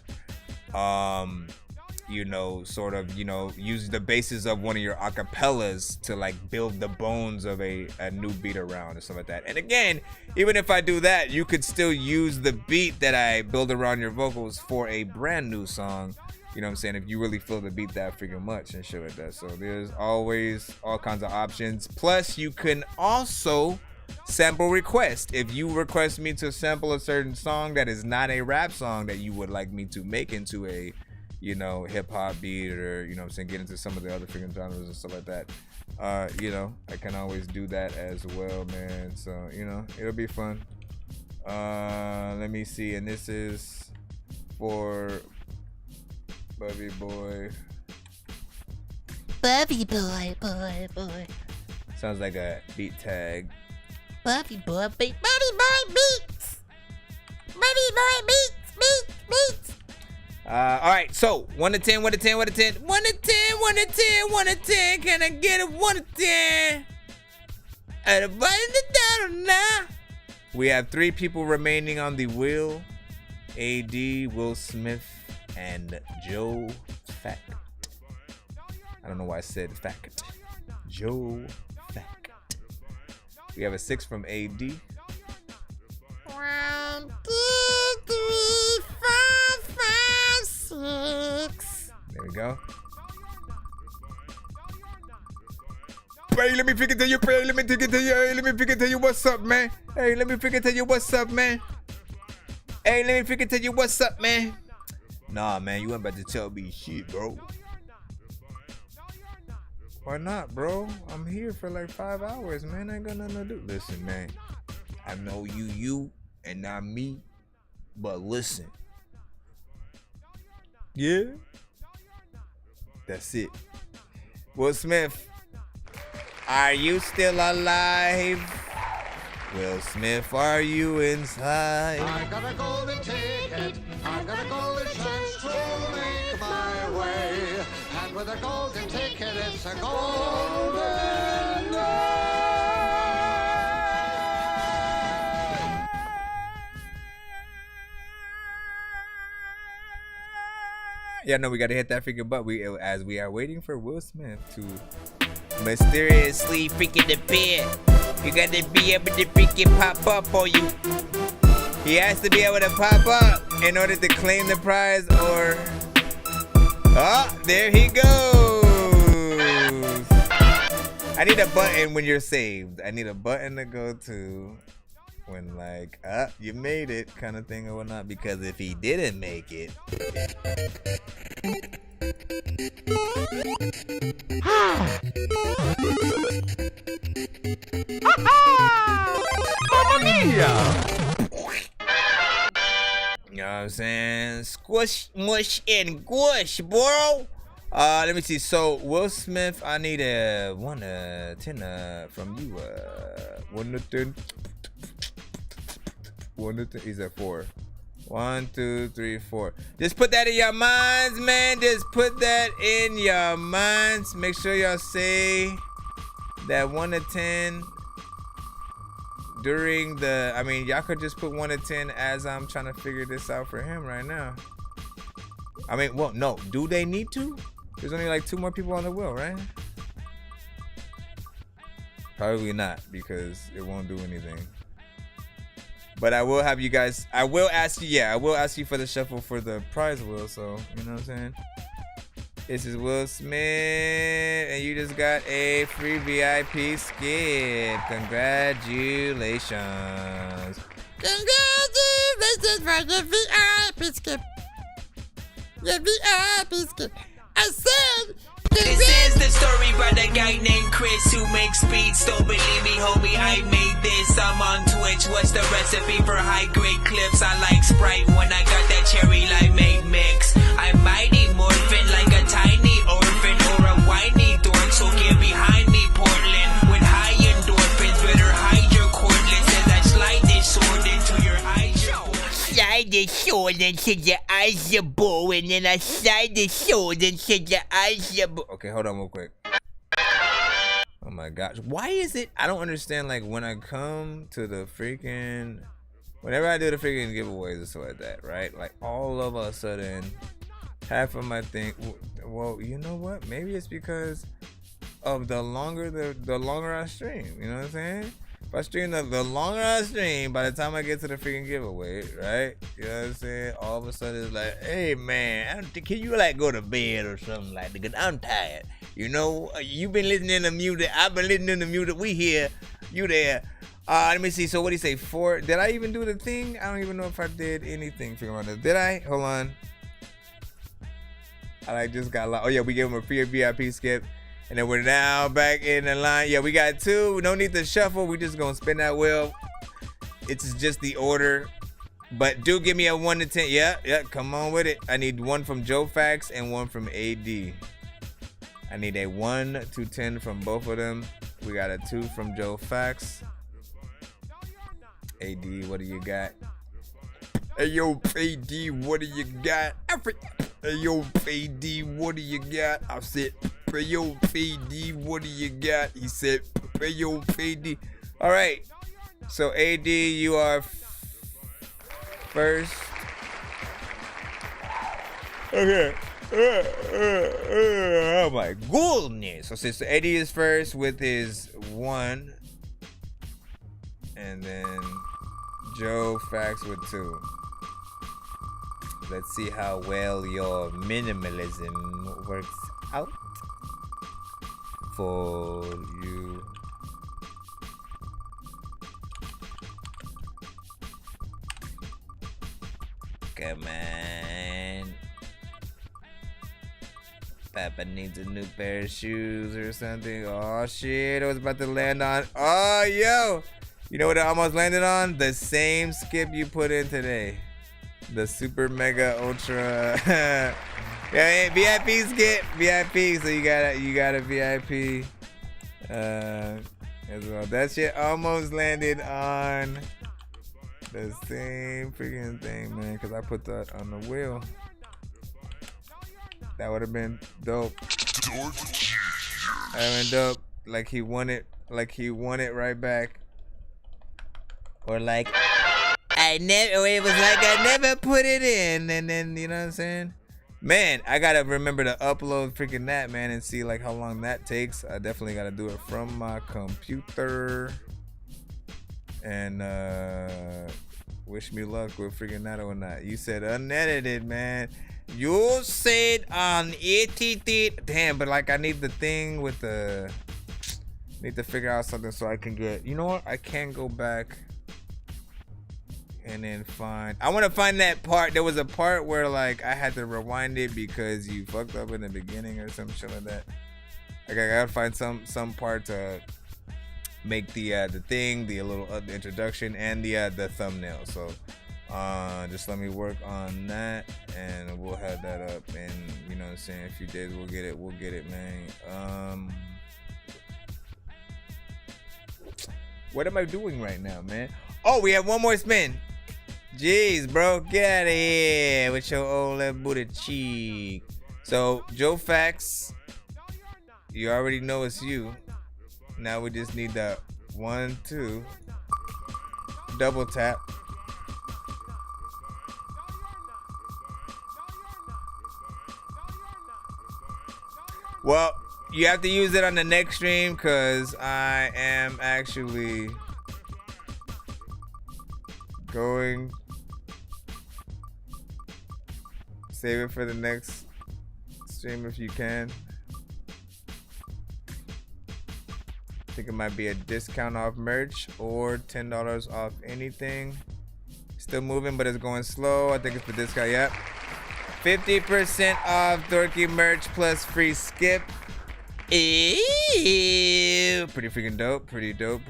you know, sort of, you know, use the basis of one of your acapellas to like build the bones of a new beat around or something like that. And again, even if I do that, you could still use the beat that I build around your vocals for a brand new song. You know what I'm saying? If you really feel the beat that freaking much and shit like that. So there's always all kinds of options. Plus, you can also sample request. If you request me to sample a certain song that is not a rap song that you would like me to make into a, you know, hip hop beat, or, you know what I'm saying, get into some of the other freaking genres and stuff like that. You know, I can always do that as well, man. So, you know, it'll be fun. Let me see. And this is for Bubby Boy. Bubby Boy, boy, boy. Sounds like a beat tag. Bubby Boy, beat. Bubby Boy beats. Bubby Boy beats, beats. All right, so 1 to 10, 1 to 10, 1 to 10, 1 to 10, 1 to 10, 1 to 10. Can I get a 1 to 10? At a button down now. We have 3 people remaining on the wheel: AD, Will Smith, and Joe Fact. I don't know why I said fact. Joe Fact. We have a 6 from AD. 1, 2, 3, 4, 5, 6. There we go. Hey, let me freaking tell you, hey, let me freaking tell you, hey, let me freaking tell you what's up, man. Hey, let me freaking tell you what's up, man. Hey, let me freaking tell you what's up, man. Nah, man, you ain't about to tell me shit, bro. Why not, bro? I'm here for like 5 hours, man. I ain't got nothing to do. Listen, man. I know you, and not me. But listen. Yeah? That's it. Will Smith, are you still alive? Will Smith, are you inside? I got a golden ticket, I got a golden chance to make my way. And with a golden ticket, it's a golden Yeah, no, we gotta hit that freaking button. As we are waiting for Will Smith to mysteriously freaking appear. You gotta be able to freaking pop up for you. He has to be able to pop up in order to claim the prize, or... Oh, there he goes. I need a button when you're saved. I need a button to go to when, like, you made it kind of thing or whatnot. Because if he didn't make it... You know what I'm saying? Squish, mush, and gush, bro. Let me see. So, Will Smith, I need a 1 to 10 from you. 1 to 10. 1 to 10. He's at 4. 1, 2, 3, 4. Just put that in your minds, man. Just put that in your minds. Make sure y'all say that 1 to 10 during the... I mean, y'all could just put 1 to 10 as I'm trying to figure this out for him right now. I mean, well, no. Do they need to? There's only like 2 more people on the wheel, right? Probably not, because it won't do anything. But I will have you guys, I will ask you, I will ask you for the shuffle for the prize wheel, so, you know what I'm saying? This is Will Smith, and you just got a free VIP skip. Congratulations. Congratulations for your VIP skip. Your VIP skip. I said... This is the story about a guy named Chris who makes beats. Don't believe me, homie, I made this. I'm on Twitch. What's the recipe for high-grade clips? I like Sprite when I got that cherry limeade mix. I'm mighty morphin' like a tiny orphan or a whiny dork. So get behind me, Portland, with high endorphins. Better hide your cordless as I slide this sword into your eyes. Slide the sword into your eyes, you bull, and then I slide the sword into your eyes, you bull. Okay, hold on real quick. Oh my gosh. Why is it? I don't understand, like, when I come to the freaking... Whenever I do the freaking giveaways and stuff like that, right? Like, all of a sudden, half of my thing. Well, you know what? Maybe it's because of the longer I stream. You know what I'm saying? If I stream the longer I stream, by the time I get to the freaking giveaway, right? You know what I'm saying? All of a sudden it's like, hey man, can you like go to bed or something like that? Because I'm tired. You know, you've been listening to music. I've been listening to music. We here. You there. Let me see. So what do you say? 4? Did I even do the thing? I don't even know if I did anything. Figure out this. Did I? Hold on. I just got lost. Oh yeah, we gave him a free VIP skip. And then we're now back in the line. Yeah, we got 2. No need to shuffle. We just gonna spin that wheel. It's just the order. But do give me a 1 to 10. Yeah, come on with it. I need 1 from Joe Fax and 1 from AD. I need a 1 to 10 from both of them. We got a 2 from Joe Fax. AD, what do you got? Hey yo, AD, what do you got? Hey yo, AD, what do you got? I said, hey yo, AD, what do you got? He said, hey yo, AD. All right, so AD, you are first. Okay. Oh my goodness. So since Eddie is first with his 1, and then Joe Fax with 2. Let's see how well your minimalism works out for you. Come on. Papa needs a new pair of shoes or something. Oh shit, I was about to land on. Oh yo, you know what I almost landed on? The same skip you put in today. The super mega ultra. Yeah, VIP skip, VIP. So you got a VIP as well. That shit almost landed on the same freaking thing, man. Cause I put that on the wheel. That would have been dope. That would have been dope. Like he won it right back. Or like it was like I never put it in, and then you know what I'm saying? Man, I gotta remember to upload freaking that, man, and see like how long that takes. I definitely gotta do it from my computer. And wish me luck with freaking that or not. You said unedited, man. You said on ETT. Damn, but like I need the thing with the. Need to figure out something so I can get. You know what? I can go back. And then find. I want to find that part. There was a part where like I had to rewind it because you fucked up in the beginning or some shit like that. Like I gotta find some part to make the thing, the little introduction, and the thumbnail. So. Just let me work on that and we'll have that up in, you know what I'm saying, a few days. We'll get it, man. What am I doing right now, man? Oh, we have 1 more spin. Jeez, bro, get out of here with your old little booty cheek. So Joe Fax, you already know it's you. Now we just need the 1, 2 double tap. Well, you have to use it on the next stream because I am actually going. Save it for the next stream if you can. I think it might be a discount off merch or $10 off anything. Still moving, but it's going slow. I think it's the discount. Yep. 50% off Dorky merch plus free skip. Ew. Pretty freaking dope. Pretty dope.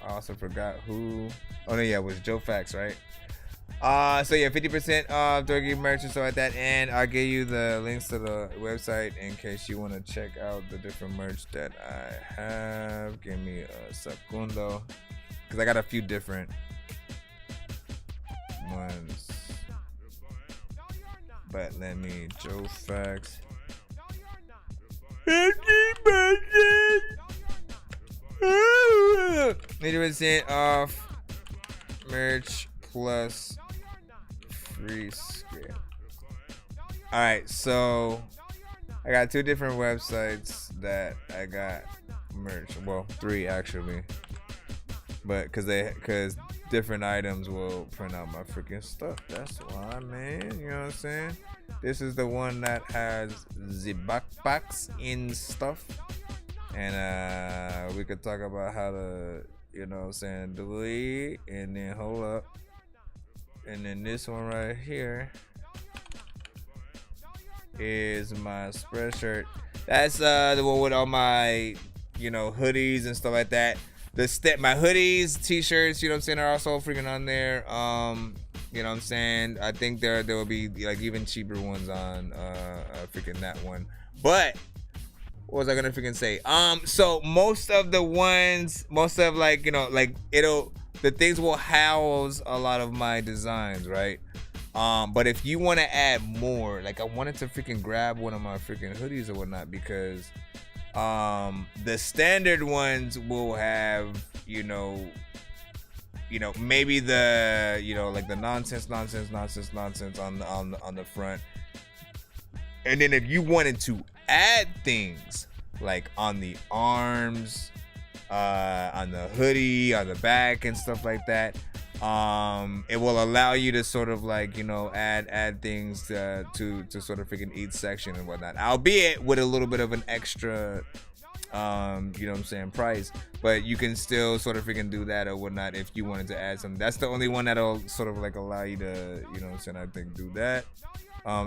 I also forgot who. Oh no, yeah, it was Joe Fax, right? So yeah, 50% off Dorky merch and stuff like that. And I'll give you the links to the website in case you want to check out the different merch that I have. Give me a segundo. Because I got a few different ones, but let me Joe Fax 50% off merch plus Reskin. Alright, so I got 2 different websites that I got merch. Well, 3 actually. But cause different items will print out my freaking stuff. That's why, man. You know what I'm saying? This is the one that has the backpacks in stuff. And we could talk about how to, you know what I'm saying, delete and then hold up. And then this one right here is my spreadshirt. That's the one with all my, you know, hoodies and stuff like that. My hoodies, t-shirts, you know what I'm saying, are also freaking on there. You know what I'm saying? I think there will be like even cheaper ones on freaking that one. But what was I gonna freaking say? So most of like, you know, like the things will house a lot of my designs, right? But if you want to add more, like I wanted to freaking grab one of my freaking hoodies or whatnot, because the standard ones will have, you know, maybe the, you know, like the nonsense on the front. And then if you wanted to add things like on the arms, on the hoodie, on the back and stuff like that, it will allow you to sort of like, you know, add things to sort of freaking each section and whatnot, albeit with a little bit of an extra you know what I'm saying, price, but you can still sort of freaking do that or whatnot if you wanted to add something. That's the only one that'll sort of like allow you to, you know what I'm saying, I think do that.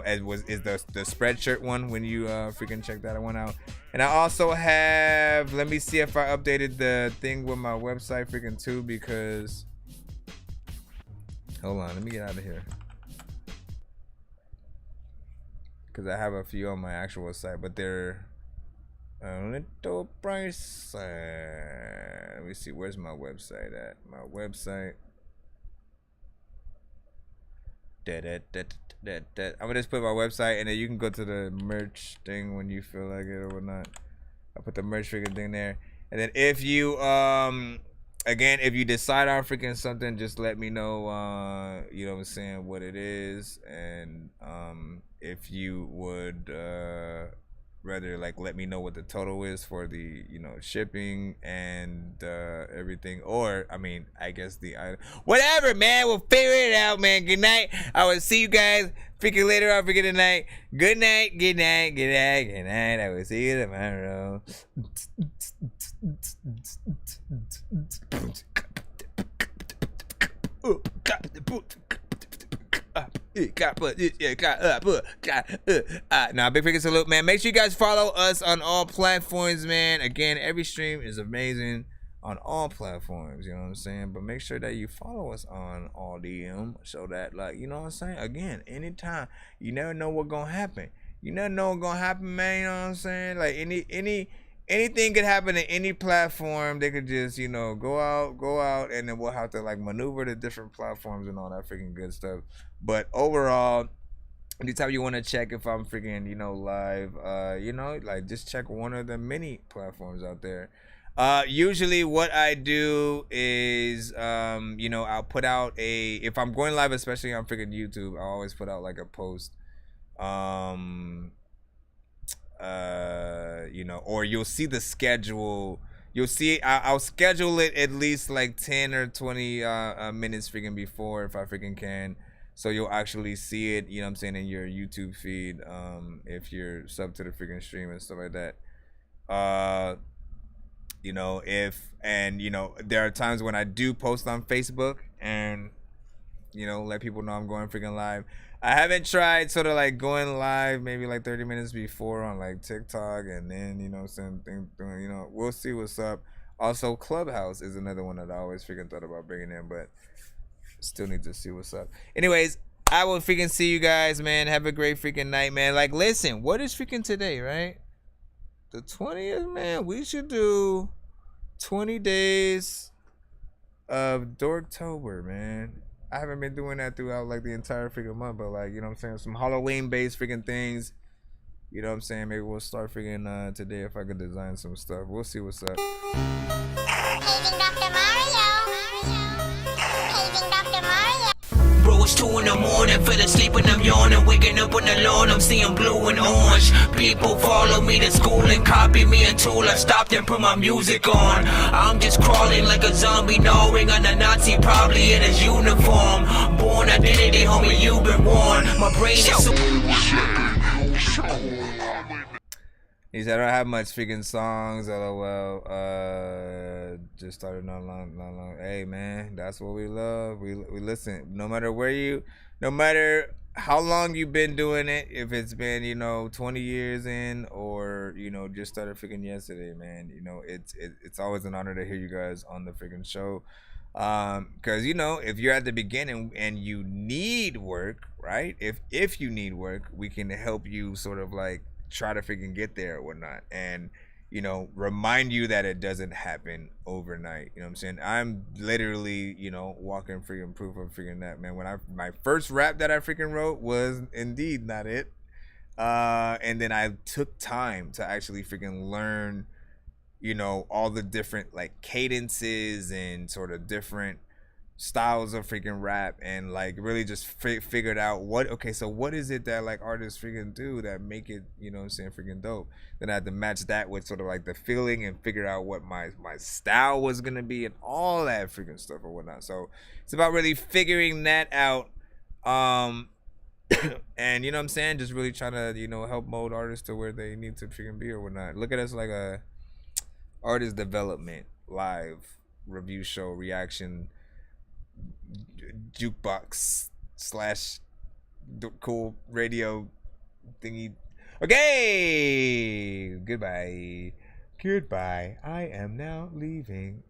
Is the spreadshirt one when you freaking check that one out. And I also have, let me see if I updated the thing with my website freaking too, because hold on, let me get out of here, because I have a few on my actual site, but they're a little price. Let me see, where's my website at? My website. I'm gonna just put my website, and then you can go to the merch thing when you feel like it or whatnot. I'll put the merch freaking thing there, and then if you again, if you decide on freaking something, just let me know, you know what I'm saying, what it is, and if you would rather like let me know what the total is for the, you know, shipping and everything, or I mean, I guess the item, whatever, man, we'll figure it out, man. Good night. I will see you guys freaking later on freaking tonight. Good night, good night, good night, good night. I will see you tomorrow. Now, big freaking salute, man. Make sure you guys follow us on all platforms, man. Again, every stream is amazing on all platforms, you know what I'm saying? But make sure that you follow us on all DM, so that, like, you know what I'm saying? Again, anytime, you never know what's gonna happen. You never know what's gonna happen, man. You know what I'm saying? Like anything could happen to any platform. They could just, you know, go out, and then we'll have to like maneuver the different platforms and all that freaking good stuff. But overall, anytime you want to check if I'm freaking, you know, live, you know, like just check one of the many platforms out there. Usually what I do is, you know, I'll put out if I'm going live, especially on freaking YouTube, I always put out like a post, you know, or you'll see the schedule. You'll see I'll schedule it at least like 10 or 20 minutes freaking before, if I freaking can. So you'll actually see it, you know what I'm saying, in your YouTube feed, if you're sub to the freaking stream and stuff like that. You know, you know, there are times when I do post on Facebook and, you know, let people know I'm going freaking live. I haven't tried sort of like going live maybe like 30 minutes before on like TikTok, and then, you know, something, you know, we'll see what's up. Also, Clubhouse is another one that I always freaking thought about bringing in, but still need to see what's up. Anyways, I will freaking see you guys, man. Have a great freaking night, man. Like, listen, what is freaking today, right? The 20th, man. We should do 20 days of Dorktober, man. I haven't been doing that throughout like the entire freaking month, but like, you know what I'm saying, some Halloween based freaking things. You know what I'm saying? Maybe we'll start freaking today if I could design some stuff. We'll see what's up. Bro, almost 2 in the morning. Fell asleep and I'm yawning. Waking up on the lawn, I'm seeing blue and orange. People follow me to school and copy me until I stopped and put my music on. I'm just crawling like a zombie, gnawing on a Nazi, probably in his uniform. Born identity, homie, you've been warned. My brain is so... He said, I don't have much freaking songs, lol. Just started not long. Hey, man, that's what we love. We listen. No matter where you, no matter how long you've been doing it, if it's been, 20 years in or, just started freaking yesterday, man, it's always an honor to hear you guys on the freaking show. Because, if you're at the beginning and you need work, right? If you need work, we can help you sort of like try to freaking get there or whatnot, and remind you that it doesn't happen overnight. You know what I'm saying? I'm literally walking freaking proof of freaking that, man. When my first rap that I freaking wrote was indeed not it, and then I took time to actually freaking learn all the different like cadences and sort of different styles of freaking rap, and like really just figured out what is it that like artists freaking do that make it freaking dope. Then I had to match that with sort of like the feeling and figure out what my style was gonna be and all that freaking stuff or whatnot. So it's about really figuring that out, and what I'm saying, just really trying to help mold artists to where they need to freaking be or whatnot. Look at us like a artist development live review show reaction jukebox / cool radio thingy. Okay, goodbye. I am now leaving.